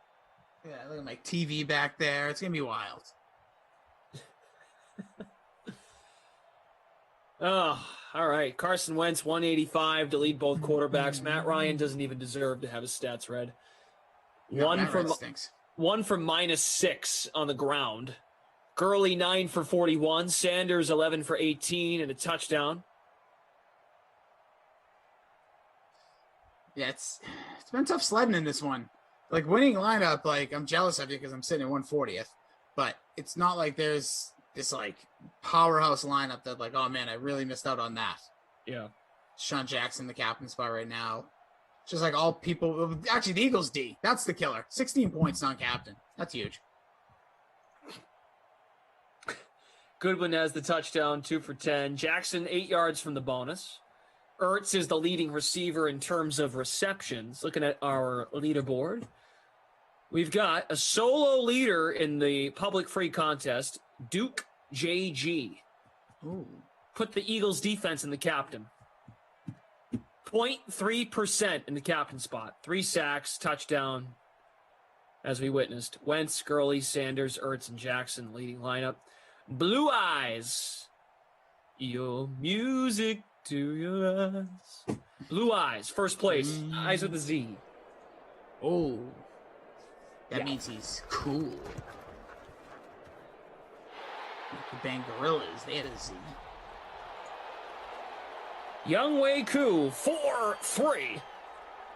my TV back there. It's going to be wild. Oh, all right. Carson Wentz, 185 to lead both quarterbacks. Matt Ryan doesn't even deserve to have his stats read. No, Matt Ryan stinks. 1 for -6 on the ground. Gurley, 9 for 41. Sanders, 11 for 18 and a touchdown. Yeah, it's been tough sledding in this one. Like, winning lineup, like, I'm jealous of you because I'm sitting at 140th. But it's not like there's this, like, powerhouse lineup that, like, oh, man, I really missed out on that. Yeah. Sean Jackson, the captain spot right now. Just like all people. Actually, the Eagles D. That's the killer. 16 points non-captain. That's huge. Goodwin has the touchdown, 2 for 10. Jackson, 8 yards from the bonus. Ertz is the leading receiver in terms of receptions. Looking at our leaderboard, we've got a solo leader in the public free contest, Duke JG. Ooh. Put the Eagles defense in the captain. 0.3% in the captain spot. 3 sacks, touchdown, as we witnessed. Wentz, Gurley, Sanders, Ertz, and Jackson leading lineup. Blue Eyes. Your music to your eyes. Blue Eyes, first place. Eyes with a Z. Oh. That means he's cool. The bang gorillas, they had a Z. Young Wei Koo, 4-3.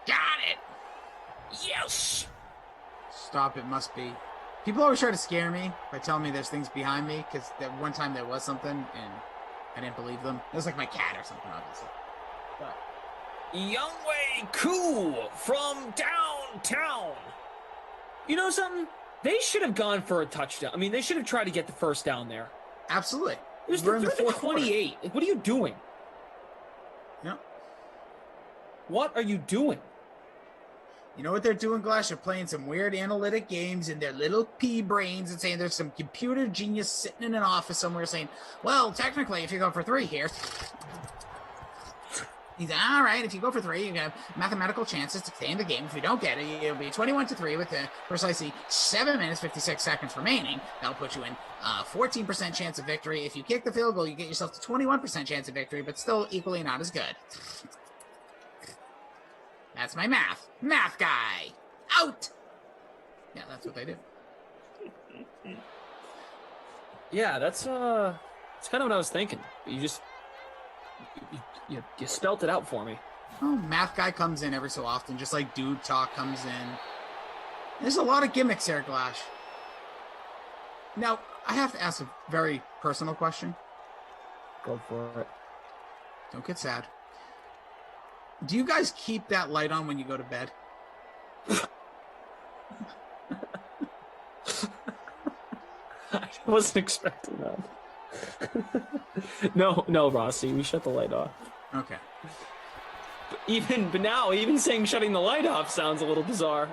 Got it. Yes. Stop, it must be. People always try to scare me by telling me there's things behind me, because that one time there was something, and I didn't believe them. It was like my cat or something, obviously. But Young Wei Koo from downtown. You know something? They should have gone for a touchdown. I mean, they should have tried to get the first down there. Absolutely. It was We're in the fourth 28. Like, what are you doing? Yeah. What are you doing? You know what they're doing, Glass? They're playing some weird analytic games in their little pea brains and saying there's some computer genius sitting in an office somewhere saying, well, technically, if you go for 3 here, he's all right. If you go for 3, you have mathematical chances to stay in the game. If you don't get it, it'll be 21-3 with precisely 7 minutes, 56 seconds remaining. That'll put you in 14% chance of victory. If you kick the field goal, you get yourself to 21% chance of victory, but still equally not as good. That's my math. Math guy. Out! Yeah, that's what they do. Yeah, that's kind of what I was thinking. You just you spelt it out for me. Oh, math guy comes in every so often, just like dude talk comes in. There's a lot of gimmicks here, Glash. Now, I have to ask a very personal question. Go for it. Don't get sad. Do you guys keep that light on when you go to bed? I wasn't expecting that. No, Rossi, we shut the light off. Okay. But now, even saying shutting the light off sounds a little bizarre.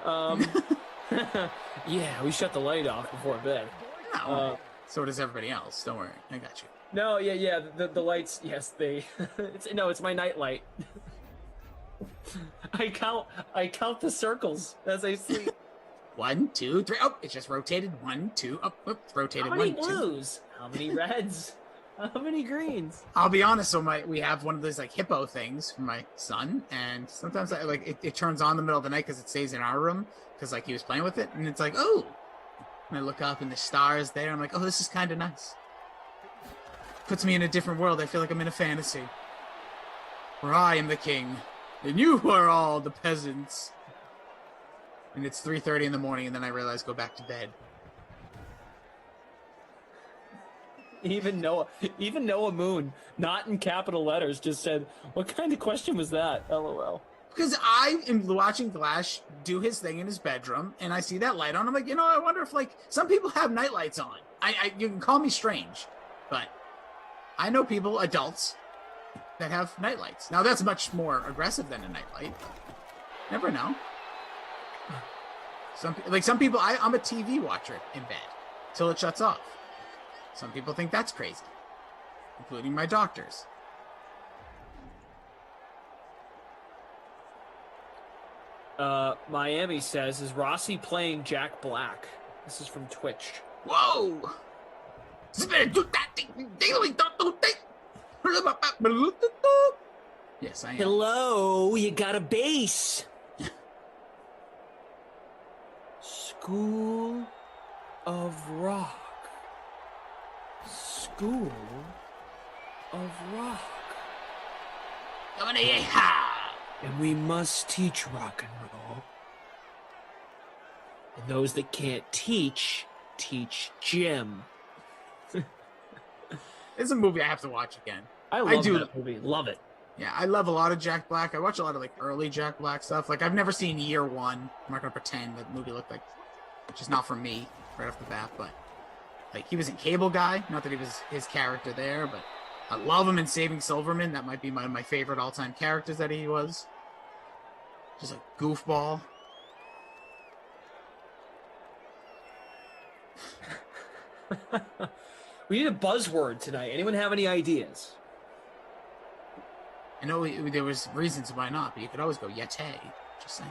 Yeah, we shut the light off before bed. No. So does everybody else. Don't worry, I got you. No, yeah. The lights, yes, they. It's my night light. I count the circles as I sleep. 1, 2, 3. Oh, it just rotated. 1, 2. Oh, it's rotated. How many 1, 2. blues? How many reds? How many greens? I'll be honest. So we have one of those like hippo things for my son, and sometimes it turns on in the middle of the night because it stays in our room because like he was playing with it, and it's like, oh. And I look up and the stars there. I'm like, oh, this is kind of nice. Puts me in a different world. I feel like I'm in a fantasy where I am the king and you are all the peasants. And it's 3:30 in the morning, and then I realize go back to bed. Even Noah Moon, not in capital letters, just said, "What kind of question was that?" LOL. Because I am watching Glash do his thing in his bedroom, and I see that light on. I'm like, I wonder if like some people have night lights on. You can call me strange, but I know people, adults, that have night lights. Now that's much more aggressive than a night light. Never know. Some people, I'm a TV watcher in bed till it shuts off. Some people think that's crazy, including my doctors. Miami says, is Rossi playing Jack Black? This is from Twitch. Whoa! Yes, I am. Hello, you got a base. School of Rock. School of Rock. Coming to you. Ha! And we must teach rock and roll. And those that can't teach Jim. It's a movie I have to watch again. I love that movie. Love it. Yeah, I love a lot of Jack Black. I watch a lot of like early Jack Black stuff. Like I've never seen Year One. I'm not gonna pretend that movie looked like, which is not for me right off the bat. But like he was in Cable Guy. Not that he was his character there, but I love him in Saving Silverman. That might be one of my favorite all-time characters that he was. Just a goofball. We need a buzzword tonight. Anyone have any ideas? I know there was reasons why not, but you could always go Yeti. Just saying.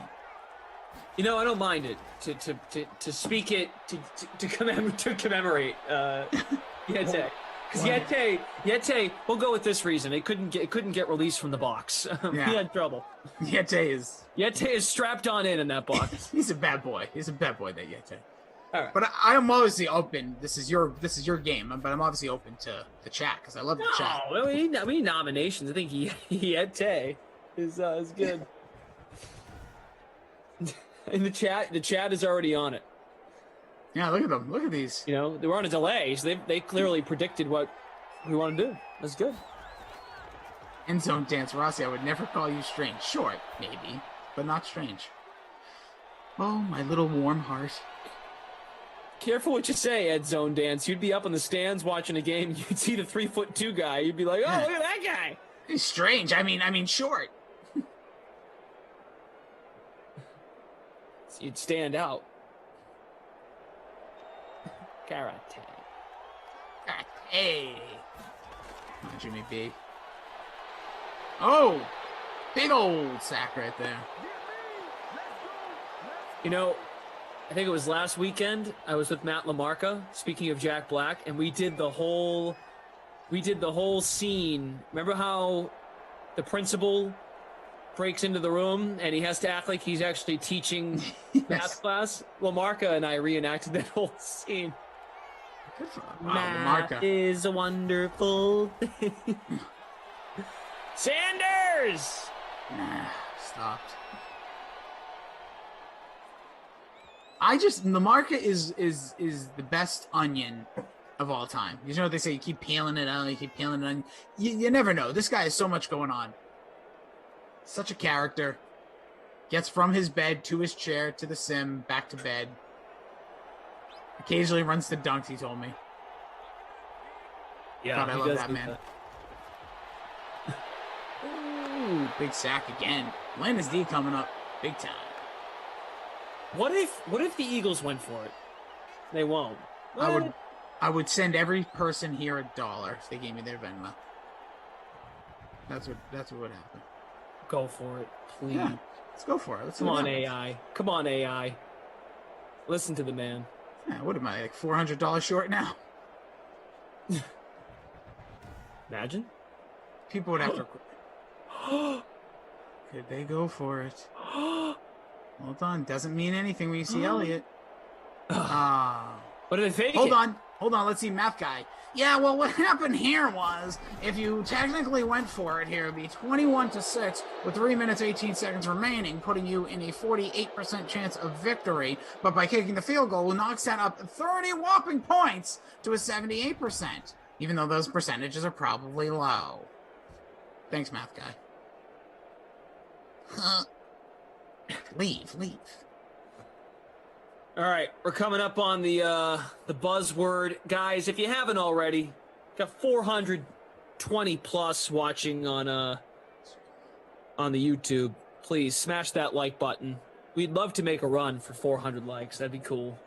You know, I don't mind it to speak it to commemorate Yeti. Because Yeti, we'll go with this reason. It couldn't get released from the box. He had trouble. Yeti is strapped on in that box. He's a bad boy. He's a bad boy, that Yeti. All right. But I'm obviously open. This is your game, but I'm obviously open to the chat because I love the chat. Oh, we need nominations. I think Yeti is good. And the chat is already on it. Yeah, look at them. Look at these. You know, they were on a delay, so they clearly predicted what we want to do. That's good. End zone dance, Rossi. I would never call you strange. Short, maybe, but not strange. Oh, my little warm heart. Careful what you say, Ed Zone Dance. You'd be up in the stands watching a game. You'd see the 3'2" guy. You'd be like, "Oh, look at that guy." He's strange. I mean, short. You'd stand out. Karate. Hey. Come on, Jimmy B. Oh, big old sack right there. You know, I think it was last weekend. I was with Matt LaMarca, speaking of Jack Black, and we did the whole scene. Remember how the principal breaks into the room and he has to act like he's actually teaching math class? LaMarca and I reenacted that whole scene. Wow, Math LaMarca is a wonderful thing. Sanders! Nah, stopped. LaMarca is the best onion of all time. You know what they say, you keep peeling it out, you never know. This guy has so much going on. Such a character. Gets from his bed to his chair to the sim, back to bed. Occasionally runs to dunks, he told me. Yeah, God, I love that man. Ooh, big sack again. Landis D coming up big time. What if the Eagles went for it? They won't. I would send every person here $1 if they gave me their Venmo. That's what would happen. Go for it, please. Yeah, let's go for it. Let's Come on, AI. Come on, AI. Listen to the man. Yeah, what am I, like $400 short now? Imagine. People would have to. Could they go for it? Hold on. Doesn't mean anything when you see Elliott. What are they thinking? Hold on. Let's see, math guy. Yeah, well, what happened here was, if you technically went for it here, it would be 21-6 with 3 minutes 18 seconds remaining, putting you in a 48% chance of victory. But by kicking the field goal, knocks that up 30 whopping points to a 78%, even though those percentages are probably low. Thanks, math guy. Leave. All right, we're coming up on the buzzword, guys. If you haven't already, got 420 plus watching on the YouTube. Please smash that like button. We'd love to make a run for 400 likes. That'd be cool.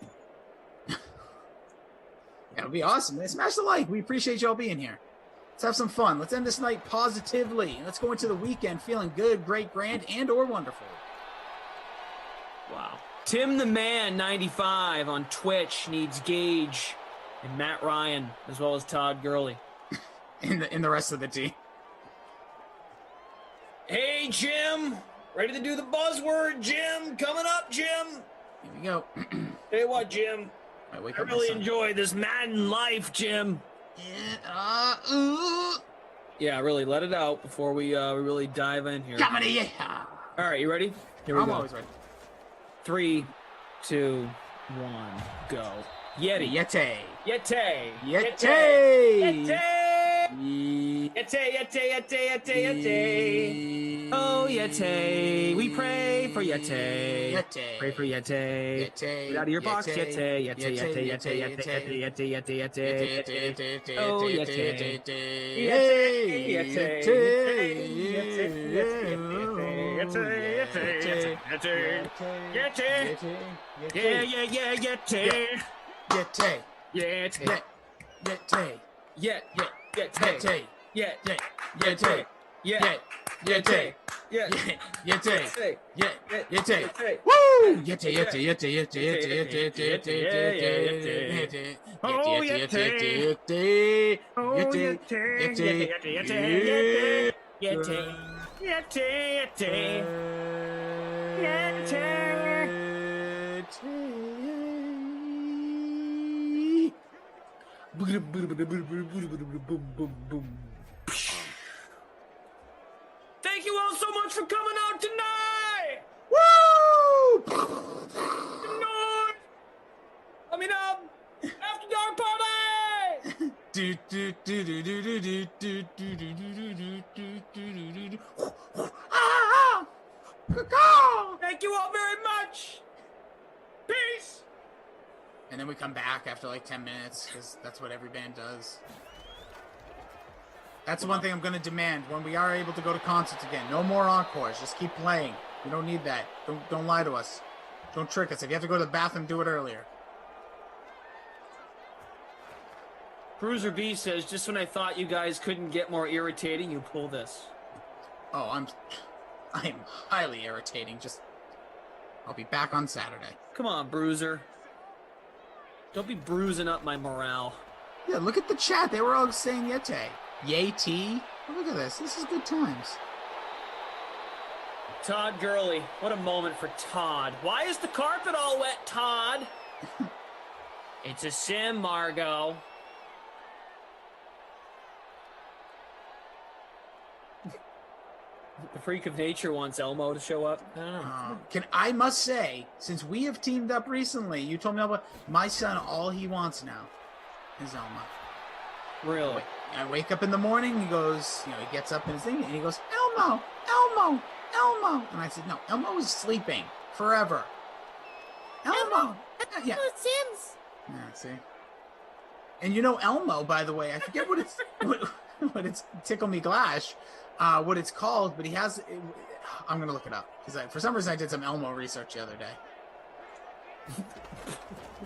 That would be awesome. Smash the like. We appreciate y'all being here. Let's have some fun. Let's end this night positively. Let's go into the weekend feeling good, great, grand, and or wonderful. Wow. Tim the Man 95 on Twitch needs Gage and Matt Ryan as well as Todd Gurley. In the rest of the team. Hey, Jim. Ready to do the buzzword, Jim? Coming up, Jim. Here we go. Tell you what, Jim. I wake I up really my son. enjoy this Madden life, Jim. Yeah, really, let it out before we really dive in here. Comedy, yeah. All right, you ready? Here we I'm go. always ready. 3, 2, 1, go. Yeti. Yeti. Yeti. Yeti. Yeti. Yeti. Oh, Yeti. We pray for Yeti. Yeti. Pray for Yeti. Yeti. Get out of your box, Yeti. Yeti. Yeti. Yeti. Yeti. Yeti. Yeti. Yeti. Oh, Yeti. Yeah, yeah, yeah, Yeti. Yeti. Yeti. Yeti. Yet. Yeti. Yet. Yeti. Yet. Yeti. Yet. Yeti. Yet. Yeti. Woo! Yeti. Yeti. Yeti. Yeti. Yeti. Yeti. Yeti. Oh, Yeti. Yeti. Oh, Yeti. Yeti. Yeti. Yeti. Yeti. Thank you all so much for coming out tonight! Woo! Tonight! Let me know! After dark party! Do do do do do do do do do do do do do do. Ah! Thank you all very much! Peace! And then we come back after like 10 minutes, because that's what every band does. That's the one thing I'm going to demand when we are able to go to concerts again. No more encores. Just keep playing. We don't need that. Don't lie to us. Don't trick us. If you have to go to the bathroom, do it earlier. Bruiser B says, just when I thought you guys couldn't get more irritating, you pull this. Oh, I'm highly irritating. I'll be back on Saturday. Come on, Bruiser. Don't be bruising up my morale. Yeah, look at the chat. They were all saying Yeti. Yeti. Oh, look at this. This is good times. Todd Gurley. What a moment for Todd. Why is the carpet all wet, Todd? It's a sim, Margot. The freak of nature wants Elmo to show up. I don't know. I must say, since we have teamed up recently, you told me about my son, all he wants now is Elmo. Really? I wake up in the morning, he goes, he gets up in his thing, and he goes, Elmo, Elmo, Elmo. And I said, no, Elmo is sleeping forever. Elmo. Yeah. Sims. Yeah, see? And Elmo, by the way, I forget what it's, what it's Tickle Me Glash, what it's called, but he has, I'm going to look it up, because for some reason I did some Elmo research the other day.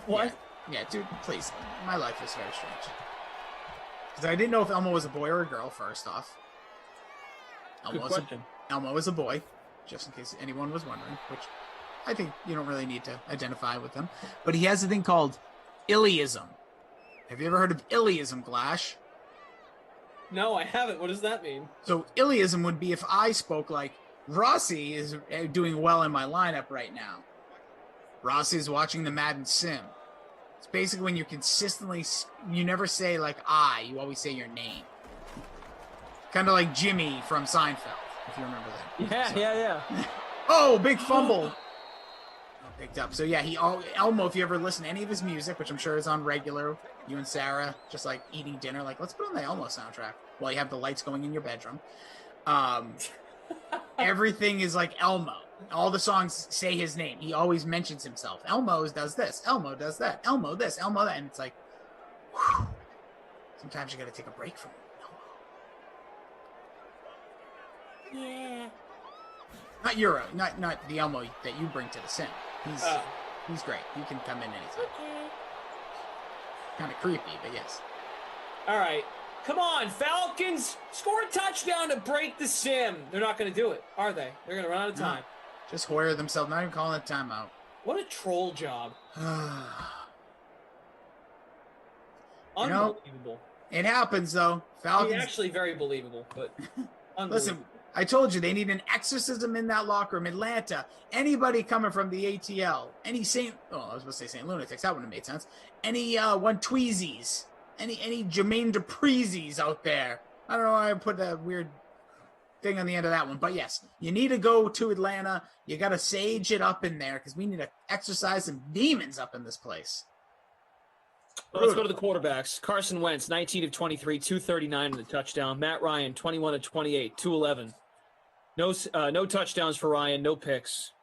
What? Yeah, dude, please. My life is very strange. Because I didn't know if Elmo was a boy or a girl, first off. Elmo is a boy, just in case anyone was wondering, which I think you don't really need to identify with him. But he has a thing called Iliism. Have you ever heard of Iliism, Glash? No, I haven't. What does that mean? So Iliism would be if I spoke like, Rossi is doing well in my lineup right now. Rossi is watching the Madden Sim. It's basically when you're consistently, you never say like you always say your name. Kind of like Jimmy from Seinfeld, if you remember that. Yeah. Oh, big fumble. Picked up. So yeah, Elmo, if you ever listen to any of his music, which I'm sure is on regular, you and Sarah just like eating dinner, like let's put on the Elmo soundtrack while you have the lights going in your bedroom. Everything is like Elmo. All the songs say his name. He always mentions himself. Elmo does this. Elmo does that. Elmo this. Elmo that. And it's like, whew. Sometimes you got to take a break from Elmo. Yeah. Not the Elmo that you bring to the sim. He's great. He can come in anytime. Okay. Kind of creepy, but yes. All right. Come on, Falcons. Score a touchdown to break the sim. They're not going to do it, are they? They're going to run out of time. Just Hoyer themselves, not even calling it timeout. What a troll job. Unbelievable. It happens, though. Falcons. Actually very believable, but Listen, I told you they need an exorcism in that locker room. Atlanta, anybody coming from the ATL, any I was going to say St. Lunatics, that wouldn't have made sense. Any one Tweezies, any Jermaine Dupreezes out there. I don't know why I put that weird thing on the end of that one, but yes, you need to go to Atlanta. You got to sage it up in there because we need to exercise some demons up in this place. Well, let's go to the quarterbacks. Carson Wentz, 19 of 23, 239 in the touchdown. Matt Ryan, 21 of 28, 211. No touchdowns for Ryan, no picks.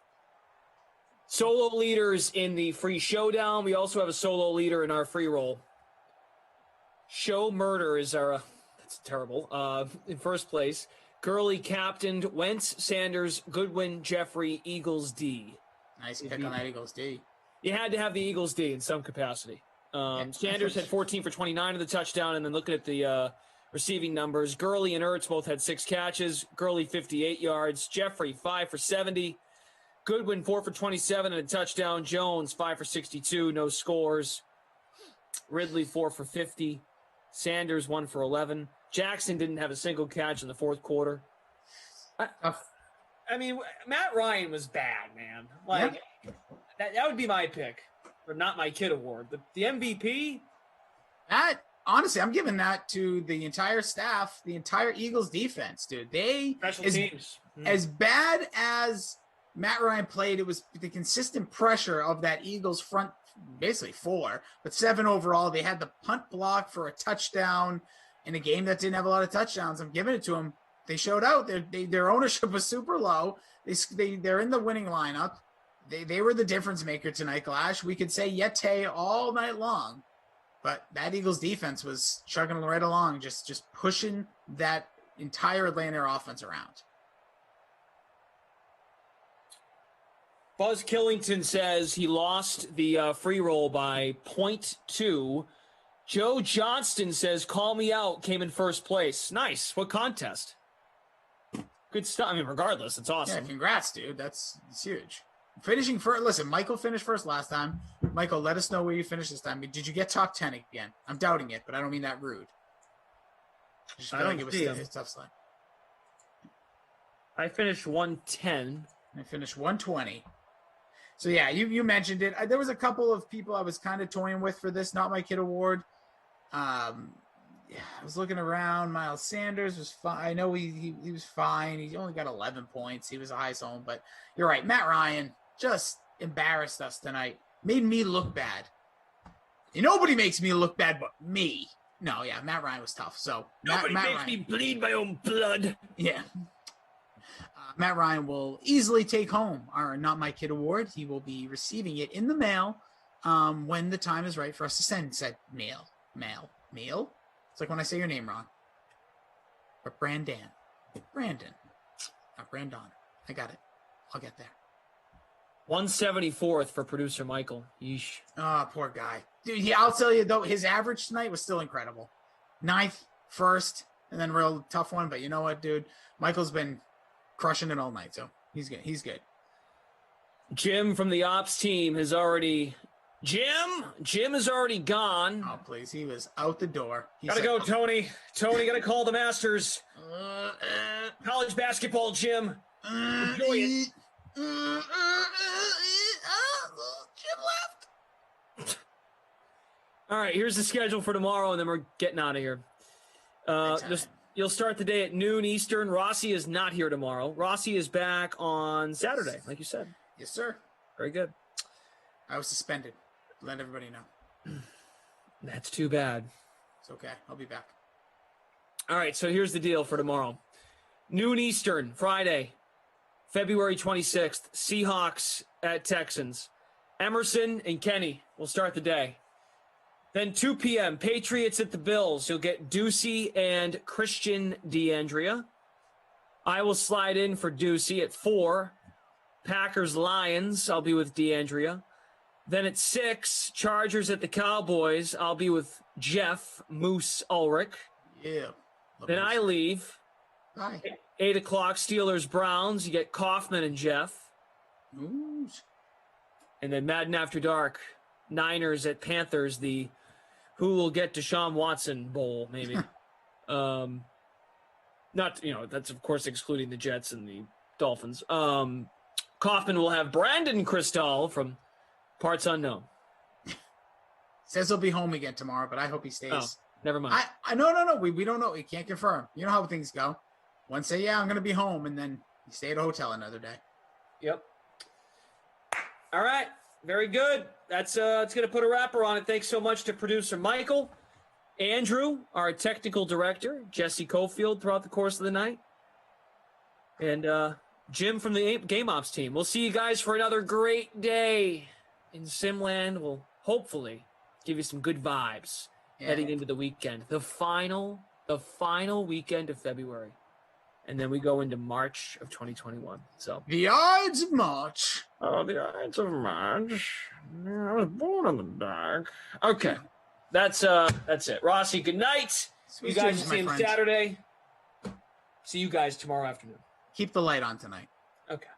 Solo leaders in the free showdown. We also have a solo leader in our free roll. Show Murder is our, that's terrible, in first place. Gurley captained, Wentz, Sanders, Goodwin, Jeffrey, Eagles D. Nice pick on that Eagles D. You had to have the Eagles D in some capacity. Sanders had 14 for 29 of the touchdown, and then looking at the receiving numbers, Gurley and Ertz both had 6 catches. Gurley 58 yards. Jeffrey 5 for 70. Goodwin 4 for 27 and a touchdown. Jones 5 for 62, no scores. Ridley 4 for 50. Sanders 1 for 11. Jackson didn't have a single catch in the fourth quarter. I mean, Matt Ryan was bad, man. Like that would be my pick for not my kid award. The MVP. That honestly, I'm giving that to the entire staff, the entire Eagles defense, dude. Special teams. As bad as Matt Ryan played, it was the consistent pressure of that Eagles front, basically 4, but 7 overall. They had the punt block for a touchdown in a game that didn't have a lot of touchdowns. I'm giving it to them. They showed out. Their ownership was super low. They're in the winning lineup. They were the difference maker tonight, Glash. We could say Yete all night long. But that Eagles defense was chugging right along, just pushing that entire Atlanta offense around. Buzz Killington says he lost the free roll by 0.2. Joe Johnston says, call me out, came in first place. Nice. What contest? Good stuff. I mean, regardless, it's awesome. Yeah, congrats, dude. It's huge. Finishing first. Listen, Michael finished first last time. Michael, let us know where you finished this time. Did you get top 10 again? I'm doubting it, but I don't mean that rude. I just feel like it was a tough slide. I finished 110. I finished 120. So, yeah, you mentioned it. There was a couple of people I was kind of toying with for this Not My Kid award. I was looking around. Miles Sanders was fine. I know he was fine. He only got 11 points. He was a high zone, but you're right. Matt Ryan just embarrassed us tonight. Made me look bad. And nobody makes me look bad but me. No, yeah, Matt Ryan was tough. So Nobody makes me bleed my own blood. Yeah. Matt Ryan will easily take home our Not My Kid award. He will be receiving it in the mail when the time is right for us to send said mail. It's like when I say your name wrong. But Brandon, not Brandon. I got it. I'll get there. 174th for producer Michael. Yeesh. Oh, poor guy. Dude, yeah, I'll tell you, though, his average tonight was still incredible. 9th, 1st, and then real tough one. But you know what, dude? Michael's been crushing it all night, so he's good. He's good. Jim from the ops team has already... Jim is already gone. Oh, please. He was out the door. Gotta go, Tony. Tony, gotta call the Masters. College basketball, Jim. Enjoy it. Jim left. All right, here's the schedule for tomorrow, and then we're getting out of here. You'll start the day at noon Eastern. Rossi is not here tomorrow. Rossi is back on Saturday, like you said. Yes, sir. Very good. I was suspended. Let everybody know. That's too bad. It's okay. I'll be back. All right, so here's the deal for tomorrow. Noon Eastern, Friday, February 26th, Seahawks at Texans. Emerson and Kenny will start the day. Then 2 p.m., Patriots at the Bills. You'll get Ducey and Christian D'Andrea. I will slide in for Ducey at 4. Packers Lions, I'll be with D'Andrea. Then at 6, Chargers at the Cowboys. I'll be with Jeff Moose Ulrich. Yeah. Then I leave. Hi. 8 o'clock, Steelers Browns. You get Kaufman and Jeff. Ooh. And then Madden After Dark, Niners at Panthers. The who will get Deshaun Watson Bowl, maybe. Not, that's of course excluding the Jets and the Dolphins. Kaufman will have Brandon Cristal from Parts Unknown. Says he'll be home again tomorrow, but I hope he stays. Oh, never mind. No. We don't know. We can't confirm. You know how things go. One say, yeah, I'm going to be home, and then you stay at a hotel another day. Yep. All right. Very good. That's it's going to put a wrapper on it. Thanks so much to producer Michael, Andrew, our technical director, Jesse Cofield throughout the course of the night, and Jim from the Game Ops team. We'll see you guys for another great day in Simland. We'll hopefully give you some good vibes heading into the weekend. The final weekend of February. And then we go into March of 2021. So the Ides of March. Oh, the Ides of March. I was born in the dark. Okay. That's it. Rossi, good night. Sweet you guys dreams, see my you friend. Saturday. See you guys tomorrow afternoon. Keep the light on tonight. Okay.